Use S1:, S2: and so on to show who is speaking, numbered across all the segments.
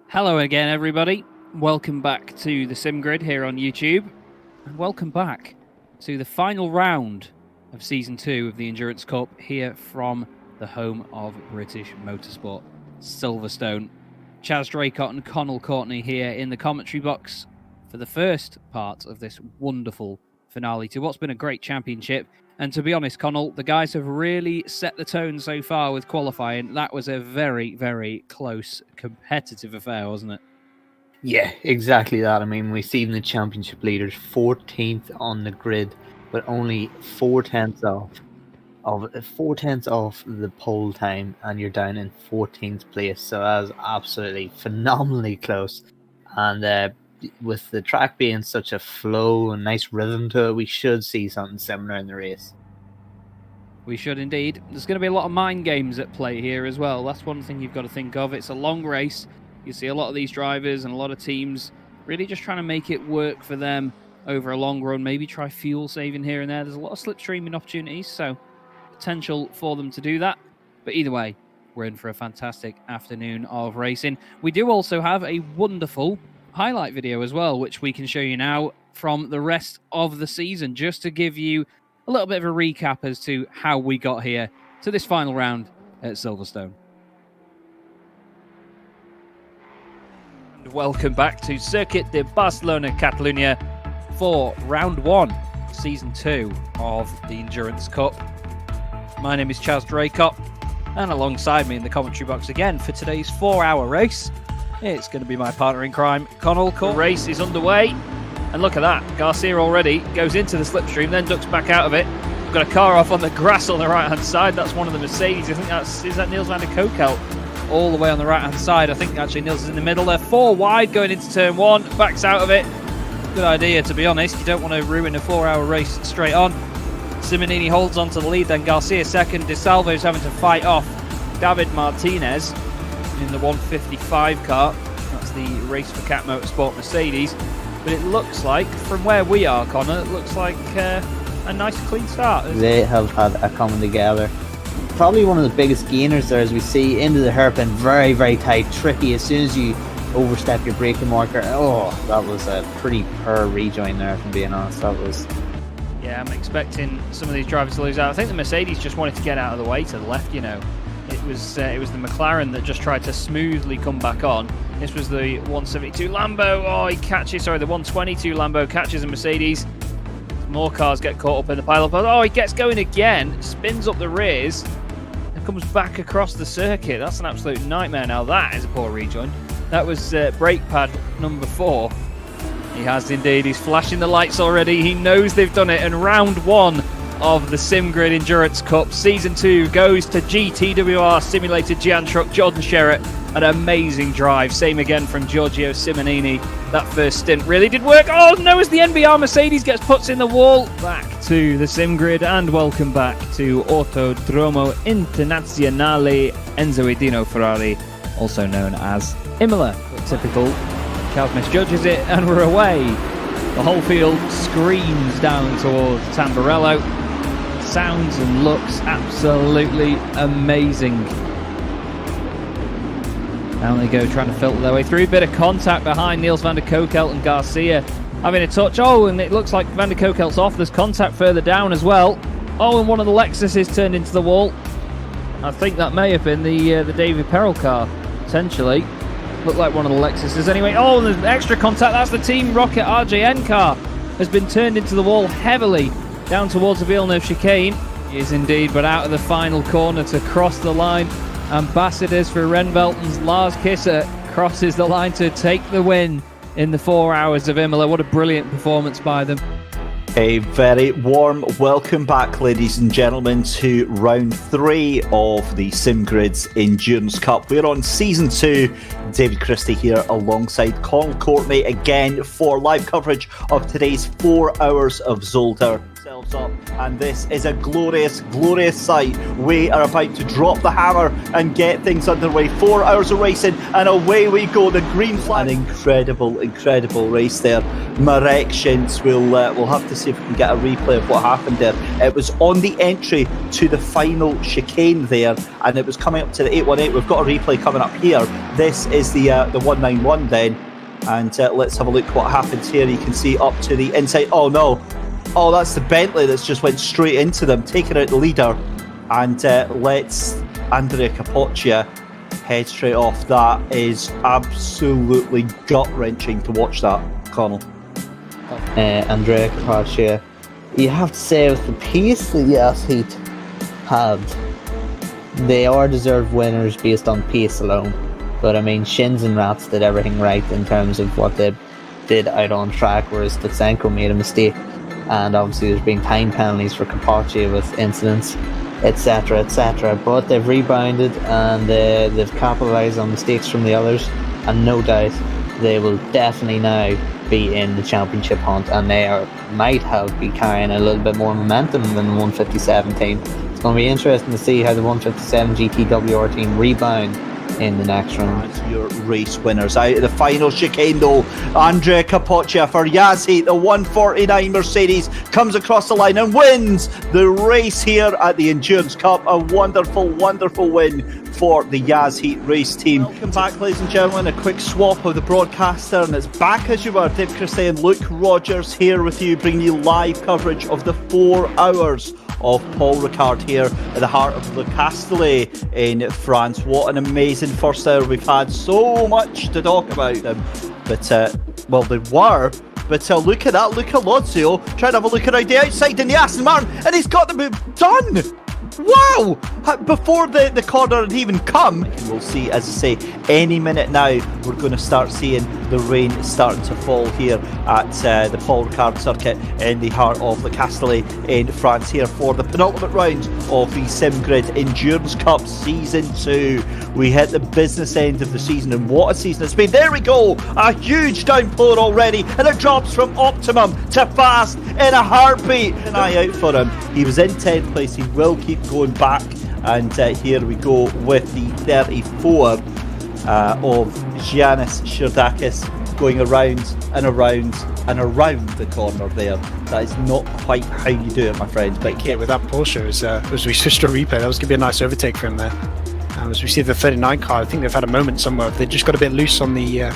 S1: Hello again, everybody. Welcome back to the SimGrid here on YouTube. And welcome back to the final round of Season 2 of the Endurance Cup here from the home of British motorsport, Silverstone. Chaz, Draycott and Connall, Courtney here in the commentary box for the first part of this wonderful finale to what's been a great championship. And to be honest, Connall, the guys have really set the tone so far with qualifying. That was a very, very close, competitive affair, wasn't it?
S2: Yeah, exactly that. I mean, we've seen the championship leaders 14th on the grid, but only 4/10 off the pole time, and you're down in 14th place. So that was absolutely phenomenally close. And with the track being such a flow and nice rhythm to it, we should see something similar in the race.
S1: We should indeed. There's going to be a lot of mind games at play here as well. That's one thing you've got to think of. It's a long race. You see a lot of these drivers and a lot of teams really just trying to make it work for them over a long run. Maybe try fuel saving here and there. There's a lot of slipstreaming opportunities, so potential for them to do that. But either way, we're in for a fantastic afternoon of racing. We do also have a wonderful highlight video as well, which we can show you now from the rest of the season, just to give you a little bit of a recap as to how we got here to this final round at Silverstone. And welcome back to Circuit de Barcelona, Catalunya for round 1, season 2 of the Endurance Cup. My name is Chaz Draycott, and alongside me in the commentary box again for today's 4-hour race, it's going to be my partner in crime, Connall. The race is underway, and look at that. Garcia already goes into the slipstream, then ducks back out of it. We've got a car off on the grass on the right-hand side. That's one of the Mercedes. I think is that Niels van der Kokel all the way on the right-hand side. I think actually Niels is in the middle. They're 4 wide going into turn 1, backs out of it. Good idea, to be honest. You don't want to ruin a 4-hour race straight on. Simonini holds on to the lead, then Garcia second. De Salvo's having to fight off David Martinez in the 155 car. That's the Race for Cat Motorsport Mercedes. But it looks like, from where we are, Connor, it looks like a nice clean start.
S2: They have had a coming together. Probably one of the biggest gainers there, as we see into the hairpin. Very, very tight, tricky. As soon as you overstep your braking marker, oh, that was a pretty poor rejoin there, if I'm being honest. That was...
S1: Yeah, I'm expecting some of these drivers to lose out. I think the Mercedes just wanted to get out of the way to the left, you know. It was the McLaren that just tried to smoothly come back on. This was the 172 Lambo. Oh, he catches, sorry, the 122 Lambo catches a Mercedes. More cars get caught up in the pile-up. Oh, he gets going again, spins up the rears, and comes back across the circuit. That's an absolute nightmare. Now that is a poor rejoin. That was brake pad number 4. He has indeed. He's flashing the lights already. He knows they've done it. And round 1 of the SimGrid Endurance Cup Season 2 goes to GTWR Simulated Gian Truck Jordan Sherratt. An amazing drive. Same again from Giorgio Simonini. That first stint really did work. Oh no, as the NBR Mercedes gets put in the wall. Back to the SimGrid and welcome back to Autodromo Internazionale Enzo Edino Ferrari, also known as Imola. Typical. Chaz misjudges it and we're away. The whole field screams down towards Tamburello. Sounds and looks absolutely amazing. Down they go, trying to filter their way through. Bit of contact behind Niels van der Kokel and Garcia having a touch. Oh, and it looks like van der Kokel's off. There's contact further down as well. Oh, and one of the Lexuses turned into the wall. I think that may have been the David Perel car, potentially. Looked like one of the Lexuses anyway. Oh, and there's extra contact. That's the Team Rocket RJN car. Has been turned into the wall heavily down towards the Villeneuve chicane. He is indeed, but out of the final corner to cross the line ambassadors for Renvelten's Lars Kisser crosses the line to take the win in the 4 hours of Imola. What a brilliant performance by them.
S3: A very warm welcome back, ladies and gentlemen, to round 3 of the SimGrid's Endurance Cup. We're on season 2. David Christie here alongside Courtney again for live coverage of today's 4 hours of Zolder. Up, and this is a glorious sight. We are about to drop the hammer and get things underway. 4 hours of racing and away we go. The green flag. An incredible race there. Marek Shintz. We'll have to see if we can get a replay of what happened there. It was on the entry to the final chicane there, and it was coming up to the 818. We've got a replay coming up here. This is the 191 then, and let's have a look what happens here. You can see up to the inside. Oh no. Oh, that's the Bentley that's just went straight into them, taking out the leader, and lets Andrea Capoccia head straight off. That is absolutely gut-wrenching to watch that, Connall.
S2: Andrea Capoccia, you have to say, with the pace that Yas Heat had, they are deserved winners based on pace alone. But I mean, Shins and Rats did everything right in terms of what they did out on track, whereas Statsenko made a mistake. And obviously there's been time penalties for Capoccia with incidents, etc. But they've rebounded and they've capitalised on mistakes from the others, and no doubt they will definitely now be in the championship hunt, and they might be carrying a little bit more momentum than the 157 team. It's going to be interesting to see how the 157 GTWR team rebound in the next round.
S3: Your race winners out of the final chicane though. Andrea Capoccia for Yazheat, the 149 Mercedes, comes across the line and wins the race here at the Endurance Cup. A wonderful win for the Yazheat race team. Welcome back, ladies and gentlemen. A quick swap of the broadcaster, and it's back as you were. Dave Christie and Luke Rogers here with you, bringing you live coverage of the 4 hours of Paul Ricard here at the heart of Le Castellet in France. What an amazing first hour we've had. So much to talk about them. But, well, they were. But look at that. Look at Lozio trying to have a look around the outside in the Aston Martin, and he's got them done. Wow! Before the corner had even come. We'll see, as I say, any minute now we're going to start seeing the rain starting to fall here at the Paul Ricard circuit in the heart of Le Castellet in France here for the penultimate round of the SimGrid Endurance Cup Season 2. We hit the business end of the season, and what a season it's been. There we go! A huge downpour already, and it drops from optimum to fast in a heartbeat. An eye out for him. He was in 10th place. He will keep going back, and here we go with the 34 of Giannis Sherdakis going around and around the corner there. That is not quite how you do it, my friends. But
S4: yeah, with that Porsche, as we switched to replay, that was going to be a nice overtake for him there. As we see the 39 car, I think they've had a moment somewhere. They just got a bit loose on the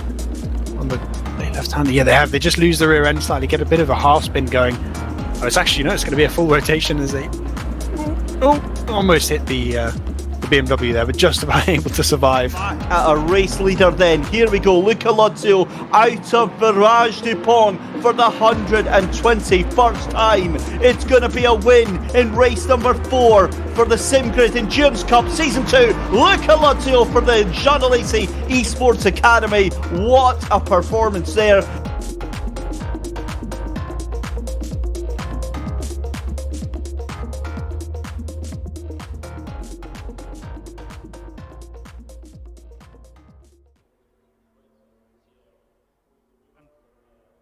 S4: left hand. Yeah, they have. They just lose the rear end slightly, get a bit of a half spin going. Oh, it's actually, it's going to be a full rotation as they almost hit the BMW there, but just about able to survive.
S3: At a race leader then. Here we go. Luca Lozio out of Virage du Pont for the 121st time. It's going to be a win in race number 4 for the SimGrid Endurance Cup Season 2. Luca Lozio for the Gianalesi Esports Academy. What a performance there.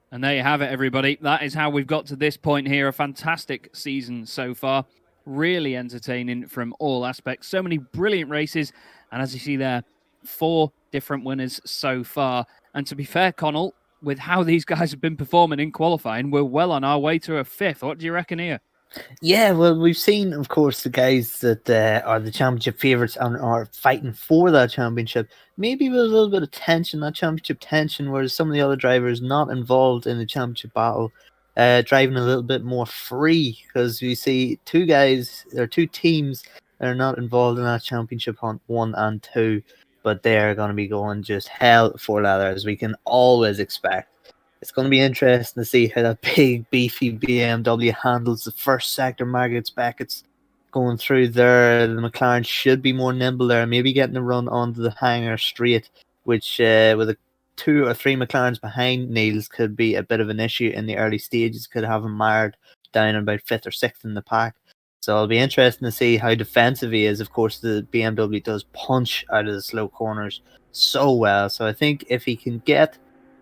S1: And there you have it, everybody. That is how we've got to this point here. A fantastic season so far. Really entertaining from all aspects. So many brilliant races. And as you see there, 4 different winners so far. And to be fair, Connall, with how these guys have been performing in qualifying, we're well on our way to a 5th. What do you reckon here?
S2: Yeah, well, we've seen, of course, the guys that are the championship favourites and are fighting for that championship. Maybe with a little bit of tension, that championship tension, whereas some of the other drivers not involved in the championship battle, driving a little bit more free, because we see 2 teams that are not involved in that championship hunt, 1 and 2, but they're going to be going just hell for leather, as we can always expect. It's going to be interesting to see how that big, beefy BMW handles the first sector. Margaret Beckett's going through there. The McLaren should be more nimble there, maybe getting the run onto the hangar straight, which with a 2 or 3 McLarens behind Niels could be a bit of an issue in the early stages, could have him mired down in about 5th or 6th in the pack. So it'll be interesting to see how defensive he is. Of course, the BMW does punch out of the slow corners so well. So I think if he can get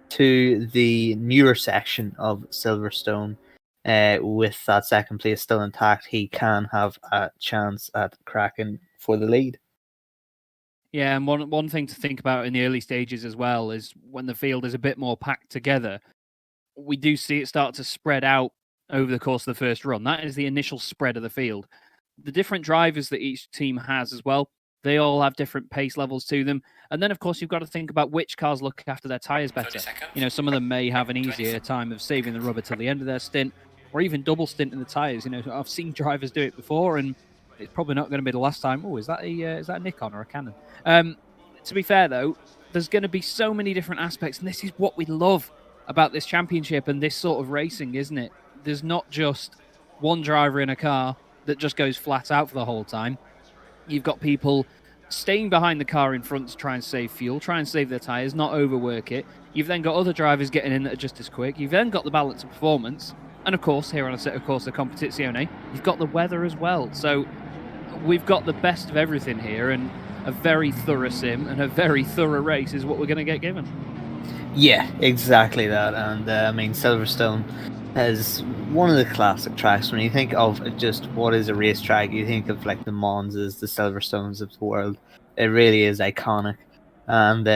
S2: to the newer section of Silverstone with that second place still intact, he can have a chance at cracking for the lead.
S1: Yeah, and one thing to think about in the early stages as well is when the field is a bit more packed together, we do see it start to spread out over the course of the first run. That is the initial spread of the field. The different drivers that each team has as well, they all have different pace levels to them. And then, of course, you've got to think about which cars look after their tyres better. You know, some of them may have an easier time of saving the rubber till the end of their stint, or even double stint in the tyres. You know, I've seen drivers do it before, and it's probably not going to be the last time. Oh, is that a Nikon or a Canon? To be fair, though, there's going to be so many different aspects, and this is what we love about this championship and this sort of racing, isn't it? There's not just one driver in a car that just goes flat out for the whole time. You've got people staying behind the car in front to try and save fuel, try and save their tyres, not overwork it. You've then got other drivers getting in that are just as quick. You've then got the balance of performance. And of course, here on a set of course, the Competizione, you've got the weather as well. So we've got the best of everything here, and a very thorough sim and a very thorough race is what we're going to get given.
S2: Yeah, exactly that. And I mean, Silverstone is one of the classic tracks. When you think of just what is a racetrack, you think of like the Monzas, the Silverstones of the world. It really is iconic. And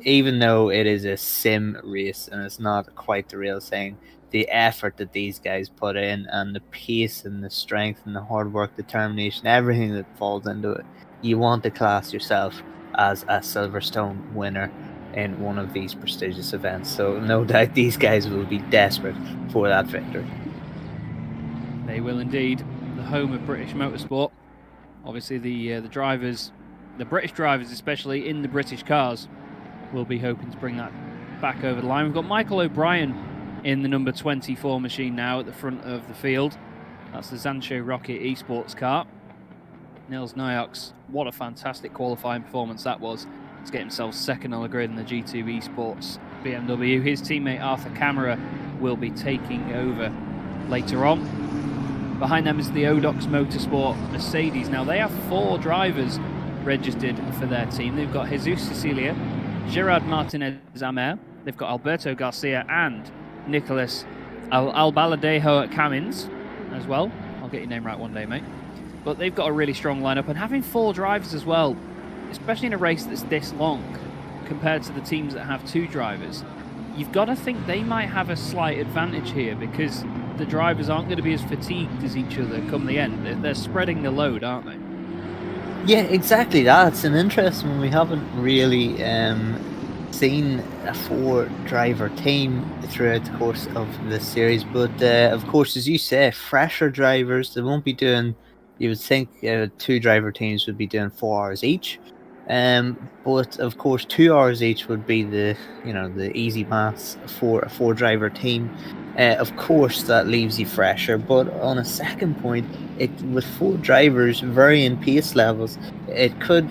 S2: even though it is a sim race and it's not quite the real thing, the effort that these guys put in and the pace and the strength and the hard work, determination, everything that falls into it, you want to class yourself as a Silverstone winner in one of these prestigious events. So no doubt these guys will be desperate for that victory.
S1: They will indeed. The home of British motorsport. Obviously the drivers, the British drivers especially in the British cars, will be hoping to bring that back over the line. We've got Michael O'Brien in the number 24 machine now at the front of the field. That's the Zancho Rocket Esports car. Nils Nyox, what a fantastic qualifying performance that was. To get himself second on the grid in the G2 Esports BMW. His teammate Arthur Camara will be taking over later on. Behind them is the Odox Motorsport Mercedes. Now they have 4 drivers registered for their team. They've got Jesus Cecilia, Gerard Martinez Amer, they've got Alberto Garcia and Nicolas Albaladejo Camins as well. I'll get your name right one day, mate. But they've got a really strong lineup, and having 4 drivers as well, especially in a race that's this long compared to the teams that have 2 drivers, you've got to think they might have a slight advantage here because the drivers aren't going to be as fatigued as each other come the end. They're spreading the load, aren't they?
S2: Yeah, exactly that. It's an interesting one. We haven't really seen a 4-driver team throughout the course of this series, but of course, as you say, fresher drivers, they won't be doing, you would think 2-driver teams would be doing 4 hours each. But of course 2 hours each would be the easy maths for a 4-driver team. Of course that leaves you fresher, but on a second point, with 4 drivers varying pace levels, it could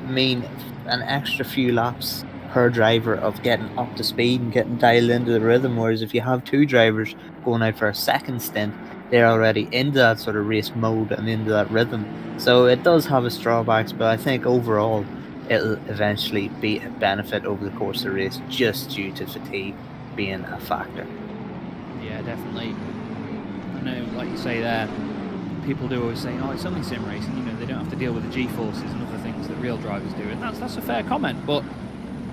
S2: mean an extra few laps per driver of getting up to speed and getting dialed into the rhythm, whereas if you have 2 drivers going out for a second stint, they're already into that sort of race mode and into that rhythm. So it does have its drawbacks, but I think overall it'll eventually be a benefit over the course of the race just due to fatigue being a factor.
S1: Yeah, definitely. I know, like you say there, people do always say, oh, it's only sim racing, they don't have to deal with the G-forces and other things that real drivers do, and that's a fair comment, but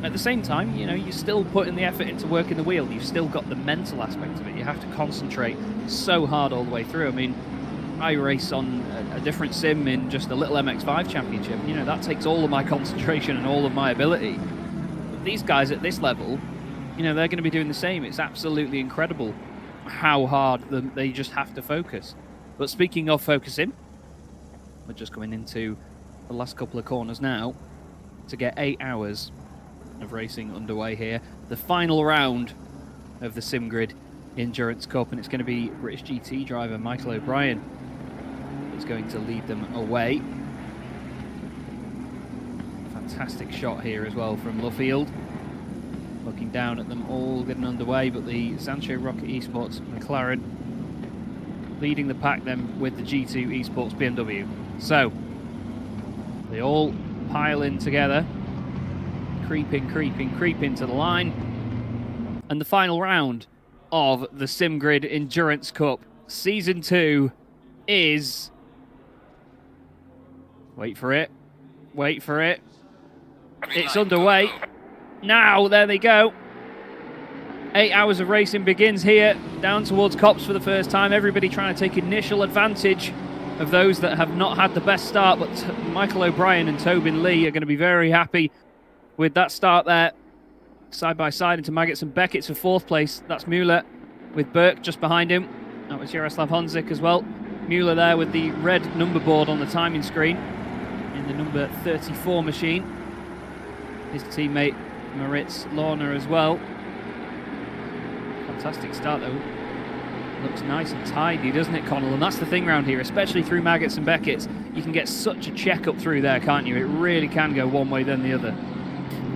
S1: at the same time, you're still putting the effort into working the wheel. You've still got the mental aspect of it. You have to concentrate so hard all the way through. I mean, I race on a different sim in just a little MX-5 championship. That takes all of my concentration and all of my ability. But these guys at this level, they're going to be doing the same. It's absolutely incredible how hard they just have to focus. But speaking of focusing, we're just coming into the last couple of corners now to get 8 hours of racing underway here. The final round of the Sim Grid Endurance Cup, and it's going to be British GT driver Michael O'Brien is going to lead them away. Fantastic shot here as well from Luffield. Looking down at them all getting underway, but the Sancho Rocket Esports McLaren leading the pack then with the G2 Esports BMW. So they all pile in together, creeping to the line. And the final round of the SimGrid Endurance Cup Season 2 is... Wait for it. It's underway. Now, there they go. 8 hours of racing begins here, down towards Copse for the first time. Everybody trying to take initial advantage of those that have not had the best start, but Michael O'Brien and Tobin Lee are going to be very happy with that start there. Side by side into Maggots and Beckett's for 4th place. That's Müller with Burke just behind him. That was Jaroslav Honzik as well. Müller there with the red number board on the timing screen in the number 34 machine. His teammate Moritz Lorner as well. Fantastic start though. Looks nice and tidy, doesn't it, Connall? And that's the thing around here, especially through Maggots and Beckett's. You can get such a check up through there, can't you? It really can go one way then the other.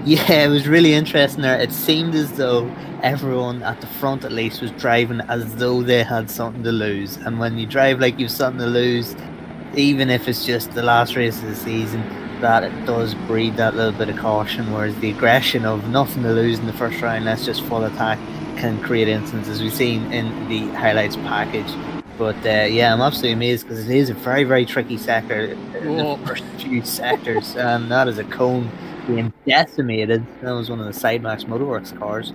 S2: Yeah, it was really interesting there. It seemed as though everyone at the front at least was driving as though they had something to lose. And when you drive like you've something to lose, even if it's just the last race of the season, that it does breed that little bit of caution, whereas the aggression of nothing to lose in the first round, let's just full attack, can create instances we've seen in the highlights package. But yeah, I'm absolutely amazed because it is a very, very tricky sector, the first few sectors, and that is a cone being decimated. That was one of the Sidemax Motorworks cars.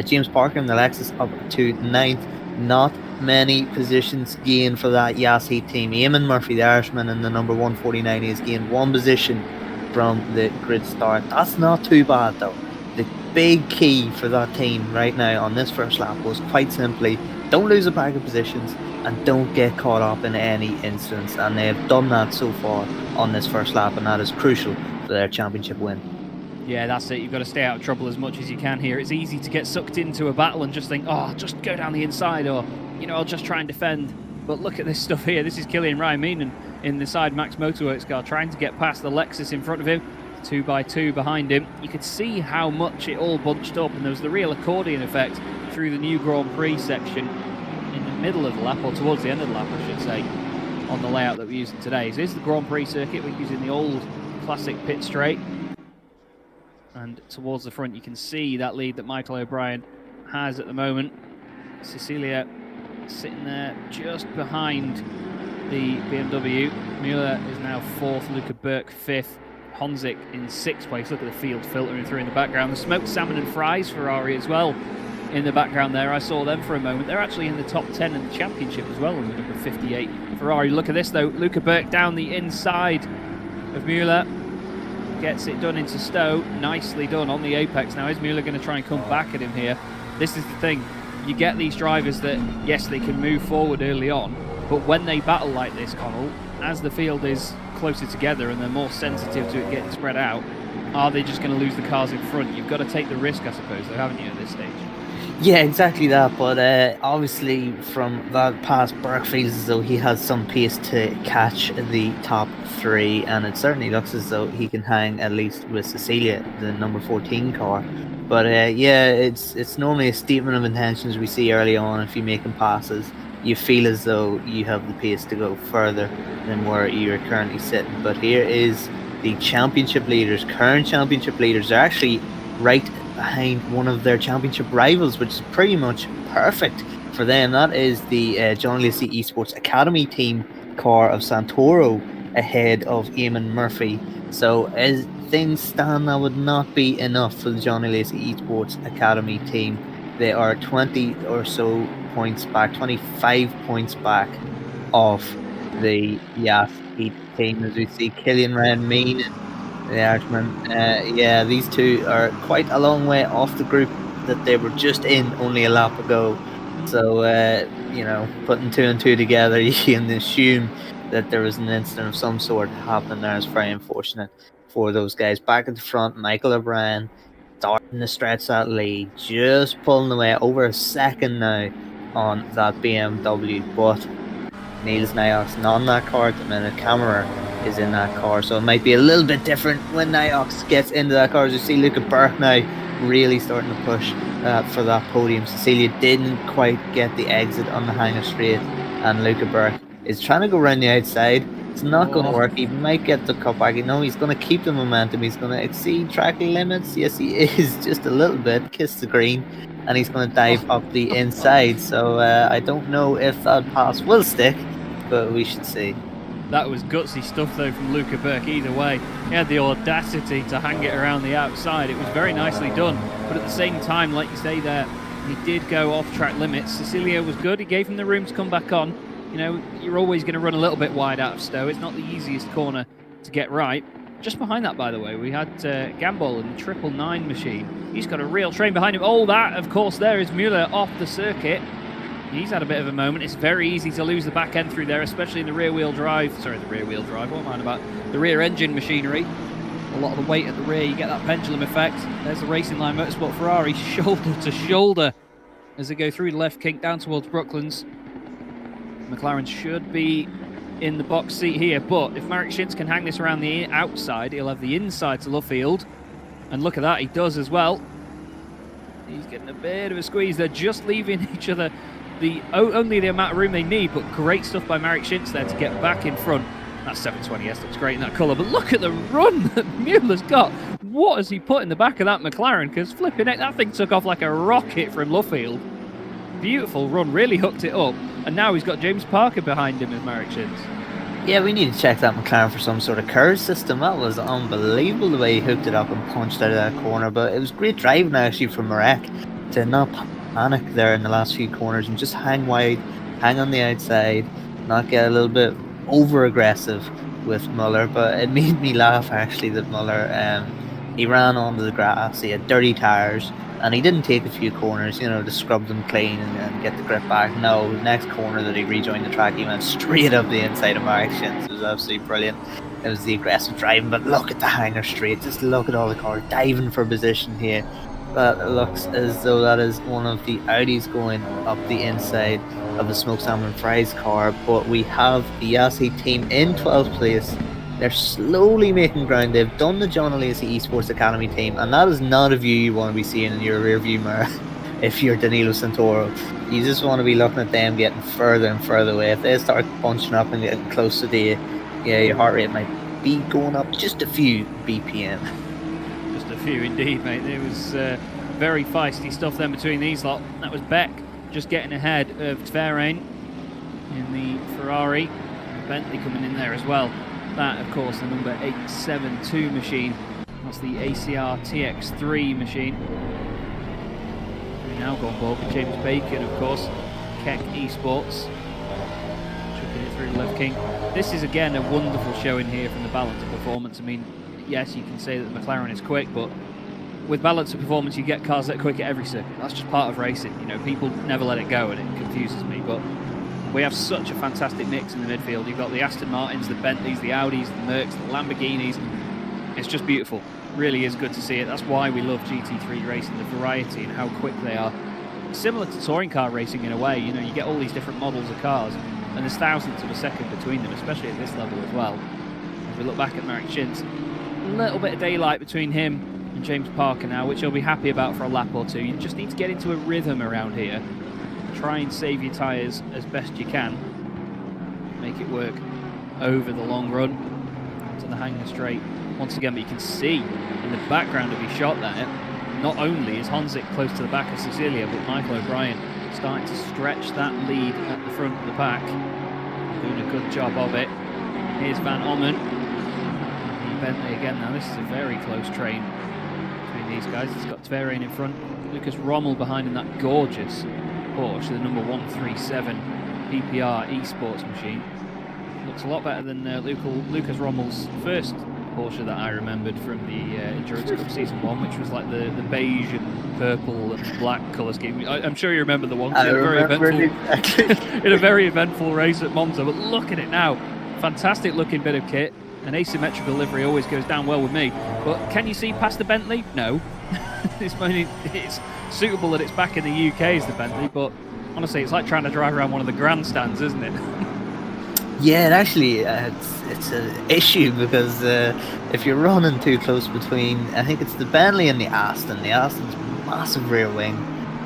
S2: James Parker in the Lexus up to 9th. Not many positions gained for that Yas Heat team. Eamon Murphy, the Irishman, in the number 149, has gained 1 position from the grid start. That's not too bad though. The big key for that team right now on this first lap was quite simply, don't lose a pack of positions and don't get caught up in any incidents, and they have done that so far on this first lap, and that is crucial for their championship win.
S1: Yeah, that's it. You've got to stay out of trouble as much as you can here. It's easy to get sucked into a battle and just think, oh, I'll just go down the inside, or, you know, I'll just try and defend. But look at this stuff here. This is Killian Ryan Meenan in the Side Max Motorworks car trying to get past the Lexus in front of him. 2x2 behind him. You could see how much it all bunched up, and there was the real accordion effect through the new Grand Prix section in the middle of the lap, or towards the end of the lap, I should say, on the layout that we're using today. So this is the Grand Prix circuit. We're using the old classic pit straight. And towards the front, you can see that lead that Michael O'Brien has at the moment. Cecilia sitting there just behind the BMW. Müller is now 4th, Luca Burke 5th, Honzik in 6th place. Look at the field filtering through in the background. The smoked salmon and fries Ferrari as well in the background there. I saw them for a moment. They're actually in the top 10 in the championship as well, in the number 58 Ferrari. Look at this though, Luca Burke down the inside of Müller. Gets it done into Stowe. Nicely done on the apex. Now, is Müller going to try and come back at him here? This is the thing. You get these drivers that, yes, they can move forward early on, but when they battle like this, Connall, as the field is closer together and they're more sensitive to it getting spread out, are they just going to lose the cars in front? You've got to take the risk, I suppose, though, haven't you, at this stage?
S2: Yeah, exactly that, but obviously from that past, Burke feels as though he has some pace to catch the top 3, and it certainly looks as though he can hang at least with Cecilia, the number 14 car. But yeah, it's normally a statement of intentions we see early on. If you're making passes, you feel as though you have the pace to go further than where you're currently sitting. But here is the championship leaders, current championship leaders. They're actually right behind one of their championship rivals, which is pretty much perfect for them. That is the Johnny Lacey Esports Academy team car of Santoro ahead of Eamon Murphy. So as things stand, that would not be enough for the Johnny Lacey Esports Academy team. They are 20 or so points back, 25 points back off the Yas Heat team, as we see Killian Ryan Mean and the Irishman. Yeah, these two are quite a long way off the group that they were just in only a lap ago. So, you know, putting 2 and 2 together, you can assume that there was an incident of some sort happening there. Is very unfortunate for those guys. Back at the front, Michael O'Brien starting to stretch that lead, just pulling away over a second now on that BMW. But Niels Niox not on that car at the minute. Camera is in that car, so it might be a little bit different when Niox gets into that car. As you see, Luca Burke now really starting to push for that podium. Cecilia didn't quite get the exit on the hangar straight, and Luca Burke is trying to go around the outside. It's not going to work. He might get the cutback. You know, he's going to keep the momentum. He's going to exceed track limits. Yes, he is, just a little bit. Kiss the green, and he's going to dive up the inside. So I don't know if that pass will stick, but we should see.
S1: That was gutsy stuff, though, from Luca Burke. Either way, he had the audacity to hang it around the outside. It was very nicely done, but at the same time, like you say there, he did go off track limits. Cecilia was good. He gave him the room to come back on. You know, you're always going to run a little bit wide out of Stowe. It's not the easiest corner to get right. Just behind that, by the way, we had Gambol and the 999 machine. He's got a real train behind him. Oh, that, of course, there is Mueller off the circuit. He's had a bit of a moment. It's very easy to lose the back end through there, especially in the rear-wheel drive. Sorry, the rear-wheel drive. What am I on about? The rear engine machinery. A lot of the weight at the rear. You get that pendulum effect. There's the Racing Line Motorsport Ferrari shoulder to shoulder as they go through the left kink down towards Brooklands. McLaren should be in the box seat here, but if Marek Schintz can hang this around the outside, he'll have the inside to Luffield. And look at that, he does as well. He's getting a bit of a squeeze. They're just leaving each other only the amount of room they need, but great stuff by Marek Schintz there to get back in front. That 720S looks great in that colour, but look at the run that Mueller's got. What has he put in the back of that McLaren? Because flipping it, that thing took off like a rocket from Luffield. Beautiful run, really hooked it up, and now he's got James Parker behind him with Marek Schintz.
S2: Yeah, we need to check that McLaren for some sort of curve system. That was unbelievable the way he hooked it up and punched out of that corner, but it was great driving actually from Marek to not panic there in the last few corners and just hang wide, hang on the outside, not get a little bit over aggressive with Muller. But it made me laugh actually that Muller, he ran onto the grass, he had dirty tyres, and he didn't take a few corners, you know, to scrub them clean and get the grip back. No, the next corner that he rejoined the track, he went straight up the inside of Marek Schintz. It was absolutely brilliant. It was the aggressive driving, but look at the hanger straight. Just look at all the cars diving for position here. That looks as though that is one of the Audis going up the inside of the Smoke Salmon Fries car, but we have the Yassi team in 12th place. They're slowly making ground. They've done the John Alesi Esports Academy team, and that is not a view you want to be seeing in your rear view mirror if you're Danilo Santoro. You just want to be looking at them getting further and further away. If they start bunching up and getting closer to you, yeah, your heart rate might be going up just a few BPM.
S1: Just a few indeed, mate. It was very feisty stuff then between these lot. That was Beck just getting ahead of Tverain in the Ferrari. And Bentley coming in there as well. That, of course, the number 872 machine. That's the ACR TX3 machine. We now go on board with James Bacon, of course. Keck Esports. Chucking it through the left king. This is, again, a wonderful show in here from the balance of performance. I mean, yes, you can say that the McLaren is quick, but with balance of performance, you get cars that are quick at every circuit. That's just part of racing. You know, people never let it go, and it confuses me, but we have such a fantastic mix in the midfield. You've got the Aston Martins, the Bentleys, the Audis, the Mercs, the Lamborghinis. It's just beautiful. Really is good to see it. That's why we love GT3 racing, the variety and how quick they are. Similar to touring car racing in a way. You know, you get all these different models of cars, and there's thousands of a second between them, especially at this level as well. As we look back at Marek Schintz, a little bit of daylight between him and James Parker now, which he'll be happy about for a lap or two. You just need to get into a rhythm around here. Try and save your tyres as best you can. Make it work over the long run to the hanger straight. Once again, but you can see in the background of his shot there, not only is Honzik close to the back of Cecilia, but Michael O'Brien starting to stretch that lead at the front of the pack. Doing a good job of it. Here's Van Ommen. Bentley again now. This is a very close train between these guys. It's got Tverain in front. Lucas Rommel behind in that gorgeous Porsche, the number 137 PPR Esports machine. Looks a lot better than Lucas Rommel's first Porsche that I remembered from the Endurance Cup Season 1, which was like the beige and purple and black colour scheme. I'm sure you remember the one.
S2: I remember it exactly.
S1: In a very eventful race at Monza, but look at it now. Fantastic looking bit of kit. An asymmetrical livery always goes down well with me. But can you see past the Bentley? No. It's suitable that it's back in the UK as the Bentley, but honestly, it's like trying to drive around one of the grandstands, isn't it?
S2: Yeah, it actually, it's an issue because if you're running too close between, I think it's the Bentley and the Aston. The Aston's massive rear wing,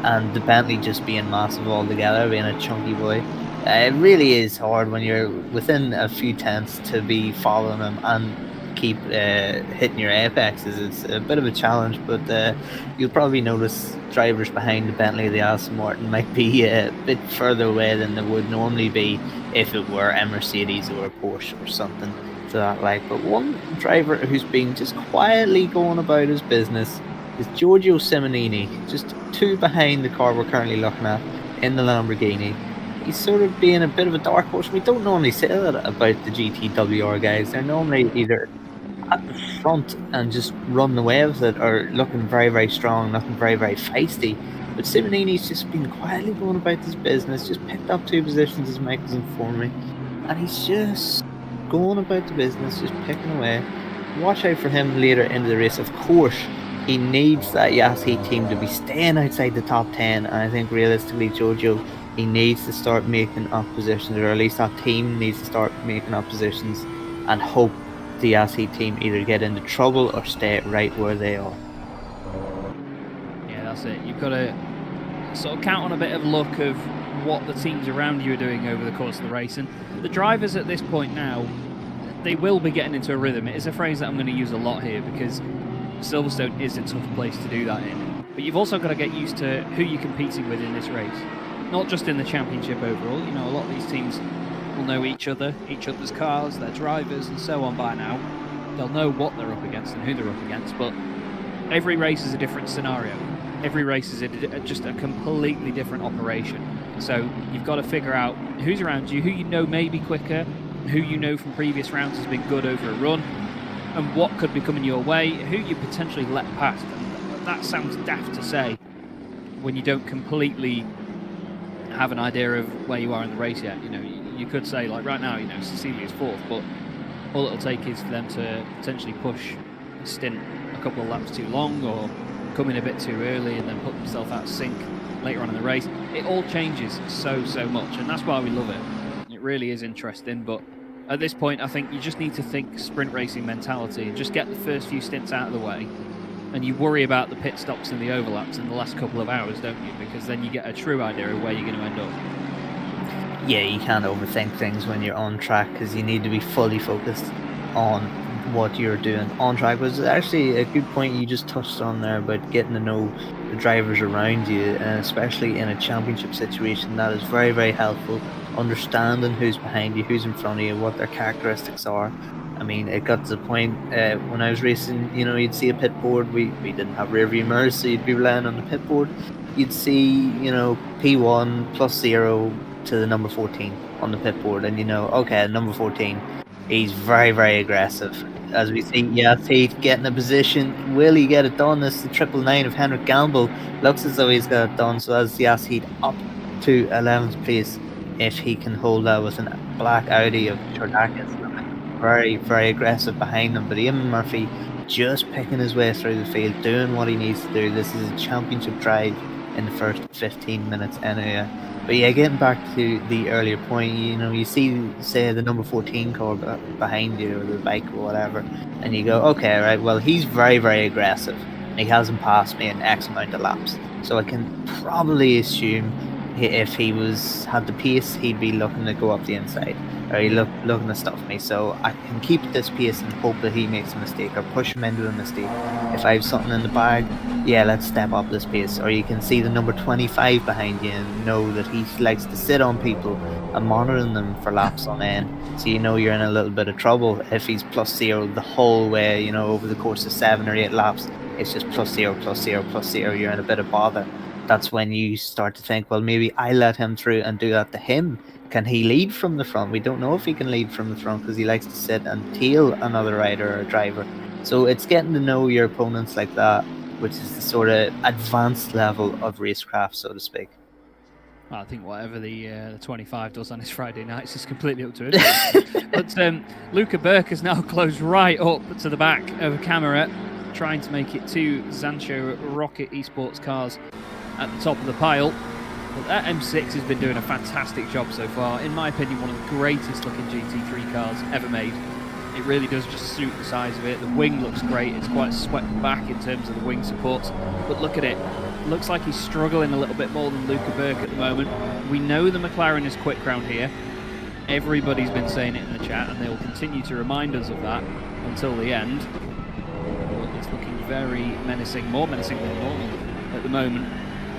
S2: and the Bentley just being massive altogether, being a chunky boy. It really is hard when you're within a few tenths to be following them and keep hitting your apexes. It's a bit of a challenge, but you'll probably notice drivers behind the Bentley or the Aston Martin might be a bit further away than they would normally be if it were a Mercedes or a Porsche or something to that like. But one driver who's been just quietly going about his business is Giorgio Simonini, just 2 behind the car we're currently looking at in the Lamborghini. He's sort of being a bit of a dark horse. We don't normally say that about the GTWR guys. They're normally either at the front and just run away with it, or looking very, very strong, looking very, very feisty. But Simonini's just been quietly going about his business, just picked up 2 positions as Mike was informing me. And he's just going about the business, just picking away. Watch out for him later into the race. Of course, he needs that Yassi team to be staying outside the top 10. And I think realistically, Giorgio, he needs to start making up positions, or at least that team needs to start making up positions, and hope the Yassi team either get into trouble or stay right where they are.
S1: Yeah, that's it. You've got to sort of count on a bit of luck of what the teams around you are doing over the course of the race. And the drivers at this point now, they will be getting into a rhythm. It is a phrase that I'm going to use a lot here because Silverstone is a tough place to do that in. But you've also got to get used to who you're competing with in this race. Not just in the championship overall. You know, a lot of these teams will know each other's cars, their drivers, and so on by now. They'll know what they're up against and who they're up against, but every race is a different scenario. Every race is just a completely different operation. So you've got to figure out who's around you, who you know may be quicker, who you know from previous rounds has been good over a run, and what could be coming your way, who you potentially let past. And that sounds daft to say when you don't completely have an idea of where you are in the race yet. You know, you could say, like right now, you know, Cecilia's 4th, but all it'll take is for them to potentially push a stint a couple of laps too long, or come in a bit too early and then put themselves out of sync later on in the race. It all changes so much, and that's why we love it. It really is interesting, but at this point I think you just need to think sprint racing mentality and just get the first few stints out of the way, and you worry about the pit stops and the overlaps in the last couple of hours, don't you? Because then you get a true idea of where you're going to end up.
S2: Yeah, you can't overthink things when you're on track, because you need to be fully focused on what you're doing on track. Was actually a good point you just touched on there about getting to know the drivers around you, and especially in a championship situation, that is very, very helpful. Understanding who's behind you, who's in front of you, what their characteristics are. I mean, it got to the point when I was racing, you know, you'd see a pit board. We didn't have rear view mirrors, so you'd be relying on the pit board. You'd see, you know, P1 plus 0 to the number 14 on the pit board, and you know, okay, number 14, he's very, very aggressive. As we see, Yassi getting a position. Will he get it done? This is the 999 of Henrik Gamble. Looks as though he's got it done, so as Yassi up to 11th place, if he can hold that with a black Audi of Chordakis. Very, very aggressive behind him, but Ian Murphy just picking his way through the field, doing what he needs to do. This is a championship drive in the first 15 minutes anyway. But yeah, getting back to the earlier point, you know, you see, say, the number 14 car behind you, or the bike or whatever, and you go, okay, right, well, he's very, very aggressive. He hasn't passed me in X amount of laps. So I can probably assume if he had the pace, he'd be looking to go up the inside, or he'd looking to stuff me. So I can keep this pace and hope that he makes a mistake, or push him into a mistake. If I have something in the bag, yeah, let's step up this pace. Or you can see the number 25 behind you and know that he likes to sit on people and monitoring them for laps on end. So you know you're in a little bit of trouble if he's plus 0 the whole way, you know, over the course of 7 or 8 laps. It's just plus 0, plus 0, plus 0. You're in a bit of bother. That's when you start to think, well, maybe I let him through and do that to him. Can he lead from the front? We don't know if he can lead from the front because he likes to sit and tail another rider or driver. So it's getting to know your opponents like that, which is the sort of advanced level of racecraft, so to speak.
S1: Well, I think whatever the 25 does on his Friday nights is completely up to him. But Luca Burke has now closed right up to the back of a camera, trying to make it to Zancho Rocket Esports cars at the top of the pile. Well, that M6 has been doing a fantastic job so far. In my opinion, one of the greatest looking GT3 cars ever made. It really does just suit the size of it. The wing looks great. It's quite swept back in terms of the wing supports. But look at it. Looks like he's struggling a little bit more than Luca Burke at the moment. We know the McLaren is quick round here. Everybody's been saying it in the chat, and they will continue to remind us of that until the end. But it's looking very menacing, more menacing than normal at the moment,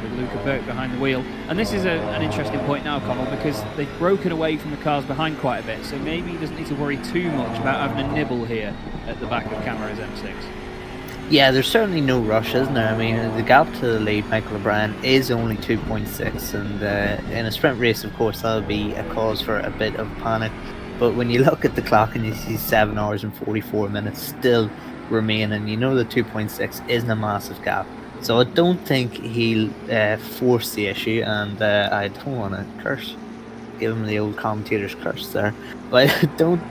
S1: with Luca Burke behind the wheel. And this is an interesting point now, Connall, because they've broken away from the cars behind quite a bit, so maybe he doesn't need to worry too much about having a nibble here at the back of Camara's M6.
S2: Yeah, there's certainly no rush, isn't there? I mean, the gap to the lead, Michael O'Brien, is only 2.6, and in a sprint race, of course, that'll be a cause for a bit of panic. But when you look at the clock and you see 7 hours and 44 minutes still remaining, you know the 2.6 isn't a massive gap. So I don't think he'll force the issue, and I don't want to curse, give him the old commentator's curse there, but I don't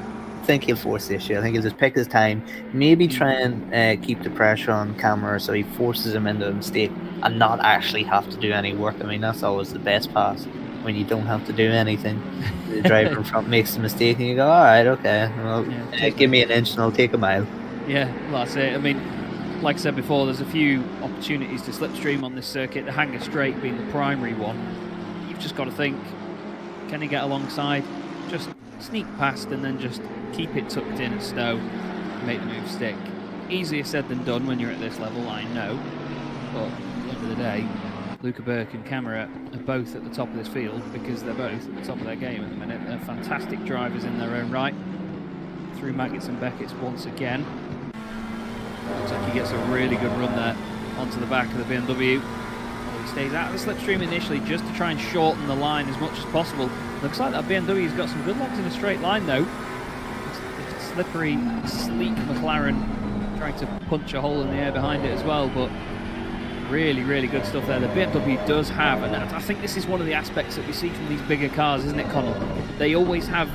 S2: think he'll force the issue. I think he'll just pick his time, maybe try and keep the pressure on camera so he forces him into a mistake and not actually have to do any work. I mean, that's always the best pass, when you don't have to do anything. The driver in front makes a mistake and you go, alright, okay, well, give me an inch and I'll take a mile.
S1: Yeah, well, that's it. I mean, like I said before, there's a few opportunities to slipstream on this circuit, the hanger straight being the primary one. You've just got to think, can he get alongside? Just sneak past and then just keep it tucked in and stow, make the move stick. Easier said than done when you're at this level, I know. But at the end of the day, Luca Burke and Camara are both at the top of this field because they're both at the top of their game at the minute. They're fantastic drivers in their own right. Through Maggots and Beckett's once again. Looks like he gets a really good run there onto the back of the BMW. He stays out of the slipstream initially just to try and shorten the line as much as possible. Looks like that BMW's got some good legs in a straight line though. It's a slippery, sleek McLaren trying to punch a hole in the air behind it as well, but really, really good stuff there. The BMW does have, and I think this is one of the aspects that we see from these bigger cars, isn't it, Connall? They always have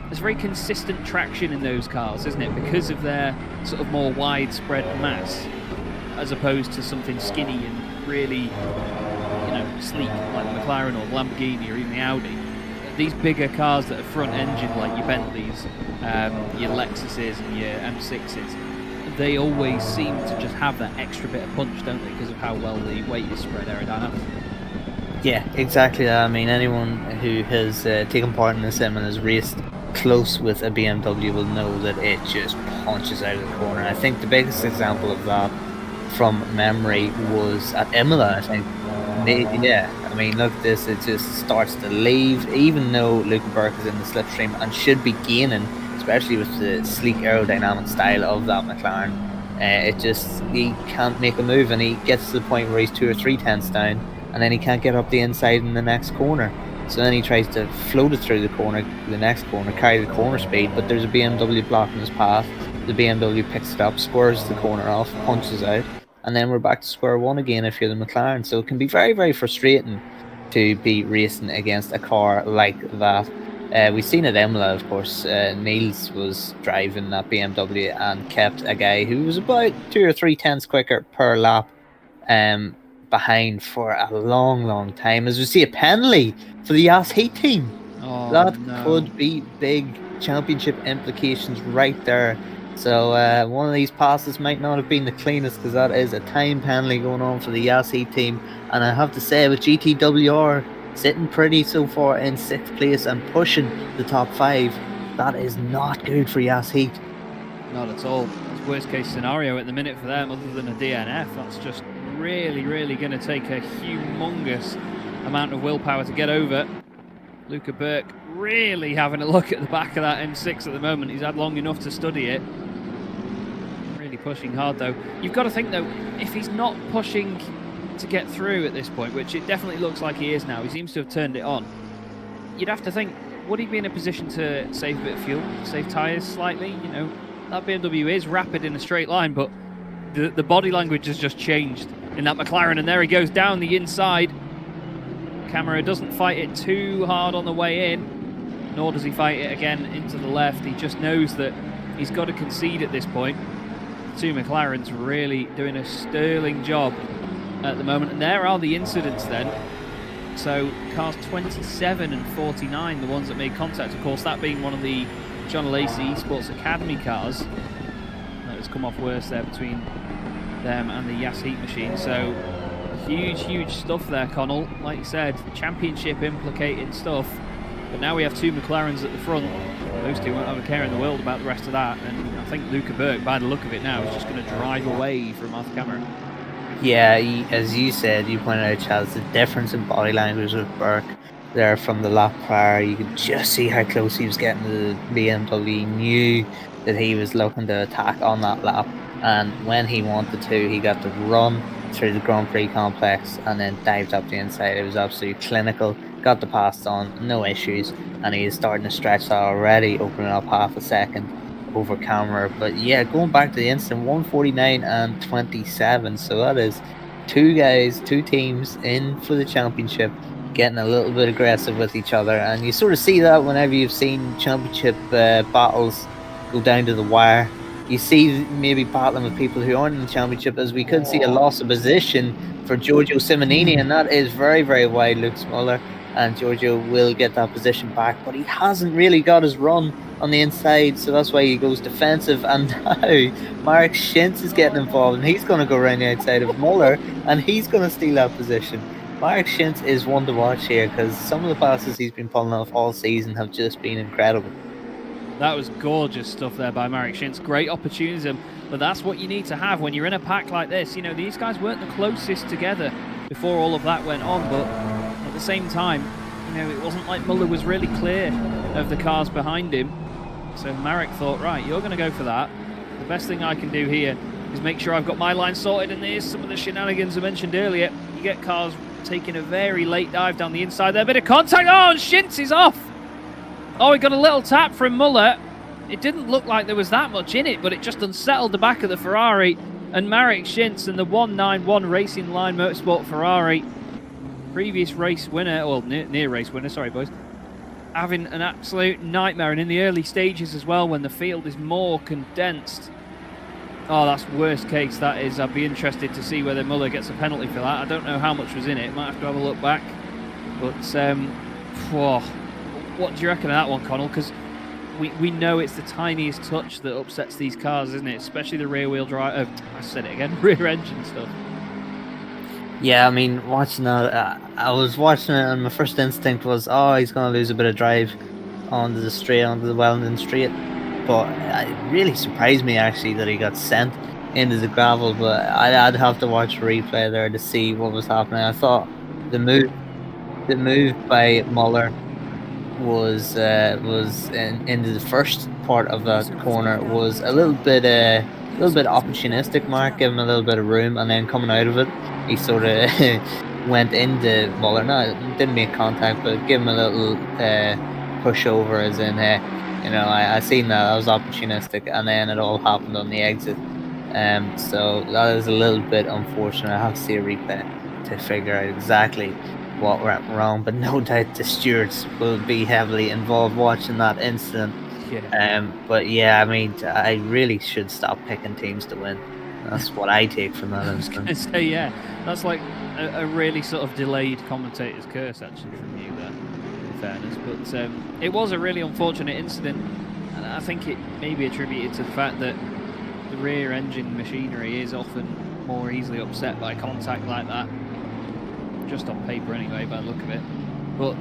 S1: there's very consistent traction in those cars, isn't it? Because of their sort of more widespread mass, as opposed to something skinny and really, you know, sleek like the McLaren or the Lamborghini or even the Audi. These bigger cars that are front engine, like your Bentleys, your Lexuses and your M6s, they always seem to just have that extra bit of punch, don't they? Because of how well the weight is spread aerodynamically.
S2: Yeah, exactly that. I mean, anyone who has taken part in the sim and has raced close with a BMW will know that it just punches out of the corner. I think the biggest example of that from memory was at Imola, I think. Yeah, I mean, look at this, it just starts to leave, even though Luca Burke is in the slipstream and should be gaining, especially with the sleek aerodynamic style of that McLaren. He can't make a move, and he gets to the point where he's 2 or 3 tenths down, and then he can't get up the inside in the next corner. So then he tries to float it through the next corner, carry the corner speed, but there's a BMW blocking his path. The BMW picks it up, squares the corner off, punches out, and then we're back to square one again if you're the McLaren. So it can be very, very frustrating to be racing against a car like that. We've seen at Imola, of course, Niels was driving that BMW and kept a guy who was about 2 or 3 tenths quicker per lap behind for a long, long time. As we see a penalty for the Yas Heat team.
S1: Oh,
S2: that
S1: no.
S2: could be big championship implications right there. So one of these passes might not have been the cleanest, because that is a time penalty going on for the Yas Heat team. And I have to say, with GTWR sitting pretty so far in 6th place and pushing the top 5, that is not good for Yas Heat.
S1: Not at all. It's worst case scenario at the minute for them, other than a DNF. That's just really, really going to take a humongous amount of willpower to get over. Luca Burke really having a look at the back of that M6 at the moment. He's had long enough to study it. Really pushing hard though. You've got to think though, if he's not pushing to get through at this point, which it definitely looks like he is now, he seems to have turned it on, you'd have to think, would he be in a position to save a bit of fuel, save tyres slightly? You know, that BMW is rapid in a straight line, but the body language has just changed in that McLaren, and there he goes down the inside. Camara doesn't fight it too hard on the way in, nor does he fight it again into the left. He just knows that he's got to concede at this point. The two McLarens really doing a sterling job at the moment, and there are the incidents then. So cars 27 and 49, the ones that made contact, of course, that being one of the John Lacey Esports Academy cars that has come off worse there between them and the Yas Heat machine. So huge stuff there, Connall. Like you said, championship implicated stuff. But now we have two McLarens at the front. Those two won't have a care in the world about the rest of that. And I think Luca Burke, by the look of it now, is just going to drive away from Arthur Cameron.
S2: Yeah, as you said, you pointed out, Chaz, the difference in body language with Burke there from the lap prior. You could just see how close he was getting to the BMW. He knew that he was looking to attack on that lap. And when he wanted to, he got to run through the Grand Prix complex and then dived up the inside. It was absolutely clinical. Got the pass on, no issues, and he is starting to stretch that already, opening up half a second over camera. But yeah, going back to the incident, 149 and 27, so that is two teams in for the championship, getting a little bit aggressive with each other. And you sort of see that whenever you've seen championship battles go down to the wire. You see maybe battling with people who aren't in the championship, as we could see a loss of position for Giorgio Simonini, and that is very wide. Luke Smuller, and Giorgio will get that position back, but he hasn't really got his run on the inside, so that's why he goes defensive. And now Mark Schintz is getting involved, and he's going to go around the outside of Muller, and he's going to steal that position. Mark Schintz is one to watch here, because some of the passes he's been pulling off all season have just been incredible.
S1: That was gorgeous stuff there by Marek Schintz. Great opportunism, but that's what you need to have when you're in a pack like this. You know, these guys weren't the closest together before all of that went on, but at the same time, you know, it wasn't like Muller was really clear of the cars behind him. So Marek thought, right, you're going to go for that. The best thing I can do here is make sure I've got my line sorted, and there's some of the shenanigans I mentioned earlier. You get cars taking a very late dive down the inside there. Bit of contact. Oh, and Schintz is off. Oh, he got a little tap from Muller. It didn't look like there was that much in it, but it just unsettled the back of the Ferrari. And Marek Schintz and the 191 Racing Line Motorsport Ferrari, previous race winner, well, near race winner, sorry boys, having an absolute nightmare. And in the early stages as well, when the field is more condensed. Oh, that's worst case, that is. I'd be interested to see whether Muller gets a penalty for that. I don't know how much was in it. Might have to have a look back. But, what do you reckon of that one, Connall? Because we know it's the tiniest touch that upsets these cars, isn't it? Especially the rear wheel drive. I said it again, rear engine stuff.
S2: Yeah, I mean, watching that, I was watching it, and my first instinct was, oh, he's going to lose a bit of drive onto the straight, onto the Wellington straight. But it really surprised me actually that he got sent into the gravel. But I'd have to watch a replay there to see what was happening. I thought the move by Muller was into the first part of that corner was a little bit opportunistic. Mark gave him a little bit of room, and then coming out of it, he sort of went into Muller. No, didn't make contact, but gave him a little pushover, as in, I seen that was opportunistic, and then it all happened on the exit. So that is a little bit unfortunate. I have to see a replay to figure out exactly what went wrong, but no doubt the stewards will be heavily involved watching that incident. Yeah. But yeah, I mean, I really should stop picking teams to win. That's what I take from that incident.
S1: I was going to say, yeah, that's like a really sort of delayed commentator's curse, actually, from you there, in fairness. But it was a really unfortunate incident, and I think it may be attributed to the fact that the rear engine machinery is often more easily upset by contact like that. Just on paper anyway, by the look of it. But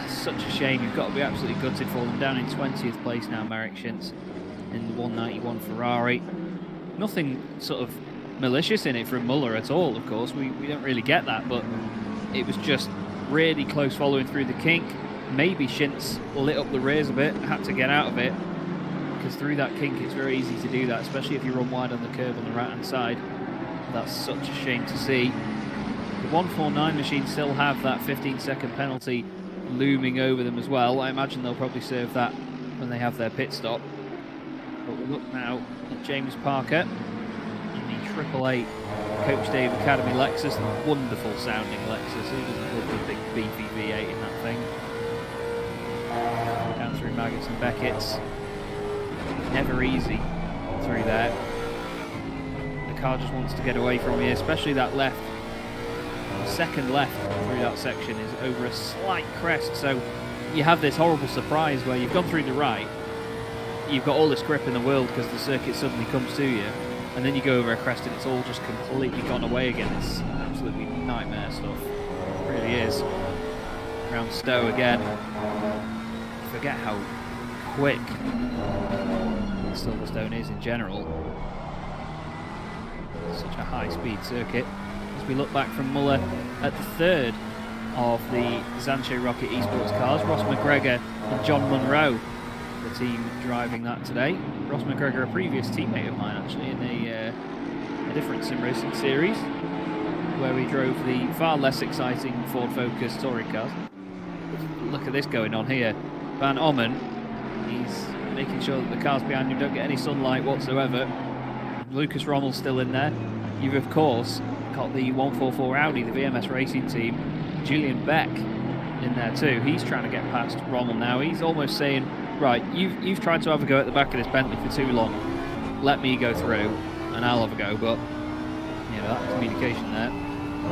S1: such a shame. You've got to be absolutely gutted for them. Down in 20th place now, Marek Schintz in the 191 Ferrari. Nothing sort of malicious in it from Muller at all, of course. We don't really get that, but it was just really close following through the kink. Maybe Schintz lit up the rears a bit, had to get out of it, because through that kink it's very easy to do that, especially if you run wide on the curb on the right hand side. That's such a shame to see. The 149 machine still have that 15-second penalty looming over them as well. I imagine they'll probably serve that when they have their pit stop. But we'll look now at James Parker in the 888 Coach Dave Academy Lexus, the wonderful sounding Lexus. Who doesn't love the big beefy V8 in that thing? Down through Maggots and Beckett's. Never easy through there. The car just wants to get away from you, especially that left. second left through that section is over a slight crest, so you have this horrible surprise where you've gone through the right, you've got all this grip in the world because the circuit suddenly comes to you, and then you go over a crest and it's all just completely gone away again. It's absolutely nightmare stuff. It really is. Around Stowe again. You forget how quick Silverstone is in general. Such a high-speed circuit. As we look back from Muller at the third of the Zanche Rocket Esports cars, Ross McGregor and John Munro, the team driving that today. Ross McGregor, a previous teammate of mine actually, in a different sim racing series, where we drove the far less exciting Ford Focus touring cars. Look at this going on here. Van Ommen, he's making sure that the cars behind him don't get any sunlight whatsoever. Lucas Rommel's still in there. You've of course got the 144 Audi, the VMS racing team, Julian Beck in there too. He's trying to get past Rommel now. He's almost saying, right, you've tried to have a go at the back of this Bentley for too long. Let me go through and I'll have a go. But you know, that communication there,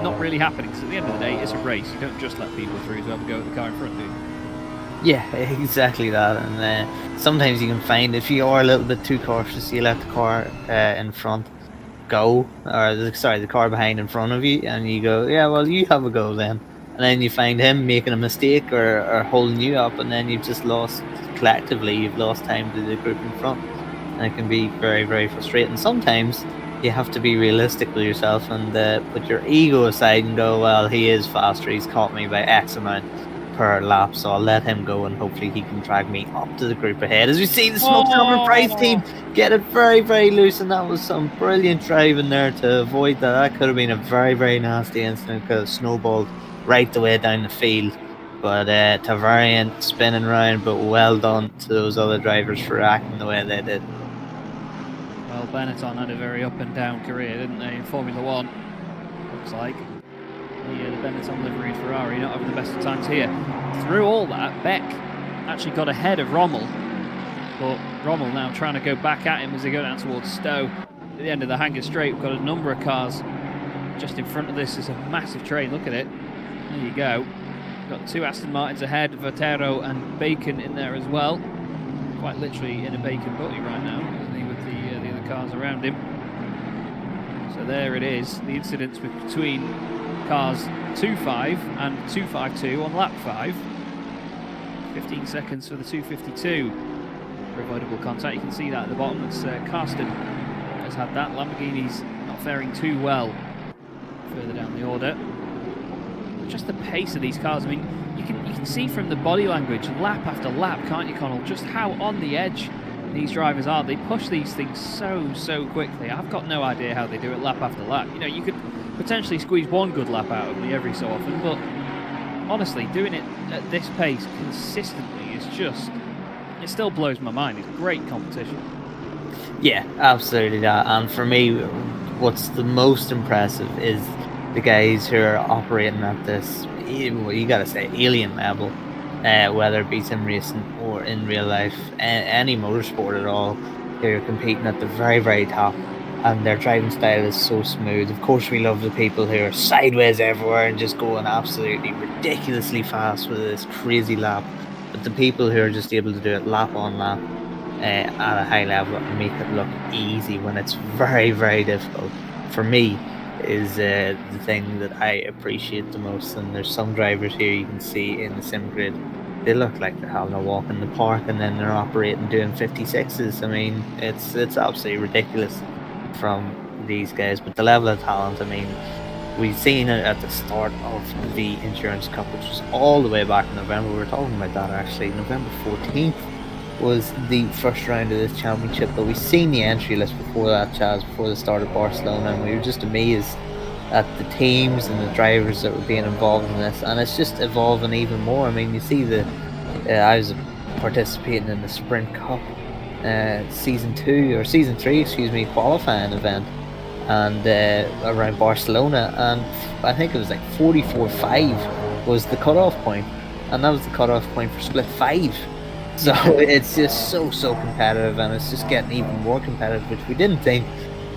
S1: not really happening, because at the end of the day it's a race. You don't just let people through to have a go at the car in front of you.
S2: Yeah, exactly that. And sometimes you can find, if you are a little bit too cautious, you let the car in front go, or the car behind in front of you, and you go, yeah, well, you have a go then. And then you find him making a mistake or holding you up, and then you've just lost, collectively, you've lost time to the group in front. And it can be very, very frustrating. Sometimes you have to be realistic with yourself and put your ego aside and go, well, he is faster, he's caught me by X amount per lap, so I'll let him go and hopefully he can drag me up to the group ahead. As we see the Smoke Summer Prize team get it very, very loose, and that was some brilliant driving there to avoid that. That could have been a very, very nasty incident, because it snowballed right the way down the field. But Tavarian spinning around, but well done to those other drivers for acting the way they did.
S1: Well, Benetton had a very up and down career, didn't they, in Formula 1, looks like. The Benetton liveried Ferrari not having the best of times here. Through all that, Beck actually got ahead of Rommel, but Rommel now trying to go back at him as they go down towards Stowe. At the end of the Hanger Straight, we've got a number of cars just in front of this. Is a massive train, look at it. There you go. We've got two Aston Martins ahead, Vertero and Bacon in there as well. Quite literally in a Bacon buggy right now, isn't he, with the other cars around him. So there it is, the incidents between cars 2.5 and 2.52 on lap 5. 15 seconds for the 2.52 for avoidable contact. You can see that at the bottom. It's Karsten has had that. Lamborghini's not faring too well further down the order. But just the pace of these cars. I mean, you can see from the body language, lap after lap, can't you, Connall, just how on the edge these drivers are. They push these things so quickly. I've got no idea how they do it lap after lap. You know, you could potentially squeeze one good lap out of me every so often, but honestly, doing it at this pace consistently is just, it still blows my mind. It's great competition.
S2: Yeah, absolutely that. And for me, what's the most impressive is the guys who are operating at this, you gotta say, alien level, whether it be sim racing or in real life, any motorsport at all. They're competing at the very, very top, and their driving style is so smooth. Of course, we love the people who are sideways everywhere and just going absolutely ridiculously fast with this crazy lap. But the people who are just able to do it lap on lap at a high level and make it look easy when it's very, very difficult, for me, is the thing that I appreciate the most. And there's some drivers here you can see in the sim grid, they look like they're having a walk in the park, and then they're operating doing 56s. I mean, it's absolutely ridiculous from these guys. But the level of talent, I mean, we've seen it at the start of the Endurance Cup, which was all the way back in November. We were talking about that actually. November 14th was the first round of this championship, but we've seen the entry list before that, Chaz, before the start of Barcelona, and we were just amazed at the teams and the drivers that were being involved in this, and it's just evolving even more. I mean, you see I was participating in the Sprint Cup season 3 qualifying event, and around Barcelona, and I think it was like 44.5 was the cutoff point, and that was the cutoff point for split 5. So it's just so competitive, and it's just getting even more competitive, which we didn't think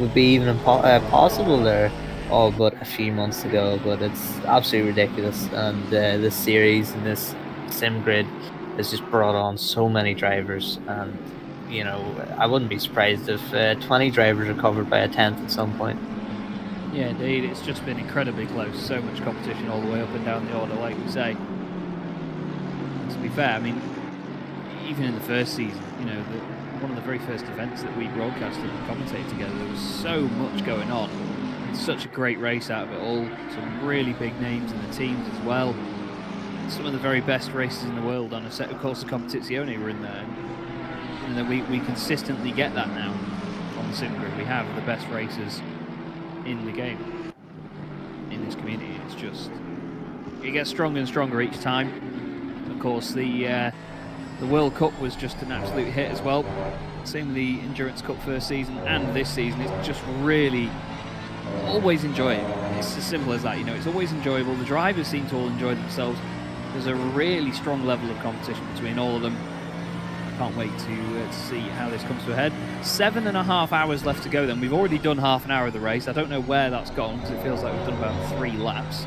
S2: would be even possible there all but a few months ago, but it's absolutely ridiculous. And this series and this sim grid has just brought on so many drivers, and you know, I wouldn't be surprised if 20 drivers are covered by a 10th at some point.
S1: Yeah, indeed, it's just been incredibly close. So much competition all the way up and down the order, like we say. To be fair, I mean, even in the first season, you know, one of the very first events that we broadcasted and commentated together, there was so much going on. Such a great race out of it all. Some really big names in the teams as well. Some of the very best races in the world on a set of Corsa Competizione were in there. And we consistently get that now on the sim grid. We have the best racers in the game, in this community. It's just, it gets stronger and stronger each time. Of course, the World Cup was just an absolute hit as well. Same with the Endurance Cup first season and this season. It's just really always enjoyable. It's as simple as that, you know. It's always enjoyable. The drivers seem to all enjoy themselves. There's a really strong level of competition between all of them. Can't wait to see how this comes to a head. 7.5 hours left to go then. We've already done half an hour of the race. I don't know where that's gone, because it feels like we've done about 3 laps.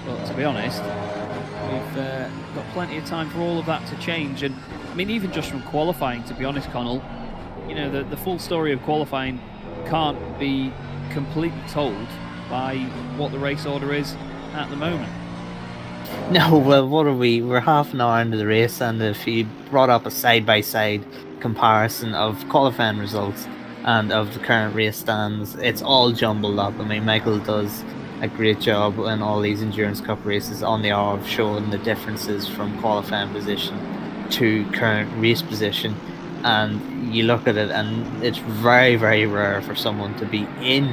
S1: But to be honest, we've got plenty of time for all of that to change. And I mean, even just from qualifying, to be honest, Connall, you know, the full story of qualifying can't be completely told by what the race order is at the moment.
S2: No, well, what are we? We're half an hour into the race, and if you brought up a side-by-side comparison of qualifying results and of the current race stands, it's all jumbled up. I mean, Michael does a great job in all these Endurance Cup races on the hour of showing the differences from qualifying position to current race position, and you look at it, and it's very, very rare for someone to be in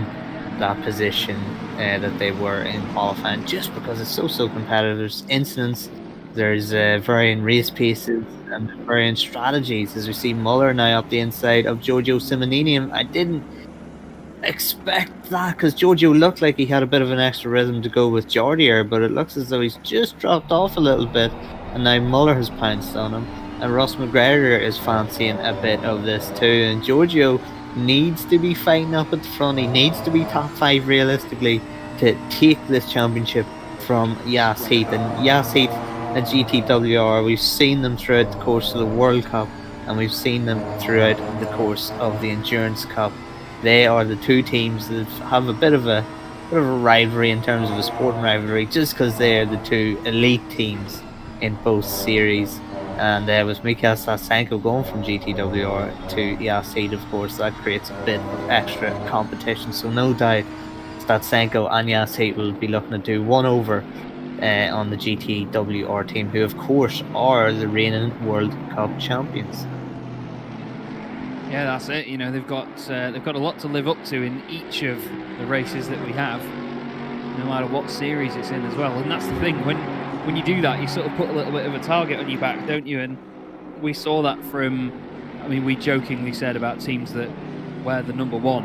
S2: that position that they were in qualifying, just because it's so competitive. There's incidents, there's varying race paces, and varying strategies, as we see Muller now up the inside of Giorgio Simonini. And I didn't expect that, because Giorgio looked like he had a bit of an extra rhythm to go with Jordier, but it looks as though he's just dropped off a little bit, and now Muller has pounced on him, and Ross McGregor is fancying a bit of this too, and Giorgio needs to be fighting up at the front. He needs to be top 5 realistically to take this championship from Yas Heath. And Yas Heath and GTWR, we've seen them throughout the course of the World Cup, and we've seen them throughout the course of the Endurance Cup. They are the two teams that have a bit of a rivalry in terms of a sporting rivalry, just because they are the two elite teams in both series. And with Mikhail Sasenko going from GTWR to Yas Heath, of course, that creates a bit of extra competition. So no doubt Statsenko and Yas Heath will be looking to do one over on the GTWR team, who of course are the reigning World Cup champions.
S1: Yeah, that's it. You know, they've got a lot to live up to in each of the races that we have, no matter what series it's in as well. And that's the thing, when you do that, you sort of put a little bit of a target on your back, don't you? And we saw that from, I mean, we jokingly said about teams that wear the number 1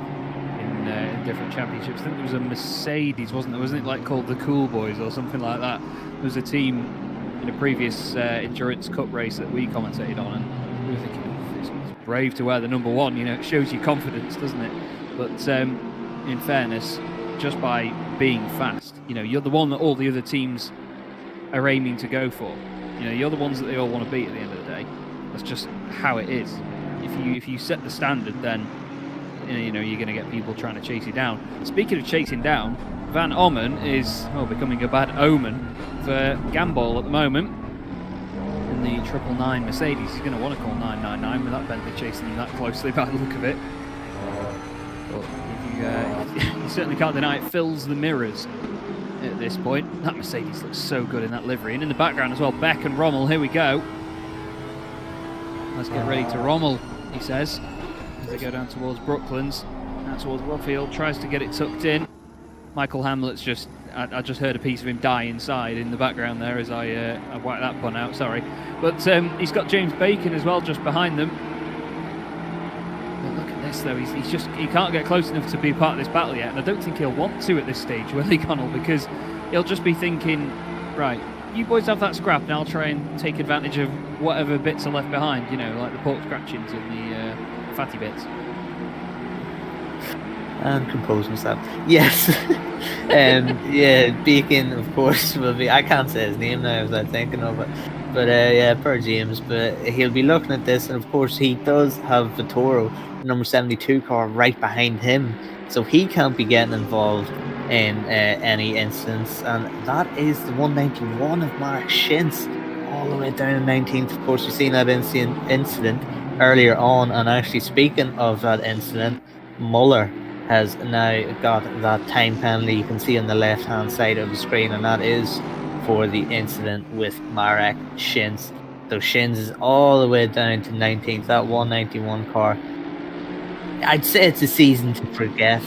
S1: in different championships. I think there was a Mercedes, wasn't there? Wasn't it like called the Cool Boys or something like that? There was a team in a previous Endurance Cup race that we commentated on, and we were thinking, it's brave to wear the number 1, you know, it shows you confidence, doesn't it? But in fairness, just by being fast, you know, you're the one that all the other teams are aiming to go for. You know, you're the ones that they all want to beat at the end of the day. That's just how it is. If you set the standard, then you know you're going to get people trying to chase you down. Speaking of chasing down, Van Ommen is becoming a bad omen for Gambol at the moment in the 999 Mercedes. He's going to want to call 999 with that Bentley chasing him that closely by the look of it. But you certainly can't deny it fills the mirrors at this point. That Mercedes looks so good in that livery, and in the background as well, Beck and Rommel. Here we go. Let's get ready to Rommel, he says, as they go down towards Brooklands, out towards Rockfield, tries to get it tucked in. Michael Hamlet's just, I just heard a piece of him die inside in the background there as I whacked that pun out, sorry. But he's got James Bacon as well just behind them. But look at this though, he can't get close enough to be part of this battle yet, and I don't think he'll want to at this stage, will he, Connall? Because he'll just be thinking, right, you boys have that scrap and I'll try and take advantage of whatever bits are left behind, you know, like the pork scratchings and the fatty bits.
S2: and compose myself. Yes. Yeah, Beacon, of course, will be. I can't say his name now without thinking of it. But yeah, per James. But he'll be looking at this, and of course, he does have Vittorio, number 72 car, right behind him. So he can't be getting involved in any instance. And that is the 191 of Mark Schintz, all the way down in 19th. Of course, we've seen that incident earlier on. And actually, speaking of that incident, Muller has now got that time penalty you can see on the left hand side of the screen, and that is for the incident with Marek Schintz. So Schintz is all the way down to 19th, that 191 car. I'd say it's a season to forget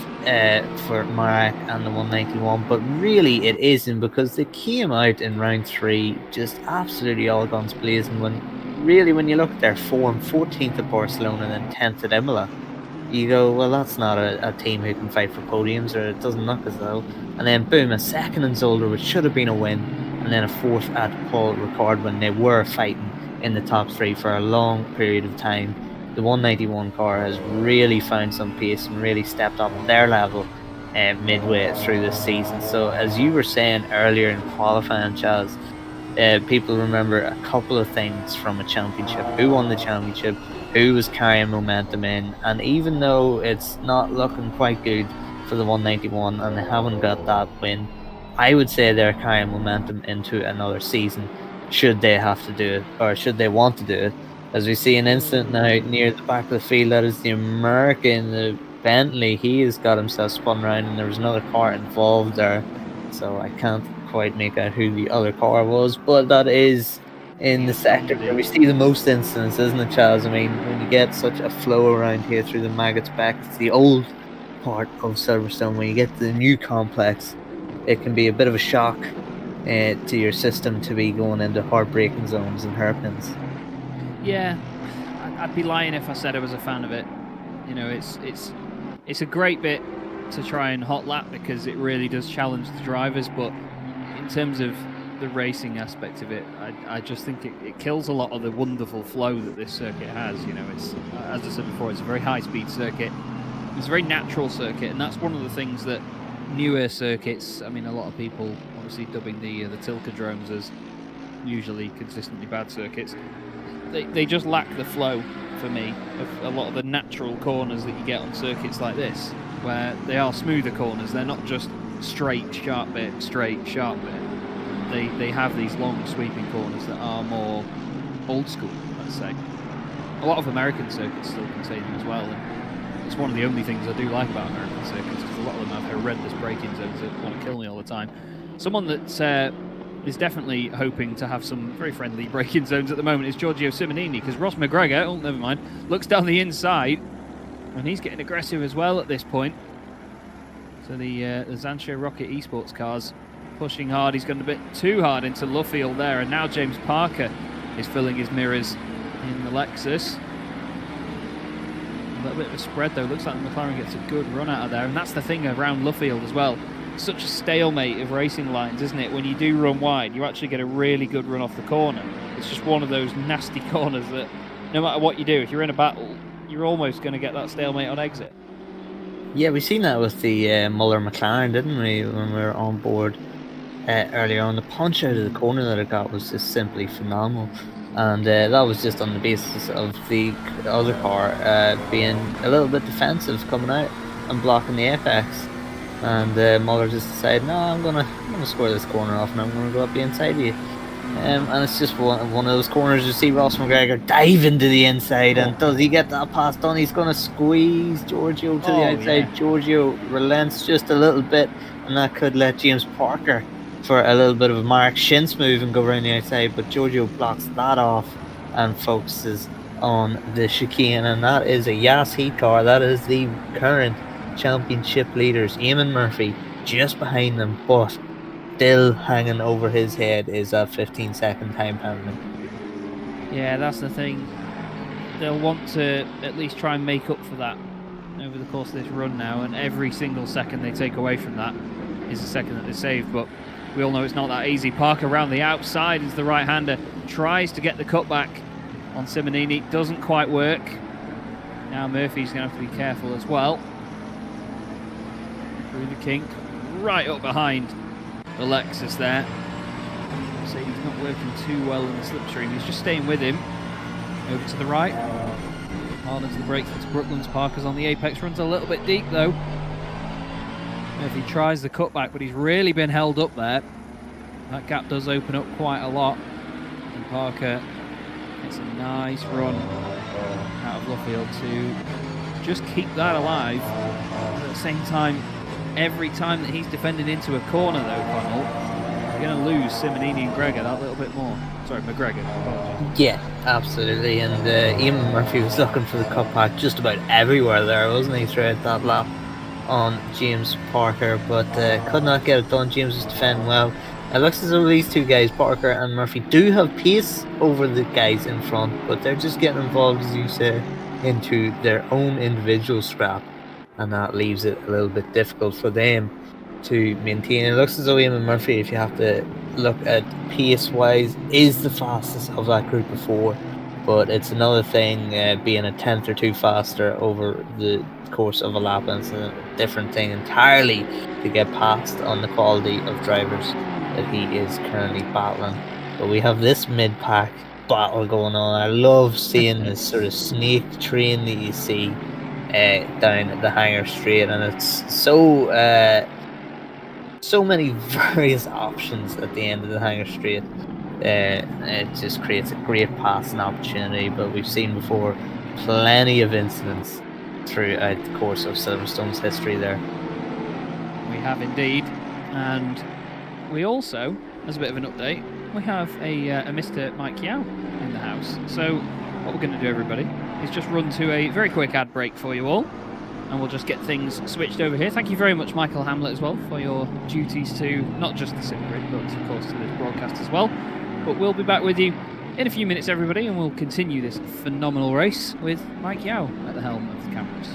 S2: for Marek and the 191, but really it isn't, because they came out in round 3 just absolutely all guns blazing, when you look at their form, 14th at Barcelona and then 10th at Imola. You go, well, that's not a team who can fight for podiums, or it doesn't look as though. And then boom, a second in Zolder, which should have been a win, and then a fourth at Ricard, when they were fighting in the top 3 for a long period of time. The 191 car has really found some pace and really stepped up their level midway through this season. So as you were saying earlier in qualifying, Chaz, people remember a couple of things from a championship. Who won the championship? Who was carrying momentum in? And even though it's not looking quite good for the 191 and they haven't got that win, I would say they're carrying momentum into another season, should they have to do it, or should they want to do it. As we see an incident now near the back of the field, that is the American, the Bentley. He has got himself spun around, and there was another car involved there, so I can't quite make out who the other car was, but that is in the sector where we see the most incidents, isn't it, Chaz? I mean, when you get such a flow around here through the Maggots back, it's the old part of Silverstone. When you get to the new complex, it can be a bit of a shock to your system to be going into hard braking zones and hairpins.
S1: Yeah, I'd be lying if I said I was a fan of it. You know, it's a great bit to try and hot lap, because it really does challenge the drivers, but in terms of the racing aspect of it, I just think it kills a lot of the wonderful flow that this circuit has. You know, it's, as I said before, it's a very high-speed circuit. It's a very natural circuit, and that's one of the things that newer circuits, I mean, a lot of people obviously dubbing the Tilkedromes as usually consistently bad circuits, they just lack the flow, for me, of a lot of the natural corners that you get on circuits like this, where they are smoother corners. They're not just straight, sharp bit, straight, sharp bit. They have these long sweeping corners that are more old school, let's say. A lot of American circuits still contain them as well, and it's one of the only things I do like about American circuits, because a lot of them have horrendous braking zones that want to kill me all the time. Someone that is definitely hoping to have some very friendly braking zones at the moment is Giorgio Simonini, because Ross McGregor, oh never mind, looks down the inside, and he's getting aggressive as well at this point. So the Zancho Rocket Esports cars pushing hard. He's gone a bit too hard into Luffield there, and now James Parker is filling his mirrors in the Lexus. A little bit of a spread though. Looks like the McLaren gets a good run out of there, and that's the thing around Luffield as well. Such a stalemate of racing lines, isn't it? When you do run wide, you actually get a really good run off the corner. It's just one of those nasty corners that no matter what you do, if you're in a battle, you're almost going to get that stalemate on exit.
S2: Yeah, we seen that with the Muller McLaren, didn't we, when we were on board earlier on. The punch out of the corner that it got was just simply phenomenal, and that was just on the basis of the other car being a little bit defensive, coming out and blocking the apex. And Muller just decided, no, I'm gonna square this corner off, and I'm gonna go up the inside of you. And it's just one of those corners you see Ross McGregor dive into the inside, and does he get that pass done? He's gonna squeeze Giorgio to the outside. Yeah. Giorgio relents just a little bit, and that could let James Parker for a little bit of a Mark Schintz move and go around the outside, but Giorgio blocks that off and focuses on the chicane, and that is a Yas Heat car. That is the current championship leaders. Eamon Murphy just behind them, but still hanging over his head is a 15-second time penalty.
S1: Yeah, that's the thing. They'll want to at least try and make up for that over the course of this run now, and every single second they take away from that is a second that they save, but we all know it's not that easy. Parker around the outside is the right-hander, tries to get the cutback on Simonini, doesn't quite work. Now Murphy's going to have to be careful as well. through the kink, right up behind the Lexus there. So he's not working too well in the slipstream. He's just staying with him. Over to the right. Hard into the brakes to Brooklands. Parker's on the apex. Runs a little bit deep though. If he tries the cutback, but he's really been held up there. That gap does open up quite a lot. And Parker gets a nice run out of Luffield to just keep that alive. At the same time, every time that he's defended into a corner though, Connall, you're going to lose Simonini and Gregor that little bit more. Sorry, McGregor. Apologies.
S2: Yeah, absolutely. And Eamon Murphy was looking for the cutback just about everywhere there, wasn't he, throughout that lap on James Parker, but could not get it done. James was defending well. It looks as though these two guys, Parker and Murphy, do have pace over the guys in front, but they're just getting involved, as you say, into their own individual scrap, and that leaves it a little bit difficult for them to maintain. It looks as though Eamon Murphy, if you have to look at pace-wise, is the fastest of that group of four, but it's another thing being a tenth or two faster over the course of a lap, and it's a different thing entirely to get past on the quality of drivers that he is currently battling. But we have this mid-pack battle going on. I love seeing this sort of snake train that you see down at the Hanger Straight, and it's so many various options at the end of the Hanger Straight. It just creates a great passing opportunity, but we've seen before plenty of incidents throughout the course of Silverstone's history there.
S1: We have indeed, and we also, as a bit of an update, we have a Mr. Mike Yao in the house. So what we're going to do, everybody, is just run to a very quick ad break for you all, and we'll just get things switched over here. Thank you very much, Michael Hamlet, as well, for your duties to not just the sim grid, but of course to this broadcast as well. But we'll be back with you in a few minutes, everybody, and we'll continue this phenomenal race with Mike Yao at the helm of the cameras.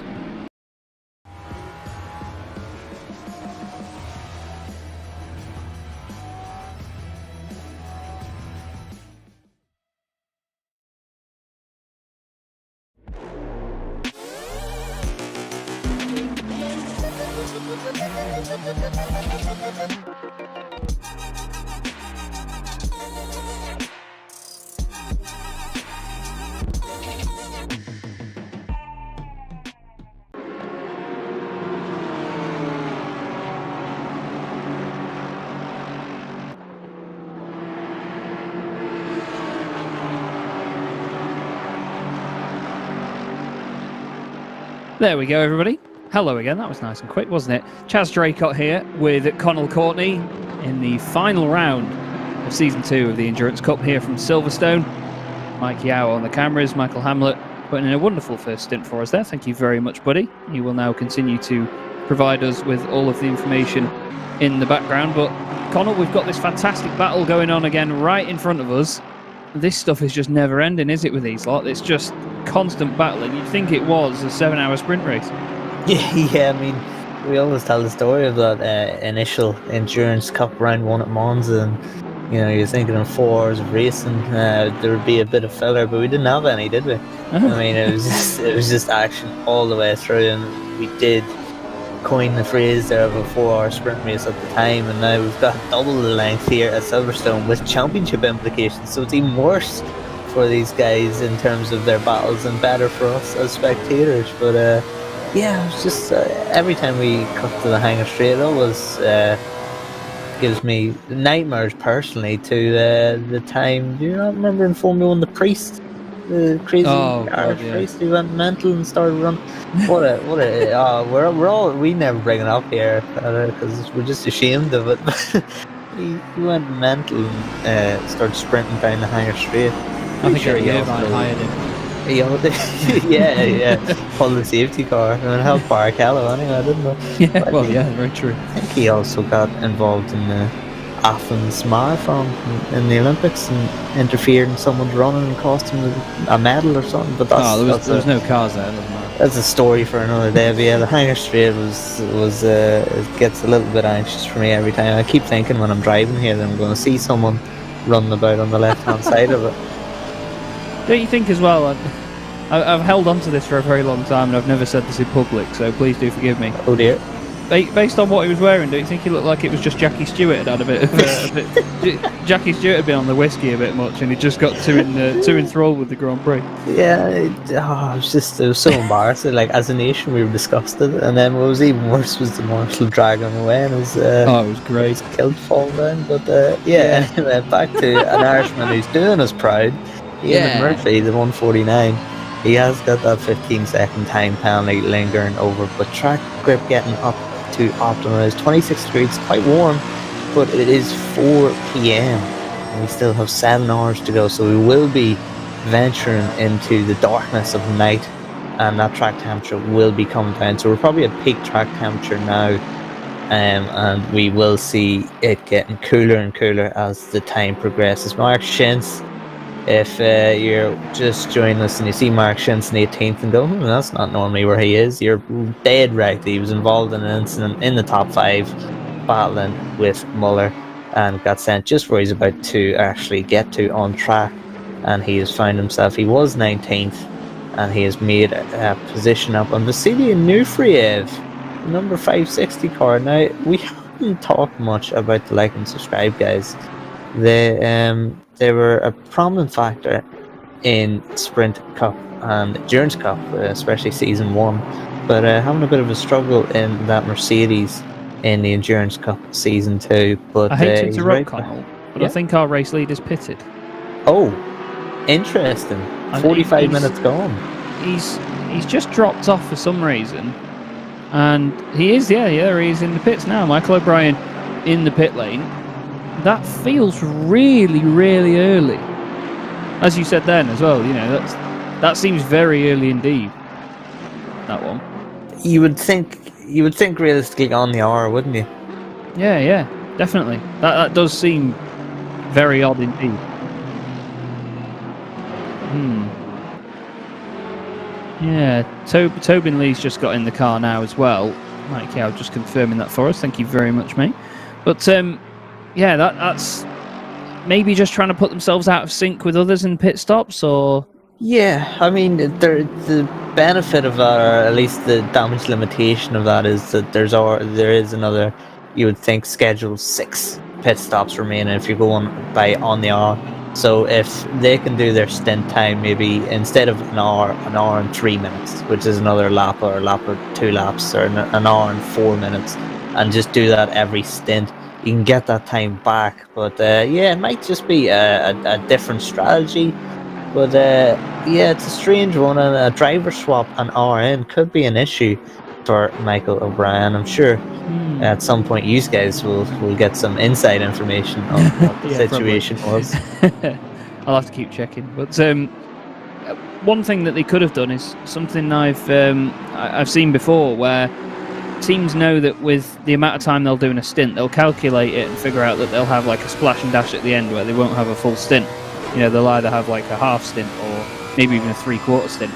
S1: There we go, everybody. Hello again. That was nice and quick, wasn't it? Chaz Draycott here with Connall Courtney in the final round of Season 2 of the Endurance Cup here from Silverstone. Mike Yao on the cameras, Michael Hamlet putting in a wonderful first stint for us there. Thank you very much, buddy. You will now continue to provide us with all of the information in the background. But, Connall, we've got this fantastic battle going on again right in front of us. This stuff is just never ending, is it, with these lot? It's just constant battling. You'd think it was a 7-hour sprint race.
S2: Yeah, I mean, we always tell the story of that initial Endurance Cup round 1 at Monza, and you're thinking in 4 hours of racing there would be a bit of filler, but we didn't have any, did we? I mean, it was just action all the way through, and we did coin the phrase there of a 4-hour sprint race at the time, and now we've got double the length here at Silverstone with championship implications, so it's even worse for these guys in terms of their battles and better for us as spectators. But yeah, it's just every time we cut to the Hanger Straight, it always gives me nightmares personally to the time. Do you not remember in Formula 1 the Priest? The crazy Priest who went mental and started running. We never bring it up here because we're just ashamed of it. he went mental and started sprinting down the Hanger Straight.
S1: I think he hired him.
S2: Yeah. Pulled the safety car and helped Barrichello anyway, didn't he?
S1: Yeah, well, yeah, very true.
S2: I think he also got involved in the Athens Marathon in the Olympics and interfered in someone's running and cost him a medal or something. But
S1: there was no cars there. Doesn't matter.
S2: That's a story for another day. But yeah, the Hanger Straight it gets a little bit anxious for me every time. I keep thinking when I'm driving here that I'm going to see someone running about on the left-hand side of it.
S1: Don't you think as well? I've held on to this for a very long time, and I've never said this in public, so please do forgive me.
S2: Oh dear.
S1: Based on what he was wearing, don't you think he looked like it was just Jackie Stewart had a bit of Jackie Stewart had been on the whiskey a bit much, and he just got too enthralled with the Grand Prix.
S2: Yeah, it was so embarrassing. Like, as a nation, we were disgusted, and then what was even worse was the Marshall dragging him away, and it was great. His kilt falling down. But anyway, back to an Irishman who's doing us proud. Ian Murphy, the 149. He has got that 15-second time penalty lingering over, but track grip getting up to optimal. It's 26 degrees, quite warm, but it is 4 p.m. and we still have 7 hours to go, so we will be venturing into the darkness of night, and that track temperature will be coming down. So we're probably at peak track temperature now, and we will see it getting cooler and cooler as the time progresses. Mark Schintz, if you're just joining us and you see Mark Schintz in 18th and go, that's not normally where he is, you're dead right. He was involved in an incident in the top 5, battling with Muller, and got sent just where he's about to actually get to on track, and he has found himself, he was 19th, and he has made a position up on Vasily Nufriev, number 560 car. Now, we haven't talked much about the like and subscribe guys. They were a prominent factor in Sprint Cup and Endurance Cup, especially Season 1, but having a bit of a struggle in that Mercedes in the Endurance Cup Season 2. But
S1: I hate to interrupt, Connall, but I think our race leader's pitted.
S2: Oh, interesting. 45 minutes gone.
S1: He's just dropped off for some reason, and he is he's in the pits now. Michael O'Brien in the pit lane. That feels really, really early. As you said then as well, that seems very early indeed. That one.
S2: You would think realistically on the hour, wouldn't you?
S1: Yeah, definitely. That does seem very odd indeed. Yeah, Tobin Lee's just got in the car now as well. Mike Yow just confirming that for us. Thank you very much, mate. But that's maybe just trying to put themselves out of sync with others in pit stops, or...
S2: Yeah, I mean, the benefit of that, or at least the damage limitation of that, is that there is another, you would think, scheduled 6 pit stops remaining if you're going by on the hour. So if they can do their stint time, maybe instead of an hour and 3 minutes, which is another lap or 2 laps, or an hour and 4 minutes, and just do that every stint, you can get that time back. But it might just be a different strategy. But it's a strange one, and a driver swap an hour in could be an issue for Michael O'Brien. I'm sure at some point you guys will get some inside information on what the situation was.
S1: I'll have to keep checking. But one thing that they could have done is something I've seen before, where teams know that with the amount of time they'll do in a stint, they'll calculate it and figure out that they'll have like a splash and dash at the end where they won't have a full stint. They'll either have like a half stint or maybe even a 3/4 stint.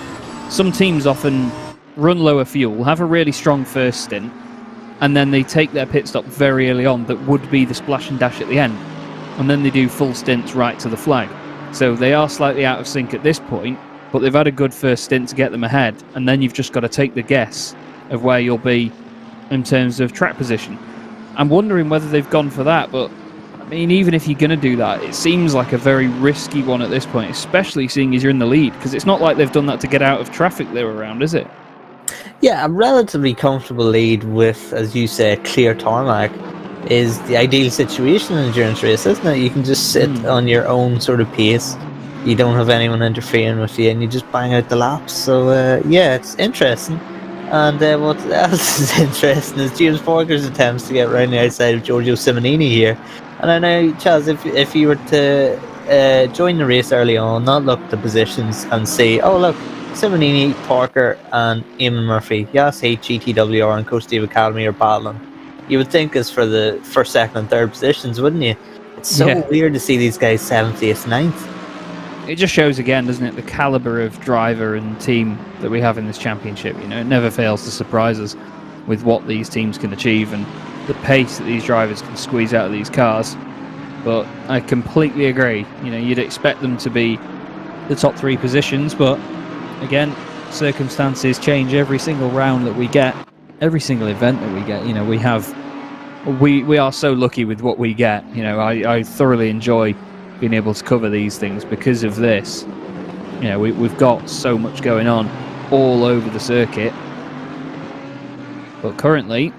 S1: Some teams often run lower fuel, have a really strong first stint, and then they take their pit stop very early on that would be the splash and dash at the end, and then they do full stints right to the flag. So they are slightly out of sync at this point, but they've had a good first stint to get them ahead, and then you've just got to take the guess of where you'll be in terms of track position. I'm wondering whether they've gone for that, but I mean, even if you're going to do that, it seems like a very risky one at this point, especially seeing as you're in the lead, because it's not like they've done that to get out of traffic they were around, is it?
S2: Yeah, a relatively comfortable lead with, as you say, clear tarmac is the ideal situation in an endurance race, isn't it? You can just sit on your own sort of pace. You don't have anyone interfering with you, and you just bang out the laps. So, it's interesting. And what else is interesting is James Parker's attempts to get round the outside of Giorgio Simonini here. And I know, Chaz, if you were to join the race early on, not look at the positions and say, oh look, Simonini, Parker and Eamon Murphy, Yas H, GTWR and Coach Steve Academy are battling, you would think it's for the first, second and third positions, wouldn't you? It's so weird to see these guys 7th, 8th, 9th.
S1: It just shows again, doesn't it, the calibre of driver and team that we have in this championship. It never fails to surprise us with what these teams can achieve and the pace that these drivers can squeeze out of these cars. But I completely agree. You'd expect them to be the top 3 positions, but again, circumstances change every single round that we get. every single event that we get, you know, we are so lucky with what we get. You know, I thoroughly enjoy being able to cover these things because of this. You know, we've got so much going on all over the circuit. But currently,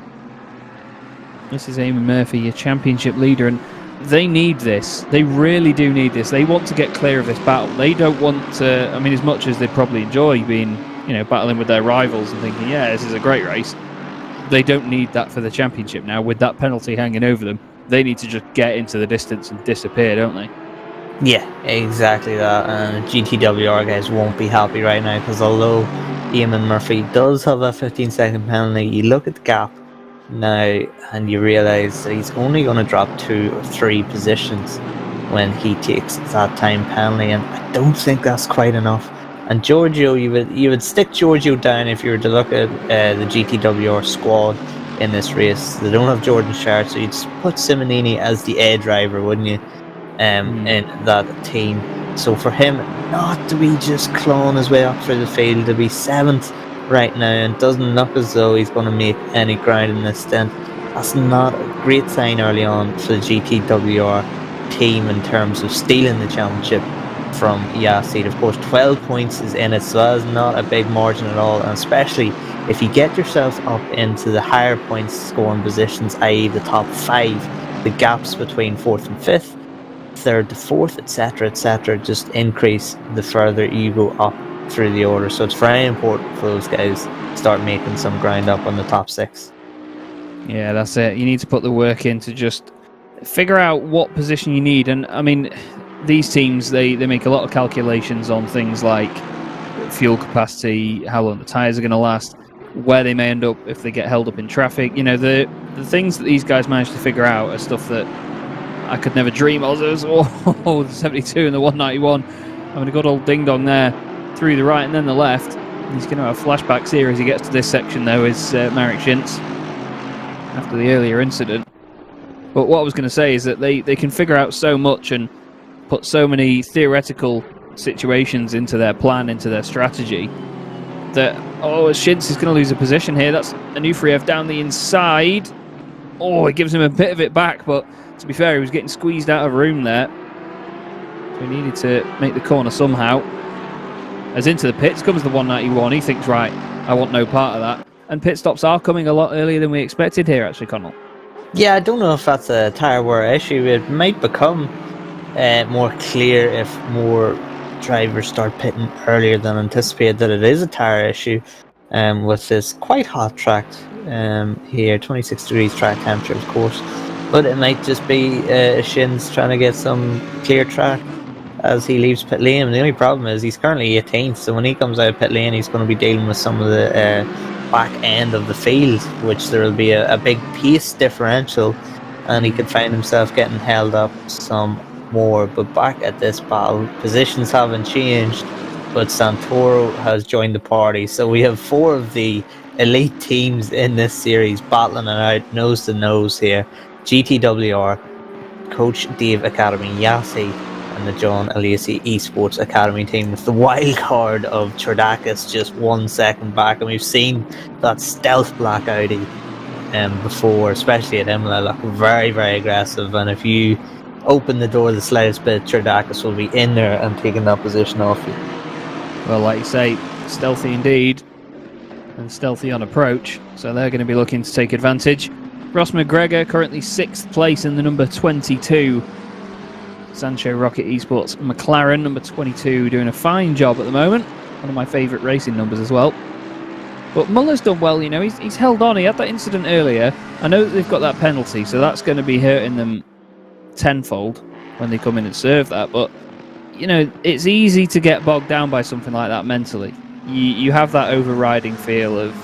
S1: this is Eamon Murphy, your championship leader, and they need this. They really do need this. They want to get clear of this battle. They don't want to, I mean, as much as they probably enjoy being, you know, battling with their rivals and thinking, yeah, this is a great race, they don't need that for the championship now. With that penalty hanging over them, they need to just get into the distance and disappear, don't they?
S2: Yeah, exactly that. And GTWR guys won't be happy right now, because although Eamon Murphy does have a 15-second penalty, you look at the gap now and you realise that he's only going to drop 2 or 3 positions when he takes that time penalty, and I don't think that's quite enough. And Giorgio, you would stick Giorgio down if you were to look at the GTWR squad in this race. They don't have Jordan Shard, so you'd put Simonini as the A driver, wouldn't you? In that team. So for him not to be just clawing his way up through the field, to be 7th right now, and doesn't look as though he's going to make any ground in this stint, that's not a great sign early on for the GTWR team in terms of stealing the championship from Yassid. Of course, 12 points is in it, so that is not a big margin at all, and especially if you get yourself up into the higher points scoring positions, i.e. the top 5, the gaps between 4th and 5th, 3rd to 4th, etc., just increase the further you go up through the order. So it's very important for those guys to start making some ground up on the top 6.
S1: Yeah, that's it. You need to put the work in to just figure out what position you need. And I mean, these teams, they make a lot of calculations on things like fuel capacity, how long the tyres are going to last, where they may end up if they get held up in traffic. You know, the things that these guys manage to figure out are stuff that I could never dream of. The 72 and the 191, having a good old ding dong there through the right and then the left. He's going to have flashbacks here as he gets to this section, though, is Marek Schintz after the earlier incident. But what I was going to say is that they can figure out so much and put so many theoretical situations into their plan, into their strategy, that Schintz is going to lose a position here. That's Anufriev down the inside. It gives him a bit of it back, but to be fair, he was getting squeezed out of room there. So he needed to make the corner somehow. As into the pits comes the 191. He thinks, right, I want no part of that. And pit stops are coming a lot earlier than we expected here, actually, Connall.
S2: Yeah, I don't know if that's a tyre wear issue. It might become more clear if more drivers start pitting earlier than anticipated that it is a tyre issue with this quite hot track here, 26 degrees track temperature, of course. But it might just be Shins trying to get some clear track as he leaves pit lane. And the only problem is he's currently 18th, so when he comes out of pit lane, he's going to be dealing with some of the back end of the field, which there will be a big pace differential, and he could find himself getting held up some more. But back at this battle, positions haven't changed, but Santoro has joined the party. So we have 4 of the elite teams in this series battling it out nose to nose here. GTWR, Coach Dave Academy, Yassi, and the John Alesi Esports Academy team, with the wild card of Chordakis just 1 second back. And we've seen that stealth black Audi before, especially at Imola, look very, very aggressive. And if you open the door the slightest bit, Chordakis will be in there and taking that position off you.
S1: Well, like you say, stealthy indeed, and stealthy on approach. So they're going to be looking to take advantage. Ross McGregor currently 6th place in the number 22 Sancho Rocket Esports McLaren, number 22, doing a fine job at the moment. One of my favourite racing numbers as well. But Muller's done well, you know, he's held on. He had that incident earlier. I know that they've got that penalty, so that's going to be hurting them tenfold when they come in and serve that. But, you know, it's easy to get bogged down by something like that mentally. You have that overriding feel of,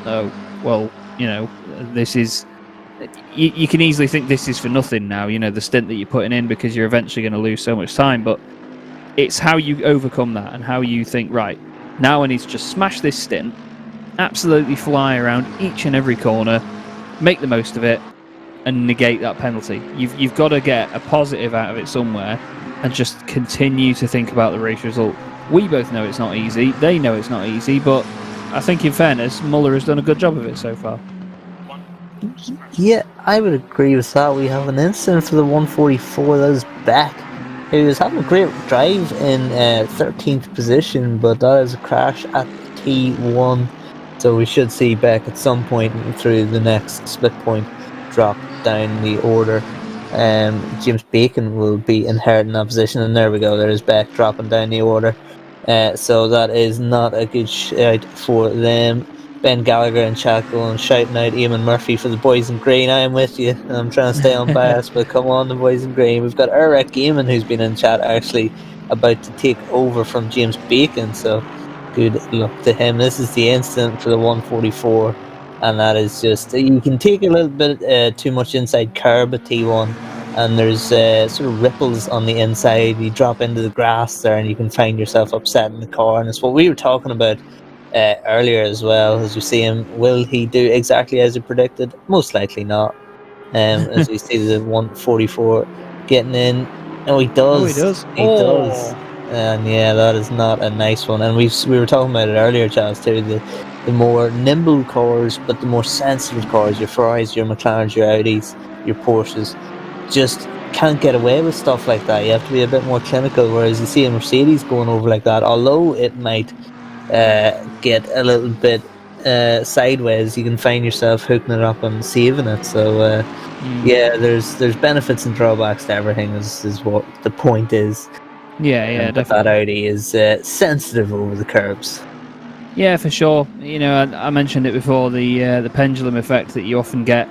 S1: oh, well, you know, this is... You can easily think this is for nothing now, you know, the stint that you're putting in, because you're eventually going to lose so much time. But it's how you overcome that and how you think, right, now I need to just smash this stint, absolutely fly around each and every corner, make the most of it, and negate that penalty. You've got to get a positive out of it somewhere and just continue to think about the race result. We both know it's not easy. They know it's not easy, but I think, in fairness, Muller has done a good job of it so far.
S2: Yeah, I would agree with that. We have an incident for the 144. That is Beck. He was having a great drive in 13th position, but that is a crash at T1. So we should see Beck at some point through the next split point drop down the order. James Bacon will be inheriting that position, and there we go. There's Beck dropping down the order. So that is not a good shout for them. Ben Gallagher and chat going shouting out Eamon Murphy for the boys in green. I am with you. I'm trying to stay unbiased, but come on, the boys in green. We've got Eric Eamon, who's been in chat actually about to take over from James Bacon. So good luck to him. This is the incident for the 144, and that is just, you can take a little bit too much inside curb at T1, and there's sort of ripples on the inside. You drop into the grass there, and you can find yourself upsetting the car. And it's what we were talking about earlier as well. As we see him, will he do exactly as he predicted? Most likely not. As we see the 144 getting in. Oh, he does. He does. And yeah, that is not a nice one. And we were talking about it earlier, Chaz, too. The more nimble cars, but the more sensitive cars, your Ferraris, your McLarens, your Audis, your Porsches, just can't get away with stuff like that. You have to be a bit more clinical. Whereas you see a Mercedes going over like that, although it might get a little bit sideways, you can find yourself hooking it up and saving it. So yeah, there's benefits and drawbacks to everything. Is what the point is.
S1: Yeah,
S2: but
S1: definitely.
S2: that Audi is sensitive over the curbs.
S1: Yeah, for sure. You know, I mentioned it before, the pendulum effect that you often get.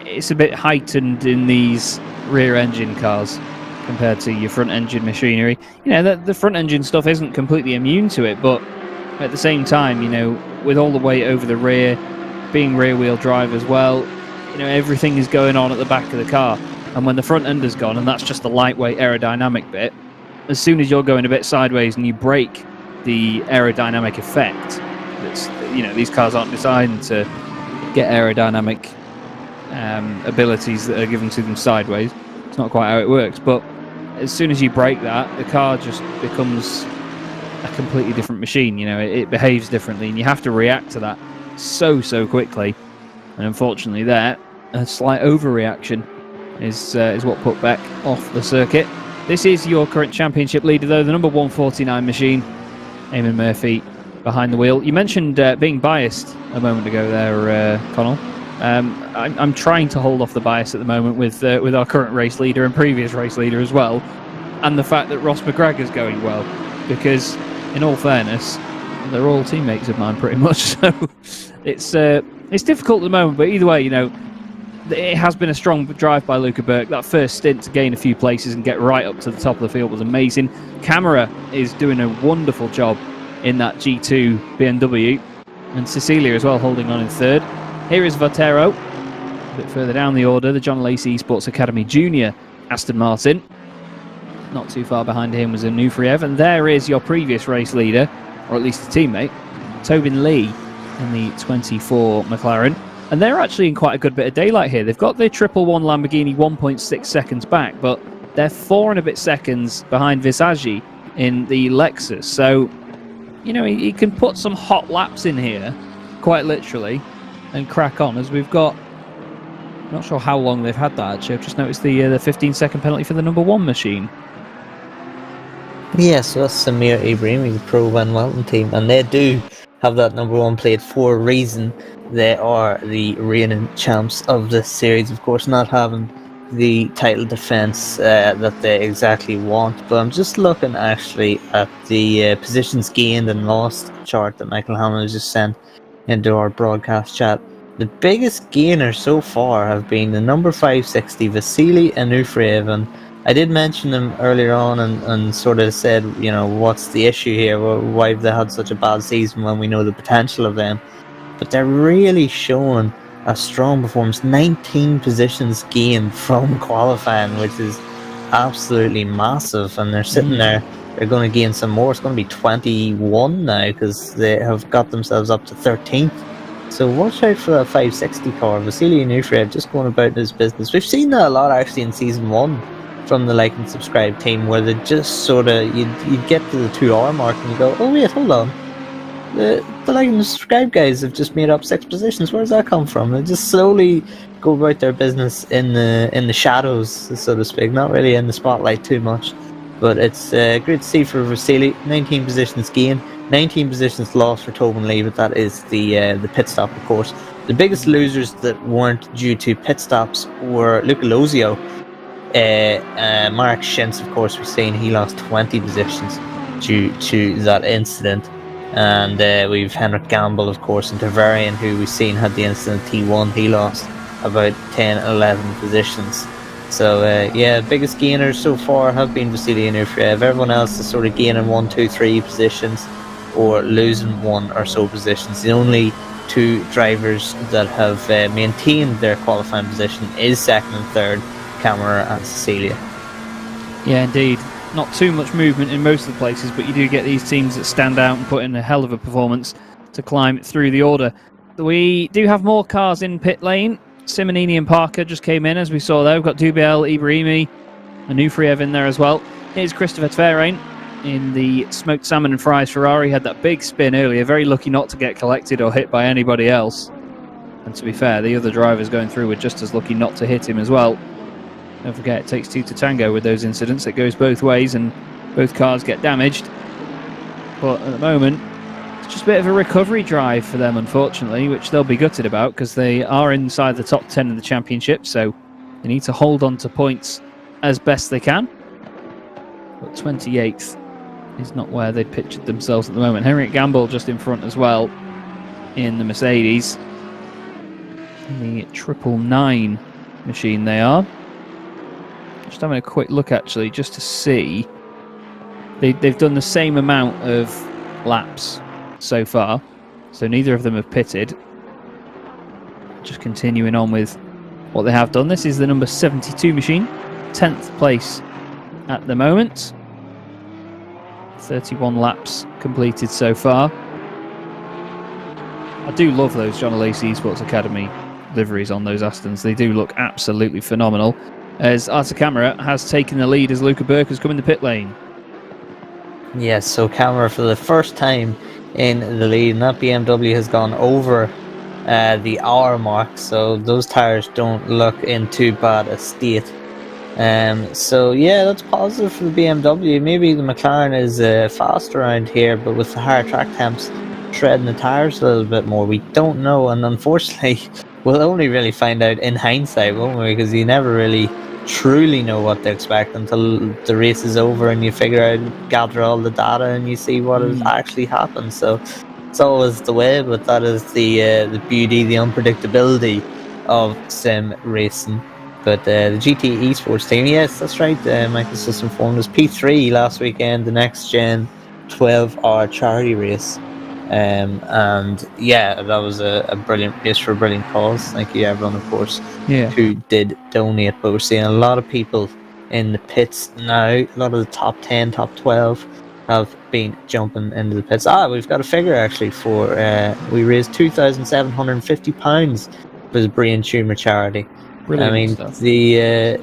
S1: It's a bit heightened in these rear-engine cars compared to your front-engine machinery. You know, the front-engine stuff isn't completely immune to it, but at the same time, you know, with all the weight over the rear, being rear-wheel drive as well, you know, everything is going on at the back of the car. And when the front end is gone, and that's just the lightweight aerodynamic bit, as soon as you're going a bit sideways and you break the aerodynamic effect, that's, you know, these cars aren't designed to get aerodynamic abilities that are given to them sideways. It's not quite how it works, but as soon as you break that, the car just becomes a completely different machine. You know, it behaves differently, and you have to react to that so quickly. And unfortunately, there, a slight overreaction is what put Beck off the circuit. This is your current championship leader, though, the number 149 machine, Eamon Murphy, behind the wheel. You mentioned being biased a moment ago there, Connall. I'm trying to hold off the bias at the moment with our current race leader and previous race leader as well, and the fact that Ross McGregor's going well, because in all fairness, they're all teammates of mine pretty much. So it's difficult at the moment, but either way, you know, it has been a strong drive by Luca Burke. That first stint to gain a few places and get right up to the top of the field was amazing. Camera is doing a wonderful job in that G2 BMW, and Cecilia as well holding on in third. Here is Votero, a bit further down the order, the John Lacey Sports Academy Junior Aston Martin. Not too far behind him was Onufriev, and there is your previous race leader, or at least a teammate, Tobin Lee in the 24 McLaren. And they're actually in quite a good bit of daylight here. They've got their 111 Lamborghini 1.6 seconds back, but they're 4 and a bit seconds behind Visagi in the Lexus. So, you know, he can put some hot laps in here, quite literally, and crack on, as we've got, I'm not sure how long they've had that actually. I've just noticed the 15-second penalty for the number 1 machine.
S2: Yeah, so that's Samir Ibrahimi, the Pro Van Welton team, and they do have that number 1 plate for a reason. They are the reigning champs of this series, of course, not having the title defence that they exactly want. But I'm just looking actually at the positions gained and lost chart that Michael Hammond has just sent into our broadcast chat. The biggest gainers so far have been the number 560 Vasily Onufriev, and I did mention them earlier on and sort of said, you know, what's the issue here? Why have they had such a bad season when we know the potential of them? But they're really showing a strong performance. 19 positions gained from qualifying, which is absolutely massive. And they're sitting there, they're going to gain some more. It's going to be 21 now because they have got themselves up to 13th. So watch out for that 560 car. Vasily Onufriev just going about his business. We've seen that a lot actually in Season 1 from the Like and Subscribe team, where they just sort of, you'd get to the 2 hour mark and you go, oh wait, hold on. the like and subscribe guys have just made up 6 positions. Where does that come from? They just slowly go about their business in the shadows, so to speak, not really in the spotlight too much. But it's great to see for Vasily. 19 positions gained, 19 positions lost for Tobin Lee, but that is the pit stop, of course. The biggest losers that weren't due to pit stops were Luca Lozio. Mark Schintz, of course, we've seen he lost 20 positions due to that incident. And we've Henrik Gamble, of course, and Tavarian, who we've seen had the incident T1. He lost about 10-11 positions. So yeah, biggest gainers so far have been Vasily and Ufrev. Everyone else is sort of gaining 1, 2, 3 positions or losing 1 or so positions. The only 2 drivers that have maintained their qualifying position is 2nd and 3rd, Camera and Cecilia.
S1: Yeah, indeed. Not too much movement in most of the places, but you do get these teams that stand out and put in a hell of a performance to climb through the order. We do have more cars in pit lane. Simonini and Parker just came in, as we saw there. We've got Dubiel, Ibrahimi, and Ufriev in there as well. Here's Christopher Tverein in the smoked salmon and fries Ferrari. Had that big spin earlier. Very lucky not to get collected or hit by anybody else. And to be fair, the other drivers going through were just as lucky not to hit him as well. Don't forget, it takes 2 to tango with those incidents. It goes both ways and both cars get damaged. But at the moment, it's just a bit of a recovery drive for them, unfortunately, which they'll be gutted about because they are inside the top 10 of the championship, so they need to hold on to points as best they can. But 28th is not where they'd pictured themselves at the moment. Henrik Gamble just in front as well in the Mercedes. In the 999 machine they are. Just having a quick look actually, just to see. They've done the same amount of laps so far, so neither of them have pitted. Just continuing on with what they have done. This is the number 72 machine, 10th place at the moment. 31 laps completed so far. I do love those John Lacey Esports Academy liveries on those Astons. They do look absolutely phenomenal. As Arta Camera has taken the lead as Luca Burke has come in the pit lane.
S2: Yes, so Camera for the first time in the lead, and that BMW has gone over the hour mark, so those tyres don't look in too bad a state. So yeah, that's positive for the BMW. Maybe the McLaren is fast around here, but with the higher track temps shredding the tyres a little bit more, we don't know, and unfortunately we'll only really find out in hindsight, won't we? Because you never really truly know what to expect until the race is over and you figure out, gather all the data and you see what has actually happened. So it's always the way, but that is the beauty, the unpredictability of sim racing. But the GT Esports team, yes, that's right, Michael's just informed us, P3 last weekend, the next gen 12-hour charity race. And yeah, that was a brilliant race for a brilliant cause. Thank you everyone, of course, who did donate. But we're seeing a lot of people in the pits now. A lot of the top 10, top 12 have been jumping into the pits. We've got a figure actually for we raised £2,750 for the brain tumour charity.
S1: Brilliant
S2: I mean
S1: stuff.
S2: the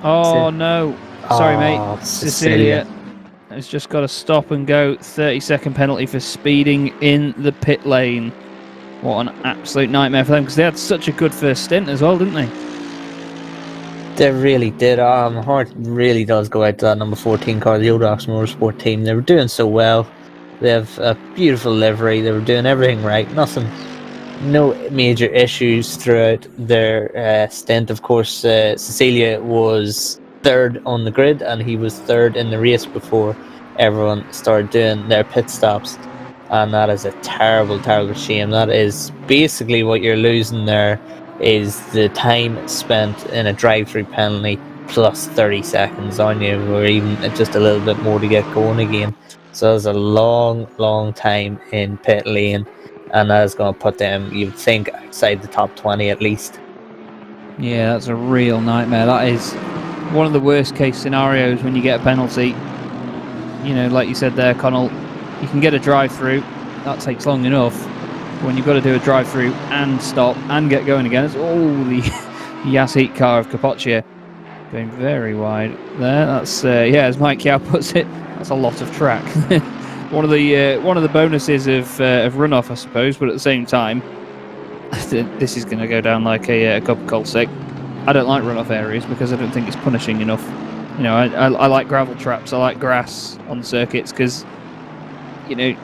S1: no, sorry mate, Cecilia has just got to stop and go. 30-second penalty for speeding in the pit lane. What an absolute nightmare for them, because they had such a good first stint as well, didn't they?
S2: They really did. My heart really does go out to that number 14 car, the Odox Motorsport team. They were doing so well. They have a beautiful livery. They were doing everything right. No major issues throughout their stint. Of course, Cecilia was third on the grid, and he was third in the race before everyone started doing their pit stops. And that is a terrible, terrible shame. That is basically what you're losing there, is the time spent in a drive-through penalty plus 30 seconds on you, or even just a little bit more to get going again. So it's a long, long time in pit lane, and that is going to put them, you'd think, outside the top 20 at least.
S1: Yeah, that's a real nightmare. That is one of the worst case scenarios when you get a penalty. You know, like you said there, Connall, you can get a drive-through, that takes long enough. When you've got to do a drive-through and stop and get going again, it's all the Yas Heat car of Capoccia going very wide there. That's, yeah, as Mike Yao puts it, that's a lot of track. one of the bonuses of runoff, I suppose. But at the same time, this is going to go down like a cup of cold stick. I don't like runoff areas because I don't think it's punishing enough. You know, I like gravel traps. I like grass on circuits because, you know,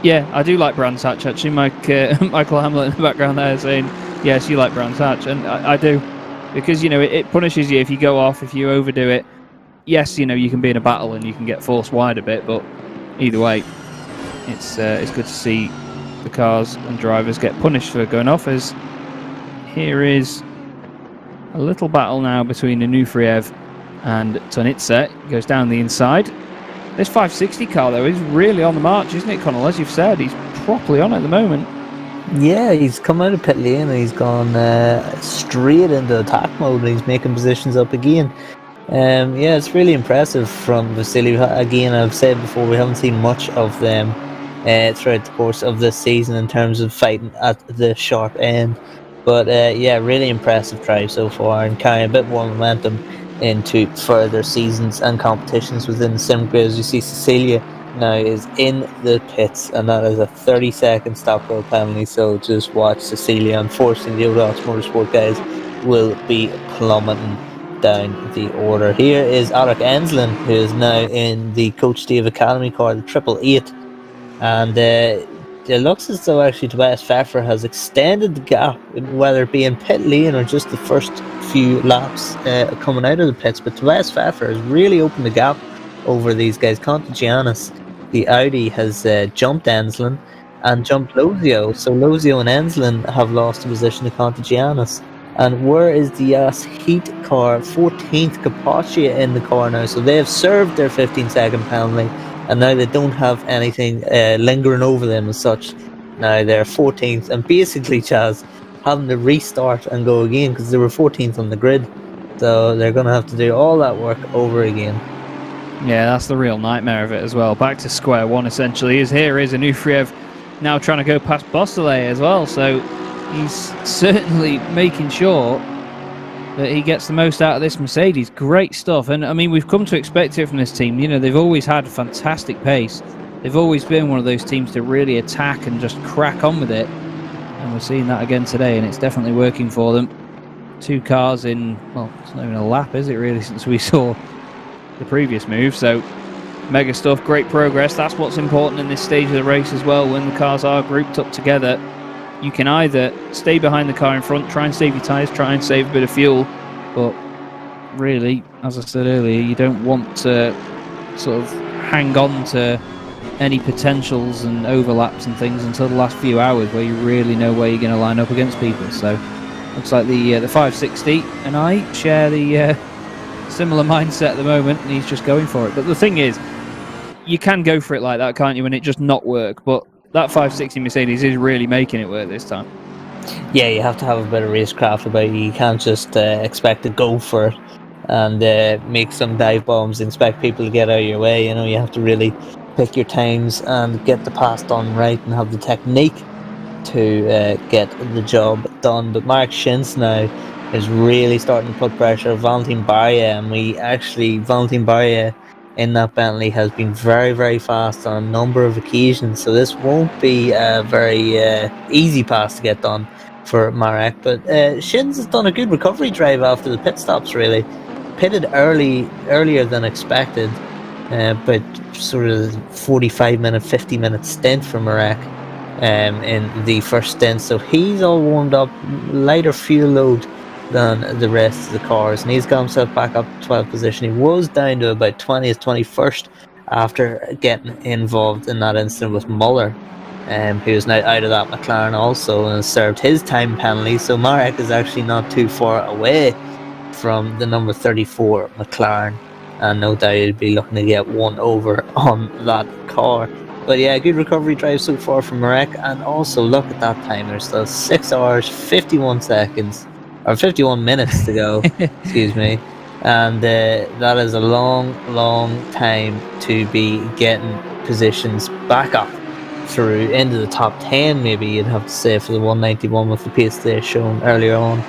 S1: yeah, I do like Brands Hatch. Actually, Michael Hamlet in the background there saying, yes, you like Brands Hatch, and I do, because, you know, it punishes you if you go off, if you overdo it. Yes, you know, you can be in a battle and you can get forced wide a bit, but either way, it's good to see the cars and drivers get punished for going off. As here is a little battle now between Onufriev and Tonitsa. Goes down the inside. This 560 car, though, is really on the march, isn't it, Connall? As you've said, he's properly on at the moment.
S2: Yeah, he's come out of pit lane and he's gone straight into attack mode and he's making positions up again. Yeah, it's really impressive from Vasily. Again, I've said before, we haven't seen much of them throughout the course of this season in terms of fighting at the sharp end. But yeah, really impressive drive so far and carrying a bit more momentum into further seasons and competitions within the sim grid. As you see, Cecilia now is in the pits, and that is a 30-second stop go penalty. So just watch Cecilia. Unfortunately, the Odox Motorsport guys will be plummeting down the order. Here is Arik Enslin, who is now in the Coach Dave Academy car, the 888, and it looks as though actually Tobias Pfeffer has extended the gap, whether it be in pit lane or just the first few laps coming out of the pits. But Tobias Pfeffer has really opened the gap over these guys. Contagianis, the Audi, has jumped Enslin and jumped Lozio. So Lozio and Enslin have lost the position to Contagianis. And where is the Heat car? 14th, Capaccia in the car now. So they have served their 15-second penalty, and now they don't have anything lingering over them as such. Now they're 14th, and basically, Chaz, having to restart and go again because they were 14th on the grid. So they're going to have to do all that work over again.
S1: Yeah, that's the real nightmare of it as well. Back to square one, essentially. Here is Onufriev now trying to go past Bostele as well. So he's certainly making sure that he gets the most out of this Mercedes. Great stuff. And I mean, we've come to expect it from this team. You know, they've always had a fantastic pace. They've always been one of those teams to really attack and just crack on with it. And we're seeing that again today, and it's definitely working for them. 2 cars in, well, it's not even a lap, is it really, since we saw the previous move. So mega stuff, great progress. That's what's important in this stage of the race as well. When the cars are grouped up together, you can either stay behind the car in front, try and save your tyres, try and save a bit of fuel, but really, as I said earlier, you don't want to sort of hang on to any potentials and overlaps and things until the last few hours where you really know where you're going to line up against people. So looks like the 560 and I share the similar mindset at the moment, and he's just going for it. But the thing is, you can go for it like that, can't you, and it just not work. But that 560 Mercedes is really making it work this time.
S2: Yeah, you have to have a bit of racecraft about you. You can't just expect to go for it and make some dive bombs and expect people to get out of your way. You know, you have to really pick your times and get the pass done right and have the technique to get the job done. But Mark Schintz now is really starting to put pressure on Valentin Barria, and Valentin Barria in that Bentley has been very, very fast on a number of occasions, so this won't be a very easy pass to get done for Marek. But Shins has done a good recovery drive after the pit stops, really. Pitted earlier than expected, but sort of 45-minute, 50-minute stint for Marek in the first stint, so he's all warmed up, lighter fuel load than the rest of the cars, and he's got himself back up to 12th position. He was down to about 20th, 21st after getting involved in that incident with Muller, who is now out of that McLaren also and has served his time penalty. So Marek is actually not too far away from the number 34 McLaren, and no doubt he'll be looking to get one over on that car. But yeah, good recovery drive so far from Marek, and also look at that time. There's still 6 hours, 51 seconds, or 51 minutes to go, excuse me. And that is a long, long time to be getting positions back up through into the top 10, maybe you'd have to say, for the 191 with the pace they shown earlier on.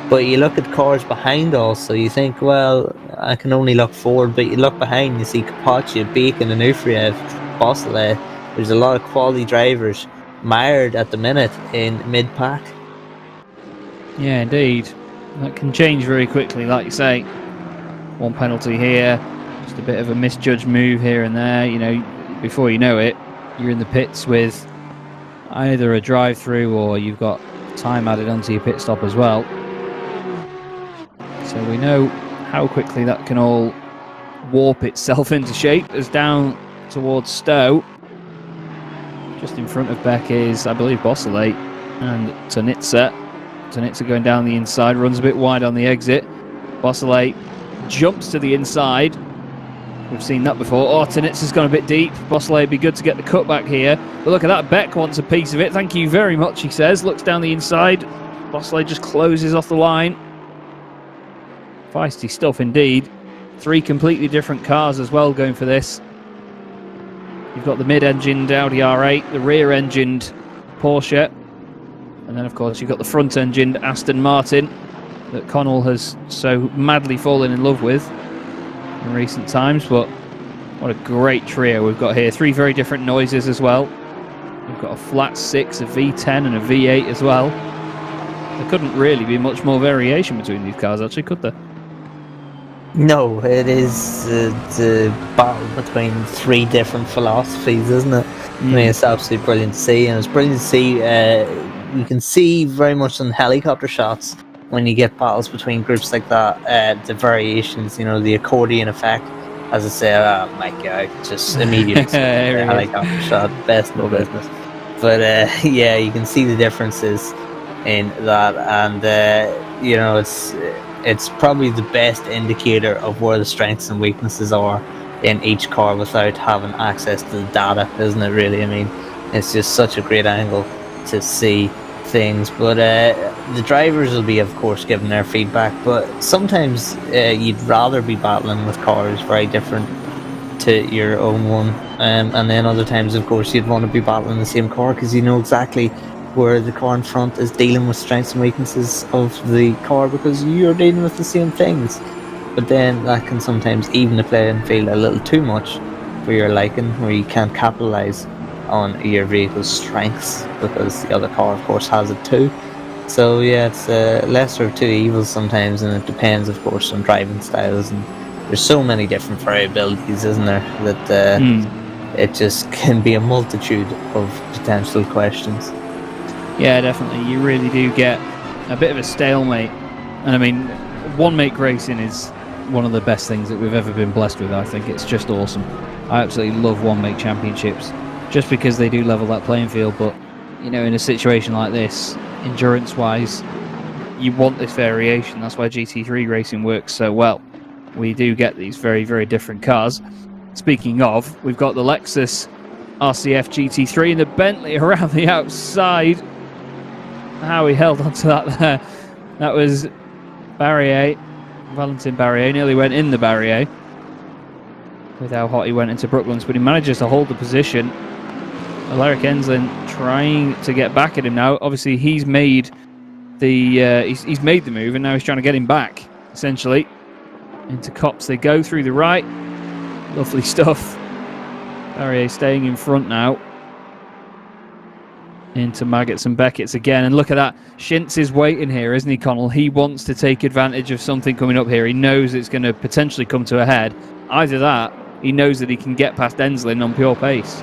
S2: But you look at cars behind also, you think, well, I can only look forward, but you look behind, you see Capaccia, Bacon and Ufriev Bosselay. There's a lot of quality drivers mired at the minute in mid-pack.
S1: Yeah, indeed. That can change very quickly, like you say. One penalty here, just a bit of a misjudged move here and there. You know, before you know it, you're in the pits with either a drive-through or you've got time added onto your pit stop as well. So we know how quickly that can all warp itself into shape. As down towards Stowe, just in front of Beck is, I believe, Bosselay and Tunitsa. Tunitsa going down the inside, runs a bit wide on the exit. Bosselay jumps to the inside. We've seen that before. Oh, Tunitsa's gone a bit deep. Bosselay would be good to get the cutback here. But look at that, Beck wants a piece of it. Thank you very much, he says. Looks down the inside. Bosselay just closes off the line. Feisty stuff indeed. 3 completely different cars as well going for this. You've got the mid-engined Audi R8, the rear-engined Porsche, and then of course you've got the front-engined Aston Martin that Connall has so madly fallen in love with in recent times. But what a great trio we've got here. 3 very different noises as well. We've got a flat 6, a V10 and a V8 as well. There couldn't really be much more variation between these cars, actually, could there?
S2: No, it is the battle between 3 different philosophies, isn't it? I mean, it's absolutely brilliant to see, and it's brilliant to see. You can see very much on helicopter shots when you get battles between groups like that. The variations, you know, the accordion effect. As I say, oh my god, just immediately helicopter shot, best in the business. But yeah, you can see the differences in that, and you know, it's probably the best indicator of where the strengths and weaknesses are in each car without having access to the data, isn't it, really? I mean, it's just such a great angle to see things. But the drivers will be, of course, giving their feedback, but sometimes you'd rather be battling with cars very different to your own one, and then other times, of course, you'd want to be battling the same car because you know exactly where the car in front is dealing with strengths and weaknesses of the car because you're dealing with the same things. But then that can sometimes even the playing field a little too much for your liking, where you can't capitalise on your vehicle's strengths because the other car, of course, has it too. So yeah, it's lesser of two evils sometimes, and it depends, of course, on driving styles, and there's so many different variabilities, isn't there, that it just can be a multitude of potential questions.
S1: Yeah, definitely. You really do get a bit of a stalemate. And I mean, one-make racing is one of the best things that we've ever been blessed with, I think. It's just awesome. I absolutely love one-make championships just because they do level that playing field. But, you know, in a situation like this, endurance-wise, you want this variation. That's why GT3 racing works so well. We do get these very, very different cars. Speaking of, we've got the Lexus RCF GT3 and the Bentley around the outside. How he held onto that there. That was Barrier, Valentin Barrier, nearly went in the Barrier with how hot he went into Brooklands, but he manages to hold the position. Alaric Enslin trying to get back at him now. Obviously, he's made the he's made the move, and now he's trying to get him back. Essentially, into Copse they go through the right. Lovely stuff. Barrier staying in front now. Into Maggots and Beckett's again, and look at that. Shintz is waiting here, isn't he, Connall? He wants to take advantage of something coming up here. He knows it's going to potentially come to a head. Either that, he knows that he can get past Enslin on pure pace.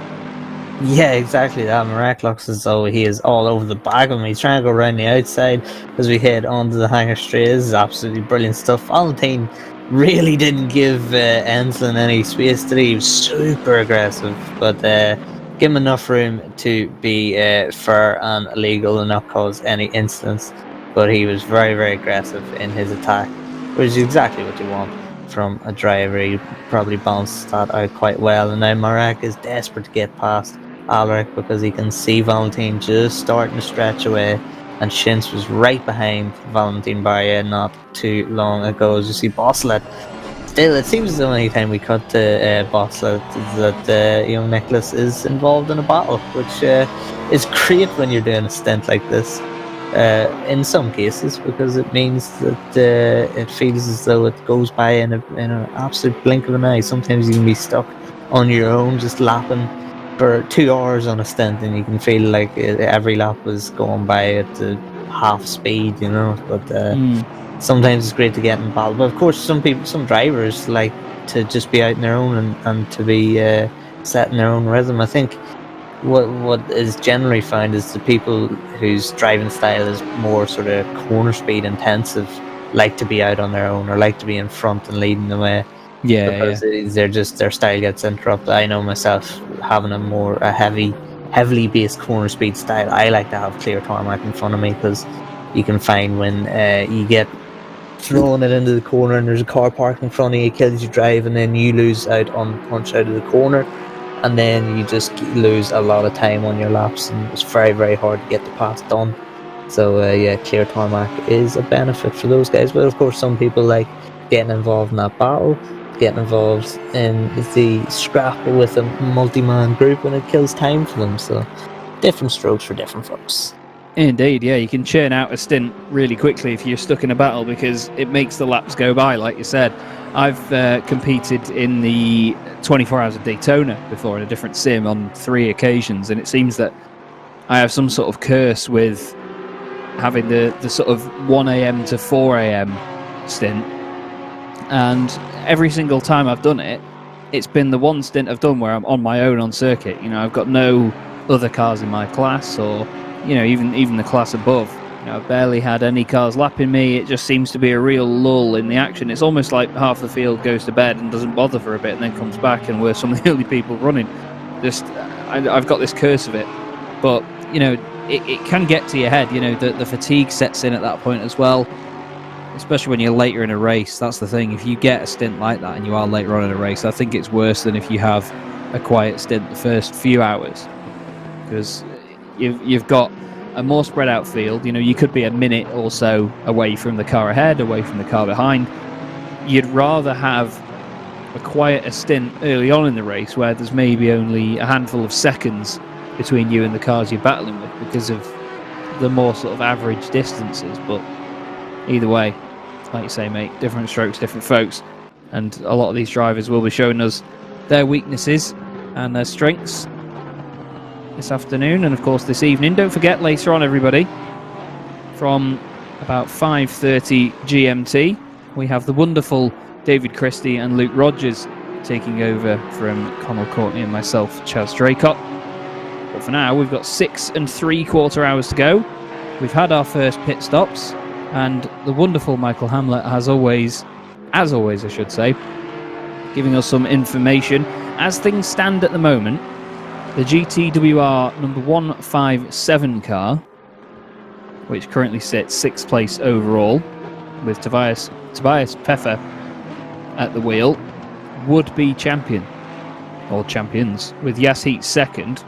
S2: Yeah, exactly that. Marek looks as though he is all over the bag of him. He's trying to go around the outside as we head onto the hangar straight. This is absolutely brilliant stuff. Valentin really didn't give Enslin any space today. He was super aggressive, but give him enough room to be fair and legal and not cause any incidents. But he was very, very aggressive in his attack, which is exactly what you want from a driver. He probably balanced that out quite well. And now Marek is desperate to get past Alaric because he can see Valentin just starting to stretch away. And Shintz was right behind Valentin Barrier not too long ago. As you see, Boslet. Still, it seems as though any time we cut to Boslet that young Nicholas is involved in a battle, which is great when you're doing a stint like this. In some cases, because it means that it feels as though it goes by in an absolute blink of an eye. Sometimes you can be stuck on your own, just lapping for 2 hours on a stint, and you can feel like every lap was going by at the half speed, you know. But sometimes it's great to get in battle. But of course, some drivers like to just be out on their own and to be setting their own rhythm. I think what is generally found is the people whose driving style is more sort of corner speed intensive like to be out on their own or like to be in front and leading the way. Because their style gets interrupted. I know myself, having a heavily based corner speed style, I like to have clear tarmac in front of me, because you can find when you get throwing it into the corner and there's a car parked in front of you, kills you drive, and then you lose out on the punch out of the corner, and then you just lose a lot of time on your laps, and it's very, very hard to get the pass done. So clear tarmac is a benefit for those guys. But of course, some people like getting involved in that battle, getting involved in the scrap with a multi-man group, and it kills time for them. So different strokes for different folks.
S1: Indeed, yeah, you can churn out a stint really quickly if you're stuck in a battle, because it makes the laps go by, like you said. I've competed in the 24 Hours of Daytona before in a different sim on 3 occasions, and it seems that I have some sort of curse with having the sort of 1 a.m. to 4 a.m. stint. And every single time I've done it, it's been the one stint I've done where I'm on my own on circuit. You know, I've got no other cars in my class, or, you know, even the class above. You know, I've barely had any cars lapping me. It just seems to be a real lull in the action. It's almost like half the field goes to bed and doesn't bother for a bit, and then comes back, and we're some of the only people running. I've got this curse of it. But, you know, it can get to your head. You know, the fatigue sets in at that point as well. Especially when you're later in a race. That's the thing. If you get a stint like that and you are later on in a race, I think it's worse than if you have a quiet stint the first few hours, because you've got a more spread out field. You know, you could be a minute or so away from the car ahead, away from the car behind. You'd rather have a quieter stint early on in the race, where there's maybe only a handful of seconds between you and the cars you're battling with, because of the more sort of average distances. But either way, like you say, mate, different strokes, different folks, and a lot of these drivers will be showing us their weaknesses and their strengths this afternoon, and of course this evening. Don't forget, later on, everybody, from about 5:30 GMT, we have the wonderful David Christie and Luke Rogers taking over from Connall, Courtney and myself, Chaz Draycott. But for now, we've got 6 3/4 hours to go. We've had our first pit stops, and the wonderful Michael Hamlet, as always I should say, giving us some information. As things stand at the moment, the GTWR number 157 car, which currently sits 6th place overall, with Tobias Pfeffer at the wheel, would be champion, or champions, with Yas Heat second,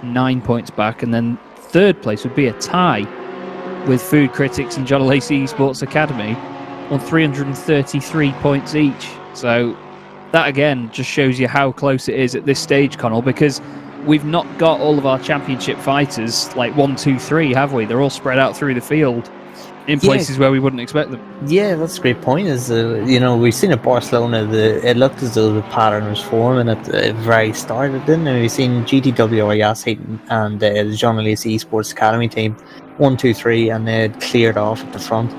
S1: 9 points back, and then 3rd place would be a tie with Food Critics and John Lacey Esports Academy on 333 points each. So that again just shows you how close it is at this stage, Connall, because we've not got all of our championship fighters like 1, 2, 3, have we? They're all spread out through the field in places where we wouldn't expect them. Yeah, that's a great point. Is you know, we've seen at Barcelona, it looked as though the pattern was forming at the very start, didn't it? We've seen GTWR, Yas Heat and the John Lacey Esports Academy team 1, 2, 3, and they had cleared off at the front,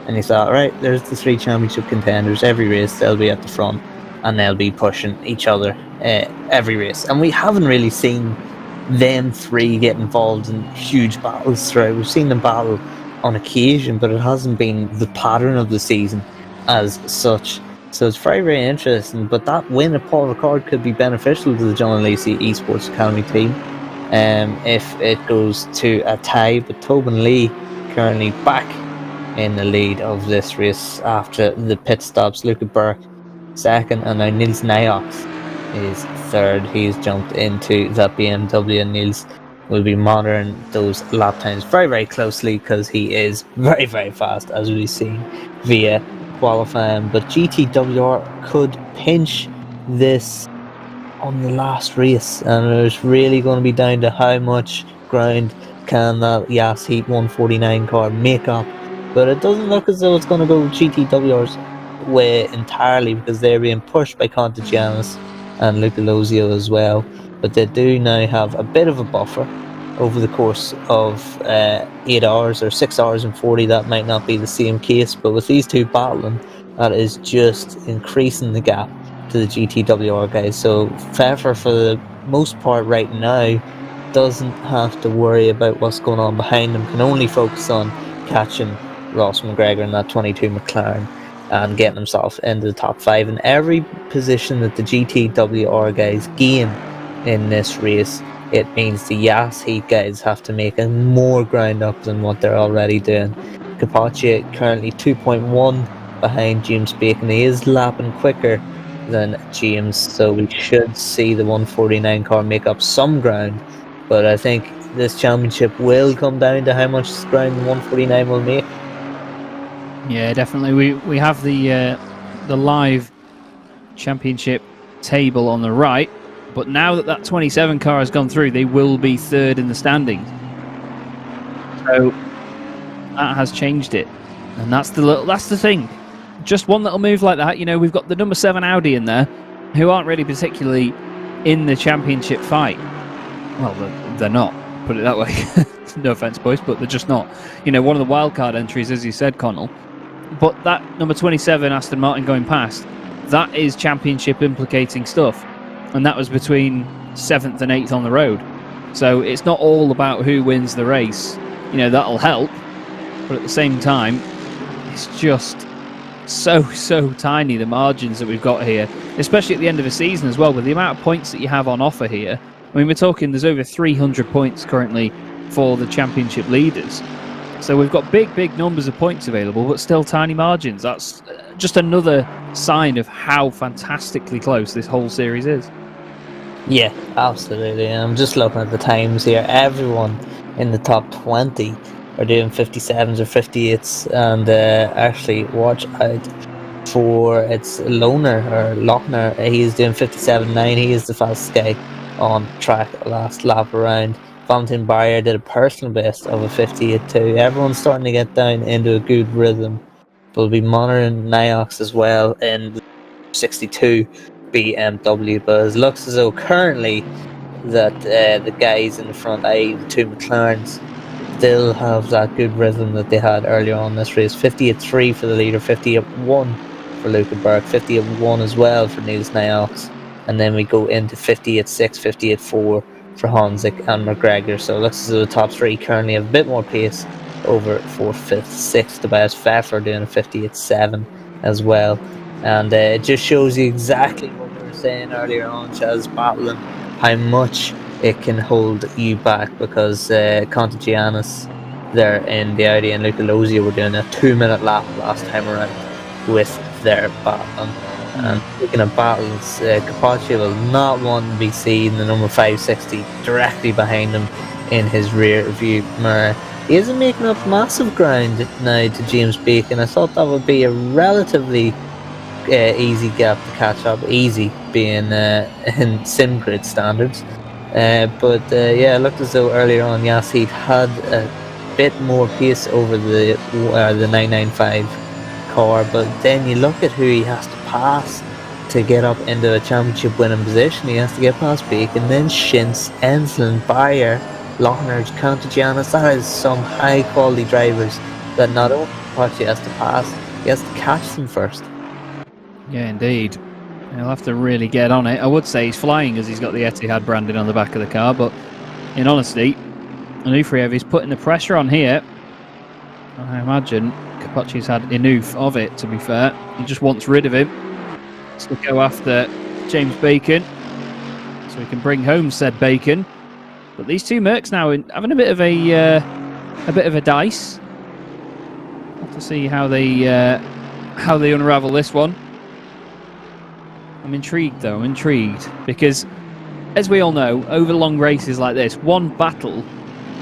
S1: and you thought, right, there's the 3 championship contenders. Every race they'll be at the front, and they'll be pushing each other every race. And we haven't really seen them 3 get involved in huge battles throughout. We've seen them battle on occasion, but it hasn't been the pattern of the season as such. So it's very, very interesting. But that win at Paul Ricard could be beneficial to the John Lacey Esports Academy team if it goes to a tie. But Tobin Lee currently back in the lead of this race after the pit stops. Luca Burke second, and now Niels Nyox is third. He's jumped into that BMW, and Niels will be monitoring those lap times very, very closely, because he is very, very fast, as we've seen via qualifying. But GTWR could pinch this on the last race, and it's really going to be down to how much ground can that Yas Heat 149 car make up. But it doesn't look as though it's going to go GTWR's way entirely, because they're being pushed by Contagianis and Luca Lozio as well.
S2: but they do now have a bit of a buffer over the course of 8 hours or 6 hours and 40. That might not be the same case, but with these two battling, that is just increasing the gap to the GTWR guys. So Pfeffer, for the most part right now, doesn't have to worry about what's going on behind him, can only focus on catching Ross McGregor in that 22 McLaren and getting himself into the top 5. In every position that the GTWR guys gain in this race, it means the Yas Heat guys have to make more ground up than what they're already doing. Capoccia currently 2.1 behind James Bacon. He is lapping quicker than James, so we should see the 149 car make up some ground, but I think this championship will come down to how much ground the 149 will make.
S1: Yeah, definitely. We have the live championship table on the right, but now that 27 car has gone through, they will be third in the standings. So that has changed it, and that's the thing. Just one little move like that, we've got the number 7 Audi in there, who aren't really particularly in the championship fight. Well, they're not, put it that way. No offence, boys, but they're just not. One of the wildcard entries, as you said, Connall. But that number 27 Aston Martin going past, that is championship implicating stuff. And that was between 7th and 8th on the road. So it's not all about who wins the race. That'll help. But at the same time, it's just so tiny, the margins that we've got here. Especially at the end of a season as well, with the amount of points that you have on offer here. I mean, we're talking there's over 300 points currently for the championship leaders. So we've got big numbers of points available, but still tiny margins. That's just another sign of how fantastically close this whole series is.
S2: Yeah, absolutely. I'm just looking at the times here. Everyone in the top 20 are doing 57s or 58s, and actually watch out for it's Lochner. He is doing 57.9. He is the fastest guy on track last lap around. Valentin Barrier did a personal best of a 58.2. Everyone's starting to get down into a good rhythm. We'll be monitoring Niox as well in the 62 BMW, but it looks as though currently that the guys in the front, i.e. the two McLarens, still have that good rhythm that they had earlier on this race. 58.3 for the leader, 58.1 for Luca Berg, 58.1 as well for Niels Niox, and then we go into 58.6, 58.4 for Honzik and McGregor. So it looks as though the top 3 currently have a bit more pace over 4th, 5th, 6th. Tobias Pfeffer doing a 58.7 as well. And it just shows you exactly what we were saying earlier on, Chaz, battling, how much it can hold you back, because Contagianis there in the Audi and Luca Lozio were doing a 2-minute lap last time around with their battling. And speaking of battles, Capoccia will not want to be seeing the number 560 directly behind him in his rear view mirror. He isn't making up massive ground now to James Bacon. I thought that would be a relatively easy gap to catch up, easy being in sim grid standards. But yeah, it looked as though earlier on Yassid had a bit more pace over the 995 car, but then you look at who he has to pass to get up into a championship winning position. He has to get past Bacon, then Schintz, Ensslin, Bayer, Lochner, Contagianis. That is some high quality drivers that not only Capoccia has to pass, he has to catch them first.
S1: Yeah, indeed. He'll have to really get on it. I would say he's flying as he's got the Etihad branding on the back of the car, but in honesty, Onufriev is putting the pressure on here. I imagine Capoccia's had enough of it, to be fair. He just wants rid of him to go after James Bacon, so he can bring home said Bacon. But these two Mercs now having a bit of a dice. We'll have to see how they unravel this one. I'm intrigued though. I'm intrigued because, as we all know, over long races like this, one battle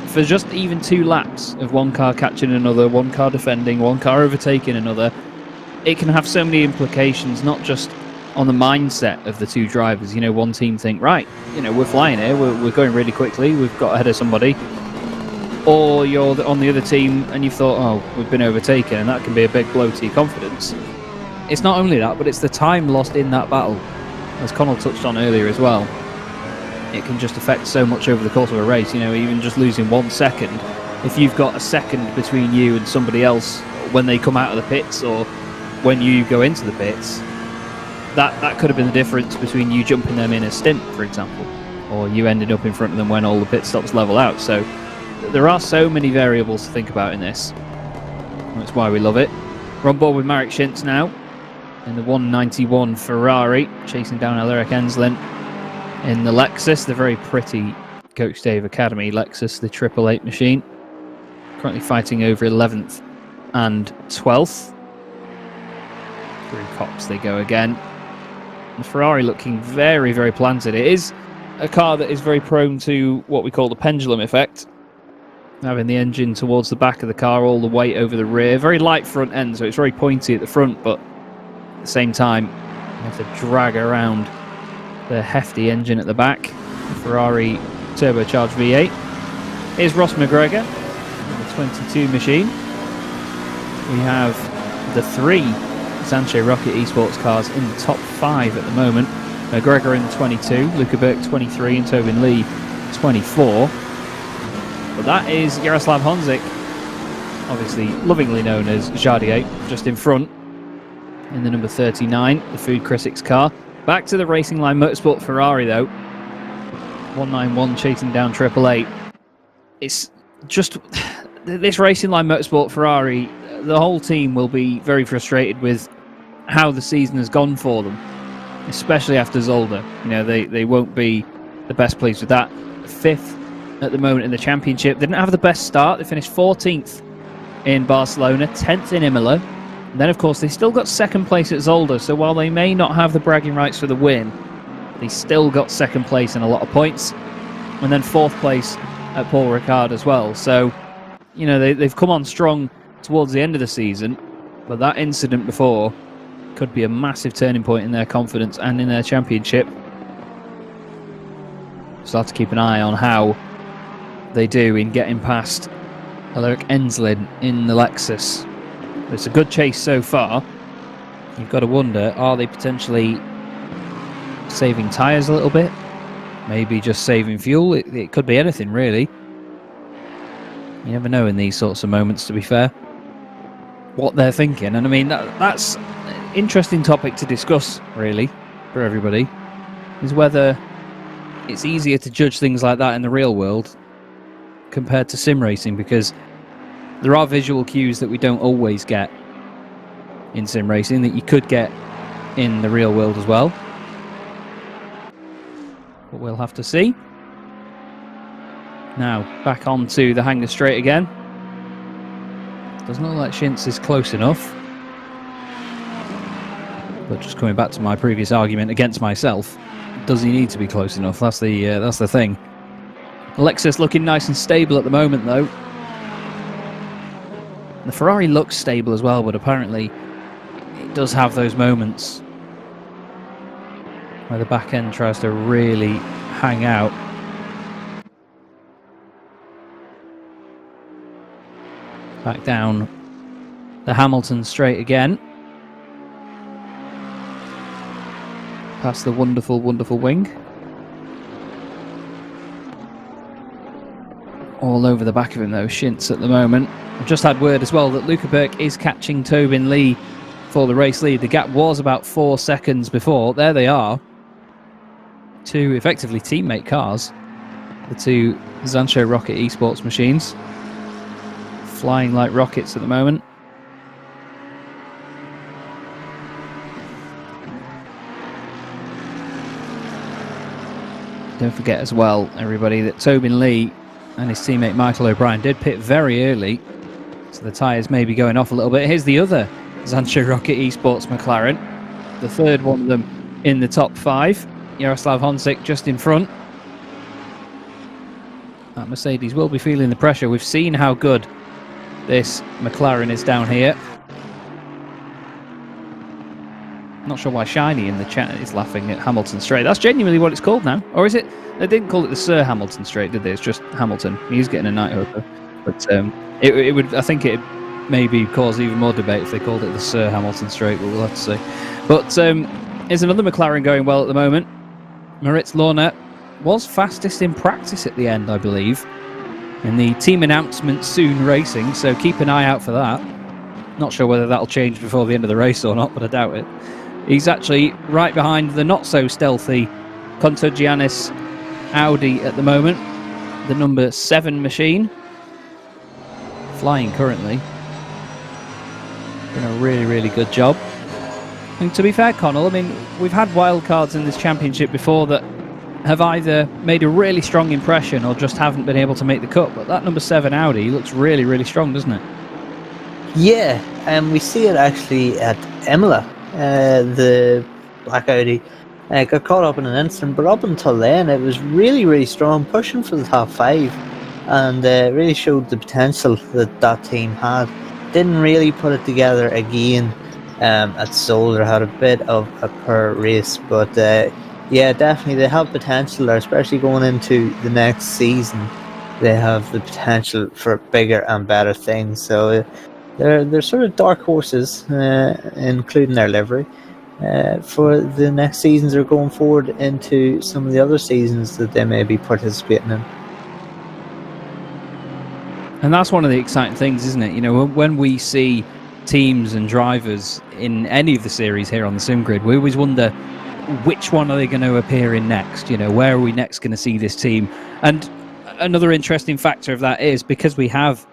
S1: for just even 2 laps of one car catching another, one car defending, one car overtaking another, it can have so many implications, not just on the mindset of the two drivers. One team think, right, we're flying here, we're going really quickly, we've got ahead of somebody. Or you're on the other team and you've thought, oh, we've been overtaken, and that can be a big blow to your confidence. It's not only that, but it's the time lost in that battle, as Connall touched on earlier as well. it can just affect so much over the course of a race. You know, even just losing 1 second, if you've got a second between you and somebody else when they come out of the pits or when you go into the pits, that could have been the difference between you jumping them in a stint, for example, or you ended up in front of them when all the pit stops level out. So there are so many variables to think about in this. That's why we love it. We're on board with Marek Schintz now in the 191 Ferrari, chasing down Alaric Enslin in the Lexus, the very pretty Coach Dave Academy Lexus, the 888 machine. Currently fighting over 11th and 12th. Through Cops they go again. The Ferrari looking very, very planted. It is a car that is very prone to what we call the pendulum effect, having the engine towards the back of the car, all the weight over the rear. Very light front end, so it's very pointy at the front, but at the same time, you have to drag around the hefty engine at the back. The Ferrari turbocharged V8. Here's Ross McGregor, the 22 machine. We have the 3 Sancho Rocket Esports cars in the top 5 at the moment. McGregor in the 22, Luca Burke 23, and Tobin Lee 24. But that is Jaroslav Honzik, obviously lovingly known as Jardier, just in front in the number 39, the Food Critics car. Back to the Racing Line Motorsport Ferrari though. 191 chasing down 888. It's just this Racing Line Motorsport Ferrari, the whole team will be very frustrated with how the season has gone for them, especially after Zolder. You know, they won't be the best pleased with that. 5th at the moment in the championship. They didn't have the best start. They finished 14th in Barcelona, 10th in Imola. And then, of course, they still got 2nd place at Zolder. So while they may not have the bragging rights for the win, they still got 2nd place and a lot of points. And then 4th place at Paul Ricard as well. So, you know, they've come on strong towards the end of the season. But that incident before could be a massive turning point in their confidence and in their championship. So have to keep an eye on how they do in getting past Alaric Enslin in the Lexus. It's a good chase so far. You've got to wonder, are they potentially saving tyres a little bit? Maybe just saving fuel? It could be anything, really. You never know in these sorts of moments, to be fair, what they're thinking. And I mean, that's an interesting topic to discuss, really, for everybody, is whether it's easier to judge things like that in the real world compared to sim racing, because there are visual cues that we don't always get in sim racing that you could get in the real world as well. But we'll have to see. Now, back onto the Hangar Straight again. Doesn't look like Schintz is close enough. But just coming back to my previous argument against myself, does he need to be close enough? That's the thing. Lexus looking nice and stable at the moment, though. The Ferrari looks stable as well, but apparently it does have those moments where the back end tries to really hang out. Back down the Hamilton straight again. Past the wonderful, wonderful wing. All over the back of him, though, Schintz at the moment. I've just had word as well that Luca Burke is catching Tobin Lee for the race lead. The gap was about 4 seconds before. There they are. 2 effectively teammate cars. The 2 Sancho Rocket Esports machines. Flying like rockets at the moment. Don't forget as well, everybody, that Tobin Lee and his teammate Michael O'Brien did pit very early, so the tyres may be going off a little bit. Here's the other Sancho Rocket Esports McLaren, the 3rd one of them in the top 5. Jaroslav Honzik just in front. That Mercedes will be feeling the pressure. We've seen how good this McLaren is down here. Not sure why Shiny in the chat is laughing at Hamilton Straight. That's genuinely what it's called now. Or is it? They didn't call it the Sir Hamilton Straight, did they? It's just Hamilton. He's getting a knighthood. But it would, I think it maybe cause even more debate if they called it the Sir Hamilton Straight, but we'll have to see. But here's another McLaren going well at the moment. Moritz Lorna
S5: was fastest in practice at the end, I believe. In the team announcement soon racing, so keep an eye out for that. Not sure whether that'll change before the end of the race or not, but I doubt it. He's actually right behind the not-so-stealthy Contagianis Audi at the moment. The number 7 machine. Flying currently. Doing a really, really good job. And to be fair, Connall, I mean, we've had wildcards in this championship before that have either made a really strong impression or just haven't been able to make the cut. But that number 7 Audi looks really, really strong, doesn't it?
S2: Yeah, and we see it actually at Imola. The black Audi got caught up in an incident, but up until then it was really, really strong, pushing for the top 5, and really showed the potential that that team had. Didn't really put it together again at Zolder, had a bit of a poor race, but yeah, definitely they have potential there, especially going into the next season. They have the potential for bigger and better things, so they're sort of dark horses, including their livery, for the next seasons or going forward into some of the other seasons that they may be participating in.
S5: And that's one of the exciting things, isn't it? You know, when we see teams and drivers in any of the series here on the sim grid, we always wonder which one are they going to appear in next. You know, where are we next going to see this team? And another interesting factor of that is because we have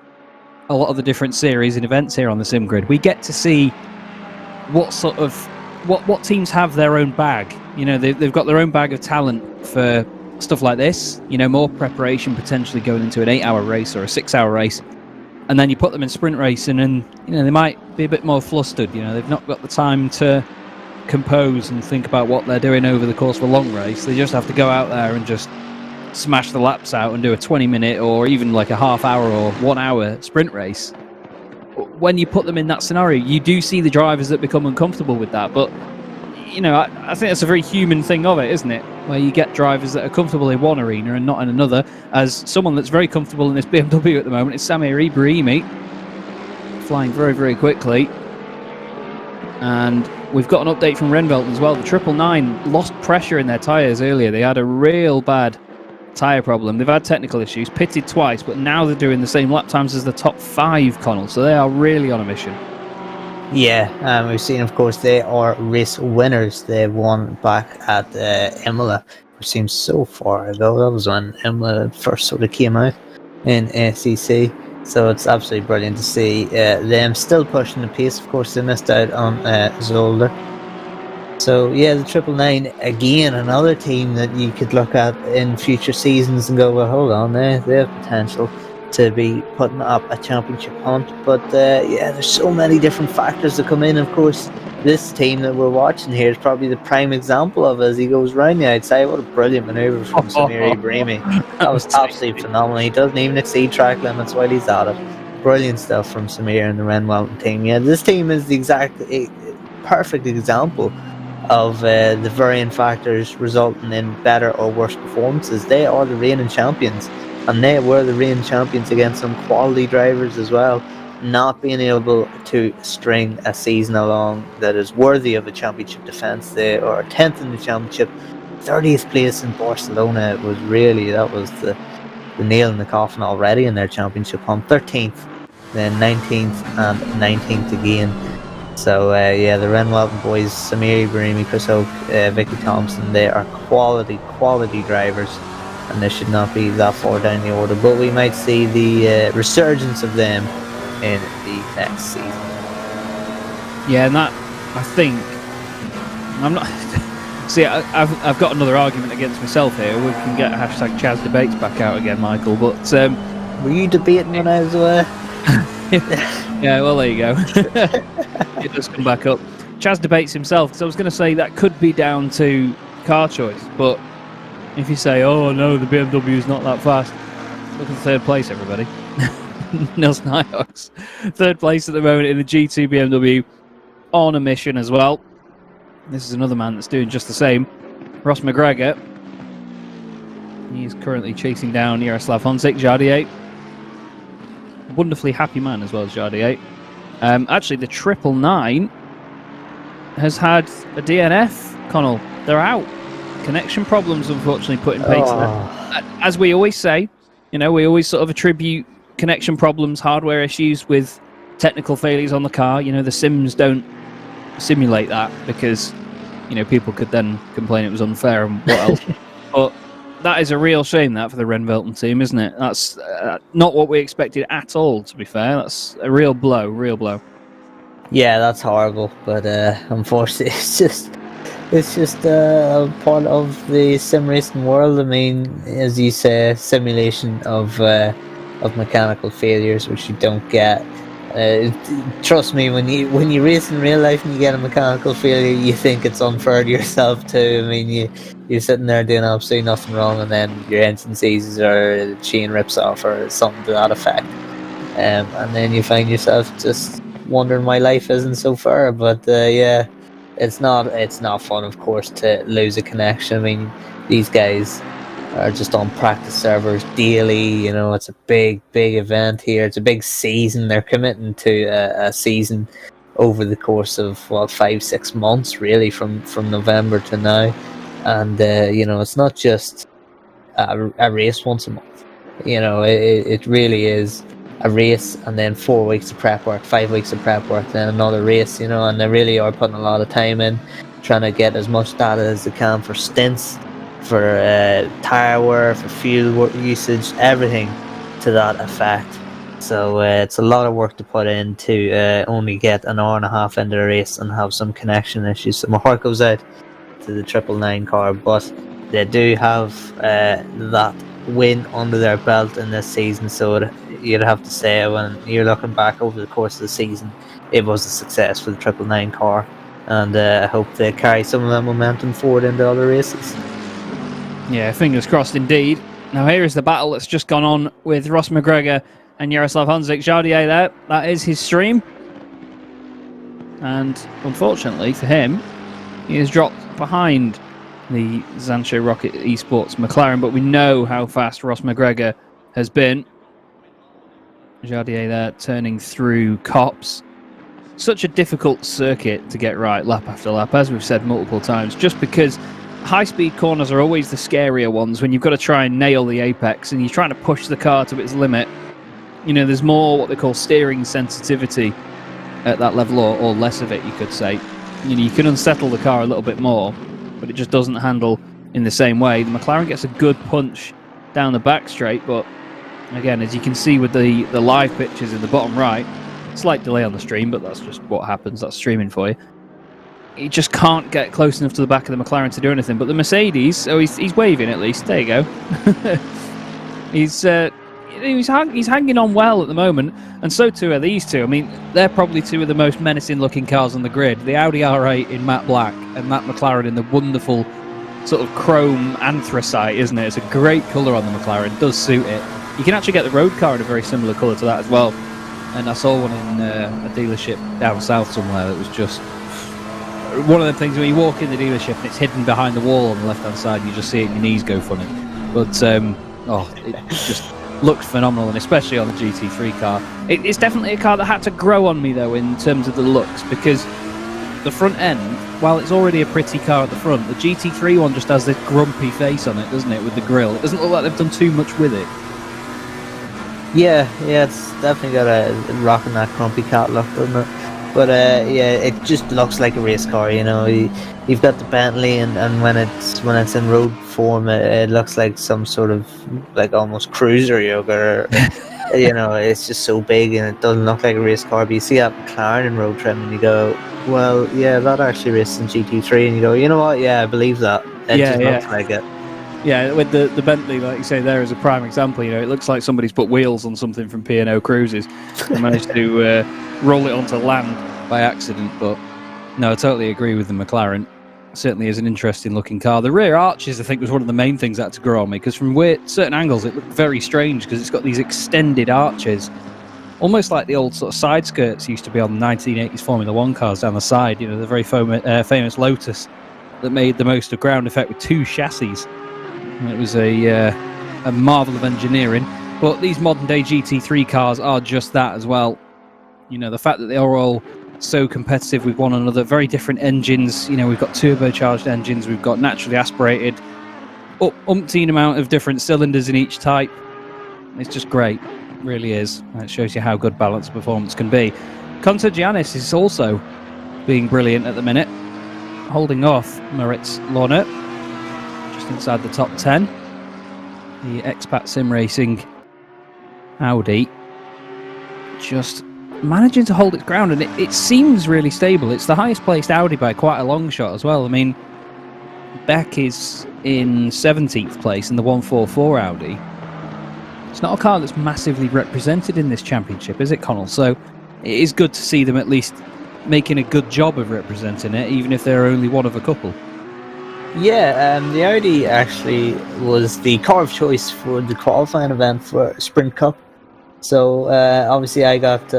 S5: a lot of the different series and events here on the sim grid, we get to see what sort of what teams have their own bag. You know, they've got their own bag of talent for stuff like this. You know, more preparation potentially going into an 8-hour race or a 6-hour race, and then you put them in sprint racing, and you know they might be a bit more flustered. You know, they've not got the time to compose and think about what they're doing over the course of a long race. They just have to go out there and just smash the laps out and do a 20-minute or even like a half-hour or 1-hour sprint race. When you put them in that scenario, you do see the drivers that become uncomfortable with that. But you know, I think that's a very human thing of it, isn't it? Where you get drivers that are comfortable in one arena and not in another. As someone that's very comfortable in this BMW at the moment is Samir Ibrahimi, flying very, very quickly. And we've got an update from Renvelt as well. The 999 lost pressure in their tyres earlier. They had a real bad tyre problem. They've had technical issues, pitted twice, but now they're doing the same lap times as the top 5, Connall. So they are really on a mission.
S2: Yeah, we've seen, of course, they are race winners. They won back at Imola, which seems so far ago. That was when Imola first sort of came out in ACC. So it's absolutely brilliant to see them still pushing the pace. Of course, they missed out on Zolder. So yeah, the 999, again, another team that you could look at in future seasons and go, well, hold on, they have potential to be putting up a championship hunt. But yeah, there's so many different factors that come in. Of course, this team that we're watching here is probably the prime example of it, as he goes round the outside. What a brilliant manoeuvre from Samir Ibrahimi. That was absolutely phenomenal. He doesn't even exceed track limits while he's at it. Brilliant stuff from Samir and the Ren Welton team. Yeah, this team is the exact perfect example of the varying factors resulting in better or worse performances. They are the reigning champions, and they were the reigning champions against some quality drivers as well, not being able to string a season along that is worthy of a championship defence. They are 10th in the championship, 30th place in Barcelona. It was really, that was the nail in the coffin already in their championship hunt. 13th, then 19th and 19th again. So yeah, the Ren Welton boys, Samir Ibrahimi, Chris Oak, Vicky Thompson, they are quality drivers, and they should not be that far down the order. But we might see the resurgence of them in the next season.
S5: Yeah, and that, I think, I'm not. See, I've got another argument against myself here. We can get hashtag Chaz debates back out again, Michael. But
S2: were you debating when I was away?
S5: Yeah, well, there you go. It does come back up. Chaz debates himself, because I was going to say that could be down to car choice, but if you say, oh no, the BMW is not that fast, look at third place, everybody. Nils Nyhawks, third place at the moment in the G2 BMW, on a mission as well. This is another man that's doing just the same. Ross McGregor, he's currently chasing down Jaroslav Honzik, Jardier. Wonderfully happy man as well as Jardier. Actually, the 999 has had a DNF, Connall. They're out.
S1: connection problems, unfortunately, putting pace to
S2: Oh.
S1: that. As we always say, we always sort of attribute connection problems, hardware issues with technical failures on the car. The sims don't simulate that because, people could then complain it was unfair and what else. But that is a real shame, that, for the Renvelten team, isn't it? That's not what we expected at all, to be fair. That's a real blow.
S2: Yeah, that's horrible. But unfortunately, it's just a part of the sim racing world. I mean, as you say, simulation of mechanical failures, which you don't get. Trust me, when you race in real life and you get a mechanical failure, you think it's unfair to yourself too. I mean, you're sitting there doing absolutely nothing wrong, and then your engine seizes or the chain rips off or something to that effect, and then you find yourself just wondering why life isn't so fair. But yeah, it's not fun, of course, to lose a connection. I mean, these guys are just on practice servers daily. It's a big event here. It's a big season. They're committing to a season over the course of 5-6 months, really, from November to now. And it's not just a race once a month. It really is a race, and then 4 weeks of prep work, 5 weeks of prep work, then another race. And they really are putting a lot of time in, trying to get as much data as they can for stints, for tyre wear, for fuel usage, everything to that effect. So it's a lot of work to put in to only get an hour and a half into the race and have some connection issues. So my heart goes out to the 999 car, but they do have that win under their belt in this season. So you'd have to say, when you're looking back over the course of the season, it was a success for the 999 car, and I hope they carry some of that momentum forward into other races.
S1: Yeah, fingers crossed indeed. Now here is the battle that's just gone on with Ross McGregor and Jaroslav Honzik. Jardier there, that is his stream. And unfortunately for him, he is dropped behind the Zancho Rocket Esports McLaren, but we know how fast Ross McGregor has been. Jardier there turning through Cops. Such a difficult circuit to get right lap after lap, as we've said multiple times, just because high-speed corners are always the scarier ones when you've got to try and nail the apex and you're trying to push the car to its limit. There's more what they call steering sensitivity at that level, or less of it, you could say. You can unsettle the car a little bit more, but it just doesn't handle in the same way. The McLaren gets a good punch down the back straight, but again, as you can see with the live pictures in the bottom right, slight delay on the stream, but that's just what happens. That's streaming for you. He just can't get close enough to the back of the McLaren to do anything. But the Mercedes, he's waving at least. There you go. He's hanging on well at the moment, and so too are these two. I mean, they're probably two of the most menacing-looking cars on the grid. The Audi R8 in matte black, and that McLaren in the wonderful sort of chrome anthracite, isn't it? It's a great colour on the McLaren. It does suit it. You can actually get the road car in a very similar colour to that as well. And I saw one in a dealership down south somewhere that was just one of the things when you walk in the dealership and it's hidden behind the wall on the left-hand side, and you just see it and your knees go funny. But it just looked phenomenal, and especially on the GT3 car. It's definitely a car that had to grow on me, though, in terms of the looks, because the front end, while it's already a pretty car at the front, the GT3 one just has this grumpy face on it, doesn't it, with the grille. It doesn't look like they've done too much with it.
S2: Yeah, it's definitely got a rocking that grumpy cat look, doesn't it? But yeah, it just looks like a race car. You've got the Bentley, and when it's in road form, it looks like some sort of like almost cruiser yogurt. It's just so big and it doesn't look like a race car. But you see that McLaren in road trim, and you go, well, yeah, that actually races in GT3, and you go, you know what? Yeah, I believe that. It just looks like it.
S1: Yeah, with the Bentley, like you say, there is a prime example. It looks like somebody's put wheels on something from P&O Cruises and managed to roll it onto land by accident. But no, I totally agree with the McLaren. Certainly is an interesting looking car. The rear arches, I think, was one of the main things that had to grow on me, because from certain angles it looked very strange, because it's got these extended arches, almost like the old sort of side skirts used to be on the 1980s Formula 1 cars down the side. The very famous Lotus that made the most of ground effect with two chassis. It was a marvel of engineering. But these modern day GT3 cars are just that as well. The fact that they are all
S5: so competitive with one another. Very different engines. You know, we've got turbocharged engines, we've got naturally aspirated, umpteen amount of different cylinders in each type. It's just great, it really is. It shows you how good balanced performance can be. Contagianis is also being brilliant at the minute, holding off Moritz Lorner just inside the top 10. The expat sim racing Audi just managing to hold its ground, and it seems really stable. It's the highest placed Audi by quite a long shot as well. I mean, Beck is in 17th place in the 144 Audi. It's not a car that's massively represented in this championship, is it, Connall? So it is good to see them at least making a good job of representing it, even if they're only one of a couple.
S2: Yeah, the Audi actually was the car of choice for the qualifying event for Sprint Cup. So obviously I got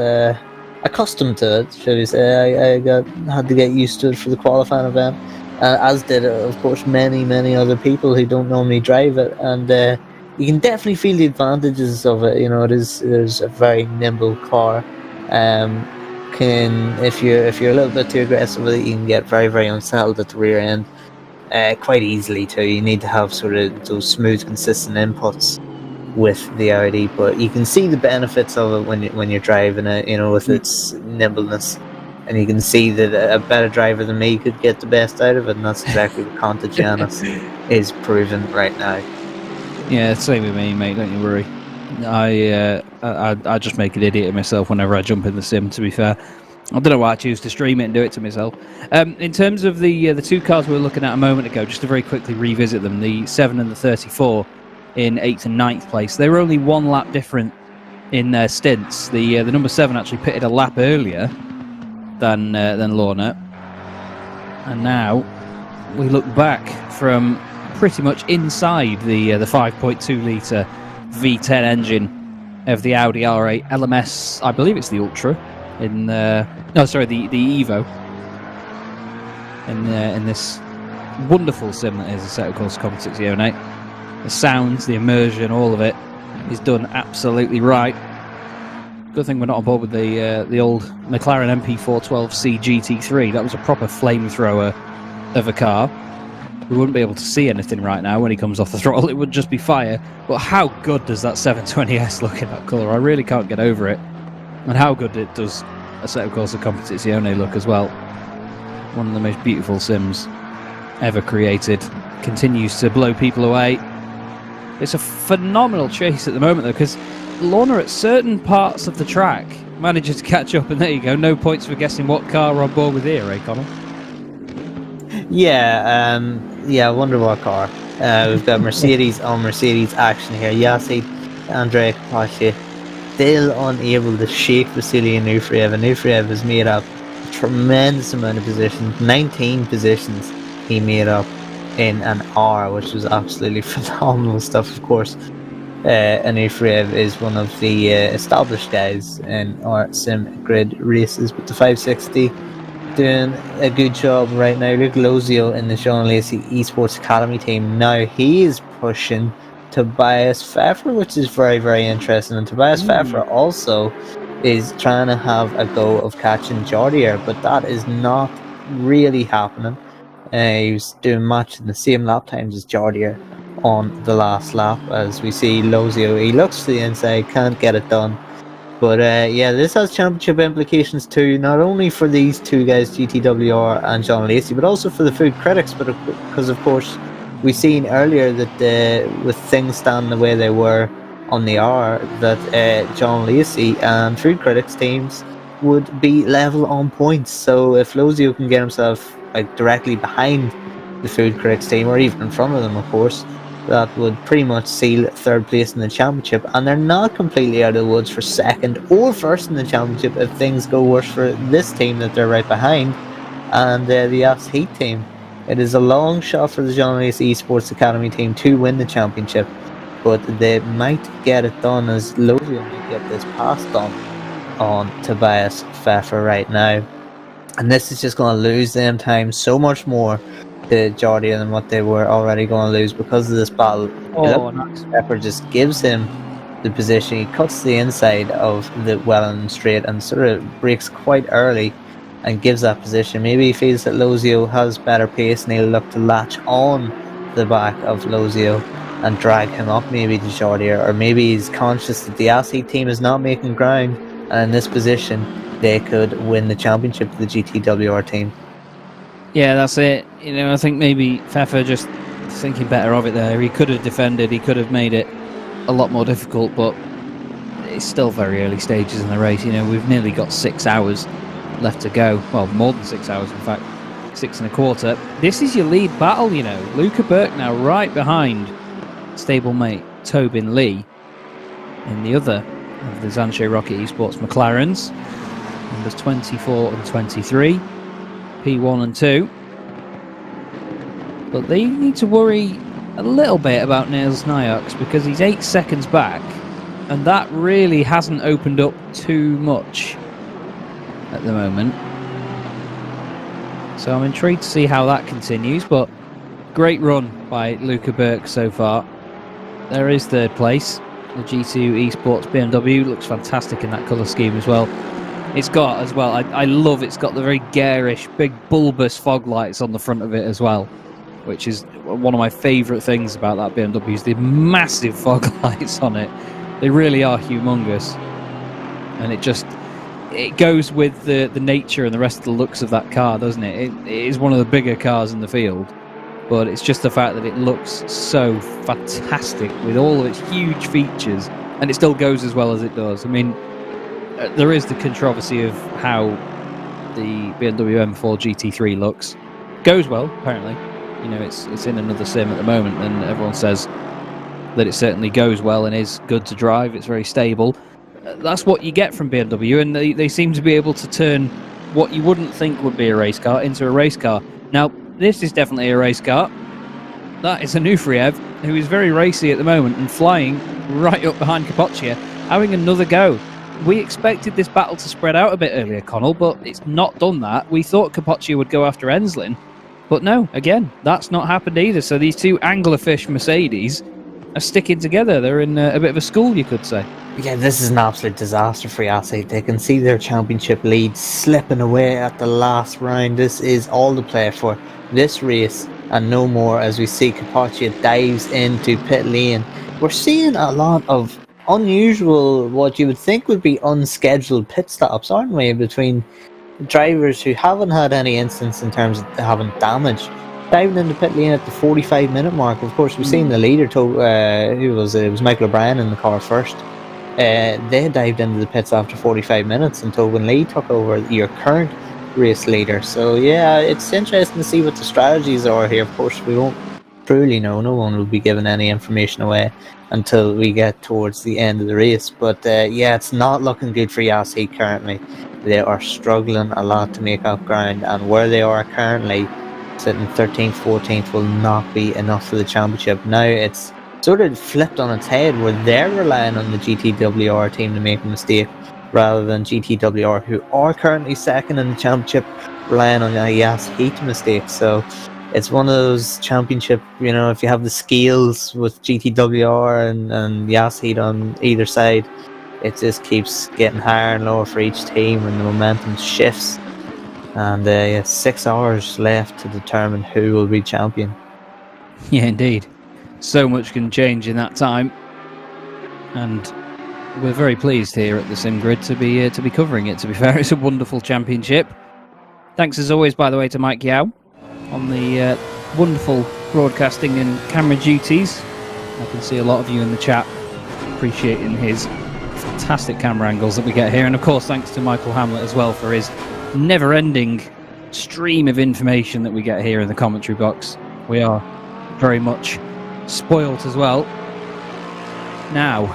S2: accustomed to it, shall we say. I had to get used to it for the qualifying event, as did, of course, many other people who don't normally drive it. And you can definitely feel the advantages of it. You know, it is a very nimble car. If you're a little bit too aggressive with it, you can get very unsettled at the rear end quite easily too. You need to have sort of those smooth, consistent inputs with the Audi, but you can see the benefits of it when you're driving it, you know, with its nimbleness, and you can see that a better driver than me could get the best out of it, and that's exactly what Contagianis is proving right now.
S5: Yeah, same with me, mate, don't you worry. I just make an idiot of myself whenever I jump in the sim, to be fair. I don't know why I choose to stream it and do it to myself. In terms of the two cars we were looking at a moment ago, just to very quickly revisit them, the 7 and the 34 in 8th and 9th place. They were only one lap different in their stints. The number 7 actually pitted a lap earlier than Lorner. And now we look back from pretty much inside the 5.2 litre V10 engine of the Audi R8 LMS. I believe it's the Ultra in the Evo in this wonderful sim that is Assetto Corsa Competizione. The sounds, the immersion, all of it is done absolutely right. Good thing we're not on board with the old McLaren MP412C GT3. That was a proper flamethrower of a car. We wouldn't be able to see anything right now when he comes off the throttle. It would just be fire. But how good does that 720S look in that colour? I really can't get over it. And how good it does Assetto Corsa Competizione look as well. One of the most beautiful sims ever created. Continues to blow people away. It's a phenomenal chase at the moment, though, because Lorner at certain parts of the track manages to catch up, and there you go. No points for guessing what car we're on board with here, eh, Connall?
S2: Yeah, I wonder what car. We've got Mercedes on Mercedes action here. Yassi, Andrea Capacci, still unable to shake Vasily Onufriev. Onufriev has made up a tremendous amount of positions. 19 positions he made up in an hour, which was absolutely phenomenal stuff, of course. Onufriev is one of the established guys in our sim grid races with the 560. Doing a good job right now. Luke Lozio in the Sean Lacey Esports Academy team. Now he is pushing Tobias Pfeffer, which is very interesting. And Tobias Pfeffer also is trying to have a go of catching Jordier, but that is not really happening. He was doing much in the same lap times as Jordier on the last lap. As we see Lozio, he looks to the inside, can't get it done. But yeah, this has championship implications too, not only for these two guys, GTWR and John Lacey, but also for the food critics, because of course we've seen earlier that with things standing the way they were on the hour, that John Lacey and food critics teams would be level on points. So if Lozio can get himself like directly behind the food critics team, or even in front of them, of course, that would pretty much seal third place in the championship, and they're not completely out of the woods for second or first in the championship if things go worse for this team that they're right behind, and the Yas Heat team. It is a long shot for the John Lacey Esports Academy team to win the championship, but they might get it done, as Lozio might get this pass done on Tobias Pfeffer right now, and this is just going to lose them time so much more to Jordi than what they were already going to lose because of this battle.
S5: Nice.
S2: Pepper just gives him the position. He cuts the inside of the Welland straight and sort of breaks quite early and gives that position. Maybe he feels that Lozio has better pace and he'll look to latch on the back of Lozio and drag him up maybe to shortier, or maybe he's conscious that the Aussie team is not making ground, and in this position they could win the championship for the GTWR team.
S5: Yeah, that's it. I think maybe Pfeffer just thinking better of it there. He could have defended, he could have made it a lot more difficult, but it's still very early stages in the race. We've nearly got 6 hours left to go. Well, more than 6 hours, in fact, 6 1/4. This is your lead battle, Luca Burke now right behind stablemate Tobin Lee in the other of the Zanche Rocket Esports McLarens, numbers 24 and 23, P1 and 2. But they need to worry a little bit about Niels Nyox because he's 8 seconds back, and that really hasn't opened up too much at the moment. So I'm intrigued to see how that continues, but great run by Luca Burke so far. There is third place. The G2 Esports BMW looks fantastic in that colour scheme as well. It's got as well, I love it's got the very garish, big bulbous fog lights on the front of it as well, which is one of my favourite things about that BMW, is the massive fog lights on it. They really are humongous. And it goes with the nature and the rest of the looks of that car, doesn't it? It is one of the bigger cars in the field. But it's just the fact that it looks so fantastic with all of its huge features, and it still goes as well as it does. I mean, there is the controversy of how the BMW M4 GT3 looks. Goes well, apparently. It's in another sim at the moment, and everyone says that it certainly goes well and is good to drive. It's very stable. That's what you get from BMW, and they seem to be able to turn what you wouldn't think would be a race car into a race car. Now, this is definitely a race car. That is a Nufriev, who is very racy at the moment and flying right up behind Capoccia, having another go. We expected this battle to spread out a bit earlier, Connall, but it's not done that. We thought Capoccia would go after Enslin, but no, again, that's not happened either. So these two anglerfish Mercedes are sticking together. They're in a bit of a school, you could say.
S2: Yeah, this is an absolute disaster for Yassi. They can see their championship lead slipping away at the last round. This is all to play for. This race and no more, as we see Capoccia dives into pit lane. We're seeing a lot of unusual, what you would think would be unscheduled pit stops, aren't we, between drivers who haven't had any instance in terms of having damage, diving into pit lane at the 45-minute mark. Of course, we've seen the leader, it was Michael O'Brien in the car first. They dived into the pits after 45 minutes, and Tobin Lee took over your current race leader. So yeah, it's interesting to see what the strategies are here. Of course, we won't truly know. No one will be giving any information away until we get towards the end of the race. But yeah, it's not looking good for Yassi currently. They are struggling a lot to make up ground, and where they are currently, sitting 13th, 14th, will not be enough for the championship. Now it's sort of flipped on its head, where they're relying on the GTWR team to make a mistake, rather than GTWR, who are currently second in the championship, relying on a Yas Heat mistake. So it's one of those championship, if you have the scales with GTWR and Yas Heat on either side, it just keeps getting higher and lower for each team, and the momentum shifts. And 6 hours left to determine who will be champion.
S5: Yeah, indeed. So much can change in that time, and we're very pleased here at the SimGrid to be covering it. To be fair, it's a wonderful championship. Thanks as always, by the way, to Mike Yao on the wonderful broadcasting and camera duties. I can see a lot of you in the chat appreciating his fantastic camera angles that we get here, and of course thanks to Michael Hamlet as well for his never-ending stream of information that we get here in the commentary box. We are very much spoilt as well. Now,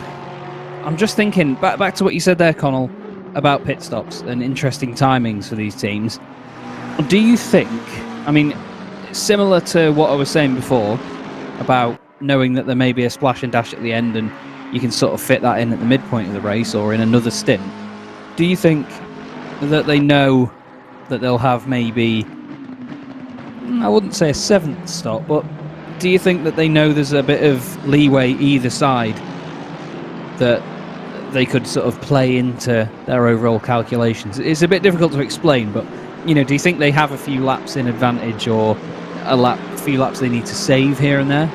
S5: I'm just thinking, back to what you said there, Connall, about pit stops and interesting timings for these teams. Do you think, similar to what I was saying before about knowing that there may be a splash and dash at the end and you can sort of fit that in at the midpoint of the race or in another stint, do you think that they know that they'll have maybe, I wouldn't say a seventh stop, but do you think that they know there's a bit of leeway either side that they could sort of play into their overall calculations? It's a bit difficult to explain, but do you think they have a few laps in advantage, or a few laps they need to save here and there?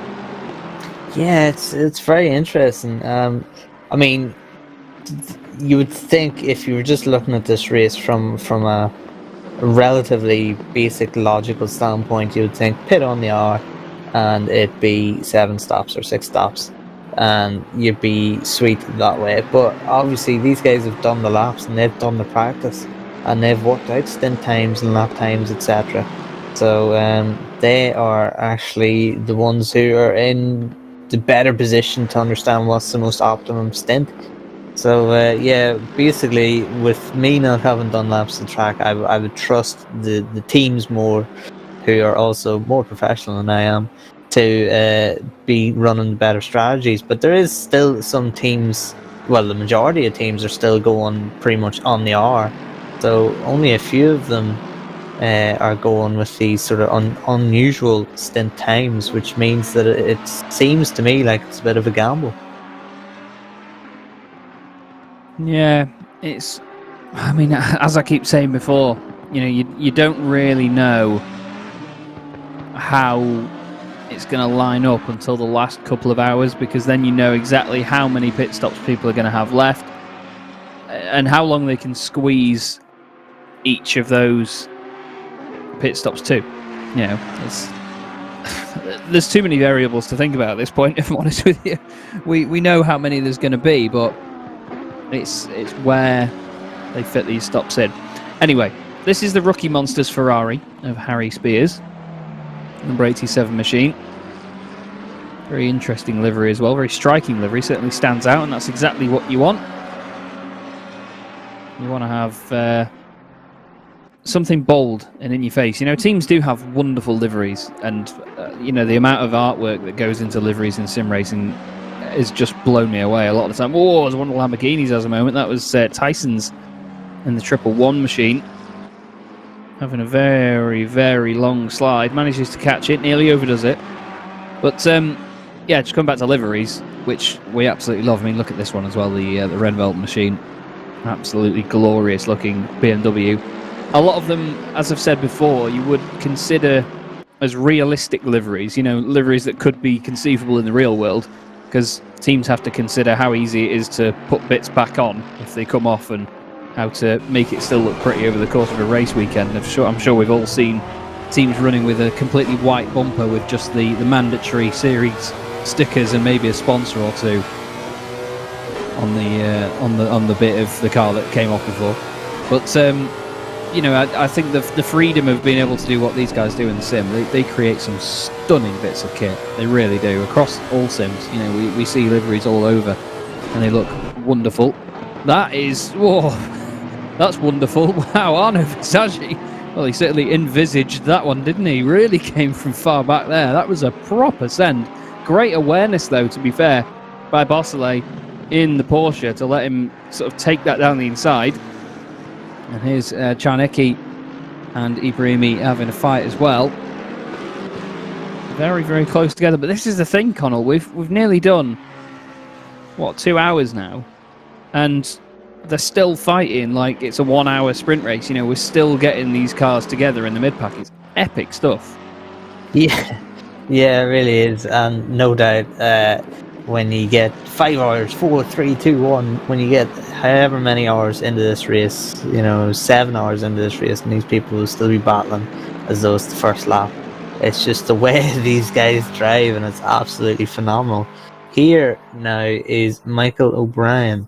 S2: Yeah, it's very interesting. I mean, you would think if you were just looking at this race from a relatively basic logical standpoint, you would think pit on the hour and it'd be 7 stops or 6 stops, and you'd be sweet that way. But obviously these guys have done the laps and they've done the practice and they've worked out stint times and lap times, etc. So they are actually the ones who are in the better position to understand what's the most optimum stint. So yeah, basically with me not having done laps of the track, I would trust the teams more, who are also more professional than I am, to be running better strategies. But there is still some teams, well, the majority of teams are still going pretty much on the hour. So only a few of them are going with these sort of unusual stint times, which means that it seems to me like it's a bit of a gamble.
S5: Yeah, I mean, as I keep saying before, you don't really know how it's going to line up until the last couple of hours, because then you know exactly how many pit stops people are going to have left and how long they can squeeze each of those pit stops to. There's too many variables to think about at this point, if I'm honest with you. We know how many there's going to be, but it's where they fit these stops in. Anyway, this is the Rookie Monsters Ferrari of Harry Spears, number 87 machine. Very interesting livery as well, very striking livery, certainly stands out, and that's exactly what you want. You want to have something bold and in your face. Teams do have wonderful liveries, and the amount of artwork that goes into liveries in sim racing has just blown me away a lot of the time. Oh, there's one of the Lamborghinis as a moment. That was Tyson's in the 111 machine. Having a very, very long slide. Manages to catch it, nearly overdoes it. But, yeah, just coming back to liveries, which we absolutely love. I mean, look at this one as well, the Renvelt machine. Absolutely glorious looking BMW. A lot of them, as I've said before, you would consider as realistic liveries, liveries that could be conceivable in the real world, because teams have to consider how easy it is to put bits back on if they come off, and how to make it still look pretty over the course of a race weekend. I'm sure we've all seen teams running with a completely white bumper with just the mandatory series stickers and maybe a sponsor or two on the bit of the car that came off before. But I think the freedom of being able to do what these guys do in the sim, they create some stunning bits of kit. They really do, across all sims. We see liveries all over, and they look wonderful. That's wonderful. Wow, Arno Visaggi, well, he certainly envisaged that one, didn't he? Really came from far back there. That was a proper send. Great awareness, though, to be fair, by Barcelona in the Porsche to let him sort of take that down the inside. And here's Czarnecki and Ibrahimi having a fight as well. Very, very close together. But this is the thing, Connall. We've nearly done, 2 hours now? And they're still fighting like it's a 1 hour sprint race. We're still getting these cars together in the mid-pack. It's epic stuff.
S2: Yeah, it really is. And no doubt, when you get 5 hours, 4, 3, 2, 1, when you get however many hours into this race, 7 hours into this race, and these people will still be battling as though it's the first lap. It's just the way these guys drive, and it's absolutely phenomenal. Here now is Michael O'Brien,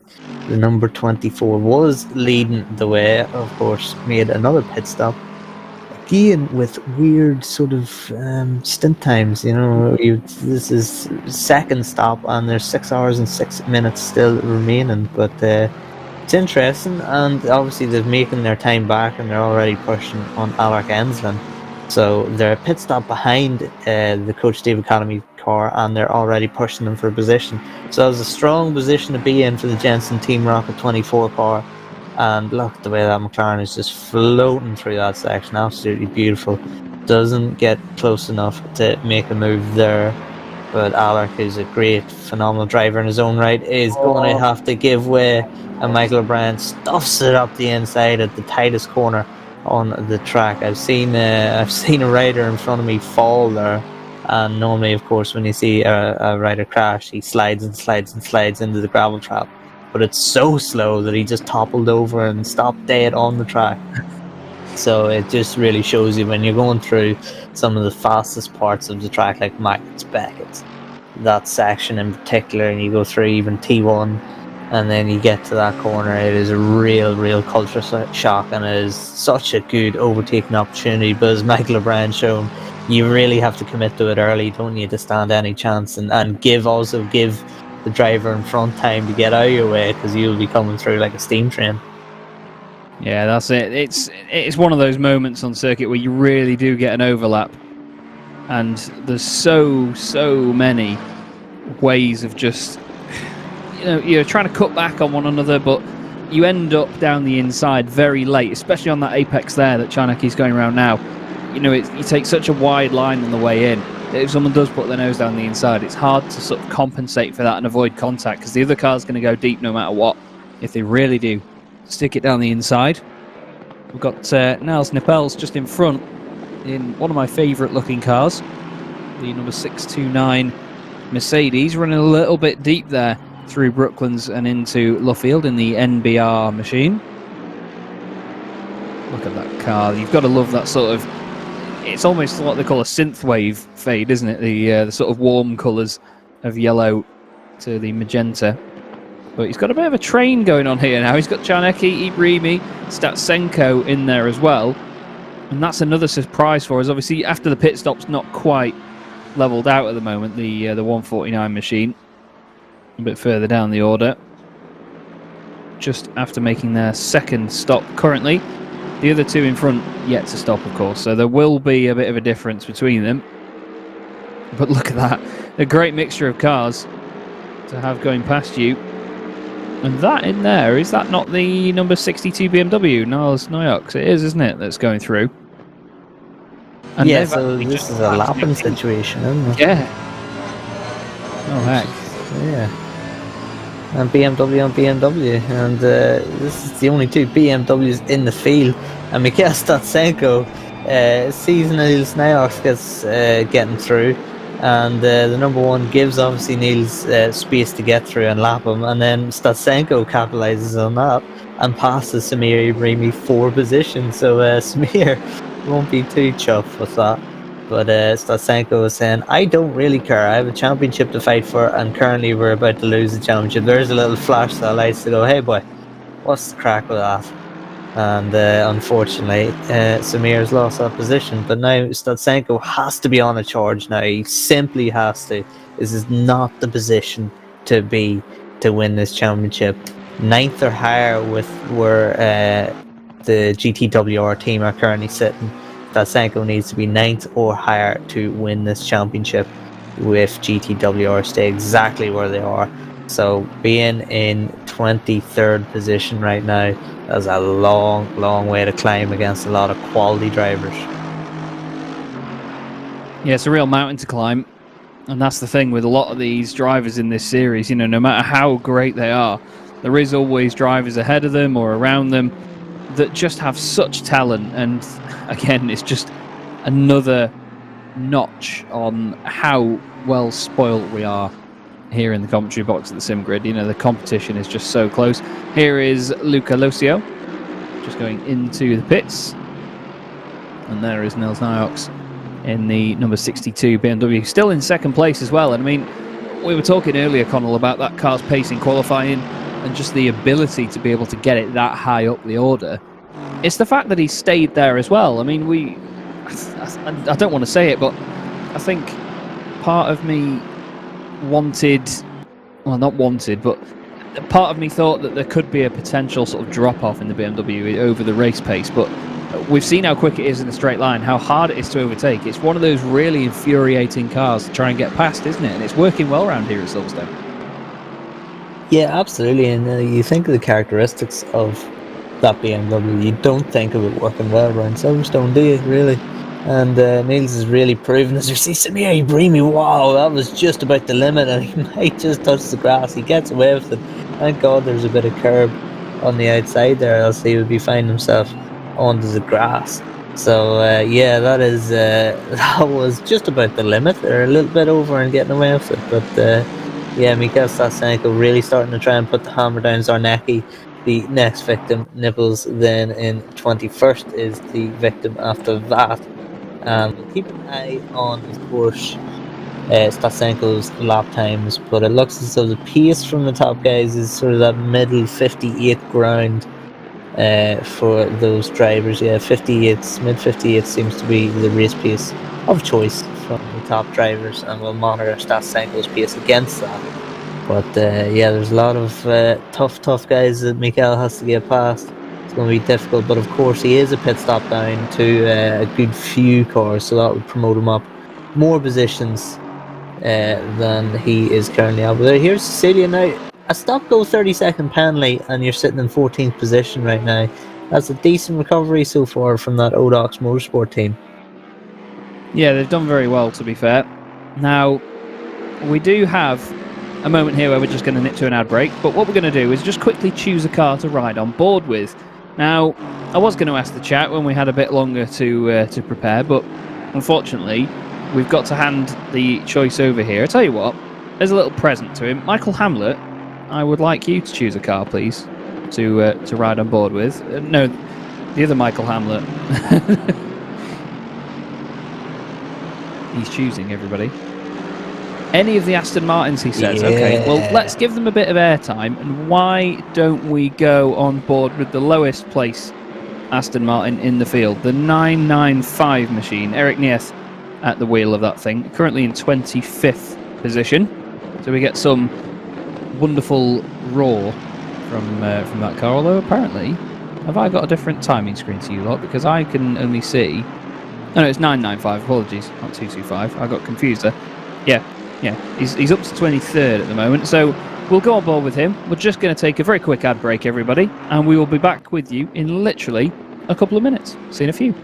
S2: the number 24, was leading the way, of course, made another pit stop. Again, with weird sort of stint times, this is second stop and there's 6 hours and 6 minutes still remaining, but it's interesting, and obviously they're making their time back and they're already pushing on Alec Ensland. So they're a pit stop behind the Coach Steve Academy car, and they're already pushing them for a position. So it's a strong position to be in for the Jensen Team Rocket 24 car. And look at the way that McLaren is just floating through that section. Absolutely beautiful. Doesn't get close enough to make a move there. But Alec, who's a great, phenomenal driver in his own right, is going to have to give way. And Michael O'Brien stuffs it up the inside at the tightest corner. on the track. I've seen a rider in front of me fall there, and normally, of course, when you see a rider crash, he slides and slides and slides into the gravel trap. But it's so slow that he just toppled over and stopped dead on the track. So it just really shows you when you're going through some of the fastest parts of the track, like Magnus Beckett, that section in particular, and you go through even T1, and then you get to that corner, it is a real culture shock, and it is such a good overtaking opportunity. But as Michael O'Brien's shown, you really have to commit to it early, don't you, to stand any chance, and give the driver in front time to get out of your way, because you'll be coming through like a steam train.
S1: Yeah, that's it. It's one of those moments on circuit where you really do get an overlap, and there's so many ways of just, you're trying to cut back on one another, but you end up down the inside very late, especially on that apex there that Czarnecki's going around now. You take such a wide line on the way in. If someone does put their nose down the inside, it's hard to sort of compensate for that and avoid contact, because the other car's going to go deep no matter what, if they really do stick it down the inside. We've got Nels Nipels just in front in one of my favourite looking cars, the number 629 Mercedes, running a little bit deep there through Brooklands and into Luffield in the NBR machine. Look at that car. You've got to love that sort of, it's almost what they call a synthwave fade, isn't it? The sort of warm colours of yellow to the magenta. But he's got a bit of a train going on here now. He's got Czarnecki, Ibrimi, Statsenko in there as well. And that's another surprise for us. Obviously, after the pit stop's not quite levelled out at the moment, the 149 machine. A bit further down the order. Just after making their second stop currently. The other two in front yet to stop, of course. So there will be a bit of a difference between them. But look at that. A great mixture of cars to have going past you. And that in there, is that not the number 62 BMW, Niles Noyox? It is, isn't it, that's going through? And
S2: yeah, so this is a lapping situation, isn't it?
S1: Yeah. Oh, heck.
S2: Yeah. And BMW on BMW. And this is the only two BMWs in the field. And Mikhail Statsenko sees Niles Noyox gets getting through. And the number one gives obviously Niels space to get through and lap him, and then Statsenko capitalises on that and passes Samir Ibrimi 4 positions. So Samir won't be too chuffed with that. But Statsenko is saying, I don't really care, I have a championship to fight for, and currently we're about to lose the championship. There's a little flash that lights to go, hey boy, what's the crack with that? And unfortunately, Samir's lost that position. But now Statsenko has to be on a charge now. He simply has to. This is not the position to win this championship. 9th or higher with where the GTWR team are currently sitting. Statsenko needs to be 9th or higher to win this championship, with GTWR stay exactly where they are. So being in 23rd position right now, that's a long way to climb against a lot of quality drivers.
S1: Yeah, it's a real mountain to climb. And that's the thing with a lot of these drivers in this series. No matter how great they are, there is always drivers ahead of them or around them that just have such talent. And again, it's just another notch on how well spoilt we are here in the commentary box at the Sim Grid. The competition is just so close. Here is Luca Lucio just going into the pits, and there is Nils Noyox in the number 62 BMW, still in second place as well. And I mean, we were talking earlier, Connall, about that car's pace in qualifying and just the ability to be able to get it that high up the order. It's the fact that he stayed there as well. I mean, I don't want to say it, but I think part of me but part of me thought that there could be a potential sort of drop-off in the BMW over the race pace, but we've seen how quick it is in a straight line, how hard it is to overtake. It's one of those really infuriating cars to try and get past, isn't it? And it's working well around here at Silverstone.
S2: Yeah, absolutely. And you think of the characteristics of that BMW, you don't think of it working well around Silverstone, do you, really? And Niels has really proven, as we see Samir Ibrimi, wow, that was just about the limit, and he might just touch the grass. He gets away with it. Thank God there's a bit of curb on the outside there, else he would be finding himself onto the grass. So yeah, that is that was just about the limit. They're a little bit over and getting away with it, but yeah, Mikael Stasenko really starting to try and put the hammer down Zarnecki. The next victim, Nipples, then in 21st is the victim after that. And keep an eye on, of course, Stasenko's lap times, but it looks as though the pace from the top guys is sort of that middle 58 ground for those drivers. Yeah, 58s, mid 58 seems to be the race pace of choice from the top drivers, and we'll monitor Stasenko's pace against that. But yeah, there's a lot of tough guys that Mikael has to get past. It's going to be difficult, but of course he is a pit stop down to a good few cars, so that would promote him up more positions than he is currently at. But here's Cecilia now. A stop-go 30-second penalty, and you're sitting in 14th position right now. That's a decent recovery so far from that Odox Motorsport team.
S5: Yeah, they've done very well, to be fair. Now, we do have a moment here where we're just going to nip to an ad break, but what we're going to do is just quickly choose a car to ride on board with. Now, I was going to ask the chat when we had a bit longer to prepare, but unfortunately, we've got to hand the choice over here. I tell you what, there's a little present to him. Michael Hamlet, I would like you to choose a car, please, to ride on board with. No, the other Michael Hamlet. He's choosing, everybody. Any of the Aston Martins, he says.
S2: Yeah.
S5: Okay, well, let's give them a bit of airtime. And why don't we go on board with the lowest place Aston Martin in the field? The 995 machine. Eric Nieth at the wheel of that thing. Currently in 25th position. So we get some wonderful roar from that car. Although, apparently, have I got a different timing screen to you lot? Because I can only see... Oh, no, it's 995. Apologies, not 225. I got confused there. Yeah, he's up to 23rd at the moment, so we'll go on board with him. We're just going to take a very quick ad break, everybody, and we will be back with you in literally a couple of minutes. See you in a few.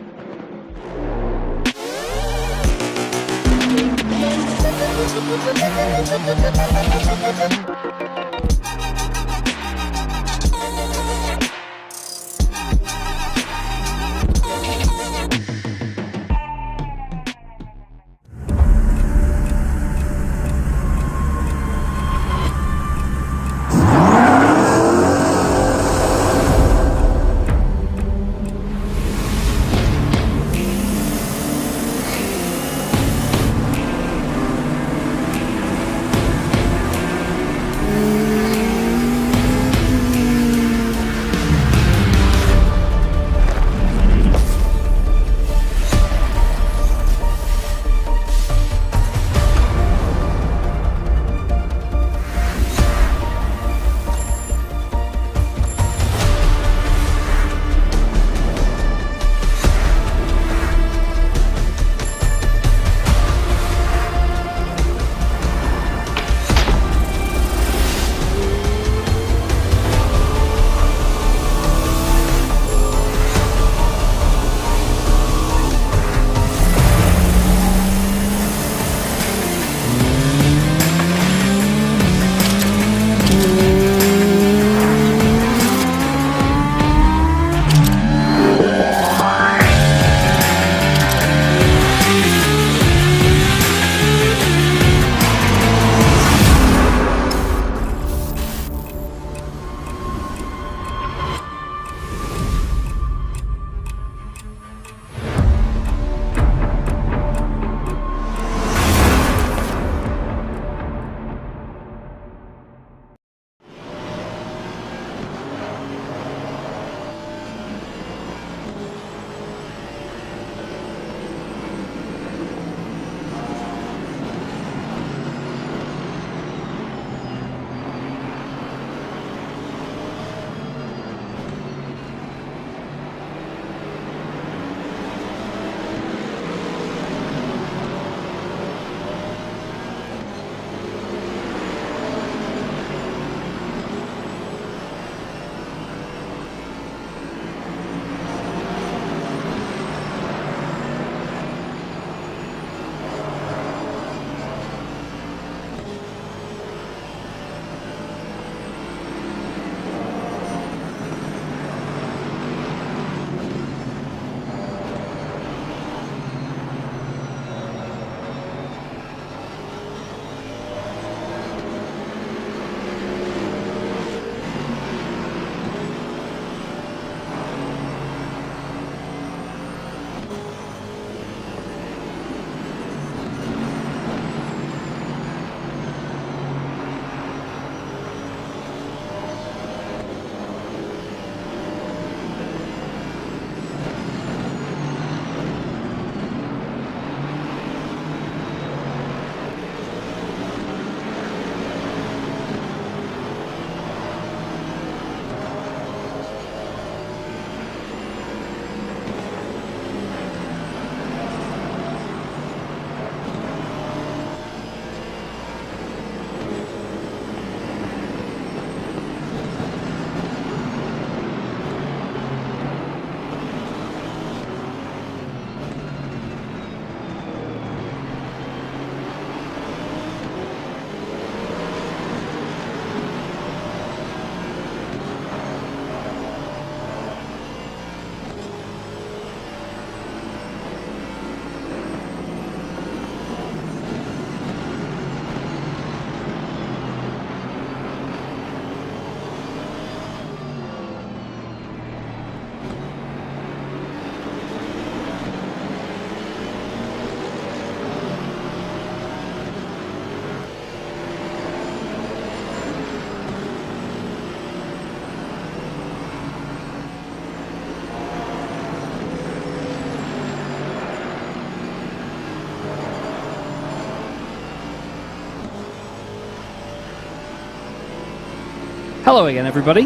S5: Hello again, everybody.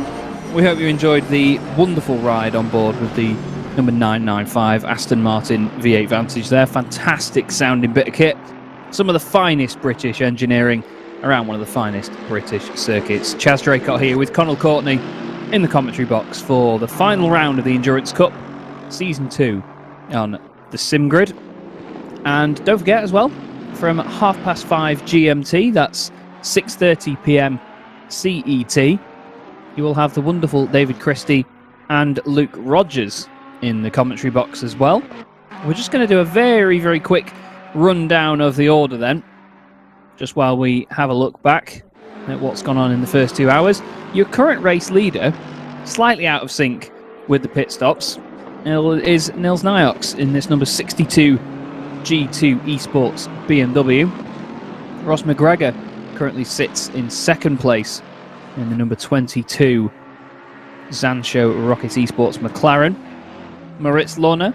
S5: We hope you enjoyed the wonderful ride on board with the number 995 Aston Martin V8 Vantage there. Fantastic sounding bit of kit. Some of the finest British engineering around one of the finest British circuits. Chaz Draycott here with Connall Courtney in the commentary box for the final round of the Endurance Cup, Season 2 on the Sim Grid. And don't forget as well, from 5:30 GMT, that's 6:30 PM CET, you will have the wonderful David Christie and Luke Rogers in the commentary box as well. We're just going to do a very, very quick rundown of the order then, just while we have a look back at what's gone on in the first 2 hours. Your current race leader, slightly out of sync with the pit stops, is Nils Niox in this number 62 G2 Esports BMW. Ross McGregor currently sits in second place in the number 22 Zancho Rocket Esports McLaren. Moritz Lohner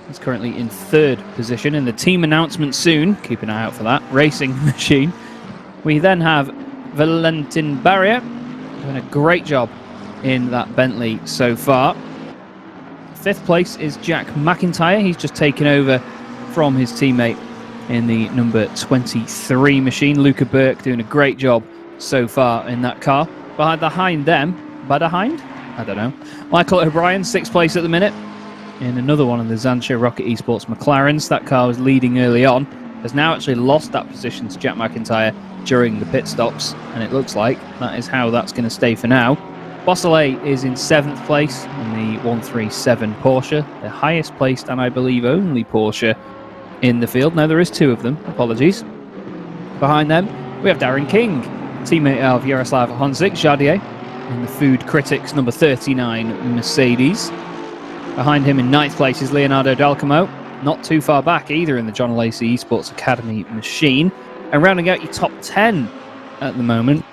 S5: is currently in third position in the team announcement soon. Keep an eye out for that. Racing Machine. We then have Valentin Barrier doing a great job in that Bentley so far. Fifth place is Jack McIntyre. He's just taken over from his teammate in the number 23 machine. Luca Burke doing a great job so far in that car. Behind them, I don't know. Michael O'Brien, sixth place at the minute in another one of the Zancho Rocket Esports McLarens. That car was leading early on, has now actually lost that position to Jack McIntyre during the pit stops, and it looks like that is how that's going to stay for now. Bosselet is in seventh place in the 137 Porsche, the highest placed and I believe only Porsche in the field. Now there is two of them, apologies. Behind them we have Darren King, teammate of Jaroslav Honzik Jardier in the Food Critics number 39 Mercedes. Behind him in ninth place is Leonardo Dalcamo, not too far back either in the John Lacey Esports Academy machine. And rounding out your top 10 at the moment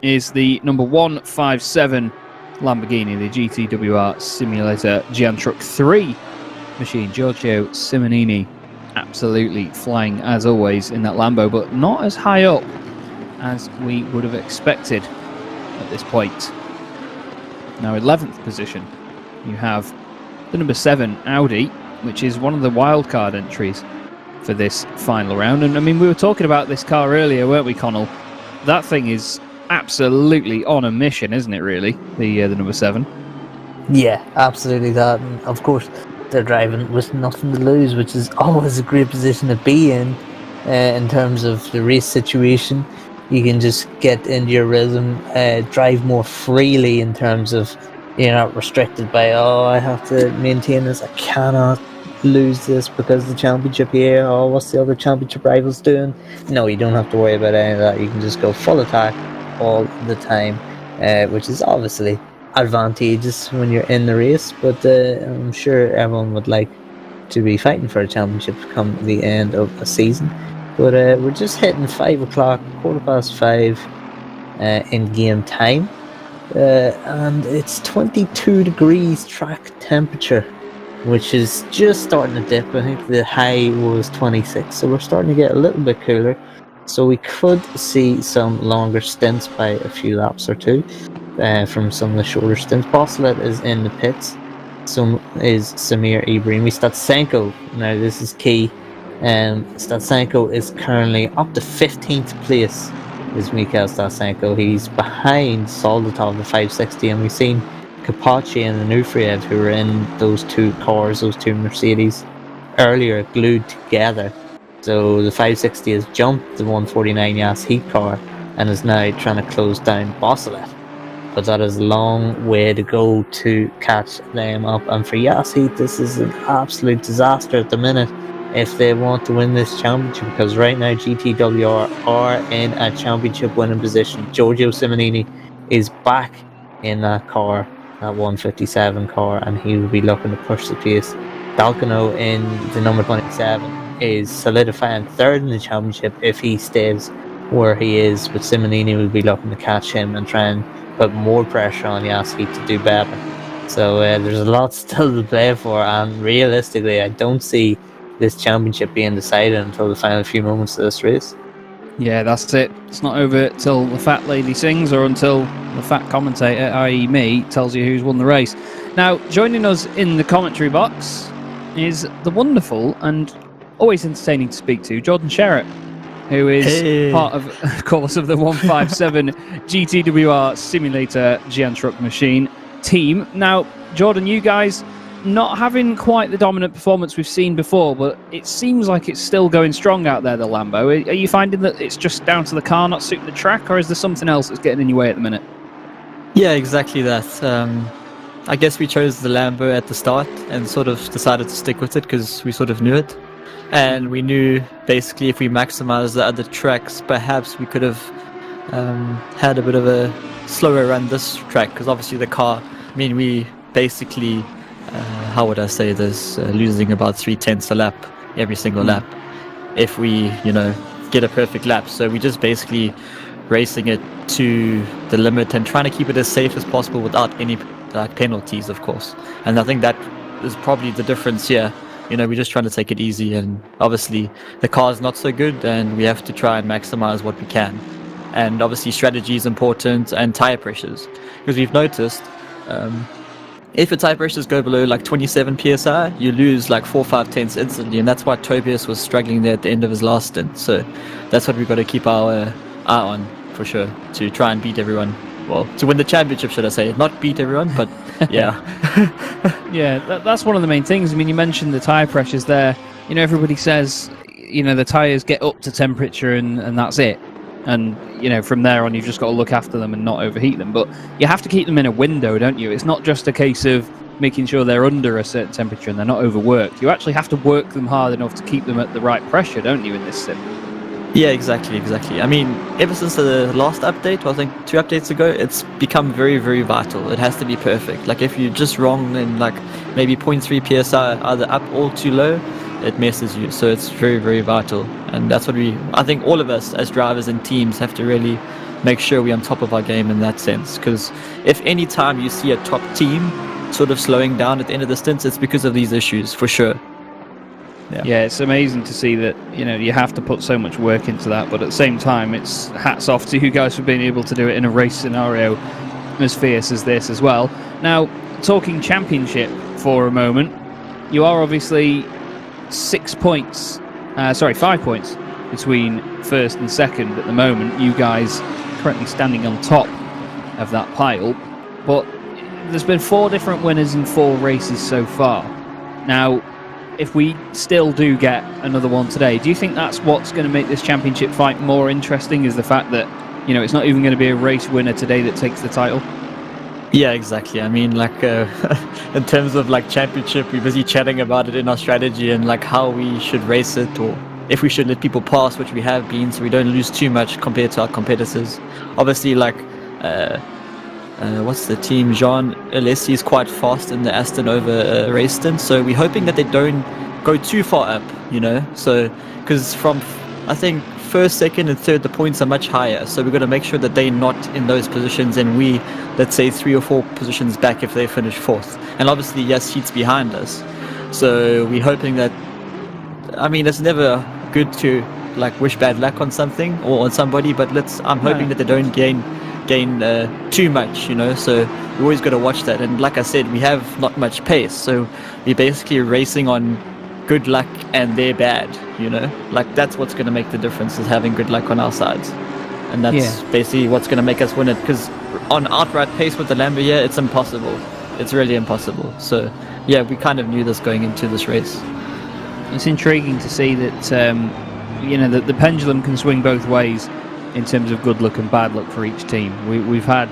S5: is the number 157 Lamborghini, the GTWR Simulator Gian Truck 3 machine. Giorgio Simonini absolutely flying as always in that Lambo, but not as high up as we would have expected at this point. Now 11th position, you have the number 7 Audi, which is one of the wildcard entries for this final round. And I mean, we were talking about this car earlier, weren't we, Connall? That thing is absolutely on a mission, isn't it, really? The number 7.
S2: Yeah, absolutely that. And of course, they're driving with nothing to lose, which is always a great position to be in terms of the race situation. You can just get into your rhythm, drive more freely in terms of you're not restricted by, oh, I have to maintain this, I cannot lose this because the championship here, oh, what's the other championship rivals doing? No, you don't have to worry about any of that. You can just go full attack all the time, which is obviously advantageous when you're in the race, but I'm sure everyone would like to be fighting for a championship come the end of a season. But we're just hitting 5 o'clock, 5:15 in game time, and it's 22 degrees track temperature, which is just starting to dip. I think the high was 26, so we're starting to get a little bit cooler. So we could see some longer stints by a few laps or two from some of the shorter stints. Bosselet is in the pits, so is Samir Ibrahimi. Statsenko, now this is key. Statsenko is currently up to 15th place, is Mikhail Statsenko. He's behind Zolder of the 560, and we've seen Kapachi and Anufriev, who were in those two cars, those two Mercedes, earlier glued together. So the 560 has jumped the 149 Yas Heat car and is now trying to close down Bosselet. But that is a long way to go to catch them up. And for Yas Heat, this is an absolute disaster at the minute if they want to win this championship, because right now GTWR are in a championship winning position. Giorgio Simonini is back in that car, that 157 car, and he will be looking to push the pace. Dalcano in the number 27 is solidifying third in the championship if he stays where he is, but Simonini will be looking to catch him and try and put more pressure on Yasuki to do better. So there's a lot still to play for, and realistically I don't see this championship being decided until the final few moments of this race.
S5: Yeah, that's it. It's not over till the fat lady sings or until the fat commentator, i.e. me, tells you who's won the race. Now, joining us in the commentary box is the wonderful and always entertaining to speak to, Jordan Sherritt, who is part of course, of the 157 GTWR Simulator Gian Truck Machine team. Now, Jordan, you guys not having quite the dominant performance we've seen before, but it seems like it's still going strong out there, the Lambo. Are you finding that it's just down to the car not suiting the track, or is there something else that's getting in your way at the minute?
S6: Yeah, exactly that. I guess we chose the Lambo at the start and sort of decided to stick with it because we sort of knew it. And we knew basically if we maximized the other tracks, perhaps we could have had a bit of a slower run this track, because obviously the car, I mean, we basically, how would I say this, losing about 3/10 a lap every single lap if we, get a perfect lap. So we just basically racing it to the limit and trying to keep it as safe as possible without any penalties, of course. And I think that is probably the difference here. We're just trying to take it easy, and obviously the car is not so good and we have to try and maximize what we can. And obviously strategy is important, and tire pressures, because we've noticed if the tire pressures go below like 27 psi, you lose like 4-5 tenths instantly, and that's why Tobias was struggling there at the end of his last stint. So that's what we've got to keep our eye on for sure, to try and beat everyone. Well, to win the championship, should I say? Not beat everyone, but yeah.
S5: Yeah, that's one of the main things. I mean, you mentioned the tyre pressures there. Everybody says, the tyres get up to temperature and that's it. And, from there on, you've just got to look after them and not overheat them. But you have to keep them in a window, don't you? It's not just a case of making sure they're under a certain temperature and they're not overworked. You actually have to work them hard enough to keep them at the right pressure, don't you, in this sim?
S6: Yeah, exactly. I mean, ever since the last update, I think 2 updates ago, it's become very, very vital. It has to be perfect. Like, if you're just wrong in, like, maybe 0.3 psi, either up or too low, it messes you. So it's very, very vital. And that's what I think all of us as drivers and teams have to really make sure we're on top of our game in that sense. Because if any time you see a top team sort of slowing down at the end of the stints, it's because of these issues, for sure.
S5: Yeah, it's amazing to see that, you have to put so much work into that, but at the same time, it's hats off to you guys for being able to do it in a race scenario as fierce as this as well. Now, talking championship for a moment, you are obviously 5 points between first and second at the moment. You guys currently standing on top of that pile, but there's been 4 different winners in 4 races so far. Now, if we still do get another one today, do you think that's what's going to make this championship fight more interesting, is the fact that, it's not even going to be a race winner today that takes the title?
S6: Yeah, exactly. I mean, like, in terms of like championship, we're busy chatting about it in our strategy and like how we should race it, or if we should let people pass, which we have been, so we don't lose too much compared to our competitors. Obviously, like, what's the team? Jean Alessi is quite fast in the Aston over race stint, so we're hoping that they don't go too far up, so because from, I think, first, second and third, the points are much higher, so we've got to make sure that they're not in those positions, and we, let's say, 3 or 4 positions back if they finish 4th. And obviously, yes, Sheet's behind us, so we're hoping that, I mean, it's never good to like wish bad luck on something or on somebody, but I'm hoping that they don't gain too much, so we always got to watch that. And like I said, we have not much pace, so we're basically racing on good luck and they're bad, like that's what's going to make the difference, is having good luck on our sides, and that's basically what's going to make us win it, because on outright pace with the Lambo here, it's impossible. It's really impossible. So yeah, we kind of knew this going into this race.
S5: It's intriguing to see that that the pendulum can swing both ways in terms of good luck and bad luck for each team. We've had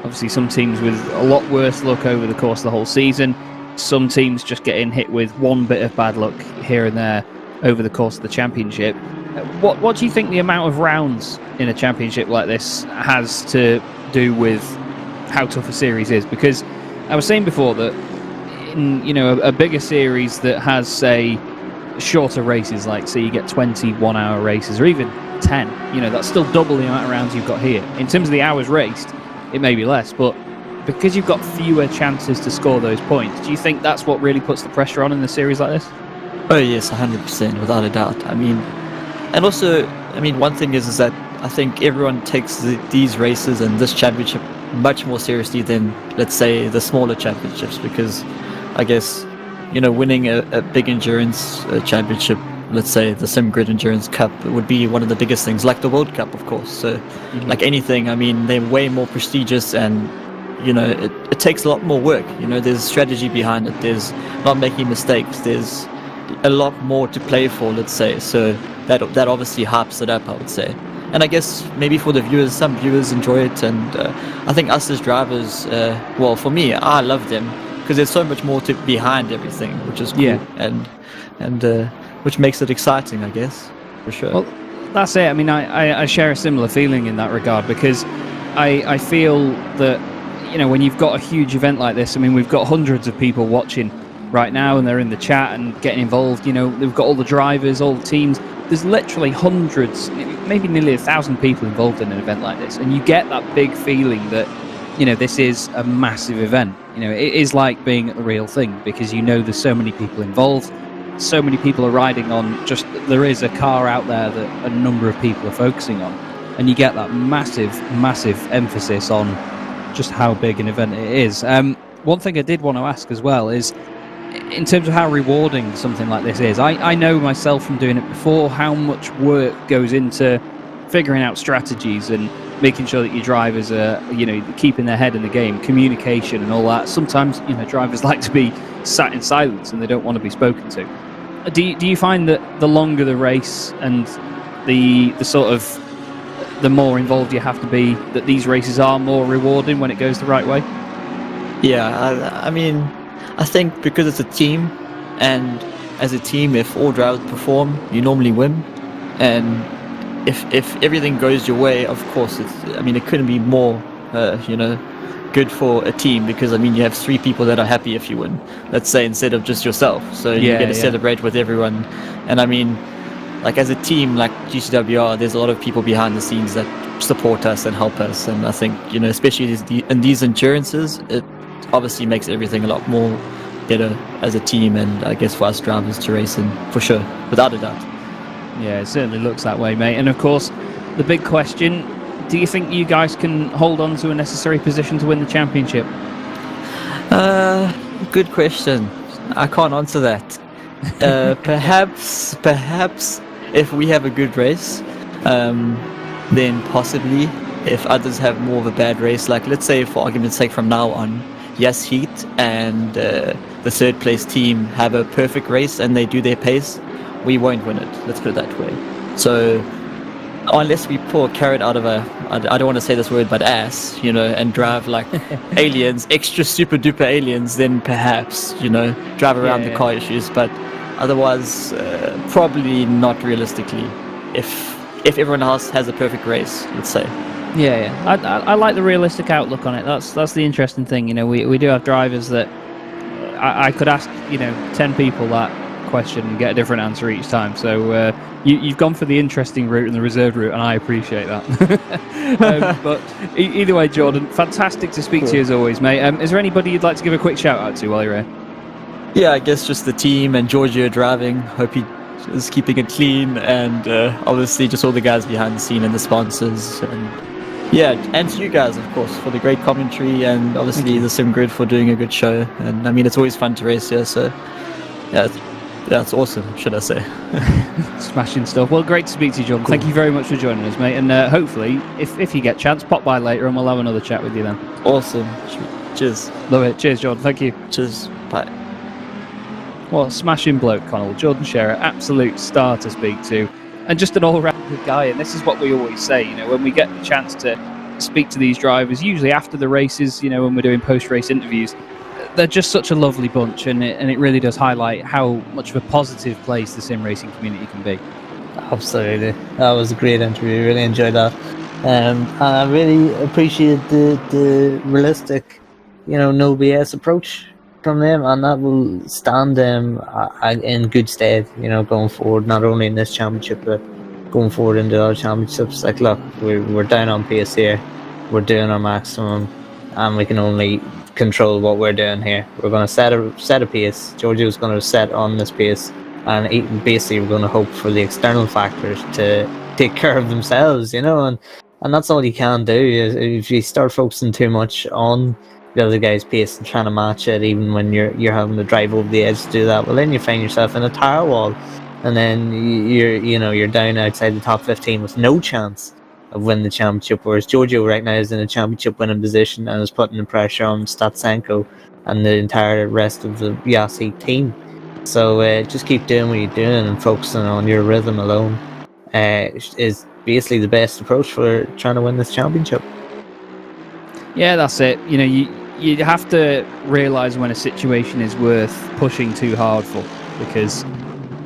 S5: obviously some teams with a lot worse luck over the course of the whole season. Some teams just getting hit with one bit of bad luck here and there over the course of the championship. What do you think the amount of rounds in a championship like this has to do with how tough a series is? Because I was saying before that in a bigger series that has, say, shorter races, like say you get 21-hour races or even 10, that's still double the amount of rounds you've got here. In terms of the hours raced, it may be less, but because you've got fewer chances to score those points, do you think that's what really puts the pressure on in a series like this?
S6: Oh yes, 100%, without a doubt. I mean, and also I mean, one thing is that I think everyone takes these races and this championship much more seriously than, let's say, the smaller championships, because I guess, winning a big endurance championship, let's say the SimGrid Endurance Cup, would be one of the biggest things, like the World Cup, of course. So, like anything, I mean, they're way more prestigious, and it takes a lot more work. There's strategy behind it. There's not making mistakes. There's a lot more to play for, let's say. So that obviously hypes it up, I would say. And I guess maybe for the viewers, some viewers enjoy it, and I think us as drivers, well, for me, I love them because there's so much more behind everything, which is cool, and which makes it exciting, I guess, for sure.
S5: Well, that's it. I mean, I share a similar feeling in that regard, because I feel that, when you've got a huge event like this, I mean, we've got hundreds of people watching right now, and they're in the chat and getting involved. We've got all the drivers, all the teams. There's literally hundreds, maybe nearly 1,000 people involved in an event like this, and you get that big feeling that, this is a massive event. It is like being at the real thing, because there's so many people involved. So many people are riding on, just there is a car out there that a number of people are focusing on, and you get that massive emphasis on just how big an event it is. One thing I did want to ask as well is, in terms of how rewarding something like this is, I know myself from doing it before how much work goes into figuring out strategies and making sure that your drivers are keeping their head in the game, communication and all that. Sometimes drivers like to be sat in silence and they don't want to be spoken to. Do you find that the longer the race and the sort of the more involved you have to be, that these races are more rewarding when it goes the right way?
S6: Yeah, I mean, I think because it's a team, and as a team, if all drivers perform, you normally win. And if everything goes your way, of course, it couldn't be more, good for a team, because you have 3 people that are happy if you win, let's say, instead of just yourself. So you get to celebrate with everyone. And like as a team, like GCWR, there's a lot of people behind the scenes that support us and help us. And I think, especially in these endurances, it obviously makes everything a lot more better as a team, and I guess for us drivers to race in, for sure, without a doubt.
S5: Yeah, it certainly looks that way, mate. And of course, the big question, do you think you guys can hold on to a necessary position to win the championship?
S6: Good question. I can't answer that. Perhaps if we have a good race, then possibly. If others have more of a bad race, like let's say for argument's sake from now on, Yes Heat and the third place team have a perfect race and they do their pace, we won't win it. Let's put it that way. So unless we pull a carrot out of I don't want to say this word, but ass, and drive like aliens, extra super duper aliens, then perhaps, drive around the car issues. But otherwise, probably not realistically. If everyone else has a perfect race, let's say.
S5: Yeah. I like the realistic outlook on it. That's the interesting thing. We do have drivers that I could ask 10 people that question and get a different answer each time. So you've gone for the interesting route and the reserved route, and I appreciate that. But either way, Jordan, fantastic to speak to you as always, mate. Is there anybody you'd like to give a quick shout out to while you're here?
S6: Yeah, I guess just the team and Giorgio driving. Hope he is keeping it clean, and obviously just all the guys behind the scene and the sponsors, and to you guys, of course, for the great commentary, and obviously the SimGrid for doing a good show. And it's always fun to race here, so that's awesome, should I say.
S5: Smashing stuff. Well, great to speak to you, Jordan. Cool. Thank you very much for joining us, mate. And hopefully, if you get a chance, pop by later and we'll have another chat with you then.
S6: Awesome. Cheers.
S5: Love it. Cheers, Jordan. Thank you.
S6: Cheers. Bye.
S1: What a smashing bloke, Connall. Jordan Scherer, absolute star to speak to. And just an all-round good guy. And this is what we always say, when we get the chance to speak to these drivers, usually after the races, when we're doing post-race interviews, they're just such a lovely bunch, and it really does highlight how much of a positive place the sim racing community can be.
S2: Absolutely. That was a great interview. Really enjoyed that. And I really appreciate the realistic, no BS approach from them, and that will stand them in good stead, going forward, not only in this championship, but going forward into other championships. Like, look, we're down on pace here, we're doing our maximum, and we can only control what we're doing here. We're going to set a pace. Giorgio's going to set on this pace, and basically we're going to hope for the external factors to take care of themselves, you know, and that's all you can do. If you start focusing too much on the other guy's pace and trying to match it, even when you're having to drive over the edge to do that, well, then you find yourself in a tire wall, and then you're down outside the top 15 with no chance of winning the championship. Whereas Giorgio right now is in a championship winning position and is putting the pressure on Statsenko and the entire rest of the Yassi team. So just keep doing what you're doing and focusing on your rhythm alone is basically the best approach for trying to win this championship.
S5: Yeah, that's it. You know, you have to realise when a situation is worth pushing too hard for, because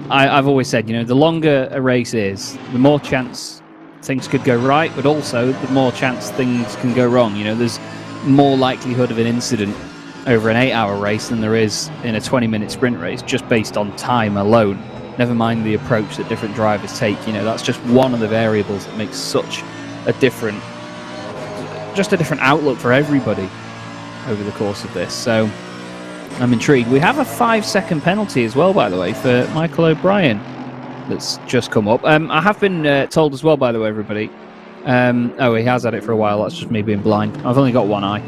S5: I've always said, you know, the longer a race is, the more chance things could go right, but also the more chance things can go wrong. You know, there's more likelihood of an incident over an 8-hour race than there is in a 20-minute sprint race, just based on time alone. Never mind the approach that different drivers take. You know, that's just one of the variables that makes such a different outlook for everybody over the course of this. So I'm intrigued. We have a 5-second penalty as well, by the way, for Michael O'Brien that's just come up. I have been told as well, by the way, everybody. Oh, he has had it for a while. That's just me being blind. I've only got one eye.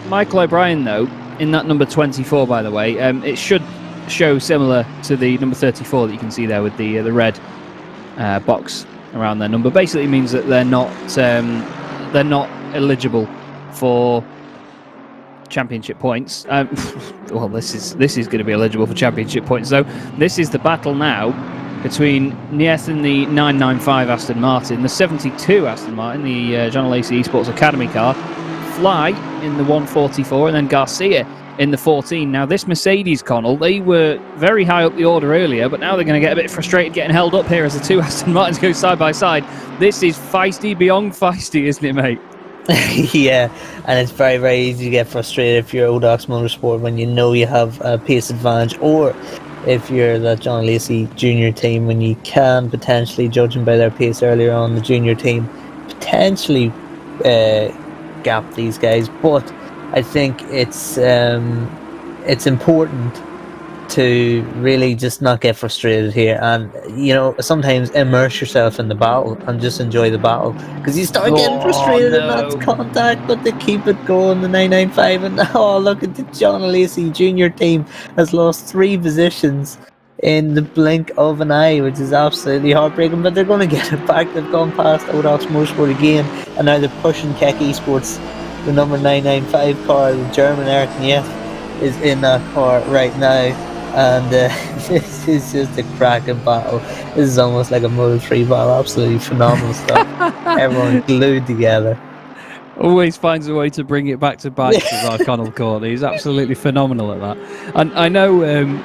S5: Michael O'Brien, though, in that number 24, by the way, it should show similar to the number 34 that you can see there with the red box around their number. Basically means that they're not eligible for championship points. Well, this is going to be eligible for championship points, though. This is the battle now between Nieth in the 995 Aston Martin, the 72 Aston Martin, the John Lacey Esports Academy car, Fly in the 144, and then Garcia in the 14. Now, this Mercedes, Connall, they were very high up the order earlier, but now they're going to get a bit frustrated getting held up here as the two Aston Martins go side by side. This is feisty beyond feisty, isn't it, mate?
S2: Yeah, and it's very, very easy to get frustrated if you're Odox Motorsport when you know you have a pace advantage, or if you're that John Lacey junior team when you can potentially, judging by their pace earlier on, the junior team potentially gap these guys. But I think it's important to really just not get frustrated here, and you know, sometimes immerse yourself in the battle and just enjoy the battle, because you start getting frustrated and that's contact, but they keep it going, the 995, and look at the John Lacey junior team has lost 3 positions in the blink of an eye, which is absolutely heartbreaking, but they're going to get it back. They've gone past Odox Motorsport again, and now they're pushing Keck Esports, the number 995 car. The German Eric Nieth is in that car right now. And this is just a cracking battle. This is almost like a Moto 3 battle. Absolutely phenomenal stuff. Everyone glued together.
S5: Always finds a way to bring it back to bikes as our Connall Courtney. He's absolutely phenomenal at that. And I know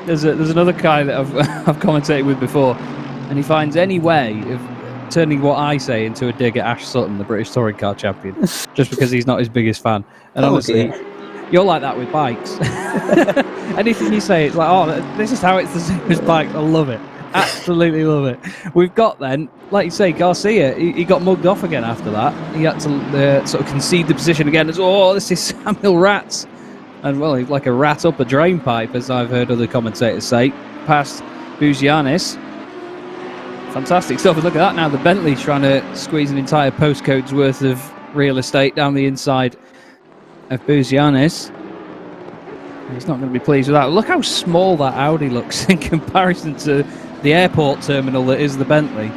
S5: there's another guy that I've commentated with before, and he finds any way of turning what I say into a dig at Ash Sutton, the British touring car champion, just because he's not his biggest fan. And honestly, you're like that with bikes. Anything you say, it's like, oh, this is how it's the same as bikes. I love it. Absolutely love it. We've got then, like you say, Garcia, he got mugged off again after that. He had to sort of concede the position again. As, this is Samuel Rats. And, well, he's like a rat up a drain pipe, as I've heard other commentators say. Past Buzianis. Fantastic stuff. And look at that now. The Bentley's trying to squeeze an entire postcode's worth of real estate down the inside of Buzianis. He's not going to be pleased with that. Look how small that Audi looks in comparison to the airport terminal that is the Bentley.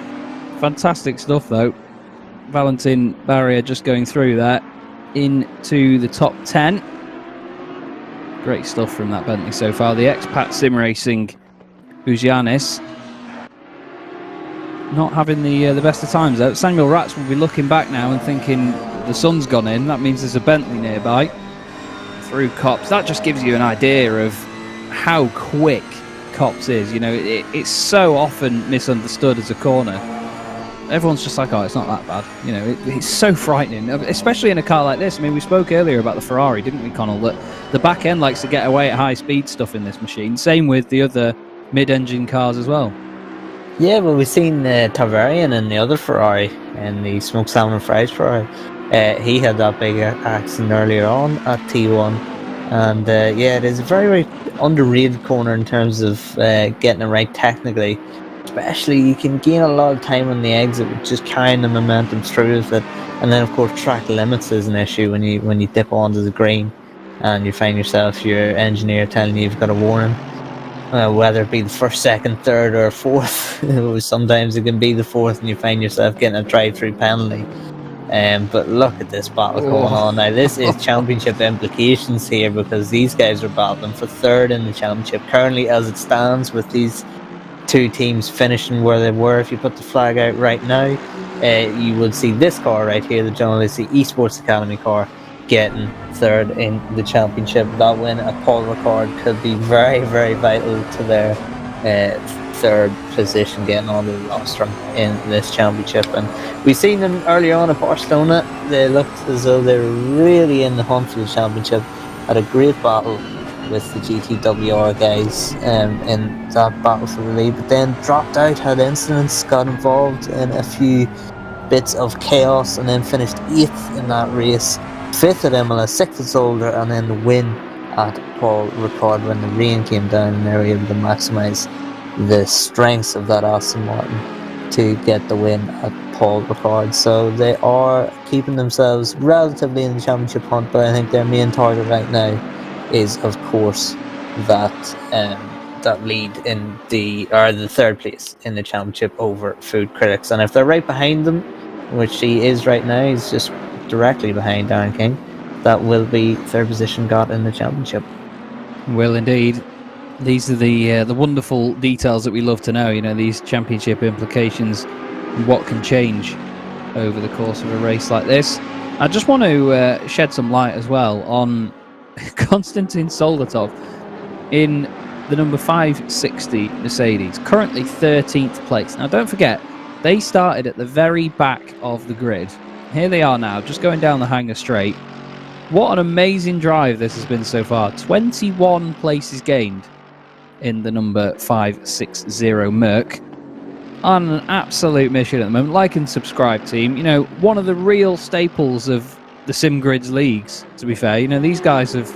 S5: Fantastic stuff, though. Valentin Barrier just going through that into the top 10. Great stuff from that Bentley so far. The expat sim racing Buzianis not having the best of times, though. Samuel Rats will be looking back now and thinking the sun's gone in. That means there's a Bentley nearby. Through Copse. That just gives you an idea of how quick Copse is. You know, it's so often misunderstood as a corner. Everyone's just like, it's not that bad. You know, it's so frightening, especially in a car like this. I mean, we spoke earlier about the Ferrari, didn't we, Connall? That the back end likes to get away at high speed stuff in this machine. Same with the other mid-engine cars as well.
S2: Yeah, well, we've seen Tavarian in the other Ferrari, in the Smoked Salmon and Fries Ferrari. He had that big accident earlier on at T1, and it is a very, very underrated corner in terms of getting it right technically. especially, you can gain a lot of time on the exit with just carrying the momentum through with it. And then, of course, track limits is an issue when you dip onto the green and you find yourself, your engineer telling you you've got a warning. Whether it be the first, second, third, or fourth. Sometimes it can be the fourth, and you find yourself getting a drive-through penalty. But look at this battle going on now. This is championship implications here, because these guys are battling for third in the championship currently, as it stands, with these two teams finishing where they were. If you put the flag out right now, you would see this car right here, the John Lacey Esports Academy car, getting third in the championship. That win at Paul Ricard could be very, very vital to their third position, getting on the rostrum in this championship. And we've seen them earlier on at Barcelona. They looked as though they were really in the hunt for the championship. Had a great battle with the GTWR guys in that battle for the lead, but then dropped out, had incidents, got involved in a few bits of chaos, and then finished 8th in that race. 5th at Imola, 6th at Zolder, and then the win at Paul Ricard when the rain came down, and they were able to maximise the strengths of that Aston Martin to get the win at Paul Ricard. So they are keeping themselves relatively in the championship hunt, but I think their main target right now is, of course, that lead in the third place in the championship over Food Critics. And if they're right behind them, which he is right now, he's just directly behind Darren King, that will be third position got in the championship.
S5: Will indeed. These are the wonderful details that we love to know, these championship implications, what can change over the course of a race like this. I just want to shed some light as well on Konstantin Soldatov in the number 560 Mercedes, currently 13th place. Now don't forget, they started at the very back of the grid. Here they are now, just going down the hanger straight. What an amazing drive this has been so far. 21 places gained in the number 560 Merc. On an absolute mission at the moment. Like and subscribe, team. One of the real staples of the SimGrids leagues, to be fair. These guys have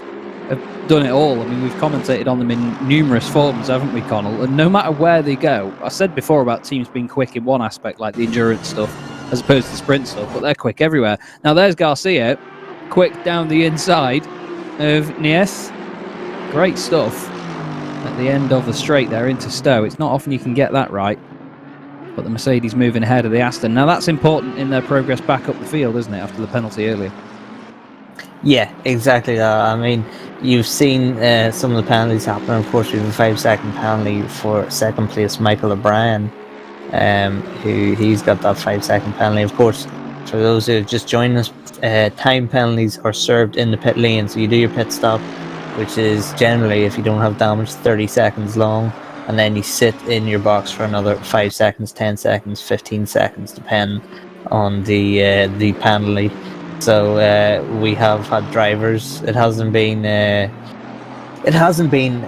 S5: done it all. I mean, we've commentated on them in numerous forms, haven't we, Connall? And no matter where they go, I said before about teams being quick in one aspect, like the endurance stuff, as opposed to sprint stuff, but they're quick everywhere. Now there's Garcia, quick down the inside of Nies. Great stuff at the end of the straight there into Stowe. It's not often you can get that right, but the Mercedes moving ahead of the Aston. Now that's important in their progress back up the field, isn't it, after the penalty earlier?
S2: Yeah, exactly that. I mean, you've seen some of the penalties happen. Of course, we have a 5-second penalty for second place Michael O'Brien, he's got that 5-second penalty. Of course, for those who have just joined us, time penalties are served in the pit lane. So you do your pit stop, which is generally, if you don't have damage, 30 seconds long, and then you sit in your box for another 5 seconds, 10 seconds, 15 seconds, depending on the penalty. So we have had drivers. It hasn't been,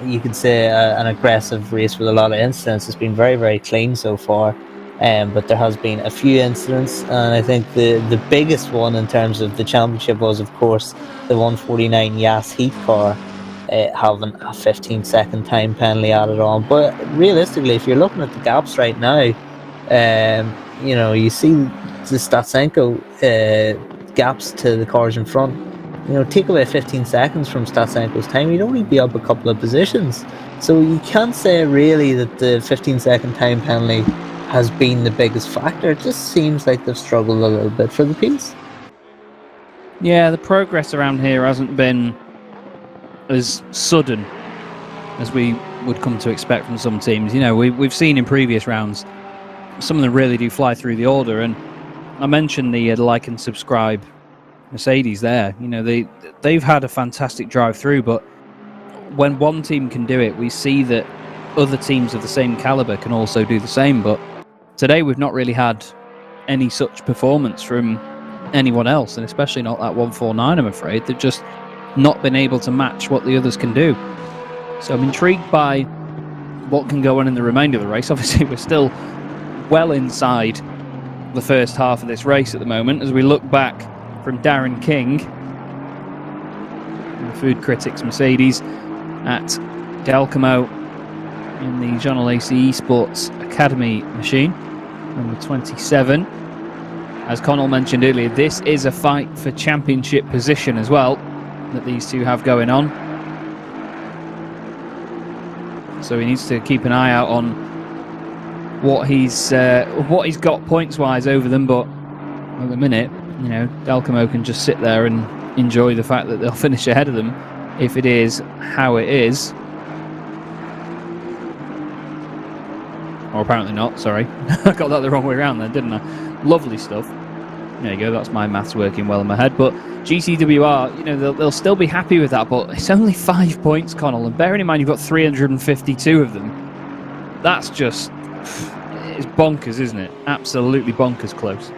S2: you could say, an aggressive race with a lot of incidents. It's been very, very clean so far. But there has been a few incidents, and I think the biggest one in terms of the championship was, of course, the 149 Yas Heat car having a 15-second time penalty added on. But realistically, if you're looking at the gaps right now, you see the Statsenko gaps to the cars in front. Take away 15 seconds from Statsenko's time, you'd only be up a couple of positions. So you can't say really that the 15-second time penalty has been the biggest factor. It just seems like they've struggled a little bit for the piece.
S5: Yeah, the progress around here hasn't been as sudden as we would come to expect from some teams. We've seen in previous rounds, some of them really do fly through the order, and I mentioned the like and subscribe Mercedes there. They've had a fantastic drive through, but when one team can do it, we see that other teams of the same caliber can also do the same. But today we've not really had any such performance from anyone else, and especially not that 149, I'm afraid. They've just not been able to match what the others can do. So I'm intrigued by what can go on in the remainder of the race. Obviously, we're still well inside the first half of this race at the moment, as we look back from Darren King, the Food Critics Mercedes, at Delcamo in the John Lacey Esports Academy machine, number 27. As Connall mentioned earlier, this is a fight for championship position as well that these two have going on. So he needs to keep an eye out on what he's got points-wise over them, but at the minute, you know, Delcamo can just sit there and enjoy the fact that they'll finish ahead of them if it is how it is. Or apparently not, sorry. I got that the wrong way around then, didn't I? Lovely stuff. There you go, that's my maths working well in my head. But GCWR, you know, they'll still be happy with that, but it's only 5 points, Connall, and bearing in mind you've got 352 of them, that's just... it's bonkers, isn't it? Absolutely bonkers close.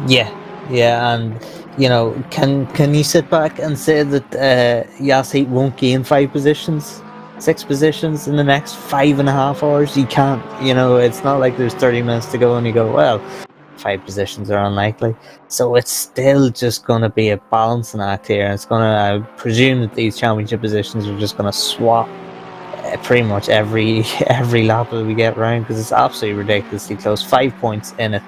S2: Yeah, and you know, can you sit back and say that Yas won't gain 6 positions in the next 5.5 hours? You can't. You know, it's not like there's 30 minutes to go and you go, well, 5 positions are unlikely. So it's still just going to be a balancing act here. It's going to, I presume that these championship positions are just going to swap pretty much every lap that we get around, because it's absolutely ridiculously close. 5 points in it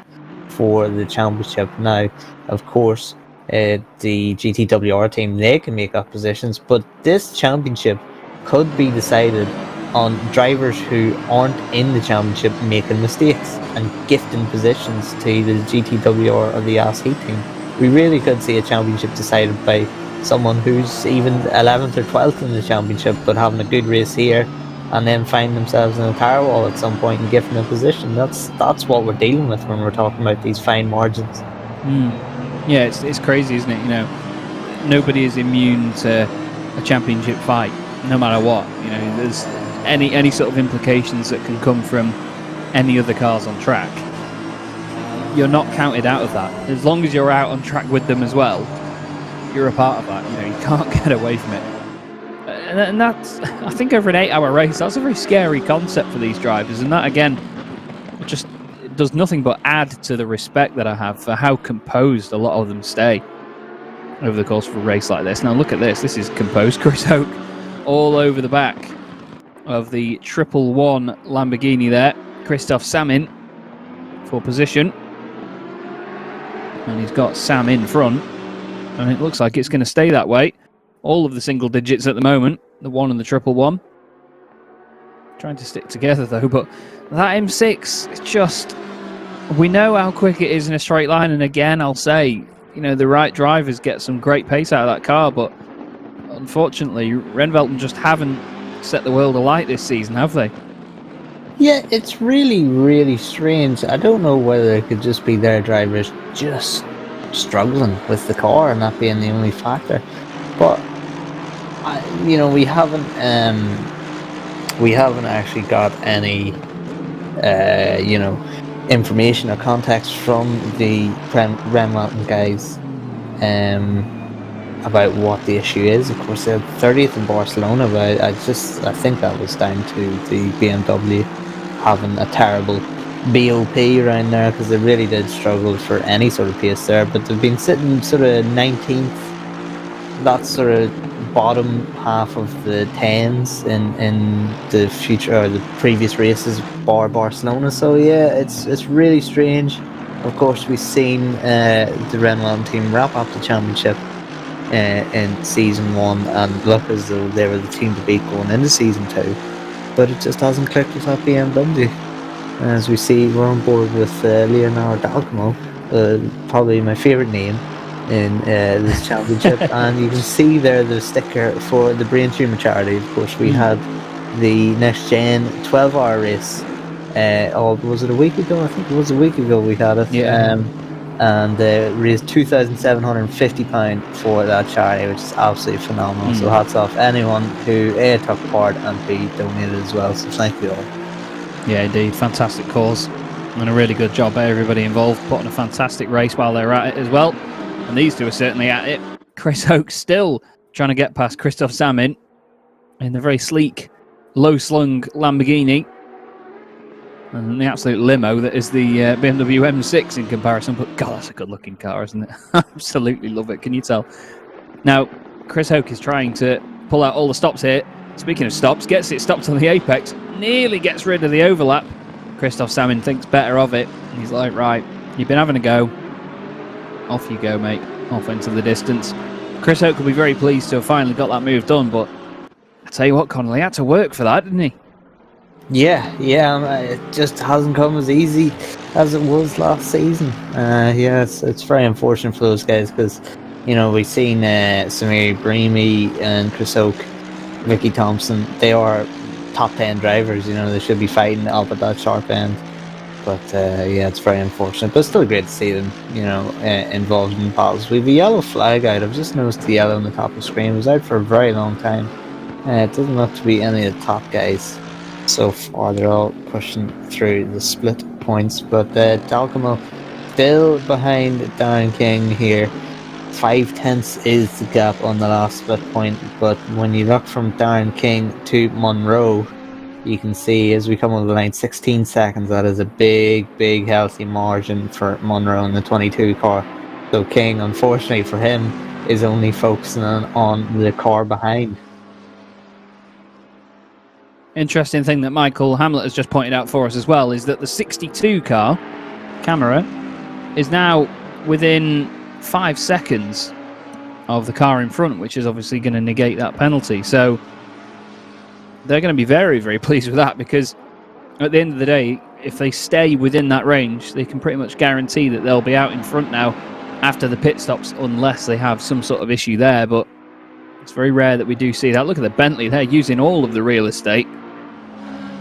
S2: for the championship. Now, of course, the GTWR team, they can make up positions, but this championship could be decided on drivers who aren't in the championship making mistakes and gifting positions to the GTWR or the Yas Heat team. We really could see a championship decided by someone who's even 11th or 12th in the championship but having a good race here and then find themselves in a tire wall at some point and gifting a position. That's what we're dealing with when we're talking about these fine margins.
S5: Yeah, it's crazy, isn't it? You know, nobody is immune to a championship fight, no matter what. You know, there's any sort of implications that can come from any other cars on track. You're not counted out of that. As long as you're out on track with them as well, you're a part of that. You know, you can't get away from it. And that's, I think, over an 8-hour race, that's a very scary concept for these drivers. And that, again, just does nothing but add to the respect that I have for how composed a lot of them stay over the course of a race like this. Now, look at this. This is composed Chris Hoke all over the back of the 111 Lamborghini there. Christoph Sam for position. And he's got Sam in front. And it looks like it's going to stay that way. All of the single digits at the moment, the 1 and the 111. Trying to stick together though, but that M6, it's just, we know how quick it is in a straight line, and again, I'll say, you know, the right drivers get some great pace out of that car, but unfortunately, Renvelten just haven't set the world alight this season, have they?
S2: Yeah, it's really, really strange. I don't know whether it could just be their drivers just struggling with the car and that being the only factor. But you know, we haven't actually got any you know, information or context from the Renvelten guys about what the issue is. Of course, they're 30th in Barcelona, but I think that was down to the BMW having a terrible BOP around there, because they really did struggle for any sort of pace there. But they've been sitting sort of 19th. That's sort of bottom half of the 10s in the future or the previous races bar Barcelona. So yeah, it's really strange. Of course, we've seen the Renvelten team wrap up the championship in season 1 and look as though they were the team to beat going into season 2, but it just hasn't clicked with that BMW. As we see, we're on board with Leonardo Dalcamo, probably my favourite name in this championship. And you can see there the sticker for the Brain Tumor charity. Of course, we had the next gen 12-hour race. Was it a week ago? I think it was a week ago we had it.
S5: Yeah.
S2: And raised £2,750 for that charity, which is absolutely phenomenal. So hats off anyone who A, took part and B, donated as well. So thank you all.
S5: Yeah, indeed. Fantastic cause. And a really good job by everybody involved, putting a fantastic race while they're at it as well. And these two are certainly at it. Chris Hoke still trying to get past Christoph Samin in the very sleek, low-slung Lamborghini. And the absolute limo that is the BMW M6 in comparison. But God, that's a good-looking car, isn't it? Absolutely love it, can you tell? Now, Chris Hoke is trying to pull out all the stops here
S1: Speaking of stops, gets it stopped on the apex, nearly gets rid of the overlap. Christoph Salmon thinks better of it. He's like, right, you've been having a go. Off you go, mate. Off into the distance. Chris Oak will be very pleased to have finally got that move done, but I tell you what, Connall, he had to work for that, didn't he?
S2: Yeah, it just hasn't come as easy as it was last season. It's very unfortunate for those guys because, you know, we've seen Samir Brahimi and Chris Oak, Ricky Thompson, they are top 10 drivers, you know, they should be fighting up at that sharp end. But it's very unfortunate, but still great to see them, you know, involved in battles. We have a yellow flag out. I've just noticed the yellow on the top of the screen. It was out for a very long time. It doesn't look to be any of the top guys so far. They're all pushing through the split points, but Dalcamo still behind Darren King here. 5/10 is the gap on the last split point, but when you look from Darren King to Monroe, you can see as we come over the line, 16 seconds. That is a big healthy margin for Monroe in the 22 car. So King, unfortunately for him, is only focusing on the car behind.
S1: Interesting thing that Michael Hamlet has just pointed out for us as well is that the 62 car, Camera, is now within 5 seconds of the car in front, which is obviously going to negate that penalty. So they're going to be very, very pleased with that because at the end of the day, if they stay within that range, they can pretty much guarantee that they'll be out in front now after the pit stops unless they have some sort of issue there. But it's very rare that we do see that. Look at the Bentley. They're using all of the real estate.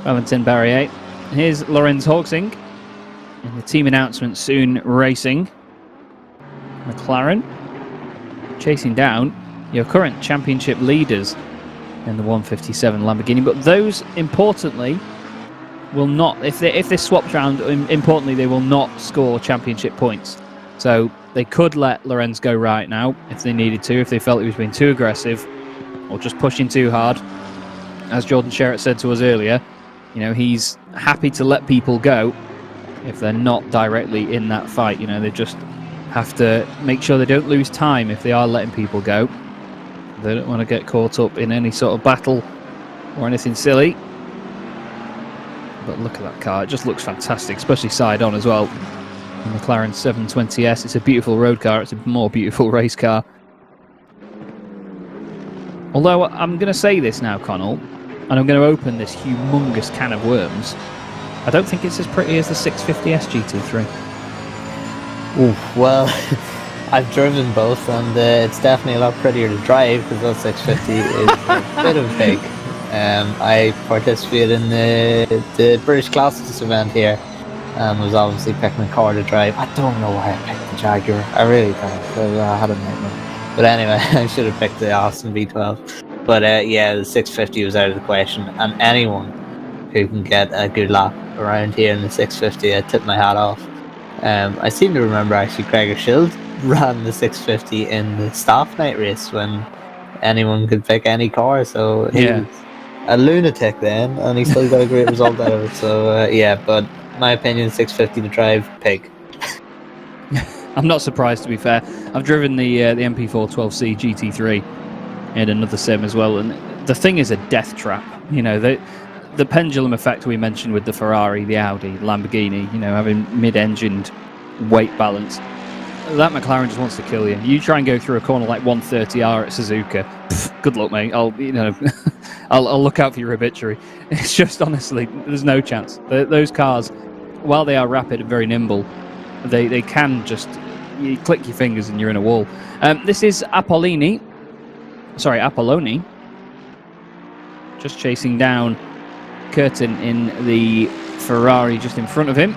S1: Valentin Barrier. Here's Lorenz Hawksing. And the team announcement soon racing. McLaren chasing down your current championship leaders in the 157 Lamborghini, but those importantly will not, if this swaps round, importantly they will not score championship points. So they could let Lorenz go right now if they needed to, if they felt he was being too aggressive or just pushing too hard. As Jordan Sherritt said to us earlier, you know, he's happy to let people go if they're not directly in that fight. You know, they just have to make sure they don't lose time if they are letting people go. They don't want to get caught up in any sort of battle or anything silly. But look at that car, it just looks fantastic, especially side on as well. The McLaren 720S, it's a beautiful road car, it's a more beautiful race car. Although I'm going to say this now, Connall, and I'm going to open this humongous can of worms, I don't think it's as pretty as the 650S GT3.
S2: Oof, well, I've driven both, and it's definitely a lot prettier to drive because that 650 is a bit of big. I participated in the British Classics event here and was obviously picking a car to drive. I don't know why I picked the Jaguar. I really don't. I had a nightmare. But anyway, I should have picked the Austin V12. But the 650 was out of the question, and anyone who can get a good lap around here in the 650, I tip my hat off. I seem to remember actually Gregor Schild ran the 650 in the staff night race when anyone could pick any car, so he was a lunatic then, and he still got a great result out of it. So but my opinion, 650 to drive, pig.
S1: I'm not surprised, to be fair. I've driven the MP4 12C GT3 in another sim as well, and the thing is a death trap. You know, the pendulum effect we mentioned with the Ferrari, the Audi, Lamborghini, you know, having mid-engined weight balance. That McLaren just wants to kill you. You try and go through a corner like 130R at Suzuka. Pff, good luck, mate. I'll look out for your obituary. It's just, honestly, there's no chance. Those cars, while they are rapid and very nimble, they can just, you click your fingers and you're in a wall. This is Apolloni, just chasing down Curtin in the Ferrari just in front of him.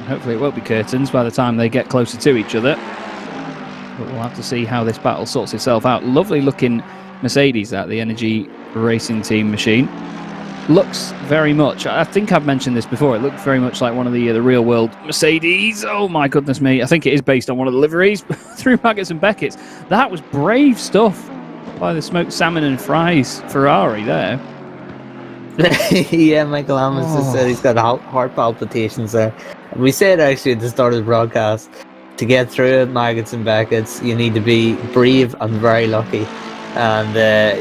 S1: Hopefully it won't be curtains by the time they get closer to each other. But we'll have to see how this battle sorts itself out. Lovely looking Mercedes, that, the Energy Racing Team machine. Looks very much, I think I've mentioned this before, it looked very much like one of the real world Mercedes. Oh my goodness me, I think it is based on one of the liveries through Maggots and Beckett's. That was brave stuff by the smoked salmon and fries Ferrari there.
S2: Yeah, Michael Hammonds just said he's got heart palpitations there. We said actually at the start of the broadcast, to get through it, Maggots and Beckett's, you need to be brave and very lucky. And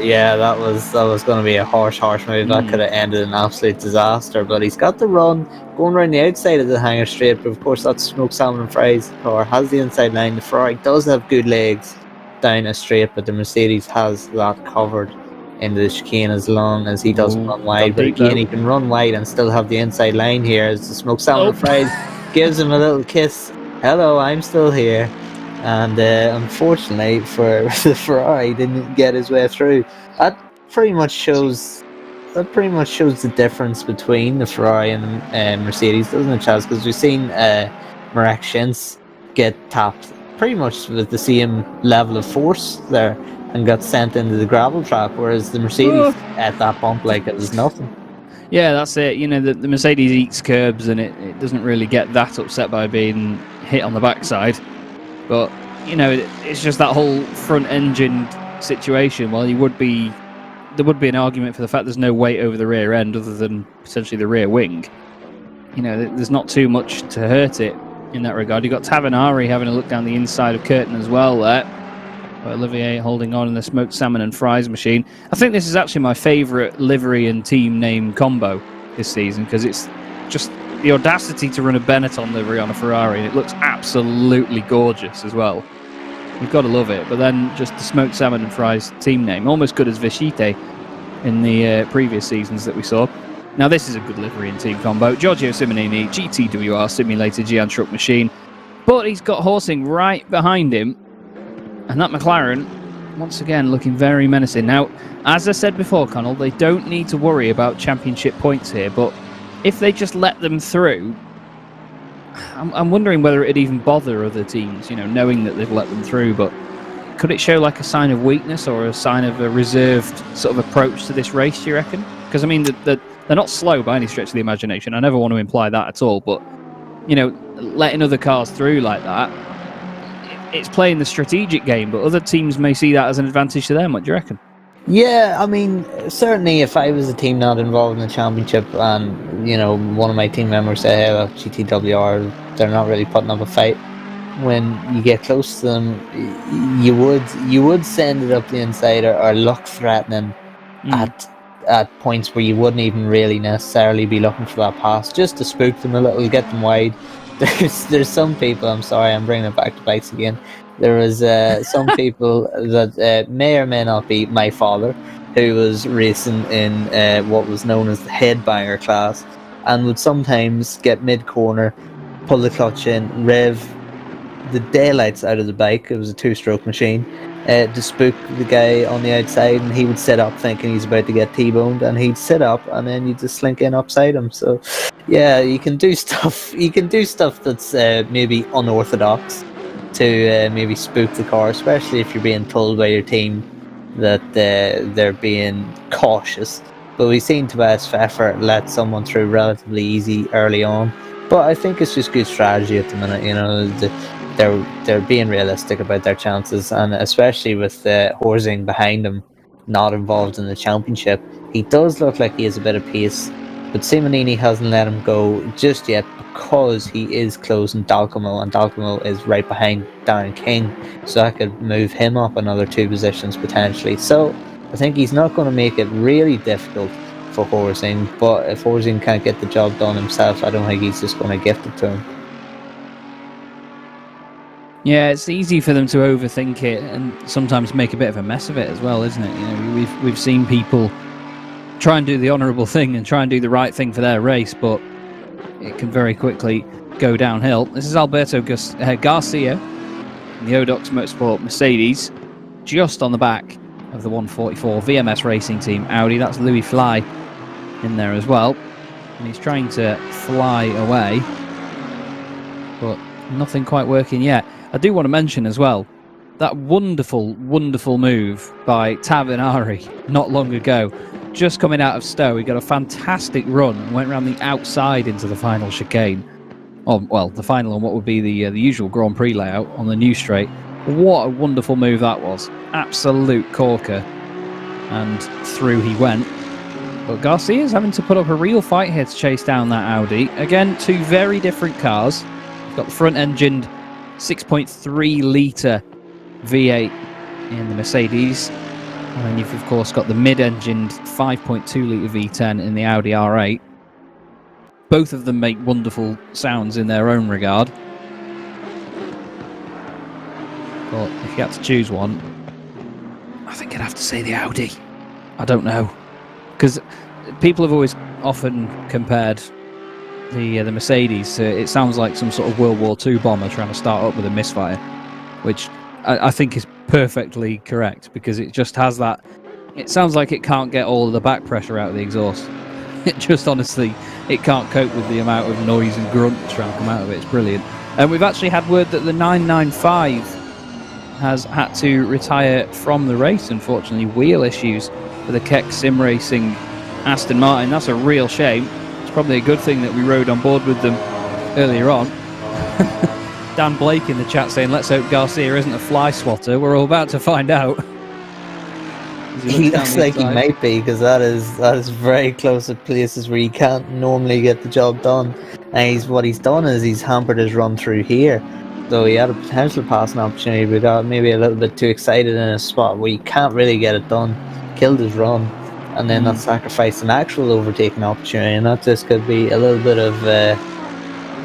S2: yeah, that was going to be a harsh move. That could have ended in absolute disaster. But he's got the run going around the outside of the hangar straight. But of course, that smoked salmon and fries car has the inside line. The Ferrari does have good legs down a straight, but the Mercedes has that covered into the chicane as long as he doesn't run wide. But again, he can run wide and still have the inside line here as the smoked salmon and fries gives him a little kiss. Hello, I'm still here. And unfortunately for the Ferrari, didn't get his way through. That pretty much shows the difference between the Ferrari and the Mercedes, doesn't it, Chaz? Because we've seen Marek Schintz get tapped pretty much with the same level of force there and got sent into the gravel trap, whereas the Mercedes at that bump like it was nothing.
S1: Yeah, that's it. You know, the Mercedes eats curbs and it doesn't really get that upset by being hit on the backside. But, you know, it's just that whole front-engined situation. Well, there would be an argument for the fact there's no weight over the rear end other than potentially the rear wing. You know, there's not too much to hurt it in that regard. You've got Tavinari having a look down the inside of Courtney as well there. But Olivier holding on in the smoked salmon and fries machine. I think this is actually my favourite livery and team name combo this season because it's just the audacity to run a Benetton livery on a Ferrari, and it looks absolutely gorgeous as well. You've got to love it. But then just the smoked salmon and fries team name, almost good as Vicite in the previous seasons that we saw. Now this is a good livery and team combo. Giorgio Simonini, GTWR simulated Gian truck machine, but he's got Horsing right behind him, and that McLaren once again looking very menacing. Now, as I said before, Connall, they don't need to worry about championship points here, but if they just let them through, I'm wondering whether it'd even bother other teams, you know, knowing that they've let them through. But could it show like a sign of weakness or a sign of a reserved sort of approach to this race, do you reckon? Because, I mean, they're not slow by any stretch of the imagination. I never want to imply that at all. But, you know, letting other cars through like that, it's playing the strategic game. But other teams may see that as an advantage to them. What do you reckon?
S2: Yeah, I mean, certainly if I was a team not involved in the championship and, you know, one of my team members said, hey, look, GTWR, they're not really putting up a fight. When you get close to them, you would send it up the inside or look threatening at points where you wouldn't even really necessarily be looking for that pass, just to spook them a little, get them wide. There's some people, I'm sorry, I'm bringing it back to bikes again. There was some people that may or may not be my father, who was racing in what was known as the headbanger class, and would sometimes get mid-corner, pull the clutch in, rev the daylights out of the bike. It was a two-stroke machine, to spook the guy on the outside, and he would sit up thinking he's about to get T-boned, and he'd sit up, and then you just slink in upside him. So, yeah, you can do stuff. You can do stuff that's maybe unorthodox to maybe spook the car, especially if you're being told by your team that they're being cautious. But we've seen Tobias Pfeffer let someone through relatively easy early on. But I think it's just good strategy at the minute. You know, they're being realistic about their chances, and especially with Horsing behind him, not involved in the championship, he does look like he has a bit of pace. But Simonini hasn't let him go just yet because he is closing Dalcamo, and Dalcamo is right behind Darren King, so that could move him up another 2 positions potentially. So I think he's not going to make it really difficult for Horsing, but if Horsing can't get the job done himself, I don't think he's just going to gift it to him.
S5: Yeah, it's easy for them to overthink it and sometimes make a bit of a mess of it as well, isn't it? You know, we've seen people try and do the honourable thing and try and do the right thing for their race, but it can very quickly go downhill. This is Alberto Garcia in the Odox Motorsport Mercedes, just on the back of the 144 VMS Racing Team Audi. That's Louis Fly in there as well, and he's trying to fly away, but nothing quite working yet. I do want to mention as well that wonderful move by Tavinari not long ago. Just coming out of Stowe, he got a fantastic run and went around the outside into the final chicane. Oh, well, the final on what would be the usual Grand Prix layout on the new straight. What a wonderful move that was. Absolute corker. And through he went. But Garcia's having to put up a real fight here to chase down that Audi. Again, 2 very different cars. We've got the front-engined 6.3 litre V8 in the Mercedes. And then you've, of course, got the mid-engined 5.2 litre V10 in the Audi R8. Both of them make wonderful sounds in their own regard. But if you had to choose one, I think I'd have to say the Audi. I don't know. Because people have always often compared the Mercedes. It sounds like some sort of World War II bomber trying to start up with a misfire, which I think is perfectly correct, because it just has that. It sounds like it can't get all of the back pressure out of the exhaust. It just honestly, it can't cope with the amount of noise and grunt that's trying to come out of it. It's brilliant. And we've actually had word that the 995 has had to retire from the race, unfortunately. Wheel issues for the Keck Sim Racing Aston Martin. That's a real shame. It's probably a good thing that we rode on board with them earlier on. Dan Blake in the chat saying, let's hope Garcia isn't a fly swatter. We're all about to find out.
S2: He looks like he might be, because that is very close to places where you can't normally get the job done. And what he's done is he's hampered his run through here. So he had a potential passing opportunity, but got maybe a little bit too excited in a spot where you can't really get it done. Killed his run, and then that sacrificed an actual overtaking opportunity. And that just could be a little bit of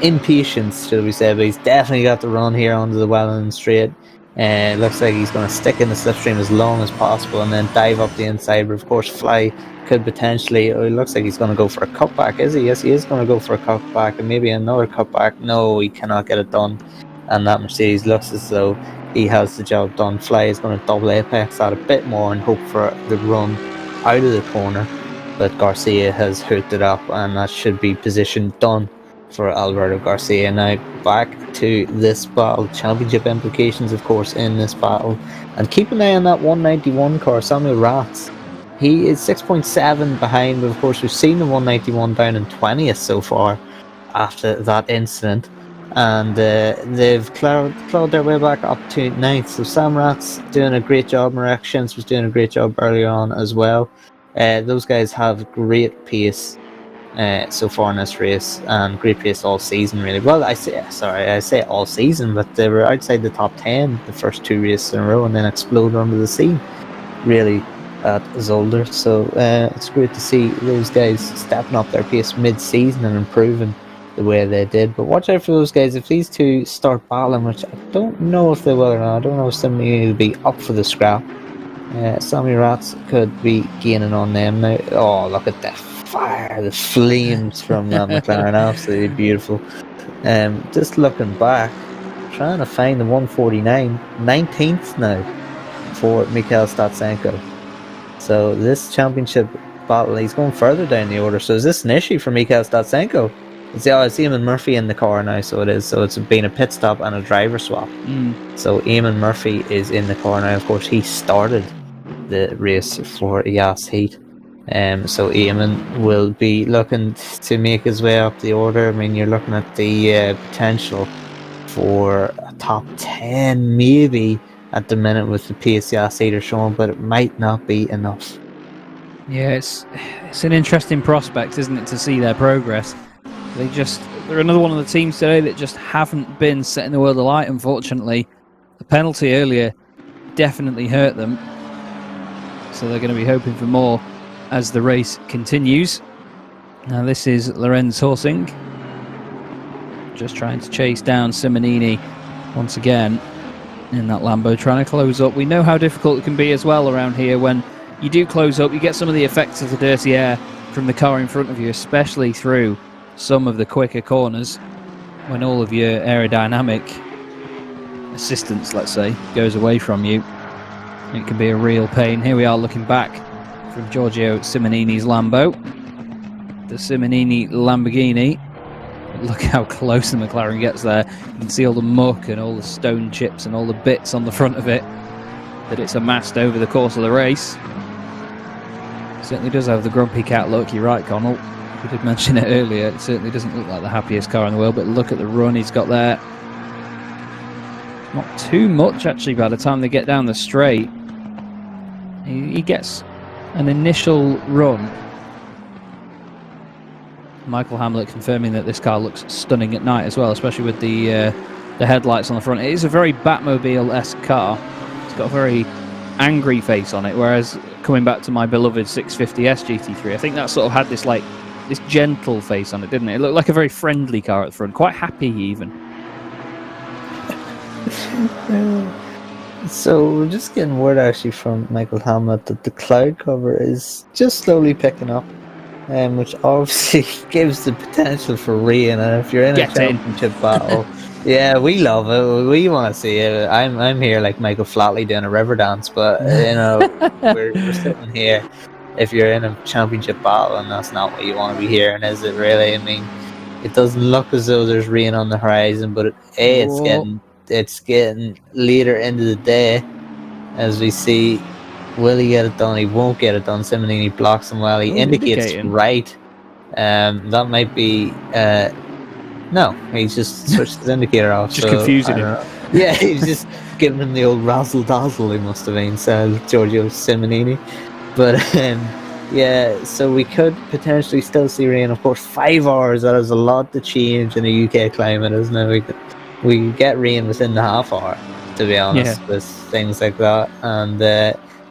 S2: impatience, shall we say. But he's definitely got the run here onto the Welland Straight. It looks like he's going to stick in the slipstream as long as possible and then dive up the inside. But of course, Fly could potentially. Oh, it looks like he's going to go for a cutback, is he? Yes, he is going to go for a cutback and maybe another cutback. No, he cannot get it done. And that Mercedes looks as though he has the job done. Fly is going to double apex that a bit more and hope for the run out of the corner. But Garcia has hooked it up, and that should be position done for Alberto Garcia. Now back to this battle, championship implications of course in this battle, and keep an eye on that 191 car, Samuel Ratz. He is 6.7 behind, but of course we've seen the 191 down in 20th so far after that incident, and they've clawed their way back up to 9th. So Sam Ratz doing a great job. Marek Schintz was doing a great job earlier on as well. Those guys have great pace so far in this race, and great pace all season really. Well, I say all season, but they were outside the top 10 the first two races in a row and then exploded under the scene really at Zolder. So it's great to see those guys stepping up their pace mid-season and improving the way they did. But watch out for those guys if these two start battling, which I don't know if they will or not. I don't know if somebody will be up for the scrap. Sammy Ratz could be gaining on them now. Oh, look at that fire, the flames from that McLaren, absolutely beautiful. Just looking back, trying to find the 149, 19th now for Mikhail Statsenko. So this championship battle, he's going further down the order. So is this an issue for Mikhail Statsenko? It's Eamon Murphy in the car now, so it is. So it's been a pit stop and a driver swap. So Eamon Murphy is in the car now. Of course, he started the race for Yas Heat. So Eamon will be looking to make his way up the order. I mean, you're looking at the potential for a top 10 maybe at the minute with the pace Yas Heat are showing, but it might not be enough.
S5: Yeah, it's an interesting prospect, isn't it, to see their progress. They're another one of the teams today that just haven't been setting the world alight, unfortunately. The penalty earlier definitely hurt them, so they're going to be hoping for more as the race continues. Now this is Lorenz Horsing, just trying to chase down Simonini once again in that Lambo, trying to close up. We know how difficult it can be as well around here. When you do close up, you get some of the effects of the dirty air from the car in front of you, especially through some of the quicker corners, when all of your aerodynamic assistance, let's say, goes away from you. It can be a real pain. Here we are looking back from Giorgio Simonini's Lambo, the Simonini Lamborghini. Look how close the McLaren gets there. You can see all the muck and all the stone chips and all the bits on the front of it that it's amassed over the course of the race. It certainly does have the grumpy cat look. You're right, Connall. We did mention it earlier. It certainly doesn't look like the happiest car in the world, but look at the run he's got there. Not too much, actually, by the time they get down the straight. He gets an initial run. Michael Hamlet confirming that this car looks stunning at night as well, especially with the headlights on the front. It is a very Batmobile-esque car. It's got a very angry face on it, whereas coming back to my beloved 650S GT3, I think that sort of had this gentle face on it, didn't it? It looked like a very friendly car at the front, quite happy even.
S2: So we're just getting word actually from Michael Hamlet that the cloud cover is just slowly picking up, which obviously gives the potential for rain. And if you're in a championship battle, yeah, we love it. We want to see it. I'm here like Michael Flatley doing a river dance, but we're sitting here. If you're in a championship battle, and that's not what you want to be hearing, is it really? I mean, it doesn't look as though there's rain on the horizon, but it's getting later into the day, as we see. Will he get it done? He won't get it done. Simonini blocks him well. He indicates right. That might be no. He's just switched his indicator off.
S5: Just confusing him.
S2: Yeah, he's just giving him the old razzle dazzle. He must have been said Giorgio Simonini. But yeah, so we could potentially still see rain. Of course, 5 hours. That is a lot to change in the UK climate, isn't it? We get rain within the half hour, to be honest, with things like that. And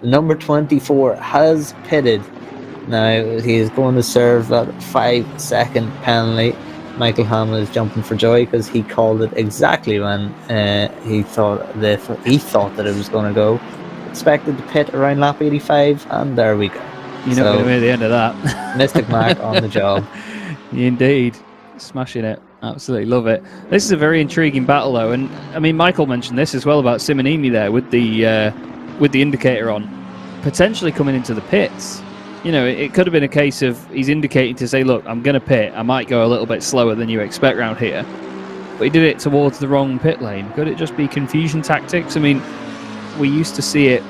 S2: number 24 has pitted. Now he is going to serve that 5-second penalty. Michael Hamlin is jumping for joy because he called it exactly when he thought that it was going to go. Expected to pit around lap 85, and there we go.
S5: You're not going to be the end of that.
S2: Mystic Mac on the job.
S5: Indeed. Smashing it. Absolutely love it. This is a very intriguing battle, though, and I mean, Michael mentioned this as well about Simonini there with the indicator on, potentially coming into the pits. You know, it could have been a case of he's indicating to say, look, I'm going to pit. I might go a little bit slower than you expect round here, but he did it towards the wrong pit lane. Could it just be confusion tactics? I mean, we used to see it.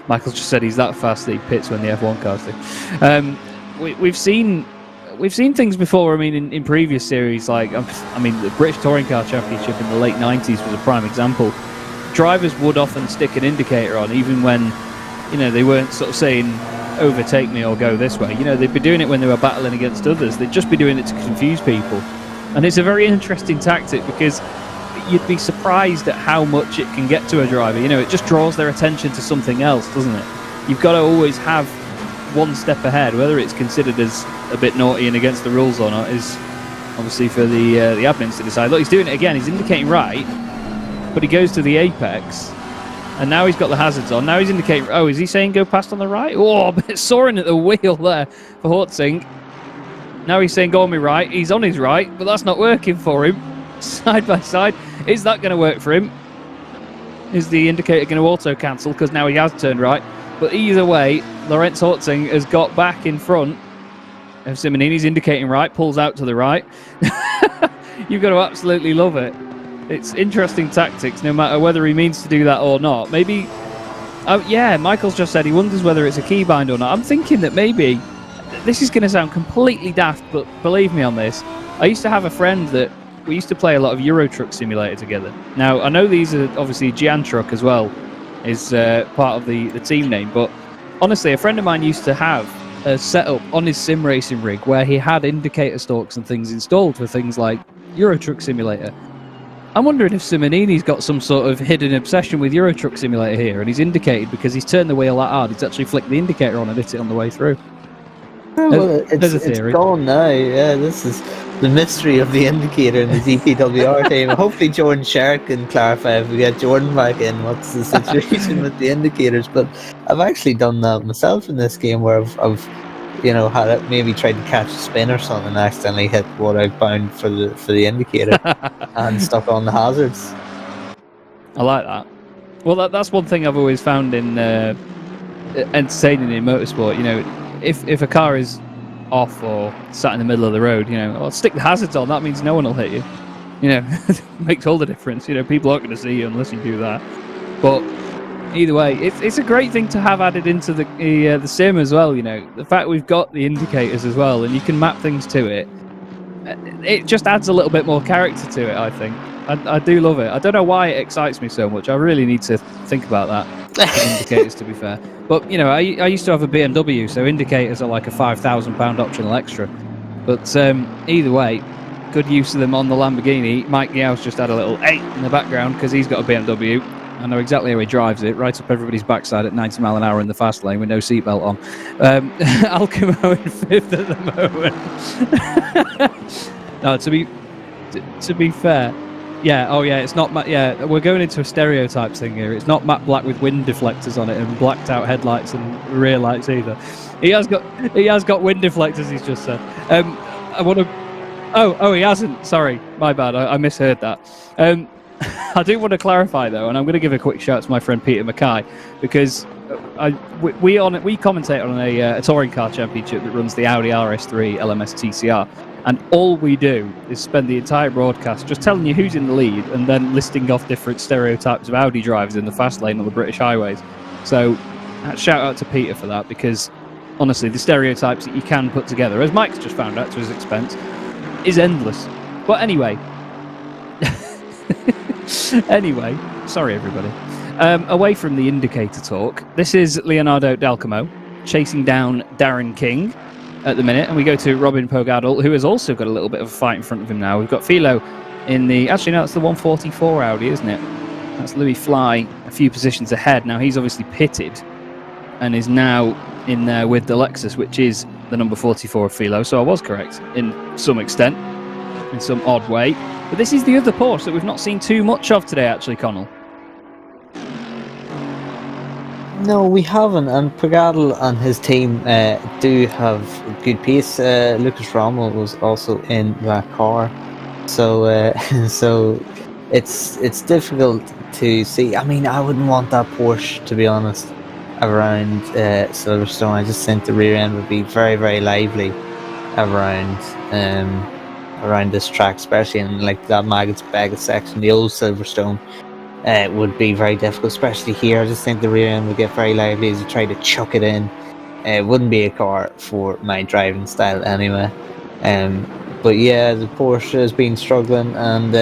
S5: Michael just said he's that fast that he pits when the F1 cars do. We've seen things before. I mean, in previous series, like the British Touring Car Championship in the late 90s was a prime example. Drivers would often stick an indicator on, even when, you know, they weren't sort of saying overtake me or go this way. You know, they'd be doing it when they were battling against others. They'd just be doing it to confuse people. And it's a very interesting tactic because you'd be surprised at how much it can get to a driver. You know, it just draws their attention to something else, doesn't it? You've got to always have one step ahead. Whether it's considered as a bit naughty and against the rules or not is obviously for the admins to decide. Look, he's doing it again. He's indicating right, but he goes to the apex, and now he's got the hazards on. Now he's indicating. Oh, is he saying go past on the right? Oh, a bit soaring at the wheel there for Hortzing. Now he's saying go on me right. He's on his right, but that's not working for him. Side by side. Is that going to work for him? Is the indicator going to auto cancel because now he has turned right? But either way, Lorenz Hortzing has got back in front of Simonini's indicating right, pulls out to the right. You've got to absolutely love it. It's interesting tactics, no matter whether he means to do that or not. Maybe, Michael's just said he wonders whether it's a keybind or not. I'm thinking that maybe, this is going to sound completely daft, but believe me on this, I used to have a friend that we used to play a lot of Euro Truck Simulator together. Now, I know these are obviously Gian Truck as well, is part of the team name, but honestly, a friend of mine used to have a setup on his sim racing rig where he had indicator stalks and things installed for things like Euro Truck Simulator. I'm wondering if Simonini's got some sort of hidden obsession with Euro Truck Simulator here, and he's indicated because he's turned the wheel that hard, he's actually flicked the indicator on and hit it on the way through.
S2: Well,
S5: There's a theory.
S2: It's gone now. Yeah, this is the mystery of the indicator in the DPWR team. Hopefully Jordan Shark can clarify if we get Jordan back in what's the situation with the indicators. But I've actually done that myself in this game where I've had it, maybe tried to catch a spin or something and accidentally hit what I bound for the indicator and stuck on the hazards.
S5: I like that. Well, that's one thing I've always found in entertaining in motorsport. You know, if a car is off or sat in the middle of the road, stick the hazards on. That means no one will hit you. Makes all the difference. People aren't going to see you unless you do that. But either way, it's a great thing to have added into the sim as well. The fact we've got the indicators as well, and you can map things to it. It just adds a little bit more character to it. I think I do love it. I don't know why it excites me so much. I really need to think about that. Indicators, to be fair. But I used to have a BMW, so indicators are like a £5,000 optional extra. But either way, good use of them on the Lamborghini. Mike Gauss just had a little 8 in the background because he's got a BMW, I know exactly how he drives it, right up everybody's backside at 90 mile an hour in the fast lane with no seatbelt on. Alcamo in 5th at the moment. No, to be fair, it's not Matt. Yeah, we're going into a stereotypes thing here. It's not Matt Black with wind deflectors on it and blacked out headlights and rear lights either. He has got wind deflectors. He's just said. I want to. Oh, he hasn't. Sorry, my bad. I misheard that. I do want to clarify though, and I'm going to give a quick shout to my friend Peter Mackay because we commentate on a touring car championship that runs the Audi RS3 LMS TCR, and all we do is spend the entire broadcast just telling you who's in the lead and then listing off different stereotypes of Audi drivers in the fast lane on the British highways. So shout out to Peter for that, because honestly, the stereotypes that you can put together, as Mike's just found out to his expense, is endless. But anyway, sorry everybody. Away from the indicator talk, this is Leonardo D'Alcamo chasing down Darren King at the minute, and we go to Robin Pogadl, who has also got a little bit of a fight in front of him now. We've got Philo in the... Actually, no, it's the 144 Audi, isn't it? That's Louis Fly a few positions ahead. Now, he's obviously pitted and is now in there with the Lexus, which is the number 44 of Philo, so I was correct in some extent, in some odd way. But this is the other Porsche that we've not seen too much of today, actually, Connall.
S2: No, we haven't, and Pogadl and his team do have good pace. Lucas Rommel was also in that car, so so it's difficult to see. I mean, I wouldn't want that Porsche, to be honest, around Silverstone. I just think the rear end would be very, very lively around this track, especially in like that Maggots Baggett section, the old Silverstone. It would be very difficult, especially here. I just think the rear end would get very lively as you try to chuck it in. It wouldn't be a car for my driving style anyway. But yeah, the Porsche has been struggling, and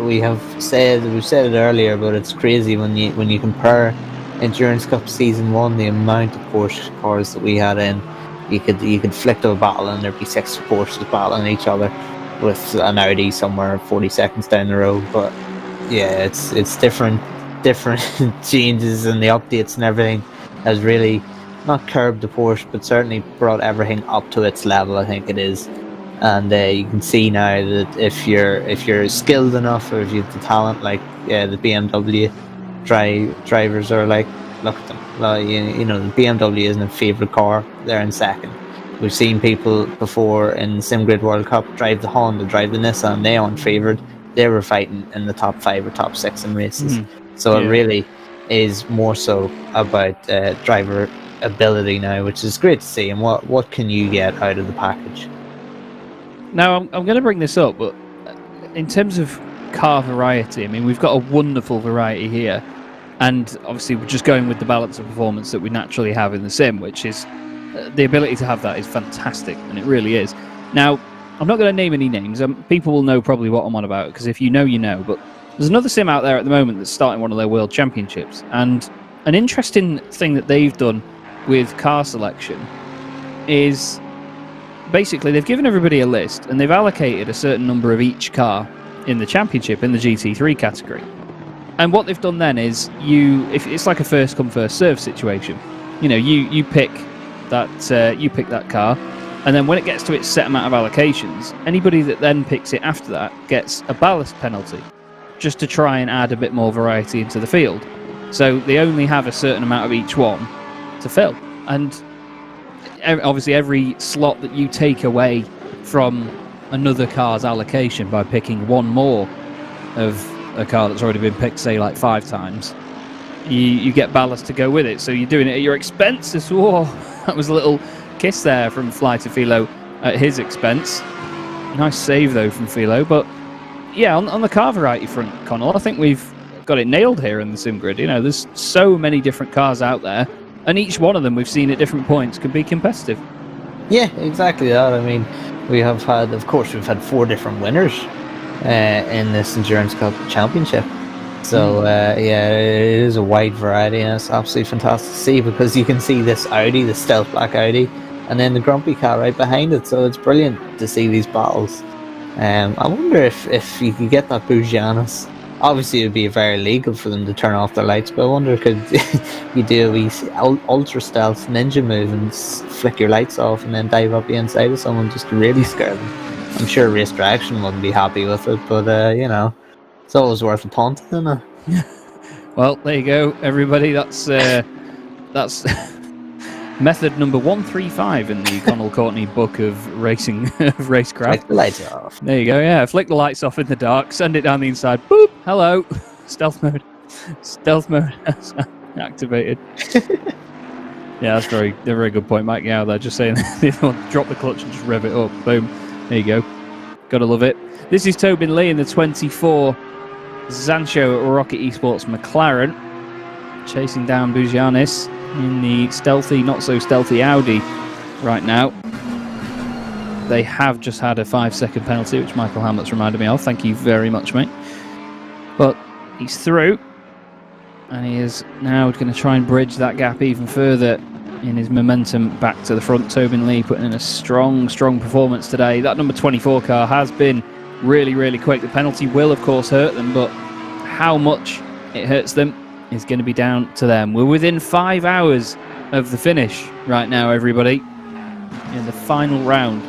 S2: we've said it earlier, but it's crazy when you compare Endurance Cup Season 1, the amount of Porsche cars that we had in. You could flick to a battle and there'd be 6 Porsches battling each other with an Audi somewhere 40 seconds down the road. But yeah, it's different changes and the updates and everything has really not curbed the Porsche, but certainly brought everything up to its level, I think it is. And you can see now that if you're skilled enough, or if you have the talent, like the BMW drivers are like, look at them. You know, the BMW isn't a favourite car, they're in second. We've seen people before in the SimGrid World Cup drive the Honda, drive the Nissan, they aren't favoured. They were fighting in the top 5 or top 6 in races. So it really is more so about driver ability now, which is great to see. And what can you get out of the package?
S1: Now, I'm going to bring this up, but in terms of car variety, I mean, we've got a wonderful variety here. And obviously, we're just going with the balance of performance that we naturally have in the sim, which is the ability to have that is fantastic, and it really is. Now, I'm not going to name any names. People will know probably what I'm on about, because if you know, you know. But there's another sim out there at the moment that's starting one of their world championships. And an interesting thing that they've done with car selection is basically they've given everybody a list and they've allocated a certain number of each car in the championship in the GT3 category. And what they've done then is if it's like a first come first serve situation. You know, you pick that car. And then when it gets to its set amount of allocations, anybody that then picks it after that gets a ballast penalty, just to try and add a bit more variety into the field. So they only have a certain amount of each one to fill. And obviously every slot that you take away from another car's allocation by picking one more of a car that's already been picked, say, like 5 times, you get ballast to go with it. So you're doing it at your expense. Whoa, that was a little kiss there from Fly to Philo at his expense. Nice save though from Philo. But yeah, on the car variety front, Connall, I think we've got it nailed here in the SimGrid. You know, there's so many different cars out there, and each one of them we've seen at different points can be competitive.
S2: Yeah, exactly that. I mean, we've had 4 different winners in this Endurance Cup Championship. So yeah, it is a wide variety, and it's absolutely fantastic to see, because you can see this Audi, the stealth black Audi, and then the Grumpy car right behind it. So it's brilliant to see these battles. I wonder if you could get that Bugianis obviously it would be very illegal for them to turn off their lights, but I wonder could you do a wee ultra stealth ninja move and flick your lights off and then dive up the inside of someone just to really scare them. I'm sure Race Direction wouldn't be happy with it, but it's always worth a punt, isn't it?
S1: Well, there you go, everybody. That's method number 135 in the Connall Courtney book of racing racecraft.
S2: Flick the lights off.
S1: There you go. Yeah, flick the lights off in the dark, send it down the inside. Boop. Hello. Stealth mode activated. Yeah, that's a very good point, Mike. Yeah, they're just saying drop the clutch and just rev it up. Boom. There you go. Gotta love it. This is Tobin Lee in the 24 Zancho Rocket Esports McLaren, chasing down Buzianis in the stealthy, not so stealthy Audi right now. They have just had a 5-second penalty, which Michael Hamlet's reminded me of. Thank you very much, mate. But he's through, and he is now going to try and bridge that gap even further in his momentum back to the front. Tobin Lee putting in a strong performance today. That number 24 car has been really quick. The penalty will, of course, hurt them, but how much it hurts them is going to be down to them. We're within 5 hours of the finish right now, everybody, in the final round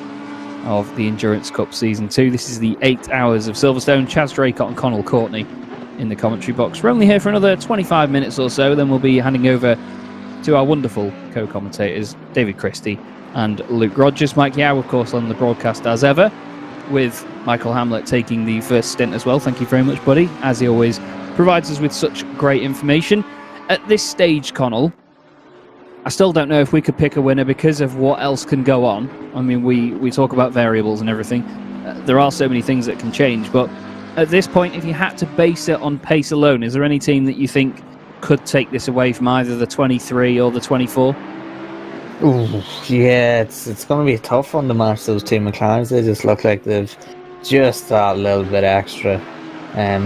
S1: of the Endurance Cup Season 2. This is the 8 hours of Silverstone. Chaz, Draycott and Connall Courtney in the commentary box. We're only here for another 25 minutes or so, then we'll be handing over to our wonderful co-commentators, David Christie and Luke Rogers. Mike Yao, of course, on the broadcast as ever, with Michael Hamlet taking the first stint as well. Thank you very much, buddy, as he always provides us with such great information. At this stage, Connall, I still don't know if we could pick a winner because of what else can go on. I mean, we talk about variables and everything. There are so many things that can change, but at this point, if you had to base it on pace alone, is there any team that you think could take this away from either the 23 or the 24?
S2: Ooh, yeah, it's going to be a tough one to match those two McLarens. They just look like they've just that little bit extra.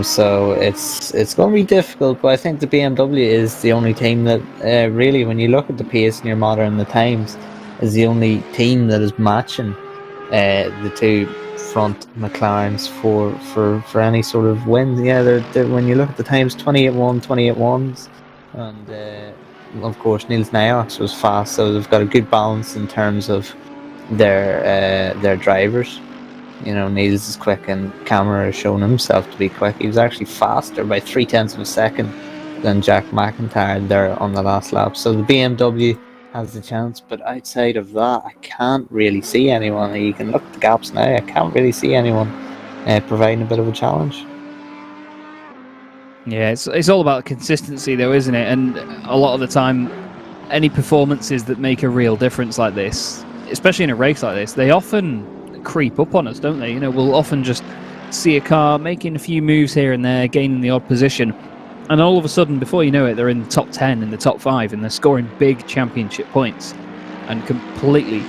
S2: So it's going to be difficult, but I think the BMW is the only team that really, when you look at the pace in your motor and the times, is the only team that is matching the two front McLarens for any sort of win. Yeah, they're when you look at the times, 28-1, 28-1s, and of course Niels Niox was fast, so they've got a good balance in terms of their drivers. You know, Niels is quick and Cameron has shown himself to be quick. He was actually faster by 0.3 of a second than Jack McIntyre there on the last lap. So the BMW has the chance, but outside of that, I can't really see anyone. You can look at the gaps now. I can't really see anyone providing a bit of a challenge.
S1: Yeah, it's all about consistency, though, isn't it? And a lot of the time, any performances that make a real difference like this, especially in a race like this, they often creep up on us, don't they? You know, we'll often just see a car making a few moves here and there, gaining the odd position, and all of a sudden, before you know it, they're in the top 10, in the top 5, and they're scoring big championship points and completely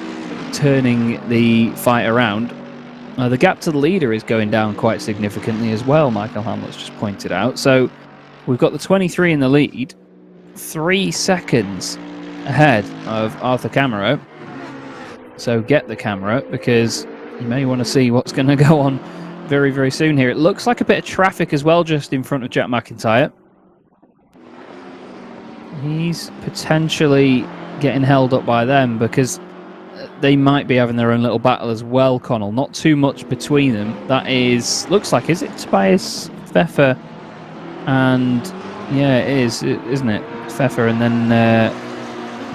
S1: turning the fight around. The gap to the leader is going down quite significantly as well, Michael Hamlet's just pointed out. So we've got the 23 in the lead, 3 seconds ahead of Arthur Camero. So get the camera, because you may want to see what's going to go on very, very soon here. It looks like a bit of traffic as well just in front of Jack McIntyre. He's potentially getting held up by them because they might be having their own little battle as well, Connall. Not too much between them. That is, looks like, is it Tobias Pfeffer? And yeah, it is, isn't it? Pfeffer, and then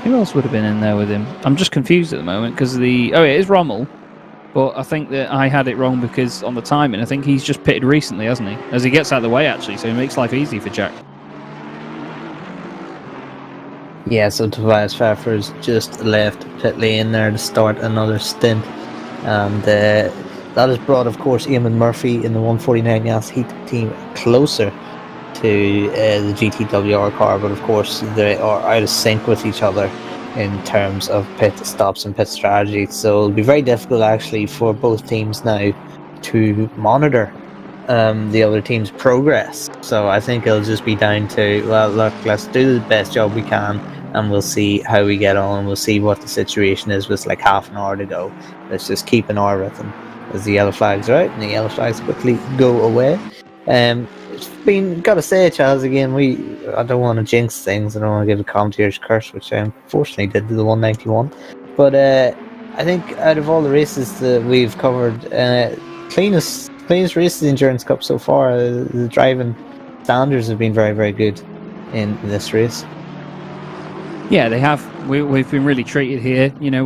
S1: who else would have been in there with him? I'm just confused at the moment because it is Rommel, but I think that I had it wrong because on the timing, I think he's just pitted recently, hasn't he? As he gets out of the way, actually, so he makes life easy for Jack.
S2: Yeah, so Tobias Pfeffer's just left pit lane there to start another stint, and that has brought, of course, Eamon Murphy in the 149 Yas Heat team closer to the GTWR car, but of course they are out of sync with each other in terms of pit stops and pit strategy, so it'll be very difficult actually for both teams now to monitor the other team's progress. So I think it'll just be down to, well, look, let's do the best job we can and we'll see how we get on. We'll see what the situation is with like half an hour to go. Let's just keep an eye with them as the yellow flags are out and the yellow flags quickly go away. it's been, gotta say, Chaz, again, I don't want to jinx things, I don't want to give a commentator's curse, which I unfortunately did to the 191, but I think out of all the races that we've covered, cleanest race of the Endurance Cup so far. The driving standards have been very, very good in this race.
S5: Yeah, they have. We've been really treated here. You know,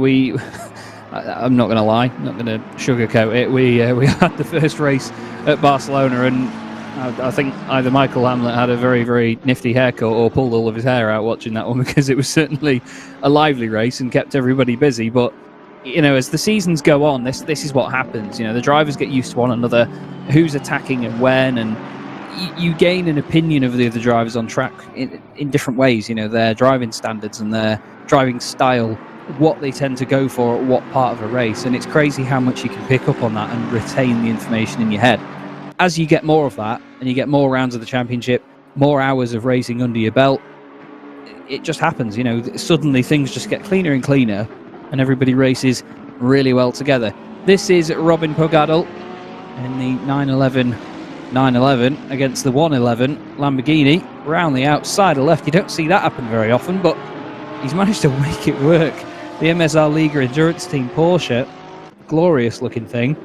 S5: I'm not going to lie, not going to sugarcoat it. We had the first race at Barcelona, and I think either Michael Hamlet had a very, very nifty haircut or pulled all of his hair out watching that one, because it was certainly a lively race and kept everybody busy. But you know, as the seasons go on, this is what happens. You know, the drivers get used to one another, who's attacking and when, and you gain an opinion of the other drivers on track in different ways. You know, their driving standards and their driving style, what they tend to go for at what part of a race, and it's crazy how much you can pick up on that and retain the information in your head. As you get more of that, and you get more rounds of the championship, more hours of racing under your belt, it just happens. You know, suddenly things just get cleaner and cleaner, and everybody races really well together. This is Robin Pogadel in the 911 against the 111 Lamborghini round the outside of left. You don't see that happen very often, but he's managed to make it work. The MSR Liga Endurance Team Porsche, glorious looking thing,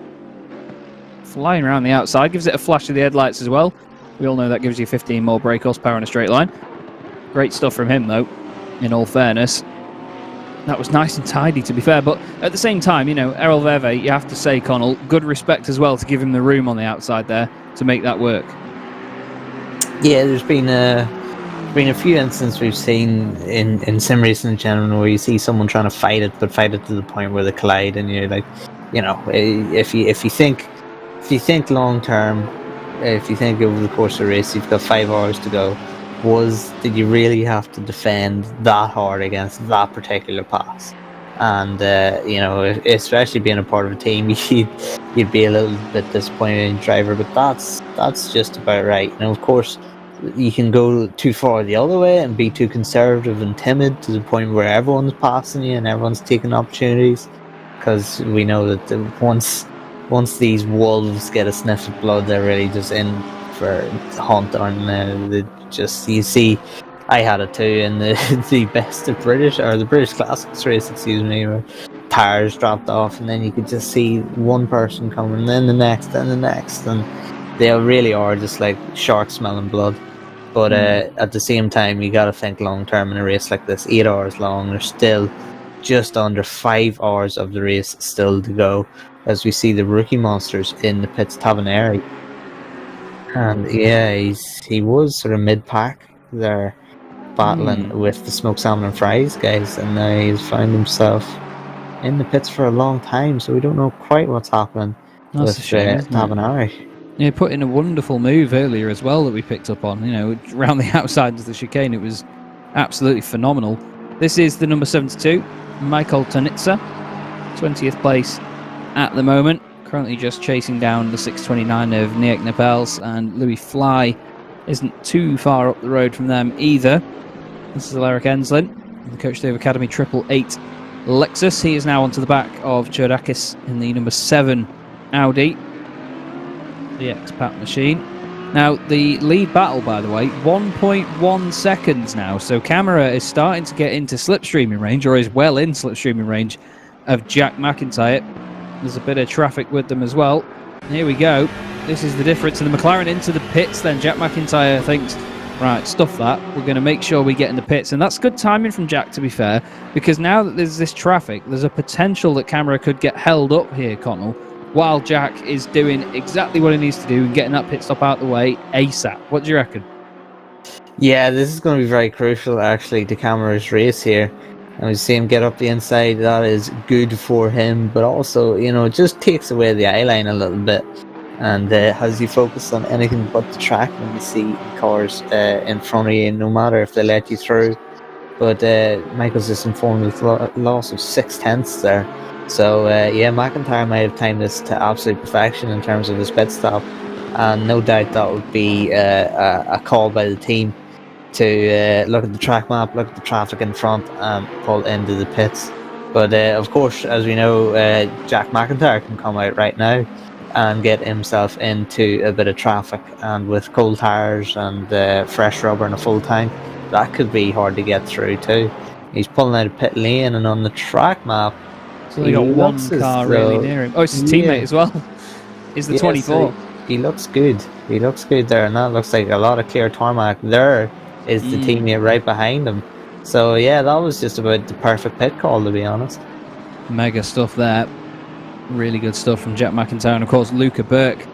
S5: flying around the outside, gives it a flash of the headlights as well. We all know that gives you 15 more brake horsepower in a straight line. Great stuff from him though, in all fairness. That was nice and tidy, to be fair, but at the same time, you know, Errol Verve, you have to say, Connall, good respect as well to give him the room on the outside there to make that work.
S2: Yeah, there's been a few instances we've seen in sim racing in general where you see someone trying to fight it to the point where they collide, and you're like, you know, if you think long term, if you think over the course of the race, you've got 5 hours to go. Did you really have to defend that hard against that particular pass? And you know, especially being a part of a team, you'd be a little bit disappointed in your driver, but that's just about right. You know, of course, you can go too far the other way and be too conservative and timid to the point where everyone's passing you and everyone's taking opportunities, because we know that once these wolves get a sniff of blood, they're really just in for the hunt, and you see, I had it too in the best of British, or the British Classics race, excuse me, where tires dropped off, and then you could just see one person coming, and then the next, and they really are just like sharks smelling blood. But at the same time, you got to think long term in a race like this. 8 hours long, there's still just under 5 hours of the race still to go, as we see the rookie monsters in the pits. Tavaneri, and yeah, he was sort of mid-pack there, battling with the smoked salmon and fries guys, and now he's found himself in the pits for a long time, so we don't know quite what's happening with Tavaneri.
S5: Yeah, put in a wonderful move earlier as well that we picked up on. You know, around the outside of the chicane, it was absolutely phenomenal. This is the number 72, Michael Tonitsa, 20th place at the moment. Currently just chasing down the 629 of Niek Nepels, and Louis Fly isn't too far up the road from them either. This is Alaric Enslin, the Coach Dave Academy 888 Lexus. He is now onto the back of Chodakis in the number 7 Audi, the expat machine. Now, the lead battle, by the way, 1.1 seconds now, so Camera is starting to get into slipstreaming range, or is well in slipstreaming range, of Jack McIntyre. There's a bit of traffic with them as well. Here we go. This is the difference. And the McLaren into the pits. Then Jack McIntyre thinks, right, stuff that. We're going to make sure we get in the pits. And that's good timing from Jack, to be fair, because now that there's this traffic, there's a potential that Camera could get held up here, Connall, while Jack is doing exactly what he needs to do and getting that pit stop out of the way ASAP. What do you reckon?
S2: Yeah, this is going to be very crucial, actually, to Camera's race here. And we see him get up the inside. That is good for him, but also, you know, it just takes away the eye line a little bit, and has you focus on anything but the track when you see cars in front of you, no matter if they let you through. But Michael's just informed with loss of 6/10 there. So yeah, McIntyre might have timed this to absolute perfection in terms of his pit stop, and no doubt that would be a call by the team to look at the track map, look at the traffic in front, and pull into the pits. But of course, as we know, Jack McIntyre can come out right now and get himself into a bit of traffic. And with cold tires and fresh rubber and a full tank, that could be hard to get through too. He's pulling out of pit lane, and on the track map,
S5: So they got one car really near him. Oh, it's his teammate as well. Is the 24.
S2: So he looks good. He looks good there, and that looks like a lot of clear tarmac. There is the teammate right behind him. So yeah, that was just about the perfect pit call, to be honest.
S5: Mega stuff there. Really good stuff from Jack McIntyre. And of course, Luca Burke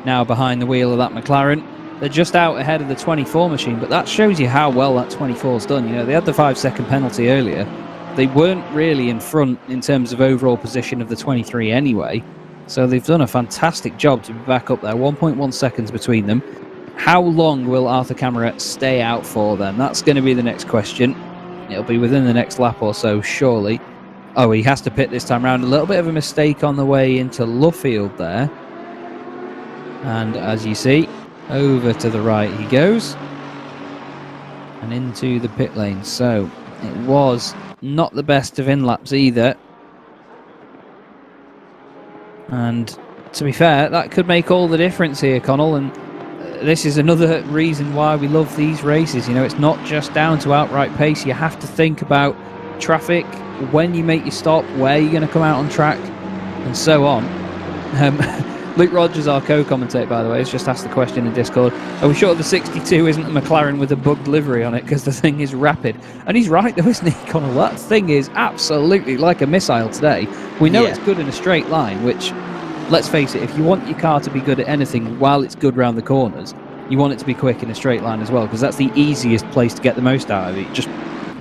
S5: now behind the wheel of that McLaren. They're just out ahead of the 24 machine, but that shows you how well that 24's done. You know, they had the 5-second penalty earlier. They weren't really in front in terms of overall position of the 23 anyway. So they've done a fantastic job to be back up there. 1.1 seconds between them. How long will Arthur Cameron stay out for then? That's going to be the next question. It'll be within the next lap or so, surely. Oh, he has to pit this time round. A little bit of a mistake on the way into Luffield there. And as you see, over to the right he goes. And into the pit lane. So it was not the best of in-laps either. And to be fair, that could make all the difference here, Connall. And this is another reason why we love these races. You know, it's not just down to outright pace. You have to think about traffic, when you make your stop, where you're going to come out on track, and so on. Luke Rogers, our co-commentator, by the way, has just asked the question in Discord, are we sure the 62 isn't the McLaren with a bugged livery on it because the thing is rapid? And he's right though, isn't he, Connall? That thing is absolutely like a missile today. We know it's good in a straight line, which, let's face it, if you want your car to be good at anything while it's good round the corners, you want it to be quick in a straight line as well, because that's the easiest place to get the most out of it. Just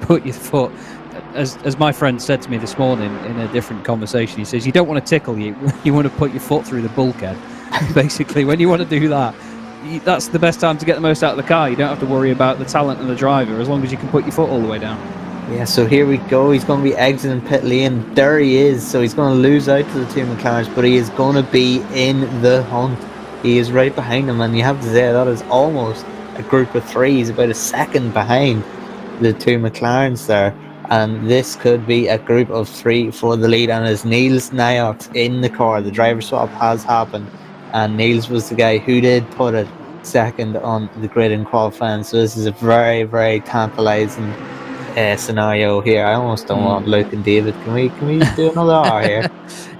S5: put your foot, as my friend said to me this morning in a different conversation, he says, you don't want to tickle you, you want to put your foot through the bulkhead. Basically, when you want to do that, that's the best time to get the most out of the car. You don't have to worry about the talent of the driver, as long as you can put your foot all the way down.
S2: Yeah, so here we go. He's going to be exiting pit lane. There he is. So he's going to lose out to the two McLarens, but he is going to be in the hunt. He is right behind him, and you have to say that is almost a group of three. He's about a second behind the two McLarens there. And this could be a group of three for the lead. And as Niels Nyox in the car, the driver swap has happened. And Niels was the guy who did put it second on the grid in qualifying. So this is a very, very tantalising scenario here. I almost don't want Luke and David. Can we do another hour here?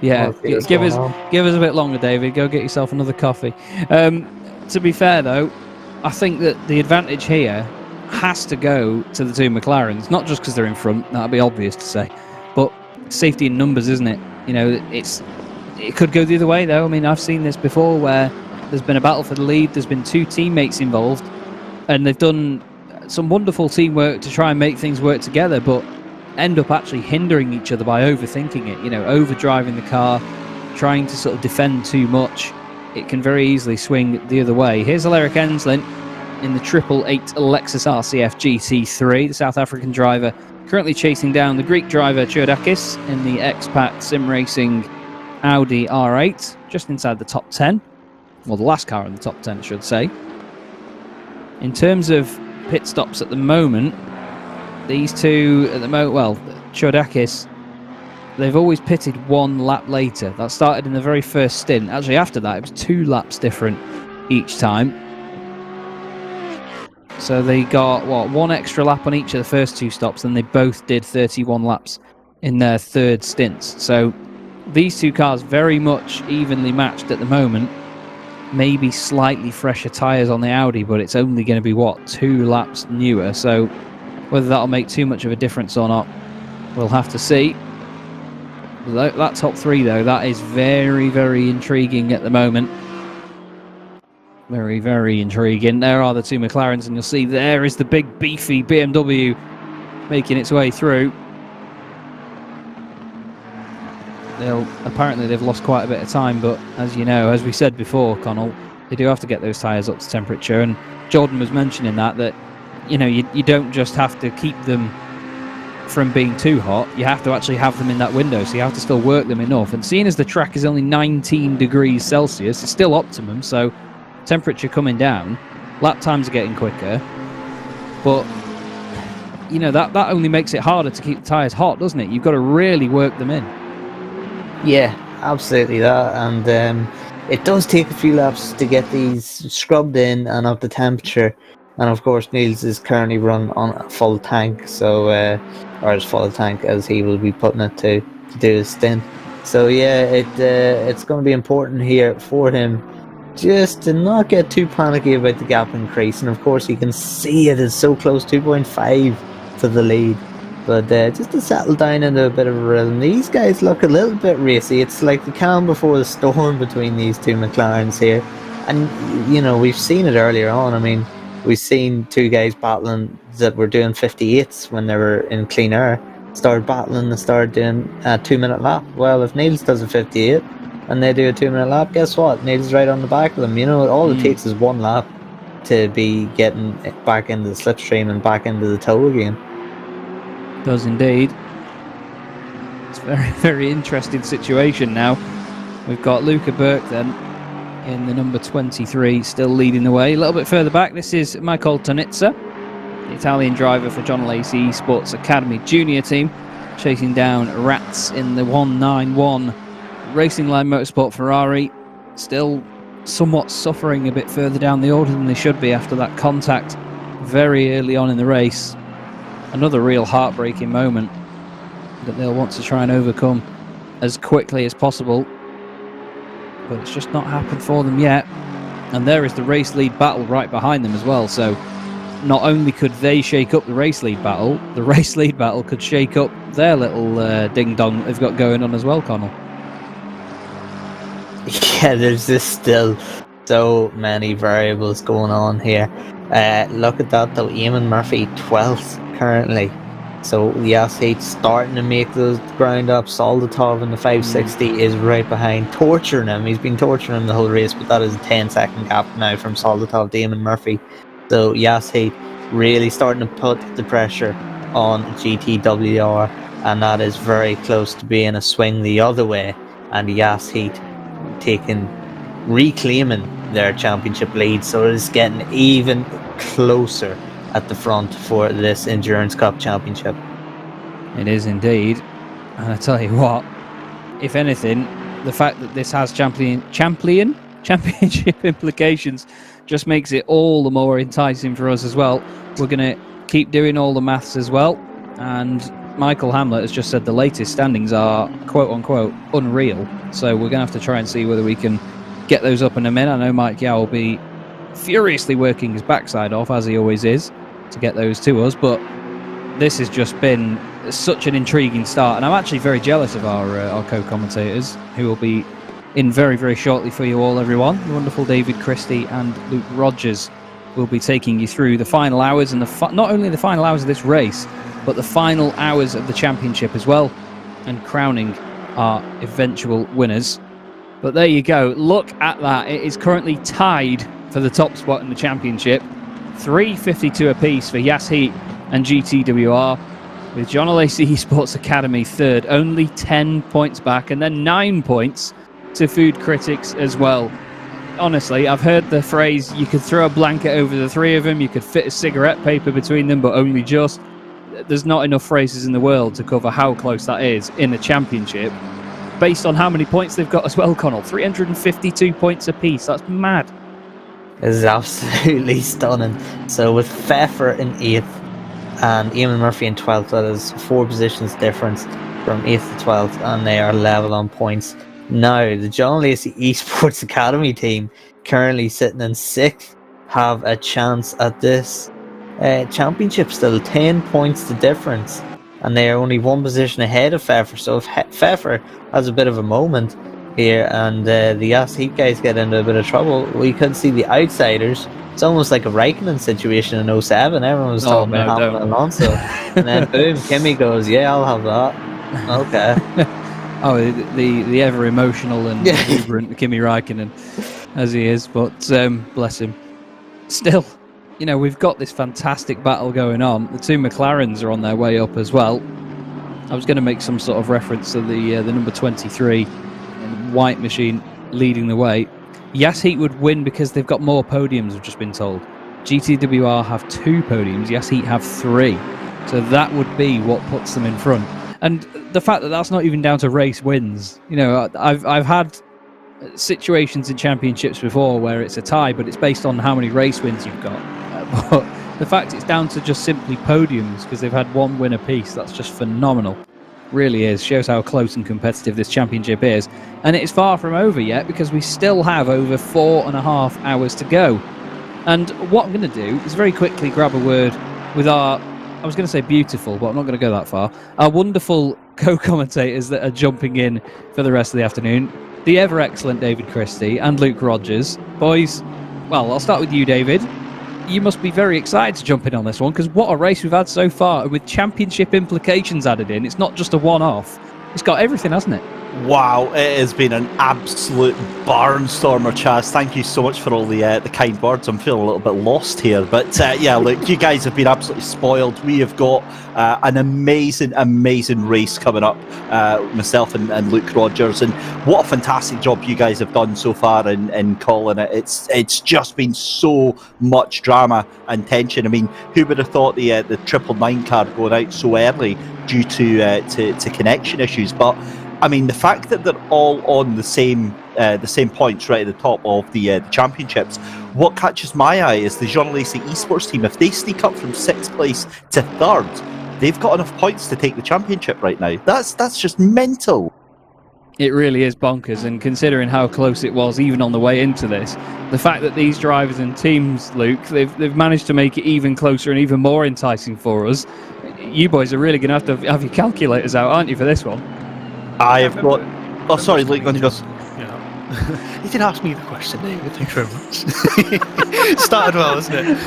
S5: Yeah, give us a bit longer, David. Go get yourself another coffee. To be fair though, I think that the advantage here has to go to the two McLarens, not just because they're in front, that'd be obvious to say, but safety in numbers, isn't it? You know, it could go the other way though. I mean, I've seen this before where there's been a battle for the lead, there's been two teammates involved, and they've done some wonderful teamwork to try and make things work together, but end up actually hindering each other by overthinking it, you know, overdriving the car, trying to sort of defend too much. It can very easily swing the other way. Here's Alaric Enslin in the 888 Lexus RCF GT3, the South African driver, currently chasing down the Greek driver Chodakis in the expat sim racing Audi R8, just inside the top 10. Well, the last car in the top 10, I should say. In terms of pit stops at the moment, these two at the moment, well, Chodakis, they've always pitted one lap later. That started in the very first stint. Actually, after that, it was 2 laps different each time. So they got, what, 1 extra lap on each of the first 2 stops, and they both did 31 laps in their third stints. So these two cars very much evenly matched at the moment. Maybe slightly fresher tyres on the Audi, but it's only going to be, what, 2 laps newer. So whether that'll make too much of a difference or not, we'll have to see. That top 3, though, that is very, very intriguing at the moment. Very, very intriguing. There are the two McLarens, and you'll see there is the big, beefy BMW making its way through. Apparently they've lost quite a bit of time, but as you know, as we said before, Connall, they do have to get those tyres up to temperature, and Jordan was mentioning that you know, you don't just have to keep them from being too hot, you have to actually have them in that window, so you have to still work them enough. And seeing as the track is only 19 degrees Celsius, it's still optimum, so temperature coming down, lap times are getting quicker, but you know, that only makes it harder to keep the tyres hot, doesn't it? You've got to really work them in.
S2: Yeah, absolutely that. And it does take a few laps to get these scrubbed in and up the temperature. And of course, Niels is currently run on a full tank, so or as full a tank as he will be putting it to do his stint. So yeah, it's going to be important here for him just to not get too panicky about the gap increase. And of course, you can see it is so close, 2.5 to the lead. But just to settle down into a bit of a rhythm. These guys look a little bit racy. It's like the calm before the storm between these two McLarens here. And, you know, we've seen it earlier on. I mean, we've seen two guys battling that were doing 58s when they were in clean air. Started battling and started doing a 2-minute lap. Well, if Niels does a 58 and they do a 2-minute lap, guess what? Niels right on the back of them. You know, all it takes is one lap to be getting back into the slipstream and back into the tow again.
S5: Does indeed. It's a very, very interesting situation now. We've got Luca Burke then in the number 23, still leading the way. A little bit further back, this is Michael Tonizza, the Italian driver for John Lacey Esports Academy Junior team, chasing down Rats in the 191 Racing Line Motorsport Ferrari. Still somewhat suffering a bit further down the order than they should be after that contact very early on in the race. Another real heartbreaking moment that they'll want to try and overcome as quickly as possible. But it's just not happened for them yet. And there is the race lead battle right behind them as well. So not only could they shake up the race lead battle, the race lead battle could shake up their little ding-dong they've got going on as well, Connall.
S2: Yeah, there's just still so many variables going on here. Look at that though, Eamon Murphy 12th currently. So Yas Heat starting to make those ground up. Soldatov in the 560 is right behind, torturing him. He's been torturing him the whole race, but that is a 10-second gap now from Soldatov to Eamon Murphy. So Yas Heat really starting to put the pressure on GTWR, and that is very close to being a swing the other way. And Yas Heat reclaiming their championship lead, so it is getting even closer at the front for this Endurance Cup Championship.
S5: It is indeed. And I tell you what, if anything, the fact that this has championship implications just makes it all the more enticing for us as well. We're going to keep doing all the maths as well. And Michael Hamlet has just said the latest standings are quote-unquote unreal. So we're going to have to try and see whether we can get those up in a minute. I know Mike Yao will be furiously working his backside off, as he always is, to get those to us. But this has just been such an intriguing start. And I'm actually very jealous of our co-commentators, who will be in very, very shortly for you all, everyone. The wonderful David Christie and Luke Rogers will be taking you through the final hours, and not only the final hours of this race, but the final hours of the championship as well, and crowning our eventual winners. But there you go. Look at that. It is currently tied for the top spot in the championship. 3.52 apiece for Yas Heat and GTWR, with John Lacey Esports Academy third, only 10 points back, and then 9 points to Food Critics as well. Honestly, I've heard the phrase, you could throw a blanket over the three of them, you could fit a cigarette paper between them, but only just. There's not enough phrases in the world to cover how close that is in the championship, based on how many points they've got as well, Connall. 352 points apiece. That's mad.
S2: This is absolutely stunning. So with Pfeffer in 8th and Eamon Murphy in 12th, that is 4 positions difference from 8th to 12th, and they are level on points. Now, the John Lacey Esports Academy team, currently sitting in 6th, have a chance at this championship still. 10 points to difference, and they are only 1 position ahead of Pfeffer. So if Pfeffer has a bit of a moment here and the Yas Heat guys get into a bit of trouble, we could see the outsiders. It's almost like a Raikkonen situation in 07. Everyone was talking about Hamilton and Alonso, and then boom, Kimi goes, yeah, I'll have that. Okay.
S5: Oh, the ever emotional and exuberant Kimi Räikkönen, as he is, but bless him. Still, you know, we've got this fantastic battle going on. The two McLarens are on their way up as well. I was going to make some sort of reference to the number 23 white machine leading the way. Yas Heat would win because they've got more podiums, I've just been told. GTWR have 2 podiums, Yas Heat have 3. So that would be what puts them in front. And the fact that that's not even down to race wins. You know, I've had situations in championships before where it's a tie, but it's based on how many race wins you've got. But the fact it's down to just simply podiums because they've had one win apiece, that's just phenomenal. Really is. Shows how close and competitive this championship is. And it is far from over yet because we still have over 4.5 hours to go. And what I'm going to do is very quickly grab a word with our, I was going to say beautiful, but I'm not going to go that far, our wonderful co-commentators that are jumping in for the rest of the afternoon. The ever excellent David Christie and Luke Rogers. Boys, well, I'll start with you, David. You must be very excited to jump in on this one because what a race we've had so far, with championship implications added in. It's not just a one-off. It's got everything, hasn't it?
S3: Wow, it has been an absolute barnstormer, Chaz. Thank you so much for all the kind words. I'm feeling a little bit lost here. But yeah, look, you guys have been absolutely spoiled. We have got an amazing, amazing race coming up. Myself and Luke Rogers. And what a fantastic job you guys have done so far in calling it. It's just been so much drama and tension. I mean, who would have thought the 999 card going out so early due to connection issues? But I mean, the fact that they're all on the same points right at the top of the championships, what catches my eye is the Jean Lacey esports team. If they sneak up from 6th place to 3rd, they've got enough points to take the championship right now. That's just mental.
S5: It really is bonkers, and considering how close it was even on the way into this, the fact that these drivers and teams, Luke, they've managed to make it even closer and even more enticing for us. You boys are really going to have your calculators out, aren't you, for this one?
S3: I have got... Oh, sorry, Luke, go on.
S4: Yeah. You did ask me the question, David. Thanks very much. Started well, isn't it?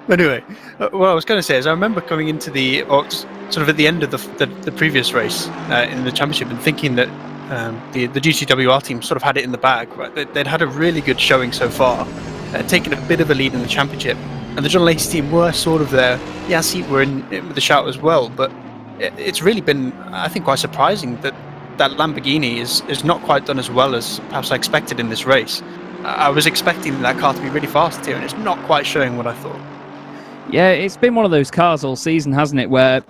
S4: Anyway, what I was going to say is I remember coming into sort of at the end of the previous race in the championship and thinking that the GTWR team sort of had it in the bag. Right? They'd had a really good showing so far, taken a bit of a lead in the championship, and the John Lacey team were sort of there. Yeah, we're in with the shout as well, but it's really been, I think, quite surprising that Lamborghini is not quite done as well as perhaps I expected in this race. I was expecting that car to be really fast here, and it's not quite showing what I thought.
S5: Yeah, it's been one of those cars all season, hasn't it, where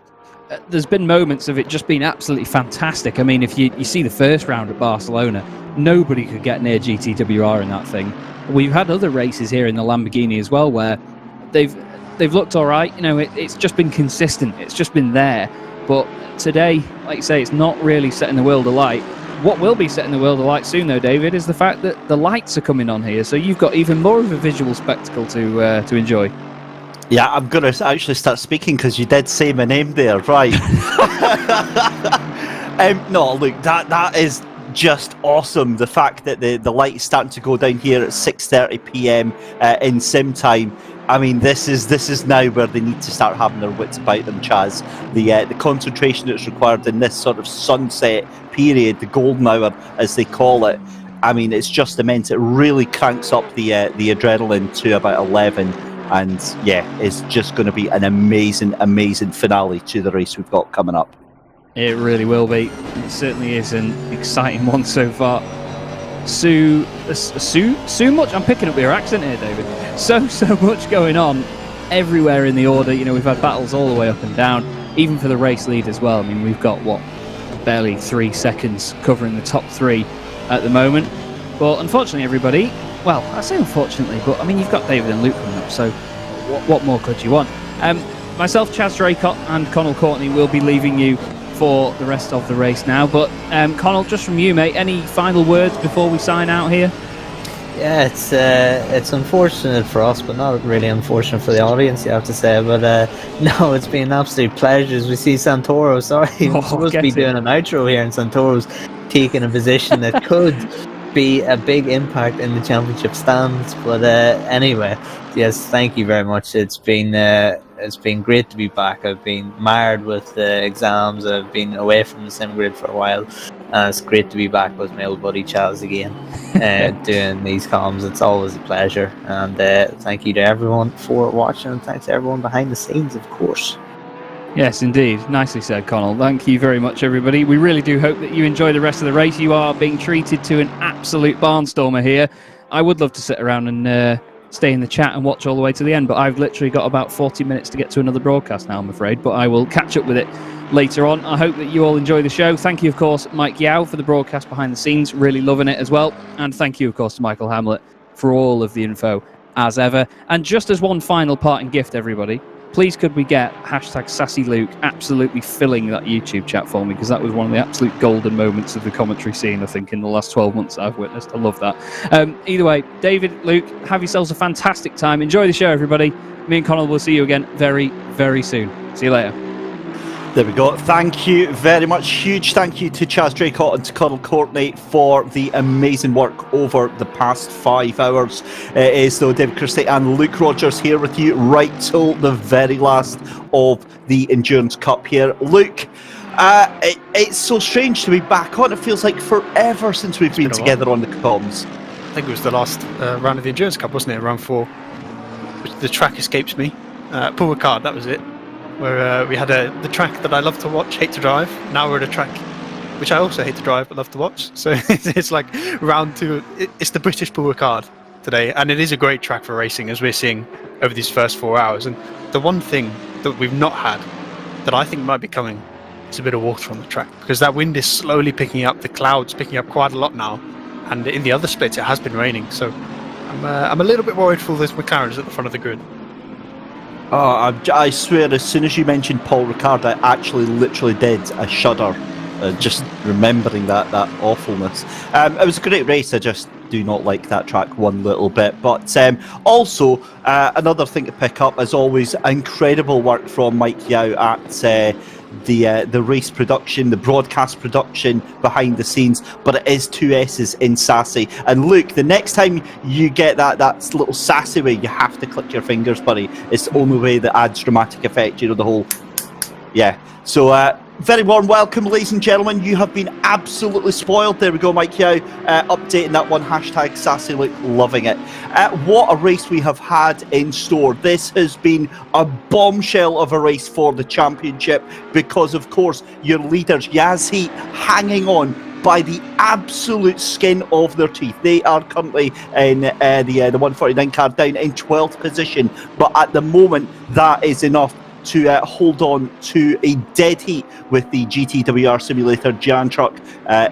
S5: there's been moments of it just being absolutely fantastic. I mean, if you see the first round at Barcelona, nobody could get near GTWR in that thing. We've had other races here in the Lamborghini as well where they've looked all right. You know, it's just been consistent. It's just been there. But today, like you say, it's not really setting the world alight. What will be setting the world alight soon, though, David, is the fact that the lights are coming on here, so you've got even more of a visual spectacle to enjoy.
S3: Yeah, I'm going to actually start speaking because you did say my name there, right? No, look, that is just awesome. The fact that the light is starting to go down here at 6:30 p.m. In sim time. I mean, this is now where they need to start having their wits about them, Chaz. The concentration that's required in this sort of sunset period, the golden hour as they call it. I mean, it's just immense. It really cranks up the adrenaline to about 11, and yeah, it's just going to be an amazing, amazing finale to the race we've got coming up.
S5: It really will be. It certainly is an exciting one so far. So much. I'm picking up your accent here, David. So much going on everywhere in the order. You know, we've had battles all the way up and down, even for the race lead as well. I mean, we've got barely 3 seconds covering the top 3 at the moment. But unfortunately, everybody. Well, I say unfortunately, but I mean, you've got David and Luke coming up. So what more could you want? Myself, Chaz, Draycott, and Connall, Courtney will be leaving you for the rest of the race now. But Connall, just from you, mate, any final words before we sign out here?
S2: Yeah, it's unfortunate for us, but not really unfortunate for the audience, you have to say. But no, it's been an absolute pleasure. As we see Santoro, we're supposed to be doing an outro here, and Santoro's taking a position that could be a big impact in the championship stands. But anyway, yes, thank you very much. It's been great to be back. I've been marred with exams. I've been away from the sim grid for a while, and it's great to be back with my old buddy Chaz again, doing these comms. It's always a pleasure, and thank you to everyone for watching, and thanks to everyone behind the scenes, of course.
S5: Yes, indeed. Nicely said, Connall. Thank you very much, everybody. We really do hope that you enjoy the rest of the race. You are being treated to an absolute barnstormer here. I would love to sit around and stay in the chat and watch all the way to the end. But I've literally got about 40 minutes to get to another broadcast now, I'm afraid. But I will catch up with it later on. I hope that you all enjoy the show. Thank you, of course, Mike Yao for the broadcast behind the scenes. Really loving it as well. And thank you, of course, to Michael Hamlet for all of the info as ever. And just as one final parting gift, everybody, please could we get #SassyLuke absolutely filling that YouTube chat for me, because that was one of the absolute golden moments of the commentary scene, I think, in the last 12 months that I've witnessed. I love that. Either way, David, Luke, have yourselves a fantastic time. Enjoy the show, everybody. Me and Connall will see you again very, very soon. See you later.
S3: There we go. Thank you very much. Huge thank you to Chaz, Draycott and to Connall, Courtney for the amazing work over the past 5 hours. It is, though, David Christie and Luke Rogers here with you right till the very last of the Endurance Cup here. Luke, it's so strange to be back on. It feels like forever since we've been together on the comms.
S4: I think it was the last round of the Endurance Cup, wasn't it? Round 4. The track escapes me. Paul Ricard, that was it. Where we had the track that I love to watch, hate to drive. Now we're at a track which I also hate to drive but love to watch. So it's like round 2. It's the British Paul Ricard today, and it is a great track for racing, as we're seeing over these first 4 hours. And the one thing that we've not had that I think might be coming is a bit of water on the track, because that wind is slowly picking up. The clouds picking up quite a lot now, and in the other splits it has been raining. So I'm a little bit worried for those McLarens at the front of the grid.
S3: Oh, I swear, as soon as you mentioned Paul Ricard, I actually literally did a shudder, just remembering that awfulness. It was a great race. I just do not like that track one little bit. But also, another thing to pick up, as always, incredible work from Mike Yao at the race production, the broadcast production behind the scenes, but it is 2 S's in Sassy. And Luke, the next time you get that little Sassy way, you have to click your fingers, buddy. It's the only way that adds dramatic effect, the whole, yeah. So very warm welcome, ladies and gentlemen. You have been absolutely spoiled. There we go, Mike Yao, updating that one, #SassyLuke, loving it. What a race we have had in store. This has been a bombshell of a race for the championship, because, of course, your leaders, Yazheat, hanging on by the absolute skin of their teeth. They are currently in the 149 car down in 12th position, but at the moment, that is enough to hold on to a dead heat with the GTWR Simulator Jan truck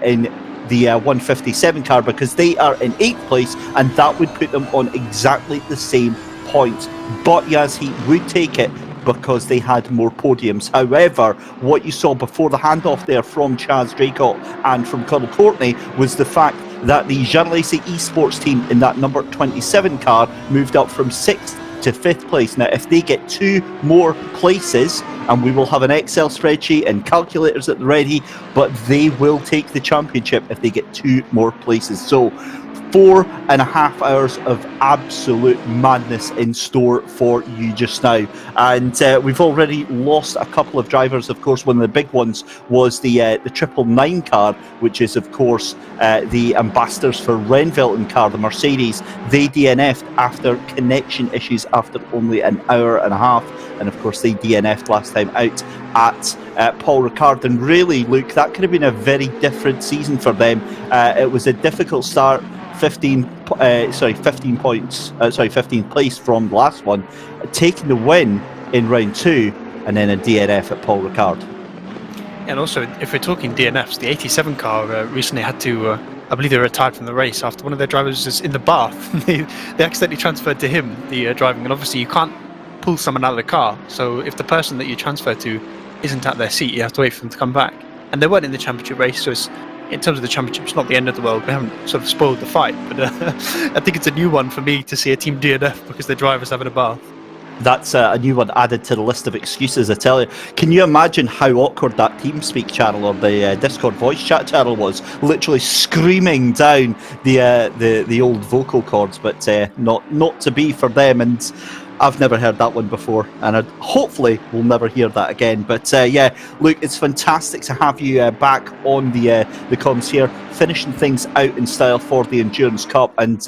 S3: in the 157 car, because they are in 8th place, and that would put them on exactly the same points. But Yazheat would take it because they had more podiums. However, what you saw before the handoff there from Chaz, Draycott and from Connall, Courtney, was the fact that the Jean Lacy Esports team in that number 27 car moved up from 6th to 5th place. Now, if they get 2 more places, and we will have an Excel spreadsheet and calculators at the ready, but they will take the championship if they get 2 more places. So 4.5 hours of absolute madness in store for you just now. And we've already lost a couple of drivers. Of course, one of the big ones was the 999 car, which is, of course, the ambassadors for Renvelton car, the Mercedes. They DNF'd after connection issues after only an hour and a half. And, of course, they DNF'd last time out at Paul Ricard. And really, Luke, that could have been a very different season for them. It was a difficult start. 15th place from the last one, taking the win in round 2, and then a DNF at Paul Ricard.
S4: And also, if we're talking DNFs, the 87 car recently had to, I believe they were retired from the race after one of their drivers was in the bath. they accidentally transferred to him the driving, and obviously you can't pull someone out of the car, so if the person that you transfer to isn't at their seat, you have to wait for them to come back. And they weren't in the championship race, so it's, in terms of the championship, it's not the end of the world. We haven't sort of spoiled the fight, but I think it's a new one for me to see a team DNF because the driver's having a bath.
S3: That's a new one added to the list of excuses, I tell you. Can you imagine how awkward that TeamSpeak channel or the Discord voice chat channel was? Literally screaming down the old vocal cords, but not to be for them. And I've never heard that one before, and hopefully we'll never hear that again. But yeah, Luke, it's fantastic to have you back on the comms here, finishing things out in style for the Endurance Cup. And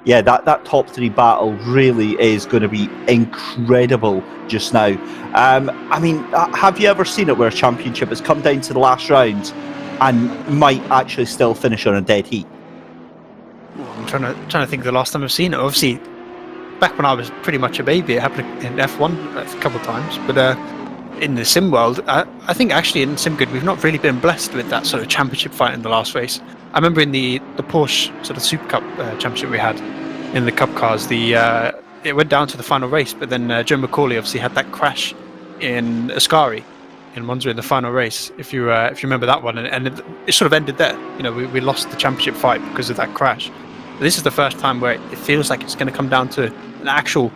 S3: yeah, that top 3 battle really is going to be incredible just now. I mean, have you ever seen it where a championship has come down to the last round and might actually still finish on a dead heat?
S4: I'm trying to think of the last time I've seen it. Obviously, back when I was pretty much a baby, it happened in F1 a couple of times. But in the sim world, I think actually in SimGrid we've not really been blessed with that sort of championship fight in the last race. I remember in the Porsche sort of Super Cup championship we had in the Cup cars, it went down to the final race, but then Joe McCauley obviously had that crash in Ascari in Monza in the final race, if you remember that one, and it sort of ended there. You know, we lost the championship fight because of that crash. But this is the first time where it feels like it's going to come down to an actual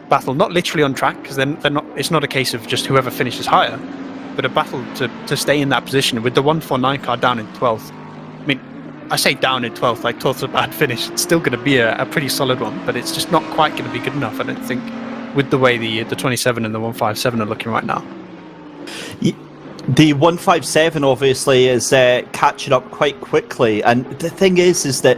S4: battle, not literally on track, because they're not. It's not a case of just whoever finishes higher, but a battle to stay in that position with the 149 car down in 12th. I mean, I say down in 12th, like 12th is a bad finish. It's still going to be a pretty solid one, but it's just not quite going to be good enough, I don't think, with the way the 27 and the 157 are looking right now.
S3: The 157 obviously is catching up quite quickly, and the thing is that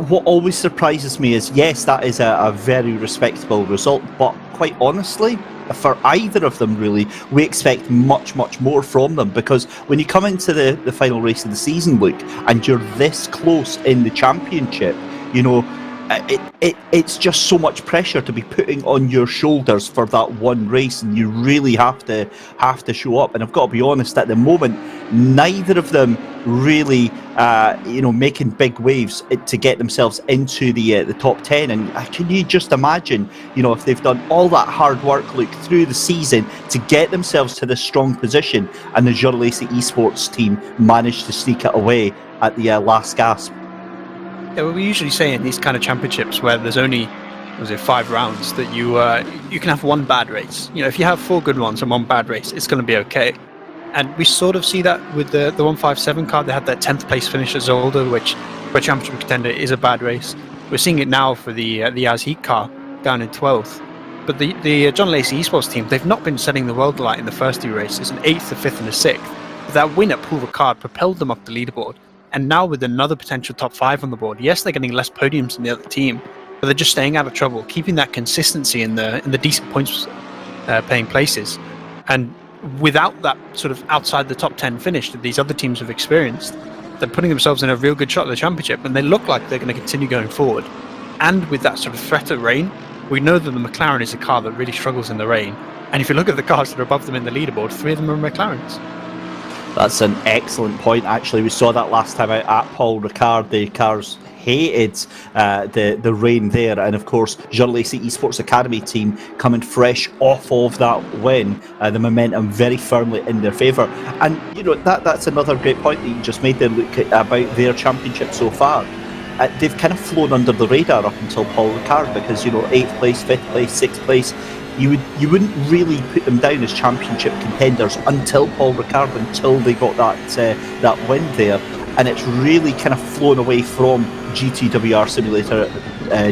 S3: what always surprises me is, yes, that is a very respectable result, but quite honestly, for either of them really, we expect much more from them, because when you come into the final race of the season, Luke, and you're this close in the championship, you know, it's just so much pressure to be putting on your shoulders for that one race, and you really have to show up. And I've got to be honest, at the moment, neither of them really making big waves to get themselves into the top 10. And can you just imagine, you know, if they've done all that hard work, Luke, through the season to get themselves to this strong position, and the Jorlesi Esports team managed to sneak it away at the last gasp.
S4: Yeah, well, we usually say in these kind of championships where there's only 5 rounds that you can have one bad race. You know, if you have 4 good ones and 1 bad race, it's going to be okay. And we sort of see that with the 157 car. They had that 10th place finish at Zolder, which for a championship contender is a bad race. We're seeing it now for the Az Heat car down in 12th. But the John Lacey Esports team, they've not been setting the world alight in the first 2 races, an 8th, a 5th and a 6th. But that win at Paul Ricard propelled them up the leaderboard. And now with another potential top 5 on the board, yes, they're getting less podiums than the other team, but they're just staying out of trouble, keeping that consistency in the decent points paying places. And without that sort of outside the top 10 finish that these other teams have experienced, they're putting themselves in a real good shot at the championship, and they look like they're going to continue going forward. And with that sort of threat of rain, we know that the McLaren is a car that really struggles in the rain. And if you look at the cars that are above them in the leaderboard, 3 of them are McLarens.
S3: That's an excellent point, actually. We saw that last time out at Paul Ricard. The cars hated the rain there, and of course Jorlesi Esports Academy team coming fresh off of that win, the momentum very firmly in their favour. And you know, that's another great point that you just made there, Luke, about their championship so far. They've kind of flown under the radar up until Paul Ricard, because, you know, 8th place, 5th place, 6th place, you wouldn't really put them down as championship contenders until Paul Ricard, until they got that win there. And it's really kind of flown away from GTWR Simulator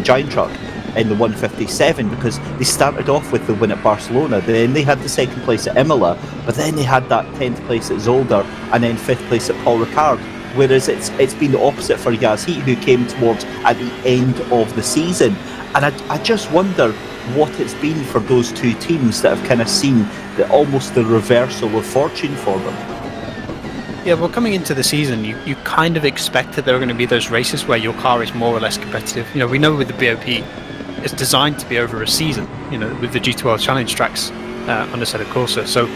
S3: Giant Truck in the 157, because they started off with the win at Barcelona, then they had the 2nd place at Imola, but then they had that 10th place at Zolder, and then 5th place at Paul Ricard. Whereas it's been the opposite for Yaz Heat, who came towards at the end of the season. And I just wonder what it's been for those 2 teams that have kind of seen almost the reversal of fortune for them.
S4: Yeah, well, coming into the season, you kind of expected there were going to be those races where your car is more or less competitive. You know, we know with the BOP, it's designed to be over a season, you know, with the G2L Challenge tracks on the Assetto Corsa. So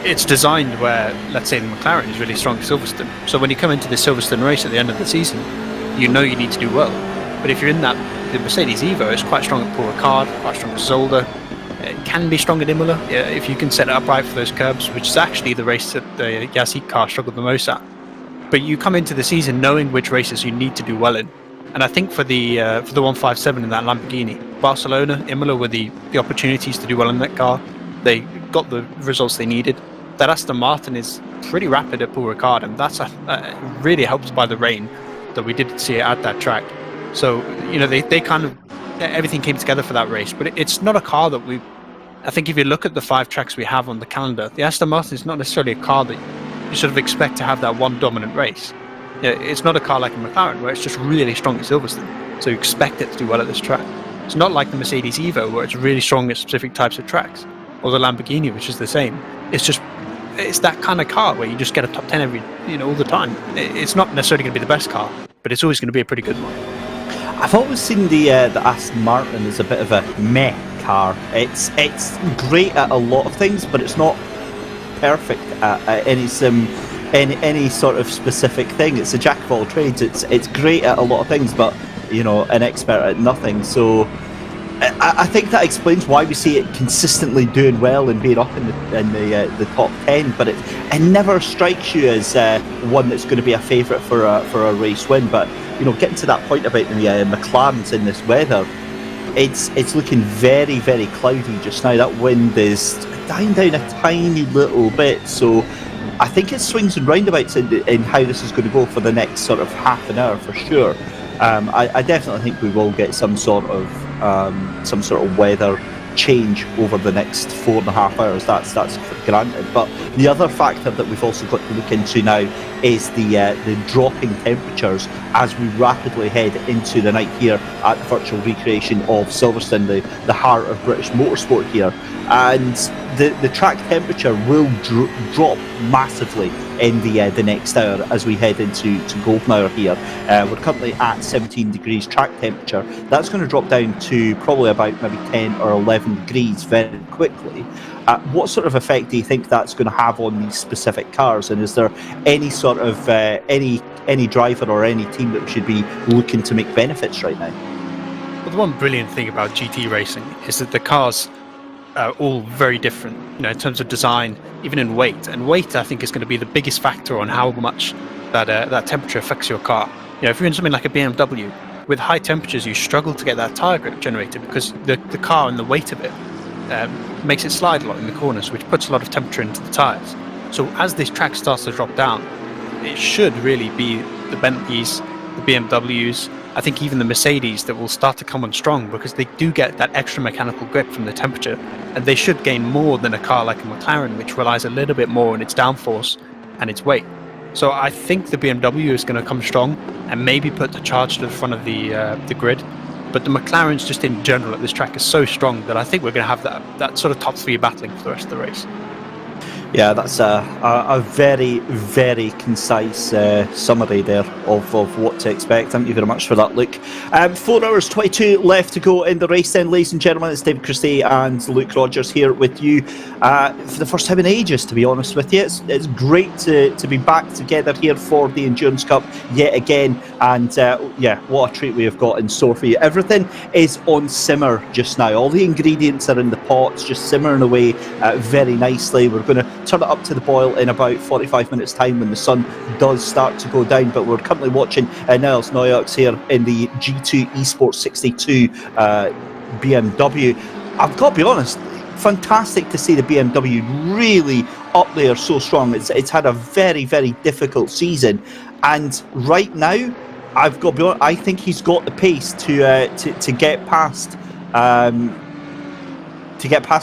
S4: it's designed where, let's say, the McLaren is really strong at Silverstone. So when you come into the Silverstone race at the end of the season, you know you need to do well. But if you're in that, the Mercedes Evo is quite strong at Paul Ricard, quite strong at Zolder. It can be strong at Imola if you can set it up right for those curbs, which is actually the race that the Yaz Heat car struggled the most at. But you come into the season knowing which races you need to do well in. And I think for the 157 in that Lamborghini, Barcelona, Imola were the opportunities to do well in that car. They got the results they needed. That Aston Martin is pretty rapid at Paul Ricard, and that's really helped by the rain that we did see at that track. So, you know, they kind of, everything came together for that race. But it's not a car that I think if you look at the 5 tracks we have on the calendar, the Aston Martin is not necessarily a car that you sort of expect to have that one dominant race. It's not a car like a McLaren where it's just really strong at Silverstone, so you expect it to do well at this track. It's not like the Mercedes Evo where it's really strong at specific types of tracks, or the Lamborghini, which is the same. It's that kind of car where you just get a top 10 all the time. It's not necessarily going to be the best car, but it's always going to be a pretty good one.
S3: I've always seen the Aston Martin as a bit of a meh car. It's great at a lot of things, but it's not perfect at any sort of specific thing. It's a jack of all trades. It's great at a lot of things, but an expert at nothing. So I think that explains why we see it consistently doing well and being up in the top 10. But it never strikes you as one that's going to be a favourite for a race win. But getting to that point about the McLarens in this weather, it's looking very, very cloudy just now. That wind is dying down a tiny little bit, so I think it swings and roundabouts in how this is going to go for the next sort of half an hour for sure. I definitely think we will get some sort of weather change over the next 4.5 hours. That's for granted. But the other factor that we've also got to look into now is the dropping temperatures as we rapidly head into the night here at the virtual recreation of Silverstone, the heart of British motorsport here. And the track temperature will drop massively in the next hour as we head into golden hour here. We're currently at 17 degrees track temperature. That's going to drop down to probably about maybe 10 or 11 degrees very quickly. What sort of effect do you think that's going to have on these specific cars? And is there any sort of any driver or any team that should be looking to make benefits right now?
S4: Well, the one brilliant thing about GT racing is that the cars are all very different, in terms of design, even in weight. And weight, I think, is going to be the biggest factor on how much that temperature affects your car. If you're in something like a BMW, with high temperatures, you struggle to get that tyre grip generated because the car and the weight of it makes it slide a lot in the corners, which puts a lot of temperature into the tyres. So as this track starts to drop down, it should really be the Bentleys, the BMWs, I think even the Mercedes that will start to come on strong because they do get that extra mechanical grip from the temperature, and they should gain more than a car like a McLaren, which relies a little bit more on its downforce and its weight. So I think the BMW is going to come strong and maybe put the charge to the front of the grid. But the McLarens just in general at this track is so strong that I think we're going to have that sort of top three battling for the rest of the race.
S3: Yeah, that's a very, very concise summary there of what to expect. Thank you very much for that, Luke. 4 hours 22 left to go in the race then, ladies and gentlemen. It's David Christie and Luke Rogers here with you for the first time in ages, to be honest with you. It's great to be back together here for the Endurance Cup yet again. And what a treat we have got in store for you. Everything is on simmer just now. All the ingredients are in the pots, just simmering away very nicely. We're going to turn it up to the boil in about 45 minutes time when the sun does start to go down, but we're currently watching Niels Noyaux here in the G2 Esports 62 BMW. I've got to be honest, fantastic to see the BMW really up there so strong. It's had a very, very difficult season, and right now I've got to be honest, I think he's got the pace to get past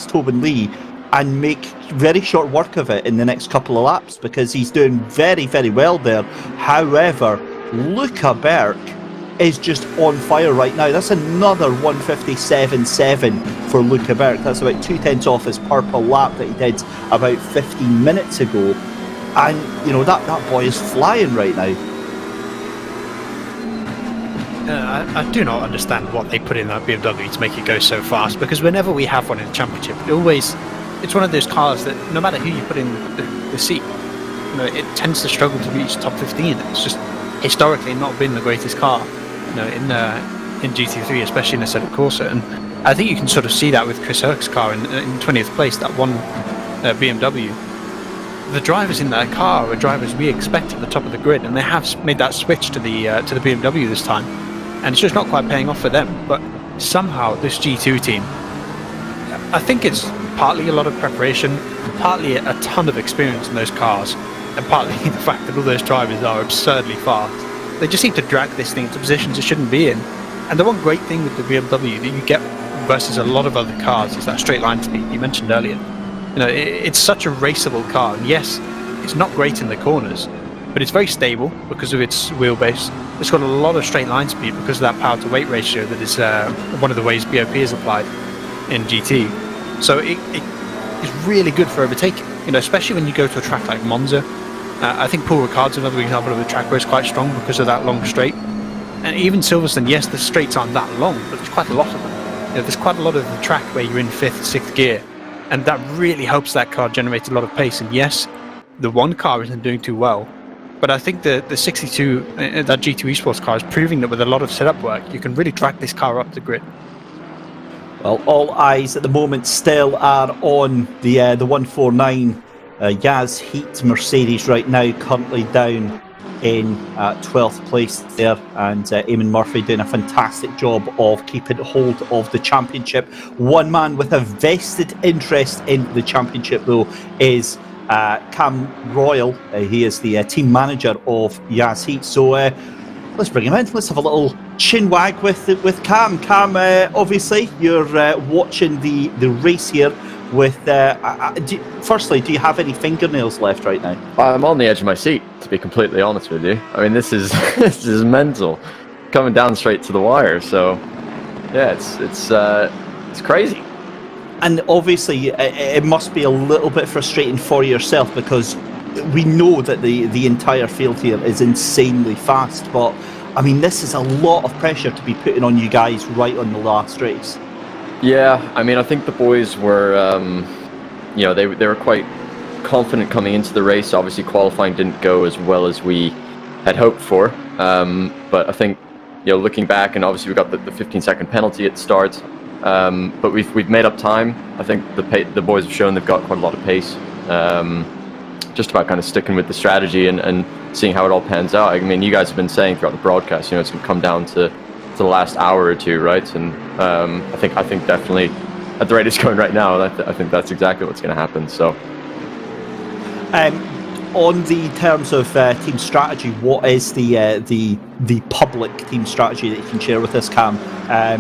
S3: Tobin Lee and make very short work of it in the next couple of laps, because he's doing very, very well there. However, Luca Berk is just on fire right now. That's another 1:57.7 for Luca Berk. That's about 2/10 off his purple lap that he did about 15 minutes ago. And, that boy is flying right now.
S4: I do not understand what they put in that BMW to make it go so fast, because whenever we have one in the championship, it's one of those cars that no matter who you put in the seat, it tends to struggle to reach top 15. It's just historically not been the greatest car, in GT3, especially in Assetto Corsa. And I think you can sort of see that with Chris Herc's car in 20th place, that one BMW. The drivers in that car are drivers we expect at the top of the grid, and they have made that switch to the BMW this time, and it's just not quite paying off for them. But somehow this G2 team, I think it's partly a lot of preparation, partly a ton of experience in those cars, and partly the fact that all those drivers are absurdly fast. They just seem to drag this thing into positions it shouldn't be in. And the one great thing with the BMW that you get versus a lot of other cars is that straight line speed you mentioned earlier. It's such a raceable car, and yes, it's not great in the corners, but it's very stable because of its wheelbase. It's got a lot of straight line speed because of that power to weight ratio that is one of the ways BOP is applied in GT. So it is really good for overtaking, especially when you go to a track like Monza. I think Paul Ricard's another example of a track where it's quite strong because of that long straight. And even Silverstone, yes, the straights aren't that long, but there's quite a lot of them. There's quite a lot of the track where you're in 5th, 6th gear, and that really helps that car generate a lot of pace. And yes, the one car isn't doing too well, but I think the 62, that G2 Esports car is proving that with a lot of setup work, you can really drag this car up the grid.
S3: Well, all eyes at the moment still are on the 149 Yaz Heat Mercedes right now, currently down in 12th place there, and Eamon Murphy doing a fantastic job of keeping hold of the championship. One man with a vested interest in the championship, though, is Cam Royal. He is the team manager of Yaz Heat. So let's bring him in. Let's have a little chin wag with Cam. Cam, obviously, you're watching the race here. With firstly, do you have any fingernails left right now?
S7: I'm on the edge of my seat, to be completely honest with you. I mean, this is this is mental, coming down straight to the wire. So, yeah, it's crazy.
S3: And obviously, it must be a little bit frustrating for yourself, because we know that the entire field here is insanely fast. But I mean, this is a lot of pressure to be putting on you guys right on the last race.
S7: Yeah, I mean, I think the boys were, they were quite confident coming into the race. Obviously, qualifying didn't go as well as we had hoped for. But I think, looking back, and obviously we got the 15-second penalty at the start. But we've made up time. I think the boys have shown they've got quite a lot of pace. Just about kind of sticking with the strategy and seeing how it all pans out. I mean, you guys have been saying throughout the broadcast, it's going to come down to the last hour or two, right? And I think definitely at the rate it's going right now, I think that's exactly what's going to happen. So,
S3: on the terms of team strategy, what is the public team strategy that you can share with us, Cam?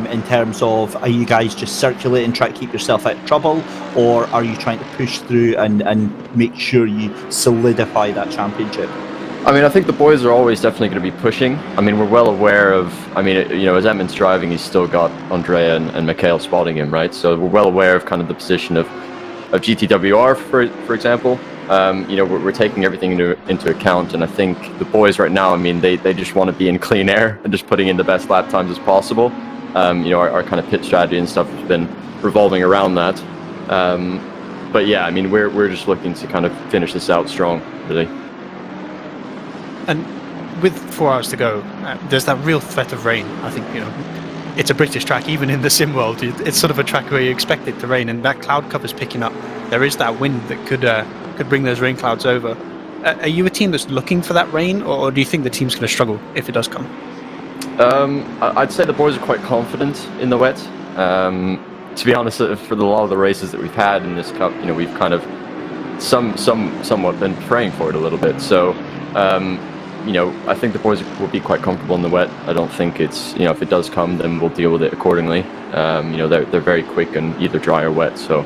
S3: In terms of, are you guys just circulating, trying to keep yourself out of trouble, or are you trying to push through and make sure you solidify that championship?
S7: I mean, I think the boys are always definitely going to be pushing. I mean, we're well aware of, as Edmund's driving, he's still got Andrea and Mikhail spotting him, right? So we're well aware of kind of the position of GTWR, for example. We're taking everything into account, and I think the boys right now, I mean, they just want to be in clean air and just putting in the best lap times as possible. Our kind of pit strategy and stuff has been revolving around that. But yeah, I mean, we're just looking to kind of finish this out strong, really.
S4: And with 4 hours to go, there's that real threat of rain. I think, it's a British track, even in the sim world. It's sort of a track where you expect it to rain, and that cloud cover's picking up. There is that wind that could bring those rain clouds over. Are you a team that's looking for that rain, or do you think the team's going to struggle if it does come?
S7: I'd say the boys are quite confident in the wet. To be honest, for a lot of the races that we've had in this cup, we've kind of somewhat been praying for it a little bit. So, I think the boys will be quite comfortable in the wet. I don't think it's, if it does come, then we'll deal with it accordingly. They're very quick and either dry or wet. So,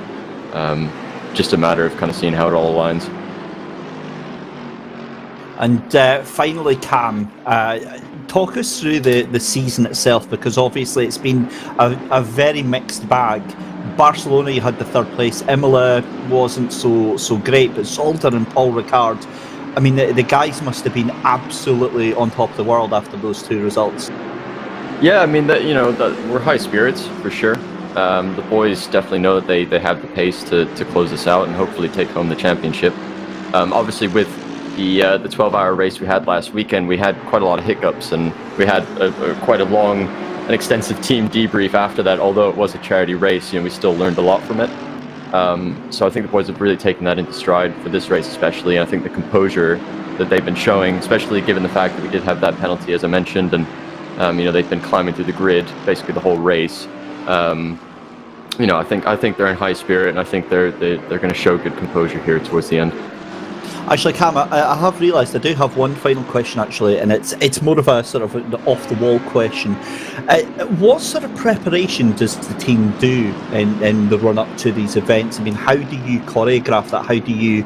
S7: just a matter of kind of seeing how it all aligns.
S3: And finally, Cam, talk us through the season itself, because obviously it's been a very mixed bag. Barcelona, you had the 3rd place. Imola wasn't so great, but Zolder and Paul Ricard, I mean, the guys must have been absolutely on top of the world after those 2 results.
S7: Yeah, I mean, we're high spirits for sure. The boys definitely know that they have the pace to close this out and hopefully take home the championship. Obviously, with the 12-hour race we had last weekend, we had quite a lot of hiccups, and we had quite a long and extensive team debrief after that. Although it was a charity race, we still learned a lot from it. So I think the boys have really taken that into stride for this race especially. And I think the composure that they've been showing, especially given the fact that we did have that penalty, as I mentioned, and they've been climbing through the grid basically the whole race. I think they're in high spirit, and I think they're going to show good composure here towards the end.
S3: Actually, Cam, I have realised I do have one final question, actually, and it's more of a sort of an off-the-wall question. What sort of preparation does the team do in the run-up to these events? I mean, how do you choreograph that? How do you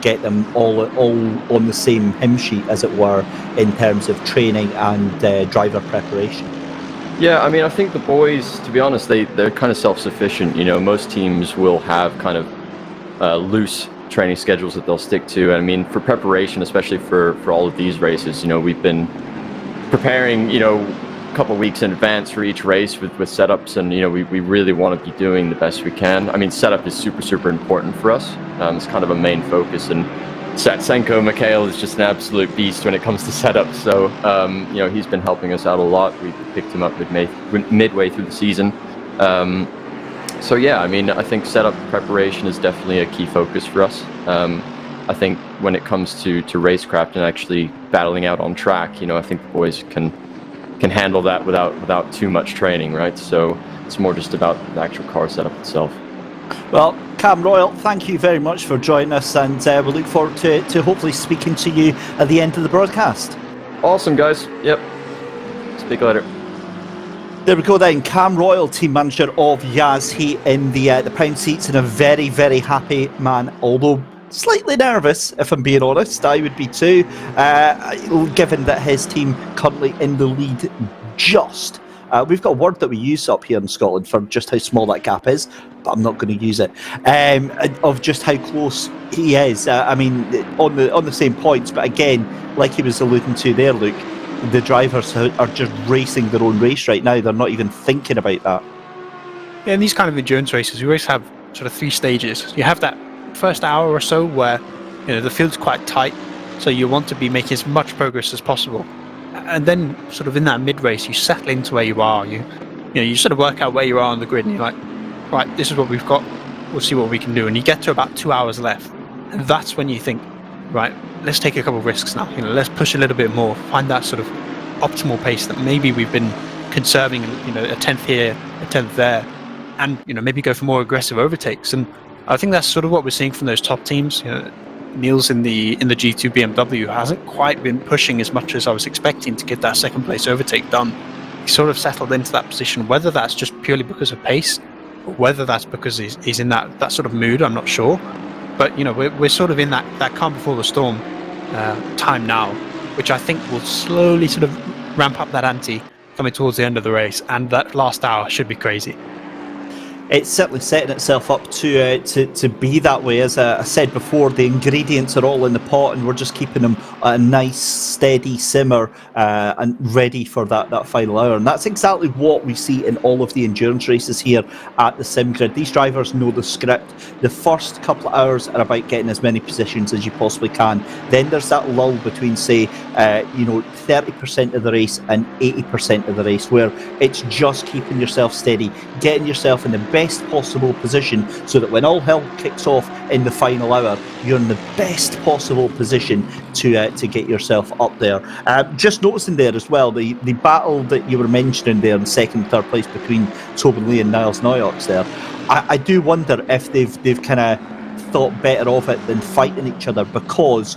S3: get them all on the same hymn sheet, as it were, in terms of training and driver preparation?
S7: Yeah, I mean, I think the boys, to be honest, they're kind of self-sufficient. Most teams will have kind of loose training schedules that they'll stick to. And I mean, for preparation, especially for all of these races, we've been preparing, a couple of weeks in advance for each race with setups, and we really want to be doing the best we can. I mean, setup is super important for us. It's kind of a main focus, and Satsenko Mikhail is just an absolute beast when it comes to setup. So he's been helping us out a lot. We picked him up midway through the season. So yeah, I mean, I think setup preparation is definitely a key focus for us. I think when it comes to racecraft and actually battling out on track, I think the boys can handle that without too much training, right? So it's more just about the actual car setup itself.
S3: Well, Cam Royal, thank you very much for joining us, and we look forward to hopefully speaking to you at the end of the broadcast.
S7: Awesome, guys. Yep. Speak later.
S3: There we go then, Cam Royal, team manager of Chaz, he in the prime seats, and a very, very happy man, although slightly nervous, if I'm being honest. I would be too, given that his team currently in the lead just. We've got a word that we use up here in Scotland for just how small that gap is, but I'm not going to use it, of just how close he is. I mean, on the same points, but again, like he was alluding to there, Luke, the drivers are just racing their own race right now. They're not even thinking about that.
S4: Yeah, in these kind of endurance races, we always have sort of 3 stages. You have that first hour or so where the field's quite tight, so you want to be making as much progress as possible. And then sort of in that mid-race, you settle into where you are. You sort of work out where you are on the grid, and you're like, right, this is what we've got. We'll see what we can do. And you get to about 2 hours left, and that's when you think, right, let's take a couple of risks now. Let's push a little bit more, find that sort of optimal pace that maybe we've been conserving. A 10th here, a 10th there, and maybe go for more aggressive overtakes. And I think that's sort of what we're seeing from those top teams. Niels in the G2 BMW hasn't quite been pushing as much as I was expecting to get that second place overtake done. He sort of settled into that position, whether that's just purely because of pace, or whether that's because he's in that sort of mood, I'm not sure. But we're sort of in that calm before the storm time now, which I think will slowly sort of ramp up that ante coming towards the end of the race, and that last hour should be crazy.
S3: It's certainly setting itself up to be that way. As I said before, the ingredients are all in the pot, and we're just keeping them at a nice, steady simmer and ready for that final hour. And that's exactly what we see in all of the endurance races here at the Sim Grid. These drivers know the script. The first couple of hours are about getting as many positions as you possibly can. Then there's that lull between, say, 30% of the race and 80% of the race, where it's just keeping yourself steady, getting yourself in the best possible position, so that when all hell kicks off in the final hour, you're in the best possible position to get yourself up there. Just noticing there as well, the battle that you were mentioning there in second and third place between Tobin Lee and Niles Noyox there, I do wonder if they've kind of thought better of it than fighting each other, because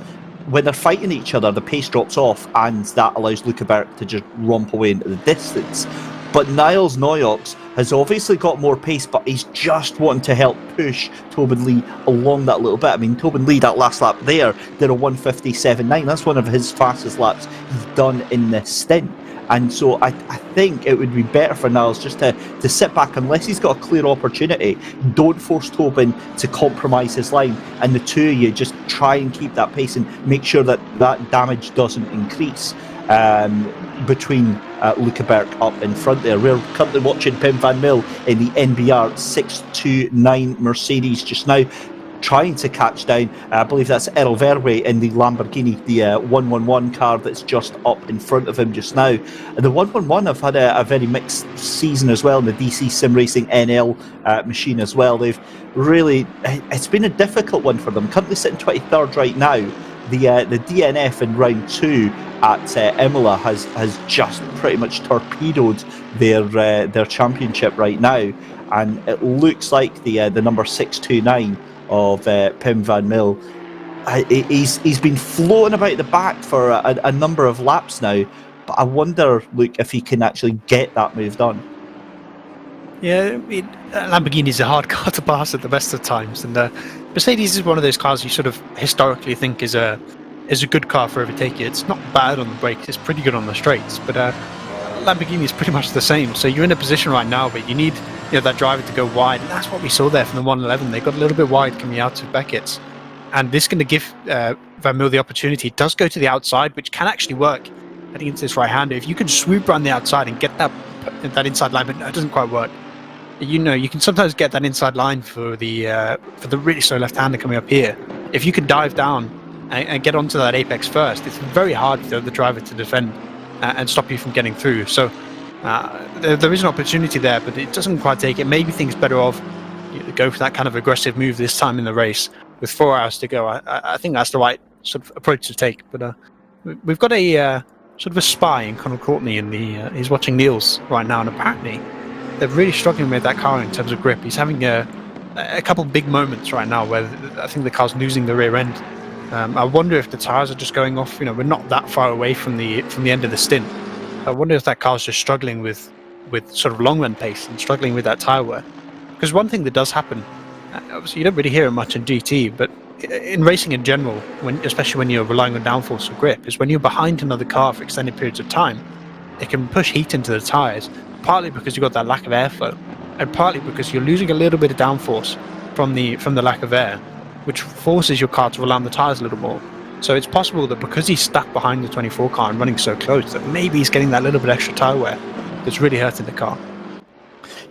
S3: when they're fighting each other, the pace drops off, and that allows Lukeberg to just romp away into the distance. But Niles Noyox has obviously got more pace, but he's just wanting to help push Tobin Lee along that little bit. I mean, Tobin Lee, that last lap there, did a 1:57.9. That's one of his fastest laps he's done in this stint. And so I think it would be better for Niles just to sit back, unless he's got a clear opportunity. Don't force Tobin to compromise his line, and the two of you just try and keep that pace and make sure that damage doesn't increase between Lukeberg up in front there. We're currently watching Pim van Mil in the NBR 629 Mercedes just now, trying to catch down, I believe that's Errol Verwey in the Lamborghini, the 111 car that's just up in front of him just now. The 111 have had a very mixed season as well in the DC Sim Racing NL machine as well. They've really, it's been a difficult one for them. Currently sitting 23rd right now. The DNF in round 2 at Imola has just pretty much torpedoed their championship right now, and it looks like the number 629 of Pim van Mil, he's been floating about the back for a number of laps now, but I wonder, Luke, if he can actually get that move done.
S4: Yeah, Lamborghini is a hard car to pass at the best of times, and Mercedes is one of those cars you sort of historically think is a good car for overtaking. It's not bad on the brakes, it's pretty good on the straights, but Lamborghini is pretty much the same. So you're in a position right now where you need that driver to go wide, and that's what we saw there from the 111. They got a little bit wide coming out of Beckett's, and this is going to give Van Mil the opportunity. It does go to the outside, which can actually work heading into this right-hander, if you can swoop around the outside and get that inside line, but no, it doesn't quite work. You know, you can sometimes get that inside line for the really slow left-hander coming up here. If you can dive down and get onto that apex first, it's very hard for the driver to defend and stop you from getting through. So there is an opportunity there, but it doesn't quite take it. Maybe things better off go for that kind of aggressive move this time in the race with 4 hours to go. I think that's the right sort of approach to take. But we've got a sort of a spy in Connall Courtney in the he's watching Niels right now, and apparently they're really struggling with that car in terms of grip. He's having a couple big moments right now where I think the car's losing the rear end. I wonder if the tyres are just going off. You know, we're not that far away from the end of the stint. I wonder if that car's just struggling with sort of long run pace and struggling with that tyre wear. Because one thing that does happen, obviously you don't really hear it much in GT, but in racing in general, especially when you're relying on downforce or grip, is when you're behind another car for extended periods of time, it can push heat into the tyres, partly because you've got that lack of airflow, and partly because you're losing a little bit of downforce from the lack of air, which forces your car to rely on the tyres a little more. So it's possible that because he's stuck behind the 24 car and running so close, that maybe he's getting that little bit extra tyre wear that's really hurting the car.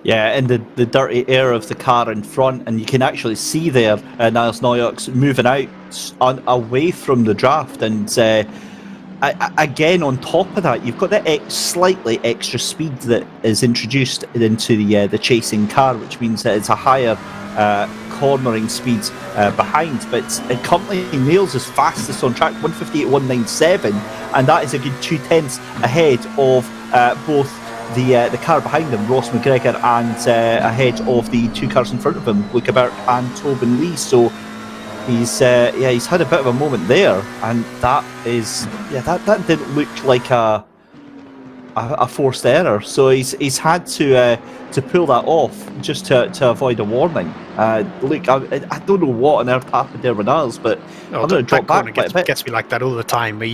S3: Yeah, and the dirty air of the car in front, and you can actually see there Niels Noyaux moving out away from the draft, and again on top of that, you've got that slightly extra speed that is introduced into the chasing car, which means that it's a higher cornering speed behind, but currently Niels is fastest on track, 158.197, and that is a good 2/10 ahead of both the car behind him, Ross McGregor, and ahead of the 2 cars in front of him, Luke Ebert and Tobin Lee. So he's had a bit of a moment there, and that didn't look like a forced error. So he's had to pull that off just to avoid a warning. Look, I don't know what on earth happened there with us, but I'm going to drop back quite a bit.
S4: Gets me like that all the time. Where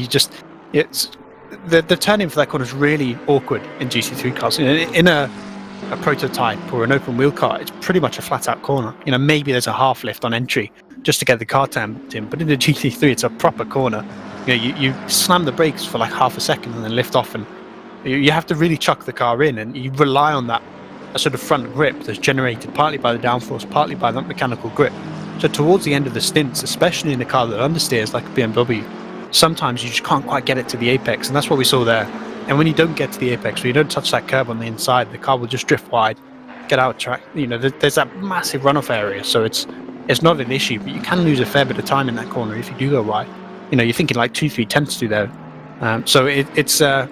S4: the turning for that corner is really awkward in GT3 cars. In a prototype or an open wheel car, it's pretty much a flat out corner. You know, maybe there's a half lift on entry just to get the car turned in, but in the GT3 it's a proper corner. You know, you slam the brakes for like half a second and then lift off, and you have to really chuck the car in, and you rely on that sort of front grip that's generated partly by the downforce, partly by that mechanical grip. So towards the end of the stints, especially in a car that understeers like a BMW, sometimes you just can't quite get it to the apex, and that's what we saw there. And when you don't get to the apex, when you don't touch that curb on the inside, the car will just drift wide, get out of track. You know, there's that massive runoff area, so it's not an issue, but you can lose a fair bit of time in that corner if you do go wide. You know, you're thinking like 2-3 tenths to there. So it's I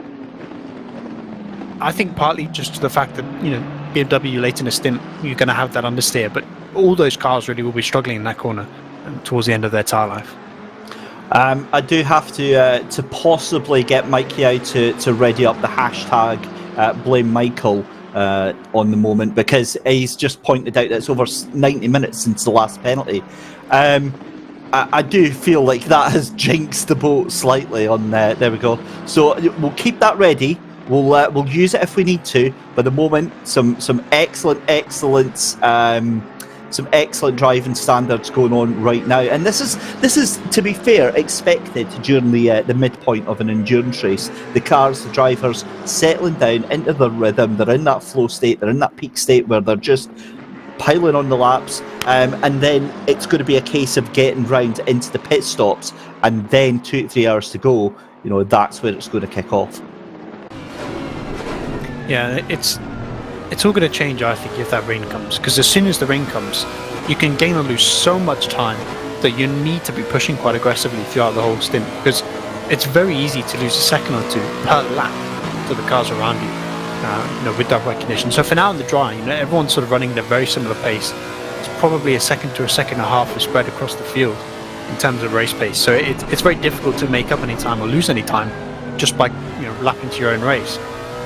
S4: think partly just to the fact that, you know, BMW late in a stint, you're going to have that understeer, but all those cars really will be struggling in that corner towards the end of their tyre life.
S3: I do have to possibly get Mikey out to ready up the hashtag blame Michael on the moment, because he's just pointed out that it's over 90 minutes since the last penalty. I do feel like that has jinxed the boat slightly on there we go. So we'll keep that ready. We'll use it if we need to. But at the moment, some excellent driving standards going on right now, and this is to be fair expected during the midpoint of an endurance race. The cars, the drivers settling down into their rhythm. They're in that flow state. They're in that peak state where they're just piling on the laps, and then it's going to be a case of getting round into the pit stops, and then 2 to 3 hours to go. You know, that's where it's going to kick off.
S4: Yeah, it's all going to change, I think, if that rain comes. Because as soon as the rain comes, you can gain or lose so much time that you need to be pushing quite aggressively throughout the whole stint. Because it's very easy to lose a second or two per lap to the cars around you, you know, with that wet condition. So for now in the dry, you know, everyone's sort of running at a very similar pace. It's probably a second to a second and a half is spread across the field in terms of race pace. So it's very difficult to make up any time or lose any time just by, you know, lapping to your own race.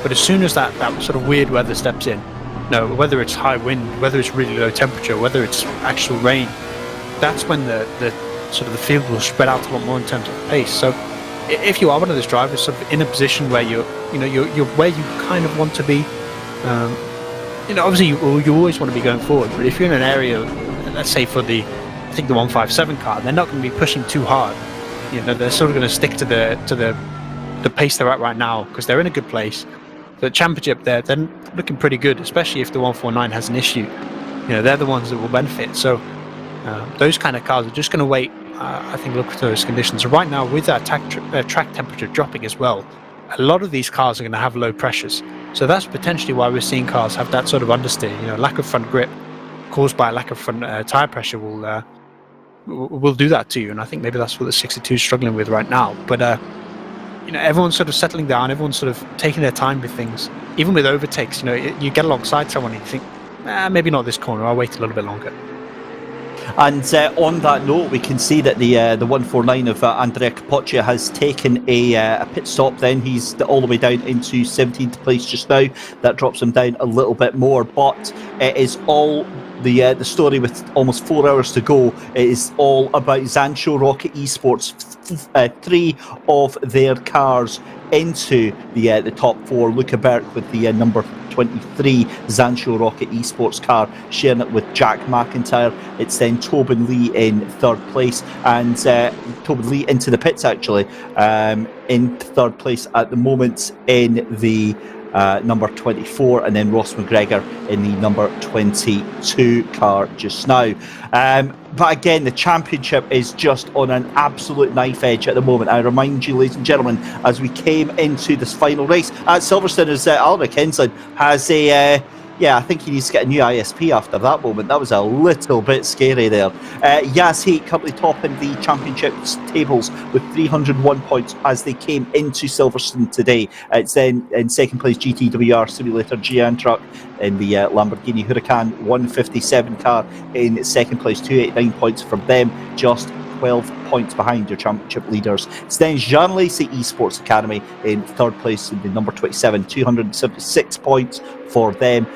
S4: But as soon as that sort of weird weather steps in, you know, whether it's high wind, whether it's really low temperature, whether it's actual rain, that's when the sort of the field will spread out a lot more in terms of pace. So if you are one of those drivers sort of in a position where you're where you kind of want to be, you know, obviously you always want to be going forward. But if you're in an area, let's say for the 157 car, they're not going to be pushing too hard. You know, they're sort of going to stick to the the pace they're at right now, because they're in a good place. The championship, they're looking pretty good, especially if the 149 has an issue. They're the ones that will benefit. So those kind of cars are just going to wait, I think, look for those conditions. So right now, with that track temperature dropping as well, a lot of these cars are going to have low pressures. So that's potentially why we're seeing cars have that sort of understeer. Lack of front grip caused by a lack of front tire pressure will do that to you. And I think maybe that's what the 62 is struggling with right now. But everyone's sort of settling down. Everyone's sort of taking their time with things. Even with overtakes, you get alongside someone and you think, maybe not this corner. I'll wait a little bit longer.
S3: And on that note, we can see that the 149 of Andrea Capoccia has taken a pit stop. Then he's all the way down into 17th place just now. That drops him down a little bit more, but it is all the story with almost 4 hours to go. It is all about Zancho Rocket Esports. 3 of their cars into the top 4. Luca Berk with the number 23 Zancho Rocket Esports car, sharing it with Jack McIntyre. It's then Tobin Lee in 3rd place, and Tobin Lee into the pits actually, in 3rd place at the moment in the number 24, and then Ross McGregor in the number 22 car just now. But again, the championship is just on an absolute knife edge at the moment. I remind you, ladies and gentlemen, as we came into this final race at Silverstone, as Alric Henslin has a I think he needs to get a new ISP after that moment. That was a little bit scary there. Yas Heat currently topping the championship tables with 301 points as they came into Silverstone today. It's then in 2nd place GTWR Simulator GN truck in the Lamborghini Huracan 157 car in 2nd place, 289 points from them, just 12 points behind your championship leaders. It's then Jean Lacy Esports Academy in 3rd place in the number 27, 276 points for them.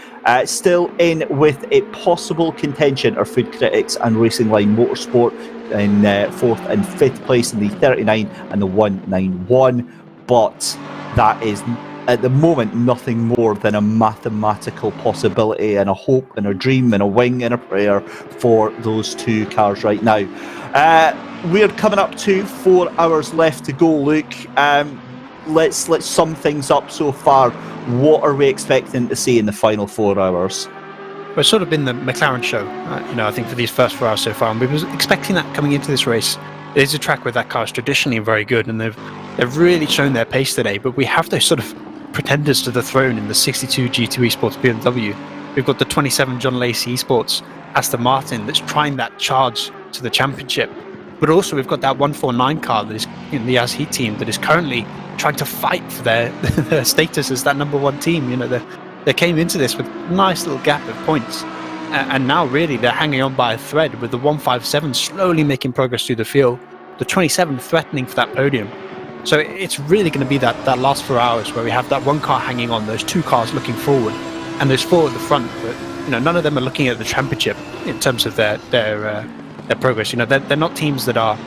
S3: Still in with a possible contention are Food Critics and Racing Line Motorsport in 4th and 5th place in the 39 and the 191, but that is at the moment nothing more than a mathematical possibility and a hope and a dream and a wing and a prayer for those 2 cars right now. We're coming up to 4 hours left to go, Luke. Let's sum things up so far. What are we expecting to see in the final 4 hours?
S4: Well, it's sort of been the McLaren show, I think, for these first 4 hours so far. And we were expecting that coming into this race. It is a track where that car is traditionally very good, and they've really shown their pace today. But we have those sort of pretenders to the throne in the 62 G2 Esports BMW. We've got the 27 John Lacey Esports Aston Martin that's trying that charge to the championship. But also we've got that 149 car that is in the Yas Heat team that is currently trying to fight for their status as that number 1 team. They came into this with a nice little gap of points, and now really they're hanging on by a thread, with the 157 slowly making progress through the field, the 27 threatening for that podium. So it's really going to be that last 4 hours where we have that 1 car hanging on, those 2 cars looking forward, and those 4 at the front. But none of them are looking at the championship in terms of their progress. They're not teams that are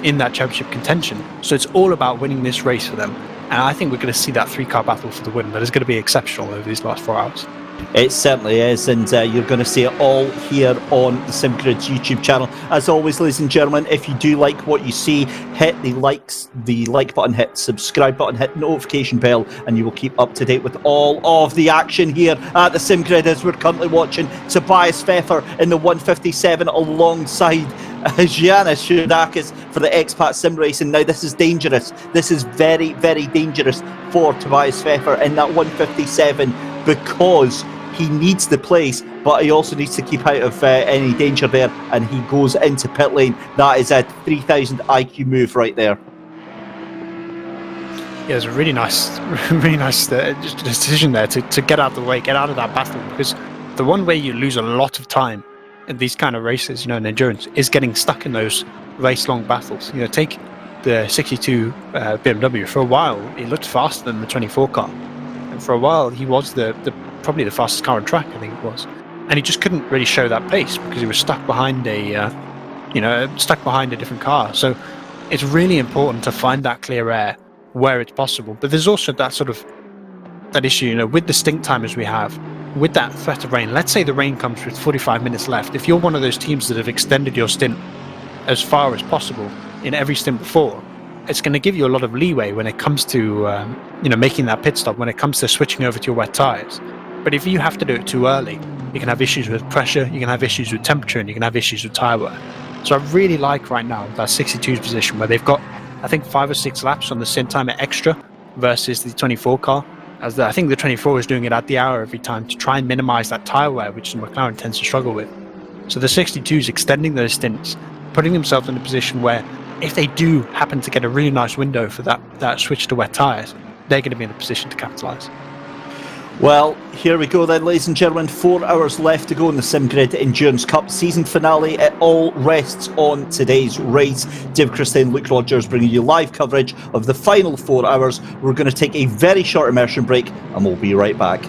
S4: in that championship contention. So it's all about winning this race for them. And I think we're going to see that 3-car battle for the win. That is going to be exceptional over these last 4 hours.
S3: It certainly is, and you're going to see it all here on the SimGrid's YouTube channel. As always, ladies and gentlemen, if you do like what you see, hit the like button, hit subscribe button, hit notification bell, and you will keep up to date with all of the action here at the SimGrid, as we're currently watching Tobias Pfeffer in the 157 alongside Giannis Shoudakis for the Expat Sim Racing. Now this is dangerous. This is very, very dangerous for Tobias Pfeffer in that 157, because he needs the place, but he also needs to keep out of any danger there, and he goes into pit lane. That is a 3000 IQ move right there.
S4: Yeah, it's a really nice decision there to get out of the way, get out of that battle, because the one way you lose a lot of time in these kind of races, in endurance, is getting stuck in those race-long battles. Take the 62 BMW. For a while, he looked faster than the 24 car, and for a while he was probably the fastest car on track, I think it was, and he just couldn't really show that pace because he was stuck behind a different car. So it's really important to find that clear air where it's possible. But there's also that issue, with the stint timers we have, with that threat of rain. Let's say the rain comes with 45 minutes left. If you're one of those teams that have extended your stint as far as possible in every stint before, it's going to give you a lot of leeway when it comes to making that pit stop, when it comes to switching over to your wet tires. But if you have to do it too early, you can have issues with pressure, you can have issues with temperature, and you can have issues with tire wear. So I really like right now that 62's position where they've got, I think, 5 or 6 laps on the sim timer extra versus the 24 car. As I think the 24 is doing it at the hour every time to try and minimize that tire wear, which the McLaren tends to struggle with. So the 62 is extending those stints, putting themselves in a position where if they do happen to get a really nice window for that switch to wet tires, they're going to be in a position to capitalize.
S3: Well, here we go then, ladies and gentlemen. 4 hours left to go in the SimGrid Endurance Cup season finale. It all rests on today's race. Dave Christie and Luke Rogers bringing you live coverage of the final 4 hours. We're going to take a very short immersion break and we'll be right back.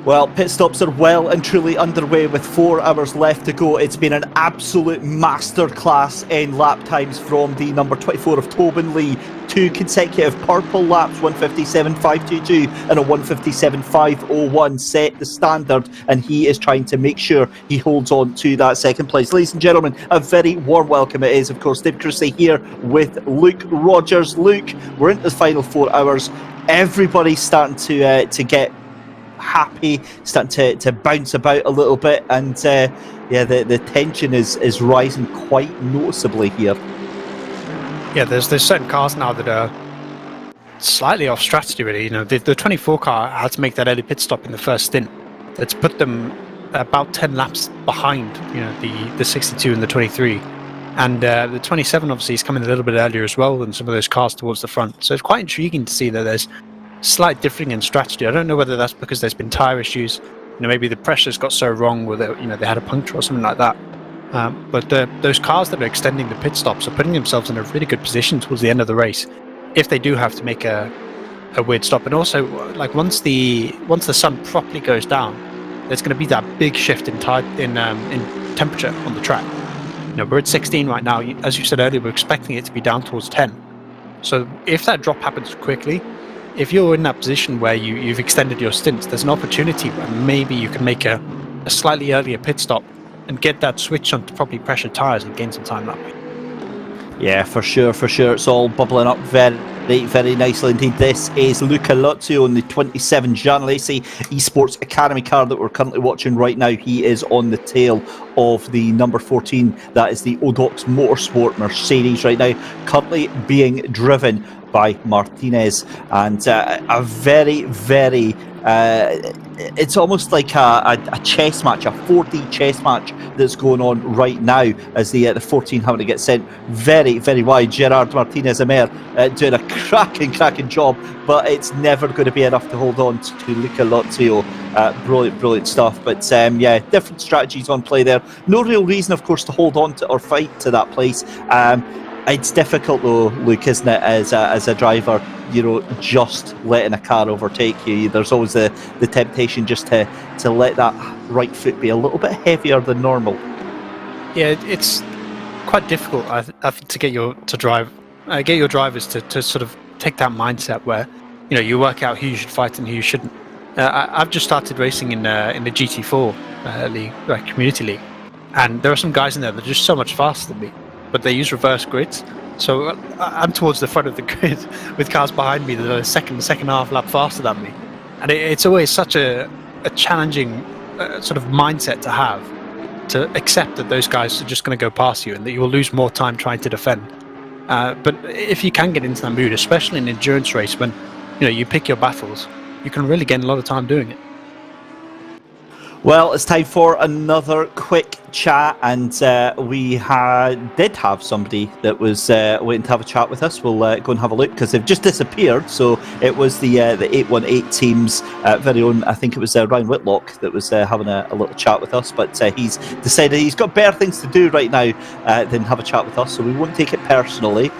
S3: Well, pit stops are well and truly underway with 4 hours left to go. It's been an absolute masterclass in lap times from the number 24 of Tobin Lee. 2 consecutive purple laps, 157.522 and a 157.501 set the standard, and he is trying to make sure he holds on to that second place. Ladies and gentlemen, a very warm welcome it is, of course, Dave Christie here with Luke Rogers. Luke, we're into the final 4 hours. Everybody's starting to get happy, starting to bounce about a little bit, and the tension is rising quite noticeably here.
S4: Yeah, there's certain cars now that are slightly off strategy, really. You know, the 24 car had to make that early pit stop in the first stint. It's put them about 10 laps behind, you know, the 62 and the 23. And the 27 obviously is coming a little bit earlier as well than some of those cars towards the front. So it's quite intriguing to see that there's slight differing in strategy. I don't know whether that's because there's been tyre issues. You know, maybe the pressure's got so wrong, or they had a puncture or something like that. But those cars that are extending the pit stops are putting themselves in a really good position towards the end of the race, if they do have to make a weird stop. And also, like once the sun properly goes down, there's going to be that big shift in temperature on the track. You know, we're at 16 right now. As you said earlier, we're expecting it to be down towards 10. So if that drop happens quickly, if you're in that position where you've extended your stints, there's an opportunity where maybe you can make a slightly earlier pit stop and get that switch onto properly pressured tyres and gain some time that way.
S3: Yeah, for sure. It's all bubbling up very, very nicely indeed. This is Luca Lozio on the 27 Gianalesi Esports Academy car that we're currently watching right now. He is on the tail of the number 14. That is the Odox Motorsport Mercedes right now, currently being driven by Martinez. And a very, very... it's almost like a chess match, a 4D chess match that's going on right now, as the 14 having to get sent very, very wide. Gerard Martinez-Amer doing a cracking job, but it's never going to be enough to hold on to Luca Lozio. Brilliant stuff. But different strategies on play there. No real reason, of course, to hold on to or fight to that place. It's difficult though, Luke, isn't it, as a driver, you know, just letting a car overtake you. There's always the temptation just to let that right foot be a little bit heavier than normal. Yeah,
S4: it's quite difficult, I think, to get your drivers to sort of take that mindset where, you know, you work out who you should fight and who you shouldn't. I've just started racing in the GT4 league, like community league, and there are some guys in there that are just so much faster than me, but they use reverse grids. So I'm towards the front of the grid with cars behind me that are second half lap faster than me. And it's always such a challenging sort of mindset to have, to accept that those guys are just going to go past you and that you will lose more time trying to defend. But if you can get into that mood, especially in an endurance race when, you know, you pick your battles, you can really gain a lot of time doing it.
S3: Well, it's time for another quick chat, and we did have somebody that was waiting to have a chat with us. We'll go and have a look because they've just disappeared. So it was the 818 team's very own, I think it was Ryan Whitlock that was having a little chat with us, but he's decided he's got better things to do right now than have a chat with us, so we won't take it personally.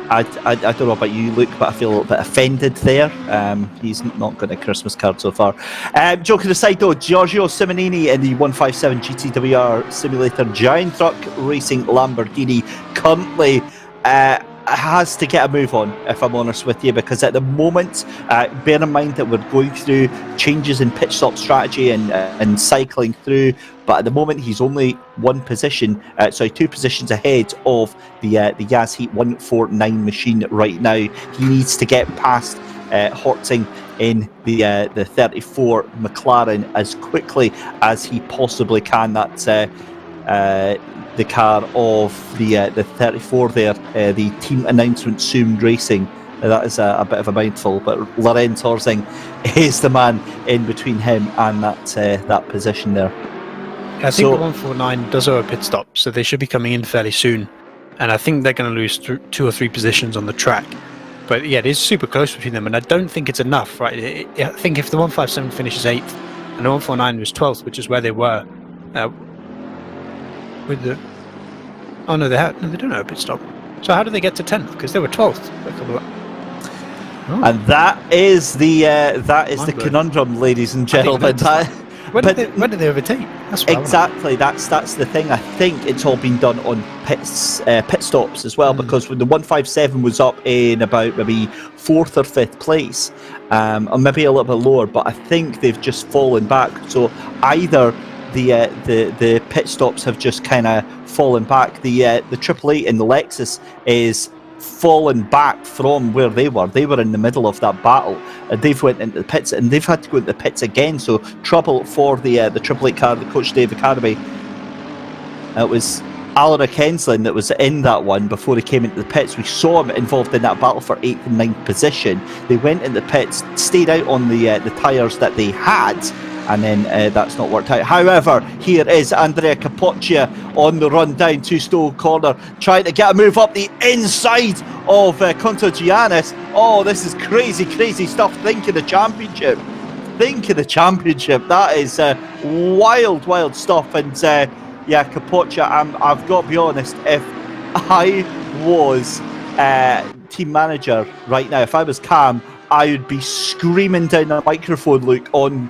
S3: I don't know about you, Luke, but I feel a little bit offended there. He's not got a Christmas card so far. Joking aside, though, Giorgio Simonini in the 157 GTWR Simulator Giant Truck Racing Lamborghini currently has to get a move on, if I'm honest with you, because at the moment, bear in mind that we're going through changes in pit stop strategy and cycling through, but at the moment he's only two positions ahead of the Yaz Heat 149 machine right now. He needs to get past Horting in the 34 McLaren as quickly as he possibly can. That's the car of the 34 there, the team announcement Zoomed Racing. That is a bit of a mouthful, but Lorenz Horsing is the man in between him and that position there.
S4: I think the 149 does owe a pit stop, so they should be coming in fairly soon, and I think they're going to lose 2 or 3 positions on the track. But yeah, it is super close between them, and I don't think it's enough, right? I think if the 157 finishes 8th and the 149 was 12th, which is where they were, with the... Oh no, they don't have a pit stop. So how did they get to 10th? Because they were 12th.
S3: And that is the conundrum, ladies and gentlemen.
S4: When did they overtake? That's
S3: exactly. That's the thing. I think it's all been done on pit stops as well, because when the 157 was up in about maybe 4th or 5th place, or maybe a little bit lower, but I think they've just fallen back. So either the pit stops have just kind of fallen back. The Triple Eight in the Lexus is fallen back from where they were. They were in the middle of that battle, and they've went into the pits, and they've had to go into the pits again. So trouble for the Triple Eight car, the Coach Dave Academy. It was Alaric Henslin that was in that one before he came into the pits. We saw him involved in that battle for 8th and 9th position. They went into the pits, stayed out on the tyres that they had, and then that's not worked out. However, here is Andrea Capoccia on the run down to Stowe Corner, trying to get a move up the inside of Contagianis. Oh, this is crazy, crazy stuff. Think of the championship. Think of the championship. That is wild, wild stuff. And yeah, Capoccia, I've got to be honest, if I was team manager right now, if I was Cam, I would be screaming down the microphone, Luke, on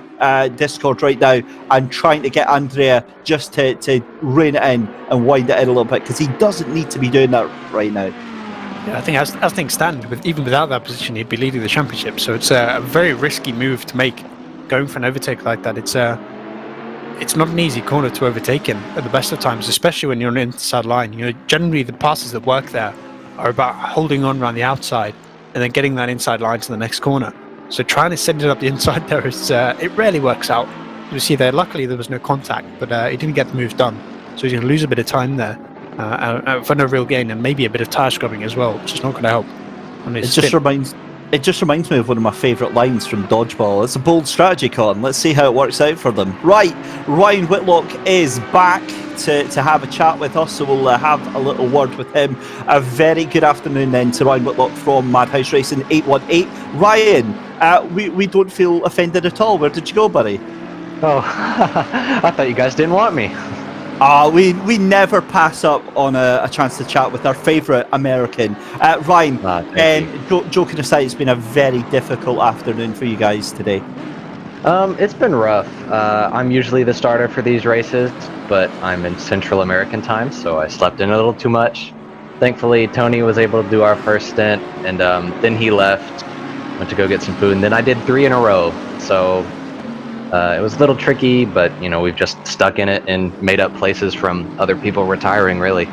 S3: Discord right now, and trying to get Andrea just to rein it in and wind it in a little bit, because he doesn't need to be doing that right now.
S4: Yeah, I think as things stand, even without that position, he'd be leading the championship. So it's a very risky move to make, going for an overtake like that. It's not an easy corner to overtake in at the best of times, especially when you're on the inside line. You know, generally the passes that work there are about holding on around the outside and then getting that inside line to the next corner. So trying to send it up the inside there is it rarely works out. You see there, luckily there was no contact, but he didn't get the move done. So he's going to lose a bit of time there for no real gain, and maybe a bit of tyre scrubbing as well, which is not going to help.
S3: It just reminds me of one of my favourite lines from Dodgeball. It's a bold strategy, Con. Let's see how it works out for them. Right, Ryan Whitlock is back to have a chat with us, so we'll have a little word with him. A very good afternoon then to Ryan Whitlock from Madhouse Racing 818. Ryan, we don't feel offended at all. Where did you go, buddy?
S8: Oh, I thought you guys didn't want me.
S3: We never pass up on a chance to chat with our favourite American. Ryan, joking aside, it's been a very difficult afternoon for you guys today.
S8: It's been rough. I'm usually the starter for these races, but I'm in Central American time, so I slept in a little too much. Thankfully, Tony was able to do our first stint, and then he left, went to go get some food, and then I did 3 in a row. So it was a little tricky, but you know, we've just stuck in it and made up places from other people retiring, really.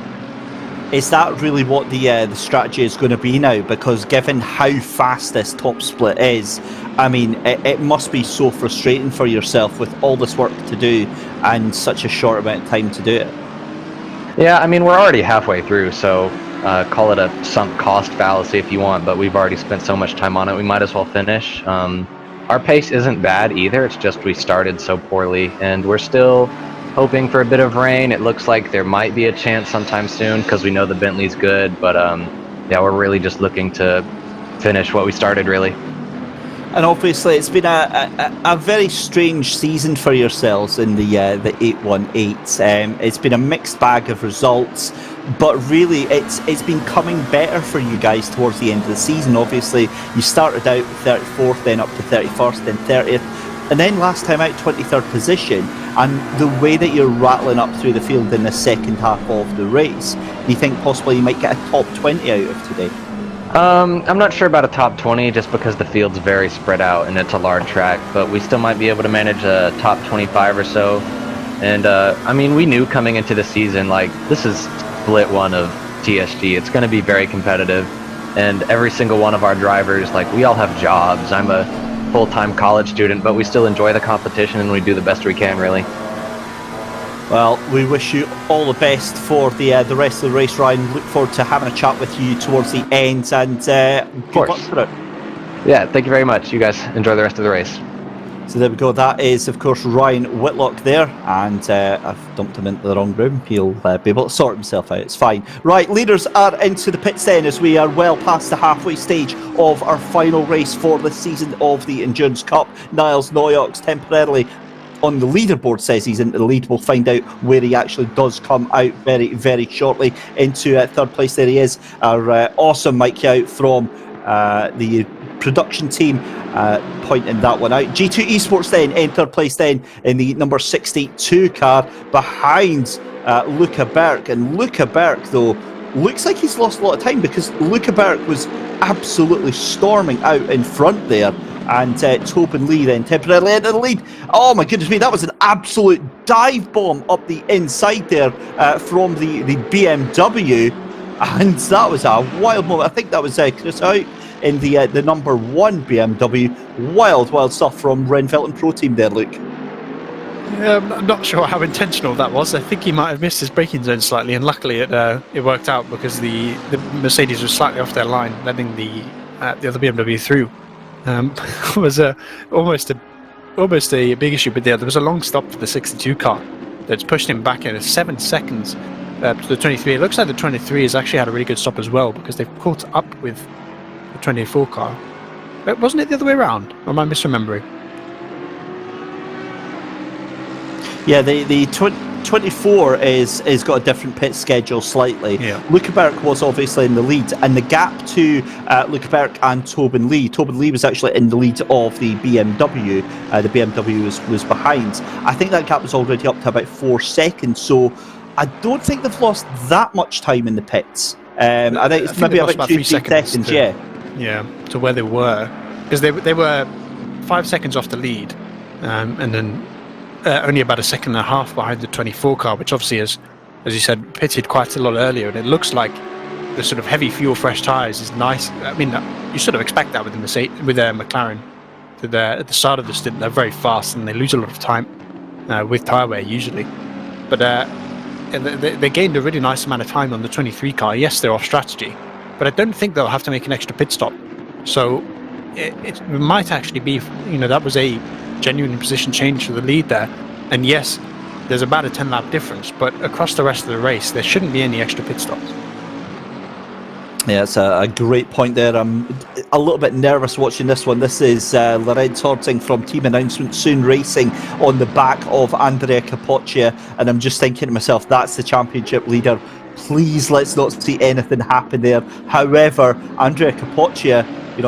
S3: Is that really what the strategy is going to be now? Because given how fast this top split is, I mean, it must be so frustrating for yourself with all this work to do and such a short amount of time to do it.
S8: Yeah, I mean, we're already halfway through, so call it a sunk cost fallacy if you want, but we've already spent so much time on it, we might as well finish. Our pace isn't bad either, it's just we started so poorly, and we're still hoping for a bit of rain. It looks like there might be a chance sometime soon because we know the Bentley's good, but yeah, we're really just looking to finish what we started, really.
S3: And obviously it's been a very strange season for yourselves in the 818. It's been a mixed bag of results, but really it's been coming better for you guys towards the end of the season. Obviously you started out 34th, then up to 31st, then 30th, and then last time out 23rd position. And the way that you're rattling up through the field in the second half of the race, do you think possibly you might get a top 20 out of today?
S8: I'm not sure about a top 20 just because the field's very spread out and it's a large track, but we still might be able to manage a top 25 or so. And I mean, we knew coming into the season, like, this is split one of TSG. It's going to be very competitive, and every single one of our drivers, like, we all have jobs. I'm a full-time college student, but we still enjoy the competition and we do the best we can, really.
S3: Well, we wish you all the best for the rest of the race, Ryan. Look forward to having a chat with you towards the end, and good luck for it.
S8: Yeah, thank you very much. You guys enjoy the rest of the race.
S3: So there we go. That is, of course, Ryan Whitlock there, and I've dumped him into the wrong room. He'll be able to sort himself out. It's fine. Right, leaders are into the pits then, as we are well past the halfway stage of our final race for the season of the Endurance Cup. Niles Noyox temporarily on the leaderboard says he's into the lead. We'll find out where he actually does come out very, very shortly. Into third place, there he is, our awesome Mike Yout from the production team pointing that one out. G2 Esports then entered place then in the number 62 car behind Luca Berk, and Luca Berk though looks like he's lost a lot of time, because Luca Berk was absolutely storming out in front there, and Tobin Lee then temporarily into the lead. Oh my goodness me, that was an absolute dive bomb up the inside there from the BMW, and that was a wild moment. I think that was Chris out in the number 1 BMW. Wild stuff from Renfelten Pro Team there, Luke.
S4: Yeah, I'm not sure how intentional that was. I think he might have missed his braking zone slightly, and luckily it worked out, because the Mercedes was slightly off their line, letting the other BMW through. It was almost a big issue, but there was a long stop for the 62 car that's pushed him back in 7 seconds to the 23. It looks like the 23 has actually had a really good stop as well, because they've caught up with the 24 car. But wasn't it the other way around? Or am I misremembering?
S3: Yeah, the 24 is got a different pit schedule slightly.
S4: Yeah.
S3: Luca Berk was obviously in the lead, and the gap to Luca Berk and Tobin Lee was actually in the lead of the BMW. The BMW was behind. I think that gap was already up to about 4 seconds, so I don't think they've lost that much time in the pits. I think it's maybe about 2-3 seconds.
S4: Yeah, to where they were, because they were 5 seconds off the lead, and then only about 1.5 seconds behind the 24 car, which obviously is, as you said, pitted quite a lot earlier, and it looks like the sort of heavy fuel fresh tyres is nice. I mean, you sort of expect that with McLaren. At the start of the stint, they're very fast and they lose a lot of time with tyre wear usually, but they gained a really nice amount of time on the 23 car. Yes, they're off strategy, but I don't think they'll have to make an extra pit stop, so it might actually be, that was a genuine position change for the lead there. And yes, there's about a 10 lap difference, but across the rest of the race there shouldn't be any extra pit stops.
S3: Yeah, it's a great point there. I'm a little bit nervous watching this one. This is Lorenz Horting from Team Announcement Soon Racing on the back of Andrea Capoccia, and I'm just thinking to myself, that's the championship leader. Please let's not see anything happen there. However, Andrea Capoccia,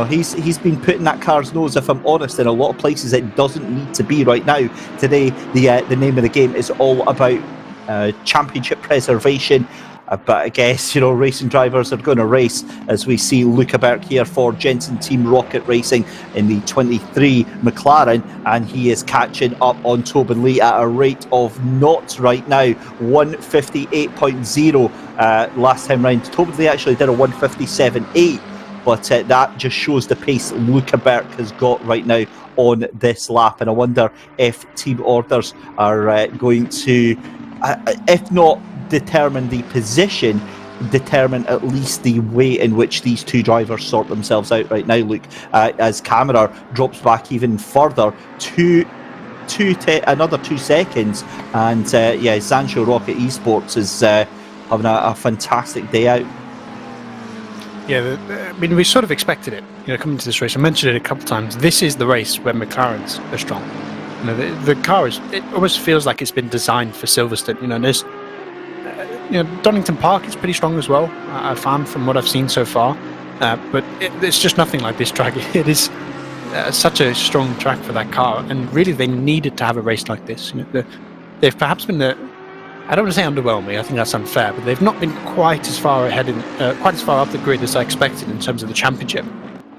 S3: he's been putting that car's nose, if I'm honest, in a lot of places it doesn't need to be right now. Today, the name of the game is all about championship preservation. But I guess, racing drivers are going to race, as we see Luca Berk here for Jensen Team Rocket Racing in the 23 McLaren, and he is catching up on Tobin Lee at a rate of knots right now, 158.0 last time round. Tobin Lee actually did a 157.8, but that just shows the pace Luca Berk has got right now on this lap, and I wonder if team orders are going to, if not determine the position, determine at least the way in which these two drivers sort themselves out right now, Luke, as camera drops back even further to another 2 seconds, and Zancho Rocket Esports is having a fantastic day out.
S4: Yeah, I mean, we sort of expected it, coming to this race. I mentioned it a couple of times. This is the race where McLarens are strong. The car it almost feels like it's been designed for Silverstone. There's Donington Park is pretty strong as well, I found, from what I've seen so far, but it's just nothing like this track. It is such a strong track for that car, and really they needed to have a race like this. They've perhaps been I don't want to say underwhelming, I think that's unfair, but they've not been quite as far ahead, quite as far up the grid as I expected in terms of the championship.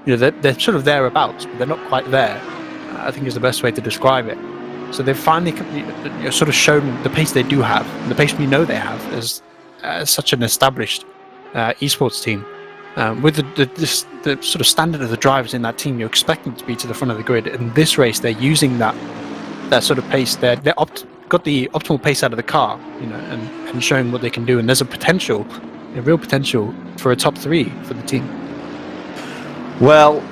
S4: They're sort of thereabouts, but they're not quite there, I think is the best way to describe it. So they've finally sort of shown the pace they do have, the pace we know they have as such an established esports team. With the sort of standard of the drivers in that team, you expect them to be to the front of the grid. In this race, they're using that sort of pace. They're got the optimal pace out of the car, and showing what they can do. And there's a real potential for a top 3 for the team.
S3: Well,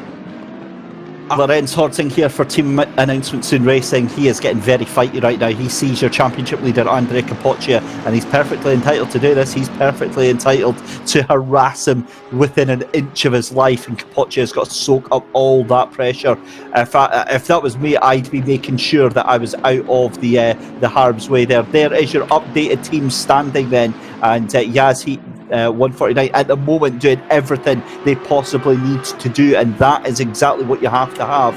S3: Lorenz Horting here for Team Announcement Soon Racing. He is getting very fighty right now. He sees your championship leader Andrea Capoccia, and he's perfectly entitled to do this. He's perfectly entitled to harass him within an inch of his life, and Capoccia has got to soak up all that pressure. If that was me, I'd be making sure that I was out of the Harbs way there. There is your updated team standing then, and 149 at the moment, doing everything they possibly need to do, and that is exactly what you have to have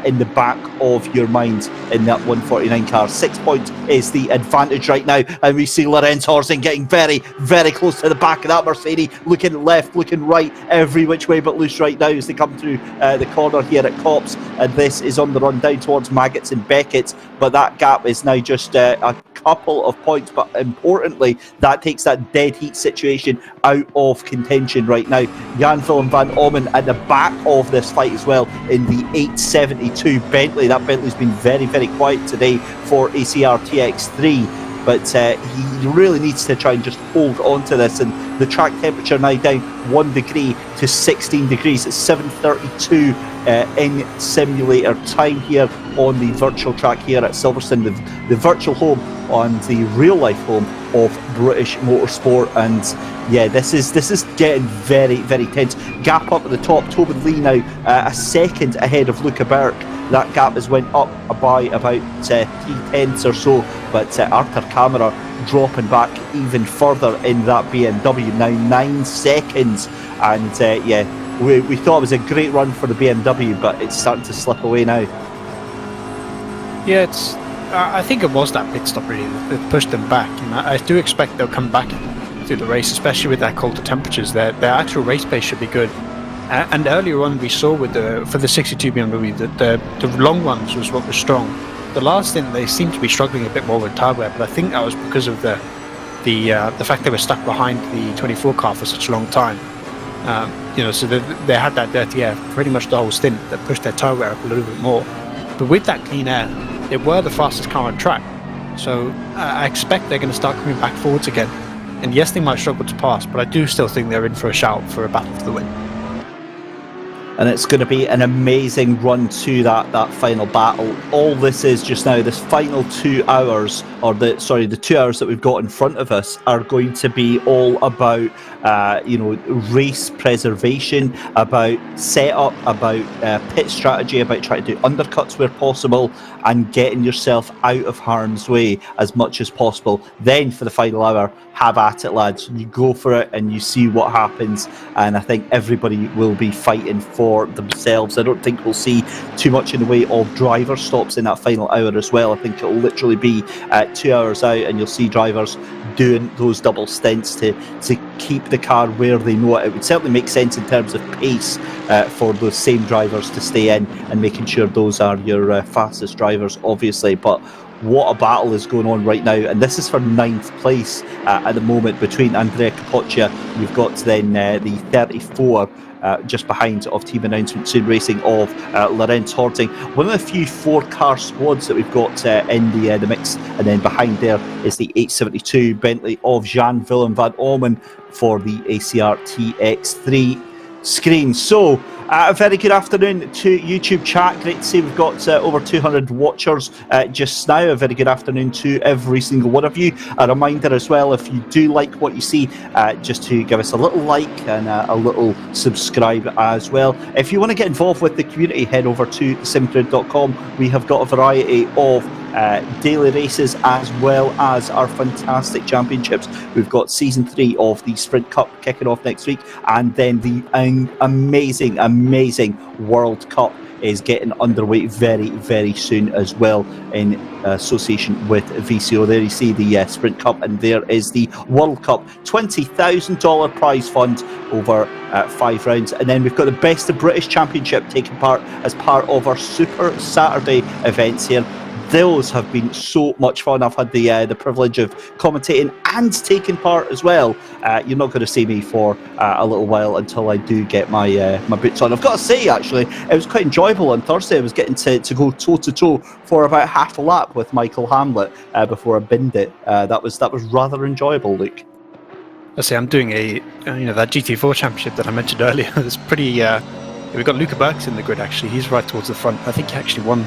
S3: in the back of your mind in that 149 car. 6 points is the advantage right now, and we see Lorenz Horsen getting very, very close to the back of that Mercedes, looking left, looking right, every which way but loose right now as they come through the corner here at Copse, and this is on the run down towards Maggots and Beckett, but that gap is now just a couple of points, but importantly that takes that dead heat situation out of contention right now. Jan Willem van Ommen at the back of this fight as well in the 872 Bentley. That Bentley's been very, very quiet today for ACR TX3, but he really needs to try and just hold on to this, and the track temperature now down 1 degree to 16 degrees. It's 7:32 in simulator time here on the virtual track here at Silverstone, the virtual home on the real life home of British motorsport. And yeah, this is getting very, very tense. Gap up at the top, Tobin Lee now a second ahead of Luca Berg. That gap has went up by about 3/10 or so, but Arthur Camara dropping back even further in that BMW, now 9 seconds. And yeah, we thought it was a great run for the BMW, but it's starting to slip away now.
S4: Yeah, I think it was that pit stop really that pushed them back, and I do expect they'll come back through the race, especially with their colder temperatures. Their actual race pace should be good. And earlier on, we saw for the 62 BMW that the long ones was what was strong. The last thing, they seemed to be struggling a bit more with tyre wear, but I think that was because of the fact they were stuck behind the 24 car for such a long time. So they had that dirty air pretty much the whole stint that pushed their tyre wear up a little bit more. But with that clean air, they were the fastest car on track. So I expect they're going to start coming back forwards again. And yes, they might struggle to pass, but I do still think they're in for a shout for a battle for the win.
S3: And it's going to be an amazing run to that final battle. All this is just now, this final 2 hours, or the 2 hours that we've got in front of us, are going to be all about race preservation, about setup, about pit strategy, about trying to do undercuts where possible, and getting yourself out of harm's way as much as possible. Then for the final hour, have at it, lads. You go for it and you see what happens, and I think everybody will be fighting for themselves. I don't think we'll see too much in the way of driver stops in that final hour as well. I think it'll literally be 2 hours out, and you'll see drivers doing those double stints to keep the car where they know it. It would certainly make sense in terms of pace for those same drivers to stay in, and making sure those are your fastest drivers, obviously. But what a battle is going on right now, and this is for 9th place at the moment between Andrea Capoccia. You've got then the 34 just behind of team announcement soon racing of Lorenz Horting. One of the few 4-car squads that we've got in the mix, and then behind there is the 872 Bentley of Jan Willem van Ommen for the ACR TX3 screen. So a very good afternoon to YouTube chat. Great to see we've got over 200 watchers just now. A very good afternoon to every single one of you. A reminder as well, if you do like what you see, just to give us a little like and a little subscribe as well. If you want to get involved with the community, head over to simgrid.com. We have got a variety of daily races as well as our fantastic championships. We've got season 3 of the Sprint Cup kicking off next week, and then the amazing World Cup is getting underway very, very soon as well, in association with VCO. There you see the Sprint Cup, and there is the World Cup, $20,000 prize fund over 5 rounds. And then we've got the Best of British Championship taking part as part of our Super Saturday events here. Those have been so much fun. I've had the privilege of commentating and taking part as well. You're not going to see me for a little while until I do get my my boots on. I've got to say, actually, it was quite enjoyable on Thursday. I was getting to go toe-to-toe for about half a lap with Michael Hamlet before I binned it. That was rather enjoyable, Luke.
S4: I say I'm doing that GT4 championship that I mentioned earlier. It's pretty. We've got Luca Bergs in the grid. Actually, he's right towards the front. I think he actually won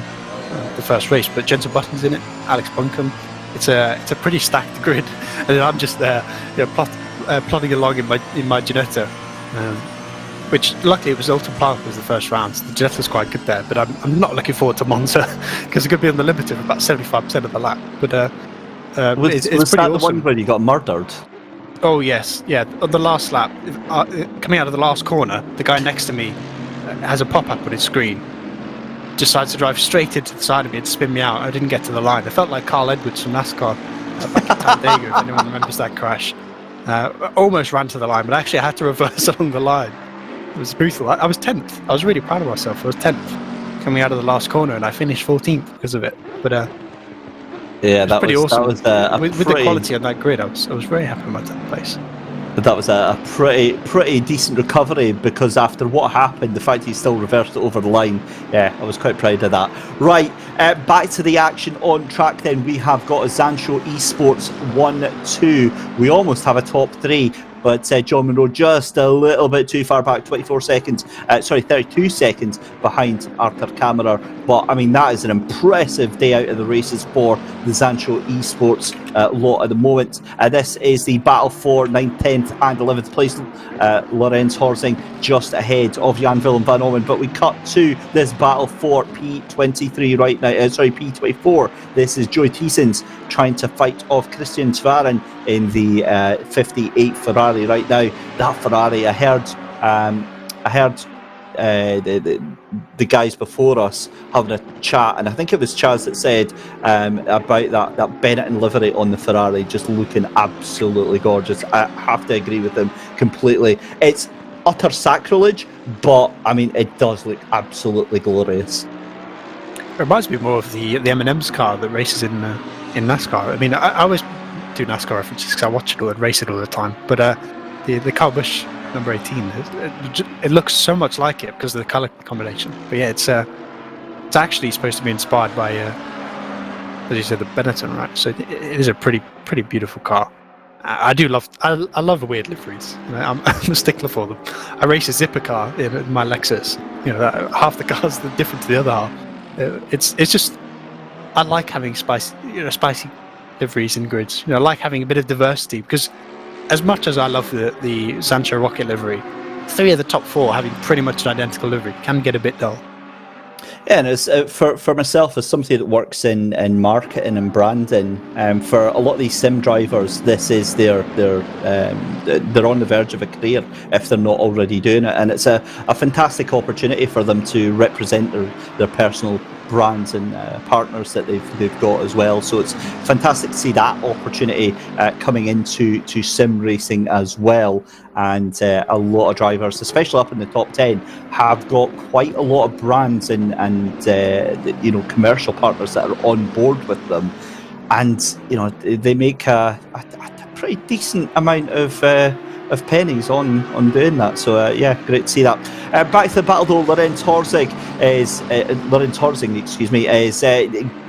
S4: the first race, but Jensen Button's in it, Alex Buncombe. It's a pretty stacked grid, and I'm just there, plodding along in my Ginetta, which luckily it was Alton Park was the first round, so the Ginetta's quite good there. But I'm not looking forward to Monza because it's going to be on the limit of about 75% of the lap. But
S3: it's
S4: pretty
S3: that
S4: awesome.
S3: the one where you got murdered?
S4: Oh yes, yeah. On the last lap, coming out of the last corner, the guy next to me has a pop-up on his screen. Decides to drive straight into the side of me and spin me out. I didn't get to the line. I felt like Carl Edwards from NASCAR back in Talladega, if anyone remembers that crash. Almost ran to the line, but actually I had to reverse along the line. It was brutal. I was 10th. I was really proud of myself. I was 10th coming out of the last corner, and I finished 14th because of it. But
S3: yeah, that
S4: pretty
S3: was
S4: awesome.
S3: That was
S4: with the quality on that grid, I was very happy with my 10th place.
S3: But that was a pretty decent recovery, because after what happened, the fact he still reversed it over the line, yeah, I was quite proud of that. Right, back to the action on track then. We have got a Zancho Esports 1-2. We almost have a top 3. But John Munro just a little bit too far back, 32 seconds behind Arthur Kammerer. But, I mean, that is an impressive day out of the races for the Zancho Esports lot at the moment. This is the battle for 9th, 10th and 11th place. Lorenz Horsing just ahead of Jan Willem van Ommen. But we cut to this battle for P23 right now. P24. This is Joey Thiessens trying to fight off Christian Tvaren in the 58 Ferrari right now. That Ferrari, I heard the guys before us having a chat, and I think it was Chaz that said about that Benetton livery on the Ferrari just looking absolutely gorgeous. I have to agree with him completely. It's utter sacrilege, but I mean, it does look absolutely glorious.
S4: It reminds me more of the M&M's car that races in NASCAR. I mean, I always do NASCAR references because I watch it all and race it all the time. But the Kyle Busch number 18, it looks so much like it because of the color combination. But yeah, it's actually supposed to be inspired by, as you said, the Benetton, right? So it is a pretty beautiful car. I love the weird liveries. You know, I'm a stickler for them. I race a zipper car in my Lexus. You know, half the cars are different to the other half. It's just, I like having spicy liveries and grids. You know, I like having a bit of diversity, because as much as I love the Zancho Rocket livery, 3 of the top 4 having pretty much an identical livery can get a bit dull.
S3: Yeah, and it's, for myself, as somebody that works in marketing and branding, for a lot of these sim drivers, this is they're on the verge of a career if they're not already doing it, and it's a fantastic opportunity for them to represent their personal brands and partners that they've got as well. So it's fantastic to see that opportunity coming into sim racing as well. And a lot of drivers, especially up in the top 10, have got quite a lot of brands and commercial partners that are on board with them, and they make a pretty decent amount of pennies on doing that. So yeah, great to see that. Back to the battle though, Lorenz Horsing is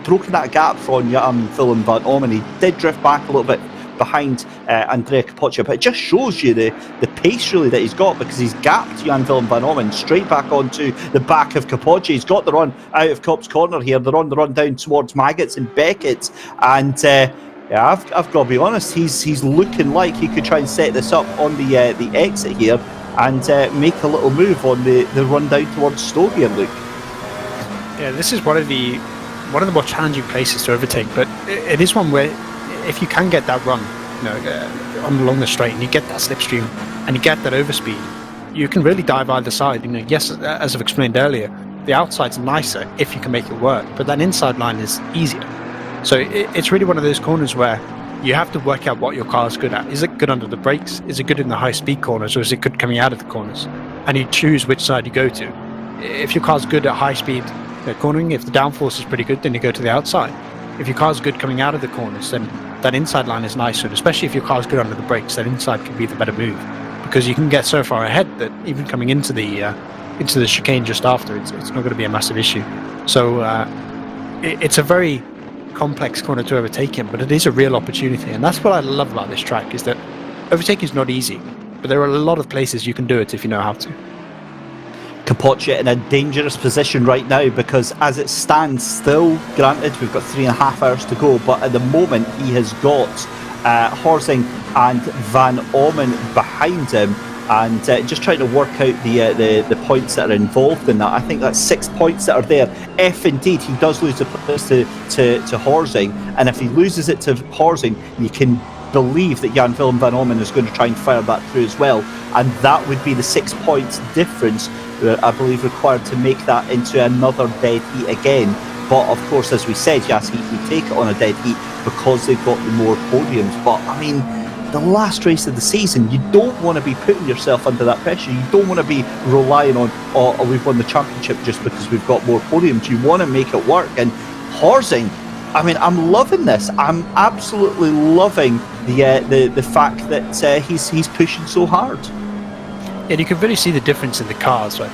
S3: broken that gap from Jan Willem van Ommen. He did drift back a little bit behind Andrea Capoccia, but it just shows you the pace really that he's got, because he's gapped Jan Willem van Ommen straight back onto the back of Capoccia. He's got the run out of Cop's Corner here. They're on the run down towards Maggots and Beckett, and yeah, I've got to be honest, he's looking like he could try and set this up on the exit here and make a little move on the run down towards Stowe here, Luke.
S4: Yeah, this is one of the more challenging places to overtake, but it is one where if you can get that run, along the straight, and you get that slipstream and you get that overspeed, you can really dive either side. Yes, as I've explained earlier, the outside's nicer if you can make it work, but that inside line is easier. So it's really one of those corners where you have to work out what your car is good at. Is it good under the brakes? Is it good in the high speed corners, or is it good coming out of the corners? And you choose which side you go to. If your car's good at high speed cornering, if the downforce is pretty good, then you go to the outside. If your car's good coming out of the corners, then that inside line is nicer. And especially if your car's good under the brakes, that inside can be the better move, because you can get so far ahead that even coming into the chicane just after, it's not going to be a massive issue. So it's a very complex corner to overtake him, but it is a real opportunity, and that's what I love about this track, is that overtaking is not easy, but there are a lot of places you can do it if you know how to.
S3: Capoccia in a dangerous position right now, because as it stands still, granted we've got 3.5 hours to go, but at the moment he has got Horsing and Van Ommen behind him, and just trying to work out the points that are involved in that. I think that's 6 points that are there if indeed he does lose the place to Horsing, and if he loses it to Horsing, you can believe that Jan Willem van Ommen is going to try and fire that through as well, and that would be the 6 points difference, I believe, required to make that into another dead heat again. But of course, as we said, Yas Heat would take it on a dead heat because they've got the more podiums. But I mean, the last race of the season, you don't want to be putting yourself under that pressure. You don't want to be relying on, oh, we've won the championship just because we've got more podiums. You want to make it work. And Horsing, I mean, I'm loving this. I'm absolutely loving the fact that he's pushing so hard.
S4: And you can really see the difference in the cars. Right,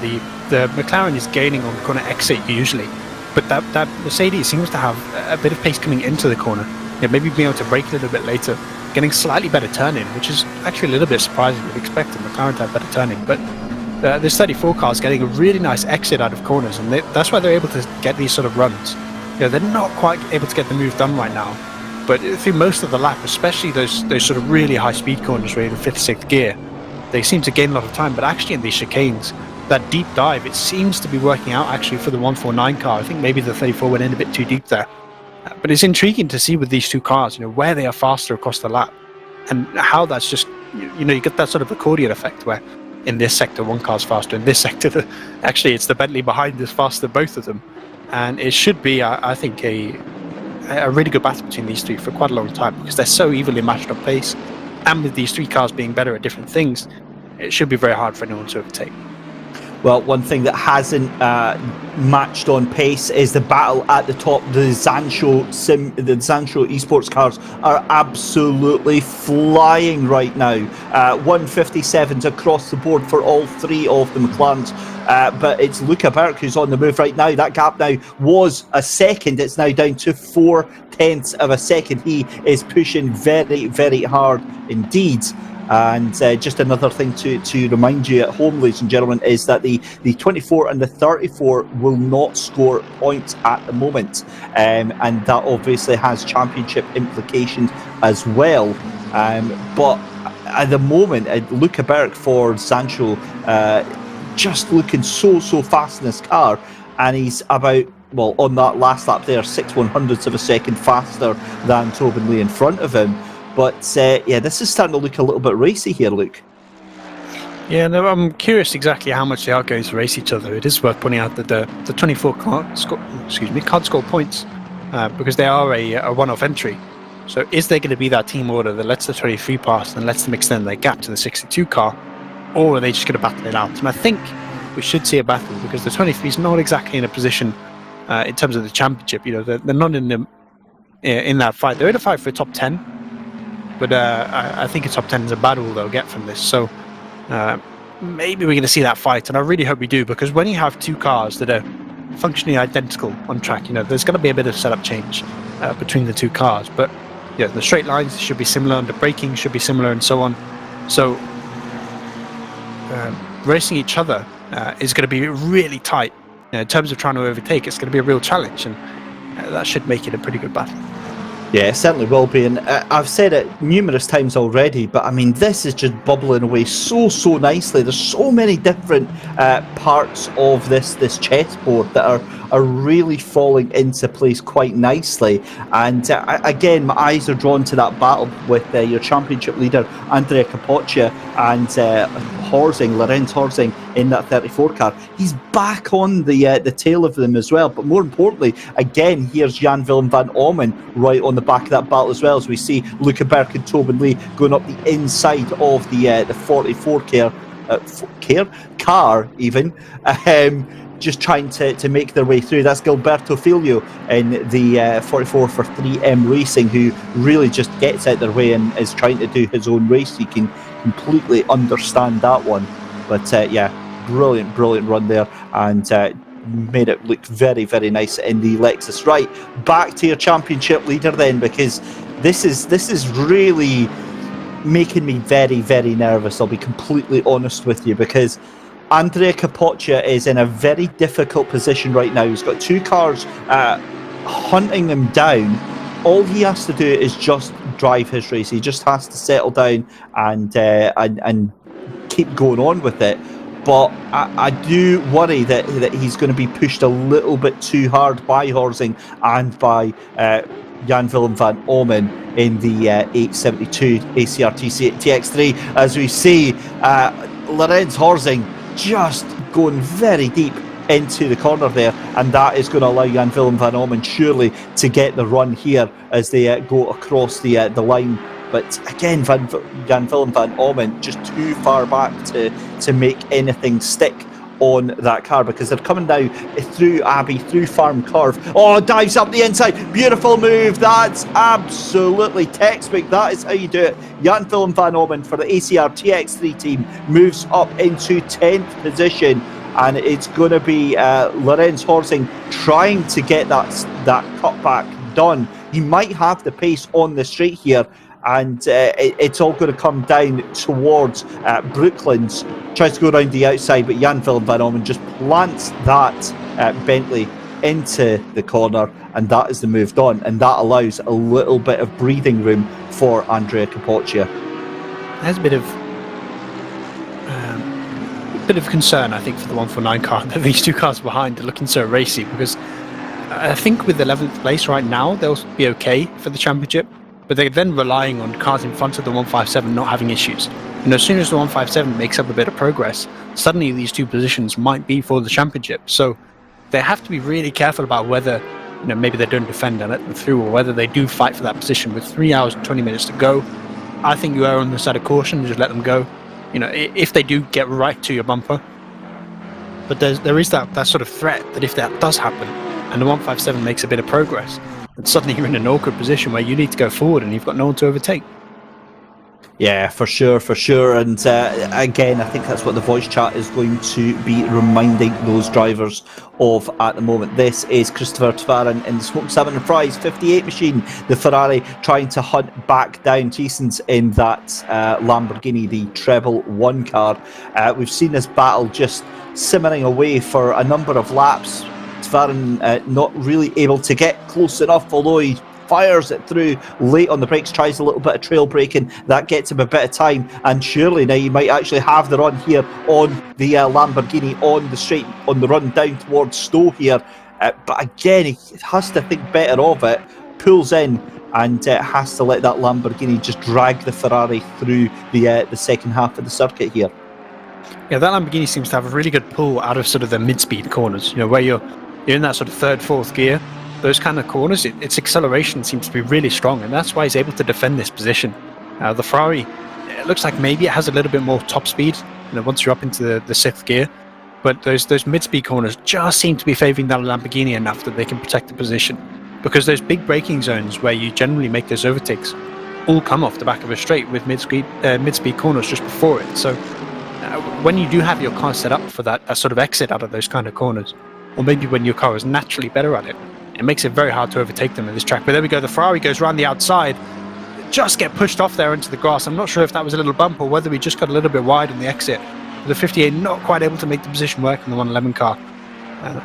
S4: the McLaren is gaining on corner exit usually, but that Mercedes seems to have a bit of pace coming into the corner. Maybe being able to brake a little bit later, getting slightly better turning, which is actually a little bit surprising. We'd expect the McLaren to have better turning, but this 34 car is getting a really nice exit out of corners, and that's why they're able to get these sort of runs. They're not quite able to get the move done right now, but through most of the lap, especially those sort of really high speed corners where you're in 5th, 6th gear, they seem to gain a lot of time. But actually in these chicanes, that deep dive, it seems to be working out actually for the 149 car. I think maybe the 34 went in a bit too deep there. But it's intriguing to see with these two cars, where they are faster across the lap, and how that's just, you get that sort of accordion effect where in this sector one car's faster, in this sector actually it's the Bentley behind is faster than both of them. And it should be, I think, a really good battle between these three for quite a long time, because they're so evenly matched on pace, and with these three cars being better at different things, it should be very hard for anyone to overtake.
S3: Well, one thing that hasn't matched on pace is the battle at the top. The Zansho esports cars are absolutely flying right now. 157s across the board for all three of the McLarens. But it's Luca Berg who's on the move right now. That gap now was a second. It's now down to 0.4 of a second. He is pushing very, very hard indeed. And just another thing to remind you at home, ladies and gentlemen, is that the 24 and the 34 will not score points at the moment. And that obviously has championship implications as well. But at the moment, Luca Berg for Sancho just looking so fast in his car. And he's about, well, on that last lap there, 6/100ths of a second faster than Tobin Lee in front of him. But this is starting to look a little bit racy here, Luke.
S4: Yeah, no, I'm curious exactly how much they are going to race each other. It is worth pointing out that the 24 can't score points because they are a one-off entry. So is there going to be that team order that lets the 23 pass and lets them extend their gap to the 62 car, or are they just going to battle it out? And I think we should see a battle, because the 23 is not exactly in a position in terms of the championship. They're not in that fight. They're in a fight for a top 10. But I think a top 10 is a battle they'll get from this. So maybe we're going to see that fight. And I really hope we do, because when you have two cars that are functionally identical on track, there's going to be a bit of setup change between the two cars. But the straight lines should be similar, and the braking should be similar, and so on. So racing each other is going to be really tight. In terms of trying to overtake, it's going to be a real challenge. And that should make it a pretty good battle.
S3: Yeah, it certainly will be, and I've said it numerous times already, but I mean, this is just bubbling away so nicely. There's so many different parts of this chessboard that are really falling into place quite nicely. And again, my eyes are drawn to that battle with your championship leader Andrea Capoccia and Lorenz Horsing in that 34 car. He's back on the tail of them as well. But more importantly, again, here's Jan Willem van Ommen right on the back of that battle as well, as we see Luca Berg and Tobin Lee going up the inside of the 44 car even. Just trying to make their way through. That's Gilberto Filho in the 44 for 3M Racing, who really just gets out their way and is trying to do his own race. You can completely understand that one. But brilliant run there, and made it look very, very nice in the Lexus. Right, back to your championship leader then, because this is really making me very, very nervous. I'll be completely honest with you, because Andrea Capoccia is in a very difficult position right now. He's got two cars hunting him down. All he has to do is just drive his race. He just has to settle down and keep going on with it. But I do worry that he's going to be pushed a little bit too hard by Horsing and by Jan-Willem van Oomen in the 872 ACR TX3. As we see, Lorenz Horsing just going very deep into the corner there, and that is going to allow Jan-Willem van Oomen surely to get the run here as they go across the line. But again, Jan-Willem van Oomen just too far back to make anything stick on that car, because they're coming now through Abbey, through Farm Curve. Oh, dives up the inside. Beautiful move. That's absolutely textbook. That is how you do it. Jan-Willem van Oomen for the ACR TX3 team moves up into 10th position. And it's going to be Lorenz Horsing trying to get that cutback done. He might have the pace on the straight here, and it's all going to come down towards Brooklands. Tries to go around the outside, but Jan-Willem van Oomen just plants that Bentley into the corner, and that is the move done, and that allows a little bit of breathing room for Andrea Capoccia.
S4: There's a bit of concern, I think, for the 149 car that these two cars behind are looking so racy, because I think with 11th place right now they'll be okay for the championship, but they're then relying on cars in front of the 157 not having issues. And as soon as the 157 makes up a bit of progress, suddenly these two positions might be for the championship. So they have to be really careful about whether, maybe they don't defend and let them through, or whether they do fight for that position. With 3 hours and 20 minutes to go, I think you err on the side of caution and just let them go. If they do get right to your bumper. But there is that sort of threat that if that does happen and the 157 makes a bit of progress, then suddenly you're in an awkward position where you need to go forward and you've got no one to overtake.
S3: Yeah, for sure. And again, I think that's what the voice chat is going to be reminding those drivers of at the moment. This is Christopher Tvaran in the Smoke Salmon and Fries 58 machine, the Ferrari, trying to hunt back down Thiessen in that Lamborghini, the Treble 1 car. We've seen this battle just simmering away for a number of laps. Tvaran not really able to get close enough, although he fires it through late on the brakes, tries a little bit of trail braking. That gets him a bit of time, and surely now you might actually have the run here on the Lamborghini on the straight, on the run down towards Stowe here. But again, he has to think better of it, pulls in, and has to let that Lamborghini just drag the Ferrari through the second half of the circuit here.
S4: Yeah, that Lamborghini seems to have a really good pull out of sort of the mid-speed corners, where you're in that sort of third, fourth gear. Those kind of corners, its acceleration seems to be really strong, and that's why he's able to defend this position. The Ferrari, it looks like maybe it has a little bit more top speed, once you're up into the sixth gear, but those mid-speed corners just seem to be favouring that Lamborghini enough that they can protect the position, because those big braking zones where you generally make those overtakes all come off the back of a straight with mid-speed corners just before it. So when you do have your car set up for that sort of exit out of those kind of corners, or maybe when your car is naturally better at it, it makes it very hard to overtake them in this track. But there we go, the Ferrari goes around the outside, just get pushed off there into the grass. I'm not sure if that was a little bump or whether we just got a little bit wide on the exit. The 58 not quite able to make the position work in the 111 car.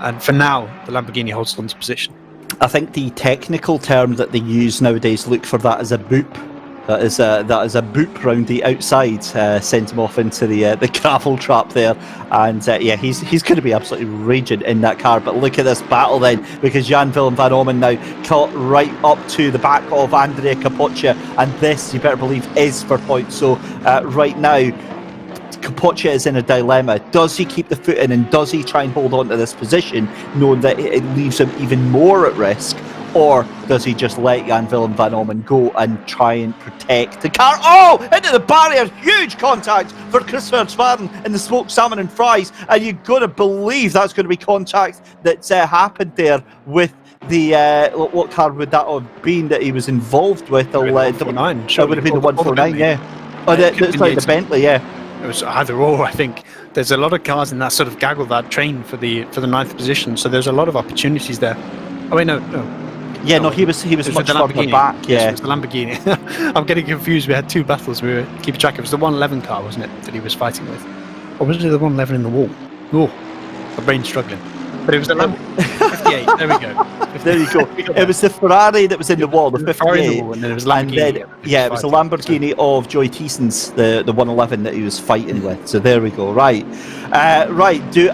S4: And for now, the Lamborghini holds on to position.
S3: I think the technical term that they use nowadays, look for that as a boop. That is a boop round the outside, sent him off into the gravel trap there, and yeah, he's going to be absolutely raging in that car. But look at this battle then, because Jan-Willem van Oomen now caught right up to the back of Andrea Capoccia, and this, you better believe, is for points. So right now, Capoccia is in a dilemma. Does he keep the foot in, and does he try and hold on to this position, knowing that it leaves him even more at risk? Or does he just let Jan-Willem van Oomen go and try and protect the car? Oh, into the barrier, huge contact for Christopher Tvaran in the Smoked Salmon and Fries, and you've got to believe that's going to be contact that's happened there with the, what car would that have been that he was involved with? That would have been the 149, yeah. Oh, the Bentley, yeah.
S4: It was either or, I think. There's a lot of cars in that sort of gaggle, that train for the ninth position, so there's a lot of opportunities there. Oh wait, no.
S3: Yeah, no, he was much further back. Yeah,
S4: yes, it was the Lamborghini. I'm getting confused. We had two battles we were keeping track of. It was the 111 car, wasn't it, that he was fighting with? Or was it the 111 in the wall? Oh, my brain's struggling. But it was the Lamborghini 58. There we go.
S3: There you go. It was the Ferrari that was in the wall, the 58.
S4: And then it was Lamborghini.
S3: It was the Lamborghini of Joy Teeson's, the 111 that he was fighting with. So there we go. Right. I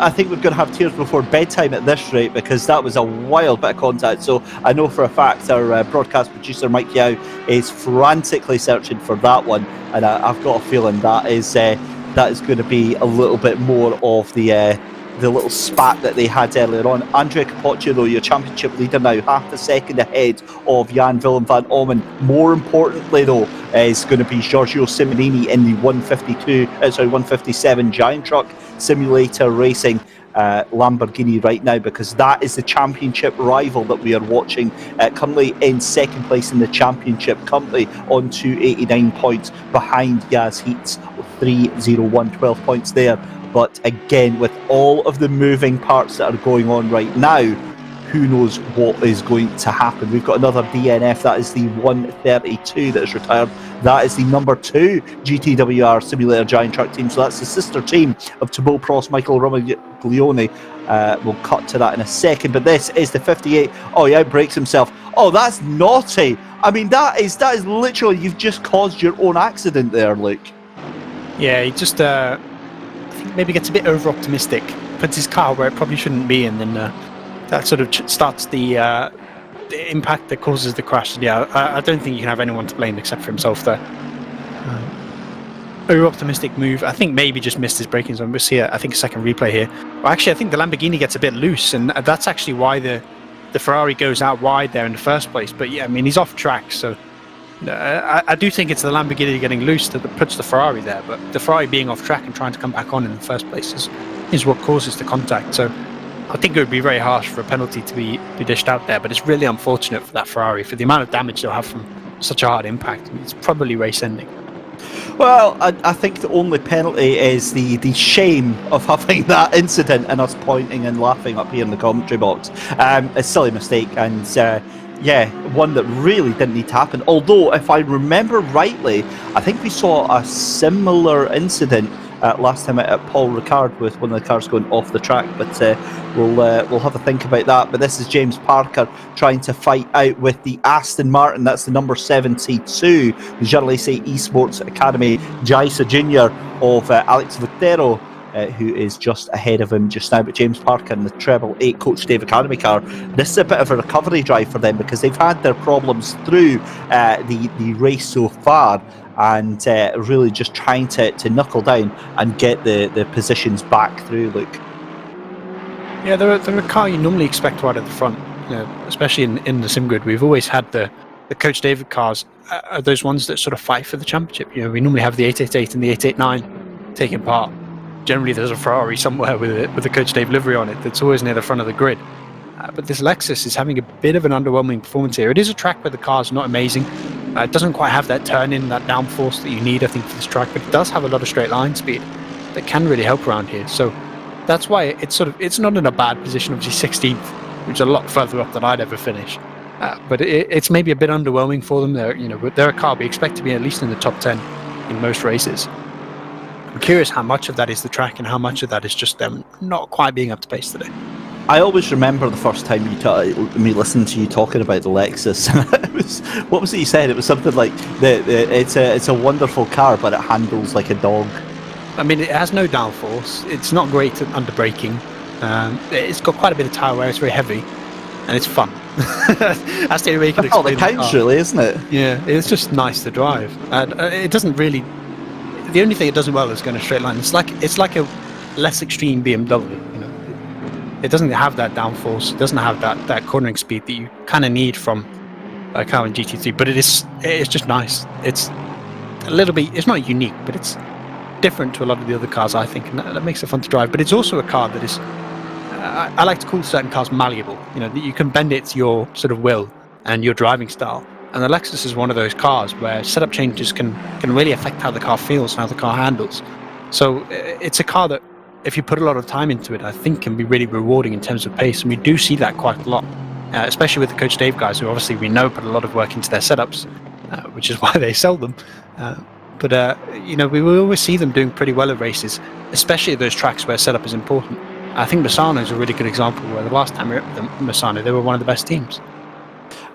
S3: think we're going to have tears before bedtime at this rate, because that was a wild bit of contact. So I know for a fact our broadcast producer Mike Yao is frantically searching for that one, and I've got a feeling that is going to be a little bit more of the little spat that they had earlier on. Andrea Capoccia, though, your championship leader now, half a second ahead of Jan Willem van Ommen. More importantly, though, is going to be Giorgio Simonini in the 157 Giant Truck Simulator Racing Lamborghini right now, because that is the championship rival that we are watching, currently in second place in the championship, currently on 289 points behind Yaz Heats 301, 12 points there. But again, with all of the moving parts that are going on right now, who knows what is going to happen. We've got another DNF, that is the 132 that is retired. That is the number 2 GTWR Simulator Giant Truck team. So that's the sister team of Thibaut Prost, Michael Romaglione. We'll cut to that in a second. But this is the 58. Oh, he outbreaks himself. Oh, that's naughty. I mean, that is literally, you've just caused your own accident there, Luke.
S4: Yeah, he just... I think maybe gets a bit over-optimistic, puts his car where it probably shouldn't be, and then that sort of starts the impact that causes the crash. Yeah, I don't think you can have anyone to blame except for himself there. Over-optimistic move. I think maybe just missed his braking zone. We'll see, I think, a second replay here. Well, actually, I think the Lamborghini gets a bit loose, and that's actually why the Ferrari goes out wide there in the first place. But yeah, I mean, he's off track, so... I do think it's the Lamborghini getting loose that puts the Ferrari there, but the Ferrari being off track and trying to come back on in the first place is what causes the contact. So I think it would be very harsh for a penalty to be dished out there, but it's really unfortunate for that Ferrari, for the amount of damage they'll have from such a hard impact. I mean, it's probably race ending.
S3: Well, I think the only penalty is the shame of having that incident and us pointing and laughing up here in the commentary box. A silly mistake, and one that really didn't need to happen. Although, if I remember rightly, I think we saw a similar incident last time at Paul Ricard with one of the cars going off the track. But we'll have a think about that. But this is James Parker trying to fight out with the Aston Martin. That's the number 72, the Jarlese Esports Academy Jaisa Jr. of Alex Vitero, who is just ahead of him just now. But James Parker in the treble 8 Coach Dave Academy car, this is a bit of a recovery drive for them, because they've had their problems through the race so far, and really just trying to knuckle down and get the positions back through, Luke.
S4: Yeah, they're a car you normally expect right at the front, especially in the sim grid. We've always had the Coach David cars are those ones that sort of fight for the championship. We normally have the 888 and the 889 taking part. Generally, there's a Ferrari somewhere with a Coach Dave livery on it that's always near the front of the grid. But this Lexus is having a bit of an underwhelming performance here. It is a track where the car's not amazing. It doesn't quite have that turn-in, that downforce that you need, I think, for this track, but it does have a lot of straight line speed that can really help around here. So that's why it's not in a bad position. Obviously 16th, which is a lot further up than I'd ever finish. But it's maybe a bit underwhelming for them. They're a car we expect to be at least in the top 10 in most races. I'm curious how much of that is the track and how much of that is just them not quite being up to pace today.
S3: I always remember the first time me listening to you talking about the Lexus. What was it you said? It was something like it's a wonderful car, but it handles like a dog.
S4: I mean, it has no downforce. It's not great at under braking. It's got quite a bit of tyre wear. It's very heavy, and it's fun. That's the only way you can explain
S3: it counts, really, isn't it?
S4: Yeah, it's just nice to drive, and it doesn't really. The only thing it does well is going a straight line. It's like a less extreme BMW. It doesn't have that downforce. It doesn't have that cornering speed that you kind of need from a car in GT3. But it's just nice. It's a little bit. It's not unique, but it's different to a lot of the other cars, I think, and that makes it fun to drive. But it's also a car that is. I like to call certain cars malleable. That you can bend it to your sort of will and your driving style. And the Lexus is one of those cars where setup changes can really affect how the car feels and how the car handles. So it's a car that, if you put a lot of time into it, I think can be really rewarding in terms of pace. And we do see that quite a lot, especially with the Coach Dave guys, who obviously we know put a lot of work into their setups, which is why they sell them. But we will always see them doing pretty well at races, especially at those tracks where setup is important. I think Misano is a really good example where the last time we were at Misano, they were one of the best teams.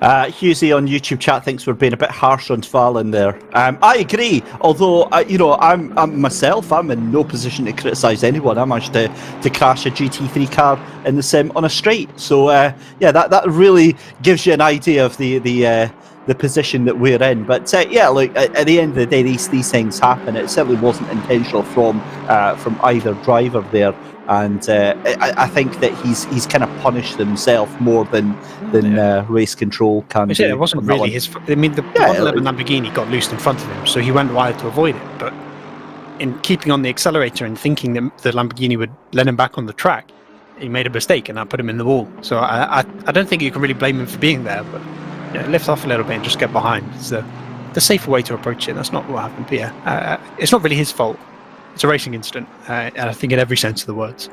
S3: Husey on YouTube chat thinks we're being a bit harsh on Fallon there. I agree, although I'm myself. I'm in no position to criticise anyone. I managed to crash a GT3 car in the sim on a straight. So that really gives you an idea of the position that we're in. But look, at the end of the day, these things happen. It certainly wasn't intentional from either driver there. And I think that he's kind of punished himself more than race control can do.
S4: It wasn't really his. I mean, the 111 Lamborghini got loosed in front of him, so he went wide to avoid it. But in keeping on the accelerator and thinking that the Lamborghini would let him back on the track, he made a mistake, and that put him in the wall. So I don't think you can really blame him for being there. But lift off a little bit and just get behind. It's the safer way to approach it. That's not what happened. But it's not really his fault. It's a racing incident, and I think in every sense of the words.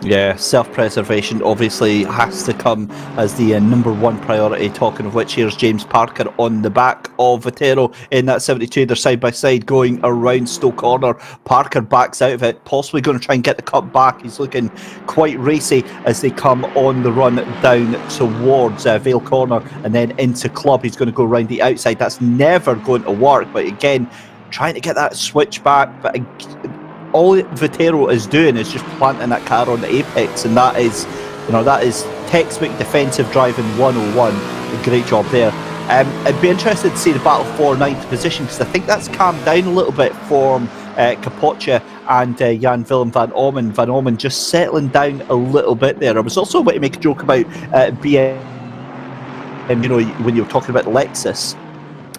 S3: Yeah, self-preservation obviously has to come as the number one priority. Talking of which, here's James Parker on the back of Votero in that 72. They're side by side going around Stowe Corner. Parker backs out of it, possibly going to try and get the cut back. He's looking quite racy as they come on the run down towards Vale Corner and then into Club. He's going to go around the outside. That's never going to work, but again, trying to get that switch back. But all Votero is doing is just planting that car on the apex, and that is textbook defensive driving 101. A great job there. I'd be interested to see the battle for 9th position, because I think that's calmed down a little bit for Capoccia and Jan Willem van Ommen. Van Ommen just settling down a little bit there. I was also about to make a joke about BM, when you were talking about Lexus,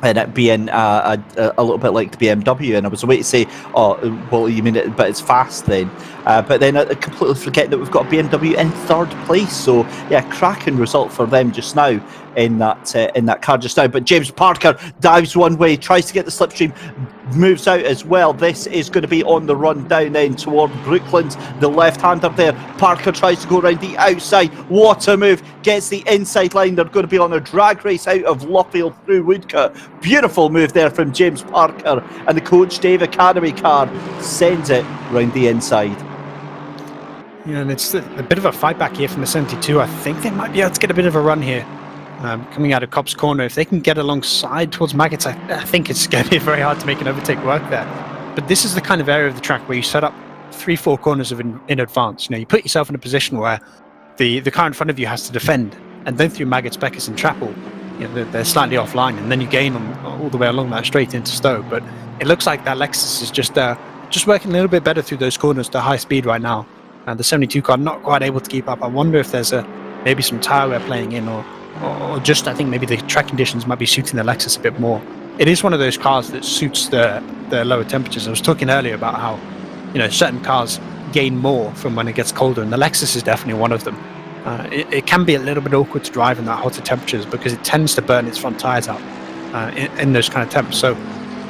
S3: and it being a little bit like the BMW, and I was waiting to say, oh, well, you mean it, but it's fast then. But then I completely forget that we've got BMW in 3rd place. So yeah, cracking result for them just now in that car just now. But James Parker dives one way, tries to get the slipstream, moves out as well. This is going to be on the run down then toward Brooklands, the left-hander there. Parker tries to go around the outside. What a move. Gets the inside line. They're going to be on a drag race out of Luffield through Woodcote. Beautiful move there from James Parker, and the Coach Dave Academy car sends it round the inside.
S4: Yeah, and it's a bit of a fight back here from the 72. I think they might be able to get a bit of a run here. Coming out of Cobb's Corner, if they can get alongside towards Maggots, I think it's going to be very hard to make an overtake work there. But this is the kind of area of the track where you set up 3-4 corners in advance. You put yourself in a position where the car in front of you has to defend, and then through Maggots, Beckers and Chapel, they're slightly offline, and then you gain all the way along that straight into Stowe. But it looks like that Lexus is just working a little bit better through those corners to high speed right now. And the 72 car not quite able to keep up. I wonder if there's maybe some tyre wear playing in, or just I think maybe the track conditions might be suiting the Lexus a bit more. It is one of those cars that suits the lower temperatures. I was talking earlier about how certain cars gain more from when it gets colder, and the Lexus is definitely one of them. It can be a little bit awkward to drive in that hotter temperatures because it tends to burn its front tyres out in those kind of temps. So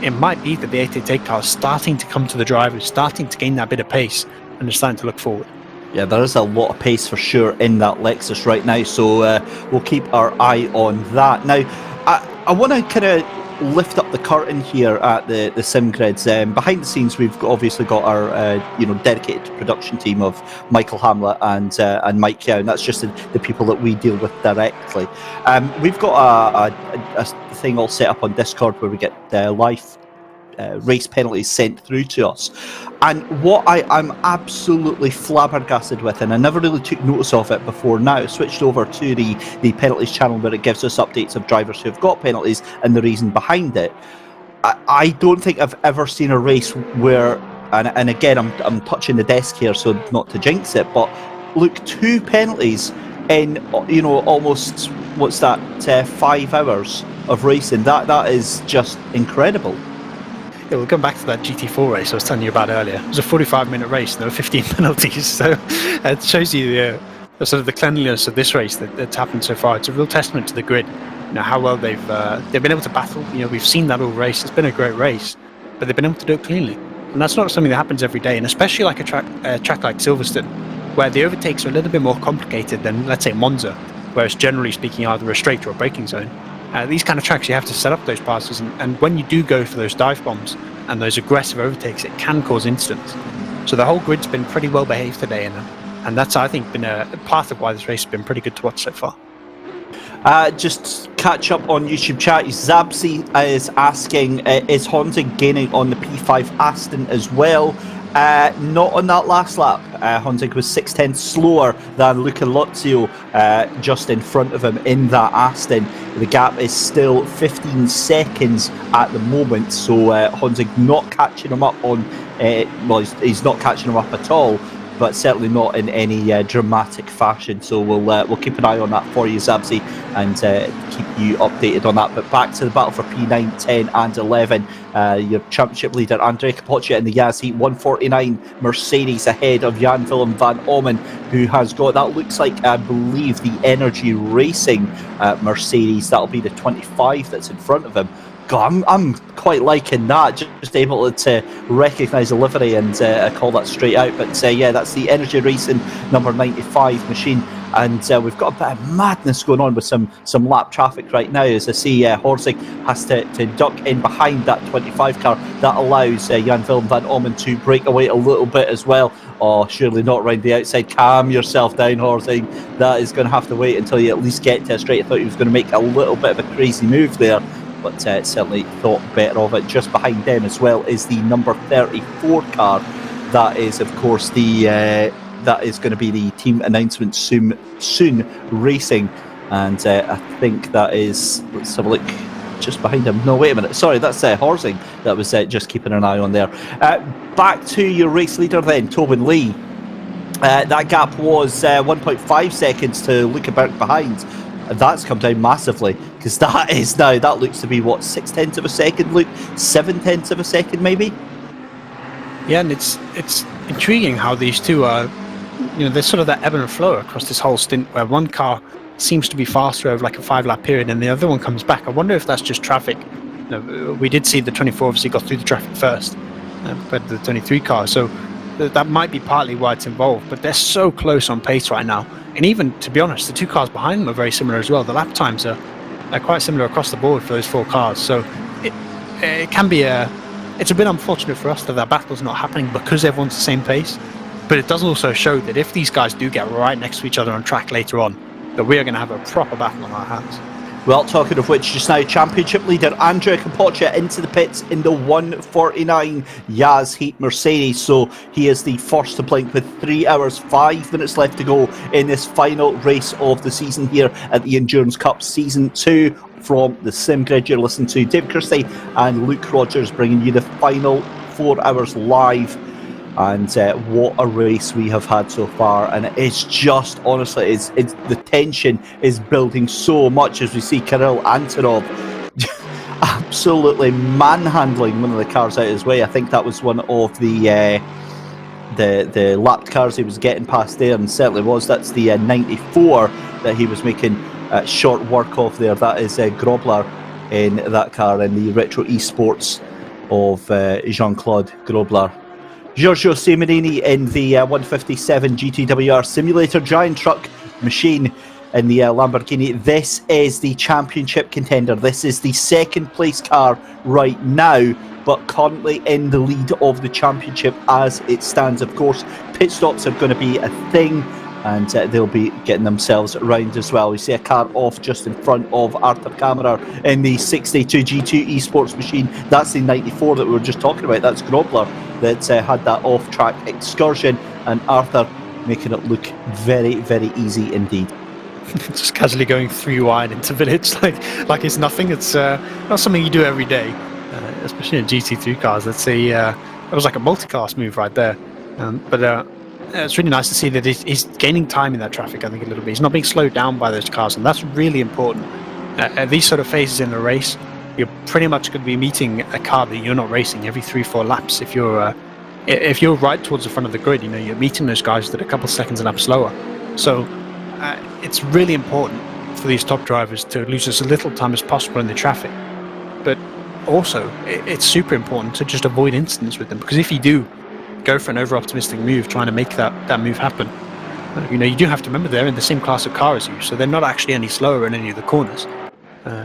S4: it might be that the 888 car is starting to come to the drivers, starting to gain that bit of pace, and they're starting to look forward.
S3: Yeah, there is a lot of pace for sure in that Lexus right now, so we'll keep our eye on that. Now, I want to kind of lift up the curtain here at the sim grids. Behind the scenes, we've obviously got our dedicated production team of Michael Hamlet and Mike Yow, and that's just the people that we deal with directly. We've got a thing all set up on Discord where we get live race penalties sent through to us, and what I'm absolutely flabbergasted with, and I never really took notice of it before now, I switched over to the penalties channel where it gives us updates of drivers who have got penalties and the reason behind it. I don't think I've ever seen a race where, and again I'm touching the desk here so not to jinx it, but look, 2 penalties in almost, what's that, 5 hours of racing. That is just incredible.
S4: Yeah, we'll come back to that GT4 race I was telling you about earlier. It was a 45-minute race, and there were 15 penalties, so it shows you the sort of the cleanliness of this race that's happened so far. It's a real testament to the grid, how well they've been able to battle. We've seen that all race. It's been a great race, but they've been able to do it cleanly, and that's not something that happens every day. And especially like a track like Silverstone, where the overtakes are a little bit more complicated than, let's say, Monza, where it's generally speaking either a straight or a braking zone. These kind of tracks, you have to set up those passes, and when you do go for those dive bombs and those aggressive overtakes, it can cause incidents. So the whole grid's been pretty well behaved today, and And that's, I think, been a part of why this race has been pretty good to watch so far.
S3: Just catch up on YouTube chat. Zabzi is asking, is Honda gaining on the P5 Aston as well? Not on that last lap. Honda was 6/10 slower than Luca Lozio just in front of him in that Aston. The gap is still 15 seconds at the moment, so Honda not catching him up on, well, he's not catching him up at all, but certainly not in any dramatic fashion. So we'll keep an eye on that for you, Zabzi, and keep you updated on that. But back to the battle for P9, 10 and 11. Your championship leader, Andrea Capoccia, in the Yaz Heat 149 Mercedes ahead of Jan Willem van Ommen, who has got, that looks like, I believe, the Energy Racing Mercedes. That'll be the 25 that's in front of him. God, I'm quite liking that, just able to recognise the livery and call that straight out. But yeah, that's the Energy Racing number 95 machine. And we've got a bit of madness going on with some lap traffic right now, as I see Horsing has to duck in behind that 25 car. That allows Jan Willem van Ommen to break away a little bit as well. Oh, surely not round the outside. Calm yourself down, Horsing. That is going to have to wait until you at least get to a straight. I thought he was going to make a little bit of a crazy move there, but certainly thought better of it. Just behind them as well is the number 34 car. That is, of course, that is going to be the team announcement soon Racing, and I think that is, let's have a look, just behind him. No, wait a minute, sorry, that's Horsing that was just keeping an eye on there. Back to your race leader then, Tobin Lee. That gap was 1.5 seconds to Luckenberg behind. That's come down massively, because that is now, that looks to be what, 6/10 of a second, Luke? 7/10 of a second maybe?
S4: Yeah, and it's intriguing how these two are, there's sort of that ebb and flow across this whole stint, where one car seems to be faster over like a 5-lap period and the other one comes back. I wonder if that's just traffic. We did see the 24 obviously got through the traffic first, but the 23 car, so that might be partly why it's involved, but they're so close on pace right now. And even, to be honest, the two cars behind them are very similar as well. The lap times are quite similar across the board for those 4 cars, so it can be it's a bit unfortunate for us that battle's not happening because everyone's the same pace, but it does also show that if these guys do get right next to each other on track later on, that we are going to have a proper battle on our hands.
S3: Well, talking of which, just now, championship leader Andrea Capoccia into the pits in the 149 Yaz Heat Mercedes. So he is the first to blink with 3 hours 5 minutes left to go in this final race of the season here at the Endurance Cup Season 2. From the Sim Grid, you're listening to Dave Christie and Luke Rogers bringing you the final 4 hours live. And what a race we have had so far, and it's just, honestly, it's the tension is building so much as we see Kirill Antonov absolutely manhandling one of the cars out of his way. I think that was one of the lapped cars he was getting past there, and certainly was. That's the 94 that he was making short work of there. That is Grobler in that car, in the Retro Esports of Jean-Claude Grobler. Giorgio Simorini in the 157 GTWR Simulator Giant Truck machine in the Lamborghini. This is the championship contender. This is the second place car right now, but currently in the lead of the championship as it stands. Of course, pit stops are going to be a thing, and they'll be getting themselves around as well. We see a car off just in front of Arthur Kammerer in the 62 G2 Esports machine. That's the 94 that we were just talking about. That's Grobler that had that off-track excursion, and Arthur making it look very, very easy indeed.
S4: Just casually going 3 wide into village like it's nothing. It's not something you do every day, especially in GT3 cars. Let's say it was like a multi-class move right there, but it's really nice to see that he's gaining time in that traffic, I think, a little bit. He's not being slowed down by those cars, and that's really important. At these sort of phases in the race, you're pretty much going to be meeting a car that you're not racing every 3-4 laps. If you're right towards the front of the grid, you're meeting those guys that are a couple seconds a lap slower. So it's really important for these top drivers to lose as little time as possible in the traffic. But also, it's super important to just avoid incidents with them, because if you do go for an over-optimistic move, trying to make that move happen, you do have to remember they're in the same class of car as you, so they're not actually any slower in any of the corners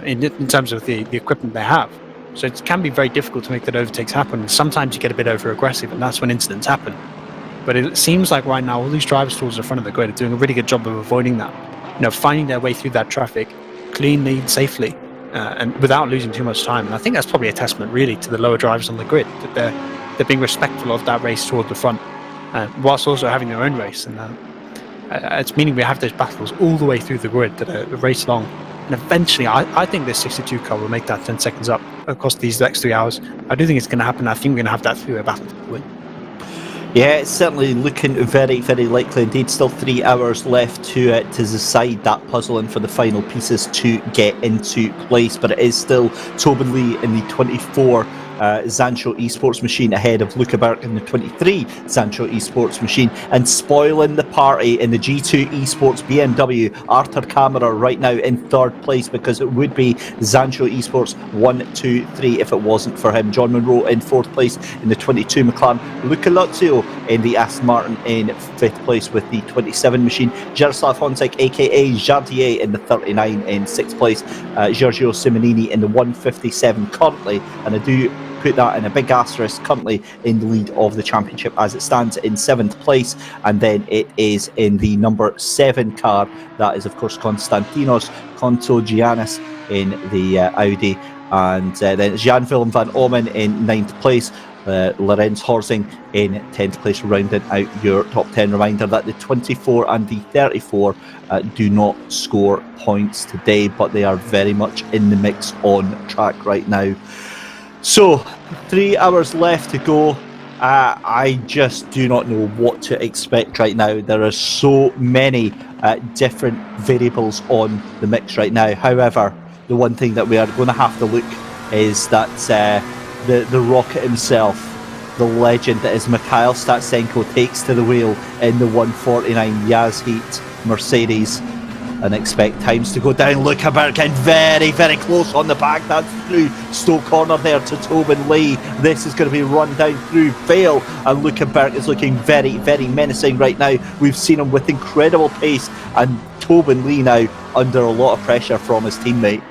S4: in terms of the equipment they have. So it can be very difficult to make that overtakes happen. Sometimes you get a bit over-aggressive, and that's when incidents happen. But it seems like right now all these drivers towards the front of the grid are doing a really good job of avoiding that. Finding their way through that traffic cleanly and safely, and without losing too much time. And I think that's probably a testament really to the lower drivers on the grid, that they're being respectful of that race toward the front, whilst also having their own race. And it's meaning we have those battles all the way through the grid that are race long. And eventually, I think this 62 car will make that 10 seconds up across these next 3 hours. I do think it's going to happen. I think we're going to have that three-way battle to win.
S3: Yeah, it's certainly looking very, very likely indeed. Still 3 hours left to decide that puzzle and for the final pieces to get into place. But it is still Tobin Lee in the 24 Zancho Esports machine ahead of Luca Berg in the 23 Zancho Esports machine, and spoiling the party in the G2 Esports BMW, Arthur Camera right now in third place, because it would be Zancho Esports 1, 2, 3 if it wasn't for him. John Monroe in fourth place in the 22 McLaren, Luca Luzio in the Aston Martin in fifth place with the 27 machine, Jaroslav Honzik aka Jardier in the 39 in sixth place, Giorgio Simonini in the 157 currently, and I do put that in a big asterisk, currently in the lead of the championship as it stands in seventh place. And then it is in the number 7 car, that is of course Konstantinos Kontogiannis in the Audi, and then Jan-Willem van Omen in 9th place, Lorenz Horsing in 10th place, rounding out your top 10. Reminder that the 24 and the 34 do not score points today, but they are very much in the mix on track right now. So, 3 hours left to go. I just do not know what to expect right now. There are so many different variables on the mix right now. However, the one thing that we are going to have to look is that the rocket himself, the legend that is Mikhail Statsenko, takes to the wheel in the 149 Yaz Heat Mercedes, and expect times to go down. Luca Berg getting very, very close on the back. That's through Stowe Corner there to Tobin Lee. This is going to be run down through Vale, and Luca Berg is looking very, very menacing right now. We've seen him with incredible pace, and Tobin Lee now under a lot of pressure from his teammate.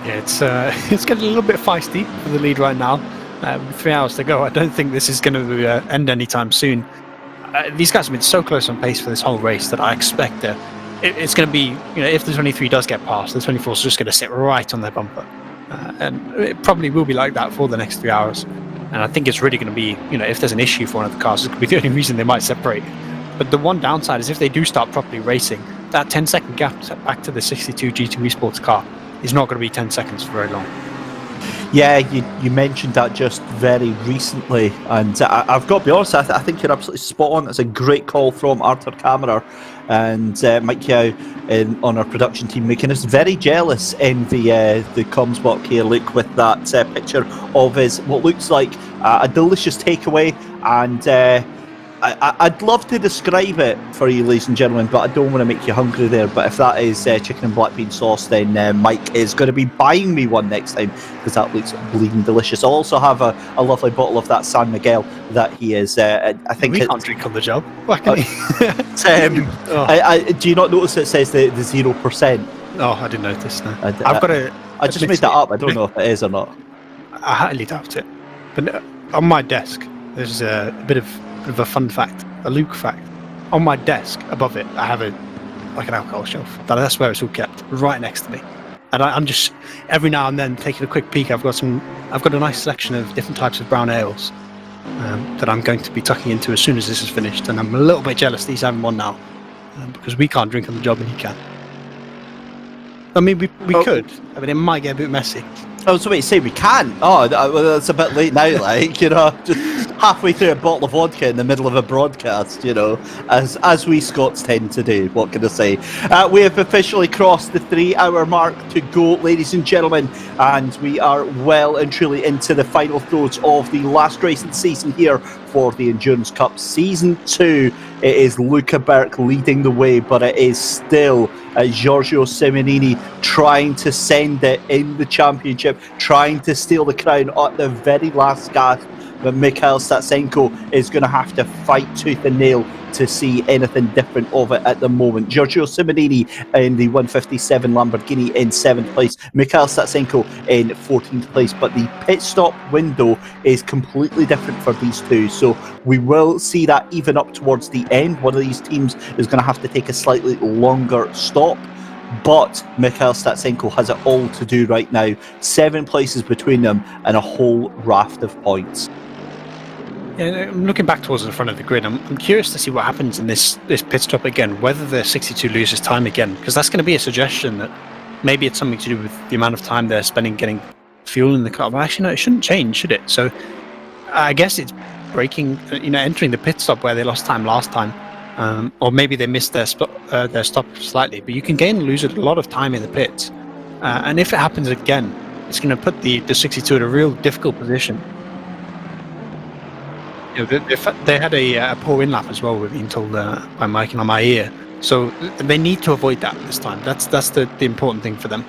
S4: Yeah, it's getting a little bit feisty for the lead right now. 3 hours to go. I don't think this is going to end anytime soon. These guys have been so close on pace for this whole race that I expect it's going to be, if the 23 does get past, the 24 is just going to sit right on their bumper. And it probably will be like that for the next 3 hours. And I think it's really going to be, if there's an issue for one of the cars, it could be the only reason they might separate. But the one downside is if they do start properly racing, that 10-second gap back to the 62 G2 Esports car is not going to be 10 seconds for very long.
S3: Yeah, you mentioned that just very recently, and I've got to be honest, I think you're absolutely spot on. It's a great call from Arthur Camera and Mike Yao on our production team, making us very jealous in the comms block here, Luke, with that picture of his what looks like a delicious takeaway, and I'd love to describe it for you, ladies and gentlemen, but I don't want to make you hungry there. But if that is chicken and black bean sauce, then Mike is going to be buying me one next time, because that looks bleeding delicious. I'll also have a lovely bottle of that San Miguel that he is. I think
S4: we can't drink on the job. Why can he?
S3: Do you not notice it says the 0%?
S4: Oh, I didn't notice. No.
S3: I just made that up. I don't know if it is or not.
S4: I highly doubt it. But on my desk, there's a bit of a fun fact, a Luke fact. On my desk above it, I have an alcohol shelf. That's where it's all kept, right next to me. And I'm just every now and then taking a quick peek. I've got a nice selection of different types of brown ales that I'm going to be tucking into as soon as this is finished. And I'm a little bit jealous that he's having one now, because we can't drink on the job and he can. I mean, we could. I mean, it might get a bit messy.
S3: I was about to say we can. Oh, that's a bit late now, just halfway through a bottle of vodka in the middle of a broadcast, as we Scots tend to do. What can I say? We have officially crossed the 3 hour mark to go, ladies and gentlemen, and we are well and truly into the final throes of the last race of the season here for the Endurance Cup Season 2. It is Luca Berg leading the way, but it is still Giorgio Simonini trying to send it in the championship, trying to steal the crown at the very last gasp. But Mikhail Statsenko is going to have to fight tooth and nail to see anything different of it at the moment. Giorgio Simonini in the 157 Lamborghini in 7th place, Mikhail Statsenko in 14th place, but the pit stop window is completely different for these two, so we will see that even up towards the end. One of these teams is going to have to take a slightly longer stop, but Mikhail Statsenko has it all to do right now. 7 places between them and a whole raft of points.
S4: Yeah, I'm looking back towards the front of the grid. I'm curious to see what happens in this pit stop again, whether the 62 loses time again, because that's going to be a suggestion that maybe it's something to do with the amount of time they're spending getting fuel in the car. But actually, no, it shouldn't change, should it? So I guess it's entering the pit stop where they lost time last time. Or maybe they missed their stop slightly, but you can gain and lose a lot of time in the pits. And if it happens again, it's going to put the 62 in a real difficult position. You know, they had a poor in-lap as well, we've been told by Mike and on my ear. So they need to avoid that this time. That's the important thing for them.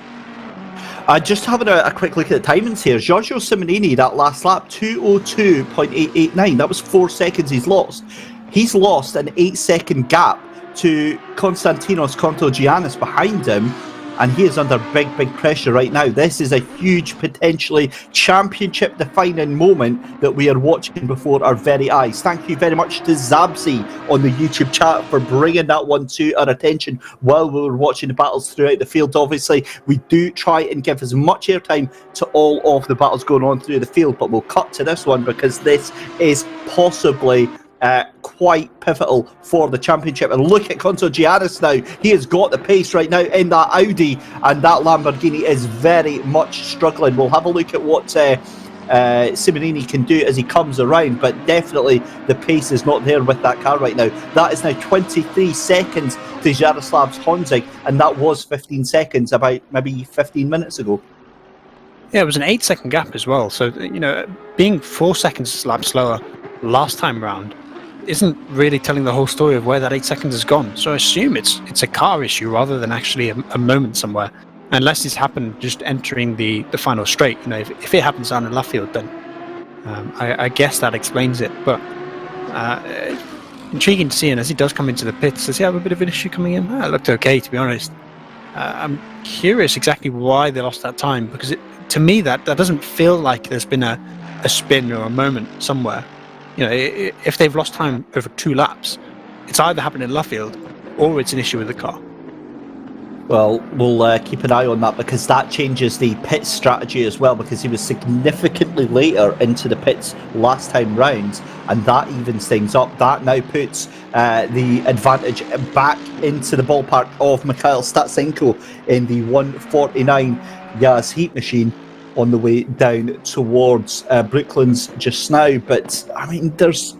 S3: Just having a quick look at the timings here. Giorgio Simonini, that last lap, 2:02.889. That was 4 seconds he's lost. He's lost an 8-second gap to Konstantinos Kontogiannis behind him, and he is under big pressure right now. This is a huge, potentially championship-defining moment that we are watching before our very eyes. Thank you very much to Zabzi on the YouTube chat for bringing that one to our attention while we were watching the battles throughout the field. Obviously, we do try and give as much airtime to all of the battles going on through the field, but we'll cut to this one because this is possibly quite pivotal for the championship. And look at Kontogiannis now. He has got the pace right now in that Audi, and that Lamborghini is very much struggling. We'll have a look at what Simonini can do as he comes around, but definitely the pace is not there with that car right now. That is now 23 seconds to Jaroslav's Honzig, and that was 15 seconds about maybe 15 minutes ago.
S4: Yeah, it was an 8-second gap as well. So, being 4 seconds lap slower last time round isn't really telling the whole story of where that 8 seconds has gone. So I assume it's a car issue rather than actually a moment somewhere. Unless it's happened just entering the final straight. If it happens down in Luffield, then I guess that explains it. But intriguing to see, and as he does come into the pits, does he have a bit of an issue coming in? It looked okay, to be honest. I'm curious exactly why they lost that time, because to me that doesn't feel like there's been a spin or a moment somewhere. If they've lost time over 2 laps, it's either happened in Luffield or it's an issue with the car.
S3: Well, we'll keep an eye on that, because that changes the pit strategy as well, because he was significantly later into the pits last time round, and that evens things up. That now puts the advantage back into the ballpark of Mikhail Statsenko in the 149 Yaz Heat Machine on the way down towards Brooklands just now. But I mean, there's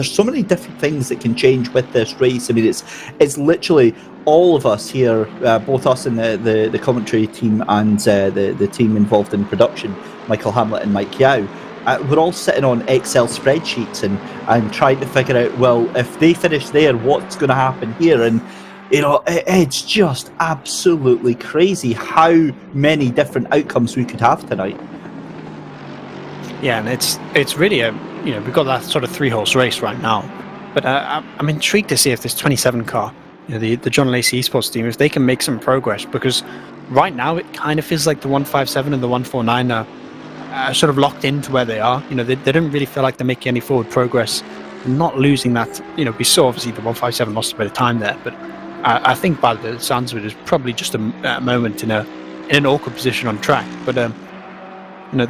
S3: so many different things that can change with this race. I mean, it's literally all of us here, both us in the commentary team and the team involved in production, Michael Hamlet and Mike Yao. We're all sitting on Excel spreadsheets and trying to figure out, well, if they finish there, what's going to happen here? And it's just absolutely crazy how many different outcomes we could have tonight.
S4: Yeah, and it's really we've got that sort of 3-horse race right now. But I'm intrigued to see if this 27 car, the John Lacey Esports team, if they can make some progress, because right now it kind of feels like the 157 and the 149 are sort of locked into where they are. They don't really feel like they're making any forward progress. Not losing that, we saw obviously the 157 lost a bit of time there, but I think by the sounds of it, it's probably just a moment in an awkward position on track. But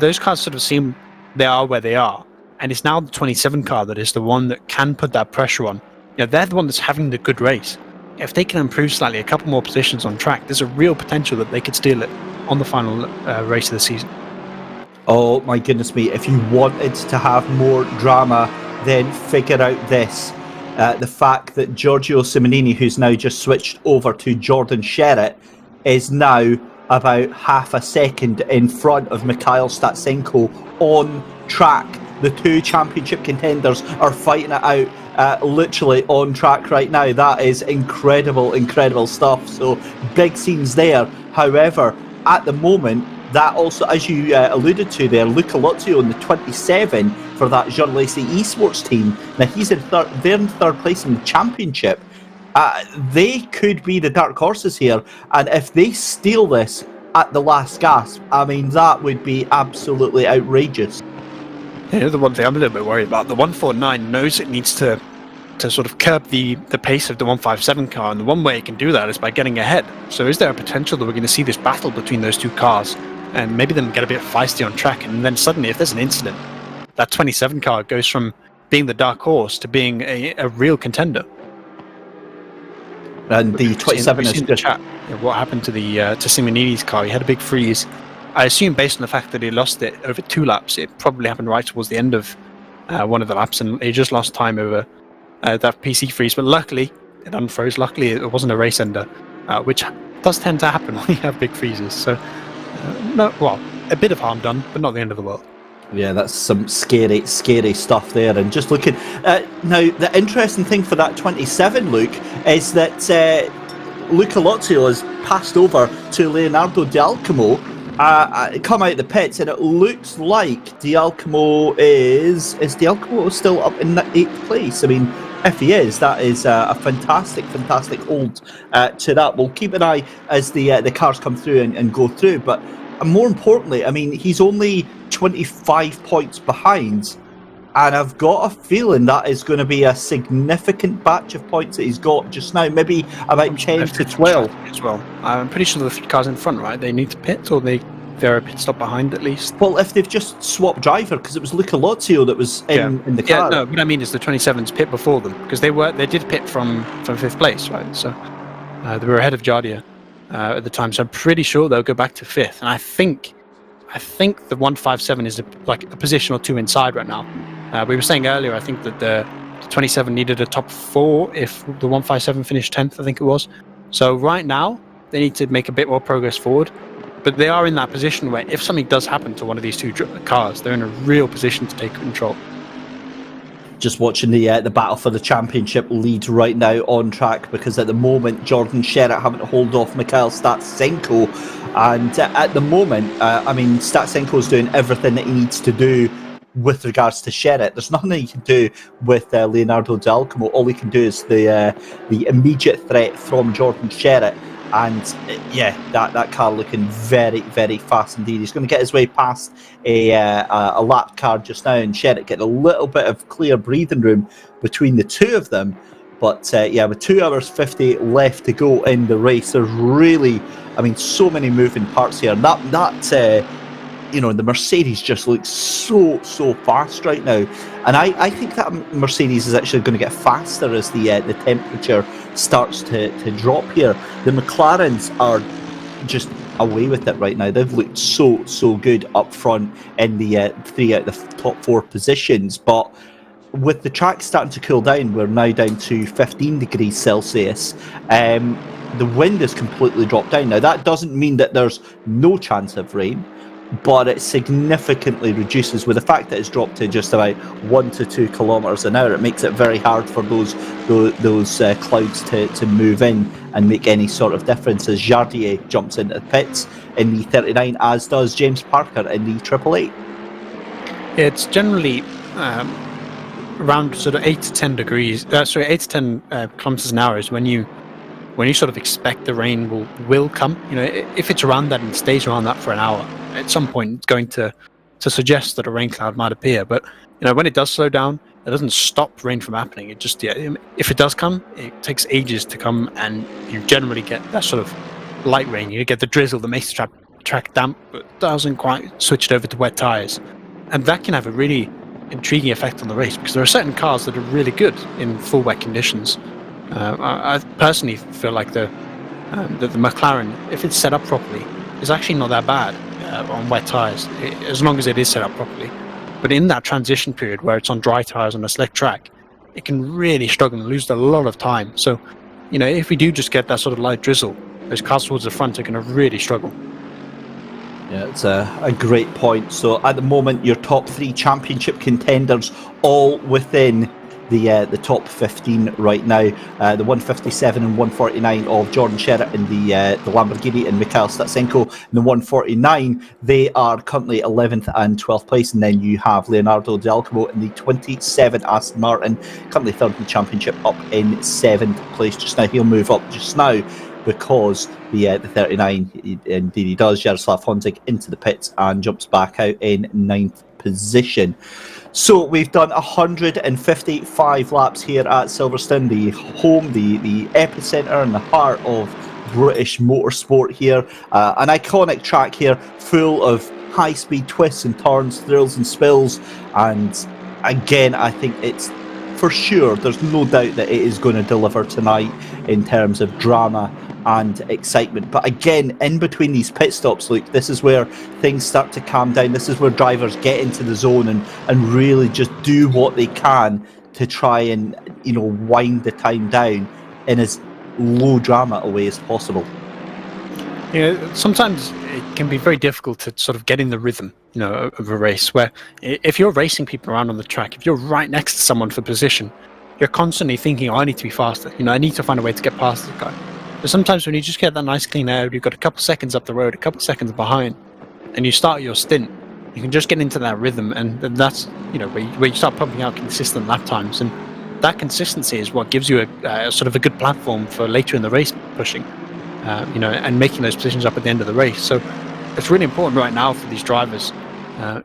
S4: those cars sort of seem they are where they are, and it's now the 27 car that is the one that can put that pressure on. They're the one that's having the good race. If they can improve slightly, a couple more positions on track, there's a real potential that they could steal it on the final race of the season.
S3: Oh my goodness me! If you wanted to have more drama, then figure out this. The fact that Giorgio Simonini, who's now just switched over to Jordan Sherritt, is now about half a second in front of Mikhail Statsenko on track. The two championship contenders are fighting it out literally on track right now. That is incredible stuff. So big scenes there. However, at the moment, that also, as you alluded to there, Luca Lozio in the 27 for that Jean Lacy esports team. Now he's they're in third place in the championship. They could be the dark horses here, and if they steal this at the last gasp, I mean, that would be absolutely outrageous.
S4: Yeah, the one thing I'm a little bit worried about, the 149 knows it needs to sort of curb the pace of the 157 car, and the one way it can do that is by getting ahead. So is there a potential that we're going to see this battle between those two cars, and maybe them get a bit feisty on track, and then suddenly, if there's an incident, that 27 car goes from being the dark horse to being a real contender?
S3: And the 27 is just...
S4: chat, what happened to the to Simonini's car. He had a big freeze. I assume, based on the fact that he lost it over 2 laps, it probably happened right towards the end of one of the laps, and he just lost time over that PC freeze. But luckily, it unfroze. Luckily, it wasn't a race ender, which does tend to happen when you have big freezes. So, a bit of harm done, but not the end of the world.
S3: Yeah, that's some scary, scary stuff there. And just looking... now, the interesting thing for that 27, Luke, is that Luca Lozio has passed over to Leonardo D'Alcamo, come out of the pits, and it looks like D'Alcamo is D'Alcamo still up in the 8th place? I mean, if he is, that is a fantastic hold to that. We'll keep an eye as the cars come through and go through, but more importantly, I mean, he's only 25 points behind, and I've got a feeling that is going to be a significant batch of points that he's got just now, maybe about 10 to 12
S4: as well. I'm pretty sure the 3 cars in front, right? They need to pit, or they're a pit stop behind at least.
S3: Well, if they've just swapped driver, because it was Luca Lozio that was in the car.
S4: Yeah, no, what I mean is the 27s pit before them, because they did pit from 5th place, right? So they were ahead of Jardia at the time, so I'm pretty sure they'll go back to 5th. And I think the 157 is a position or 2 inside right now. We were saying earlier, I think that the 27 needed a top 4 if the 157 finished 10th, I think it was. So right now, they need to make a bit more progress forward. But they are in that position where if something does happen to one of these 2 cars, they're in a real position to take control.
S3: Just watching the battle for the championship lead right now on track, because at the moment Jordan Sherritt having to hold off Mikhail Statsenko, and at the moment I mean, Statsenko's doing everything that he needs to do with regards to Sherritt. There's nothing that he can do with Leonardo D'Alcamo. All he can do is the immediate threat from Jordan Sherritt. And that car looking very, very fast indeed. He's going to get his way past a lap car just now, and Sherritt getting a little bit of clear breathing room between the two of them. But with 2 hours 50 left to go in the race, there's really, I mean, so many moving parts here. The Mercedes just looks so fast right now, and I think that Mercedes is actually going to get faster as the temperature starts to drop here. The McLarens are just away with it right now. They've looked so good up front in the 3 out of the top 4 positions, but with the track starting to cool down, we're now down to 15 degrees Celsius. The wind has completely dropped down. Now, that doesn't mean that there's no chance of rain, but it significantly reduces. With the fact that it's dropped to just about 1 to 2 kilometers an hour, it makes it very hard for those clouds to move in and make any sort of difference, as Jardier jumps into the pits in the 39, as does James Parker in the 888.
S4: It's generally around sort of 8 to 10 degrees, 8 to 10 kilometers an hour is when you sort of expect the rain will come. If it's around that and stays around that for an hour, at some point it's going to suggest that a rain cloud might appear. But when it does slow down, it doesn't stop rain from happening. It just if it does come, it takes ages to come, and you generally get that sort of light rain. You get the drizzle that makes the track damp, but doesn't quite switch it over to wet tires, and that can have a really intriguing effect on the race, because there are certain cars that are really good in full wet conditions. I personally feel like the McLaren, if it's set up properly, is actually not that bad on wet tyres, as long as it is set up properly. But in that transition period where it's on dry tyres on a slick track, it can really struggle and lose a lot of time. So, if we do just get that sort of light drizzle, those cars towards the front are going to really struggle.
S3: Yeah, it's a great point. So at the moment, your top 3 championship contenders all within the top 15 right now. The 157 and 149 of Jordan Sherritt in the Lamborghini and Mikhail Statsenko in the 149. They are currently 11th and 12th place, and then you have Leonardo D'Alcamo in the 27 Aston Martin, currently third in the championship, up in 7th place just now. He'll move up just now because the 39 indeed he does. Jaroslav Honzig into the pits and jumps back out in 9th position. So we've done 155 laps here at Silverstone, the home, the epicenter and the heart of British motorsport here. An iconic track here, full of high-speed twists and turns, thrills and spills. And again, I think it's for sure, there's no doubt that it is going to deliver tonight in terms of drama and excitement. But again, in between these pit stops, Luke, this is where things start to calm down. This is where drivers get into the zone and really just do what they can to try and, wind the time down in as low drama a way as possible.
S4: Sometimes it can be very difficult to sort of get in the rhythm, of a race, where if you're racing people around on the track, if you're right next to someone for position, you're constantly thinking, I need to be faster. I need to find a way to get past this guy. But sometimes when you just get that nice clean air, you've got a couple seconds up the road, a couple seconds behind, and you start your stint, you can just get into that rhythm, and that's where you start pumping out consistent lap times, and that consistency is what gives you a sort of a good platform for later in the race pushing, and making those positions up at the end of the race. So it's really important right now for these drivers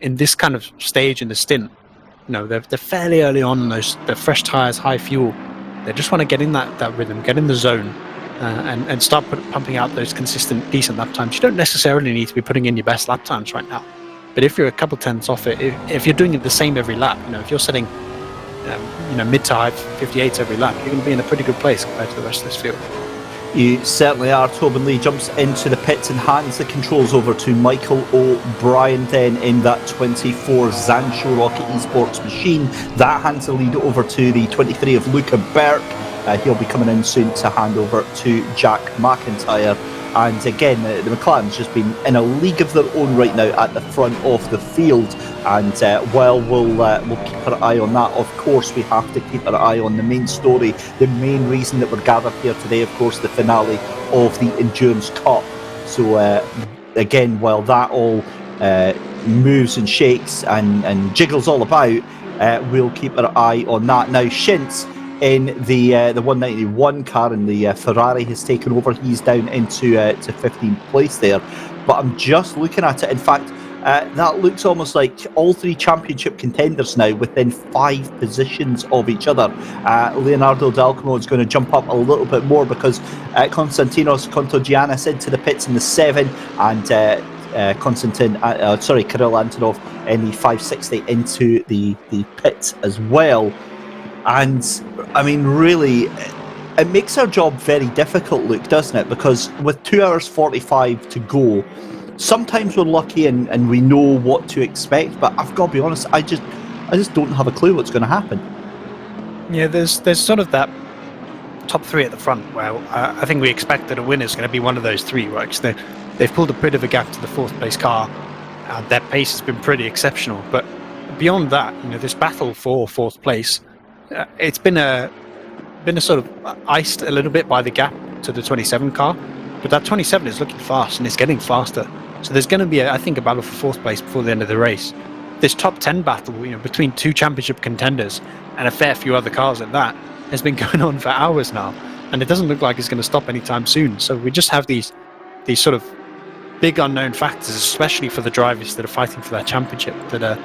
S4: in this kind of stage in the stint. They're fairly early on, they're fresh tires, high fuel. They just want to get in that rhythm, get in the zone. And start pumping out those consistent, decent lap times. You don't necessarily need to be putting in your best lap times right now, but if you're a couple tenths off it, if you're doing it the same every lap, if you're setting, mid to high 58s every lap, you're going to be in a pretty good place compared to the rest of this field.
S3: You certainly are. Tobin Lee jumps into the pits and hands the controls over to Michael O'Brien then in that 24 Zancho Rocket Esports machine. That hands the lead over to the 23 of Luca Burke. He'll be coming in soon to hand over to Jack McIntyre. And again, the McLaren's just been in a league of their own right now at the front of the field. And while we'll keep our eye on that, of course, we have to keep our eye on the main story, the main reason that we're gathered here today, of course, the finale of the Endurance Cup. So again, while that all moves and shakes and jiggles all about, we'll keep our eye on that. Now, Shintz, in the 191 car, and the Ferrari has taken over. He's down into to 15th place there. But I'm just looking at it. In fact, that looks almost like all three championship contenders now within 5 positions of each other. Leonardo D'Alcamo is going to jump up a little bit more because Konstantinos Kontogiannis into the pits in the 7, and Kirill Antonov in the 560 into the pits as well. And I mean, really, it makes our job very difficult, Luke, doesn't it? Because with 2 hours 45 to go, sometimes we're lucky and we know what to expect. But I've got to be honest, I just don't have a clue what's going to happen.
S4: Yeah, there's sort of that top 3 at the front where I think we expect that a winner is going to be one of those 3, right? Because they've pulled a bit of a gap to the 4th place car. Their pace has been pretty exceptional. But beyond that, this battle for 4th place, it's been a sort of iced a little bit by the gap to the 27 car, but that 27 is looking fast and it's getting faster. So there's going to be, I think, a battle for 4th place before the end of the race. This top 10 battle, between 2 championship contenders and a fair few other cars at that, has been going on for hours now, and it doesn't look like it's going to stop anytime soon. So we just have these sort of big unknown factors, especially for the drivers that are fighting for that championship, that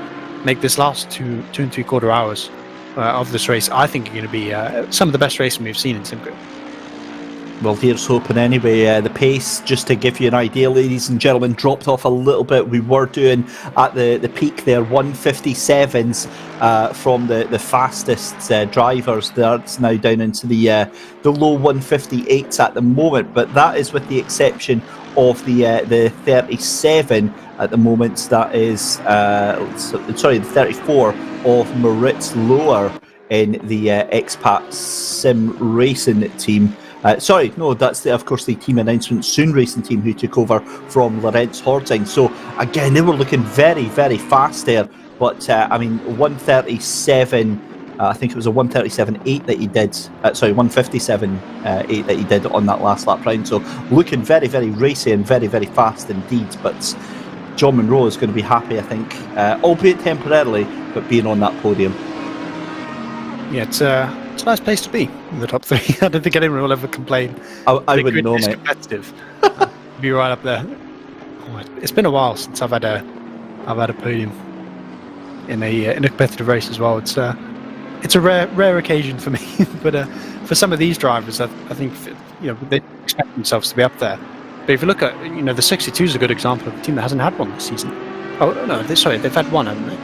S4: make this last 2 and 3/4 hours of this race, I think, are going to be some of the best racing we've seen in Sim Grid.
S3: Well, here's hoping anyway. The pace, just to give you an idea, ladies and gentlemen, dropped off a little bit. We were doing at the peak there 157s from the fastest drivers. That's now down into the low 158s at the moment, but that is with the exception of the 37 at the moment. That is the 34 of Moritz Lohr in the Expat Sim Racing team. That's of course the team announcement, Soon Racing team, who took over from Lorenz Horting. So again, they were looking very, very fast there. But 137 I think it was a 137.8 that he did. 157.8 that he did on that last lap round. So looking very, very racy and very, very fast indeed. But John Munro is going to be happy, I think, albeit temporarily, but being on that podium.
S4: Yeah, it's a nice place to be in the top 3. I don't think anyone will ever complain.
S3: I wouldn't know, mate.
S4: Competitive. Be right up there. It's been a while since I've had a podium in a competitive race as well. It's a rare occasion for me, but for some of these drivers, I think they expect themselves to be up there. But if you look at the 62 is a good example of a team that hasn't had one this season. Oh no, they've had one, haven't they?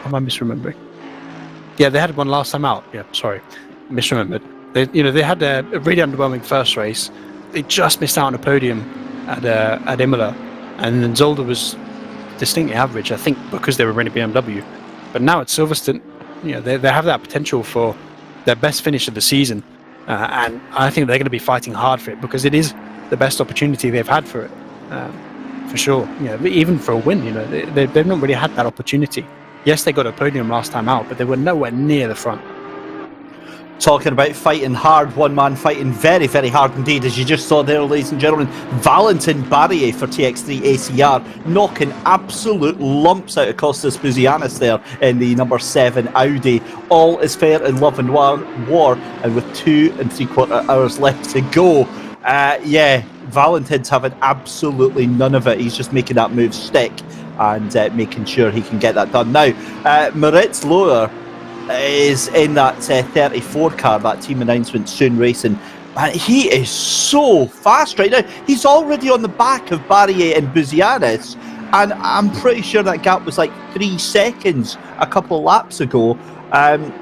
S4: Am I misremembering? Yeah, they had one last time out. Yeah, sorry, misremembered. They had a really underwhelming first race. They just missed out on a podium at Imola, and then Zolder was distinctly average, I think, because they were running BMW. But now at Silverstone, they have that potential for their best finish of the season, and I think they're going to be fighting hard for it because it is the best opportunity they've had for it, for sure. Even for a win, they've not really had that opportunity. Yes, they got a podium last time out, but they were nowhere near the front.
S3: Talking about fighting hard, one man fighting very, very hard indeed, as you just saw there, ladies and gentlemen. Valentin Barrier for TX3 ACR, knocking absolute lumps out of Costas Buzianis there in the number 7 Audi. All is fair in love and war, and with 2 3/4 hours left to go. Valentin's having absolutely none of it. He's just making that move stick and making sure he can get that done. Now, Moritz Lohr is in that 34 car, that team announcement soon racing, and he is so fast right now. He's already on the back of Barrier and Buzianis, and I'm pretty sure that gap was like 3 seconds a couple of laps ago.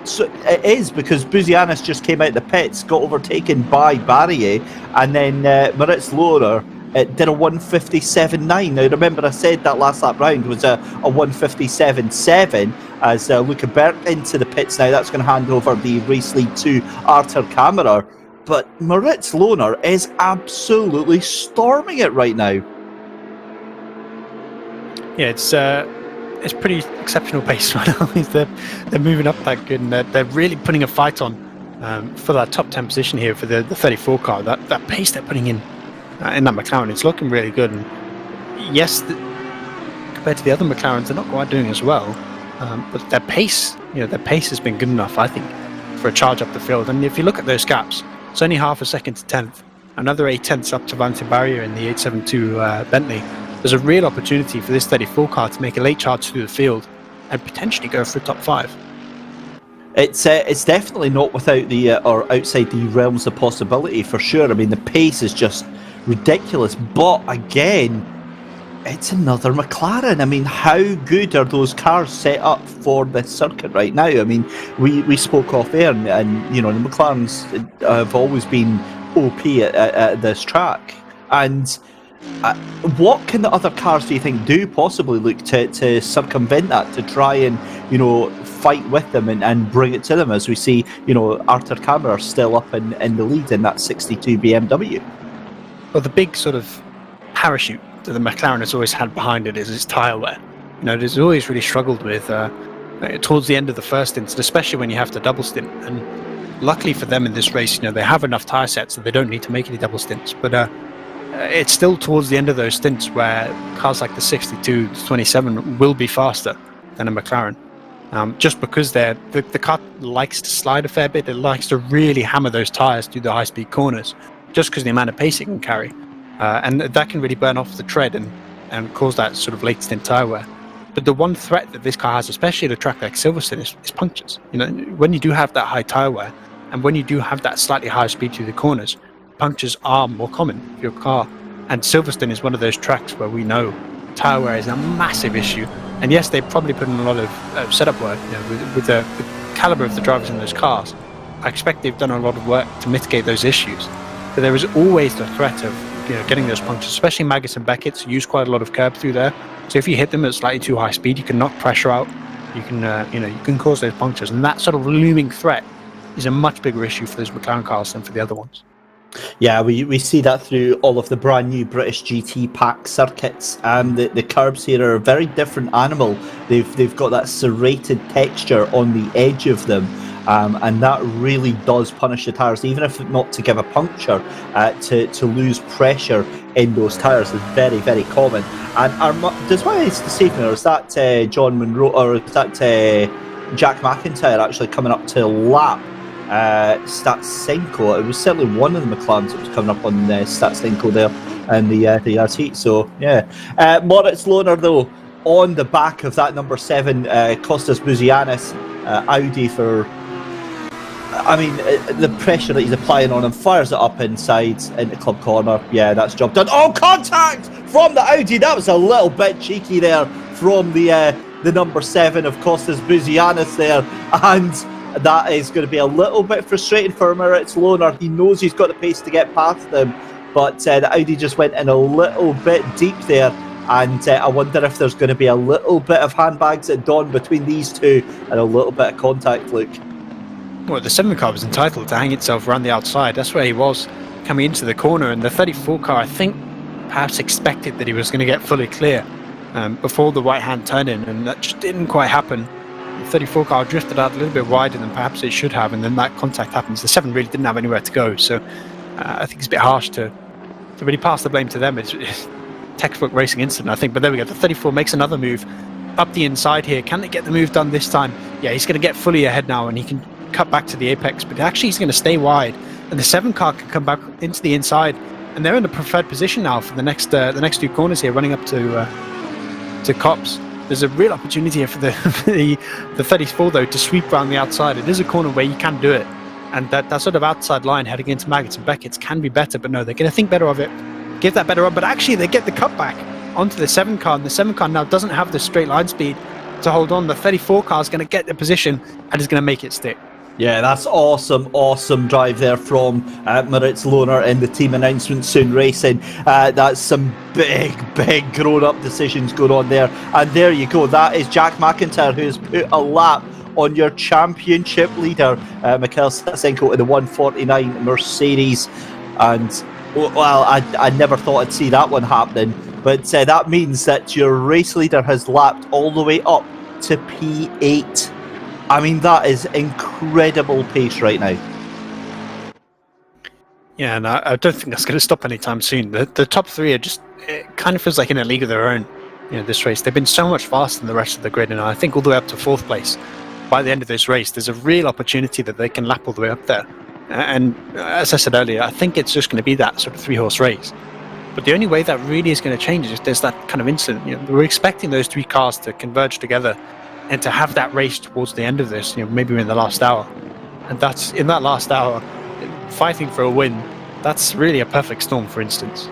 S3: So it is, because Buzianis just came out the pits, got overtaken by Barrier, and then Moritz Lohr did a 157.9. Now remember, I said that last lap round was a 157.7 as Luca Berg into the pits now. That's going to hand over the race lead to Artur Kammerer. But Moritz Lohr is absolutely storming it right now.
S4: Yeah, it's pretty exceptional pace right now. They're moving up that good, and they're really putting a fight on for that top 10 position here for the 34 car. That pace they're putting in that McLaren, it's looking really good. And yes, compared to the other McLarens, they're not quite doing as well. But their pace has been good enough, I think, for a charge up the field. And if you look at those gaps, it's only half a second to 10th, another 8 tenths up to Valentin Barrier in the 872 Bentley. There's a real opportunity for this 34 car to make a late charge through the field and potentially go for a top 5.
S3: It's definitely not without or outside the realms of possibility, for sure. I mean, the pace is just ridiculous, but again, it's another McLaren. I mean, how good are those cars set up for this circuit right now? I mean, we spoke off air, and the McLarens have always been OP at this track. And what can the other cars, do you think, do possibly look to circumvent that, to try and fight with them and bring it to them, as we see Artur Kammerer still up in the lead in that 62 BMW?
S4: Well, the big sort of parachute that the McLaren has always had behind it is its tyre wear. It has always really struggled with towards the end of the first stint, especially when you have to double stint. And luckily for them in this race, they have enough tyre sets that they don't need to make any double stints. But it's still towards the end of those stints where cars like the 62, the 27 will be faster than a McLaren. Just because the car likes to slide a fair bit, it likes to really hammer those tyres through the high-speed corners, just because of the amount of pace it can carry. And that can really burn off the tread and cause that sort of late stint tyre wear. But the one threat that this car has, especially at a track like Silverstone, is punctures. When you do have that high tyre wear, and when you do have that slightly higher speed through the corners, punctures are more common for your car. And Silverstone is one of those tracks where we know tyre wear is a massive issue. And yes, they probably put in a lot of setup work with the caliber of the drivers in those cars. I expect they've done a lot of work to mitigate those issues. But there is always the threat of getting those punctures, especially Maggis and Beckett's use quite a lot of curb through there. So if you hit them at slightly too high speed, you can knock pressure out. You can cause those punctures, and that sort of looming threat is a much bigger issue for those McLaren cars than for the other ones.
S3: Yeah, we see that through all of the brand new British GT pack circuits. The curbs here are a very different animal. They've got that serrated texture on the edge of them, and that really does punish the tyres, even if not to give a puncture, to lose pressure in those tyres is very, very common. And does my eyes deceive me, or is that John Munro, or is that Jack McIntyre actually coming up to lap Statsenko? It was certainly one of the McLarens that was coming up on Statsenko there in the last heat. So yeah, Moritz Lohner though on the back of that number 7 Costas Buzianis Audi for. I mean, the pressure that he's applying on him, fires it up inside into club corner. Yeah, that's job done. Oh, contact from the Audi. That was a little bit cheeky there from the number 7 of Costas Buzianis there, and that is going to be a little bit frustrating for Moritz Lohner. He knows he's got the pace to get past them, but the Audi just went in a little bit deep there, and I wonder if there's going to be a little bit of handbags at dawn between these two and a little bit of contact, Luke.
S4: Well, the 7 car was entitled to hang itself around the outside. That's where he was coming into the corner, and the 34 car, I think, perhaps expected that he was going to get fully clear before the right-hand turn-in, and that just didn't quite happen. The 34 car drifted out a little bit wider than perhaps it should have, and then that contact happens. The 7 really didn't have anywhere to go, so I think it's a bit harsh to really pass the blame to them. It's textbook racing incident, I think, but there we go. The 34 makes another move up the inside here. Can they get the move done this time? Yeah, he's going to get fully ahead now, and he can cut back to the apex, but actually he's going to stay wide, and the 7 car can come back into the inside, and they're in a preferred position now for the next 2 corners here, running up to Cops. There's a real opportunity here for the 34 though to sweep around the outside. It is a corner where you can do it, and that sort of outside line heading into Maggots and Beckett's can be better, but no, they're going to think better of it, give that better up, but actually they get the cut back onto the 7 car, and the 7 car now doesn't have the straight line speed to hold on. The 34 car is going to get the position and is going to make it stick.
S3: Yeah, that's awesome drive there from Moritz Lohner in the team announcement soon racing. That's some big grown-up decisions going on there. And there you go, that is Jack McIntyre, who has put a lap on your championship leader, Mikhail Statsenko, in the 149 Mercedes. And, well, I never thought I'd see that one happening. But that means that your race leader has lapped all the way up to P8. I mean, that is incredible pace right now. Yeah,
S4: and I don't think that's going to stop anytime soon. The top 3 are just, it kind of feels like in a league of their own, this race. They've been so much faster than the rest of the grid, and I think all the way up to 4th place. By the end of this race, there's a real opportunity that they can lap all the way up there. And as I said earlier, I think it's just going to be that sort of 3-horse race. But the only way that really is going to change is if there's that kind of incident. We're expecting those 3 cars to converge together and to have that race towards the end of this, maybe in the last hour. And that's, in that last hour, fighting for a win, that's really a perfect storm, for instance.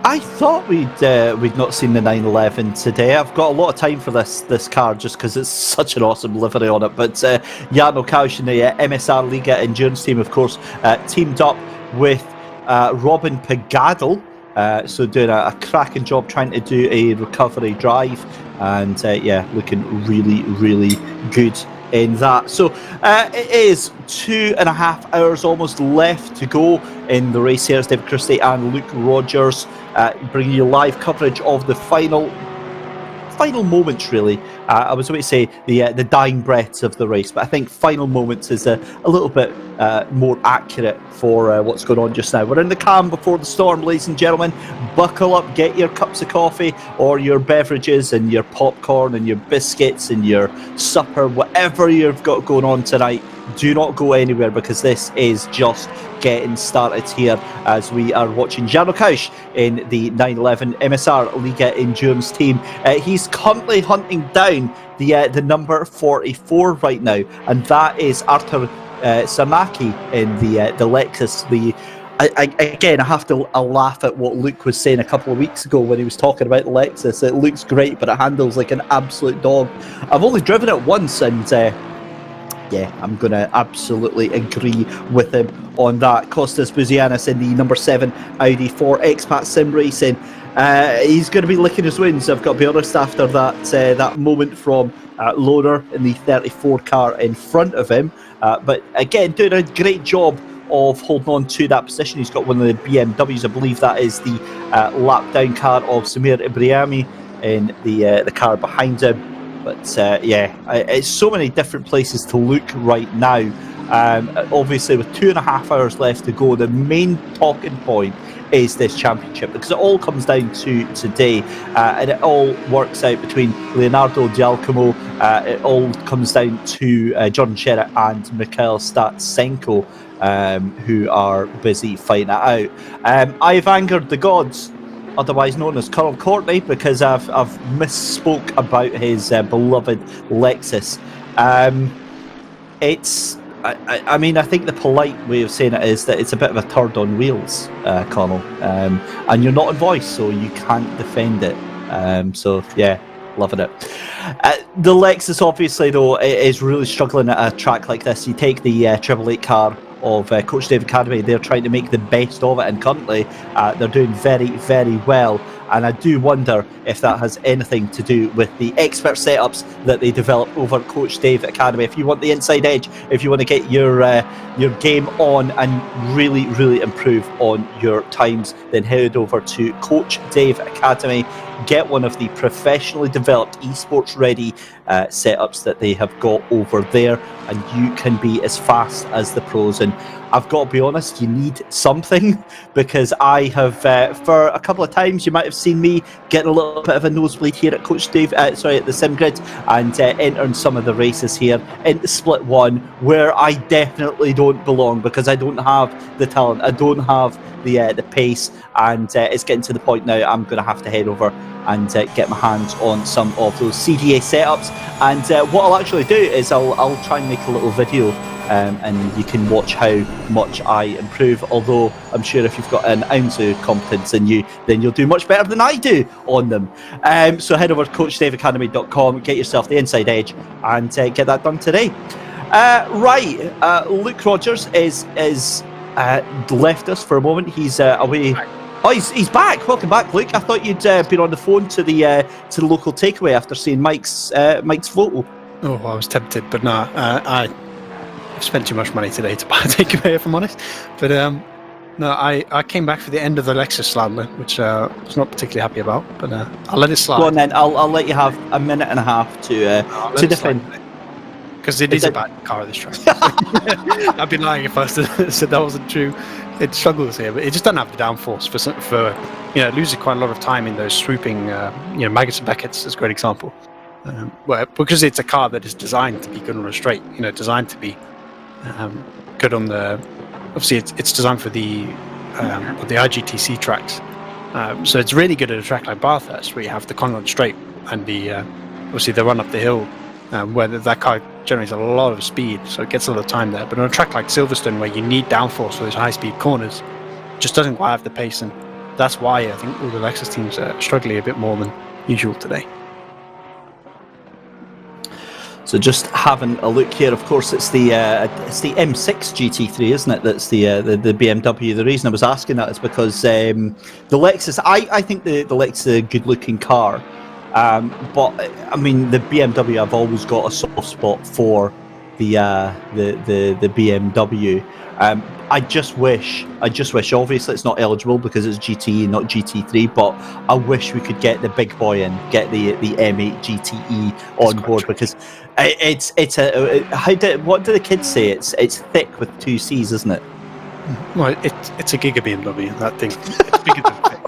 S3: I thought we'd not seen the 911 today. I've got a lot of time for this car just because it's such an awesome livery on it. But Jarno Kausch and the MSR Liga Endurance team, of course, teamed up with Robin Pagadel. So doing a cracking job trying to do a recovery drive, and yeah, looking really good in that. So it is 2.5 hours almost left to go in the race here. It's David Christie and Luke Rogers bringing you live coverage of the final moments, really. I was about to say the dying breaths of the race, but I think final moments is a little bit more accurate for what's going on just now. We're in the calm before the storm, ladies and gentlemen. Buckle up, get your cups of coffee or your beverages and your popcorn and your biscuits and your supper, whatever you've got going on tonight. Do not go anywhere, because this is just getting started here as we are watching Jarno Kausch in the 911 MSR Liga Endurance team. He's currently hunting down the number 44 right now, and that is Artur Samaki in the Lexus. Again, I have to laugh at what Luke was saying a couple of weeks ago when he was talking about the Lexus. It looks great, but it handles like an absolute dog. I've only driven it once, and yeah, I'm going to absolutely agree with him on that. Costas Buzianis in the number 7 Audi for Expat Sim Racing. He's going to be licking his wounds, I've got to be honest, after that moment from Lohner in the 34 car in front of him. But again, doing a great job of holding on to that position. He's got one of the BMWs. I believe that is the lap down car of Samir Ibrahimi in the car behind him. But it's so many different places to look right now. Obviously, with 2.5 hours left to go, the main talking point is this championship, because it all comes down to today, and it all works out between Leonardo Giacomo. It all comes down to Jordan Sherritt and Mikhail Statsenko, who are busy fighting it out. I've angered the gods, otherwise known as Colonel Courtney, because I've misspoke about his beloved Lexus. I mean, I think the polite way of saying it is that it's a bit of a turd on wheels, Connall. And you're not on voice, so you can't defend it. So, yeah, loving it. The Lexus, obviously, though, is really struggling at a track like this. You take the 888 car of Coach Dave Academy, they're trying to make the best of it, and currently they're doing very, very well. And I do wonder if that has anything to do with the expert setups that they develop over at Coach Dave Academy. If you want the inside edge, if you want to get your game on and really, really improve on your times, then head over to Coach Dave Academy. Get one of the professionally developed esports ready setups that they have got over there, and you can be as fast as the pros. And I've got to be honest, you need something, because I have, for a couple of times, you might have seen me getting a little bit of a nosebleed here at Coach Dave, at the Sim Grid, and entering some of the races here into Split 1, where I definitely don't belong, because I don't have the talent, I don't have the pace, and it's getting to the point now I'm going to have to head over and get my hands on some of those CDA setups. And what I'll actually do is I'll try and make a little video, and you can watch how much I improve, although I'm sure if you've got an ounce of competence in you, then you'll do much better than I do on them. So head over to CoachDaveAcademy.com, get yourself the inside edge, and get that done today. Luke Rogers is left us for a moment. He's away. Oh, he's back. Welcome back, Luke. I thought you'd been on the phone to the local takeaway after seeing Mike's photo.
S4: Oh, I was tempted, but no, I've spent too much money today to buy a takeaway, if I'm honest. But no, I came back for the end of the Lexus Sladler, which I was not particularly happy about. But I'll let it slide.
S3: Go on then. I'll let you have a minute and a half to defend.
S4: Because it is a bad car, this track. I'd be lying if I said that wasn't true. It struggles here, but it just doesn't have the downforce for it loses quite a lot of time in those swooping, Maggots and Beckett's is a great example. Because it's a car that is designed to be good on a straight, designed to be good on the. Obviously, it's designed for the IGTC tracks, so it's really good at a track like Bathurst, where you have the Connall straight and the obviously the run up the hill, where that car generates a lot of speed, so it gets a lot of time there. But on a track like Silverstone, where you need downforce for those high-speed corners, it just doesn't quite have the pace, and that's why I think all the Lexus teams are struggling a bit more than usual today.
S3: So just having a look here, of course, it's the M6 GT3, isn't it? That's the BMW. The reason I was asking that is because the Lexus, I think the Lexus is a good-looking car. But I mean, the BMW, I've always got a soft spot for the BMW. I just wish, obviously it's not eligible because it's GTE, not GT3, but I wish we could get the big boy in, get the M8 GTE on board, because what do the kids say? It's thick with two C's, isn't it?
S4: Well, it's a Giga BMW, that thing. It's bigger than thick.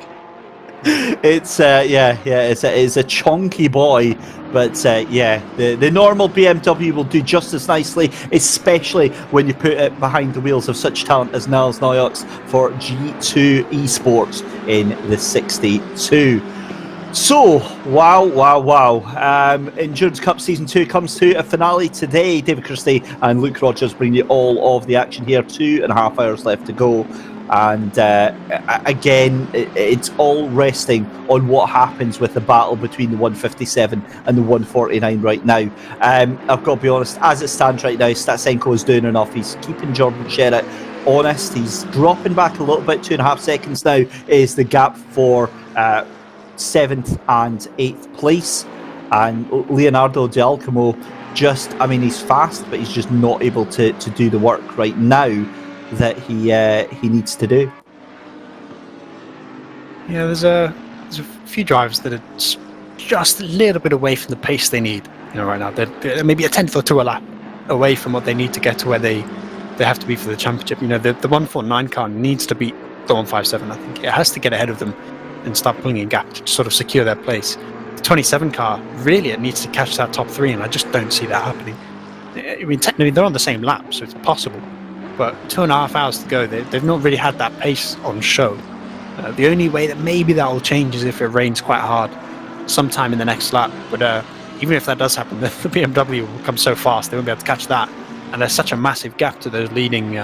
S3: It's it's a chunky boy, but the normal BMW will do just as nicely, especially when you put it behind the wheels of such talent as Niles Noyox for G2 Esports in the 62. So, wow. Endurance Cup Season 2 comes to a finale today. David Christie and Luke Rogers bring you all of the action here. 2.5 hours left to go. And again, it's all resting on what happens with the battle between the 157 and the 149 right now. I've got to be honest, as it stands right now, Statsenko is doing enough. He's keeping Jordan Sherritt honest. He's dropping back a little bit. 2.5 seconds now is the gap for 7th and 8th place. And Leonardo Giacomo he's fast, but he's just not able to do the work right now. that he needs to do.
S4: Yeah, there's a few drivers that are just a little bit away from the pace they need. Right now they're maybe a tenth or two a lap away from what they need to get to where they have to be for the championship. The 149 car needs to beat the 157. I think it has to get ahead of them and start pulling a gap to sort of secure their place. The 27 car, really, it needs to catch that top three, and I just don't see that happening. I mean, technically they're on the same lap, so it's possible, but 2.5 hours to go, they've not really had that pace on show. The only way that maybe that will change is if it rains quite hard sometime in the next lap, but even if that does happen, the BMW will come so fast they won't be able to catch that, and there's such a massive gap to those leading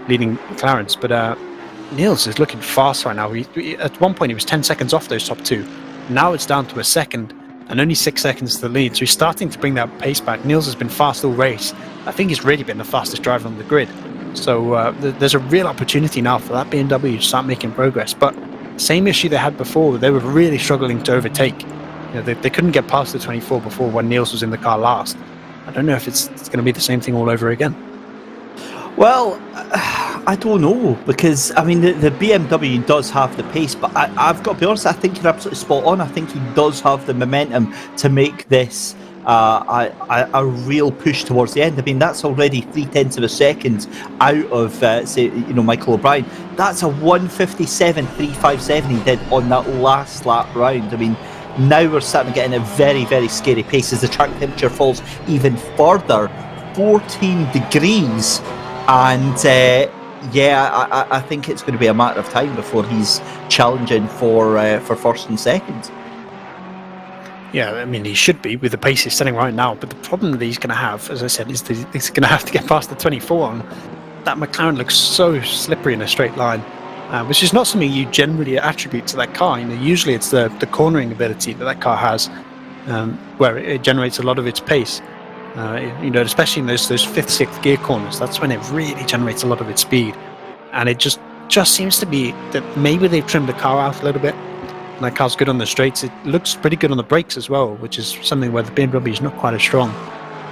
S4: McLarens. But Niels is looking fast right now. At one point he was 10 seconds off those top two. Now it's down to a second and only 6 seconds to the lead, so he's starting to bring that pace back. Niels has been fast all race. I think he's really been the fastest driver on the grid, so there's a real opportunity now for that BMW to start making progress. But same issue they had before, they were really struggling to overtake. They couldn't get past the 24 before when Niels was in the car last. I don't know if it's going to be the same thing all over again.
S3: Well, I don't know, because I mean the BMW does have the pace, but I've got to be honest, I think you're absolutely spot on. I think he does have the momentum to make this a real push towards the end. I mean, that's already 0.3 of a second out of say Michael O'Brien. That's a 1:57.357 he did on that last lap round. I mean, now we're starting to get in a very, very scary pace as the track temperature falls even further, 14 degrees, and I think it's going to be a matter of time before he's challenging for first and second.
S4: Yeah, I mean, he should be with the pace he's setting right now, but the problem that he's going to have, as I said, is that he's going to have to get past the 24, and that McLaren looks so slippery in a straight line. Which is not something you generally attribute to that car. Usually it's the cornering ability that car has, where it generates a lot of its pace. Especially in those 5th, 6th gear corners, that's when it really generates a lot of its speed. And it just seems to be that maybe they've trimmed the car out a little bit. And that car's good on the straights. It looks pretty good on the brakes as well, which is something where the BMW is not quite as strong.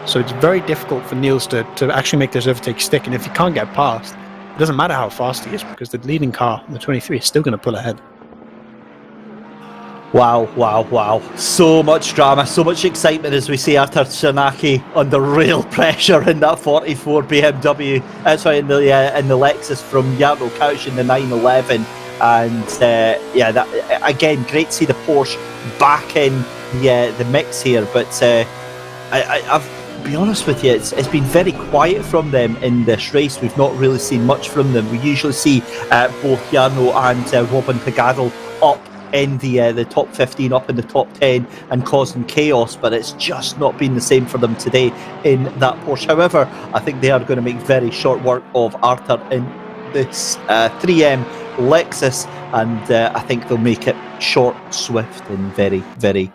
S4: So it's very difficult for Niels to actually make those overtakes stick. And if he can't get past, it doesn't matter how fast he is, because the leading car, the 23, is still going to pull ahead.
S3: Wow. So much drama, so much excitement as we see Artur Tsanaki under real pressure in that 44 BMW, in the Lexus from Jarno Couch in the 911. And that again, great to see the Porsche back in the mix here. But I've be honest with you, it's been very quiet from them in this race. We've not really seen much from them. We usually see both Jarno and Robin Pagadel up in the top 15, up in the top 10 and causing chaos, but it's just not been the same for them today in that Porsche. However, I think they are going to make very short work of Artur in this 3M Lexus, and I think they'll make it short, swift and very, very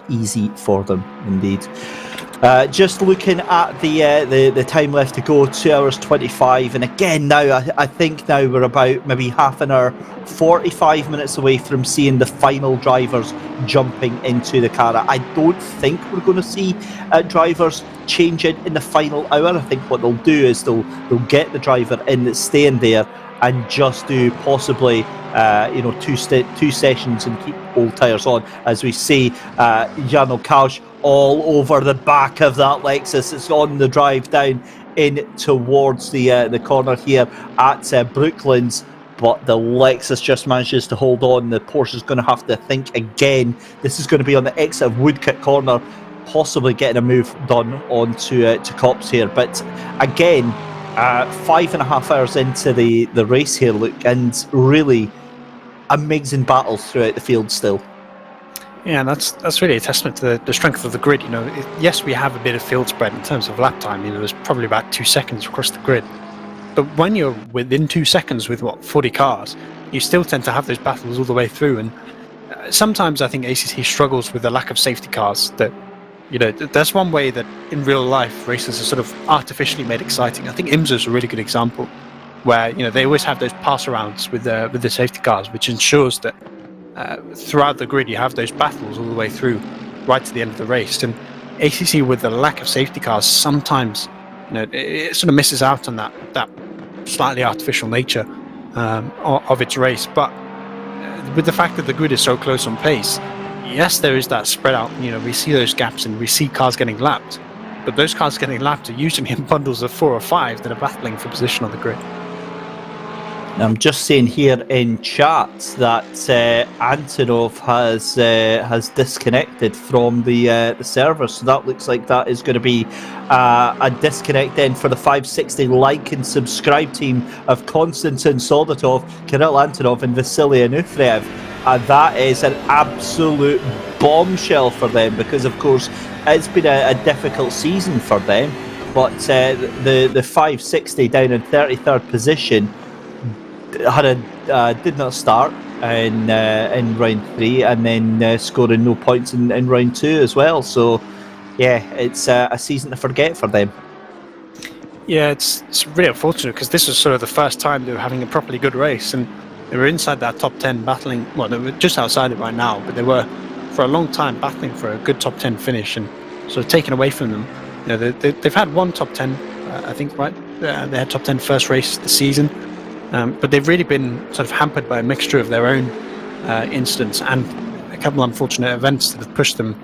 S3: easy for them indeed. Just looking at the time left to go, 2 hours 25, and again now I think now we're about maybe half an hour, 45 minutes away from seeing the final drivers jumping into the car. I don't think we're going to see drivers changing in the final hour. I think what they'll do is they'll get the driver in that's staying there and just do possibly two sessions and keep old tyres on, as we see Jarno Kausch all over the back of that Lexus. It's on the drive down in towards the corner here at Brooklands, but the Lexus just manages to hold on. The Porsche is going to have to think again. This is going to be on the exit of Woodcut corner, possibly getting a move done on to Copse here. But again, 5.5 hours into the race here, look, and really amazing battles throughout the field still.
S4: Yeah, and that's really a testament to the strength of the grid. Yes, we have a bit of field spread in terms of lap time. There's probably about 2 seconds across the grid. But when you're within 2 seconds with 40 cars, you still tend to have those battles all the way through. And sometimes I think ACC struggles with the lack of safety cars. That's one way that in real life races are sort of artificially made exciting. I think IMSA's a really good example, where they always have those pass arounds with the safety cars, which ensures that throughout the grid you have those battles all the way through, right to the end of the race. And ACC, with the lack of safety cars, sometimes it sort of misses out on that slightly artificial nature of its race. But with the fact that the grid is so close on pace, yes, there is that spread out. We see those gaps and we see cars getting lapped. But those cars getting lapped are usually in bundles of 4 or 5 that are battling for position on the grid.
S3: I'm just saying here in chat that Antonov has disconnected from the server, so that looks like that is going to be a disconnect then for the 560 like and subscribe team of Konstantin Soldatov, Kirill Antonov and Vasily Anufriev. That is an absolute bombshell for them, because of course it's been a difficult season for them, but the 560 down in 33rd position did not start in round 3, and then scoring no points in round 2 as well. So yeah, it's a season to forget for them.
S4: Yeah, it's really unfortunate, because this was sort of the first time they were having a properly good race, and they were inside that top 10 battling. Well, they were just outside it right now, but they were for a long time battling for a good top 10 finish, and sort of taken away from them. They've had one top 10, I think, right? They had top 10 first race this season. But they've really been sort of hampered by a mixture of their own incidents and a couple of unfortunate events that have pushed them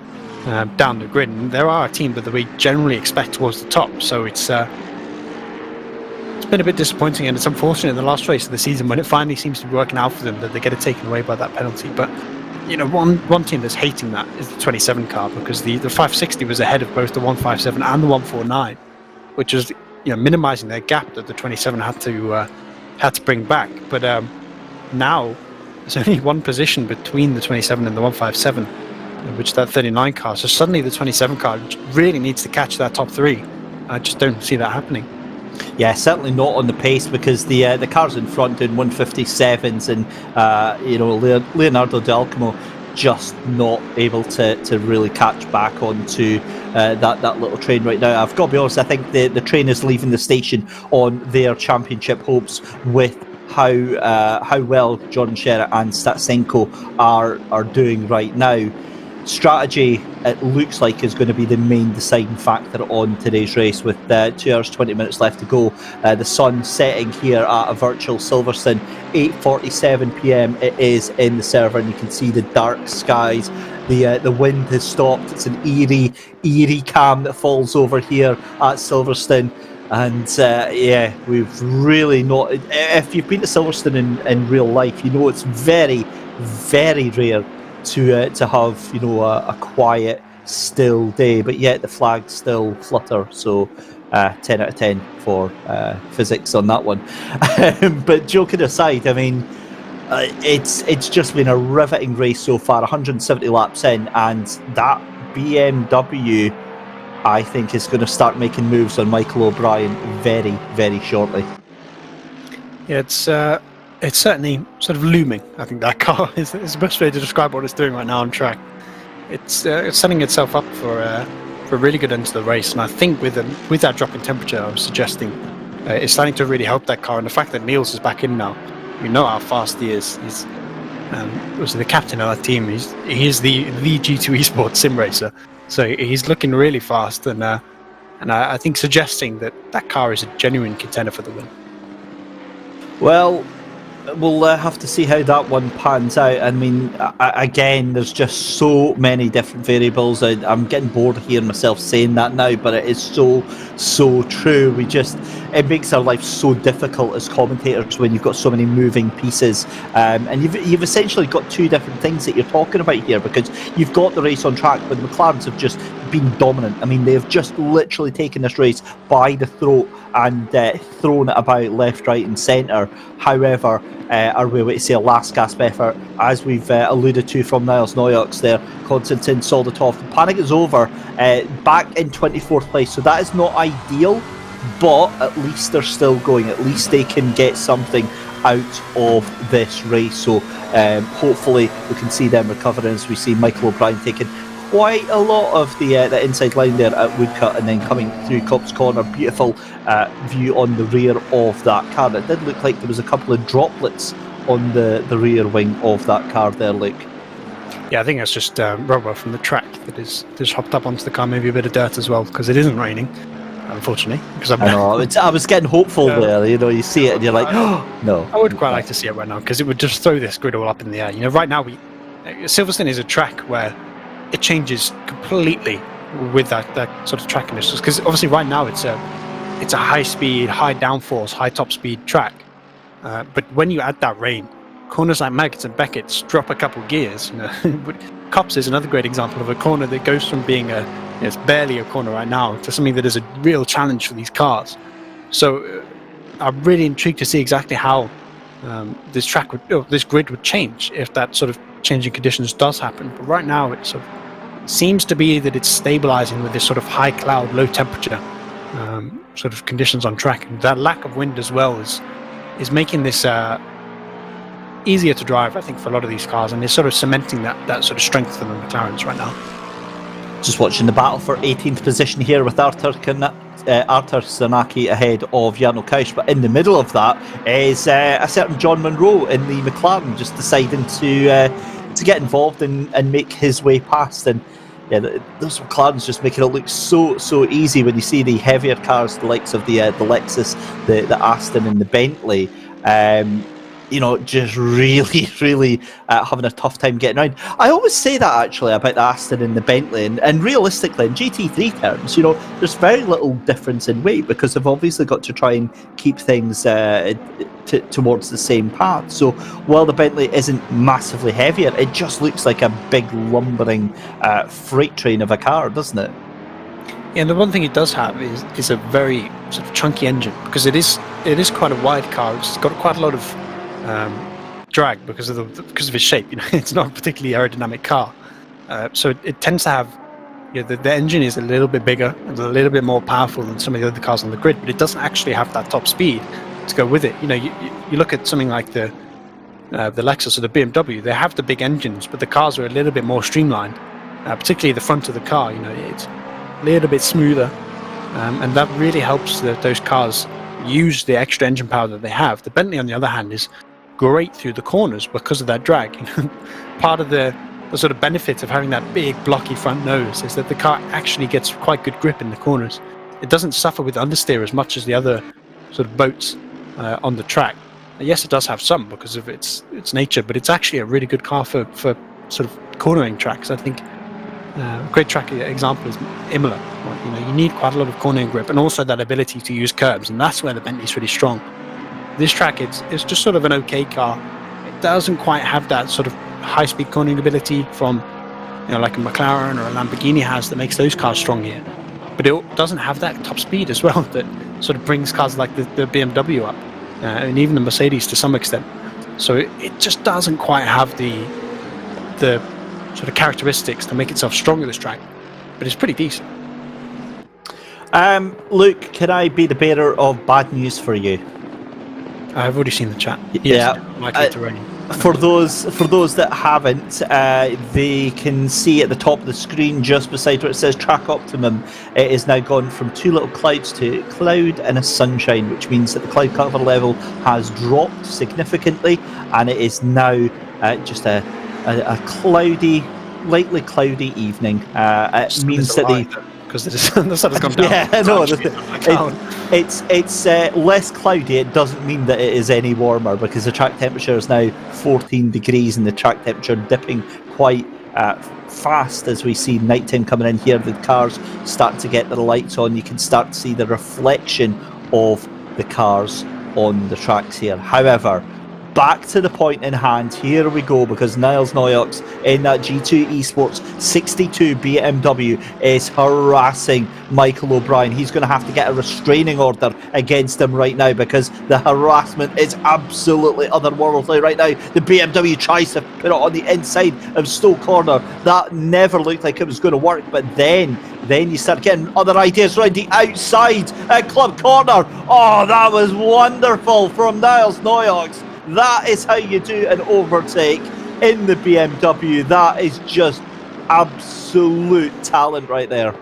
S4: down the grid. And there are a team that we generally expect towards the top, so it's been a bit disappointing, and it's unfortunate in the last race of the season when it finally seems to be working out for them that they get it taken away by that penalty. But one team that's hating that is the 27 car, because the 560 was ahead of both the 157 and the 149, which is minimising their gap that the 27 had to bring back. But now there's only one position between the 27 and the 157, which is that 39 car. So suddenly the 27 car really needs to catch that top 3. I just don't see that happening.
S3: Yeah, certainly not on the pace, because the cars in front doing 157s, and Leonardo D'Alcamo just not able to really catch back onto that little train right now. I've got to be honest, I think the train is leaving the station on their championship hopes with how well Jordan Sherritt and Statsenko are doing right now. Strategy, it looks like, is going to be the main deciding factor on today's race, with 2 hours 20 minutes left to go. The sun setting here at a virtual Silverstone, 8:47 p.m. it is in the server, and you can see the dark skies. The wind has stopped. It's an eerie calm that falls over here at Silverstone. And yeah, we've really not. If you've been to Silverstone in real life, it's very, very rare to have a quiet, still day, but yet the flags still flutter. So 10 out of 10 for physics on that one. But joking aside, I mean, it's just been a riveting race so far. 170 laps in, and that BMW, I think, is going to start making moves on Michael O'Brien very, very shortly.
S4: Yeah, it's certainly sort of looming. I think that car is the best way to describe what it's doing right now on track. It's setting itself up for a really good end to the race, and I think with that drop in temperature, I was suggesting, it's starting to really help that car. And the fact that Niels is back in now, we know how fast he is. He's was the captain of that team. He's the G2 Esports sim racer, so he's looking really fast, and I think suggesting that car is a genuine contender for the win.
S3: Well, we'll have to see how that one pans out. I mean, again, there's just so many different variables. I'm getting bored of hearing myself saying that now, but it is so true. It makes our life so difficult as commentators when you've got so many moving pieces, and you've essentially got two different things that you're talking about here, because you've got the race on track, but the McLarens have just been dominant. I mean, they've just literally taken this race by the throat and thrown it about left, right and centre. However, are we able to see a last gasp effort, as we've alluded to from Niles Noyox there, Konstantin Soldatov. The panic is over, back in 24th place, so that is not ideal, but at least they're still going. At least they can get something out of this race. So hopefully we can see them recovering, as we see Michael O'Brien taking quite a lot of the inside line there at Woodcut, and then coming through Cops Corner. Beautiful view on the rear of that car. It did look like there was a couple of droplets on the rear wing of that car there, Luke.
S4: Yeah, I think that's just rubber from the track that is just hopped up onto the car, maybe a bit of dirt as well, because it isn't raining. unfortunately, because
S3: I know. I was getting hopeful there. You know, you see it and you're like, oh, no.
S4: I would quite like to see it right now because it would just throw this grid all up in the air. You know, right now Silverstone is a track where it changes completely with that sort of track conditions. Because obviously right now it's a high speed, high downforce, high top speed track. But when you add that rain, corners like Maggots and Beckett's drop a couple gears. You know, Cops is another great example of a corner that goes from being it's barely a corner right now to something that is a real challenge for these cars. So I'm really intrigued to see exactly how this grid would change if that sort of changing conditions does happen. But right now it sort of seems to be that it's stabilizing with this sort of high cloud, low temperature sort of conditions on track, and that lack of wind as well is making this easier to drive, I think, for a lot of these cars, and it's sort of cementing that sort of strength for the McLarens right now.
S3: Just watching the battle for 18th position here with Arthur Zanaki ahead of Jarno Kausch, but in the middle of that is a certain John Munro in the McLaren just deciding to get involved and make his way past. And yeah, those McLarens just making it look so easy when you see the heavier cars, the likes of the Lexus, the Aston and the Bentley. You know, just really having a tough time getting around. I always say that actually about the Aston and the Bentley, and realistically in GT3 terms, you know, there's very little difference in weight because they've obviously got to try and keep things towards the same path. So while the Bentley isn't massively heavier, it just looks like a big lumbering freight train of a car, doesn't it?
S4: Yeah, and the one thing it does have is a very sort of chunky engine, because it is quite a wide car. It's got quite a lot of drag because of its shape. You know, it's not a particularly aerodynamic car, so it tends to have, you know, the engine is a little bit bigger and a little bit more powerful than some of the other cars on the grid, but it doesn't actually have that top speed to go with it. You know, you look at something like the Lexus or the BMW, they have the big engines, but the cars are a little bit more streamlined, particularly the front of the car. You know, it's a little bit smoother, and that really helps those cars use the extra engine power that they have. The Bentley, on the other hand, is great through the corners because of that drag. Part of the sort of benefit of having that big blocky front nose is that the car actually gets quite good grip in the corners. It doesn't suffer with understeer as much as the other sort of boats on the track. And yes, it does have some because of its nature, but it's actually a really good car for sort of cornering tracks. I think a great track example is Imola. You know, you need quite a lot of cornering grip and also that ability to use curbs, and that's where the Bentley's really strong. This track, it's just sort of an okay car. It doesn't quite have that sort of high-speed cornering ability from, you know, like a McLaren or a Lamborghini has that makes those cars strong here. But it doesn't have that top speed as well that sort of brings cars like the BMW up, and even the Mercedes to some extent. So it just doesn't quite have the sort of characteristics to make itself strong at this track, but it's pretty decent.
S3: Luke, can I be the bearer of bad news for you?
S4: I've already seen the chat.
S3: Yeah.
S4: Likely to rain.
S3: For those that haven't, they can see at the top of the screen just beside where it says Track Optimum, it is now gone from 2 little clouds to cloud and a sunshine, which means that the cloud cover level has dropped significantly, and it is now just a cloudy, lightly cloudy evening. It means that
S4: because the sun has gone down.
S3: Yeah, no, it's less cloudy. It doesn't mean that it is any warmer because the track temperature is now 14 degrees and the track temperature dipping quite fast as we see nighttime coming in here. The cars start to get their lights on. You can start to see the reflection of the cars on the tracks here. However, back to the point in hand, here we go, because Niles Noyox in that G2 Esports 62 BMW is harassing Michael O'Brien. He's going to have to get a restraining order against him right now because the harassment is absolutely otherworldly right now. The BMW tries to put it on the inside of Stowe Corner. That never looked like it was going to work, but then you start getting other ideas around the outside at Club Corner. Oh, that was wonderful from Niles Noyox. That is how you do an overtake in the BMW. That is just absolute talent right there.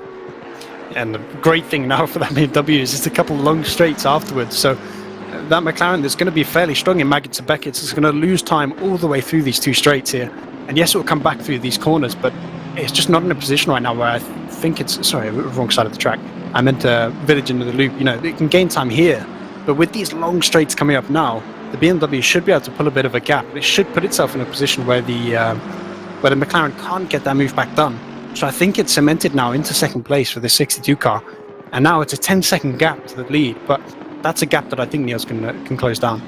S4: And the great thing now for that BMW is just a couple of long straights afterwards. So that McLaren that's going to be fairly strong in Maggots and Beckett's is going to lose time all the way through these 2 straights here. And yes, it will come back through these corners, but it's just not in a position right now where I think it's... Sorry, wrong side of the track. I meant Village into the loop. You know, it can gain time here, but with these long straights coming up now, the BMW should be able to pull a bit of a gap. It should put itself in a position where the McLaren can't get that move back done. So I think it's cemented now into second place for the 62 car, and now it's a 10-second gap to the lead. But that's a gap that I think Niels can close down.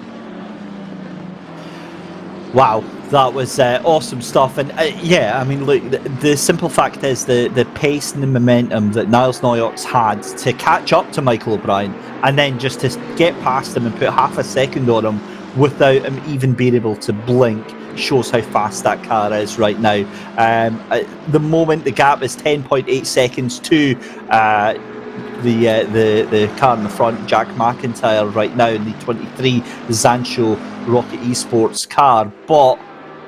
S3: Wow, that was awesome stuff. And yeah, I mean, look, the simple fact is the pace and the momentum that Niels Neuox had to catch up to Michael O'Brien, and then just to get past him and put half a second on him without him even being able to blink, shows how fast that car is right now. At the moment, the gap is 10.8 seconds to the car in the front, Jack McIntyre, right now in the 23 Zancho Rocket Esports car. But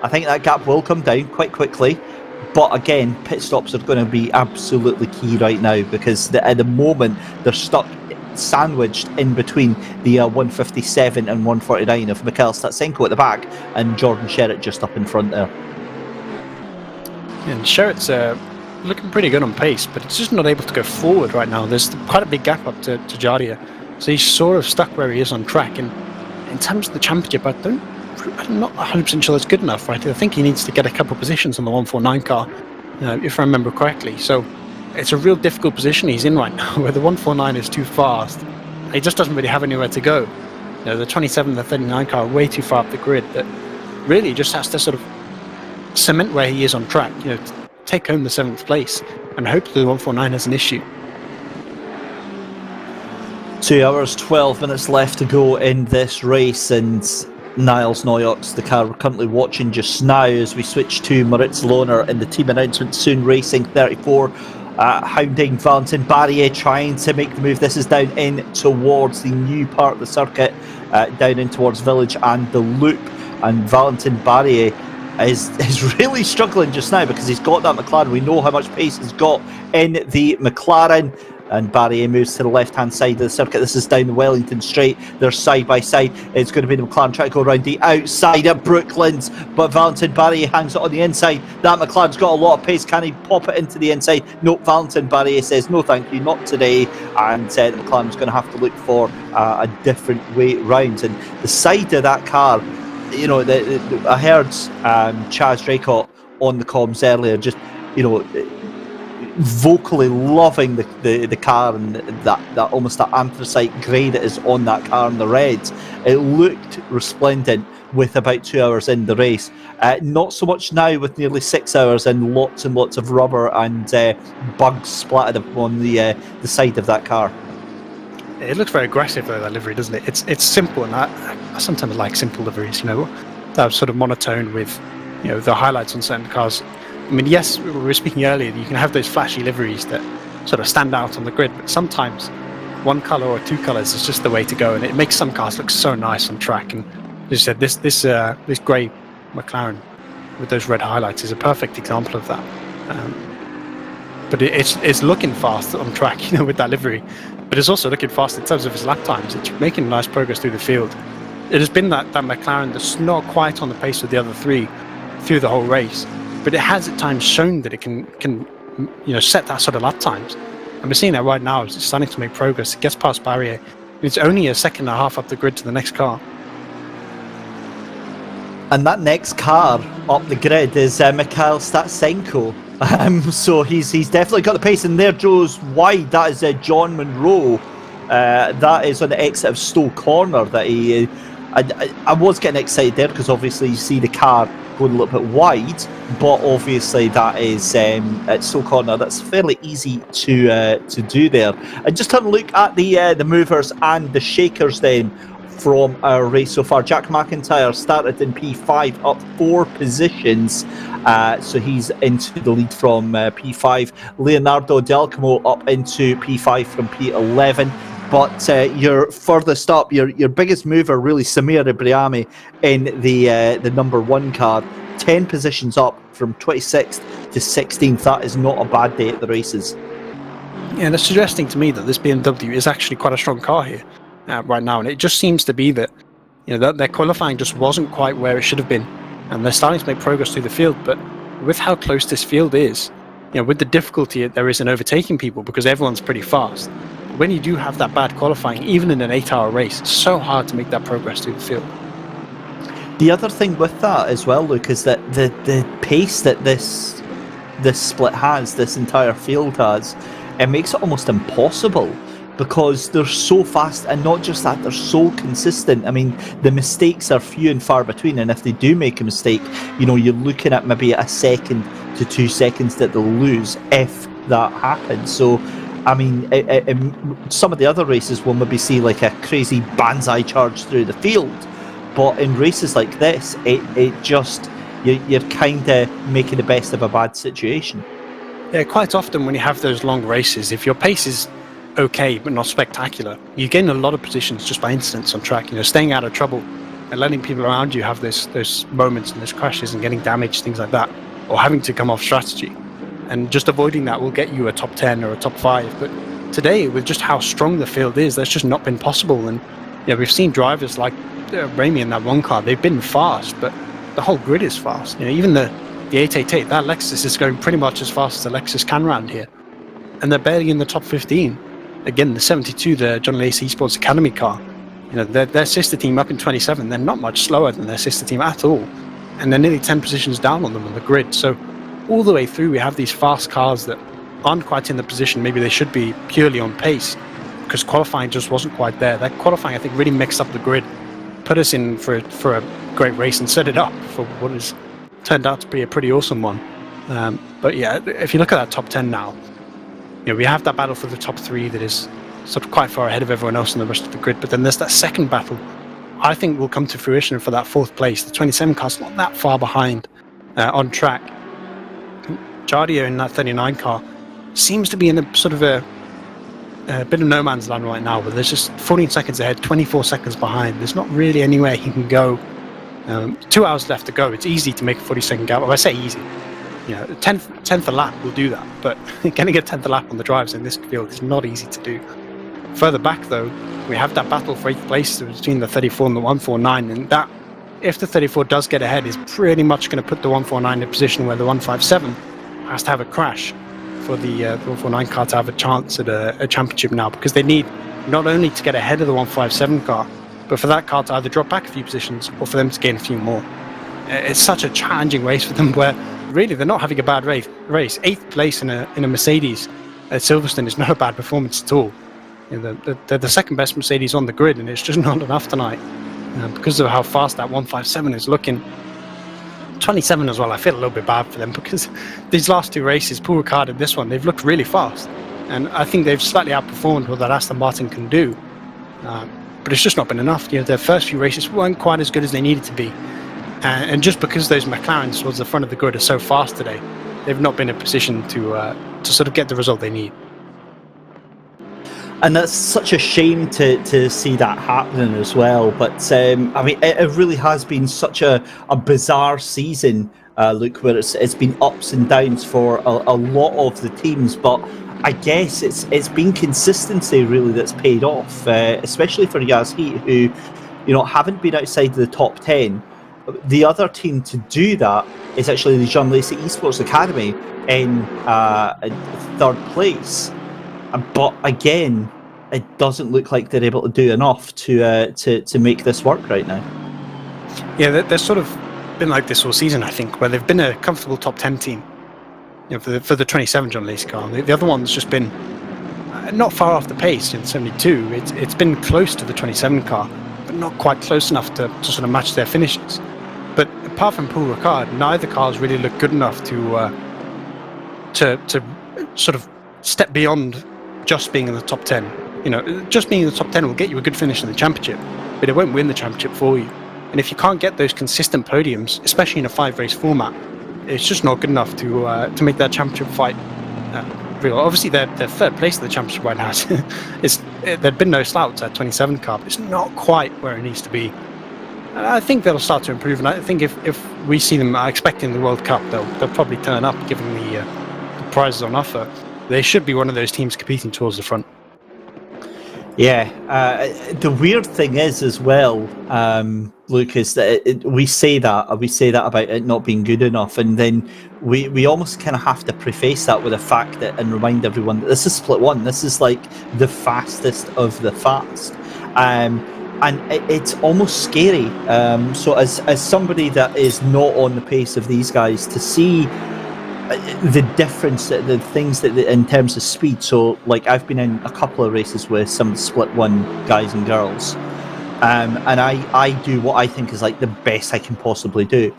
S3: I think that gap will come down quite quickly. But again, pit stops are going to be absolutely key right now, because at the moment they're stuck sandwiched in between the 157 and 149 of Mikhail Statsenko at the back and Jordan Sherritt just up in front there.
S4: And Sherritt's looking pretty good on pace, but it's just not able to go forward right now. There's quite a big gap up to Jadia, so he's sort of stuck where he is on track. And in terms of the championship, I'm not 100% sure that's good enough, right? I think he needs to get a couple of positions on the 149 car, if I remember correctly. So it's a real difficult position he's in right now, where the 149 is too fast. He just doesn't really have anywhere to go. You know, the 27 and the 39 car are way too far up the grid. That really just has to sort of cement where he is on track. You know, take home the 7th place and hope the 149 has an issue.
S3: 2 hours 12 minutes left to go in this race, and Niels Neuox, the car we're currently watching just now, as we switch to Moritz Lohner in the team announcement soon Racing 34, hounding Valentin Barrier, trying to make the move. This is down in towards the new part of the circuit, down in towards Village and the Loop, and Valentin Barrier is really struggling just now because he's got that McLaren. We know how much pace he's got in the McLaren, and Barrier moves to the left-hand side of the circuit. This is down the Wellington Straight. They're side by side. It's going to be the McLaren trying to go around the outside of Brooklands, but Valentin Barrier hangs it on the inside. That McLaren's got a lot of pace. Can he pop it into the inside? No, Valentin Barrier says no thank you, not today, and the McLaren's going to have to look for a different way round. And the side of that car, you know, I heard Chaz Draycott on the comms earlier, just, you know, vocally loving the car and that almost that anthracite grey that is on that car and the red. It looked resplendent with about 2 hours in the race. Not so much now with nearly 6 hours and lots of rubber and bugs splattered on the side of that car.
S4: It looks very aggressive though, that livery, doesn't it? It's simple, and I sometimes like simple liveries, you know, that are sort of monotone with, you know, the highlights on certain cars. I mean, yes, we were speaking earlier, you can have those flashy liveries that sort of stand out on the grid, but sometimes one colour or two colours is just the way to go, and it makes some cars look so nice on track. And as you said, this grey McLaren with those red highlights is a perfect example of that. But it's looking fast on track, you know, with that livery. But it's also looking fast in terms of its lap times. It's making nice progress through the field. It has been that McLaren that's not quite on the pace of the other three through the whole race, but it has at times shown that it can you know, set that sort of lap times. And we're seeing that right now. It's starting to make progress. It gets past Barrier. It's only a second and a half up the grid to the next car.
S3: And that next car up the grid is Mikhail Statsenko. So he's definitely got the pace, and there goes wide. That is John Munro. That is on the exit of Stowe Corner. That he, I was getting excited there because obviously you see the car going a little bit wide, but obviously that is at Stowe Corner. That's fairly easy to do there. And just have a look at the movers and the shakers then from our race so far. Jack McIntyre started in P5, up 4 positions, so he's into the lead from P5. Leonardo Delcamo up into P5 from P11. But your furthest up, your biggest mover, really, Samir Ibrahimi in the number 1 car, 10 positions up from 26th to 16th. That is not a bad day at the races.
S4: Yeah, that's suggesting to me that this BMW is actually quite a strong car here right now, and it just seems to be that, you know, that their qualifying just wasn't quite where it should have been, and they're starting to make progress through the field. But with how close this field is, with the difficulty there is in overtaking people because everyone's pretty fast. When you do have that bad qualifying, even in an 8-hour race, it's so hard to make that progress through the field.
S3: The other thing with that as well, Luke, is that the pace that this split has, this entire field has, it makes it almost impossible because they're so fast, and not just that, they're so consistent. I mean, the mistakes are few and far between, and if they do make a mistake, you're looking at maybe a second to 2 seconds that they'll lose if that happens. So, I mean, some of the other races will maybe see like a crazy banzai charge through the field, but in races like this, it just, you're kind of making the best of a bad situation.
S4: Yeah, quite often when you have those long races, if your pace is okay but not spectacular, you gain a lot of positions just by incidents on track. Staying out of trouble and letting people around you have those moments and those crashes and getting damaged, things like that, or having to come off strategy. And just avoiding that will get you a top 10 or a top 5. But today, with just how strong the field is, that's just not been possible. And we've seen drivers like Remy in that one car, they've been fast, but the whole grid is fast. Even the 888, that Lexus is going pretty much as fast as the Lexus can round here. And they're barely in the top 15. Again, the 72, the John Lacey Esports Academy car, their sister team up in 27, they're not much slower than their sister team at all. And they're nearly 10 positions down on them on the grid. So all the way through, we have these fast cars that aren't quite in the position maybe they should be purely on pace, because qualifying just wasn't quite there. That qualifying, I think, really mixed up the grid, put us in for a great race and set it up for what has turned out to be a pretty awesome one. But yeah, if you look at that top 10 now, we have that battle for the top 3 that is sort of quite far ahead of everyone else in the rest of the grid. But then there's that second battle, I think, will come to fruition for that 4th place. The 27 car's not that far behind on track. Jardio in that 39 car seems to be in a sort of a bit of no man's land right now, but there's just 14 seconds ahead, 24 seconds behind. There's not really anywhere he can go. 2 hours left to go. It's easy to make a 40-second gap. Well, I say easy. 10th a lap will do that, but getting a 10th a lap on the drives in this field is not easy to do. Further back, though, we have that battle for 8th place between the 34 and the 149, and that, if the 34 does get ahead, is pretty much going to put the 149 in a position where the 157 has to have a crash for the 149 car to have a chance at a championship now, because they need not only to get ahead of the 157 car, but for that car to either drop back a few positions or for them to gain a few more. It's such a challenging race for them where really they're not having a bad race. 8th place in a Mercedes at Silverstone is not a bad performance at all. They're the second best Mercedes on the grid, and it's just not enough tonight because of how fast that 157 is looking. 27 as well, I feel a little bit bad for them because these last 2 races, Paul Ricard and this one, they've looked really fast, and I think they've slightly outperformed what that Aston Martin can do, but it's just not been enough. Their first few races weren't quite as good as they needed to be, and just because those McLarens towards the front of the grid are so fast today, they've not been in a position to sort of get the result they need.
S3: And that's such a shame to see that happening as well. But I mean, it really has been such a bizarre season, Luke, where it's been ups and downs for a lot of the teams. But I guess it's been consistency really that's paid off, especially for Yaz Heat, who haven't been outside the top 10. The other team to do that is actually the John Lacey Esports Academy in 3rd place. But again, it doesn't look like they're able to do enough to make this work right now.
S4: Yeah, they've sort of been like this all season, I think, where they've been a comfortable top 10 team. For the 27 John Lacey car. The other one's just been not far off the pace in 72. It's been close to the 27 car, but not quite close enough to sort of match their finishes. But apart from Paul Ricard, neither cars really look good enough to sort of step beyond just being in the top 10. Just being in the top 10 will get you a good finish in the championship, but it won't win the championship for you. And if you can't get those consistent podiums, especially in a 5-race format, it's just not good enough to make that championship fight real. Obviously, they're 3rd place in the championship right now. There'd been no slouch at 27 car, but it's not quite where it needs to be. And I think they'll start to improve, and I think if we see them expecting the World Cup, they'll probably turn up, given the prizes on offer. They should be one of those teams competing towards the front.
S3: Yeah, the weird thing is as well, Luke, is that we say that about it not being good enough, and then we almost kind of have to preface that with the fact that, and remind everyone that this is split one. This is like the fastest of the fast, and it's almost scary. So as somebody that is not on the pace of these guys, to see the difference, the things that in terms of speed. So like I've been in a couple of races with some split one guys and girls. And I do what I think is like the best I can possibly do,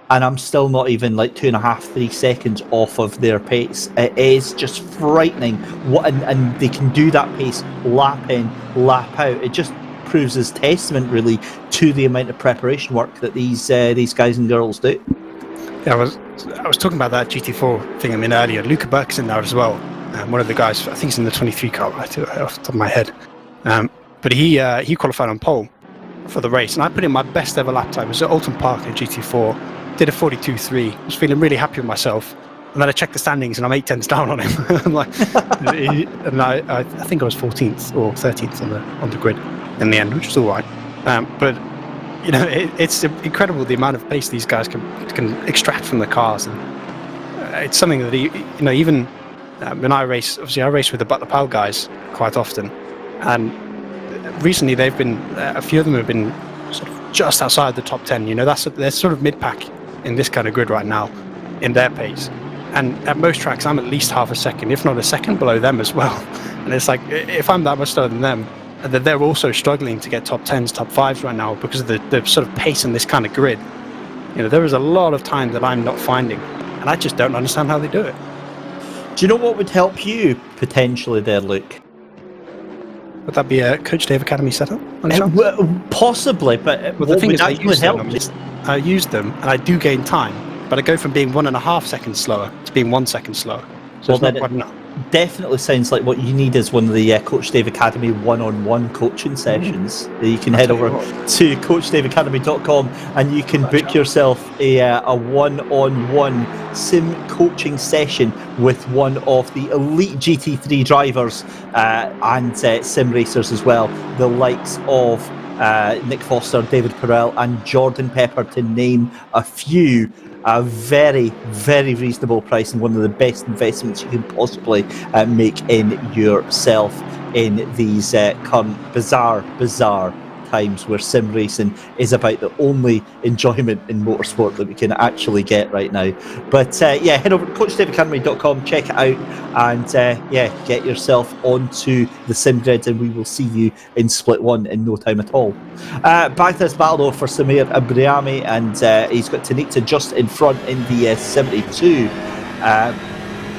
S3: and I'm still not even like 2.5-3 seconds off of their pace. It is just frightening and they can do that pace lap in, lap out. It just proves as testament really to the amount of preparation work that these guys and girls do.
S4: Yeah, I was talking about that GT4 thing earlier. Luca Burke's in there as well. One of the guys, I think he's in the 23 car right off the top of my head. But he qualified on pole for the race, and I put in my best ever lap time. It was at Alton Park in GT4, did a 42.3. I was feeling really happy with myself, and then I checked the standings and I'm 8/10 down on him. I'm like, and I think I was 14th or 13th on the grid in the end, which was all right. But you know, it's incredible the amount of pace these guys can extract from the cars, and it's something that even when I race, obviously I race with the Butler Powell guys quite often, and recently they've been a few of them have been sort of just outside the top 10. You know, they're sort of mid-pack in this kind of grid right now in their pace, and at most tracks I'm at least half a second, if not a second below them as well. And it's like, if I'm that much slower than them, and that they're also struggling to get top 10s, top 5s right now because of the sort of pace in this kind of grid, you know, there is a lot of time that I'm not finding, and I just don't understand how they do it.
S3: Do you know what would help you potentially there, Luke?
S4: Would that be a Coach Dave Academy setup?
S3: Possibly, but
S4: the thing is,
S3: I
S4: use them and I do gain time, but I go from being 1.5 seconds slower to being 1 second slower. So it's not quite enough.
S3: Definitely sounds like what you need is one of the Coach Dave Academy one-on-one coaching sessions. You can head over to CoachDaveAcademy.com and you can book yourself a one-on-one sim coaching session with one of the elite GT3 drivers and sim racers as well, the likes of Nick Foster, David Perel and Jordan Pepper, to name a few. A very, very reasonable price and one of the best investments you can possibly make in yourself in these current bizarre times where sim racing is about the only enjoyment in motorsport that we can actually get right now. But head over to CoachDaveAcademy.com, check it out, and get yourself onto the sim grid, and we will see you in Split 1 in no time at all. Back to this battle though for Samir Abrahami, and he's got Tanita just in front in the 72.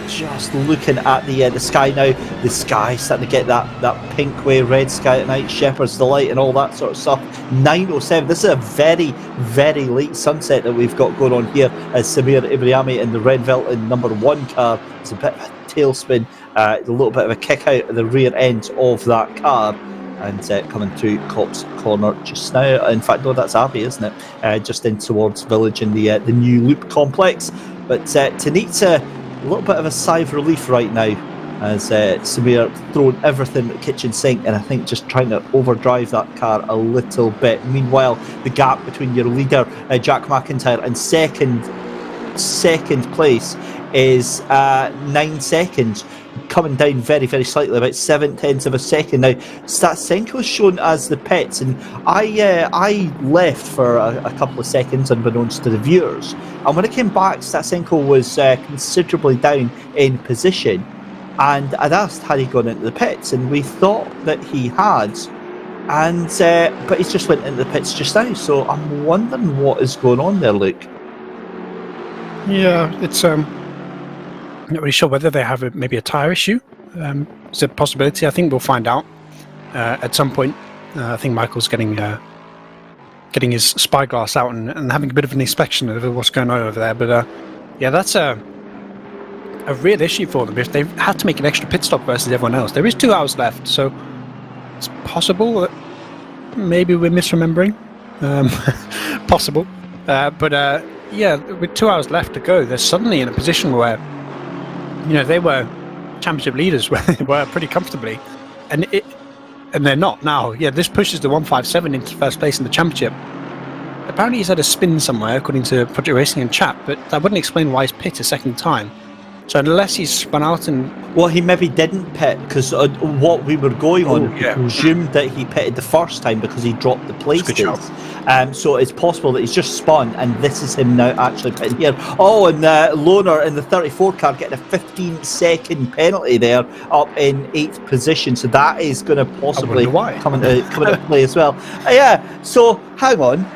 S3: Just looking at the sky now, the sky starting to get that pink way, red sky at night, Shepherd's Delight and all that sort of stuff. 9:07, this is a very, very late sunset that we've got going on here as Samir Ibrahimi in the Red Velton number 1 car. It's a bit of a tailspin, a little bit of a kick out of the rear end of that car, and coming through Cops Corner just now. In fact, no, that's Abbey, isn't it? Just in towards Village in the new Loop complex. But Tanita, a little bit of a sigh of relief right now as Samir throwing everything at the kitchen sink, and I think just trying to overdrive that car a little bit. Meanwhile, the gap between your leader Jack McIntyre and second place is 9 seconds, coming down very, very slightly, about 7/10 of a second. Now, Statsenko is shown as the pits, and I left for a couple of seconds unbeknownst to the viewers, and when I came back, Statsenko was considerably down in position, and I'd asked had he gone into the pits, and we thought that he had, and but he's just went into the pits just now, so I'm wondering what is going on there, Luke.
S4: Yeah, it's I'm not really sure whether they have maybe a tyre issue. It's a possibility. I think we'll find out at some point. I think Michael's getting his spyglass out and having a bit of an inspection of what's going on over there. But that's a real issue for them if they've had to make an extra pit stop versus everyone else. There is 2 hours left, so it's possible that maybe we're misremembering. Possible. But with 2 hours left to go, they're suddenly in a position where, you know, they were championship leaders were pretty comfortably, and they're not now. Yeah, this pushes the 157 into first place in the championship, apparently he's had a spin somewhere, according to Project Racing in chat, but that wouldn't explain why he's pit a second time. So unless he's spun out and...
S3: Well, he maybe didn't pit, because what we were going on, we presumed that he pitted the first time because he dropped the places. So it's possible that he's just spun, and this is him now actually pitting here. Oh, and Loner in the 34 car getting a 15-second penalty there, up in 8th position. So that is going to possibly come into play as well. Yeah, so hang on.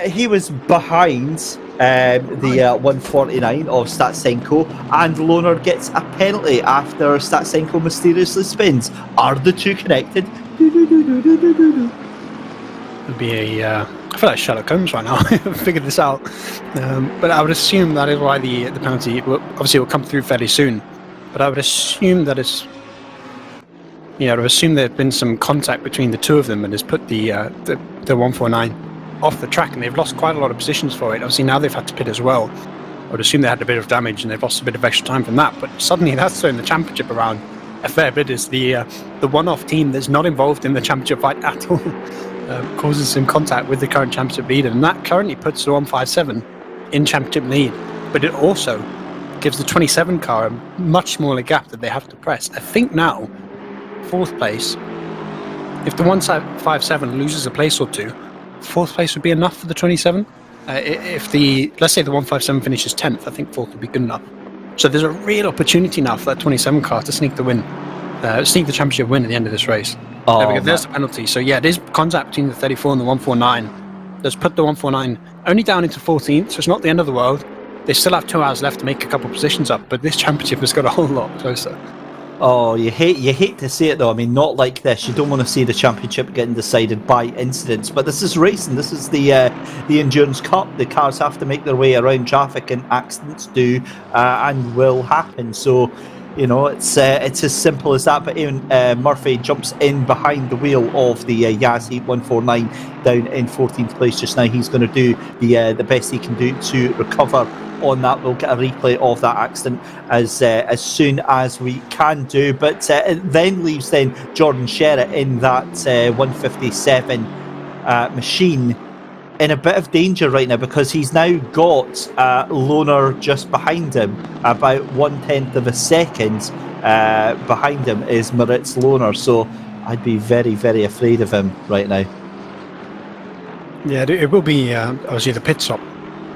S3: He was behind the 149 of Statsenko, and Loner gets a penalty after Statsenko mysteriously spins. Are the two connected?
S4: It'd be I feel like Sherlock Holmes right now. I've figured this out. But I would assume that is why the penalty obviously will come through fairly soon. But I would assume that it's... Yeah, I would assume there's been some contact between the two of them and has put the 149 off the track, and they've lost quite a lot of positions for it. Obviously now they've had to pit as well. I would assume they had a bit of damage and they've lost a bit of extra time from that, but suddenly that's throwing the championship around a fair bit as the one-off team that's not involved in the championship fight at all causes some contact with the current championship leader, and that currently puts the 157 in championship lead, but it also gives the 27 car a much smaller gap that they have to press. I think now, 4th place, if the 157 loses a place or two, 4th place would be enough for the 27. If let's say the 157 finishes 10th, I think 4th would be good enough. So there's a real opportunity now for that 27 car to sneak the championship win at the end of this race. There's the penalty. So yeah, there's contact between the 34 and the 149. That's put the 149 only down into 14th, so it's not the end of the world. They still have 2 hours left to make a couple of positions up, but this championship has got a whole lot closer.
S3: Oh, you hate to say it though. I mean, not like this. You don't want to see the championship getting decided by incidents. But this is racing. This is the Endurance Cup. The cars have to make their way around traffic, and accidents do and will happen. So, you know, it's as simple as that. But even Murphy jumps in behind the wheel of the Yazzie 149 down in 14th place just now. He's going to do the best he can do to recover on that. We'll get a replay of that accident as soon as we can do, but it then leaves Jordan Sherritt in that 157 machine in a bit of danger right now, because he's now got Loner just behind him, about 1/10 of a second behind him is Moritz Loner, so I'd be very, very afraid of him right now.
S4: Yeah, it will be obviously the pit stop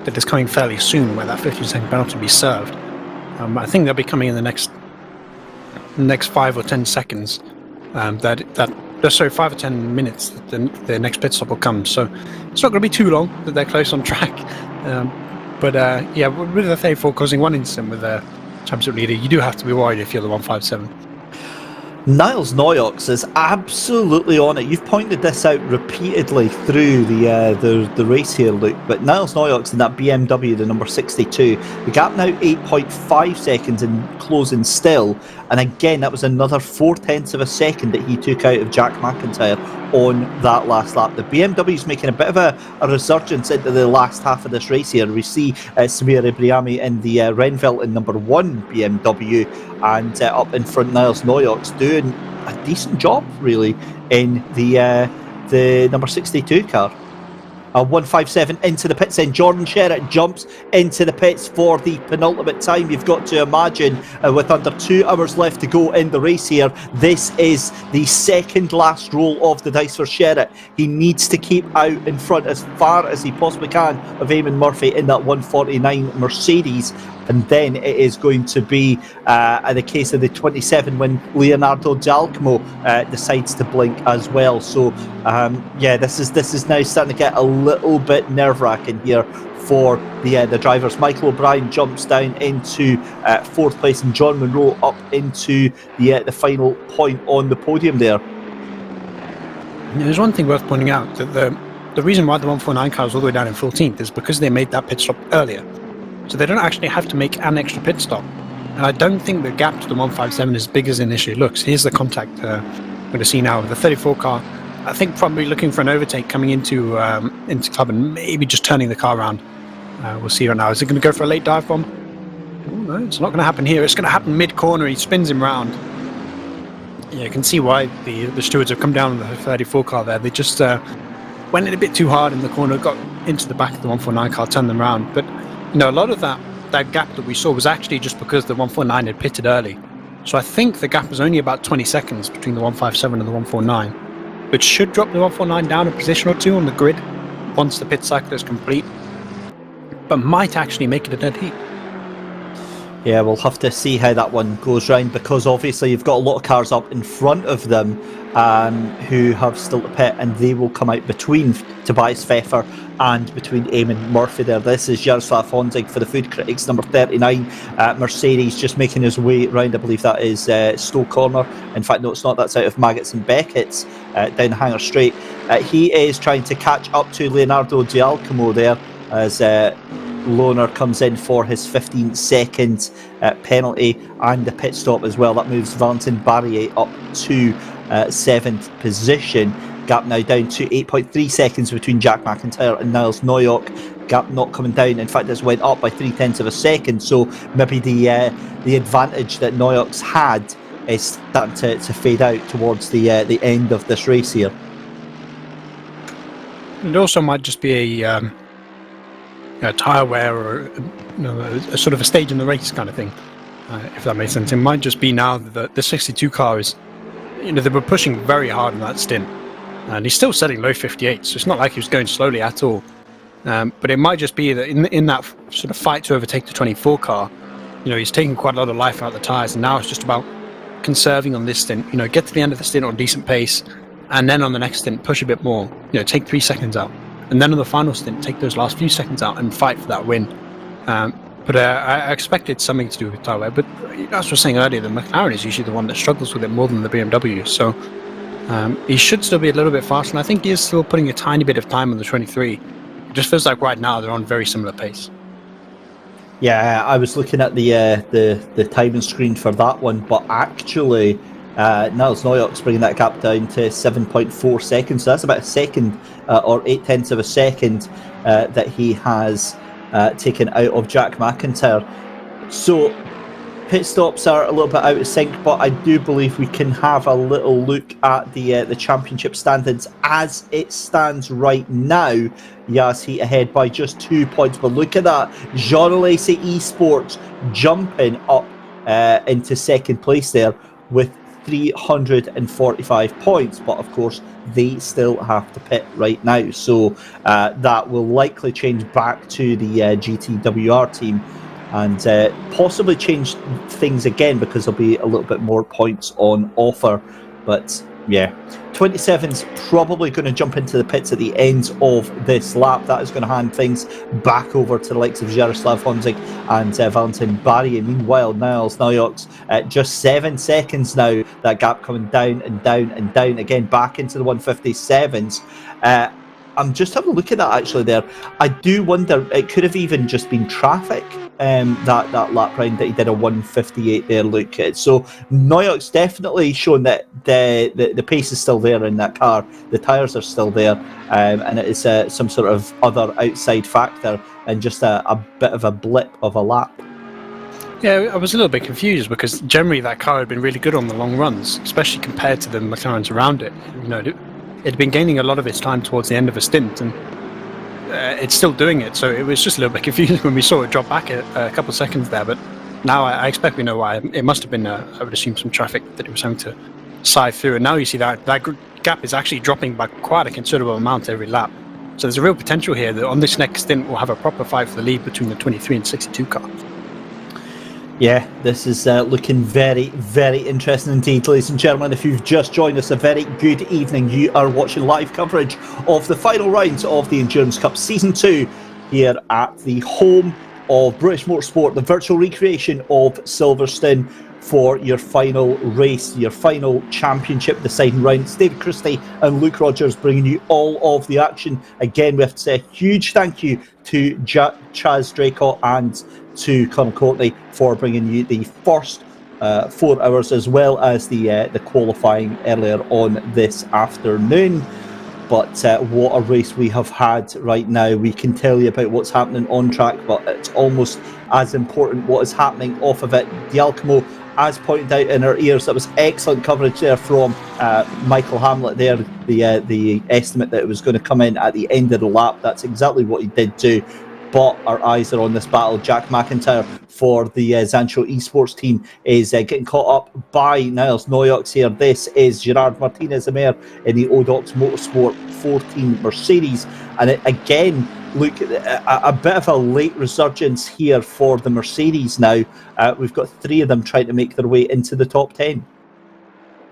S4: that is coming fairly soon, where that 15-second penalty will be served. I think they'll be coming in the next 5 or 10 seconds. 5 or 10 minutes that the next pit stop will come. So it's not going to be too long that they're close on track. But with the 34 causing one incident with the championship leader, you do have to be worried if you're the 157.
S3: Niles Noyox is absolutely on it. You've pointed this out repeatedly through the race here, Luke, but Niles Noyox in that BMW, the number 62, the gap now 8.5 seconds in closing still, and again that was another 4/10 of a second that he took out of Jack McIntyre on that last lap. The BMW's making a bit of a resurgence into the last half of this race here. We see Samir Ibrahimi in the Renville in number 1 BMW, and up in front Niles Noyox doing a decent job really in the number 62 car. 157 into the pits, and Jordan Sherritt jumps into the pits for the penultimate time. You've got to imagine with under 2 hours left to go in the race here, this is the second last roll of the dice for Sherritt. He needs to keep out in front as far as he possibly can of Eamon Murphy in that 149 Mercedes, and then it is going to be the case of the 27 when Leonardo Giacomo decides to blink as well. So this is now starting to get a little bit nerve-wracking here for the drivers. Michael O'Brien jumps down into 4th place, and John Munro up into the final point on the podium there.
S4: There's one thing worth pointing out, that the reason why the 149 car is all the way down in 14th is because they made that pit stop earlier. So they don't actually have to make an extra pit stop. And I don't think the gap to the 157 is as big as it initially looks. Here's the contact we're going to see now. The 34 car, I think probably looking for an overtake coming into club and maybe just turning the car around. We'll see right now. Is it going to go for a late dive bomb? Oh, no, it's not going to happen here. It's going to happen mid-corner. He spins him round. Yeah, you can see why the stewards have come down on the 34 car there. They just went in a bit too hard in the corner, got into the back of the 149 car, turned them around. But a lot of that gap that we saw was actually just because the 149 had pitted early. So I think the gap was only about 20 seconds between the 157 and the 149, which should drop the 149 down a position or two on the grid once the pit cycle is complete, but might actually make it a dead heat.
S3: Yeah, we'll have to see how that one goes round, because obviously you've got a lot of cars up in front of them who have still to pit, and they will come out between Tobias Pfeffer and between Eamon Murphy there. This is Jaroslav Honzig for the Food Critics, number 39. Mercedes just making his way round, I believe that is Stowe Corner. In fact, no, it's not, that's out of Maggots and Beckett's down Hanger Straight. He is trying to catch up to Leonardo Giacomo there as Lohner comes in for his 15-second penalty and the pit stop as well. That moves Valentin Barrier up to 7th position. Gap now down to 8.3 seconds between Jack McIntyre and Niles Noyok. Gap not coming down. In fact, it's went up by 0.3 of a second. So maybe the advantage that Noyok's had is starting to fade out towards the end of this race here.
S4: It also might just be a tyre wear or a sort of a stage in the race kind of thing, if that makes sense. It might just be now that the 62 car is, they were pushing very hard in that stint, and he's still setting low 58, so it's not like he was going slowly at all. But it might just be that in that sort of fight to overtake the 24 car, he's taking quite a lot of life out of the tyres, and now it's just about conserving on this stint. Get to the end of the stint on decent pace, and then on the next stint push a bit more. Take 3 seconds out. And then on the final stint, take those last few seconds out and fight for that win. But I expected something to do with tyre wear. But as I was saying earlier, the McLaren is usually the one that struggles with it more than the BMW. So he should still be a little bit faster. And I think he is still putting a tiny bit of time on the 23. It just feels like right now they're on very similar pace.
S3: Yeah, I was looking at the timing screen for that one, but actually Niles Noyok's bringing that gap down to 7.4 seconds. So that's about a second or 0.8 of a second that he has taken out of Jack McIntyre. So pit stops are a little bit out of sync, but I do believe we can have a little look at the championship standings as it stands right now. Yas Heat ahead by just 2 points, but look at that, Jean Lacey Esports jumping up into second place there with 345 points, but of course they still have to pit right now, so that will likely change back to the GTWR team and possibly change things again, because there'll be a little bit more points on offer. But yeah, 27's probably going to jump into the pits at the end of this lap. That is going to hand things back over to the likes of Jaroslav Honzig and Valentin Barrier. Meanwhile, Niles Noyok's just 7 seconds now. That gap coming down and down and down again, back into the 157s. I'm just having a look at that actually there. I do wonder, it could have even just been traffic, that lap round that he did a 158 there, look. So Noyok's definitely shown that the pace is still there in that car, the tyres are still there, and it is some sort of other outside factor and just a bit of a blip of a lap.
S4: Yeah, I was a little bit confused because generally that car had been really good on the long runs, especially compared to the McLarens around it. It had been gaining a lot of its time towards the end of a stint, and it's still doing it. So it was just a little bit confusing when we saw it drop back a couple of seconds there. But now I expect we know why. It must have been, I would assume, some traffic that it was having to scythe through. And now you see that gap is actually dropping by quite a considerable amount every lap. So there's a real potential here that on this next stint we'll have a proper fight for the lead between the 23 and 62 car.
S3: Yeah, this is looking very, very interesting indeed, ladies and gentlemen. If you've just joined us, a very good evening. You are watching live coverage of the final round of the Endurance Cup Season 2 here at the home of British Motorsport, the virtual recreation of Silverstone, for your final race, your final championship deciding rounds. David Christie and Luke Rogers bringing you all of the action. Again, we have to say a huge thank you to Chaz, Draycott and to Courtney for bringing you the first 4 hours, as well as the qualifying earlier on this afternoon. But what a race we have had right now. We can tell you about what's happening on track, but it's almost as important what is happening off of it. Giacomo as pointed out in our ears. That was excellent coverage there from Michael Hamlet there, the estimate that it was going to come in at the end of the lap. That's exactly what he did do. But our eyes are on this battle. Jack McIntyre for the Zancho Esports team is getting caught up by Niles Noyox here. This is Gerard Martinez-Amer in the Odox Motorsport 14 Mercedes. And again, look, a bit of a late resurgence here for the Mercedes now. We've got 3 of them trying to make their way into the top 10.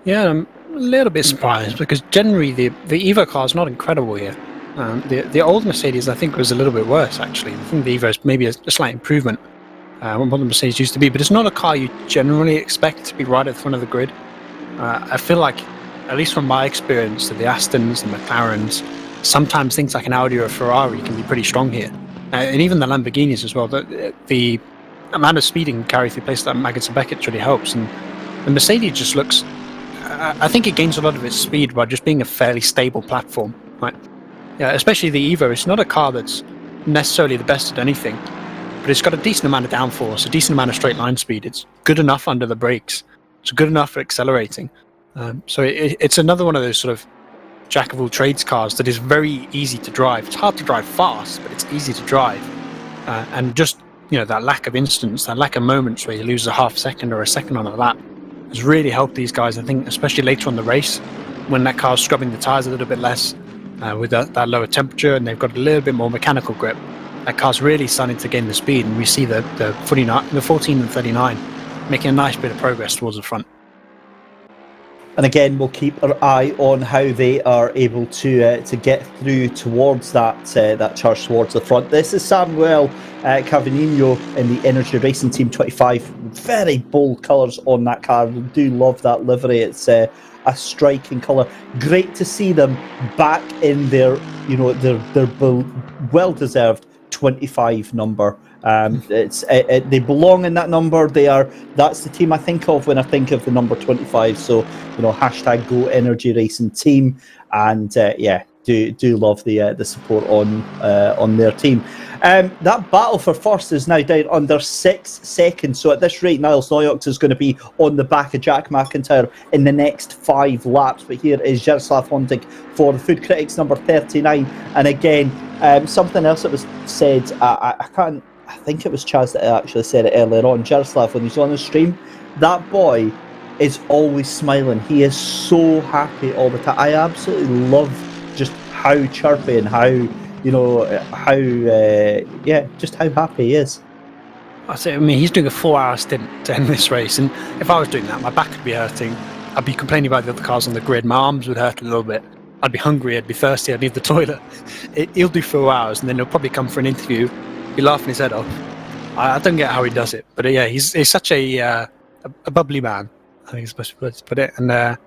S4: Yeah, I'm a little bit surprised because generally the Evo car is not incredible here. The old Mercedes, I think, was a little bit worse, actually. I think the Evo is maybe a slight improvement on what the Mercedes used to be, but it's not a car you generally expect to be right at the front of the grid. I feel like, at least from my experience, that the Astons, the McLarens, sometimes things like an Audi or a Ferrari can be pretty strong here. And even the Lamborghinis as well. The amount of speed it can carry through places like Maggots and Beckett really helps. And the Mercedes just looks... I think it gains a lot of its speed by just being a fairly stable platform, right? Yeah, especially the Evo. It's not a car that's necessarily the best at anything, but it's got a decent amount of downforce, a decent amount of straight line speed. It's good enough under the brakes. It's good enough for accelerating. So it's another one of those sort of jack of all trades cars that is very easy to drive. It's hard to drive fast, but it's easy to drive. And just, that lack of instance, that lack of moments where you lose a half second or a second on a lap has really helped these guys, I think, especially later on the race, when that car's scrubbing the tyres a little bit less, with that lower temperature, and they've got a little bit more mechanical grip. That car's really starting to gain the speed, and we see the 14 and 39 making a nice bit of progress towards the front.
S3: And again, we'll keep our eye on how they are able to get through towards that charge towards the front. This is Samuel Cavagnino in the Energy Racing Team 25. Very bold colours on that car. We do love that livery. It's a striking colour. Great to see them back in their well-deserved 25 number. They belong in that number. That's the team I think of when I think of the number 25. So hashtag Go Energy Racing Team, and do love the support on their team. That battle for first is now down under 6 seconds. So at this rate, Niles Noyox is going to be on the back of Jack McIntyre in the next 5 laps. But here is Jaroslav Hondig for the Food Critics number 39. And again, something else that was said, I think it was Chaz that actually said it earlier on. Jaroslav, when he's on the stream, that boy is always smiling. He is so happy all the time. I absolutely love just how chirpy and how just how happy he is.
S4: He's doing a 4-hour stint to end this race, and if I was doing that, my back would be hurting. I'd be complaining about the other cars on the grid. My arms would hurt a little bit. I'd be hungry. I'd be thirsty. I'd need the toilet. He'll do 4 hours, and then he'll probably come for an interview. Be laughing his head off. I don't get how he does it, but he's such a bubbly man, I think it's the best way to put it. And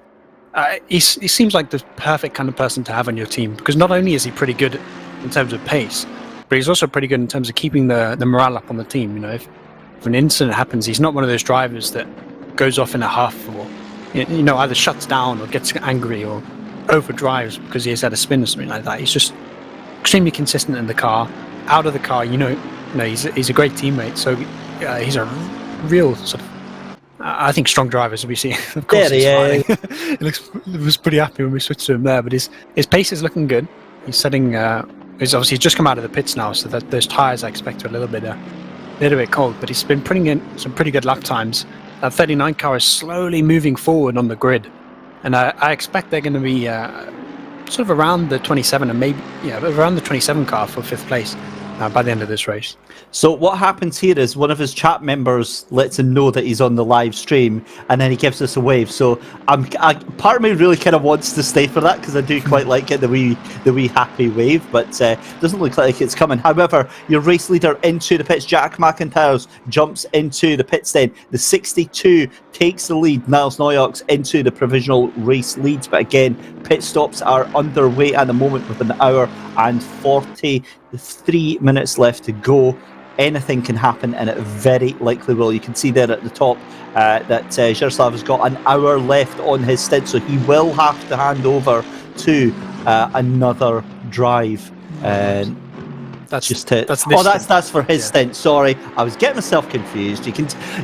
S4: he seems like the perfect kind of person to have on your team, because not only is he pretty good in terms of pace, but he's also pretty good in terms of keeping the morale up on the team. If an incident happens, he's not one of those drivers that goes off in a huff or either shuts down or gets angry or overdrives because he has had a spin or something like that. He's just extremely consistent in the car. Out of the car, he's a great teammate. So he's a real sort of, I think, strong driver, as we see. Of course, he's smiling. He was pretty happy when we switched to him there. But his pace is looking good. He's setting. He's obviously just come out of the pits now, so that those tyres I expect are a little bit cold. But he's been putting in some pretty good lap times. That 39 car is slowly moving forward on the grid, and I expect they're going to be sort of around the 27 and maybe around the 27 car for 5th place by the end of this race.
S3: So what happens here is one of his chat members lets him know that he's on the live stream, and then he gives us a wave. So part of me really kind of wants to stay for that, because I do quite like it, the wee happy wave, but doesn't look like it's coming. However, your race leader into the pits, Jack McIntyre, jumps into the pits then. The 62 takes the lead. Niles Noyox into the provisional race leads, but again, pit stops are underway at the moment with an hour and 43 minutes left to go. Anything can happen, and it very likely will. You can see there at the top that Jaroslav has got an hour left on his stint, so he will have to hand over to another drive
S4: That's
S3: just to.
S4: that's
S3: That's for his stint. Sorry, I was getting myself confused. Do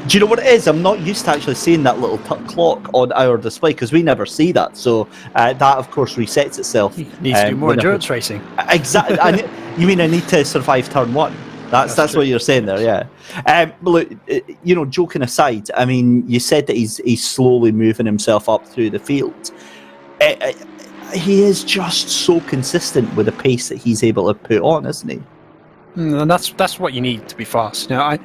S3: you know what it is? I'm not used to actually seeing that little clock on our display because we never see that. So that, of course, resets itself.
S4: Needs to do more endurance racing.
S3: Exactly. You mean I need to survive turn 1? That's what you're saying there, yeah. Look, joking aside, I mean, you said that he's slowly moving himself up through the field. He is just so consistent with the pace that he's able to put on, isn't he?
S4: And that's what you need to be fast. I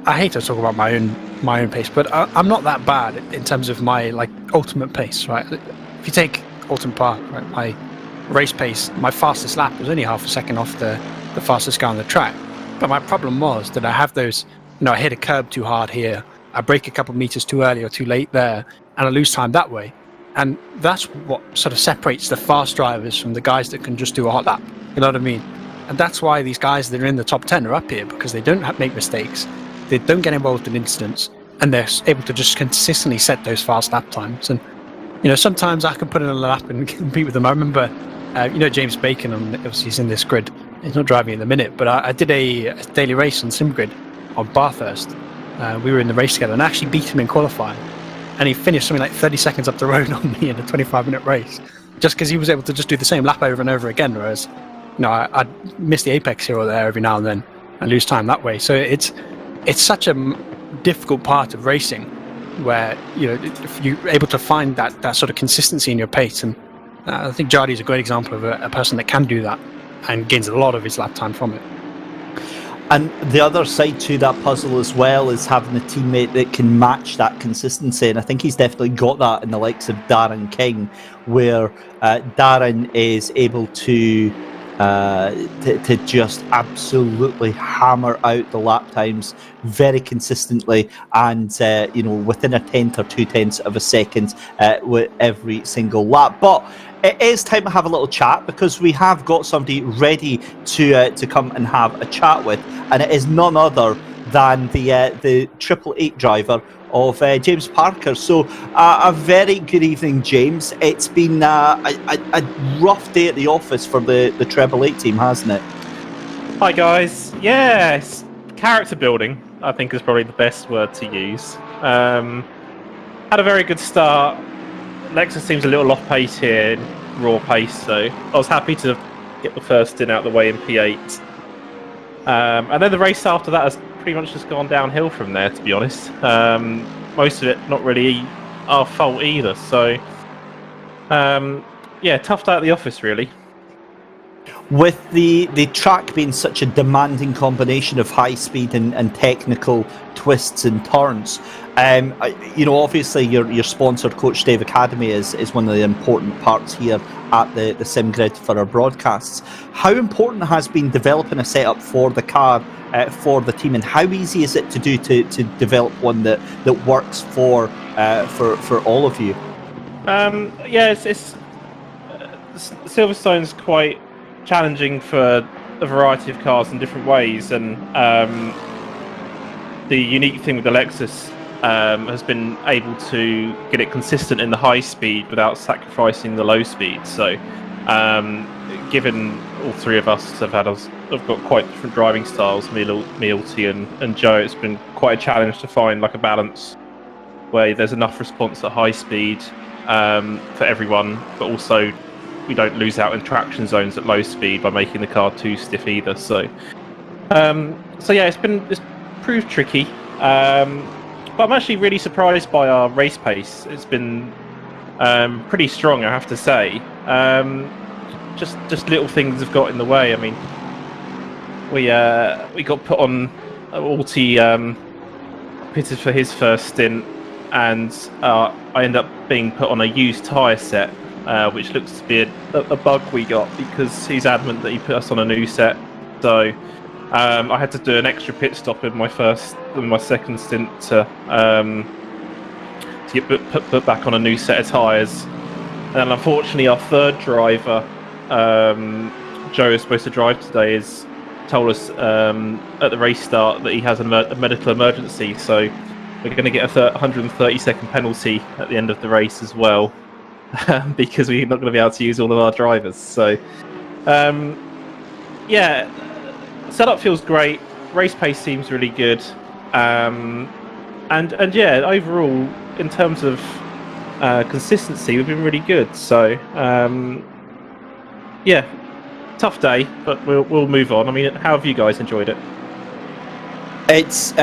S4: hate to talk about my own pace, but I'm not that bad in terms of my ultimate pace, right? If you take Alton Park, right, my race pace, my fastest lap was only half a second off the fastest guy on the track. But my problem was that I have those, I hit a curb too hard here, I brake a couple of meters too early or too late there, and I lose time that way. And that's what sort of separates the fast drivers from the guys that can just do a hot lap. You know what I mean? And that's why these guys that are in the top 10 are up here, because they don't make mistakes, they don't get involved in incidents, and they're able to just consistently set those fast lap times. And sometimes I can put in a lap and compete with them. I remember, James Bacon, obviously he's in this grid. He's not driving in the minute, but I did a daily race on SimGrid on Bathurst. We were in the race together, and I actually beat him in qualifying. And he finished something like 30 seconds up the road on me in a 25-minute race, just because he was able to just do the same lap over and over again. Whereas, I'd miss the apex here or there every now and then and lose time that way. So it's such a difficult part of racing, where if you're able to find that sort of consistency in your pace, and I think Jardy's a great example of a person that can do that and gains a lot of his lap time from it.
S3: And the other side to that puzzle as well is having a teammate that can match that consistency, and I think he's definitely got that in the likes of Darren King, where Darren is able to just absolutely hammer out the lap times very consistently, and within a tenth or 2 tenths of a second with every single lap. But it is time to have a little chat, because we have got somebody ready to come and have a chat with, and it is none other than the 888 driver of James Parker. So a very good evening, James. It's been a rough day at the office for the 888 team, hasn't it?
S9: Hi guys. Yes, character building I think is probably the best word to use. Had a very good start. Lexus seems a little off pace here, raw pace, so I was happy to get the first stint out of the way in P8. And then the race after that has pretty much just gone downhill from there, to be honest. Most of it not really our fault either, so tough day at the office really.
S3: With the track being such a demanding combination of high speed and technical twists and turns, obviously your sponsored Coach Dave Academy is one of the important parts here at the SimGrid for our broadcasts. How important has been developing a setup for the car for the team, and how easy is it to do to develop one that works for all of you?
S9: It's Silverstone's quite challenging for a variety of cars in different ways, and the unique thing with the Lexus has been able to get it consistent in the high speed without sacrificing the low speed. So given all three of us have got quite different driving styles, Mealty and Joe, it's been quite a challenge to find a balance where there's enough response at high speed for everyone, but also we don't lose out in traction zones at low speed by making the car too stiff either. So it's proved tricky, but I'm actually really surprised by our race pace. It's been pretty strong, I have to say. Just little things have got in the way. I mean, we got put on Alty pitted for his first stint, and I ended up being put on a used tyre set, which looks to be a bug we got, because he's adamant that he put us on a new set. So I had to do an extra pit stop in my second stint to get put back on a new set of tyres. And unfortunately, our third driver, Joe, is supposed to drive today, has told us at the race start that he has a medical emergency. So we're going to get a 130-second penalty at the end of the race as well, because we're not going to be able to use all of our drivers. So yeah, setup feels great. Race pace seems really good, and yeah, overall in terms of consistency, we've been really good. So yeah, tough day, but we'll move on. I mean, how have you guys enjoyed it?
S3: It's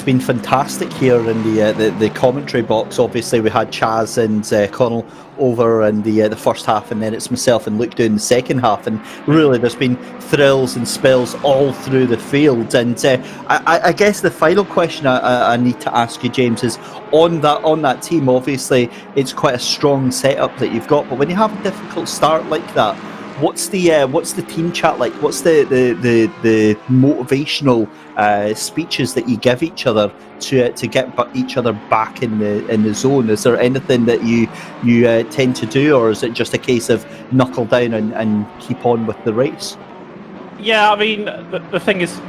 S3: been fantastic here in the commentary box. Obviously, we had Chaz and Connall over in the first half, and then it's myself and Luke doing the second half. And really, there's been thrills and spills all through the field. And I guess the final question I need to ask you, James, is on that team. Obviously, it's quite a strong setup that you've got, but when you have a difficult start like that, what's the team chat like? What's the motivational speeches that you give each other to get each other back in the zone? Is there anything that you tend to do, or is it just a case of knuckle down and keep on with the race?
S9: Yeah, I mean, the thing is,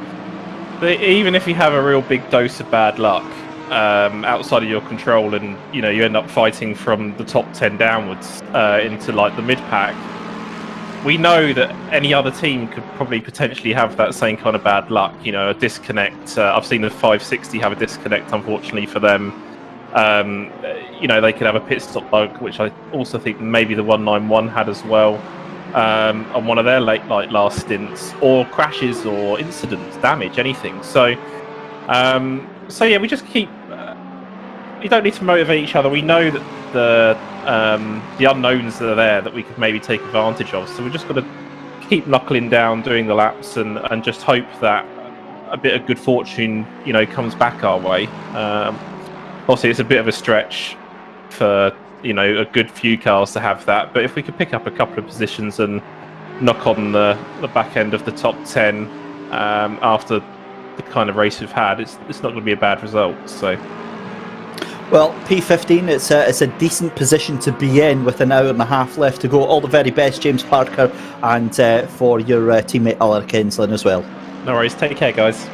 S9: even if you have a real big dose of bad luck outside of your control, and you end up fighting from the top 10 downwards into like the mid pack, we know that any other team could probably potentially have that same kind of bad luck, a disconnect. I've seen the 560 have a disconnect, unfortunately for them. They could have a pit stop bug, which I also think maybe the 191 had as well, on one of their last stints, or crashes or incidents, damage, anything. So yeah, we just keep. We don't need to motivate each other. We know that the unknowns that are there that we could maybe take advantage of. So we're just got to keep knuckling down, doing the laps, and just hope that a bit of good fortune, comes back our way. Obviously, it's a bit of a stretch for a good few cars to have that. But if we could pick up a couple of positions and knock on the back end of the top 10 after the kind of race we've had, it's not going to be a bad result. So.
S3: Well, P15, it's a decent position to be in with an hour and a half left to go. All the very best, James Parker, and for your teammate Alec Kinsland as well.
S9: No worries, take care, guys.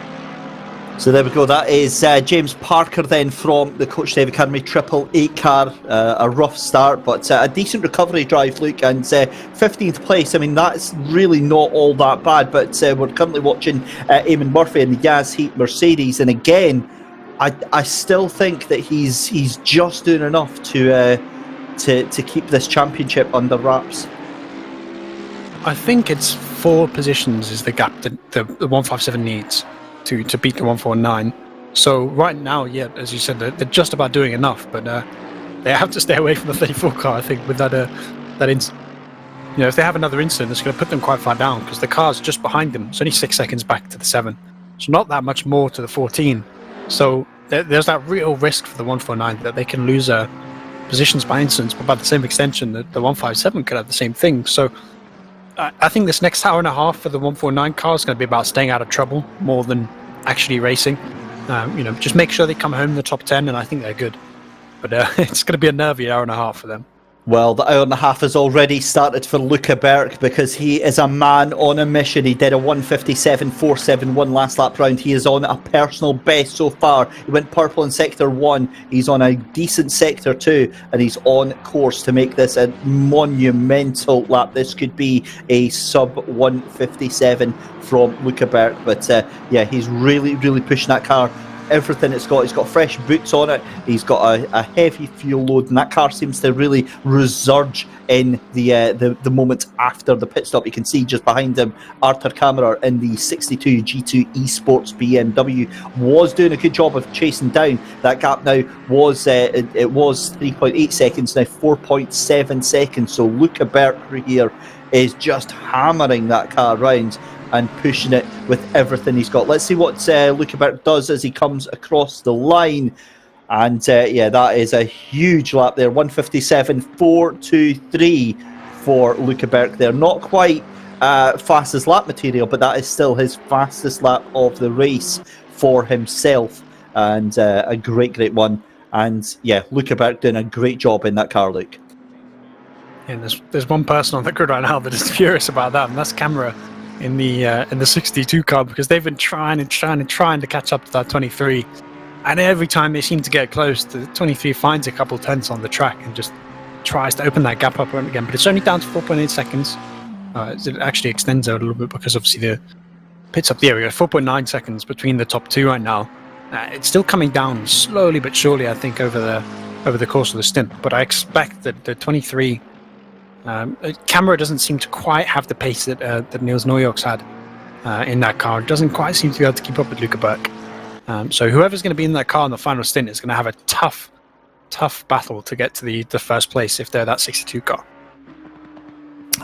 S3: So there we go. That is James Parker then from the Coach Dave Academy 888 car. A rough start, but a decent recovery drive, Luke, and 15th place. I mean, that's really not all that bad, but we're currently watching Eamon Murphy in the Yaz Heat Mercedes, and again, I still think that he's just doing enough to keep this championship under wraps.
S4: I think it's 4 positions is the gap that the 157 needs to beat the 149. So right now, yeah, as you said, they're just about doing enough, but they have to stay away from the 34 car. I think with that if they have another incident, it's going to put them quite far down because the car's just behind them. It's only 6 seconds back to the 7. So not that much more to the 14. So there's that real risk for the 149 that they can lose positions by incidents, but by the same extension, the 157 could have the same thing. So I think this next hour and a half for the 149 car is going to be about staying out of trouble more than actually racing. Just make sure they come home in the top 10, and I think they're good. But it's going to be a nervy hour and a half for them.
S3: Well, the hour and a half has already started for Luca Berk because he is a man on a mission. He did a 157.471 last lap round. He is on a personal best so far. He went purple in Sector 1. He's on a decent Sector 2, and he's on course to make this a monumental lap. This could be a sub 157 from Luca Berk. But yeah, he's really, really pushing that car. Everything it's got. He's got fresh boots on it. He's got a heavy fuel load, and that car seems to really resurge in the moment after the pit stop. You can see just behind him, Arthur Kammerer in the 62 G2 Esports BMW was doing a good job of chasing down that gap. Now was it was 3.8 seconds, now 4.7 seconds. So Luca Berk here is just hammering that car round and pushing it with everything he's got. Let's see what Luca Berk does as he comes across the line. And yeah, that is a huge lap there. 157.423 for Luca Berk there. Not quite fastest lap material, but that is still his fastest lap of the race for himself. And a great one. And yeah, Luca Berk doing a great job in that car, Luke.
S4: Yeah, there's one person on the grid right now that is furious about that, and that's Kammerer in the 62 car, because they've been trying to catch up to that 23, and every time they seem to get close, the 23 finds a couple tenths on the track and just tries to open that gap up again. But it's only down to 4.8 seconds. It actually extends out a little bit because obviously the pits up there. We got 4.9 seconds between the top two right now. It's still coming down slowly but surely, I think, over the course of the stint. But I expect that the 23 camera doesn't seem to quite have the pace that Niels Neujoks had in that car. It doesn't quite seem to be able to keep up with Luca Berk. So whoever's going to be in that car in the final stint is going to have a tough battle to get to the first place if they're that 62 car.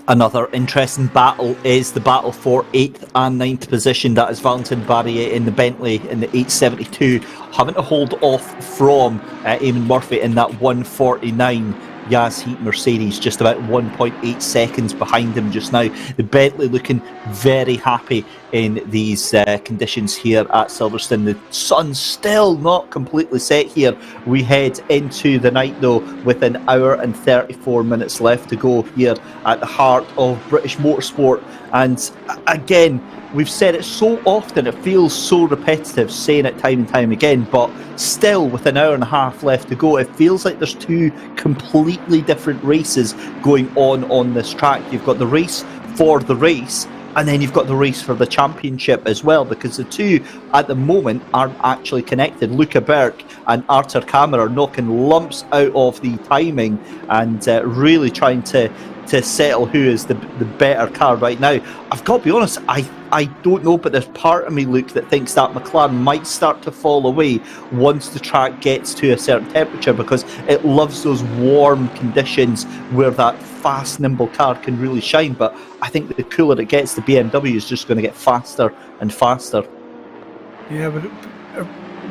S3: Another interesting battle is the battle for 8th and 9th position. That is Valentin Barrier in the Bentley in the 872, having to hold off from Eamon Murphy in that 149 Yas Heat Mercedes, just about 1.8 seconds behind him just now. The Bentley looking very happy in these conditions here at Silverstone. The sun's still not completely set here. We head into the night though with an hour and 34 minutes left to go here at the heart of British motorsport. And again, we've said it so often, it feels so repetitive saying it time and time again, but still with an hour and a half left to go, it feels like there's two completely different races going on this track. You've got the race for the race, and then you've got the race for the championship as well, because the two at the moment aren't actually connected. Luca Berk and Artur Kammer are knocking lumps out of the timing and really trying to settle who is the better car right now. I've got to be honest, I don't know, but there's part of me, Luke, that thinks that McLaren might start to fall away once the track gets to a certain temperature, because it loves those warm conditions where that fast, nimble car can really shine. But I think the cooler it gets, the BMW is just going to get faster and faster.
S4: Yeah, but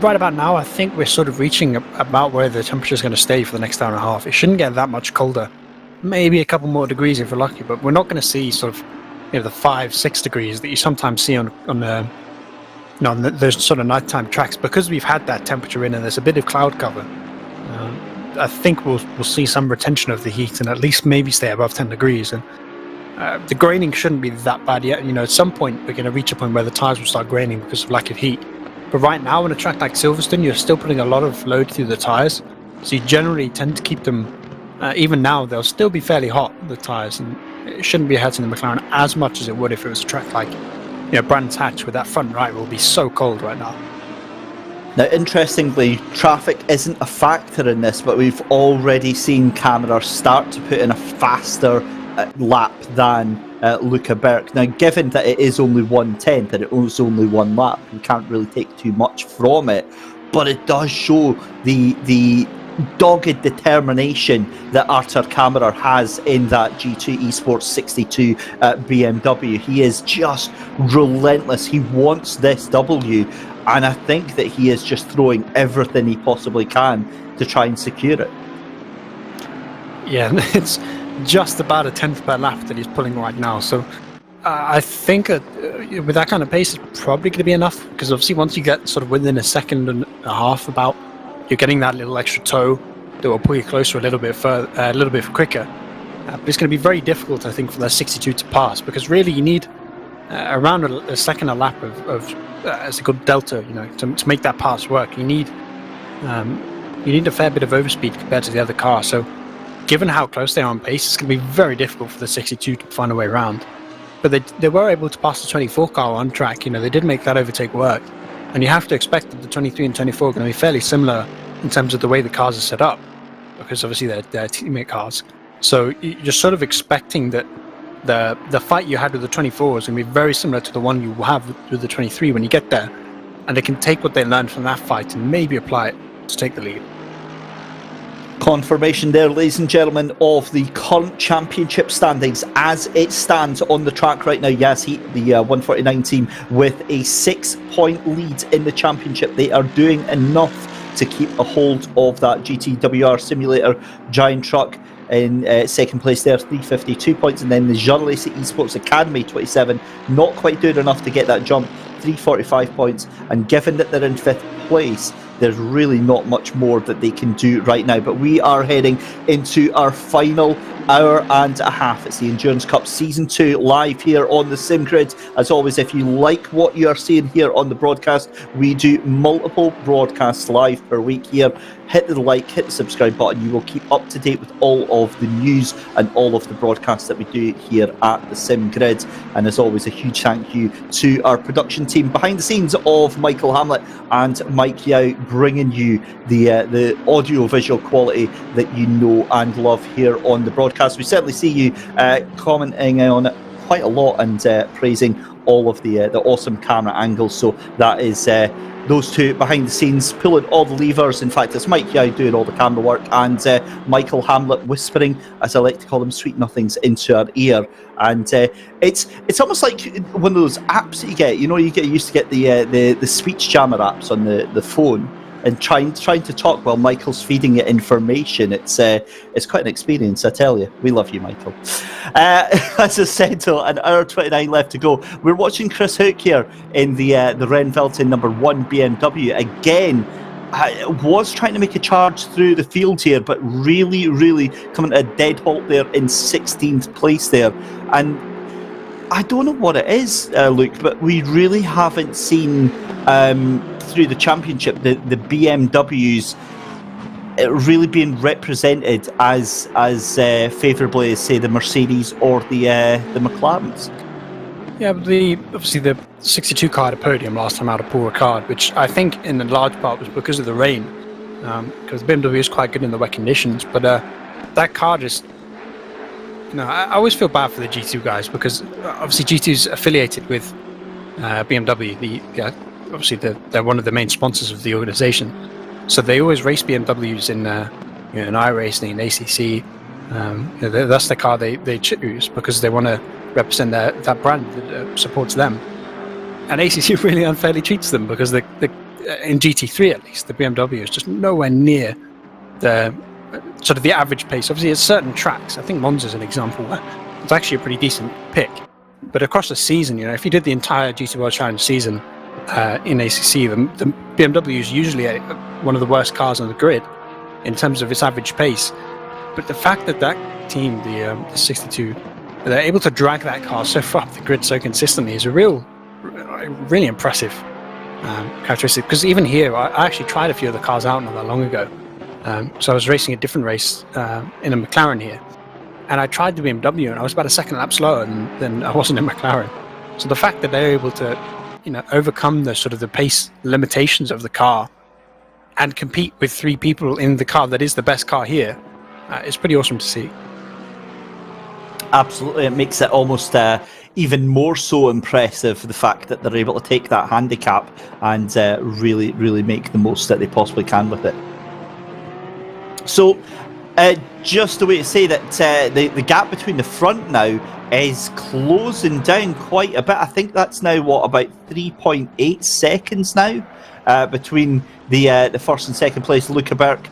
S4: right about now, I think we're sort of reaching about where the temperature is going to stay for the next hour and a half. It shouldn't get that much colder. Maybe a couple more degrees if we're lucky, but we're not going to see sort of the 5-6 degrees that you sometimes see on those sort of nighttime tracks, because we've had that temperature in and there's a bit of cloud cover. I think we'll see some retention of the heat and at least maybe stay above 10 degrees. And the graining shouldn't be that bad yet. At some point we're going to reach a point where the tires will start graining because of lack of heat. But right now on a track like Silverstone, you're still putting a lot of load through the tires, so you generally tend to keep them. Even now, they'll still be fairly hot, the tyres, and it shouldn't be hurting the McLaren as much as it would if it was a track like Brands Hatch, with that front right will be so cold right now.
S3: Now, interestingly, traffic isn't a factor in this, but we've already seen Kammerer start to put in a faster lap than Luca Berk. Now, given that it is only 1/10 and it was only one lap, you can't really take too much from it, but it does show the dogged determination that Artur Kammerer has in that G2 Esports 62 BMW. He is just relentless. He wants this W, and I think that he is just throwing everything he possibly can to try and secure it.
S4: Yeah, it's just about a 10th per lap that he's pulling right now, so I think with that kind of pace it's probably going to be enough, because obviously once you get sort of within a second and a half about, you're getting that little extra toe that will pull you closer a little bit quicker. But it's going to be very difficult, I think, for that 62 to pass, because really you need around a second a lap of as a good delta, to make that pass work. You need a fair bit of overspeed compared to the other car. So, given how close they are on pace, it's going to be very difficult for the 62 to find a way around. But they were able to pass the 24 car on track. They did make that overtake work. And you have to expect that the 23 and 24 are going to be fairly similar in terms of the way the cars are set up, because obviously they're teammate cars. So you're just sort of expecting that the fight you had with the 24 is going to be very similar to the one you have with the 23 when you get there. And they can take what they learned from that fight and maybe apply it to take the lead.
S3: Confirmation there, ladies and gentlemen, of the current championship standings as it stands on the track right now. Yes, the 149 team with a 6-point lead in the championship. They are doing enough to keep a hold of that GTWR Simulator giant truck in second place there, 352 points, and then the Jean Lacy Esports Academy 27, not quite doing enough to get that jump, 345 points, and given that they're in 5th place, there's really not much more that they can do right now. But we are heading into our final hour and a half. It's the Endurance Cup Season 2 live here on the Sim Grid. As always, if you like what you're seeing here on the broadcast, we do multiple broadcasts live per week here. Hit the like, hit the subscribe button. You will keep up to date with all of the news and all of the broadcasts that we do here at the Sim Grid. And as always, a huge thank you to our production team behind the scenes of Michael Hamlet and Mike Yao, bringing you the audio-visual quality that you know and love here on the broadcast. We certainly see you commenting on it quite a lot and praising all of the awesome camera angles. So that is those two behind the scenes pulling all the levers. In fact, it's Mike Yao doing all the camera work and Michael Hamlet whispering, as I like to call them, sweet nothings into our ear. And it's almost like one of those apps that you get. You know, you get used to get the speech jammer apps on the phone, and trying to talk while Michael's feeding you information. It's quite an experience, I tell you. We love you, Michael. As I said, so an hour 29 left to go. We're watching Chris Hook here in the Renvelten number 1 BMW. Again, I was trying to make a charge through the field here, but really coming to a dead halt there in 16th place there. And I don't know what it is, Luke, but we really haven't seen through the championship the BMWs really being represented as favourably as, say, the Mercedes or the McLarens.
S4: Yeah, but obviously the 62 car had a podium last time out of Paul Ricard, which I think in a large part was because of the rain, because BMW is quite good in the wet conditions. But that car just, I always feel bad for the G2 guys, because obviously G2's affiliated with BMW. Obviously they're one of the main sponsors of the organisation, so they always race BMWs in iRacing and ACC. That's the car they choose because they want to represent that brand that supports them. And ACC really unfairly treats them because in GT3 at least, the BMW is just nowhere near the sort of the average pace. Obviously, at certain tracks, I think Monza's an example where it's actually a pretty decent pick. But across the season, if you did the entire GT World Challenge season in ACC, the BMW is usually one of the worst cars on the grid in terms of its average pace. But the fact that team, the 62, they're able to drag that car so far up the grid so consistently is a really impressive characteristic. Because even here, I actually tried a few of the cars out not that long ago. So I was racing a different race in a McLaren here, and I tried the BMW, and I was about a second lap slower than I was in a McLaren. So the fact that they're able to, overcome the sort of the pace limitations of the car and compete with 3 people in the car that is the best car here is pretty awesome to see.
S3: Absolutely, it makes it almost even more so impressive, the fact that they're able to take that handicap and really make the most that they possibly can with it. So, just a way to say that the gap between the front now is closing down quite a bit. I think that's now, about 3.8 seconds now between the first and second place, Luckerberg.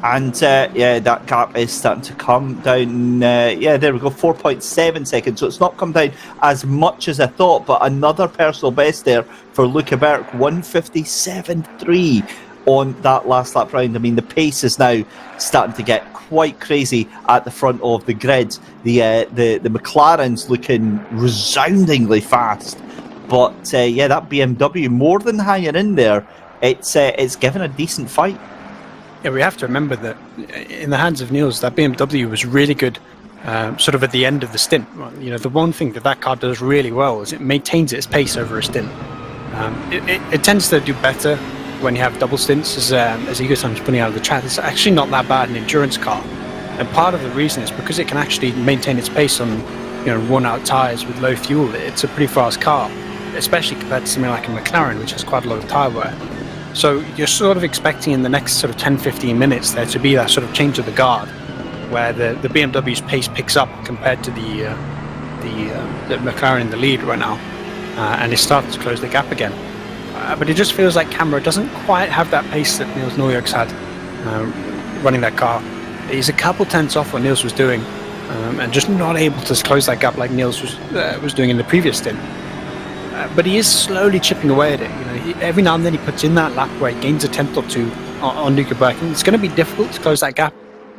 S3: And that gap is starting to come down. There we go, 4.7 seconds. So it's not come down as much as I thought, but another personal best there for Luckerberg, 1:57.3 on that last lap round. I mean, the pace is now starting to get quite crazy at the front of the grid. The McLaren's looking resoundingly fast, but that BMW more than hanging in there. It's given a decent fight.
S4: Yeah, we have to remember that in the hands of Niels, that BMW was really good sort of at the end of the stint. The one thing that car does really well is it maintains its pace over a stint. It tends to do better when you have double stints, as Egotime's putting out of the chat. It's actually not that bad an endurance car. And part of the reason is because it can actually maintain its pace on worn out tyres with low fuel. It's a pretty fast car, especially compared to something like a McLaren, which has quite a lot of tyre wear. So you're sort of expecting in the next sort of 10-15 minutes there to be that sort of change of the guard, where the BMW's pace picks up compared to the McLaren in the lead right now, and it's starting to close the gap again. But it just feels like Camera doesn't quite have that pace that Niels Neuerks had running that car. He's a couple tenths off what Niels was doing, and just not able to close that gap like Niels was doing in the previous stint. But he is slowly chipping away at it. Every now and then he puts in that lap where he gains a tenth or two on Luckerberg, and it's going to be difficult to close that gap.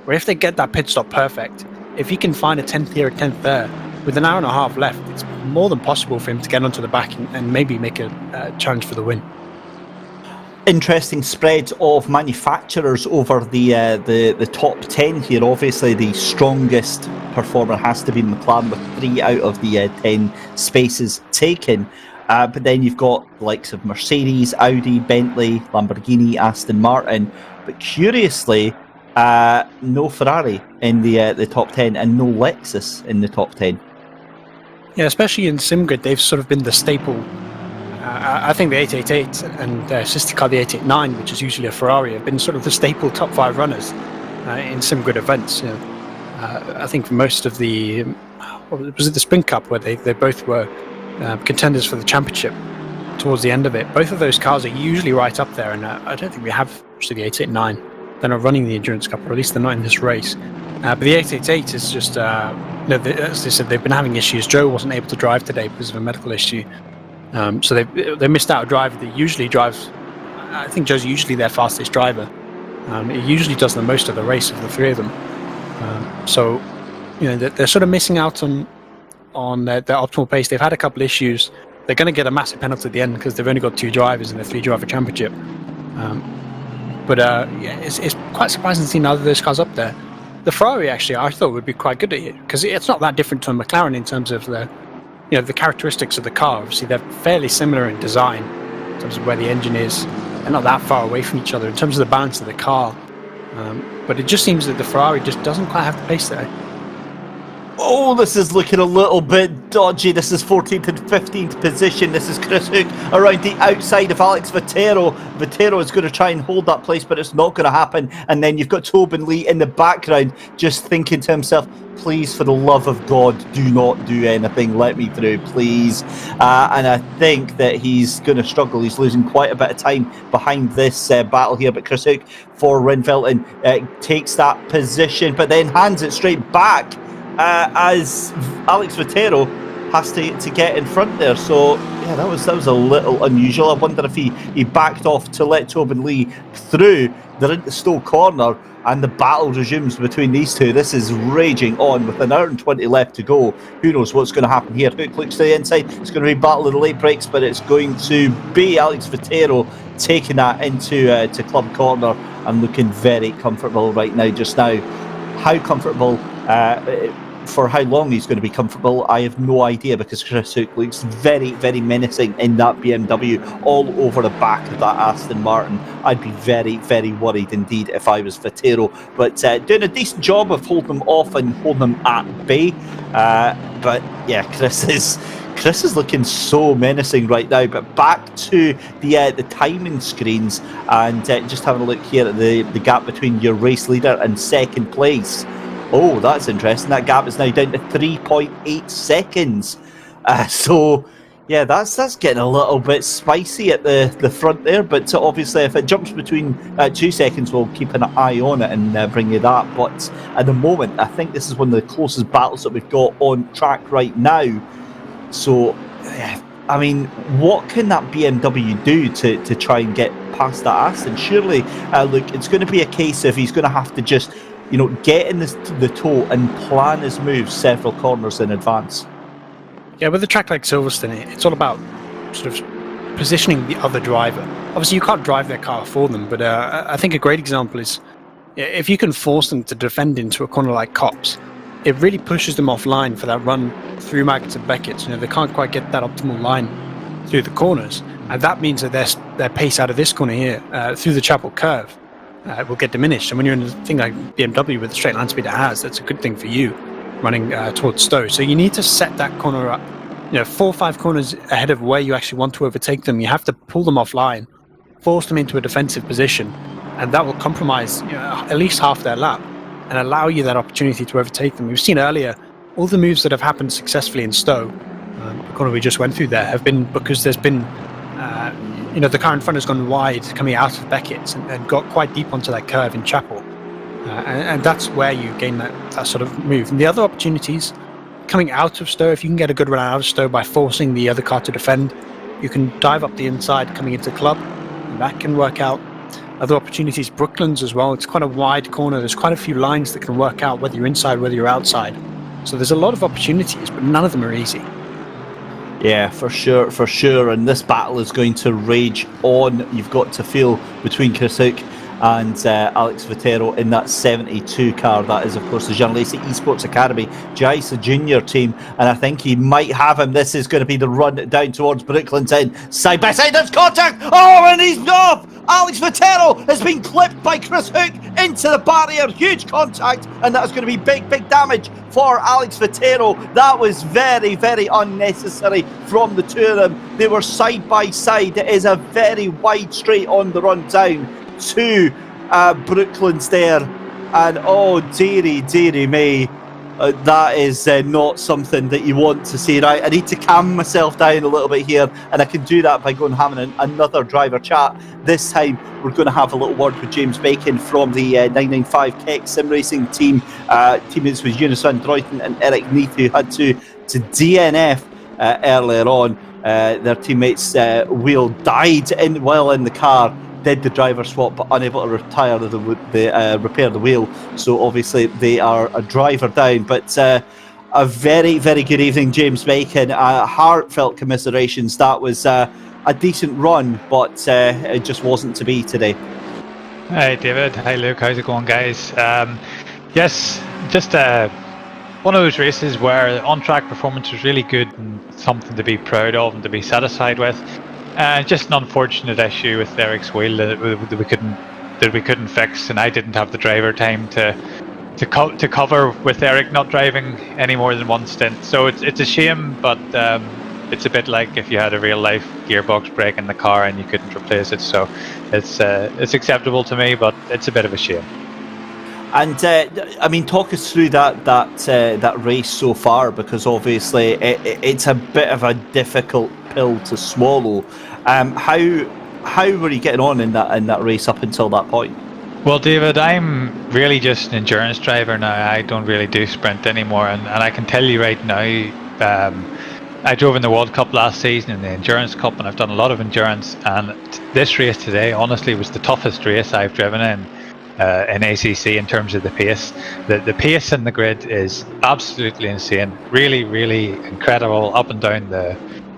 S4: Where if they get that pit stop perfect, if he can find a 10th here, a 10th there, with an hour and a half left, it's more than possible for him to get onto the back and maybe make a challenge for the win.
S3: Interesting spread of manufacturers over the top 10 here. Obviously, the strongest performer has to be McLaren with 3 out of the 10 spaces taken. But then you've got the likes of Mercedes, Audi, Bentley, Lamborghini, Aston Martin. But curiously, no Ferrari in the top 10 and no Lexus in the top 10.
S4: Yeah, especially in SimGrid, they've sort of been the staple. I think the 888 and their sister car, the 889, which is usually a Ferrari, have been sort of the staple top 5 runners in SimGrid events. You know, I think for most of the, was it the Sprint Cup, where they both were contenders for the championship towards the end of it. Both of those cars are usually right up there, and I don't think we have actually the 889. They're not running the Endurance Cup, or at least they're not in this race. But the 888 is just, as they said, they've been having issues. Joe wasn't able to drive today because of a medical issue. So they missed out a driver that usually drives. I think Joe's usually their fastest driver. He usually does the most of the race of the 3 of them. So, you know, they're sort of missing out on their optimal pace. They've had a couple issues. They're going to get a massive penalty at the end because they've only got 2 drivers in the 3-driver championship. But it's quite surprising to see neither of those cars up there. The Ferrari, actually, I thought would be quite good at it because it's not that different to a McLaren in terms of the characteristics of the car. Obviously, they're fairly similar in design in terms of where the engine is. They're not that far away from each other in terms of the balance of the car. But it just seems that the Ferrari just doesn't quite have the pace there.
S3: Oh, this is looking a little bit dodgy. This is 14th and 15th position. This is Chris Hook around the outside of Alex Vitero. Vitero is going to try and hold that place, but it's not going to happen. And then you've got Tobin Lee in the background just thinking to himself, please, for the love of God, do not do anything. Let me through, please. And I think that he's going to struggle. He's losing quite a bit of time behind this battle here. But Chris Hook for Rinvilton takes that position, but then hands it straight back as Alex Vitero has to get in front there. So yeah, that was a little unusual. I wonder if he backed off to let Tobin Lee through. They're into Stowe corner and the battle resumes between these two. This is raging on with an hour and 20 left to go. Who knows what's going to happen here. Hook looks to the inside. It's going to be battle of the late breaks, but it's going to be Alex Vitero taking that into to club corner and looking very comfortable right now. Just now, how comfortable, for how long he's going to be comfortable, I have no idea, because Chris Hook looks very, very menacing in that BMW all over the back of that Aston Martin. I'd be very, very worried indeed if I was Vitero, but doing a decent job of holding them off and holding them at bay. But yeah, Chris is looking so menacing right now. But back to the timing screens and just having a look here at the gap between your race leader and second place. Oh, that's interesting. That gap is now down to 3.8 seconds. So, yeah, that's getting a little bit spicy at the front there. But obviously, if it jumps between 2 seconds, we'll keep an eye on it and bring you that. But at the moment, I think this is one of the closest battles that we've got on track right now. So, yeah, I mean, what can that BMW do to try and get past that Aston? Surely, look, it's going to be a case of he's going to have to just, get in the toe and plan his moves several corners in advance.
S4: Yeah, with a track like Silverstone, it's all about sort of positioning the other driver. Obviously, you can't drive their car for them, but I think a great example is if you can force them to defend into a corner like Copse, it really pushes them offline for that run through Maggots and Beckett's. They can't quite get that optimal line through the corners, and that means that their pace out of this corner here through the Chapel Curve will get diminished. And when you're in a thing like BMW with the straight line speed it has, that's a good thing for you running towards Stowe. So you need to set that corner up 4 or 5 corners ahead of where you actually want to overtake them. You have to pull them offline, force them into a defensive position, and that will compromise at least half their lap and allow you that opportunity to overtake them. We've seen earlier all the moves that have happened successfully in Stowe, the corner we just went through there, have been because there's been the car in front has gone wide coming out of Beckett's and got quite deep onto that curve in Chapel. And that's where you gain that sort of move. And the other opportunities coming out of Stowe, if you can get a good run out of Stowe by forcing the other car to defend, you can dive up the inside coming into club, and that can work out. Other opportunities, Brooklands as well. It's quite a wide corner. There's quite a few lines that can work out whether you're inside, whether you're outside. So there's a lot of opportunities, but none of them are easy.
S3: Yeah, for sure. And this battle is going to rage on. You've got to feel between Chris Hook and Alex Vitero in that 72 car. That is, of course, the Jean Lacey Esports Academy, Jaisa Junior team, and I think he might have him. This is going to be the run down towards Brooklands end. Side by side, there's contact! Oh, and he's off! Alex Vitero has been clipped by Chris Hook into the barrier. Huge contact, and that's going to be big damage for Alex Vitero. That was very unnecessary from the two of them. They were side by side. It is a very wide straight on the run down to Brooklands there, and oh dearie me, that is not something that you want to see. Right, I need to calm myself down a little bit here, and I can do that by going having another driver chat. This time we're going to have a little word with James Bacon from the 995 Keck Sim Racing team. Teammates with Eunice van Druyten and Eric Neath, who had to DNF earlier on. Their teammates' wheel died while in the car. Did the driver swap, but unable to repair the wheel. So obviously they are a driver down. But a very good evening, James Bacon. Heartfelt commiserations. That was a decent run, but it just wasn't to be today.
S10: Hi David, hi Luke, how's it going, guys? Yes, just one of those races where the on-track performance was really good and something to be proud of and to be satisfied with. Just an unfortunate issue with Eric's wheel that we couldn't fix, and I didn't have the driver time to cover with Eric not driving any more than one stint. So it's a shame, but it's a bit like if you had a real life gearbox break in the car and you couldn't replace it. So it's acceptable to me, but it's a bit of a shame.
S3: And I mean, talk us through that race so far, because obviously it's a bit of a difficult pill to swallow. How were you getting on in that race up until that point?
S10: Well, David, I'm really just an endurance driver now. I don't really do sprint anymore, and I can tell you right now, I drove in the World Cup last season in the Endurance Cup, and I've done a lot of endurance, and this race today honestly was the toughest race I've driven in ACC in terms of the pace. The pace in the grid is absolutely insane. Really incredible up and down the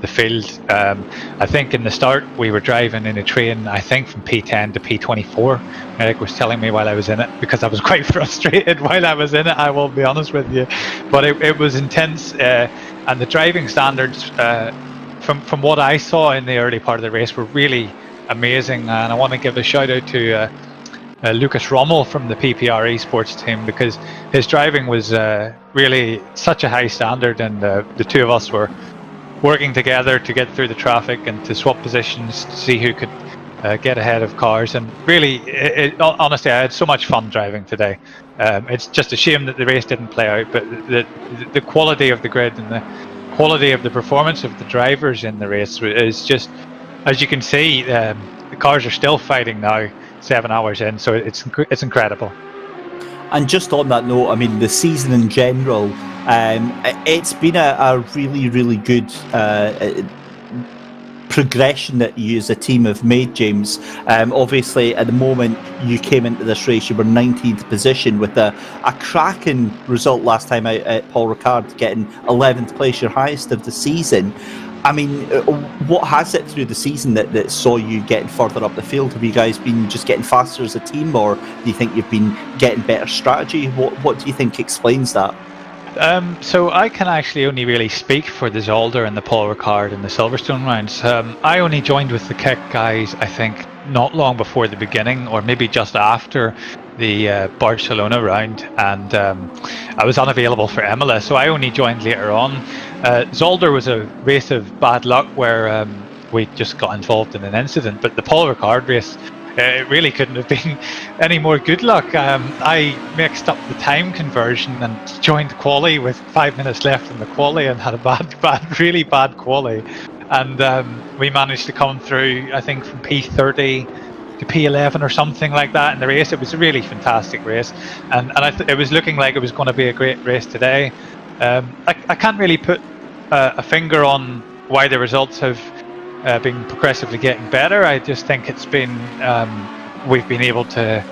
S10: field. I think in the start we were driving in a train, I think from P10 to P24. Eric was telling me while I was in it, because I was quite frustrated while I was in it, I will be honest with you. But it was intense, and the driving standards from what I saw in the early part of the race were really amazing. And I want to give a shout out to Lucas Rommel from the PPR Esports team, because his driving was really such a high standard, and the two of us were working together to get through the traffic and to swap positions to see who could get ahead of cars. And really, honestly, I had so much fun driving today. It's just a shame that the race didn't play out, but the quality of the grid and the quality of the performance of the drivers in the race is just, as you can see, the cars are still fighting now 7 hours in, so it's incredible.
S3: And just on that note, I mean, the season in general, it's been a really good progression that you as a team have made, James. Obviously, at the moment you came into this race, you were 19th position with a cracking result last time out at Paul Ricard, getting 11th place, your highest of the season. I mean, what has it through the season that saw you getting further up the field? Have you guys been just getting faster as a team, or do you think you've been getting better strategy? What do you think explains that?
S10: So I can actually only really speak for the Zolder and the Paul Ricard and the Silverstone rounds. I only joined with the Keck guys, I think, not long before the beginning, or maybe just after the Barcelona round, and I was unavailable for Imola, so I only joined later on. Zolder was a race of bad luck where we just got involved in an incident, but the Paul Ricard race, it really couldn't have been any more good luck. I mixed up the time conversion and joined quali with 5 minutes left in the quali and had a really bad quali, and we managed to come through, I think, from P30 to P11 or something like that in the race. It was a really fantastic race, and it was looking like it was going to be a great race today. I can't really put a finger on why the results have been progressively getting better. I just think it's been we've been able to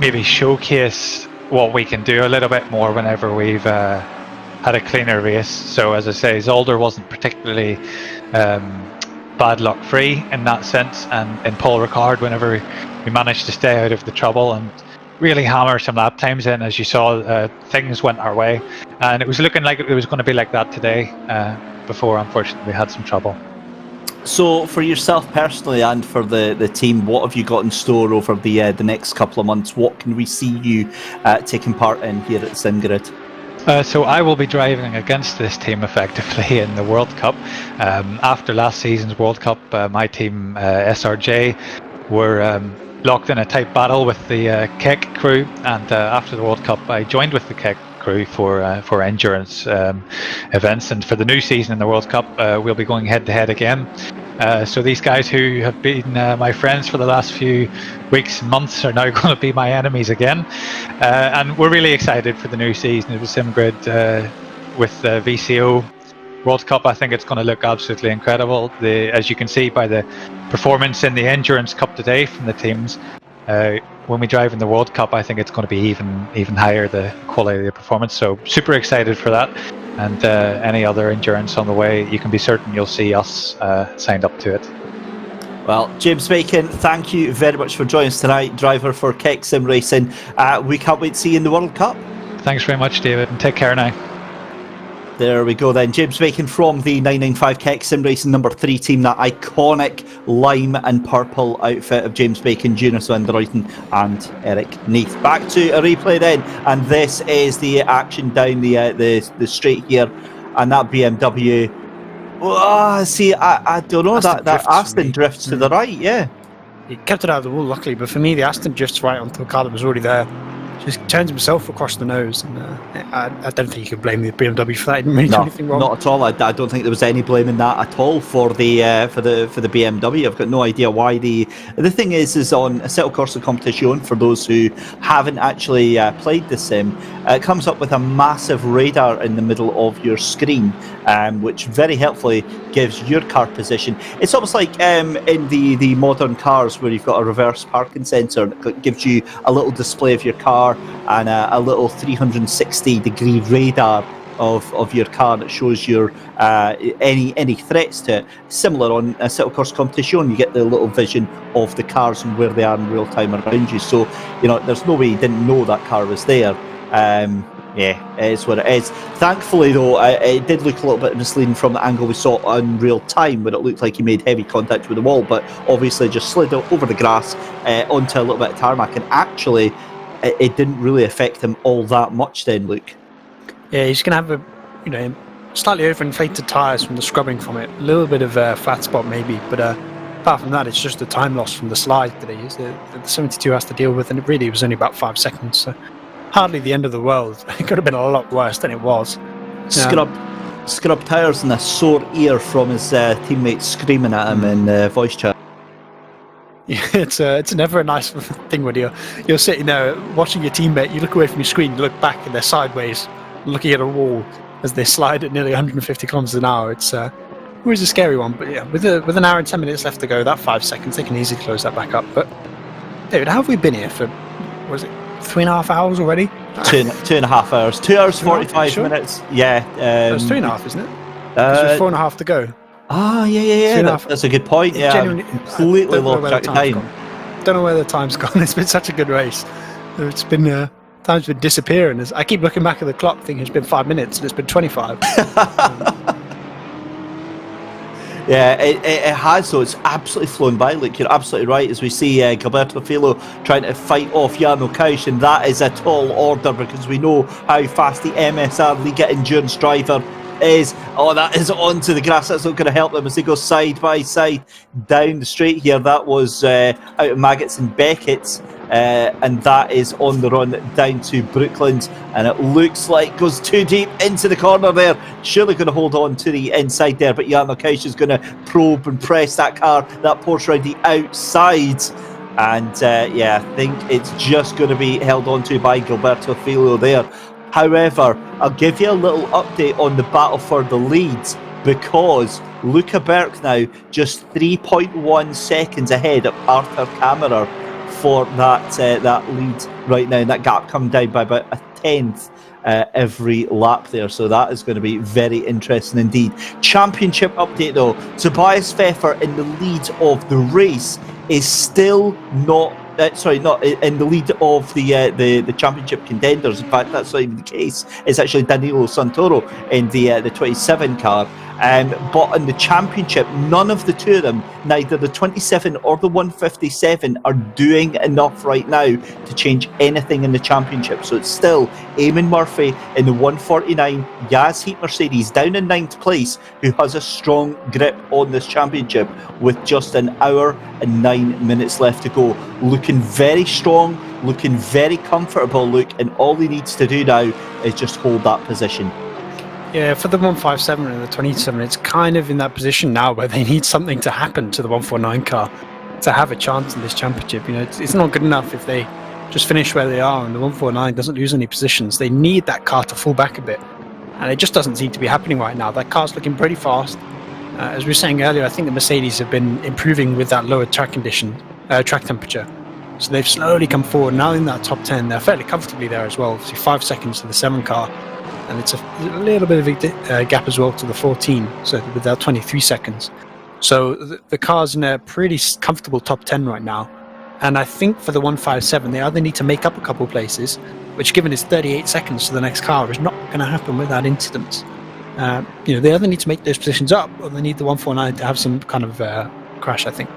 S10: maybe showcase what we can do a little bit more whenever we've had a cleaner race. So as I say, Zolder wasn't particularly bad luck free in that sense, and Paul Ricard, whenever we managed to stay out of the trouble and really hammer some lap times in, as you saw, things went our way, and it was looking like it was going to be like that today, before unfortunately we had some trouble.
S3: So for yourself personally and for the team, what have you got in store over the next couple of months? What can we see you taking part in here at SimGrid?
S10: So I will be driving against this team effectively in the World Cup. After last season's World Cup, my team SRJ were locked in a tight battle with the Keck crew, and after the World Cup I joined with the Keck crew for endurance events, and for the new season in the World Cup we'll be going head to head again. So these guys who have been my friends for the last few weeks and months are now going to be my enemies again, and we're really excited for the new season of the SimGrid with VCO World Cup. I think it's going to look absolutely incredible. As you can see by the performance in the Endurance Cup today from the teams, when we drive in the World Cup, I think it's going to be even higher, the quality of the performance. So super excited for that, and any other endurance on the way, you can be certain you'll see us signed up to it.
S3: Well, James Bacon, thank you very much for joining us tonight, driver for Keck Sim Racing. We can't wait to see you in the World Cup.
S10: Thanks very much, David, and take care now.
S3: There we go then. James Bacon from the 995 Keck Sim Racing number 3 team, that iconic lime and purple outfit of James Bacon, Jonas van der Ruijten and Eric Neath. Back to a replay then, and this is the action down the straight here, and that BMW. Oh, see, I don't know, that Aston drifts to the right, yeah.
S4: He kept it out of the wall, luckily, but for me, the Aston drifts right onto a car that was already there. Just turns himself across the nose, and I don't think you can blame the BMW for that. He didn't really do anything wrong.
S3: Not at all. I don't think there was any blame in that at all for the BMW. I've got no idea why. The thing is on Assetto Corsa Competition, for those who haven't actually played the sim, it comes up with a massive radar in the middle of your screen, which very helpfully gives your car position. It's almost like in the modern cars where you've got a reverse parking sensor, and it gives you a little display of your car and a little 360-degree radar of your car that shows your any threats to it. Similar on Assetto Corsa Competition, you get the little vision of the cars and where they are in real time around you. So there's no way you didn't know that car was there. Yeah, it's what it is. Thankfully, though, it did look a little bit misleading from the angle we saw on real time, where it looked like he made heavy contact with the wall, but obviously just slid over the grass onto a little bit of tarmac, and actually it didn't really affect him all that much then, Luke.
S4: Yeah, he's going to have a slightly overinflated tyres from the scrubbing from it. A little bit of a flat spot maybe, but apart from that, it's just the time loss from the slide that the 72 has to deal with, and it really was only about 5 seconds, so hardly the end of the world. It could have been a lot worse than it was.
S3: Scrub tyres and a sore ear from his teammates screaming at him in voice chat.
S4: Yeah, it's never a nice thing when you're sitting there watching your teammate. You look away from your screen, you look back, and they're sideways, looking at a wall as they slide at nearly 150 kilometers an hour. It's always a scary one. But yeah, with an hour and 10 minutes left to go, that 5 seconds, they can easily close that back up. But David, how have we been here for? Was it 3.5 hours already?
S3: 2.5 hours. 2 hours 45 minutes. Yeah.
S4: It's 3.5, isn't it? There's 4.5 to go.
S3: Ah, yeah. That's a good point. Yeah, completely lost track of time.
S4: Don't know where the time's gone. It's been such a good race. It's been time's been disappearing. I keep looking back at the clock, thinking it's been 5 minutes, and it's been 25.
S3: Yeah, it has, though. It's absolutely flown by. Look, you're absolutely right. As we see Gilberto Filo trying to fight off Jarno Kausch, and that is a tall order, because we know how fast the MSR Liga Endurance driver is. Oh, that is onto the grass. That's not going to help them as they go side by side down the straight here. That was out of Maggots and Beckett's, and that is on the run down to Brooklands, and it looks like goes too deep into the corner there. Surely going to hold on to the inside there, but Jarno Kausch is going to probe and press that car, that Porsche, around the outside. And yeah, I think it's just going to be held on to by Gilberto Filo there. However, I'll give you a little update on the battle for the leads, because Luca Berk now just 3.1 seconds ahead of Arthur Kammerer for that lead right now, and that gap coming down by about a tenth every lap there. So that is going to be very interesting indeed. Championship update though. Tobias Pfeffer in the lead of the race is still not not in the lead of the championship contenders. In fact, that's not even the case. It's actually Danilo Santoro in the 27 car. But in the championship, none of the two of them, neither the 27 or the 157, are doing enough right now to change anything in the championship. So it's still Eamon Murphy in the 149 Chaz Heat Mercedes down in 9th place, who has a strong grip on this championship with just an hour and 9 minutes left to go. Looking very strong, looking very comfortable, Luke, and all he needs to do now is just hold that position.
S4: Yeah, for the 157 and the 27, it's kind of in that position now where they need something to happen to the 149 car to have a chance in this championship. You know, it's not good enough if they just finish where they are and the 149 doesn't lose any positions. They need that car to fall back a bit, and it just doesn't seem to be happening right now. That car's looking pretty fast. As we were saying earlier, I think the Mercedes have been improving with that lower track temperature. So they've slowly come forward. Now in that top 10, they're fairly comfortably there as well. Obviously 5 seconds to the 7 car. And it's a little bit of a gap as well to the 14, so with that 23 seconds. So the car's in a pretty comfortable top 10 right now. And I think for the 157, they either need to make up a couple places, which given it's 38 seconds to the next car is not going to happen without incidents. They either need to make those positions up, or they need the 149 to have some kind of crash, I think.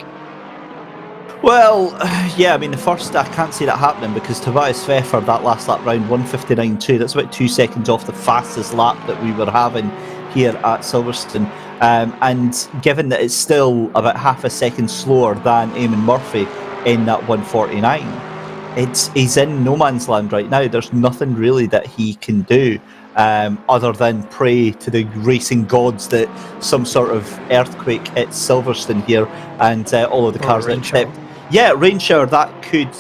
S3: Well, yeah, I mean, the first, I can't see that happening because Tobias Pfeffer, that last lap round, 159.2, that's about 2 seconds off the fastest lap that we were having here at Silverstone. And given that it's still about half a second slower than Eamon Murphy in that 149, he's in no man's land right now. There's nothing really that he can do other than pray to the racing gods that some sort of earthquake hits Silverstone here and all of the cars that tipped. Yeah, rain shower, that could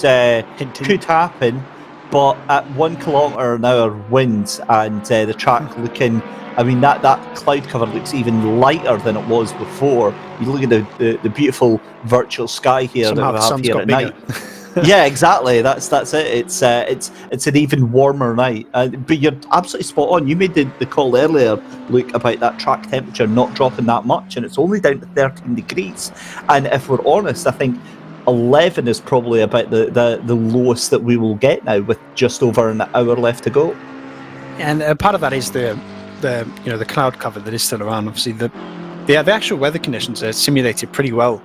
S3: happen, but at 1 kilometre an hour winds and the track looking, I mean, that cloud cover looks even lighter than it was before. You look at the beautiful virtual sky here
S4: Somehow
S3: that we have here at
S4: bigger.
S3: night. Yeah, exactly. That's it. It's an even warmer night. But you're absolutely spot on. You made the call earlier, Luke, about that track temperature not dropping that much, and it's only down to 13 degrees. And if we're honest, I think 11 is probably about the lowest that we will get now, with just over an hour left to go.
S4: And part of that is the cloud cover that is still around. Obviously, the actual weather conditions are simulated pretty well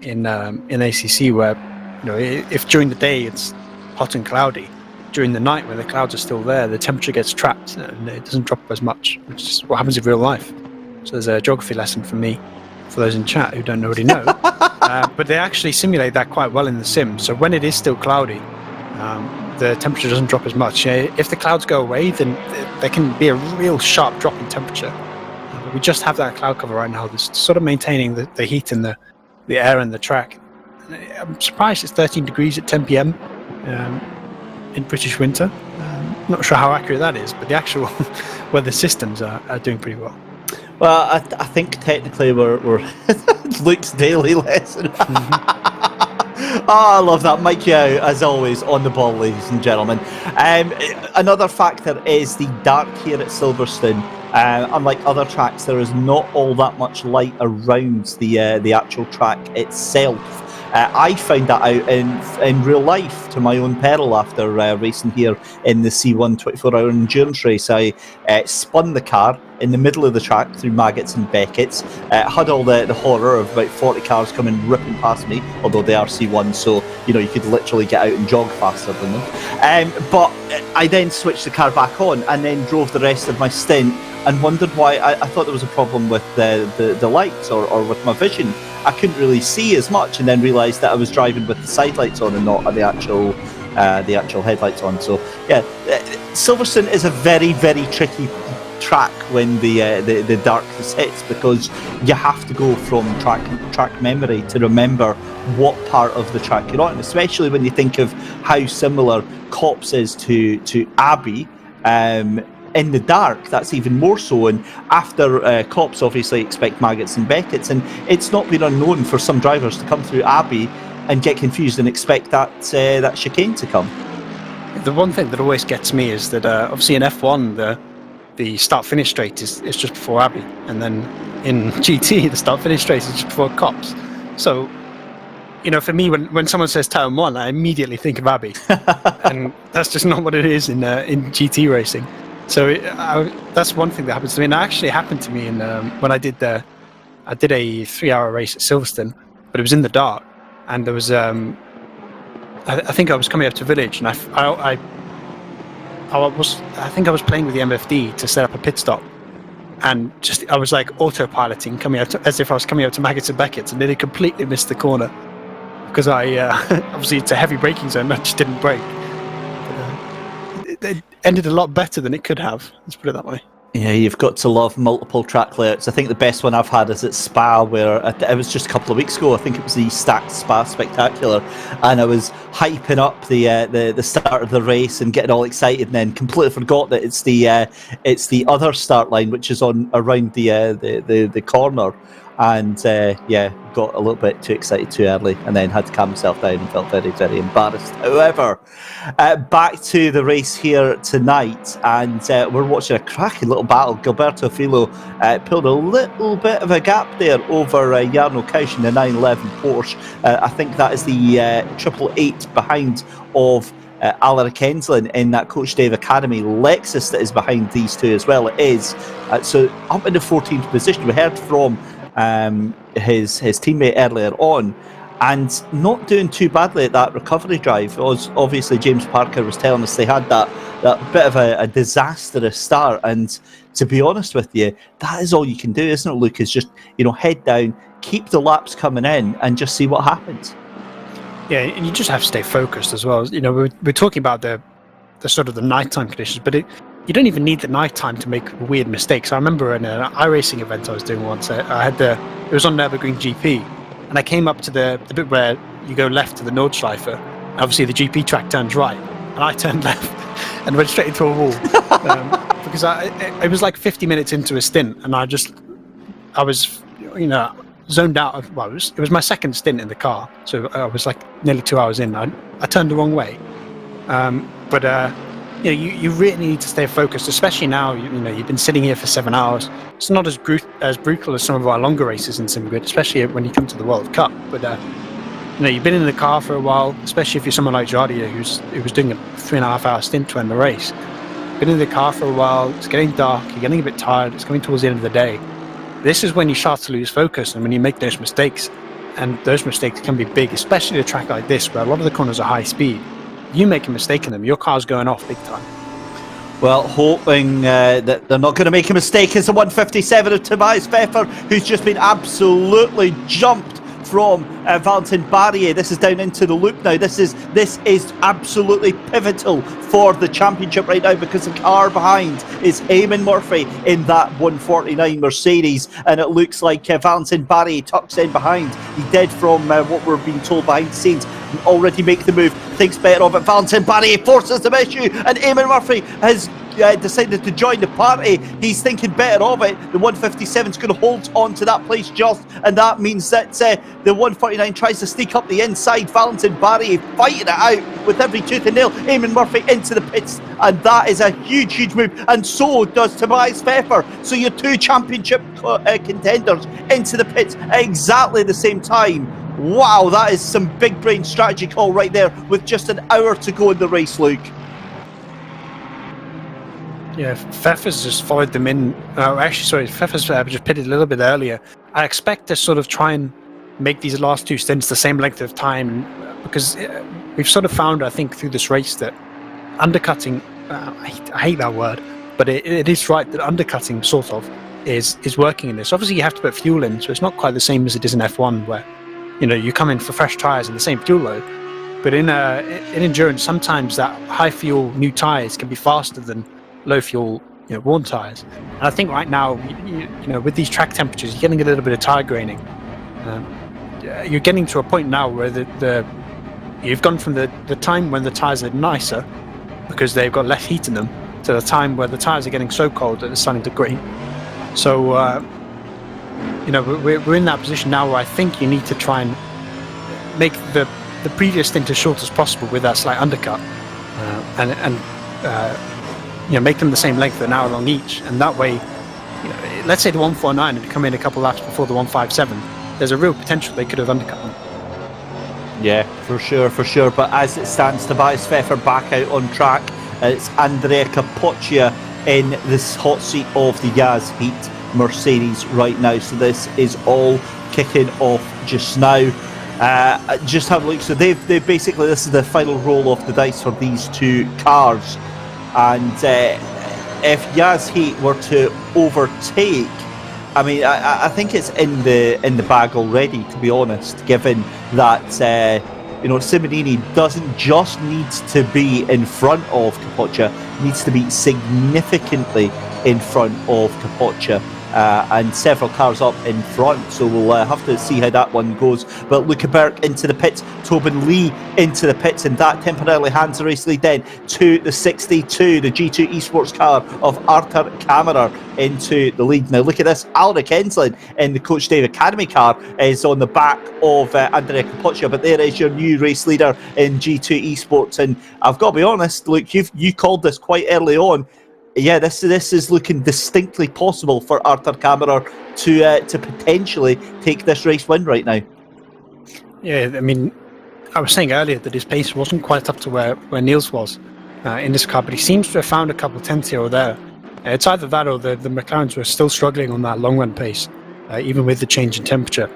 S4: in ACC, where if during the day it's hot and cloudy, during the night when the clouds are still there, the temperature gets trapped and it doesn't drop as much, which is what happens in real life. So there's a geography lesson for me, for those in chat who don't already know. But they actually simulate that quite well in the sim. So when it is still cloudy, the temperature doesn't drop as much. If the clouds go away, then there can be a real sharp drop in temperature. But we just have that cloud cover right now that's sort of maintaining the heat in the air and the track. I'm surprised it's 13 degrees at 10 p.m. In British winter. Not sure how accurate that is, but the actual weather systems are doing pretty well.
S3: Well, I think technically we're Luke's daily lesson. I love that. Mike Yao, as always, on the ball, ladies and gentlemen. Another factor is the dark here at Silverstone. Unlike other tracks, there is not all that much light around the actual track itself. I found that out in real life to my own peril after racing here in the C1 24-hour endurance race. I spun the car in the middle of the track through Maggots and Beckett's. Had all the horror of about 40 cars coming ripping past me, although they are C1, so you could literally get out and jog faster than them. But I then switched the car back on and then drove the rest of my stint and wondered why I thought there was a problem with the lights or with my vision. I couldn't really see as much, and then realised that I was driving with the side lights on and not the actual headlights on. So yeah, Silverstone is a very, very tricky track when the darkness hits, because you have to go from track memory to remember what part of the track you're on, especially when you think of how similar Copse is to Abbey. In the dark, that's even more so. And after Copse, obviously expect Maggots and Beckett's, and it's not been unknown for some drivers to come through Abbey and get confused and expect that that chicane to come.
S4: The one thing that always gets me is that obviously in F1 the start-finish straight is just before Abbey, and then in GT the start-finish straight is just before Copse. So, you know, for me, when someone says Turn 1, I immediately think of Abbey, and that's just not what it is in GT racing. So that's one thing that happens to me, and it actually happened to me in when I did a 3-hour race at Silverstone, but it was in the dark, and there was I think I was coming up to Village, and I think I was playing with the MFD to set up a pit stop, and I was like autopiloting, coming out as if I was coming up to Maggots and Beckett's, and nearly completely missed the corner because I obviously it's a heavy braking zone. I just didn't brake. But, it ended a lot better than it could have. Let's put it that way.
S3: Yeah, you've got to love multiple track layouts. I think the best one I've had is at Spa, where it was just a couple of weeks ago. I think it was the Stacked Spa Spectacular, and I was hyping up the start of the race and getting all excited, and then completely forgot that it's the other start line, which is on around the corner, and got a little bit too excited too early, and then had to calm myself down and felt very, very embarrassed. However, back to the race here tonight, and we're watching a cracking little battle. Gilberto Filo pulled a little bit of a gap there over Jarno Kausch in the 911 Porsche. I think that is the 888 behind of Alaric Enslin in that Coach Dave Academy Lexus that is behind these two as well. It is so up in the 14th position. We heard from his teammate earlier on, and not doing too badly at that recovery drive. Obviously, James Parker was telling us they had that bit of a disastrous start, and to be honest with you, that is all you can do, isn't it, Luke? Is just, you know, head down, keep the laps coming in, and just see what happens.
S4: Yeah, and you just have to stay focused as well. You know, we're talking about the sort of the nighttime conditions, but you don't even need the nighttime to make weird mistakes. I remember in an iRacing event I was doing once, it was on Nürburgring GP, and I came up to the bit where you go left to the Nordschleife. Obviously, the GP track turns right, and I turned left and went straight into a wall because it was like 50 minutes into a stint, and I was, you know, zoned out. Well, it was my second stint in the car, so I was like nearly 2 hours in. I turned the wrong way, but you know, you really need to stay focused, especially now. You know, you've been sitting here for 7 hours. It's not as brutal as some of our longer races in SimGrid, especially when you come to the World Cup. But you know, you've been in the car for a while, especially if you're someone like Jardia, who was doing a 3.5 hour stint to end the race. Been in the car for a while. It's getting dark. You're getting a bit tired. It's coming towards the end of the day. This is when you start to lose focus, and when you make those mistakes, and those mistakes can be big, especially a track like this where a lot of the corners are high speed. You make a mistake in them, your car's going off big time.
S3: Well, hoping that they're not going to make a mistake is the 157 of Tobias Pfeffer, who's just been absolutely jumped from Valentin Barrier. This is down into the loop now. This is absolutely pivotal for the championship right now, because the car behind is Eamon Murphy in that 149 Mercedes, and it looks like Valentin Barrier tucks in behind. He did, from what we're being told behind the scenes, already make the move, thinks better of it. Valentin Barrier forces the issue, and Eamon Murphy has decided to join the party. He's thinking better of it. The 157 is going to hold on to that place just, and that means that the 149 tries to sneak up the inside. Valentin Barrier fighting it out with every tooth and nail. Eamon Murphy into the pits, and that is a huge move, and so does Tobias Pfeffer. So your two championship contenders into the pits at exactly the same time. Wow, that is some big brain strategy call right there with just an hour to go in the race, Luke.
S4: Yeah, Pfeffer's just followed them in. Pfeffer's just pitted a little bit earlier. I expect to sort of try and make these last two stints the same length of time, because we've sort of found, I think, through this race that undercutting, I hate that word, but it is right that undercutting sort of is working in this. Obviously, you have to put fuel in, so it's not quite the same as it is in F1, where, you know, you come in for fresh tyres and the same fuel load. But in endurance, sometimes that high fuel new tyres can be faster than low fuel, you know, worn tyres. And I think right now, you know, with these track temperatures, you're getting a little bit of tyre graining. You're getting to a point now where you've gone from the time when the tyres are nicer because they've got less heat in them, to the time where the tyres are getting so cold that they're starting to grain. So you know, we're in that position now where I think you need to try and make the previous stint as short as possible with that slight undercut, and make them the same length, an hour long each, and that way, let's say the 149 had come in a couple laps before the 157. There's a real potential they could have undercut them.
S3: Yeah, for sure. But as it stands, Tobias Pfeffer back out on track. It's Andrea Capoccia in this hot seat of the Yaz Heat Mercedes right now. So this is all kicking off just now. Just have a look. So they've basically, this is the final roll of the dice for these two cars. And if Yaz Heat were to overtake, I mean, I think it's in the bag already, to be honest, given that Simonini doesn't just need to be in front of Capoccia, needs to be significantly in front of Capoccia. And several cars up in front, so we'll have to see how that one goes. But Luca Berg into the pits, Tobin Lee into the pits, and that temporarily hands the race lead then to the 62, the G2 Esports car of Arthur Kammerer into the lead. Now look at this, Alric Enslin in the Coach Dave Academy car is on the back of Andrea Capoccia, but there is your new race leader in G2 Esports, and I've got to be honest, look, you called this quite early on. Yeah, this is looking distinctly possible for Arthur Kammerer to potentially take this race win right now.
S4: Yeah, I mean, I was saying earlier that his pace wasn't quite up to where Niels was in this car, but he seems to have found a couple tenths here or there. It's either that or the McLarens were still struggling on that long run pace, even with the change in temperature.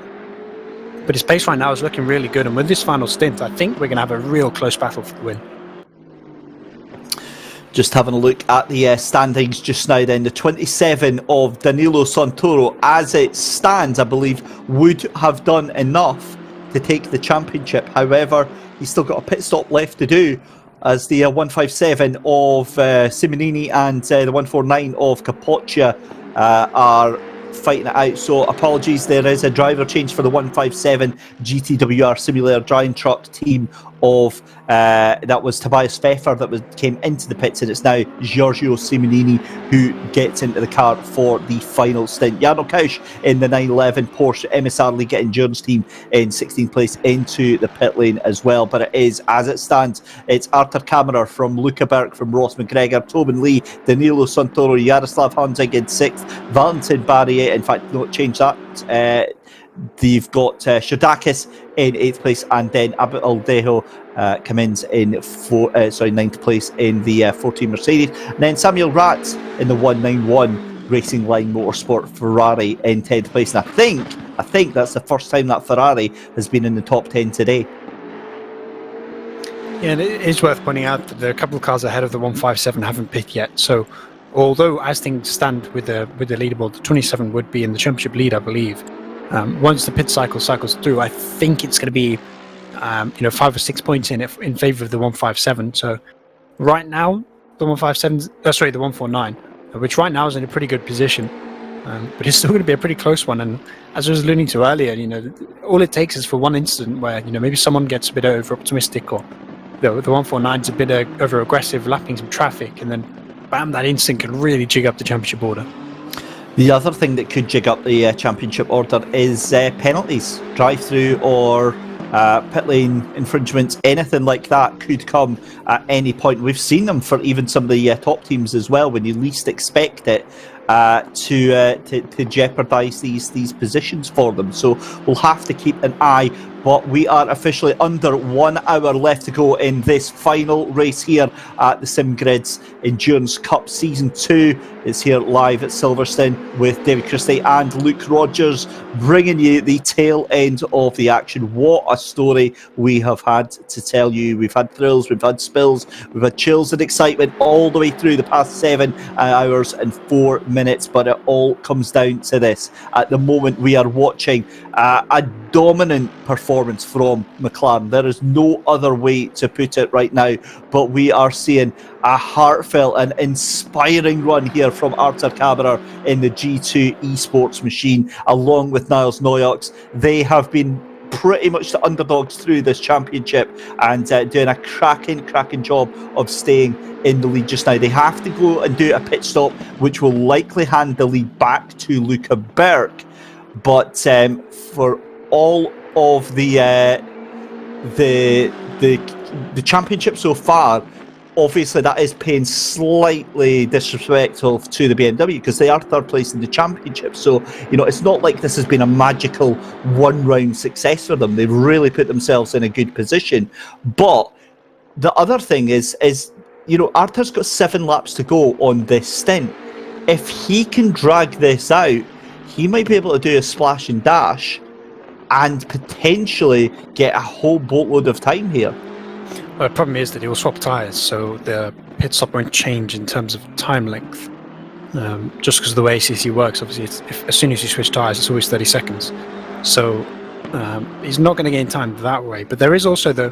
S4: But his pace right now is looking really good, and with this final stint, I think we're going to have a real close battle for the win.
S3: Just having a look at the standings just now then. The 27 of Danilo Santoro, as it stands, I believe, would have done enough to take the championship. However, he's still got a pit stop left to do, as the 157 of Simonini and the 149 of Capoccia are fighting it out. So apologies, there is a driver change for the 157 GTWR Simulator Drying Truck team of that was Tobias Pfeffer that came into the pits, and it's now Giorgio Simonini who gets into the car for the final stint. Jarno Kausch in the 911 Porsche MSR League Endurance team in 16th place into the pit lane as well. But it is, as it stands, it's Arthur Kammerer from Luca Berg, from Ross McGregor, Tobin Lee, Danilo Santoro, Jaroslav Honzig in 6th, Valentin Barrier, in fact, don't change that. They've got Shodakis in 8th place, and then Abit Aldejo Cummins in 9th place in the 14 Mercedes, and then Samuel Ratz in the 191 Racing Line Motorsport Ferrari in 10th place. And I think that's the first time that Ferrari has been in the top 10 today.
S4: Yeah, and it is worth pointing out that there are a couple of cars ahead of the 157 haven't pit yet. So, although as things stand with the leaderboard, the 27 would be in the championship lead, I believe. Once the pit cycle cycles through, I think it's going to be 5 or 6 points in favour of the 157. So right now, the 149, which right now is in a pretty good position, but it's still going to be a pretty close one. And as I was alluding to earlier, all it takes is for one incident where maybe someone gets a bit over optimistic, or the 149's a bit over aggressive, lapping some traffic, and then bam, that instant can really jig up the championship order.
S3: The other thing that could jig up the championship order is penalties, drive-through or pit lane infringements. Anything like that could come at any point. We've seen them for even some of the top teams as well, when you least expect it, to jeopardise these positions for them. So we'll have to keep an eye. But we are officially under 1 hour left to go in this final race here at the SimGrid's Endurance Cup Season 2. It's here live at Silverstone with David Christie and Luke Rogers, bringing you the tail end of the action. What a story we have had to tell you. We've had thrills, we've had spills, we've had chills and excitement all the way through the past 7 hours and 4 minutes, but it all comes down to this. At the moment, we are watching a dominant performance from McLaren. There is no other way to put it right now, but we are seeing a heartfelt and inspiring run here from Arthur Kammerer in the G2 Esports machine, along with Niles Noyox. They have been pretty much the underdogs through this championship, and doing a cracking job of staying in the lead just now. They have to go and do a pit stop, which will likely hand the lead back to Luca Berg. But for all of the the championship so far, obviously that is paying slightly disrespectful to the BMW because they are third place in the championship. So, it's not like this has been a magical one-round success for them. They've really put themselves in a good position. But the other thing is Arthur's got 7 laps to go on this stint. If he can drag this out, he might be able to do a splash and dash and potentially get a whole boatload of time here.
S4: Well, the problem is that he will swap tyres, so the pit stop won't change in terms of time length. Just because of the way ACC works, obviously, as soon as you switch tyres, it's always 30 seconds. So he's not going to gain time that way. But there is also the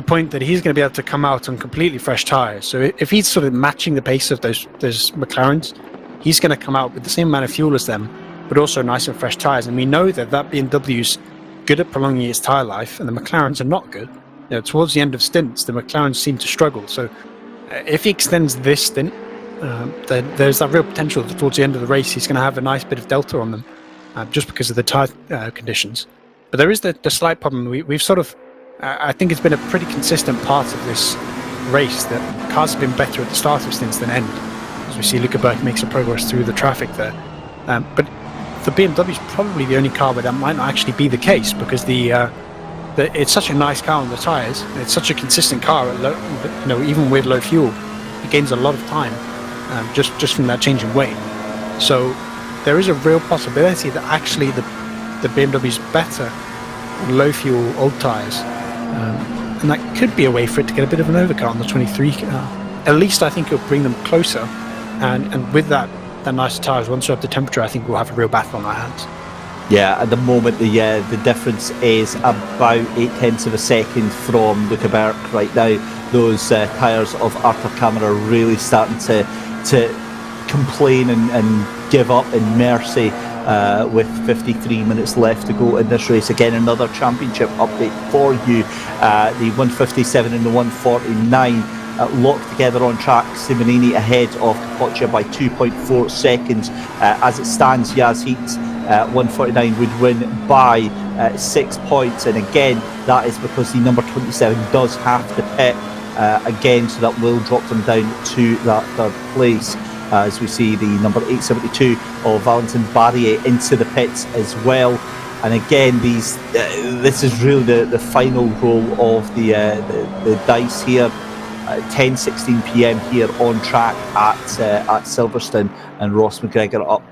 S4: point that he's going to be able to come out on completely fresh tyres. So if he's sort of matching the pace of those McLarens, he's going to come out with the same amount of fuel as them, but also nice and fresh tyres. And we know that BMW's good at prolonging its tyre life, and the McLarens are not good. Towards the end of stints, the McLarens seem to struggle. So if he extends this stint, then there's that real potential that towards the end of the race, he's going to have a nice bit of delta on them, just because of the tyre conditions. But there is the slight problem. We've sort of, I think it's been a pretty consistent part of this race that cars have been better at the start of stints than end. As we see, Luckerberg makes a progress through the traffic there. But the BMW is probably the only car where that might not actually be the case, because it's such a nice car on the tyres. It's such a consistent car at low, even with low fuel, it gains a lot of time just from that change in weight. So there is a real possibility that actually the BMW is better on low fuel old tyres, and that could be a way for it to get a bit of an overcut on the 23 car. At least I think it'll bring them closer, and with that nicer tyres, once we have the temperature, I think we'll have a real battle on our hands.
S3: Yeah, at the moment the difference is about 0.8 of a second from Luckerberg right now. Those tyres of Arthur Camera are really starting to complain and give up in mercy with 53 minutes left to go in this race. Again, another championship update for you. The 157 and the 149 locked together on track. Simonini ahead of Capoccia by 2.4 seconds. As it stands, Chaz Heat 149 would win by 6 points, and again that is because the number 27 does have to pit again, so that will drop them down to that third place, as we see the number 872 of Valentin Barrier into the pits as well. And again, this is really the final roll of the dice here. 10:16 p.m. here on track at Silverstone, and Ross McGregor up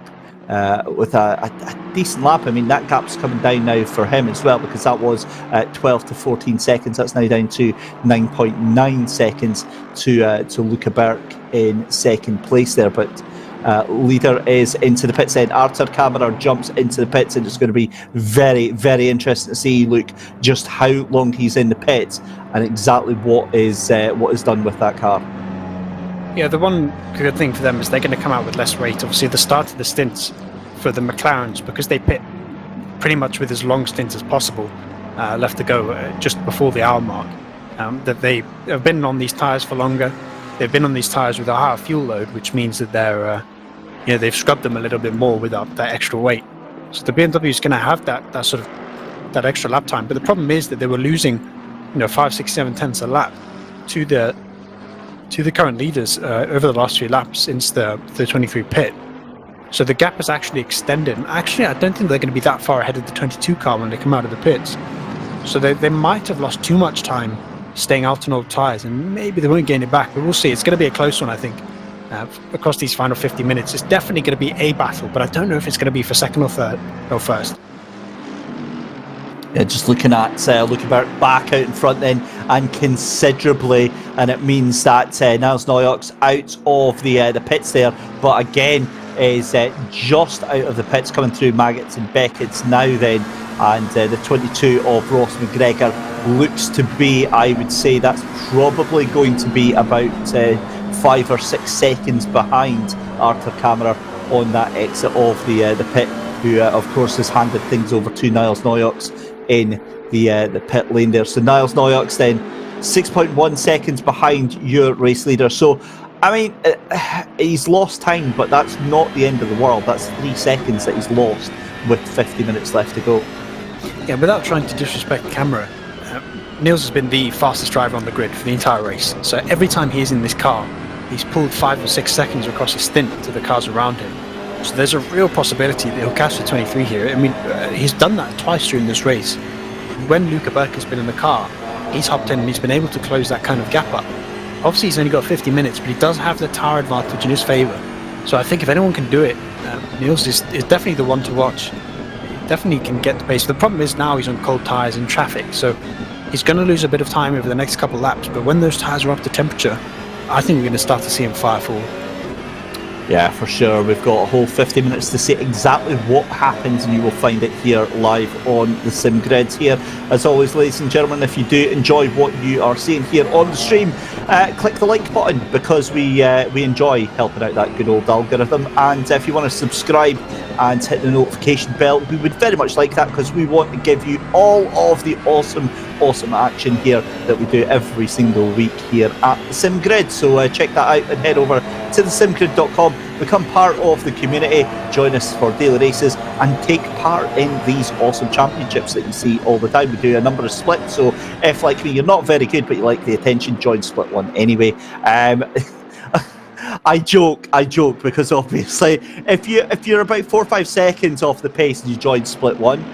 S3: with a decent lap. I mean, that gap's coming down now for him as well, because that was 12 to 14 seconds. That's now down to 9.9 seconds to Luckerberg in second place there. But leader is into the pits then. Arthur Camera jumps into the pits, and it's going to be very, very interesting to see, Luke, just how long he's in the pits and exactly what is done with that car.
S4: Yeah, the one good thing for them is they're going to come out with less weight. Obviously, at the start of the stints for the McLarens, because they pit pretty much with as long stints as possible left to go just before the hour mark, that they have been on these tyres for longer. They've been on these tyres with a higher fuel load, which means that they've scrubbed them a little bit more without that extra weight. So the BMW is going to have that sort of that extra lap time. But the problem is that they were losing 5, 6, 7 tenths a lap to the current leaders over the last 3 laps since the 23 pit. So the gap has actually extended. And actually, I don't think they're going to be that far ahead of the 22 car when they come out of the pits. So they might have lost too much time staying out on old tyres, and maybe they won't gain it back. But we'll see. It's going to be a close one, I think, across these final 50 minutes. It's definitely going to be a battle, but I don't know if it's going to be for second or third or first.
S3: Yeah, just looking at Luckerberg back out in front then, and considerably, and it means that Niels Neuox out of the pits there, but again is just out of the pits, coming through Maggots and Beckett's now then, and the 22 of Ross McGregor looks to be, I would say that's probably going to be about 5 or 6 seconds behind Arthur Camera on that exit of the pit, who of course has handed things over to Niels Neuox in the pit lane there. So Niels Neuox then 6.1 seconds behind your race leader. So I mean, he's lost time, but that's not the end of the world. That's 3 seconds that he's lost with 50 minutes left to go.
S4: Yeah, without trying to disrespect the camera, Niels has been the fastest driver on the grid for the entire race. So every time he is in this car, he's pulled 5 or 6 seconds across his stint to the cars around him. So there's a real possibility that he'll catch the 23 here. I mean, he's done that twice during this race. When Luca Berk has been in the car, he's hopped in and he's been able to close that kind of gap up. Obviously, he's only got 50 minutes, but he does have the tyre advantage in his favour. So I think if anyone can do it, Niels is definitely the one to watch. He definitely can get the pace. The problem is now he's on cold tyres in traffic, so he's going to lose a bit of time over the next couple of laps. But when those tyres are up to temperature, I think we're going to start to see him fire forward.
S3: Yeah, for sure. We've got a whole 50 minutes to see exactly what happens, and you will find it here live on the sim grids here. As always, ladies and gentlemen, if you do enjoy what you are seeing here on the stream, click the like button, because we enjoy helping out that good old algorithm. And if you want to subscribe and hit the notification bell, we would very much like that, because we want to give you all of the awesome action here that we do every single week here at the Sim Grid. So check that out and head over to thesimgrid.com, become part of the community, join us for daily races and take part in these awesome championships that you see all the time. We do a number of splits, so if, like me, you're not very good but you like the attention, join split one anyway. I joke because obviously if you're about 4 or 5 seconds off the pace and you join split one,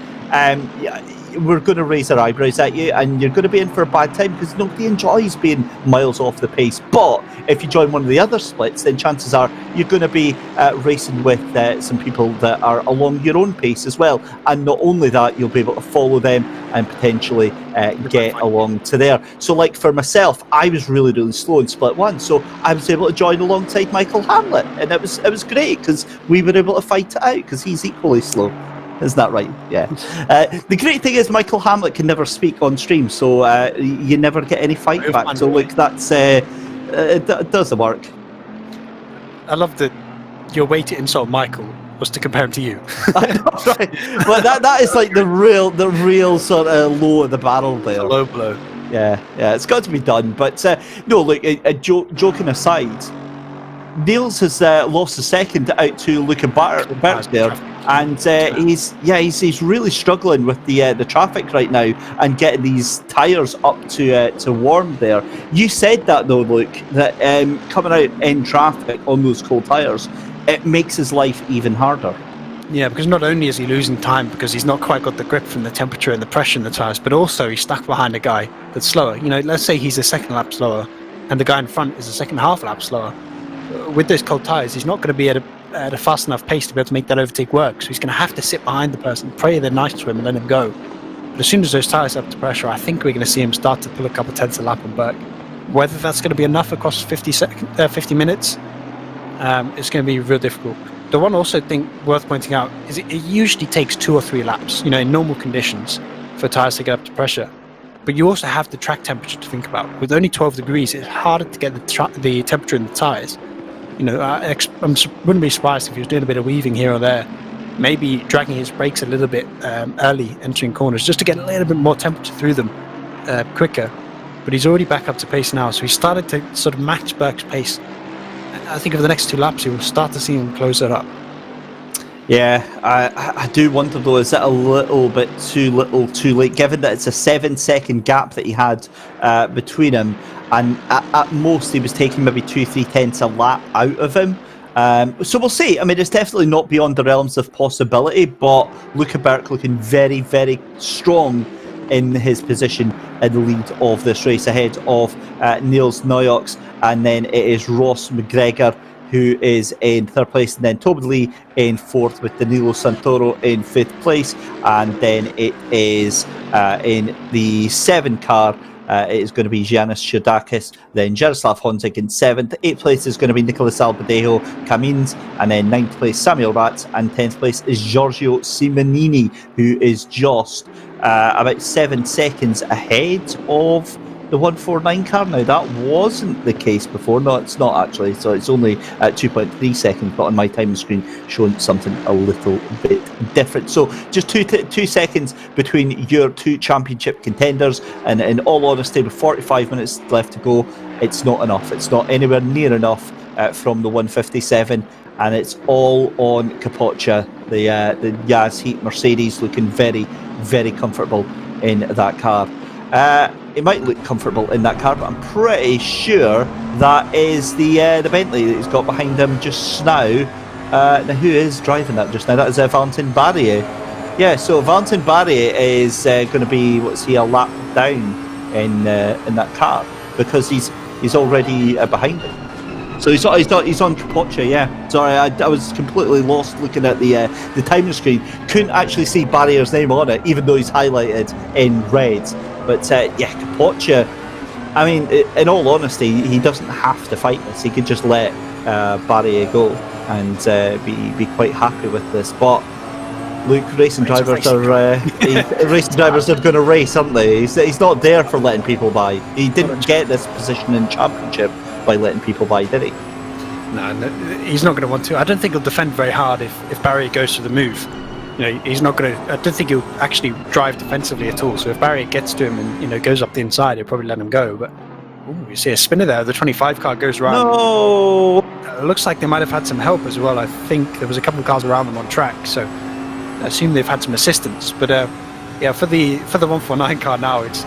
S3: we're going to raise our eyebrows at you, and you're going to be in for a bad time, because nobody enjoys being miles off the pace. But if you join one of the other splits, then chances are you're going to be racing with some people that are along your own pace as well. And not only that, you'll be able to follow them and potentially get along to there. So like for myself, I was really slow in split one, so I was able to join alongside Michael Hamlet, and it was great, because we were able to fight it out, because he's equally slow. Isn't that right? Yeah. The great thing is Michael Hamlet can never speak on stream, so you never get any fight back. So look, that's it doesn't work.
S4: I love that your way to insult Michael was to compare him to you.
S3: I know, right? Well, that is like the real sort of low of the barrel there.
S4: Low blow.
S3: Yeah, it's got to be done. But no, look, joking aside, Niels has lost a second out to Luca Berk there, and he's really struggling with the traffic right now and getting these tyres up to warm there. You said that though, Luke, that coming out in traffic on those cold tyres, it makes his life even harder.
S4: Yeah, because not only is he losing time because he's not quite got the grip from the temperature and the pressure in the tyres, but also he's stuck behind a guy that's slower. You know, let's say he's a second lap slower and the guy in front is a second half lap slower. With those cold tyres, he's not going to be at a fast enough pace to be able to make that overtake work. So he's going to have to sit behind the person, pray they're nice to him, and let him go. But as soon as those tyres are up to pressure, I think we're going to see him start to pull a couple tenths a lap on Berk. Whether that's going to be enough across 50 minutes, it's going to be real difficult. The one also thing worth pointing out is it usually takes 2 or 3 laps, in normal conditions, for tyres to get up to pressure. But you also have the track temperature to think about. With only 12 degrees, it's harder to get the temperature in the tyres. I wouldn't be surprised if he was doing a bit of weaving here or there, maybe dragging his brakes a little bit early entering corners, just to get a little bit more temperature through them quicker. But he's already back up to pace now, so he started to sort of match Berk's pace. I think over the next 2 laps, you will start to see him close that up.
S3: Yeah, I do wonder though, is it a little bit too little too late, given that it's a 7-second gap that he had between him, and at most he was taking maybe 2-3 tenths a lap out of him. So we'll see. I mean, it's definitely not beyond the realms of possibility, but Luca Berk looking very, very strong in his position in the lead of this race, ahead of Niels Noyox, and then it is Ross McGregor who is in 3rd place, and then Tobin Lee in 4th, with Danilo Santoro in 5th place, and then it is in the 7 car, it is going to be Giannis Chodakis, then Jaroslav Honzik in 7th, 8th place is going to be Nicolas Albadejo Camins, and then 9th place Samuel Ratz, and 10th place is Giorgio Simonini, who is just about 7 seconds ahead of the 149 car. Now that wasn't the case before. No, it's not actually. So it's only at 2.3 seconds, but on my timing screen showing something a little bit different. So just 2 seconds between your 2 championship contenders, and in all honesty, with 45 minutes left to go, it's not enough. It's not anywhere near enough from the 157, and it's all on Capoccia, the Yaz Heat Mercedes, looking very, very comfortable in that car. It might look comfortable in that car, but I'm pretty sure that is the Bentley that he's got behind him just now. Now, who is driving that just now? That is Valentin Barrier. Yeah, so Valentin Barrier is going to be, a lap down in that car because he's already behind him. So he's on Capoccia, yeah. Sorry, I was completely lost looking at the timing screen. Couldn't actually see Barrier's name on it, even though he's highlighted in red. But yeah, Capoccia, I mean, in all honesty, he doesn't have to fight this. He could just let Barrier go and be quite happy with this. But look, racing drivers are going to race, aren't they? He's not there for letting people by. He didn't get this position in championship by letting people by, did he?
S4: No, he's not going to want to. I don't think he'll defend very hard if Barrier goes to the move. He's not going to. I don't think he'll actually drive defensively at all. So if Barrier gets to him and goes up the inside, he'll probably let him go. But you see a spinner there. The 25 car goes around.
S3: No.
S4: It looks like they might have had some help as well. I think there was a couple of cars around them on track, so I assume they've had some assistance. But yeah, for the 149 car now, it's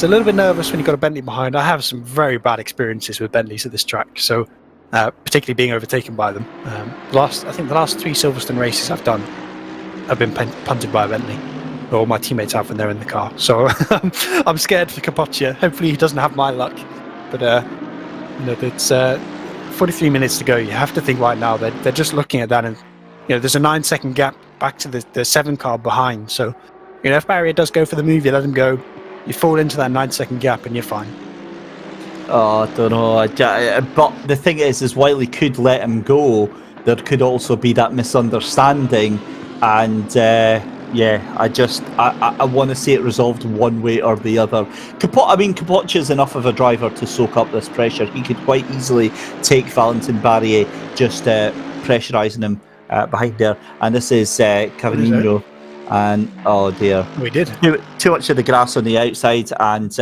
S4: a little bit nervous when you've got a Bentley behind. I have some very bad experiences with Bentleys at this track, so particularly being overtaken by them. I think the last 3 Silverstone races I've done, I've been punted by a Bentley, or my teammates have when they're in the car. So I'm scared for Capoccia. Hopefully he doesn't have my luck. But it's 43 minutes to go. You have to think right now they're just looking at that, and there's a 9-second gap back to the 7 car behind. So if Barrier does go for the move, you let him go. You fall into that 9-second gap and you're fine.
S3: Oh, I don't know. But the thing is while he could let him go, there could also be that misunderstanding. And yeah, I want to see it resolved one way or the other. Capoccia is enough of a driver to soak up this pressure. He could quite easily take Valentin Barrier, just pressurising him behind there. And this is Cavigno. And oh dear,
S4: we did
S3: too much of the grass on the outside, and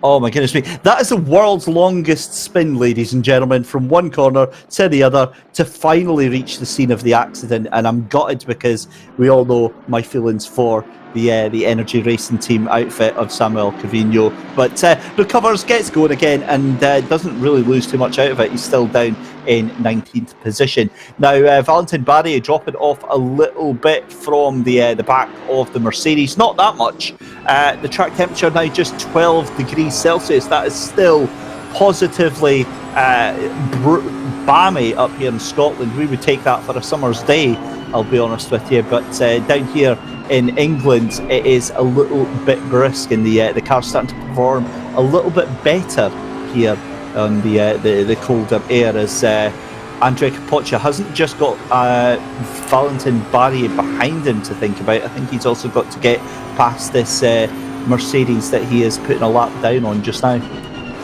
S3: oh my goodness me, that is the world's longest spin, ladies and gentlemen, from one corner to the other to finally reach the scene of the accident. And I'm gutted because we all know my feelings for the Energy Racing Team outfit of Samuel Cavigno, but recovers, gets going again, and doesn't really lose too much out of it. He's still down in 19th position. Now Valentin Barrier dropping off a little bit from the back of the Mercedes, not that much. The track temperature now just 12 degrees Celsius. That is still positively balmy up here in Scotland. We would take that for a summer's day, I'll be honest with you, but down here in England it is a little bit brisk, and the car's starting to perform a little bit better here on the colder air, as Andrea Capoccia hasn't just got Valentin Barrier behind him to think about. I think he's also got to get past this Mercedes that he is putting a lap down on just now,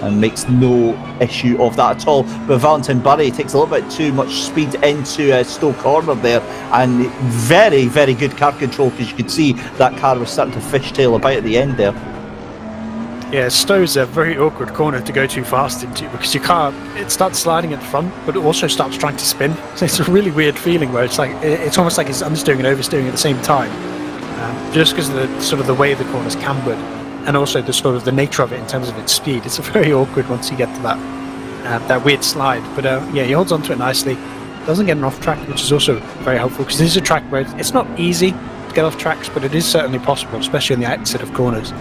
S3: and makes no issue of that at all. But Valentin Barrier takes a little bit too much speed into Stowe Corner there, and very, very good car control, because you could see that car was starting to fishtail about at the end there.
S4: Yeah, Stowe's a very awkward corner to go too fast into, because your car, it starts sliding at the front, but it also starts trying to spin. So it's a really weird feeling where it's almost like it's understeering and oversteering at the same time, just because of the way the corner's cambered, and also the nature of it in terms of its speed. It's very awkward once you get to that weird slide. But yeah, he holds onto it nicely. Doesn't get an off track, which is also very helpful, because this is a track where it's not easy to get off tracks, but it is certainly possible, especially on the outset of corners.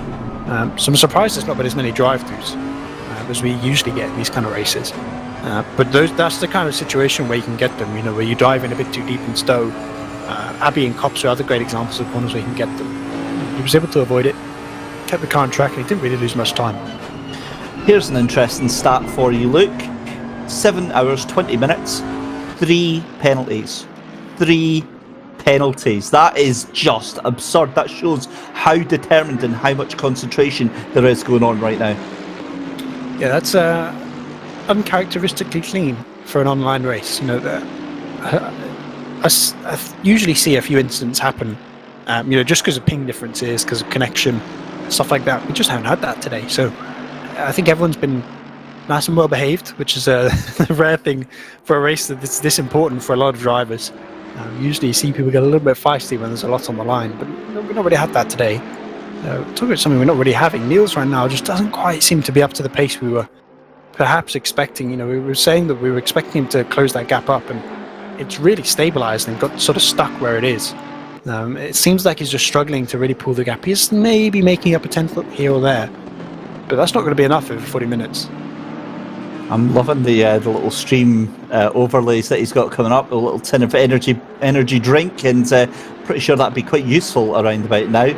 S4: So I'm surprised there's not been as many drive-throughs as we usually get in these kind of races. But that's the kind of situation where you can get them, where you dive in a bit too deep in Stowe. Abbey and Copse are other great examples of corners where you can get them. He was able to avoid it, kept the car on track, and he didn't really lose much time.
S3: Here's an interesting stat for you, Luke. 7 hours, 20 minutes, 3 penalties. 3 penalties. That is just absurd. That shows how determined and how much concentration there is going on right now.
S4: Yeah, that's uncharacteristically clean for an online race. I usually see a few incidents happen, just because of ping differences, because of connection, stuff like that. We just haven't had that today. So I think everyone's been nice and well behaved, which is a rare thing for a race that's this important for a lot of drivers. Usually you see people get a little bit feisty when there's a lot on the line, but we've not really had that today. talk about something we're not really having. Niels right now just doesn't quite seem to be up to the pace we were perhaps expecting. You know, we were saying that we were expecting him to close that gap up, and it's really stabilized and got sort of stuck where it is. It seems like he's just struggling to really pull the gap. He's maybe making up a tenth here or there, but that's not going to be enough over 40 minutes.
S3: I'm loving the little stream overlays that he's got coming up, a little tin of energy drink, and pretty sure that'd be quite useful around about now.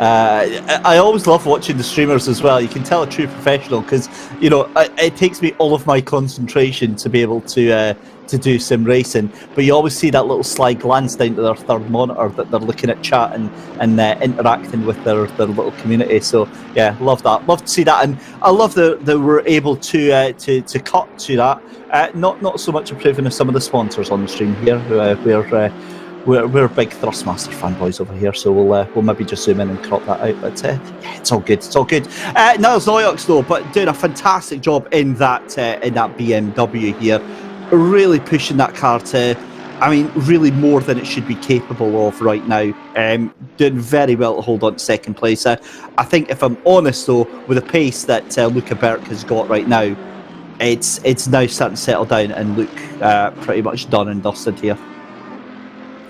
S3: I always love watching the streamers as well. You can tell a true professional because, you know, it takes me all of my concentration to be able to do sim racing. But you always see that little sly glance down to their third monitor that they're looking at chat and interacting with their little community. So yeah, love that. Love to see that, and I love that we're able to cut to that. Not so much approving of some of the sponsors on the stream here. We're big Thrustmaster fanboys over here, so we'll maybe just zoom in and crop that out. But yeah, it's all good. It's all good. Niles Noyox though, but doing a fantastic job in that BMW here, really pushing that car to, I mean, really more than it should be capable of right now. Doing very well to hold on to second place. I think, if I'm honest though, with the pace that Luca Berk has got right now, it's now starting to settle down and look pretty much done and dusted here.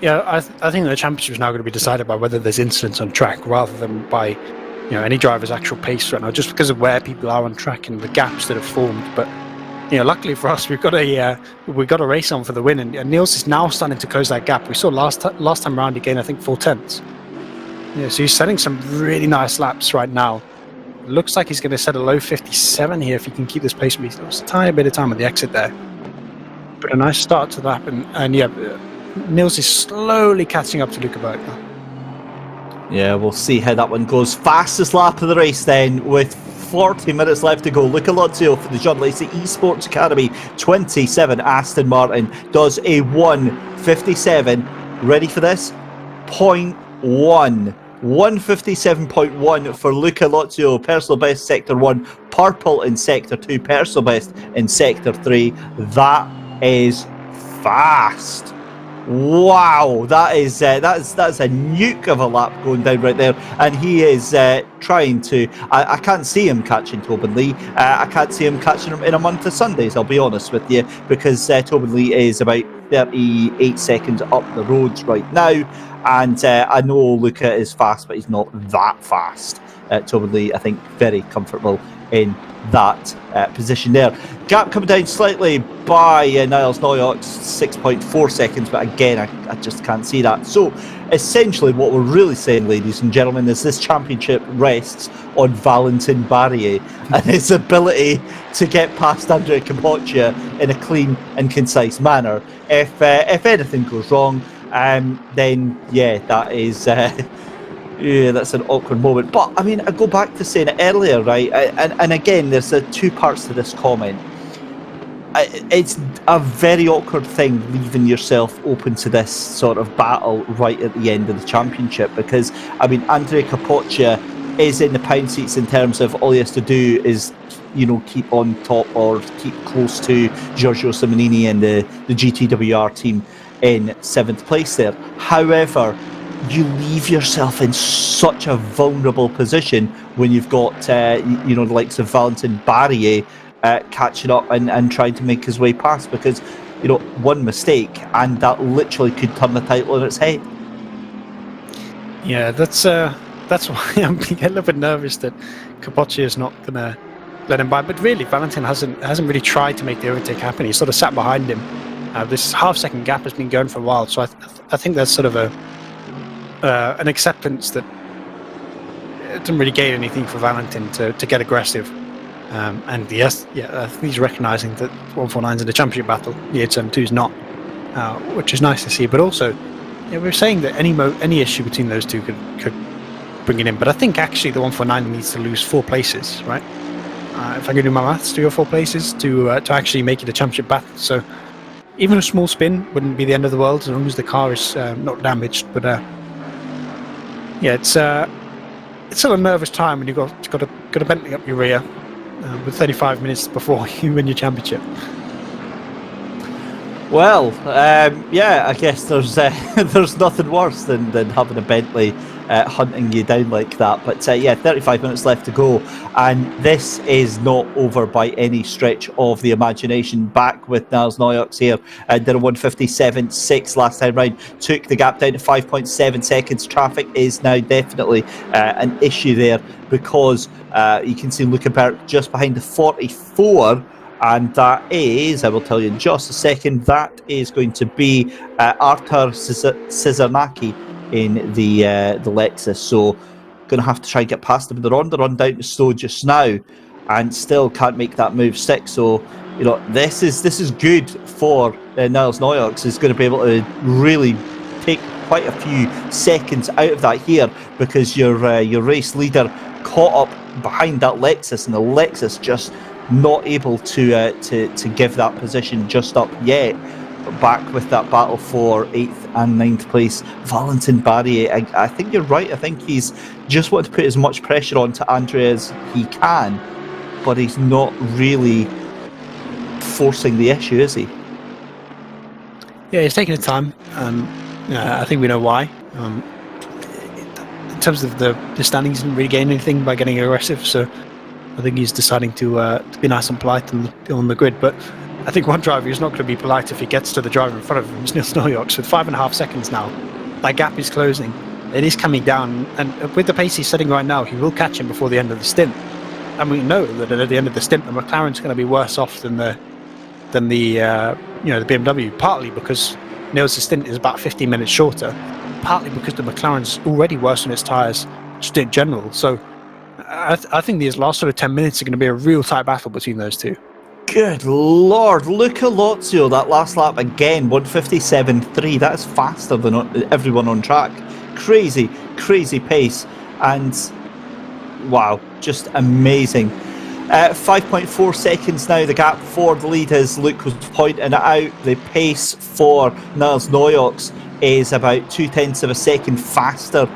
S4: Yeah, I think the championship is now going to be decided by whether there's incidents on track rather than by, you know, any driver's actual pace right now, just because of where people are on track and the gaps that have formed. But, you know, luckily for us, we've got a race on for the win, and Niels is now starting to close that gap. We saw last time round he gained, I think, 4 tenths. Yeah, so he's setting some really nice laps right now. Looks like he's going to set a low 57 here if he can keep this pace. He lost a tiny bit of time at the exit there, but a nice start to that, and yeah. Niels is slowly catching up to Luca Berg now.
S3: Yeah, we'll see how that one goes. Fastest lap of the race then, with 40 minutes left to go. Luca Lozio for the John Lacey Esports Academy 27 Aston Martin does a 1:57. Ready for this? 0.1. 1:57.1 for Luca Lozio, personal best sector 1, purple in sector 2, personal best in sector 3. That is fast. Wow, that's a nuke of a lap going down right there, and he is trying to. I can't see him catching Tobin Lee. I can't see him catching him in a month of Sundays, I'll be honest with you, because Tobin Lee is about 38 seconds up the roads right now, and I know Luca is fast, but he's not that fast. Tobin Lee, I think, very comfortable in that position there. Gap coming down slightly by Niles Noyox, 6.4 seconds, but again, I just can't see that. So essentially what we're really saying, ladies and gentlemen, is this championship rests on Valentin Barrier and his ability to get past Andrea Capoccia in a clean and concise manner. If anything goes wrong, then yeah, that is yeah, that's an awkward moment. But I mean, I go back to saying it earlier, right? And again, there's two parts to this comment. It's a very awkward thing leaving yourself open to this sort of battle right at the end of the championship, because I mean, Andrea Capoccia is in the pound seats in terms of all he has to do is, you know, keep on top or keep close to Giorgio Simonini and the GTWR team in 7th place there. However, you leave yourself in such a vulnerable position when you've got, you know, the likes of Valentin Barrier catching up and trying to make his way past, because, you know, one mistake and that literally could turn the title on its head.
S4: Yeah, that's why I'm being a little bit nervous that Capoccia is not going to let him by. But really, Valentin hasn't really tried to make the overtake happen. He sort of sat behind him. This half-second gap has been going for a while, so I think there's sort of an acceptance that it doesn't really gain anything for Valentin to get aggressive. And yes, I think he's recognising that 149's in the championship battle, the 872 is not, which is nice to see. But also, we were saying that any issue between those two could bring it in. But I think actually the 149 needs to lose 4 places, right? If I can do my maths, 3 or 4 places to actually make it a championship battle. So even a small spin wouldn't be the end of the world as long as the car is not damaged. But yeah, it's still a nervous time when you've got a Bentley up your rear with 35 minutes before you win your championship.
S3: Well, yeah, I guess there's nothing worse than having a Bentley hunting you down like that. But yeah, 35 minutes left to go, and this is not over by any stretch of the imagination. Back with Niels Noyaux here, did a 1:57.6 last time round, took the gap down to 5.7 seconds. Traffic is now definitely an issue there, because you can see Luckenberg just behind the 44. And that is, I will tell you in just a second, that is going to be Artur Cizernacki in the Lexus. So going to have to try and get past him. They're on the run down to Stowe just now, and still can't make that move 6. So this is good for Niels Noyaux. He's going to be able to really take quite a few seconds out of that here, because your race leader caught up behind that Lexus, and the Lexus just not able to give that position just up yet. Back with that battle for 8th and 9th place, Valentin Barrier. I think you're right. I think he's just wanted to put as much pressure onto Andrea as he can, but he's not really forcing the issue, is he?
S4: Yeah, he's taking his time. I think we know why. In terms of the standings, he didn't really gain anything by getting aggressive, so I think he's deciding to be nice and polite on the grid. But I think one driver who's not going to be polite if he gets to the driver in front of him is Niels Noyaux. With 5.5 seconds now, that gap is closing. It is coming down, and with the pace he's setting right now, he will catch him before the end of the stint. And we know that at the end of the stint, the McLaren's going to be worse off than the BMW, partly because Niels' stint is about 15 minutes shorter, partly because the McLaren's already worse on its tyres just in general. So I think these last sort of 10 minutes are going to be a real tight battle between those two.
S3: Good Lord, Luca Lozio, that last lap again, 1:57.3. That is faster than everyone on track. Crazy pace, and wow, just amazing. 5.4 seconds now, the gap for the lead, as Luke was pointing it out. The pace for Niels Noyaux is about 0.2 of a second faster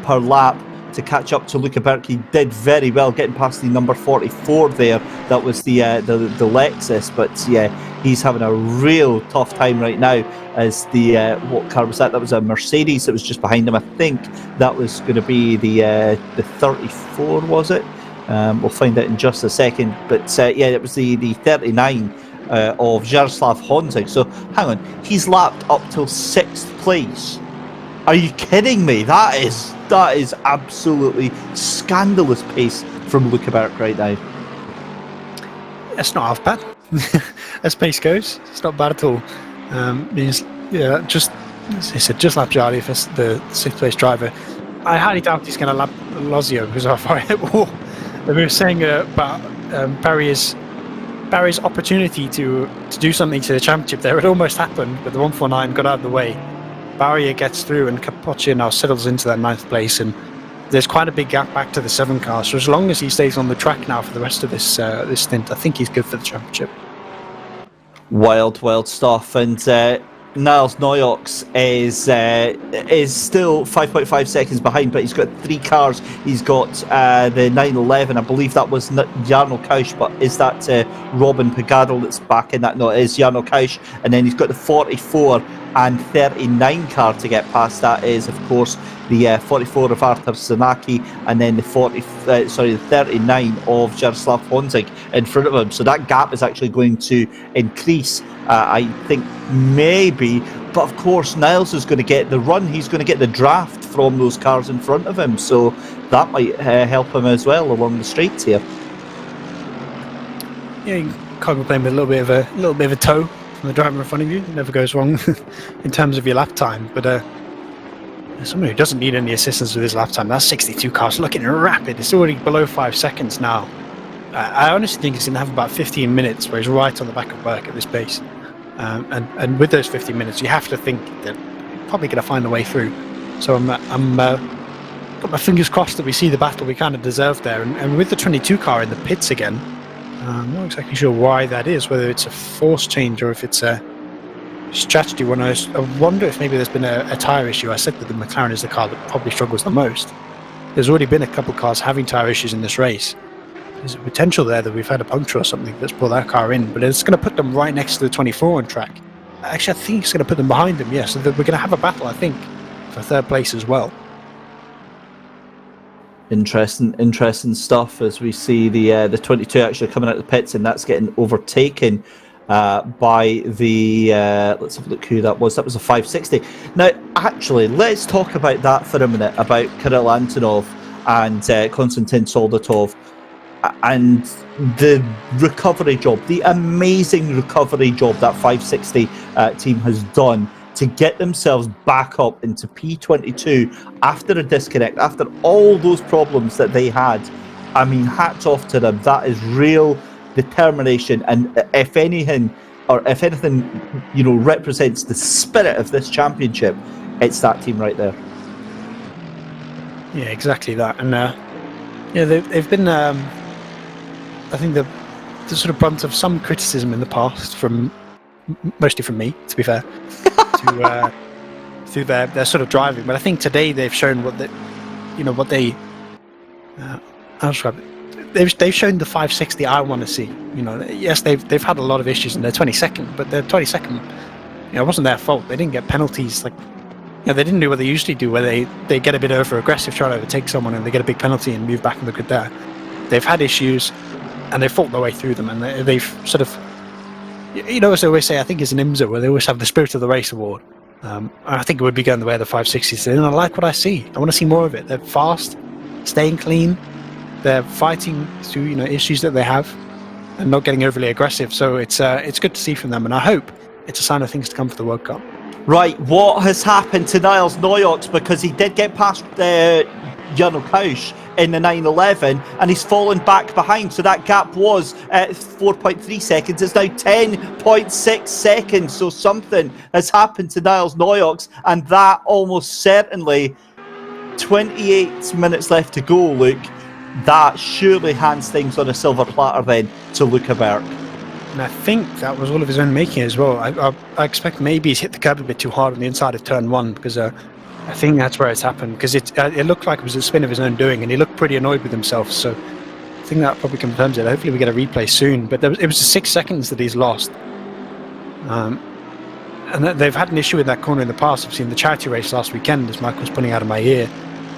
S3: per lap to catch up to Luca Berk. He did very well getting past the number 44 there. That was the Lexus, but yeah, he's having a real tough time right now, as the what car was that? That was a Mercedes that was just behind him. I think that was going to be the 34, was it? We'll find out in just a second, but yeah, it was the 39 of Jaroslav Honzig. So hang on, he's lapped up till 6th place. Are you kidding me? That is absolutely scandalous pace from Luca Berk right now.
S4: It's not half bad. As pace goes, it's not bad at all. Just as I said, just lap Jardy for the 6th place driver. I highly doubt he's going to lap Lozio, because how far we were saying about Barry's opportunity to do something to the championship there. It almost happened, but the 149 got out of the way. Barrier gets through, and Capoccia now settles into that 9th place, and there's quite a big gap back to the 7 car. So as long as he stays on the track now for the rest of this stint, I think he's good for the championship.
S3: Wild stuff. And Niels Noyaux is still 5.5 seconds behind, but he's got 3 cars. He's got the 911. I believe that was Jarno Kausch, but is that Robin Pagadel that's back in that? No, it is Jarno Kausch. And then he's got the 44 and 39 car to get past. That is, of course, the 44 of Artur Cizernacki, and then the 39 of Jaroslav Honzig in front of him. So that gap is actually going to increase, I think, maybe. But of course, Niels is going to get the run. He's going to get the draft from those cars in front of him. So that might help him as well along the straights here.
S4: Yeah, you can't complain with a little bit of a toe from the driver in front of you. It never goes wrong in terms of your lap time. But someone who doesn't need any assistance with his lap time, that's 62 cars looking rapid. It's already below 5 seconds now. I honestly think he's going to have about 15 minutes where he's right on the back of Berk at this pace. And with those 15 minutes, you have to think that you're probably going to find a way through. So I'm got my fingers crossed that we see the battle we kind of deserve there. And with the 22 car in the pits again, I'm not exactly sure why that is, whether it's a force change or if it's a strategy one. I wonder if maybe there's been a tyre issue. I said that the McLaren is the car that probably struggles the most. There's already been a couple of cars having tyre issues in this race. There's a potential there that we've had a puncture or something that's pulled that car in, but it's going to put them right next to the 24 on track. Actually, I think it's going to put them behind them, yeah, so that we're going to have a battle, I think, for 3rd place as well.
S3: Interesting stuff as we see the 22 actually coming out of the pits, and that's getting overtaken by the let's have a look who that was. That was a 560. Now, actually, let's talk about that for a minute, about Kirill Antonov and Konstantin Soldatov and the recovery job, the amazing recovery job that 560 team has done to get themselves back up into P22 after a disconnect, after all those problems that they had. I mean, hats off to them. That is real determination, and if anything, you know, represents the spirit of this championship, it's that team right there.
S4: Yeah, exactly that. And yeah, they've been, I think, the sort of brunt of some criticism in the past, mostly from me, to be fair, through their sort of driving. But I think today they've shown I'll describe it. They've shown the 560 I want to see. You know, yes, they've had a lot of issues in their 22nd, but their 22nd, you know, it wasn't their fault. They didn't get penalties. Like, you know, they didn't do what they usually do, where they get a bit over aggressive trying to overtake someone and they get a big penalty and move back in the grid there. They've had issues, and they've fought their way through them, and they've sort of, you know, as they always say, I think it's an IMSA where they always have the Spirit of the Race award. I think it would be going the way of the 560s, and I like what I see. I want to see more of it. They're fast, staying clean. They're fighting through, you know, issues that they have, and not getting overly aggressive. So it's good to see from them, and I hope it's a sign of things to come for the World Cup.
S3: Right, what has happened to Niles Noyox, because he did get past Jarno Kausch in the 911, and he's fallen back behind. So that gap was 4.3 seconds. It's now 10.6 seconds. So something has happened to Niles Noyox, and that almost certainly 28 minutes left to go, Luke. That surely hands things on a silver platter then to Luca Berg.
S4: And I think that was all of his own making as well. I expect maybe he's hit the curb a bit too hard on the inside of turn 1, because I think that's where it's happened, because it looked like it was a spin of his own doing, and he looked pretty annoyed with himself. So I think that probably confirms it. Hopefully we get a replay soon. But it was the 6 seconds that he's lost. And they've had an issue with that corner in the past. I've seen the charity race last weekend, as Mike was putting out of my ear.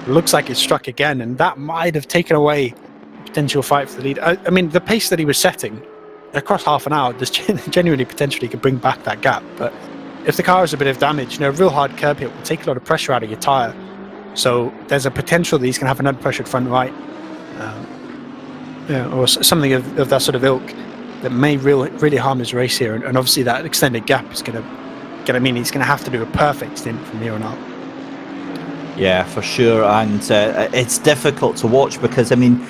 S4: It looks like it struck again, and that might have taken away a potential fight for the lead. I mean, the pace that he was setting across half an hour, this genuinely potentially could bring back that gap. But if the car has a bit of damage, you know, a real hard curb hit will take a lot of pressure out of your tyre. So there's a potential that he's going to have an unpressured front right, or something of that sort of ilk that may really harm his race here. And obviously that extended gap is going to mean he's going to have to do a perfect stint from here on out.
S3: Yeah, for sure, and it's difficult to watch because, I mean,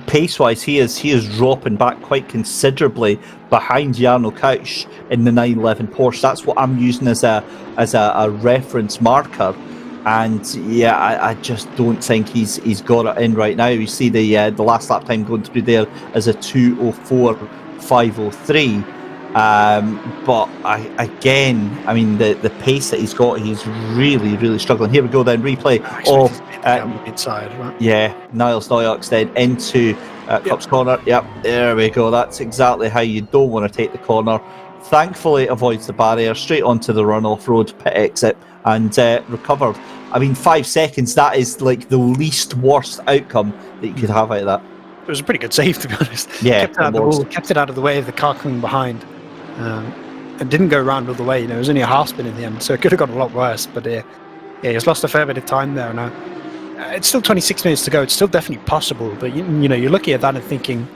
S3: pace-wise, he is dropping back quite considerably behind Jarno Kausch in the 911 Porsche. That's what I'm using as a reference marker, and yeah, I just don't think he's got it in right now. You see the last lap time going through there as a 2:04.503. But I mean, the pace that he's got, he's really struggling. Here we go then, replay of
S4: inside, right?
S3: Yeah, Niles Noyox then into Cups corner. Yep, there we go. That's exactly how you don't want to take the corner. Thankfully avoids the barrier, straight onto the run-off road pit exit, and recovered. I mean, 5 seconds, that is like the least worst outcome that you could have out of that.
S4: It was a pretty good save, to be honest.
S3: Yeah,
S4: kept it out of the way of the car coming behind. And didn't go around all the way. You know, it was only a half spin in the end, so it could have got a lot worse. But he's lost a fair bit of time there now. It's still 26 minutes to go. It's still definitely possible. But you know, you're looking at that and thinking,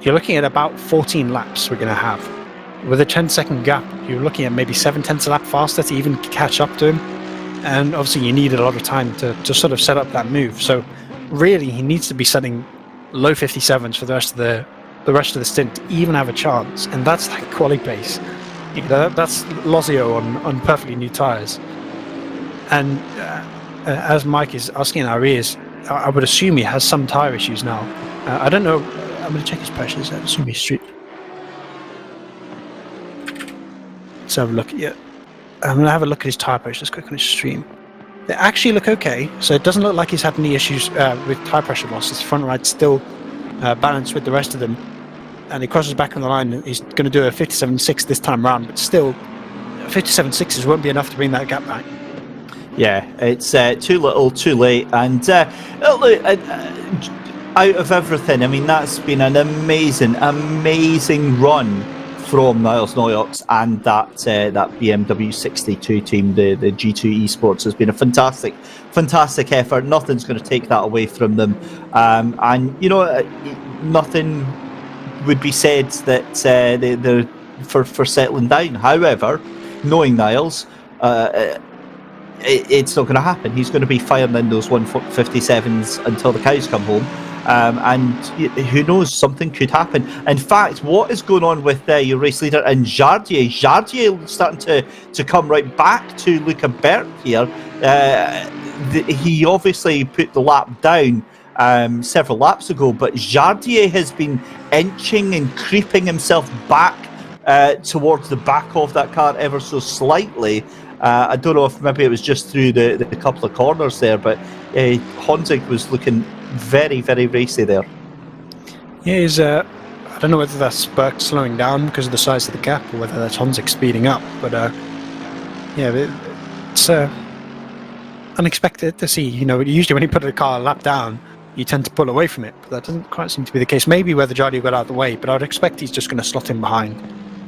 S4: you're looking at about 14 laps we're going to have with a 10-second gap. You're looking at maybe 7/10 a lap faster to even catch up to him. And obviously, you need a lot of time to sort of set up that move. So really, he needs to be setting low 57s for the rest of the stint to even have a chance, and that's like quali pace. You know, that's Lozio on perfectly new tyres. And as Mike is asking in our ears, I would assume he has some tyre issues now. I don't know. I'm going to check his pressures. I assume he's street. Let's have a look at I'm going to have a look at his tyre pressures quick on his stream. They actually look okay, so it doesn't look like he's had any issues with tyre pressure loss. His front right's still balanced with the rest of them. And he crosses back on the line. He's going to do a 57.6 this time round, but still, 57.6s won't be enough to bring that gap back.
S3: Yeah, it's too little, too late, and look, out of everything, I mean, that's been an amazing run from Niles Noyox and that BMW 62 team, the G2 Esports, has been a fantastic effort. Nothing's going to take that away from them, and you know, nothing would be said that they're for settling down. However, knowing Niles, it's not going to happen. He's going to be firing in those 157s until the cows come home. And who knows, something could happen. In fact, what is going on with your race leader and Jardier? Jardier starting to come right back to Luca Bert here. He obviously put the lap down several laps ago, but Jardier has been inching and creeping himself back towards the back of that car ever so slightly. I don't know if maybe it was just through the couple of corners there, but Honzig was looking very, very racy there.
S4: Yeah, he's, I don't know whether that's Burke slowing down because of the size of the gap or whether that's Honzig speeding up, but yeah, it's unexpected to see. You know, usually when you put a car a lap down, you tend to pull away from it, but that doesn't quite seem to be the case. Maybe whether Jardy got out of the way, but I would expect he's just going to slot in behind.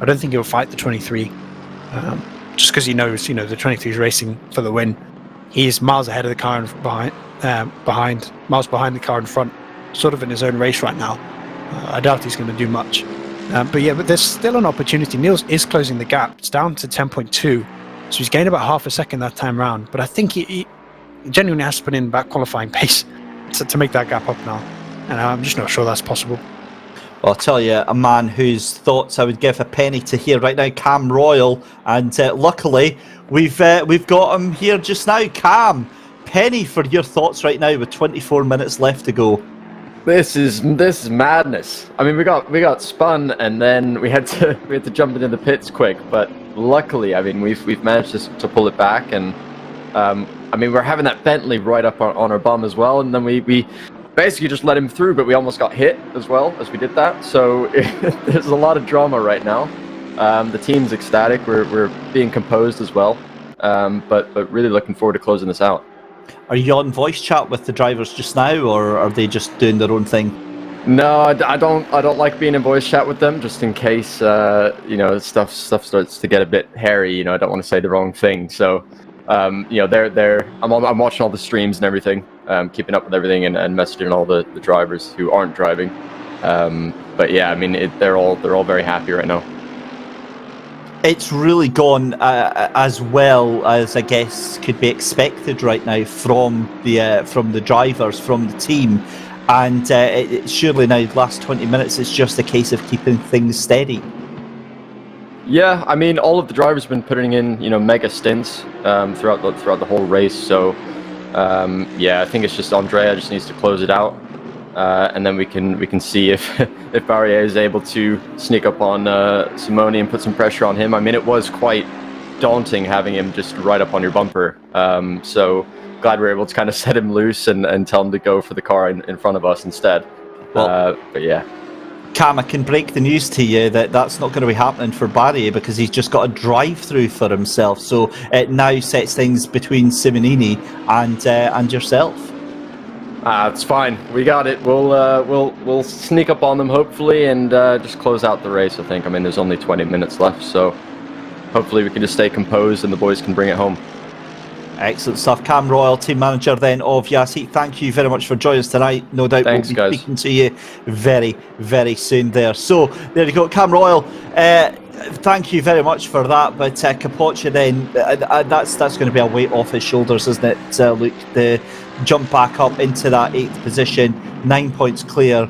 S4: I don't think he'll fight the 23, just because he knows, you know, the 23 is racing for the win. He's miles ahead of the car miles behind the car in front, sort of in his own race right now. I doubt he's going to do much. But there's still an opportunity. Niels is closing the gap. It's down to 10.2, so he's gained about half a second that time round. But I think he genuinely has to put in back qualifying pace to make that gap up now. And I'm just not sure that's possible.
S3: Well, I'll tell you, a man whose thoughts I would give a penny to hear right now, Cam Royal, and luckily we've got him here just now. Cam, penny for your thoughts right now with 24 minutes left to go.
S7: This is madness. I mean, we got spun, and then we had to jump into the pits quick. But luckily, I mean, we've managed to pull it back, and I mean, we're having that Bentley right up on our bum as well, and then we basically just let him through, but we almost got hit as well as we did that. So there's a lot of drama right now. The team's ecstatic. We're being composed as well, but really looking forward to closing this out.
S3: Are you on voice chat with the drivers just now, or are they just doing their own thing?
S7: No, I don't like being in voice chat with them, just in case you know, stuff starts to get a bit hairy. You know, I don't want to say the wrong thing. So you know, I'm watching all the streams and everything, keeping up with everything, and messaging all the drivers who aren't driving. But yeah, I mean, they're all very happy right now.
S3: It's really gone as well as I guess could be expected right now from the drivers, from the team, and surely now the last 20 minutes it's just a case of keeping things steady.
S7: Yeah, I mean, all of the drivers have been putting in, you know, mega stints throughout the whole race. So yeah, I think it's just Andrea just needs to close it out, and then we can see if Barrier is able to sneak up on Simone and put some pressure on him. I mean, it was quite daunting having him just right up on your bumper. So glad we were able to kind of set him loose and tell him to go for the car in front of us instead. Well, but yeah.
S3: Cam, I can break the news to you that that's not going to be happening for Barry because he's just got a drive-through for himself. So it now sets things between Simonini and yourself.
S7: It's fine. We got it. We'll sneak up on them hopefully and just close out the race. I think. I mean, there's only 20 minutes left, so hopefully we can just stay composed and the boys can bring it home.
S3: Excellent stuff. Cam Royal, team manager then of Yassi, thank you very much for joining us tonight. No doubt
S7: Thanks,
S3: we'll be speaking to you very, very soon there. So there you go, Cam Royal. Thank you very much for that. But Capoccia then, that's going to be a weight off his shoulders, isn't it? Luke, the jump back up into that 8th position, 9 points clear.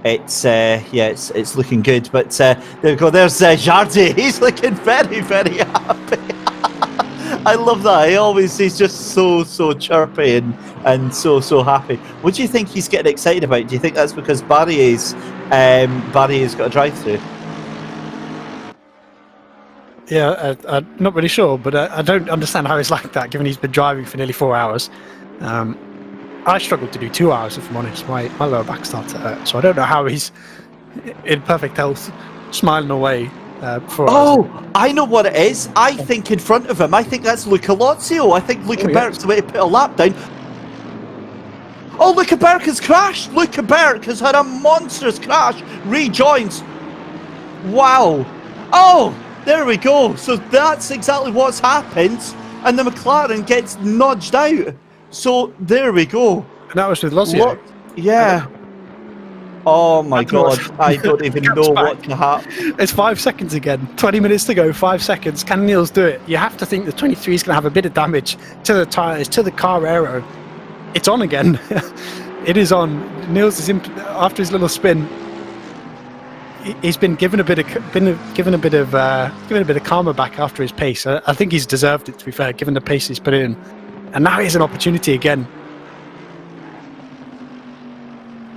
S3: It's it's looking good. But there you go. There's Jardy. He's looking very, very happy. I love that. He's just so chirpy and so happy. What do you think he's getting excited about? Do you think that's because Barry's got a drive-through?
S4: Yeah, I'm not really sure, but I don't understand how he's like that, given he's been driving for nearly 4 hours. I struggled to do 2 hours, if I'm honest. My lower back started to hurt, so I don't know how he's in perfect health, smiling away
S3: I know what it is. I think in front of him, I think that's Luca Lozio. I think Luca Berg's the way to put a lap down. Oh, Luca Berg has crashed. Luca Berg has had a monstrous crash. Rejoins. Wow. Oh, there we go. So that's exactly what's happened. And the McLaren gets nudged out. So there we go.
S4: And that was with Lozio.
S3: Yeah. Oh my God. I don't even know what can happen.
S4: It's 5 seconds again. 20 minutes to go, 5 seconds. Can Niels do it? You have to think the 23 is going to have a bit of damage to the tyres, to the car aero. It's on again. It is on. Niels is after his little spin. He's been given a bit of karma back after his pace. I think he's deserved it, to be fair, given the pace he's put in. And now he has an opportunity again.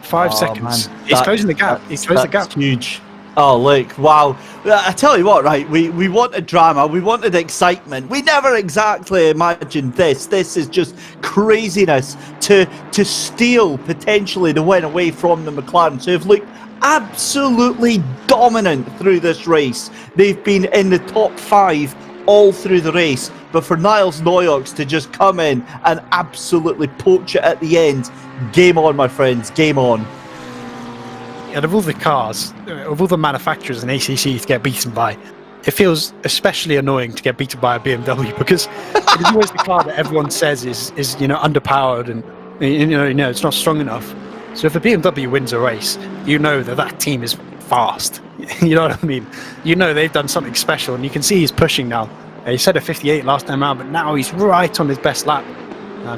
S4: 5 seconds.
S3: Man.
S4: He's closing the gap. He's closing the gap.
S3: Huge. Oh, look, wow. I tell you what, right, we wanted drama, we wanted excitement. We never exactly imagined this. This is just craziness to steal, potentially, the win away from the McLaren. So they've looked absolutely dominant through this race. They've been in the top 5 all through the race. But for Niels Noyox to just come in and absolutely poach it at the end, game on, my friends, game on.
S4: And of all the cars, of all the manufacturers in ACC to get beaten by, it feels especially annoying to get beaten by a BMW because it is always the car that everyone says is underpowered and it's not strong enough. So if a BMW wins a race, you know that team is fast. You know what I mean? You know they've done something special, and you can see he's pushing now. He said a 58 last time around, but now he's right on his best lap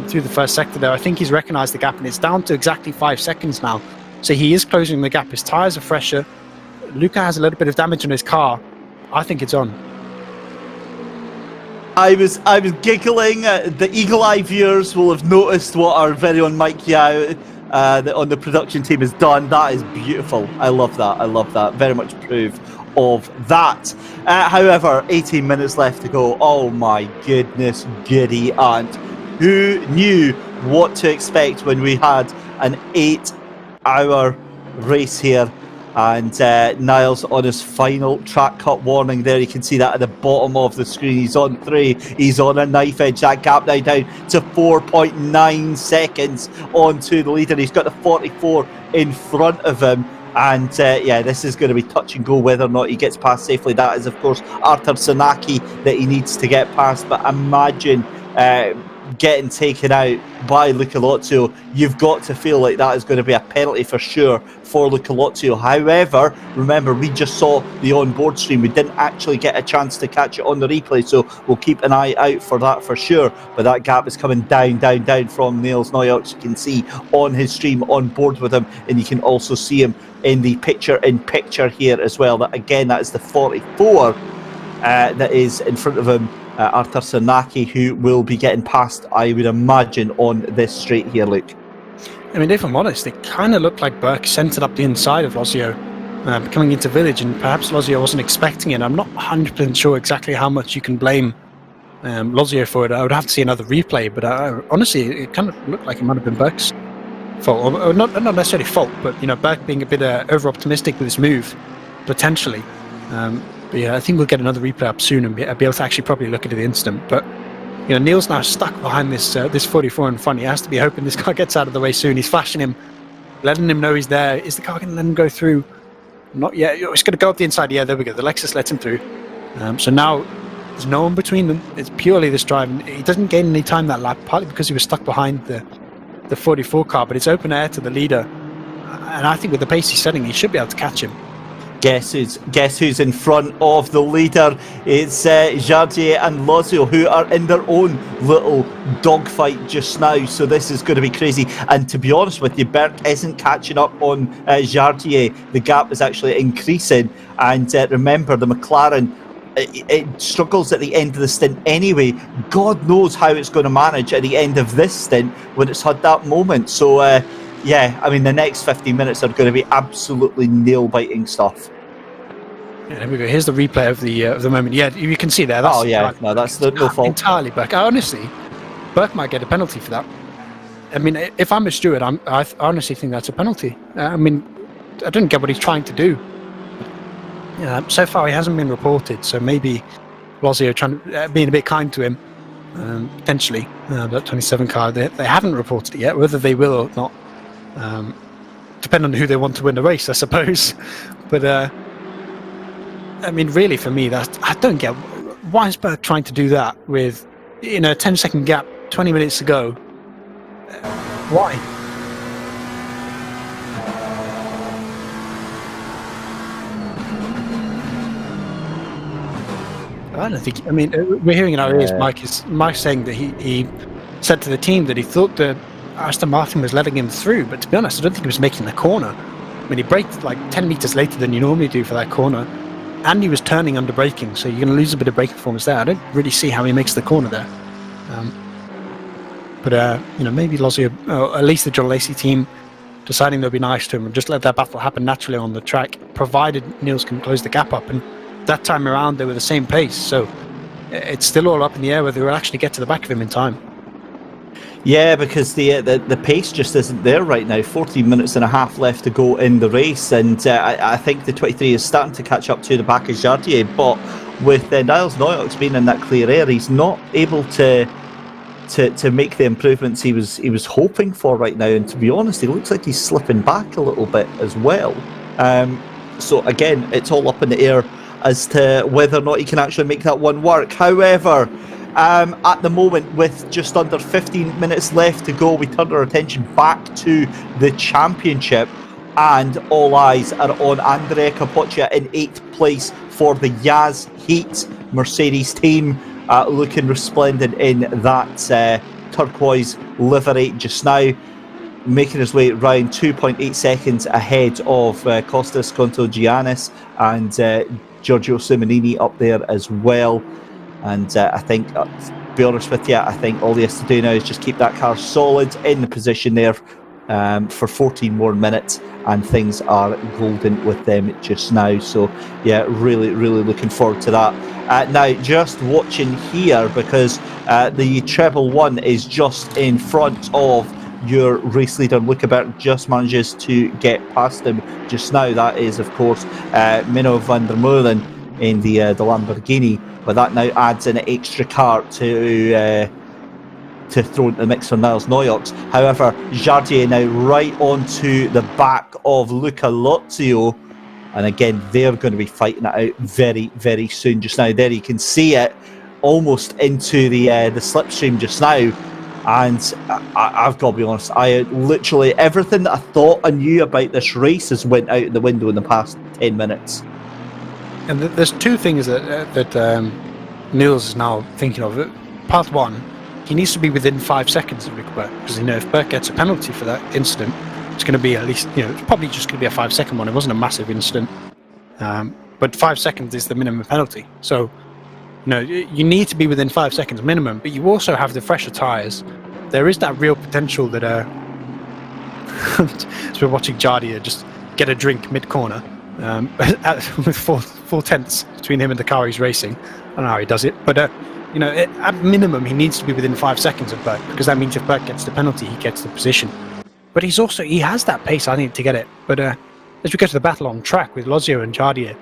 S4: through the first sector there. I think he's recognised the gap, and it's down to exactly 5 seconds now. So he is closing the gap. His tyres are fresher. Luca has a little bit of damage on his car. I think it's on.
S3: I was giggling. The Eagle Eye viewers will have noticed what our very own Mike Yao on the production team has done. That is beautiful. I love that. I love that. Very much proof of that. However, 18 minutes left to go. Oh my goodness, giddy aunt. Who knew what to expect when we had an 8-hour race here? And Niles on his final track cut warning there. You can see that at the bottom of the screen. He's on 3. He's on a knife edge. That gap now down to 4.9 seconds onto the leader. He's got the 44 in front of him. And this is going to be touch and go whether or not he gets past safely. That is, of course, Arthur Sanaki that he needs to get past. But imagine getting taken out by Luca Lozio. You've got to feel like that is going to be a penalty for sure for Luca Lozio. However, remember, we just saw the on-board stream. We didn't actually get a chance to catch it on the replay, so we'll keep an eye out for that for sure. But that gap is coming down from Niels Noyox. You can see on his stream on board with him, and you can also see him in the picture-in-picture here as well. That again, that is the 44 that is in front of him. Arthur Sanaki, who will be getting past, I would imagine, on this straight here, Luke.
S4: I mean, if I'm honest, it kind of looked like Burke centred up the inside of Lozio coming into Village, and perhaps Lozio wasn't expecting it. I'm not 100% sure exactly how much you can blame Lozio for it. I would have to see another replay, but honestly, it kind of looked like it might have been Burke's fault. Or not necessarily fault, but Burke being a bit over-optimistic with his move, potentially. But yeah, I think we'll get another replay up soon and be able to actually probably look at the instant. But Neil's now stuck behind this 44 in front. He has to be hoping this car gets out of the way soon. He's flashing him, letting him know he's there. Is the car going to let him go through? Not yet. It's going to go up the inside. Yeah, there we go. The Lexus lets him through. So now there's no one between them. It's purely this drive. And he doesn't gain any time that lap, partly because he was stuck behind the 44 car. But it's open air to the leader. And I think with the pace he's setting, he should be able to catch him.
S3: Guess who's in front of the leader? It's Jardier and Lozio, who are in their own little dogfight just now. So this is going to be crazy. And to be honest with you, Burke isn't catching up on Jardier. The gap is actually increasing. And remember, the McLaren, it struggles at the end of the stint anyway. God knows how it's going to manage at the end of this stint when it's had that moment. So the next 15 minutes are going to be absolutely nail-biting stuff.
S4: Yeah, there we go. Here's the replay of the moment. Yeah, you can see there. That's
S3: that's no fault.
S4: Entirely Burke. Honestly, Burke might get a penalty for that. I mean, if I'm a steward, I honestly think that's a penalty. I mean, I don't get what he's trying to do. Yeah, so far he hasn't been reported, so maybe Lozio being a bit kind to him, potentially. That 27 car, they haven't reported it yet. Whether they will or not, depend on who they want to win the race, I suppose. But I mean, really, for me, I don't get why is Berg trying to do that with a 10-second gap, 20 minutes to go. Why? I don't think. I mean, we're hearing in our ears, Mike saying that he said to the team that he thought that Aston Martin was letting him through, but to be honest, I don't think he was making the corner. I mean, he braked like 10 meters later than you normally do for that corner, and he was turning under braking, so you're going to lose a bit of braking performance there. I don't really see how he makes the corner there. But maybe Lozio, or at least the John Lacey team, deciding they'll be nice to him and just let that battle happen naturally on the track, provided Niels can close the gap up. And that time around, they were the same pace, so it's still all up in the air whether we'll actually get to the back of him in time.
S3: Yeah, because the pace just isn't there right now. 14 minutes and a half left to go in the race, and I think the 23 is starting to catch up to the back of Jardier, but with Niels Noyox being in that clear air, he's not able to make the improvements he was hoping for right now. And to be honest, he looks like he's slipping back a little bit as well. So again, it's all up in the air as to whether or not he can actually make that one work. However, at the moment, with just under 15 minutes left to go, we turn our attention back to the championship, and all eyes are on Andrea Capoccia in 8th place for the Yaz Heat Mercedes team, looking resplendent in that turquoise livery just now, making his way around 2.8 seconds ahead of Kostas Kontogiannis and Giorgio Simonini up there as well. And I think, to be honest with you, I think all he has to do now is just keep that car solid in the position there for 14 more minutes, and things are golden with them just now. So yeah, really, really looking forward to that. Now, just watching here, because the treble one is just in front of your race leader, Luckenberg just manages to get past him just now. That is, of course, Menno van der Meulen in the Lamborghini, but that now adds an extra car to throw into the mix for Niels Noyox. However, Jardier now right onto the back of Luca Lozio, and again, they're going to be fighting it out very, very soon just now. There you can see it almost into the slipstream just now. And I've got to be honest, I literally, everything that I thought I knew about this race has went out the window in the past 10 minutes.
S4: And there's two things that Niels is now thinking of. Part one, he needs to be within 5 seconds of Ricard, because if Berg gets a penalty for that incident, it's going to be at least, it's probably just going to be a 5-second one. It wasn't a massive incident, but 5 seconds is the minimum penalty. So you need to be within 5 seconds minimum, but you also have the fresher tyres. There is that real potential that so we're watching Jardier just get a drink mid-corner with four tenths between him and the car he's racing. I don't know how he does it, but at minimum he needs to be within 5 seconds of Berg, because that means if Berg gets the penalty, he gets the position. But he has that pace, I think, to get it. But as we go to the battle on track with Lozio and Jardier,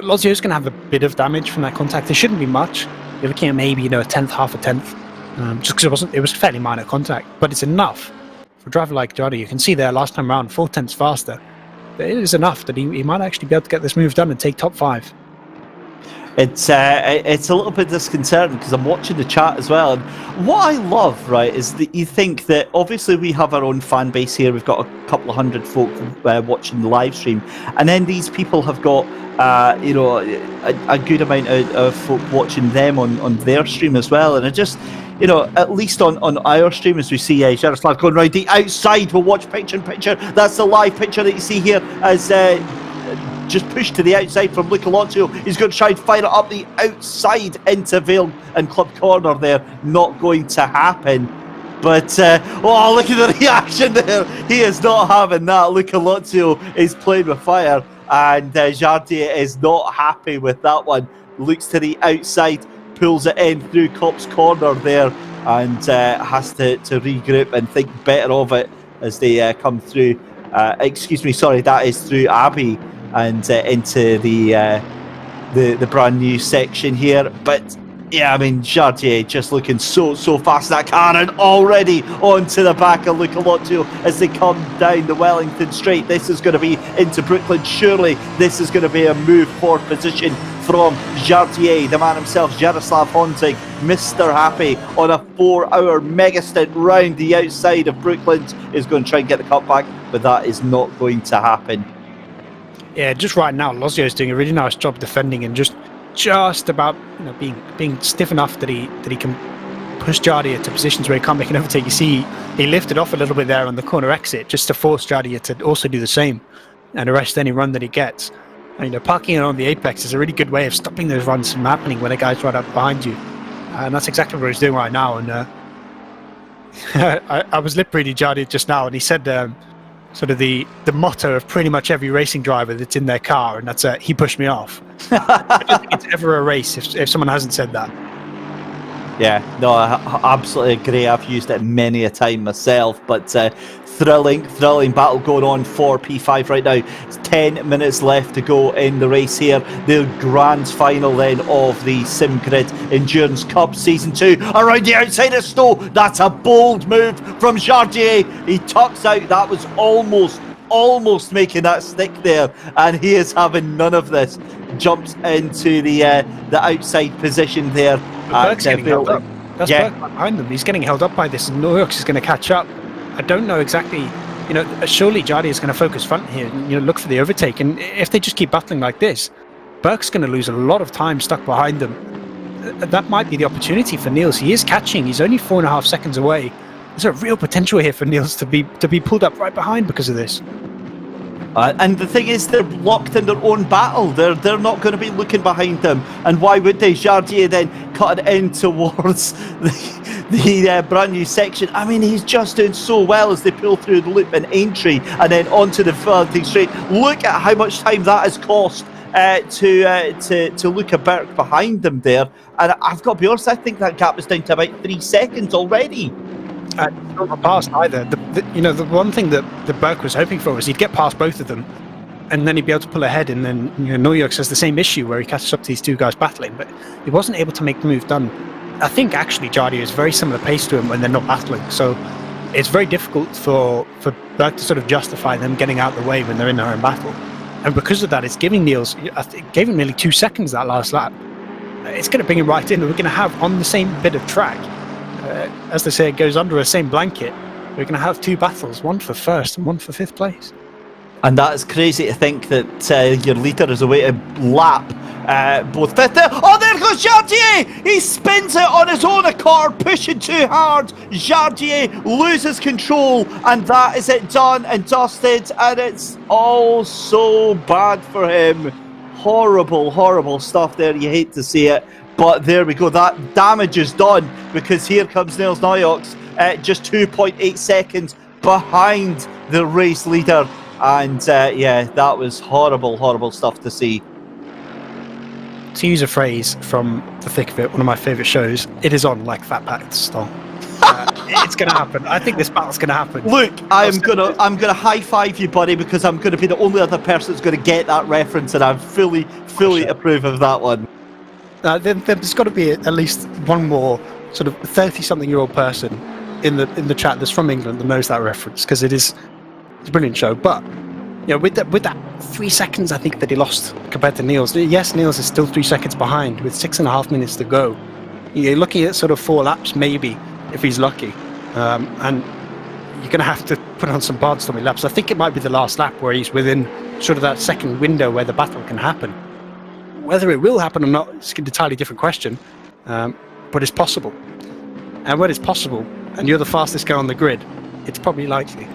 S4: Lozio's going to have a bit of damage from that contact. There shouldn't be much. You're looking at maybe a tenth, half a tenth, just because it was fairly minor contact, but it's enough for a driver like Jardier. You can see there last time around 4 tenths faster. It is enough that he might actually be able to get this move done and take top 5.
S3: It's a little bit disconcerting because I'm watching the chat as well, and what I love, right, is that you think that obviously we have our own fan base here. We've got a couple of hundred folk watching the live stream, and then these people have got a good amount of folk watching them on their stream as well. And it just, at least on our stream, as we see Jaroslav going round the outside, we'll watch picture in picture. That's the live picture that you see here as just pushed to the outside from Luca Lozio. He's going to try and fire it up the outside into Vale and Club Corner there. Not going to happen. But, look at the reaction there. He is not having that. Luca Lozio is playing with fire. And Jardier is not happy with that one. Looks to the outside, pulls it in through Cop's Corner there, and has to regroup and think better of it as they come through. That is through Abbey and into the brand new section here. But yeah, I mean, Jardier just looking so fast in that car, and already onto the back of Luca Lotto as they come down the Wellington Straight. This is going to be into Brooklyn. Surely this is going to be a move for position from Jardier, the man himself, Jaroslav Honzig, Mr. Happy, on a 4-hour mega stint round the outside of Brooklyn, is going to try and get the cut back, but that is not going to happen.
S4: Yeah, just right now, Lozio is doing a really nice job defending and just about being stiff enough that he can push Jardier to positions where he can't make an overtake. You see, he lifted off a little bit there on the corner exit just to force Jardier to also do the same and arrest any run that he gets. And, parking it on the apex is a really good way of stopping those runs from happening when a guy's right up behind you, and that's exactly what he's doing right now. And I was lip reading Jardier just now, and he said sort of the motto of pretty much every racing driver that's in their car, and that's he pushed me off. I don't think it's ever a race if someone hasn't said that.
S3: Yeah, no, I absolutely agree. I've used it many a time myself, but thrilling battle going on for P5 right now. It's 10 minutes left to go in the race here. The grand final then of the SimGrid Endurance Cup Season 2. Around the outside of Stowe, that's a bold move from Jardier. He tucks out, that was almost making that stick there, and he is having none of this. Jumps into the outside position there.
S4: Berg's getting held up. That's Berg behind them. He's getting held up by this, and Noriox is going to catch up. I don't know exactly, surely Jardier is going to focus front here and look for the overtake, and if they just keep battling like this, Berg's going to lose a lot of time stuck behind them. That might be the opportunity for Niels. He is catching. He's only 4.5 seconds away. There's a real potential here for Niels to be pulled up right behind because of this.
S3: And the thing is, they're locked in their own battle. They're not going to be looking behind them. And why would they? Jardier then cutting in towards the brand new section. I mean, he's just doing so well as they pull through the loop in Aintree and then onto the Wellington Straight. Look at how much time that has cost to Luca Berg behind them there. And I've got to be honest, I think that gap is down to about 3 seconds already.
S4: Not past either. The one thing that Berg was hoping for was he'd get past both of them, and then he'd be able to pull ahead. And then Noriox has the same issue where he catches up to these two guys battling, but he wasn't able to make the move done. I think actually Jardier is very similar pace to him when they're not battling, so it's very difficult for Berg to sort of justify them getting out of the way when they're in their own battle. And because of that, it's giving Niels, I think it gave him nearly 2 seconds that last lap. It's going to bring him right in. We're going to have on the same bit of track. As they say, it goes under the same blanket. We're going to have 2 battles, one for first and one for 5th place.
S3: And that is crazy to think that your leader is away to lap both 5th there. Oh, there goes Jardier! He spins it on his own accord, pushing too hard. Jardier loses control, and that is it, done and dusted. And it's all so bad for him. Horrible stuff there. You hate to see it. But there we go, that damage is done, because here comes Niels Noriox just 2.8 seconds behind the race leader. And that was horrible stuff to see.
S4: To use a phrase from The Thick of It, one of my favourite shows, it is on like fat packed stall. It's going to happen. I think this battle's going to happen.
S3: Look, I'm gonna high five you, buddy, because I'm going to be the only other person that's going to get that reference, and I fully approve of that one.
S4: There's got to be at least one more sort of 30-something-year-old person in the chat that's from England that knows that reference, because it's a brilliant show. But with that 3 seconds, I think that he lost compared to Niels. Yes, Niels is still 3 seconds behind with 6.5 minutes to go. You're looking at sort of 4 laps maybe if he's lucky, and you're going to have to put on some barnstorming laps. I think it might be the last lap where he's within sort of that second window where the battle can happen. Whether it will happen or not, it's an entirely different question, but it's possible. And when it's possible, and you're the fastest guy on the grid, it's probably likely.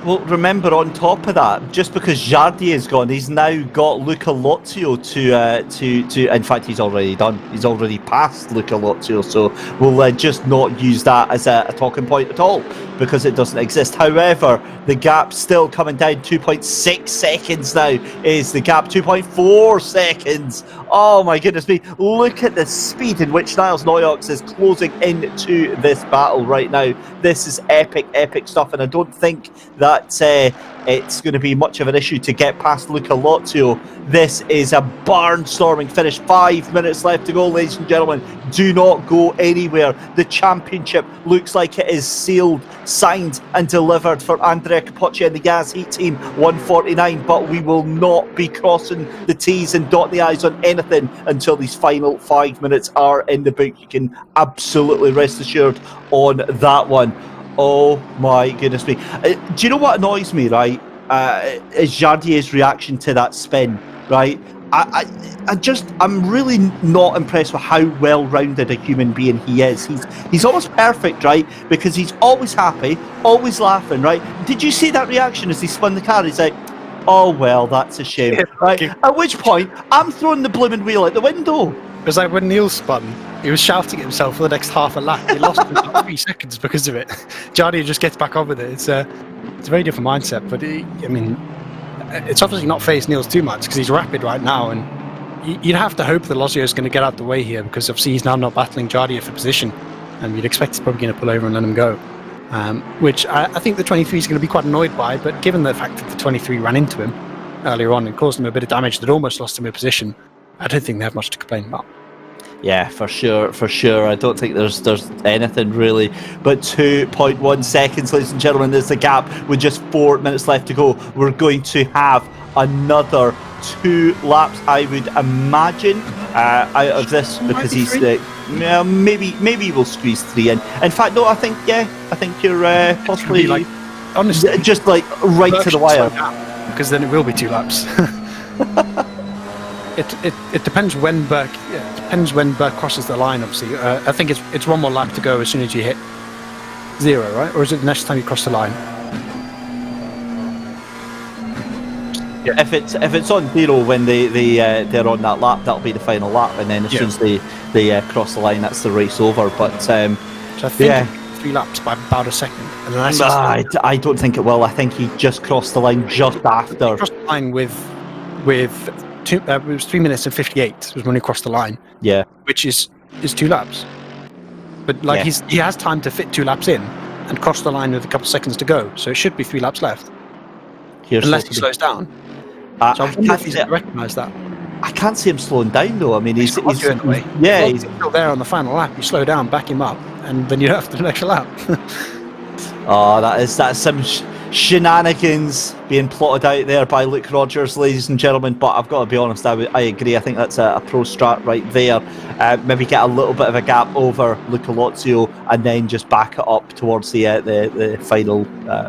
S3: Well, remember, on top of that, just because Jardier is gone, he's now got Luca Lotto to. In fact, he's already done. He's already passed Luca Lotto, so we'll just not use that as a talking point at all, because it doesn't exist. However, the gap still coming down. 2.6 seconds now is the gap. 2.4 seconds. Oh my goodness me! Look at the speed in which Niels Noriox is closing into this battle right now. This is epic stuff, and I don't think that that it's going to be much of an issue to get past Luca Lozio. This is a barnstorming finish. 5 minutes left to go, ladies and gentlemen. Do not go anywhere. The championship looks like it is sealed, signed and delivered for Andrea Capoccia and the Gas Heat team, 149, but we will not be crossing the T's and dotting the I's on anything until these final 5 minutes are in the book. You can absolutely rest assured on that one. Oh my goodness me. Do you know what annoys me, right? Is Jardier's reaction to that spin, right? I'm really not impressed with how well-rounded a human being he is. He's almost perfect, right? Because he's always happy, always laughing, right? Did you see that reaction as he spun the car? He's like, oh well, that's a shame, right? At which point, I'm throwing the blooming wheel out the window.
S4: It was like when Neil spun, he was shouting at himself for the next half a lap. He lost about 3 seconds because of it. Jardy just gets back on with it. It's a very different mindset, but it's obviously not phased Niels too much because he's rapid right now, and you'd have to hope that Lozio is going to get out the way here because obviously he's now not battling Jardy for position, and you'd expect he's probably going to pull over and let him go. Which I think the 23 is going to be quite annoyed by, but given the fact that the 23 ran into him earlier on and caused him a bit of damage that almost lost him a position, I don't think they have much to complain about.
S3: Yeah, for sure. I don't think there's anything really. But 2.1 seconds, ladies and gentlemen, there's the gap with just 4 minutes left to go. We're going to have another 2 laps, I would imagine, out of this, because he's maybe we'll squeeze 3 in. In fact, no, I think you're possibly
S4: like, honestly,
S3: just like right to the wire,
S4: because then it will be 2 laps. It depends when Burke. Yeah, it depends when Burke crosses the line. Obviously, I think it's 1 more lap to go as soon as you hit 0, right? Or is it the next time you cross the line?
S3: Yeah. If it's on 0 when they're on that lap, that'll be the final lap, and then as soon as they cross the line, that's the race over. But so
S4: I think 3 laps by about a second. And then
S3: I don't think it will. I think he just crossed the line just after.
S4: He crossed the line with it was 3 minutes and 58 was when he crossed the line. Yeah, which is 2 laps. But like he has time to fit 2 laps in and cross the line with a couple of seconds to go. So it should be 3 laps left, unless he slows down. So I wonder if he's recognise that.
S3: I can't see him slowing down though. I mean, he's
S4: still there on the final lap. You slow down, back him up, and then you have to do an extra lap.
S3: That's some shenanigans being plotted out there by Luke Rogers, ladies and gentlemen. But I've got to be honest, I agree. I think that's a pro strat right there. Maybe get a little bit of a gap over Luca Lozio and then just back it up towards the final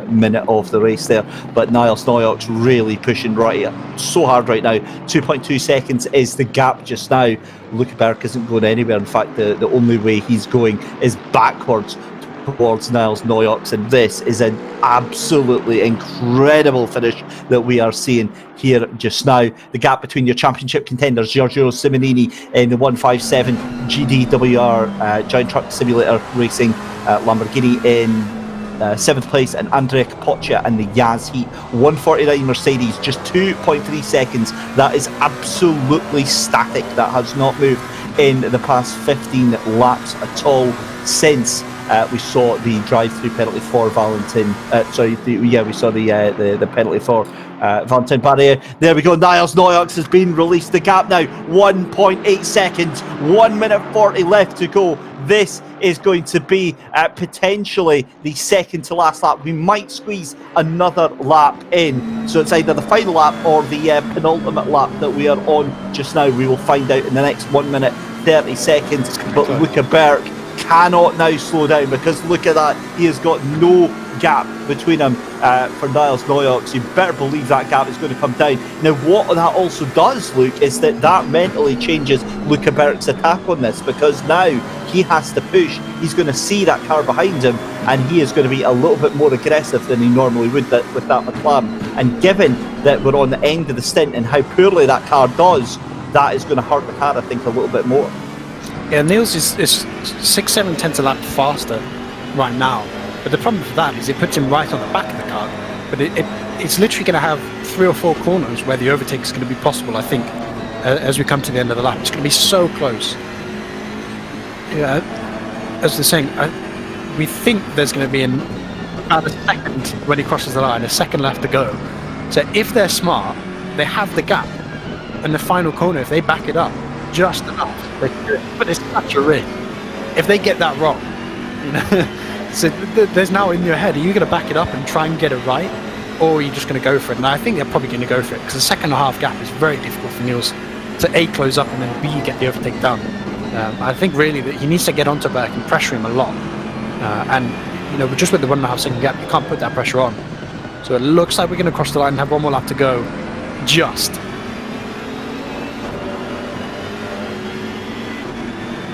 S3: minute of the race there. But Niles Noyok's really pushing so hard right now. 2.2 seconds is the gap just now. Luca Berg isn't going anywhere. In fact, the only way he's going is backwards towards Niles Noyox, and this is an absolutely incredible finish that we are seeing here just now. The gap between your championship contenders, Giorgio Simonini in the 157 GDWR Giant Truck Simulator Racing Lamborghini in 7th place, and Andrea Capoccia and the Yaz Heat 149 Mercedes, just 2.3 seconds. That is absolutely static. That has not moved in the past 15 laps at all since we saw the drive-through penalty for Valentin. We saw the penalty for Valentin Barrier. There we go. Niles Noyox has been released. The gap now 1.8 seconds. 1 minute 40 left to go. This is going to be potentially the second to last lap. We might squeeze another lap in. So it's either the final lap or the penultimate lap that we are on just now. We will find out in the next 1 minute 30 seconds. But Luca Berg cannot now slow down, because look at that, he has got no gap between him for Niles Noyox. You better believe that gap is going to come down. Now what that also does, Luke, is that mentally changes Luca Berg's attack on this, because now he has to push. He's going to see that car behind him, and he is going to be a little bit more aggressive than he normally would with that McLaren. And given that we're on the end of the stint and how poorly that car does, that is going to hurt the car, I think, a little bit more.
S4: Yeah, Niels is 6-7 tenths a lap faster right now, but the problem with that is it puts him right on the back of the car. But it's literally going to have 3 or 4 corners where the overtake is going to be possible, I think, as we come to the end of the lap. It's going to be so close. Yeah, as they're saying, we think there's going to be about a second when he crosses the line, a second left to go. So if they're smart, they have the gap. And the final corner, if they back it up just enough, they do it. But it's such a risk. If they get that wrong, you know, so there's now in your head, are you going to back it up and try and get it right? Or are you just going to go for it? And I think they're probably going to go for it, because the second and a half gap is very difficult for Niels to A, close up, and then B, get the overtake done. I think really that he needs to get onto Berk and pressure him a lot. And, you know, just with the 1.5 second gap, you can't put that pressure on. So it looks like we're going to cross the line and have one more lap to go. Just.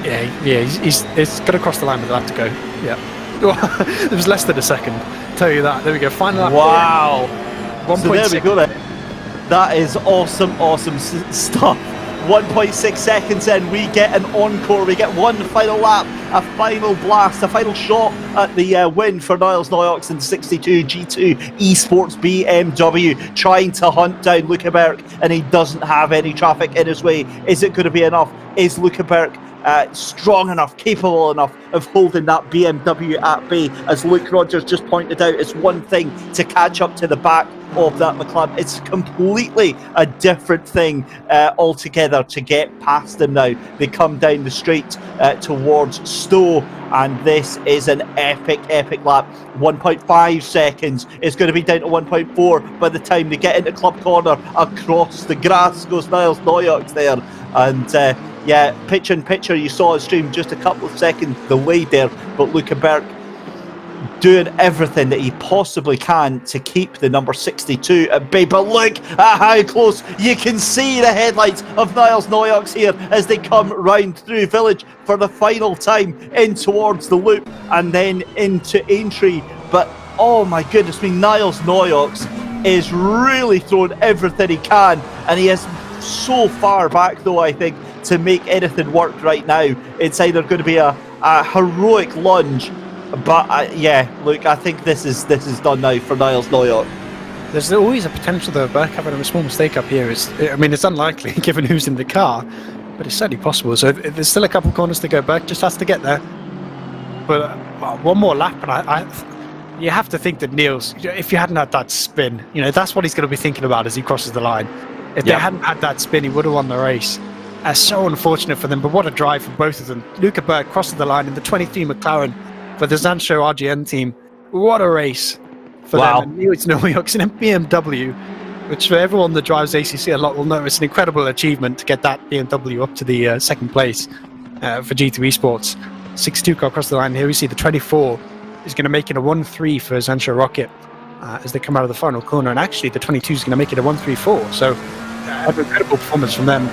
S4: Yeah, he's going to cross the line with a lap to go. Yeah. It was less than a second. Tell you that. There we go. Final lap.
S3: Wow.
S4: 1.6.
S3: So there we go then. That is awesome stuff. 1.6 seconds in, we get an encore. We get one final lap, a final blast, a final shot at the win for Niels Noyox in 62 G2 Esports BMW, trying to hunt down Luca Berk, and he doesn't have any traffic in his way. Is it going to be enough? Is Luca Berk strong enough, capable enough of holding that BMW at bay? As Luke Rogers just pointed out, it's one thing to catch up to the back of that McLaren. It's completely a different thing altogether to get past them now. They come down the straight towards Stowe, and this is an epic lap. 1.5 seconds. It's going to be down to 1.4 by the time they get into Club Corner. Across the grass goes Niels Noyox there, and yeah, picture you saw a stream just a couple of seconds delayed there, but Luca Berk doing everything that he possibly can to keep the number 62 at bay. But look at how close you can see the headlights of Niels Noyox here as they come round through Village for the final time in towards the loop and then into Aintree. But oh my goodness me, Niels Noyox is really throwing everything he can, and he is so far back though, I think, to make anything work right now. It's either going to be a heroic lunge, but yeah, look, I think this is done now for Niels Noyox.
S4: There's always a potential though, Berk having a small mistake up here is, I mean, it's unlikely given who's in the car, but it's certainly possible. So there's still a couple corners to go. Berk just has to get there. But one more lap, and you have to think that Niels, if you hadn't had that spin, you know, that's what he's going to be thinking about as he crosses the line. If they hadn't had that spin, he would have won the race. So unfortunate for them, but what a drive for both of them. Luca Berk crosses the line in the 23 McLaren for the Zancho RGN team. What a race for them. And Niels Noyox in a BMW, which for everyone that drives ACC a lot will know it's an incredible achievement to get that BMW up to the second place for G2 Esports. 6-2 car across the line. Here we see the 24 is going to make it a 1-3 for Zancho Rocket as they come out of the final corner, and actually the 22 is going to make it a 1-3-4. So an incredible performance from them.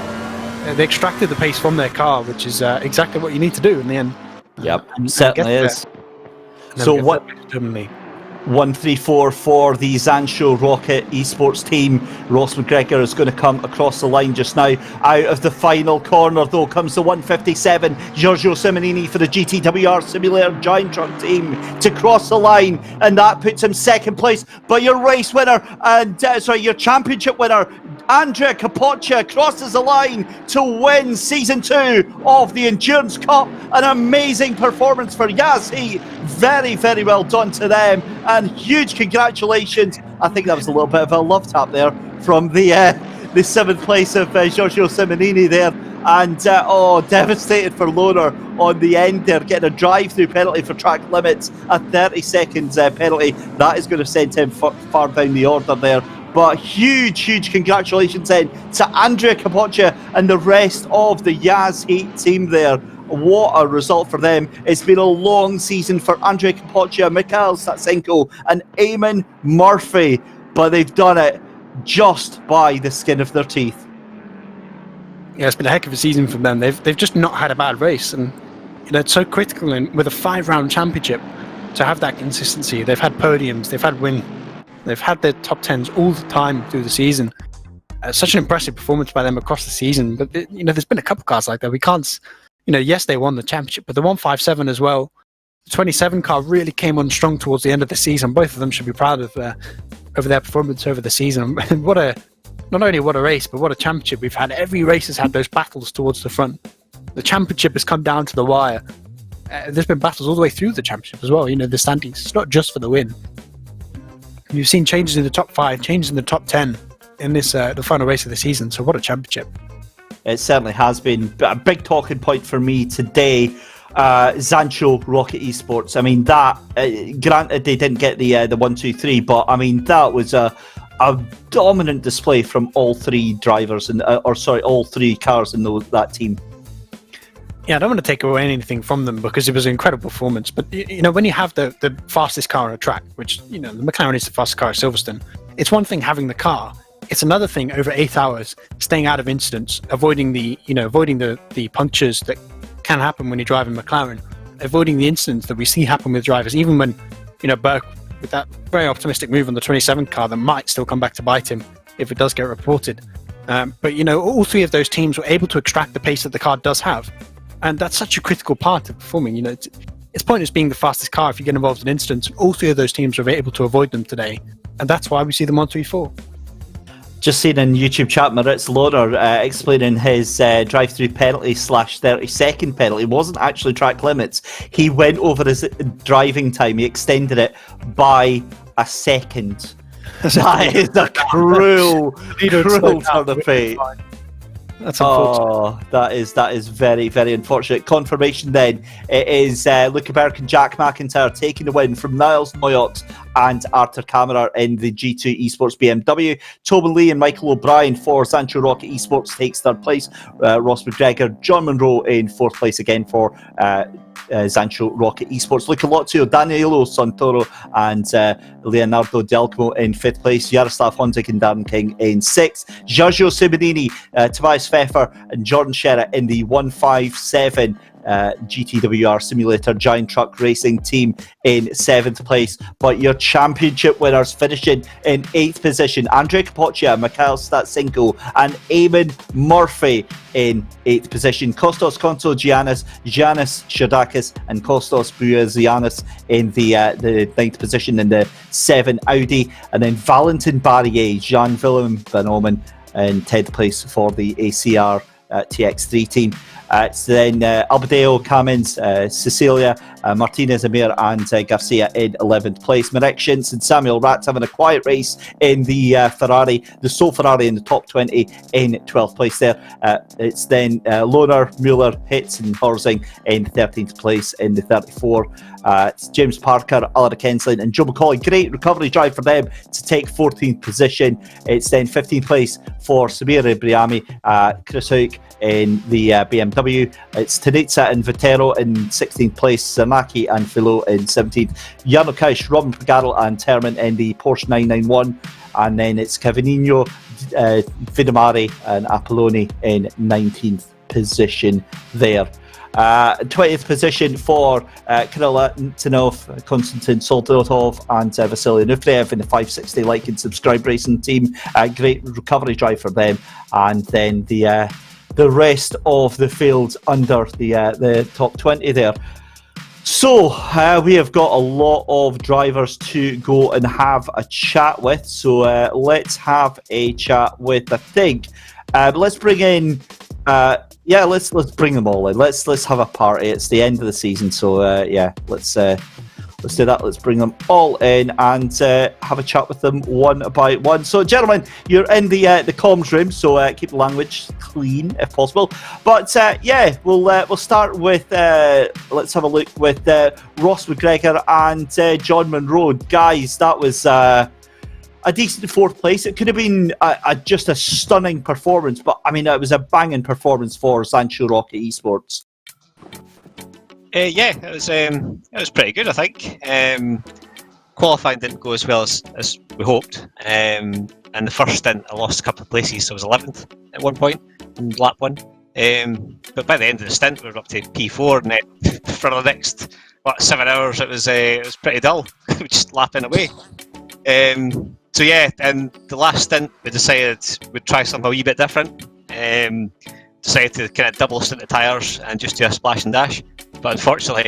S4: They extracted the pace from their car, which is exactly what you need to do in the end.
S3: Yep, certainly is. So what? 1-3-4 for the Zancho Rocket Esports team. Ross McGregor is going to come across the line just now. Out of the final corner, though, comes the 157. Giorgio Simonini for the GTWR Simulator Giant Truck team to cross the line, and that puts him second place. But your race winner, and your championship winner, Andrea Capoccia, crosses the line to win Season 2 of the Endurance Cup. An amazing performance for Yazhi. Very, very well done to them, and huge congratulations. I think that was a little bit of a love tap there from the 7th place of Giorgio Simonini there. And devastated for Loner on the end there, getting a drive-through penalty for track limits, a 30 seconds penalty. That is going to send him far down the order there. But huge congratulations then to Andrea Capoccia and the rest of the Yaz Heat team there. What a result for them. It's been a long season for Andrea Capoccia, Mikhail Satsenko and Eamon Murphy, but they've done it just by the skin of their teeth.
S4: Yeah, it's been a heck of a season for them. They've just not had a bad race, and you know, it's so critical with a 5-round championship to have that consistency. They've had podiums, they've had win. They've had their top 10s all the time through the season. Such an impressive performance by them across the season. But, you know, there's been a couple cars like that. We can't, you know, yes, they won the championship, but the 157 as well. The 27 car really came on strong towards the end of the season. Both of them should be proud of over their performance over the season. Not only what a race, but what a championship we've had. Every race has had those battles towards the front. The championship has come down to the wire. there's been battles all the way through the championship as well. You know, the standings. It's not just for the win. You've seen changes in the top 5, changes in the top 10 in this the final race of the season. So what a championship!
S3: It certainly has been a big talking point for me today. Zancho Rocket Esports. I mean, that granted they didn't get the 1, 2, 3, but I mean that was a dominant display from all 3 drivers and all 3 cars in that team.
S4: Yeah, I don't want to take away anything from them because it was an incredible performance. But you know, when you have the fastest car on a track, which you know the McLaren is the fastest car at Silverstone, it's one thing having the car. It's another thing over 8 hours staying out of incidents, avoiding the punctures that can happen when you drive in McLaren, avoiding the incidents that we see happen with drivers, even when, you know, Burke with that very optimistic move on the 27th car that might still come back to bite him if it does get reported. But, you know, all 3 of those teams were able to extract the pace that the car does have. And that's such a critical part of performing. You know, it's pointless being the fastest car if you get involved in incidents. All 3 of those teams were able to avoid them today. And that's why we see them on 3-4.
S3: Just seen in YouTube chat, Maritz Loader explaining his drive-through penalty / 30-second penalty. It wasn't actually track limits. He went over his driving time. He extended it by a second. That is a cruel turn of fate.
S4: That's unfortunate.
S3: Oh, that is very, very unfortunate. Confirmation then, it is Luca Berg and Jack McIntyre taking the win from Niles Noyot and Arthur Kammerer in the G2 Esports BMW. Tobin Lee and Michael O'Brien for Sancho Rocket Esports takes 3rd place. Ross McGregor, John Monroe in 4th place again for Zancho Rocket Esports. Luca Lotto, Danilo Santoro and Leonardo Delcamo in 5th place. Yaroslav Honzik and Darren King in 6th. Giorgio Simonini, Tobias Pfeffer and Jordan Sherritt in the 157 GTWR Simulator Giant Truck Racing team in 7th place. But your championship winners finishing in 8th position: Andrea Capoccia, Mikhail Statsenko and Eamon Murphy in 8th position. Kostas Kontogiannis, Giannis Shadakis and Kostas Buazianis in the 9th position in the 7 Audi. And then Valentin Barrier, Jean-Willem Van Omen in 10th place for the ACR TX3 team. It's then Albadeo, Cummins, Cecilia, Martinez, Amir and Garcia in 11th place. Marek Shintz and Samuel Ratz having a quiet race in the Ferrari, the sole Ferrari in the top 20 in 12th place there. It's then Lohner, Mueller, Hitz and Horsing in 13th place in the 34. It's James Parker, Alara Kensling and Joe McCauley. Great recovery drive for them to take 14th position. It's then 15th place for Samir Ibrahimi, Chris Hook in the BMW. It's Tanitsa and Vitero in 16th place, Zanaki and Philo in 17th. Jarno Kausch, Robin Pagaro and Terman in the Porsche 991. And then it's Cavigno, Vidamari and Apolloni in 19th position there. 20th position for Connall Tinov, Konstantin Soldatov and Vasily Nufreev in the 560 like and subscribe racing team. Great recovery drive for them. And then the rest of the field under the top 20 there. So we have got a lot of drivers to go and have a chat with. So let's have a chat with, I think, let's bring in let's bring them all in. Let's have a party. It's the end of the season, so let's do that. Let's bring them all in and have a chat with them one by one. So, gentlemen, you're in the comms room, so keep the language clean if possible. But we'll start with let's have a look with Ross McGregor and John Monroe. Guys, that was a decent 4th place. It could have been just a stunning performance, but I mean, it was a banging performance for Sancho Rocket Esports.
S11: It was pretty good, I think. Qualifying didn't go as well as we hoped. And the first stint, I lost a couple of places, so I was 11th at one point in lap 1. But by the end of the stint, we were up to P4, and then for the next 7 hours, it was pretty dull, just lapping away. And the last stint, we decided we'd try something a wee bit different. Decided to kind of double stint the tyres and just do a splash and dash. But unfortunately,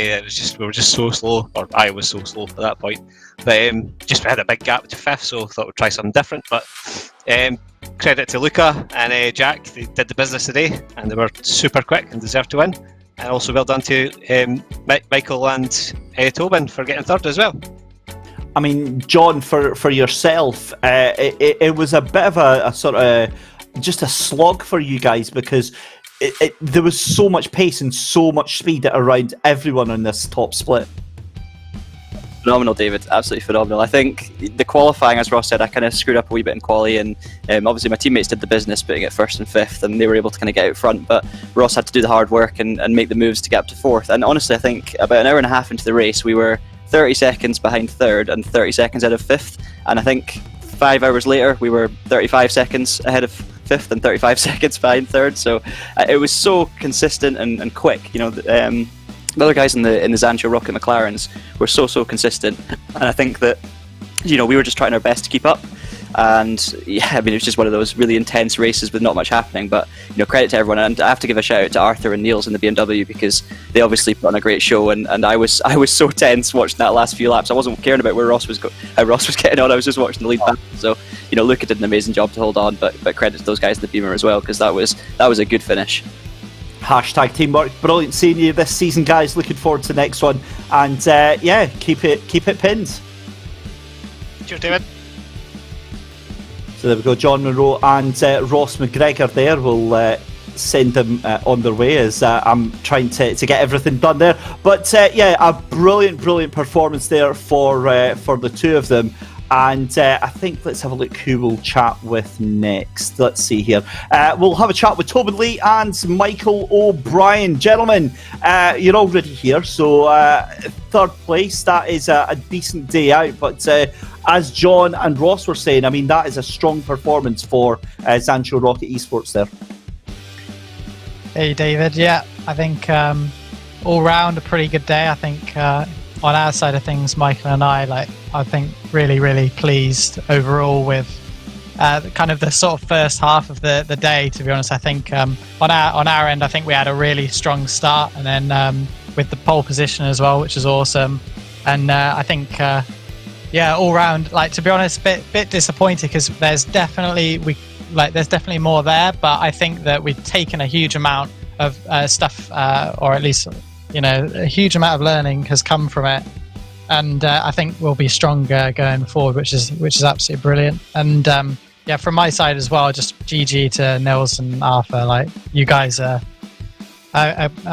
S11: we were just so slow, or I was so slow at that point. But we had a big gap to 5th, so I thought we'd try something different. But credit to Luca and Jack, they did the business today, and they were super quick and deserved to win. And also well done to Michael and Tobin for getting third as well.
S3: I mean, John, for yourself, it was a bit of a sort of just a slog for you guys because there was so much pace and so much speed around everyone on this top split.
S12: Phenomenal, David. Absolutely phenomenal. I think the qualifying, as Ross said, I kind of screwed up a wee bit in quali, and obviously my teammates did the business, putting it first and fifth, and they were able to kind of get out front. But Ross had to do the hard work and make the moves to get up to fourth. And honestly, I think about an hour and a half into the race, we were 30 seconds behind third and 30 seconds ahead of fifth. And I think 5 hours later, we were 35 seconds ahead of fifth and 35 seconds behind third. So it was so consistent and quick. You know, the other guys in the Zancho Rocket McLarens were so consistent, and I think that, you know, we were just trying our best to keep up. And yeah, I mean, it was just one of those really intense races with not much happening. But, you know, credit to everyone, and I have to give a shout out to Arthur and Niels in the BMW because they obviously put on a great show. And I was so tense watching that last few laps. I wasn't caring about where Ross was getting on. I was just watching the lead back. So, you know, Luca did an amazing job to hold on. But credit to those guys in the Beamer as well, because that was a good finish.
S3: Hashtag teamwork. Brilliant seeing you this season, guys. Looking forward to the next one. And yeah, keep it pinned.
S11: Cheers, David.
S3: So there we go, John Monroe and Ross McGregor there. We'll send them on their way as I'm trying to get everything done there. But yeah, a brilliant performance there for the two of them. And I think let's have a look who we'll chat with next. Let's see here. We'll have a chat with Tobin Lee and Michael O'Brien. Gentlemen, you're already here, so third place, that is a decent day out. But as John and Ross were saying, I mean, that is a strong performance for Zancho Rocket Esports there.
S13: Hey, David. Yeah, I think all round a pretty good day. I think on our side of things, Michael and I think really pleased overall with kind of the sort of first half of the day. To be honest, I think on our end, I think we had a really strong start, and then with the pole position as well, which is awesome. And I think all round, to be honest, bit disappointed because there's definitely more there, but I think that we've taken a huge amount of stuff, or at least, you know, a huge amount of learning has come from it, and I think we'll be stronger going forward, which is absolutely brilliant. And yeah, from my side as well, just GG to Nils and Arthur. You guys are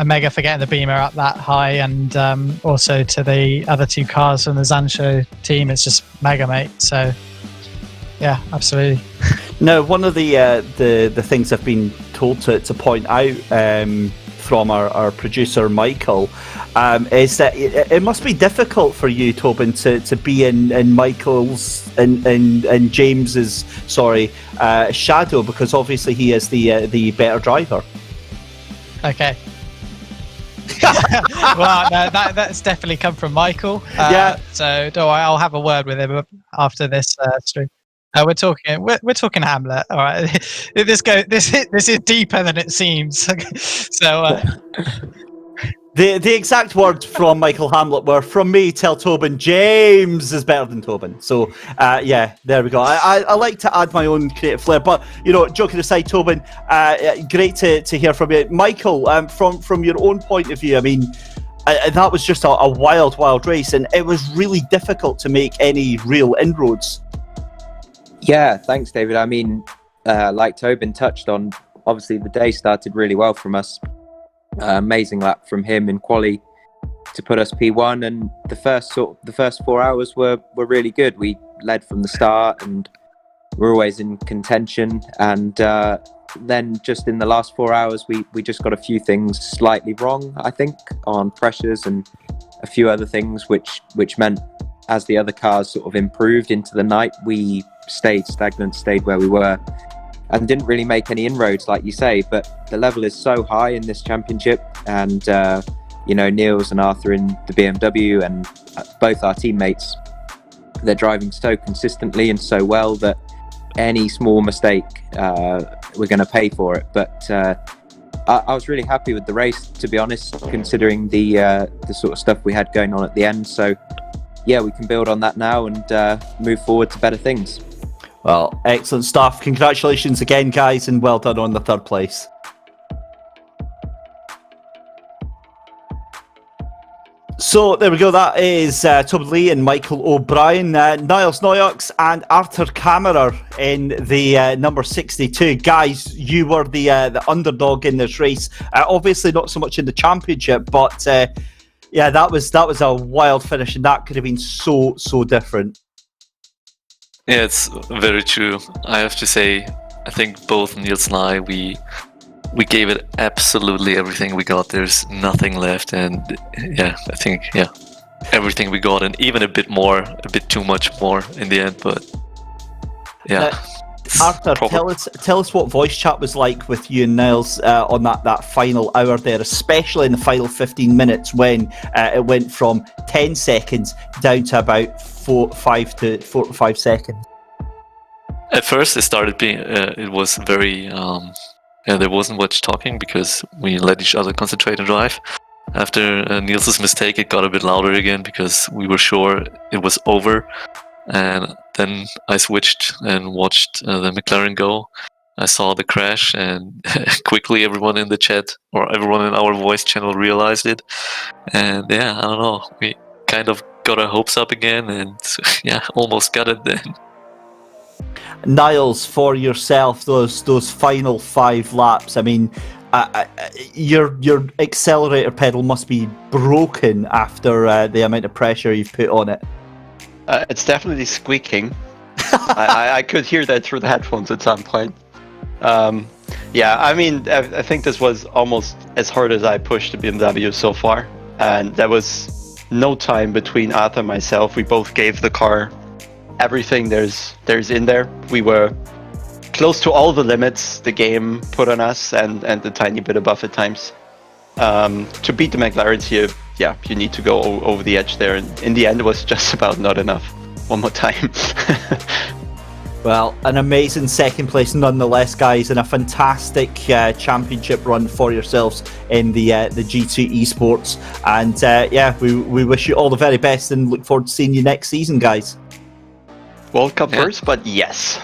S13: mega for getting the Beamer up that high, and also to the other two cars from the Zancho team. It's just mega, mate. So yeah, absolutely.
S3: Now, one of the things I've been told to point out from our producer Michael is that it must be difficult for you, Tobin, to be in Michael's and James's shadow, because obviously he is the better driver.
S13: Okay. Well, no, that's definitely come from Michael.
S3: Yeah.
S13: So don't worry, I'll have a word with him after this stream. We're talking Hamlet. All right. This is deeper than it seems. So
S3: the exact words from Michael Hamlet were, from me, tell Tobin James is better than Tobin. So yeah, there we go. I like to add my own creative flair, but you know, joking aside, Tobin, great to hear from you. Michael, from your own point of view, I mean, that was just a wild race, and it was really difficult to make any real inroads.
S14: Yeah, thanks, David. I mean, like Tobin touched on, obviously the day started really well from us. Amazing lap from him in quali to put us P1, and the first 4 hours were really good. We led from the start and we're always in contention. And then just in the last 4 hours, we just got a few things slightly wrong, I think, on pressures and a few other things, which meant as the other cars sort of improved into the night, we stayed stagnant, stayed where we were, and didn't really make any inroads, like you say. But the level is so high in this championship, and you know, Niels and Arthur in the BMW and both our teammates, they're driving so consistently and so well that any small mistake, we're going to pay for it. But I was really happy with the race, to be honest, considering the sort of stuff we had going on at the end. So yeah, we can build on that now and move forward to better things.
S3: Well, excellent stuff. Congratulations again, guys, and well done on the third place. So there we go. That is Toby Lee and Michael O'Brien, Niles Noyox and Arthur Kammerer in the number 62. Guys, you were the underdog in this race. Obviously, not so much in the championship, but yeah, that was a wild finish, and that could have been so different.
S15: Yeah, it's very true. I have to say, I think both Niels and I, we gave it absolutely everything we got. There's nothing left, and yeah, I think everything we got, and even a bit more, a bit too much more in the end. But yeah,
S3: Arthur, tell us what voice chat was like with you and Niles on that final hour there, especially in the final 15 minutes when it went from 10 seconds down to about 4 to 5 seconds.
S15: At first, it started being it was very. There wasn't much talking because we let each other concentrate and drive. After Niels' mistake, it got a bit louder again because we were sure it was over. And then I switched and watched the McLaren go. I saw the crash, and quickly everyone in the chat or everyone in our voice channel realized it. And yeah, I don't know. We kind of got our hopes up again, and yeah, almost got it then.
S3: Niles, for yourself, those final 5 laps. I mean, your accelerator pedal must be broken after the amount of pressure you've put on it.
S16: It's definitely squeaking. I could hear that through the headphones at some point. Yeah, I mean, I think this was almost as hard as I pushed the BMW so far, and there was no time between Arthur and myself. We both gave the car everything there's in there. We were close to all the limits the game put on us, and a tiny bit above at times. To beat the McLarens here, yeah, you need to go over the edge there, and in the end it was just about not enough. One more time.
S3: Well, an amazing second place nonetheless, guys, and a fantastic championship run for yourselves in the G2 Esports. And yeah, we wish you all the very best and look forward to seeing you next season, guys.
S16: World Cup first, but yes.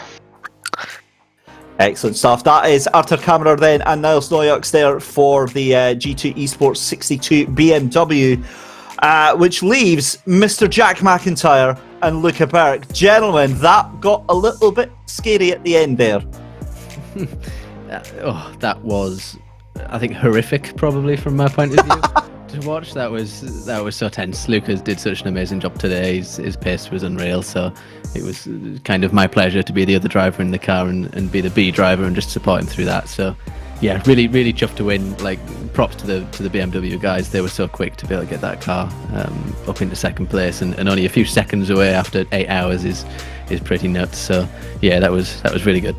S3: Excellent stuff. That is Arthur Kammerer then and Niles Noyox there for the G2 Esports 62 BMW, which leaves Mr. Jack McIntyre and Luca Berg. Gentlemen, that got a little bit scary at the end there.
S17: That was, I think, horrific, probably from my point of view. To watch, that was so tense. Lucas did such an amazing job today. His pace was unreal, so it was kind of my pleasure to be the other driver in the car and be the B driver and just support him through that. So yeah, really chuffed to win. Like, props to the BMW guys. They were so quick to be able to get that car up into second place, and only a few seconds away after 8 hours is pretty nuts. So yeah, that was really good.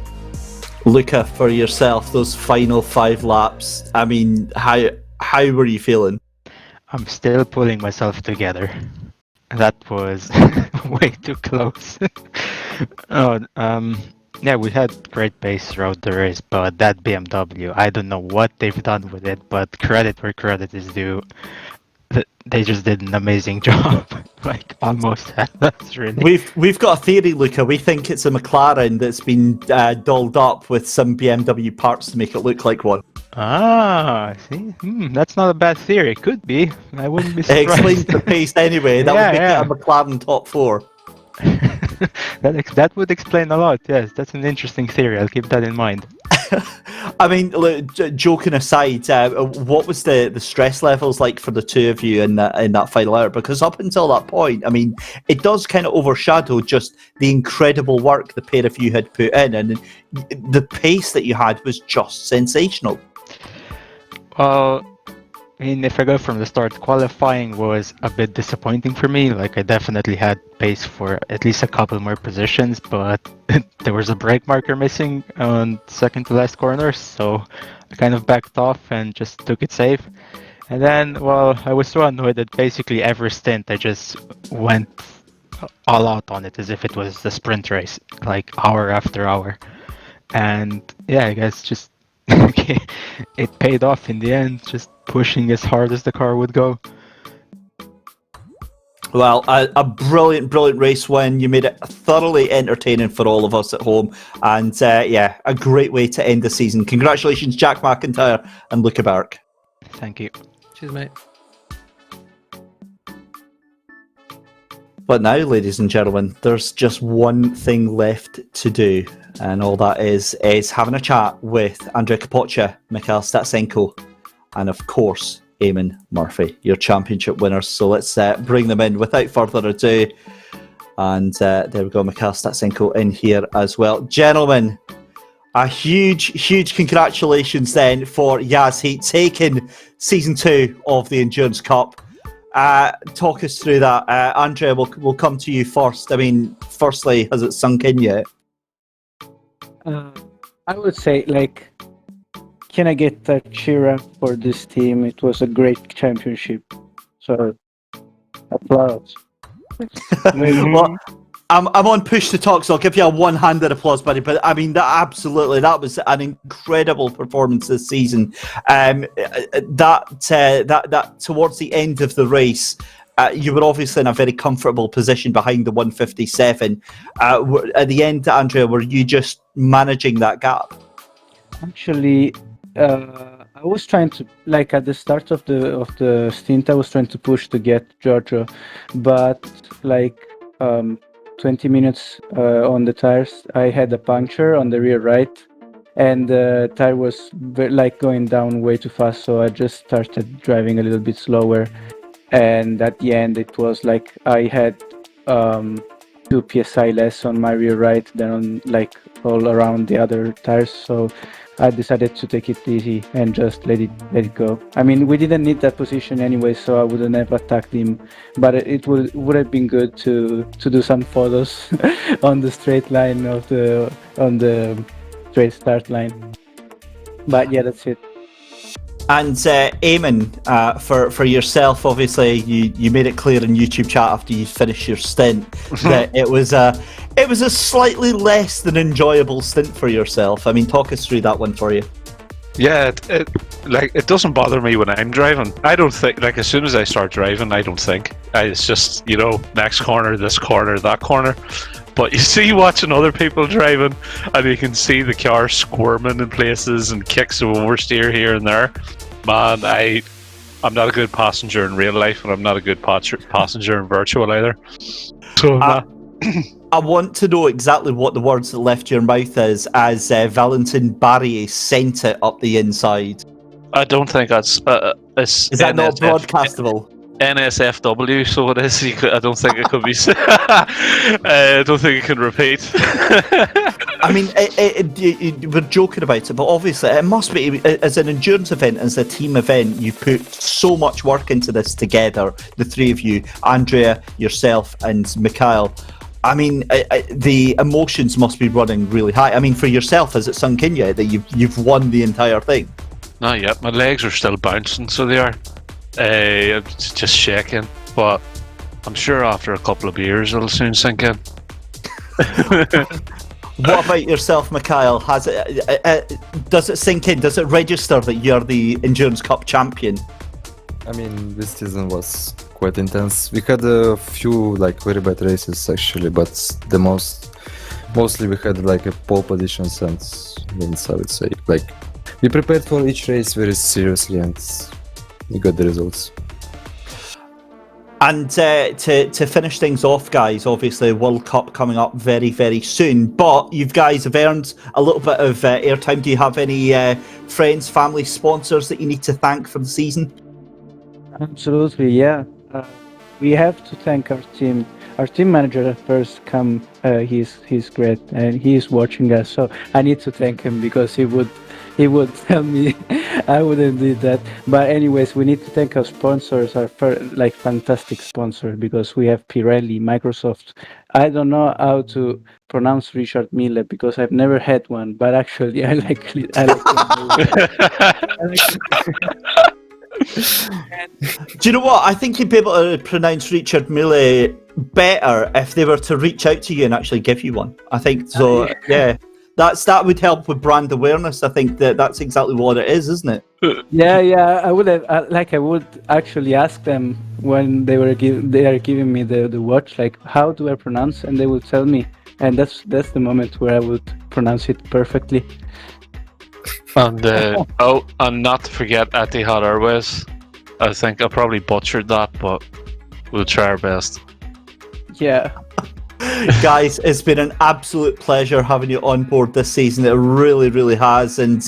S3: Luca, for yourself, those final 5 laps, I mean, how were you feeling?
S18: I'm still pulling myself together. That was way too close. Yeah, we had great pace throughout the race, but that BMW, I don't know what they've done with it, but credit where credit is due. They just did an amazing job. Like, almost had us, really.
S3: We've got a theory, Luca. We think it's a McLaren that's been dolled up with some BMW parts to make it look like one.
S18: Ah, see? That's not a bad theory. It could be. I wouldn't be surprised.
S3: It explains the pace anyway. That would make it a McLaren top 4.
S18: That would explain a lot, yes. That's an interesting theory. I'll keep that in mind.
S3: I mean, look, joking aside, what was the stress levels like for the two of you in that final hour? Because up until that point, I mean, it does kind of overshadow just the incredible work the pair of you had put in, and the pace that you had was just sensational.
S18: Well, I mean, if I go from the start, qualifying was a bit disappointing for me. Like, I definitely had pace for at least a couple more positions, but there was a brake marker missing on second to last corner, so I kind of backed off and just took it safe. And then, well, I was so annoyed that basically every stint I just went all out on it as if it was a sprint race, like hour after hour. And yeah, I guess just it paid off in the end, just pushing as hard as the car would go.
S3: Well, a brilliant race win. You made it thoroughly entertaining for all of us at home, and yeah, a great way to end the season. Congratulations, Jack McIntyre and Luca Berg.
S18: Thank you.
S17: Cheers, mate.
S3: But now, ladies and gentlemen, there's just one thing left to do, and all that is having a chat with Andrea Kapoccia, Mikhail Statsenko, and of course, Eamon Murphy, your championship winners. So let's bring them in without further ado. And there we go, Mikhail Statsenko in here as well. Gentlemen, a huge congratulations then for Yazheat taking Season 2 of the Endurance Cup. Talk us through that. Andrea, we'll come to you first. I mean, firstly, has it sunk in yet?
S19: I would say, can I get a cheer up for this team? It was a great championship. So, applause.
S3: Well, I'm on push to talk, so I'll give you a one-handed applause, buddy. But I mean, that was an incredible performance this season. That towards the end of the race, you were obviously in a very comfortable position behind the 157. At the end, Andrea, were you just managing that gap?
S19: Actually, I was trying to, at the start of the stint, I was trying to push to get Giorgio, but 20 minutes on the tires, I had a puncture on the rear right, and the tire was going down way too fast, so I just started driving a little bit slower, and at the end it was I had 2 psi less on my rear right than on all around the other tires, so I decided to take it easy and just let it go. I mean, we didn't need that position anyway, so I wouldn't have attacked him. But it would have been good to do some photos on the straight line on the straight start line. But yeah, that's it.
S3: And Eamon, for yourself, obviously you made it clear in YouTube chat after you finished your stint that it was a slightly less than enjoyable stint for yourself. I mean, talk us through that one for you.
S20: Yeah, it doesn't bother me when I'm driving. I don't think, as soon as I start driving, I don't think. It's just, next corner, this corner, that corner. But you see watching other people driving, and you can see the car squirming in places and kicks of oversteer here and there. Man, I'm not a good passenger in real life, and I'm not a good passenger in virtual either. So
S3: I want to know exactly what the words that left your mouth is as Valentin Barry sent it up the inside.
S20: I don't think that's...
S3: is that not broadcastable?
S20: NSFW, so it is. I don't think it could be. I don't think it can repeat.
S3: I mean, we're joking about it, but obviously it must be, as an endurance event, as a team event, you put so much work into this together, the three of you, Andrea, yourself, and Mikhail. I mean, the emotions must be running really high. I mean, for yourself, has it sunk in yet that you've won the entire thing?
S20: Not yet. My legs are still bouncing, so they are. It's just shaking, but I'm sure after a couple of beers it'll soon sink in.
S3: What about yourself, Mikhail? Has it? Does it sink in? Does it register that you're the Endurance Cup champion?
S21: I mean, this season was quite intense. We had a few very bad races actually, but mostly we had a pole positions and wins. I would say we prepared for each race very seriously and we got the results.
S3: And to finish things off, guys, obviously World Cup coming up very, very soon, but you guys have earned a little bit of airtime. Do you have any friends, family, sponsors that you need to thank for the season?
S19: Absolutely, yeah. We have to thank our team. Our team manager first he's great and he's watching us, so I need to thank him because he would tell me I wouldn't do that. But anyways, we need to thank our sponsors, our fantastic sponsors, because we have Pirelli, Microsoft. I don't know how to pronounce Richard Mille because I've never had one, but actually I like it.
S3: Do you know what? I think you'd be able to pronounce Richard Mille better if they were to reach out to you and actually give you one. I think so. Yeah. That would help with brand awareness. I think that's exactly what it is, isn't it?
S19: Yeah. I would have, I would actually ask them when they are giving me the watch, how do I pronounce, and they would tell me, and that's the moment where I would pronounce it perfectly.
S20: And and not to forget Etihad Airways. I think I probably butchered that, but we'll try our best.
S19: Yeah.
S3: Guys, it's been an absolute pleasure having you on board this season. It really, really has. And,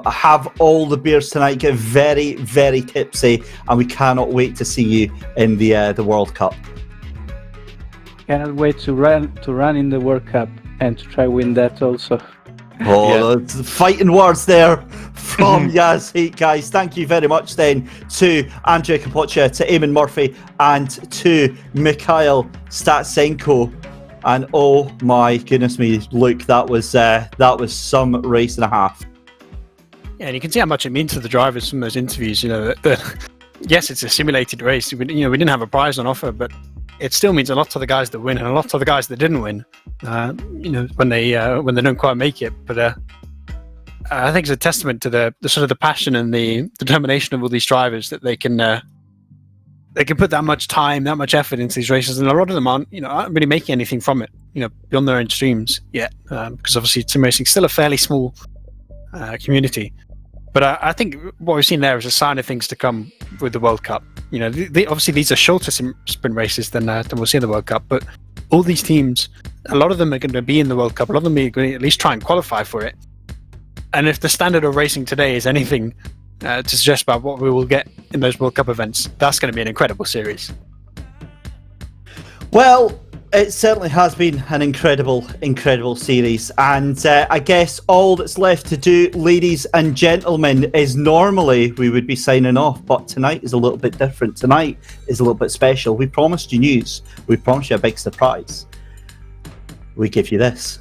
S3: have all the beers tonight, get very, very tipsy, and we cannot wait to see you in the World Cup.
S19: Cannot wait to run in the World Cup and to try win that also.
S3: Oh, the fighting words there from Chaz Heat, guys. Thank you very much then to Andrea Capoccia, to Eamon Murphy, and to Mikhail Statsenko. And oh my goodness me, Luke, that was some race and a half.
S4: Yeah, and you can see how much it means to the drivers from those interviews. Yes, it's a simulated race. We didn't have a prize on offer, but it still means a lot to the guys that win and a lot to the guys that didn't win. When they don't quite make it. But I think it's a testament to the sort of the passion and the determination of all these drivers that they can put that much time, that much effort into these races, and a lot of them aren't really making anything from it, beyond their own streams yet, because obviously sim racing is still a fairly small community. But I think what we've seen there is a sign of things to come with the World Cup. Obviously these are shorter sprint races than we'll see in the World Cup, but all these teams, a lot of them are going to be in the World Cup. A lot of them are going to at least try and qualify for it. And if the standard of racing today is anything to suggest about what we will get in those World Cup events, that's going to be an incredible series.
S3: Well, it certainly has been an incredible, incredible series. And I guess all that's left to do, ladies and gentlemen, is normally we would be signing off. But tonight is a little bit different. Tonight is a little bit special. We promised you news. We promised you a big surprise. We give you this.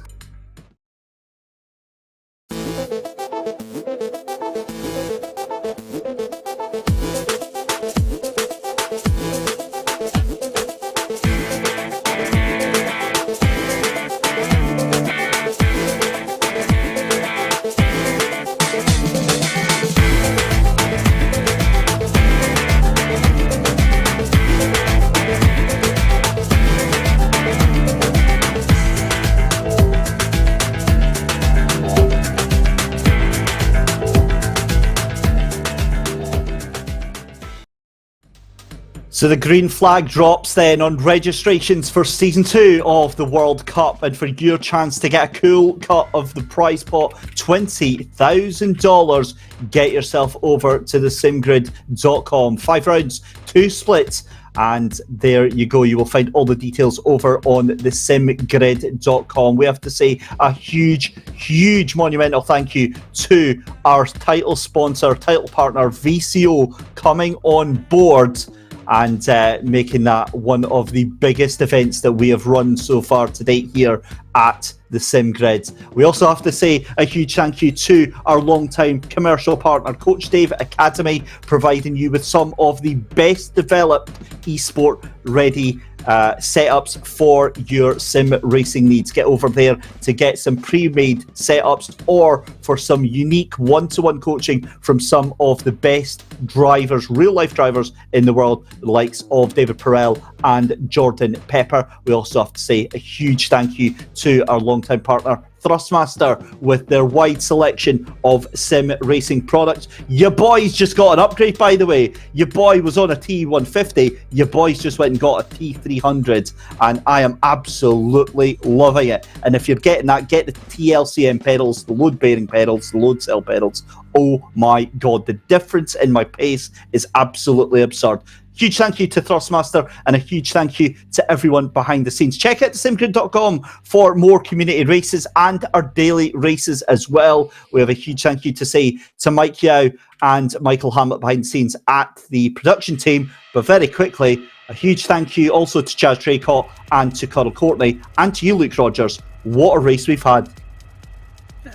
S3: So the green flag drops then on registrations for Season 2 of the World Cup, and for your chance to get a cool cut of the prize pot, $20,000, get yourself over to the simgrid.com. 5 rounds, 2 splits, and there you go. You will find all the details over on the simgrid.com. We have to say a huge, huge monumental thank you to our title sponsor, title partner, VCO, coming on board and making that one of the biggest events that we have run so far to date here at the Sim Grid. We also have to say a huge thank you to our long-time commercial partner, Coach Dave Academy, providing you with some of the best developed esport ready setups for your sim racing needs. Get over there to get some pre-made setups or for some unique one-to-one coaching from some of the best drivers, real-life drivers in the world, the likes of David Perel and Jordan Pepper. We also have to say a huge thank you to our long-time partner, Thrustmaster, with their wide selection of sim racing products. Your boys just got an upgrade, by the way. Your boy was on a T150. Your boys just went and got a T300, and I am absolutely loving it. And if you're getting that, get the TLCM pedals, the load bearing pedals, the load cell pedals. Oh my God, the difference in my pace is absolutely absurd. Huge thank you to Thrustmaster and a huge thank you to everyone behind the scenes. Check out thesimgrid.com for more community races and our daily races as well. We have a huge thank you to say to Mike Yao and Michael Hammett behind the scenes at the production team. But very quickly, a huge thank you also to Chaz Draycott and to Courtney and to you, Luke Rogers. What a race we've had.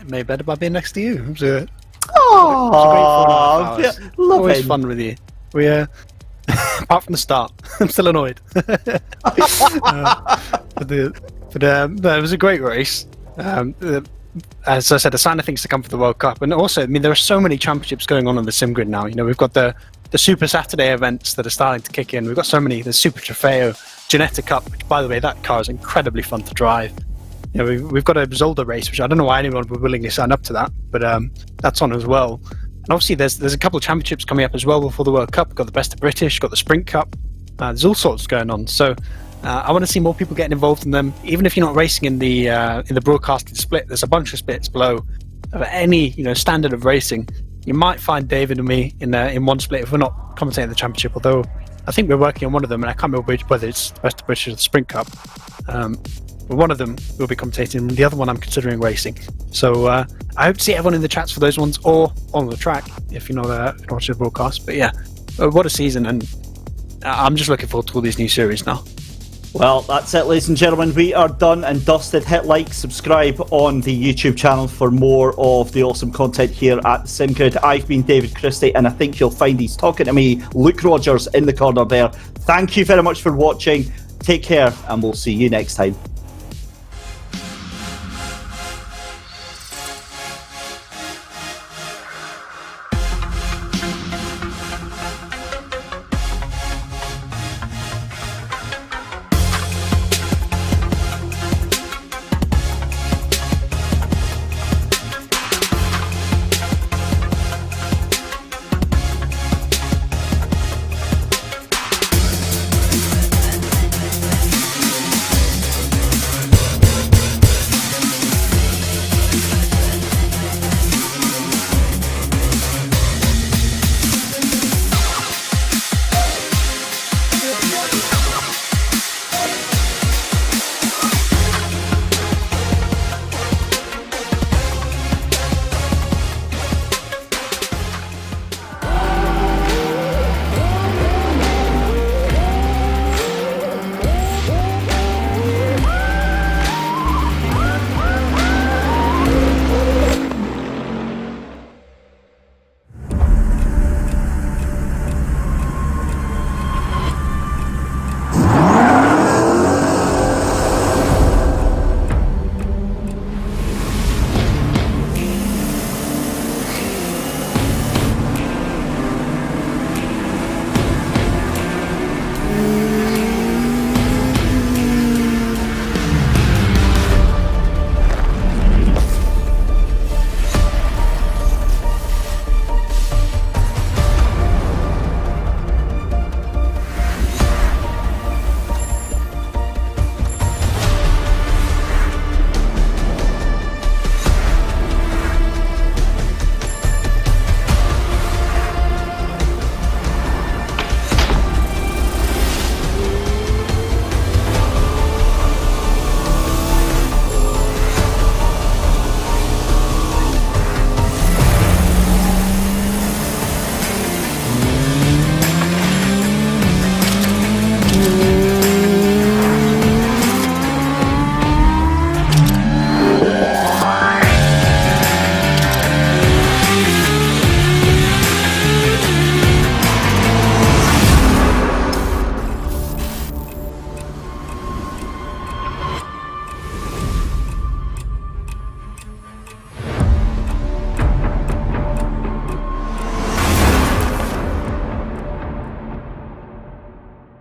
S4: Made better by being next to you. It was a
S3: great fun.
S4: Always fun with you. We apart from the start, I'm still annoyed. But it was a great race. As I said, a sign of things to come for the World Cup, and also, I mean, there are so many championships going on the Sim Grid now. You know, we've got the Super Saturday events that are starting to kick in. We've got so many. The Super Trofeo, Ginetta Cup, which, by the way, that car is incredibly fun to drive. You know, we've got a Zolder race, which I don't know why anyone would willingly sign up to that, but that's on as well. And obviously, there's a couple of championships coming up as well before the World Cup. We've got the Best of British, got the Sprint Cup. There's all sorts going on. So I want to see more people getting involved in them. Even if you're not racing in the broadcasting split, there's a bunch of splits below of any standard of racing. You might find David and me in one split if we're not commentating the championship. Although I think we're working on one of them, and I can't remember whether it's the Best of British or the Sprint Cup. But one of them will be commentating, and the other one I'm considering racing. So I hope to see everyone in the chats for those ones, or on the track if you're not watching the broadcast. But yeah, what a season, and I'm just looking forward to all these new series now.
S3: Well, that's it, ladies and gentlemen. We are done and dusted. Hit like, subscribe on the YouTube channel for more of the awesome content here at the SimGrid. I've been David Christie, and I think you'll find he's talking to me, Luke Rogers, in the corner there. Thank you very much for watching. Take care, and we'll see you next time.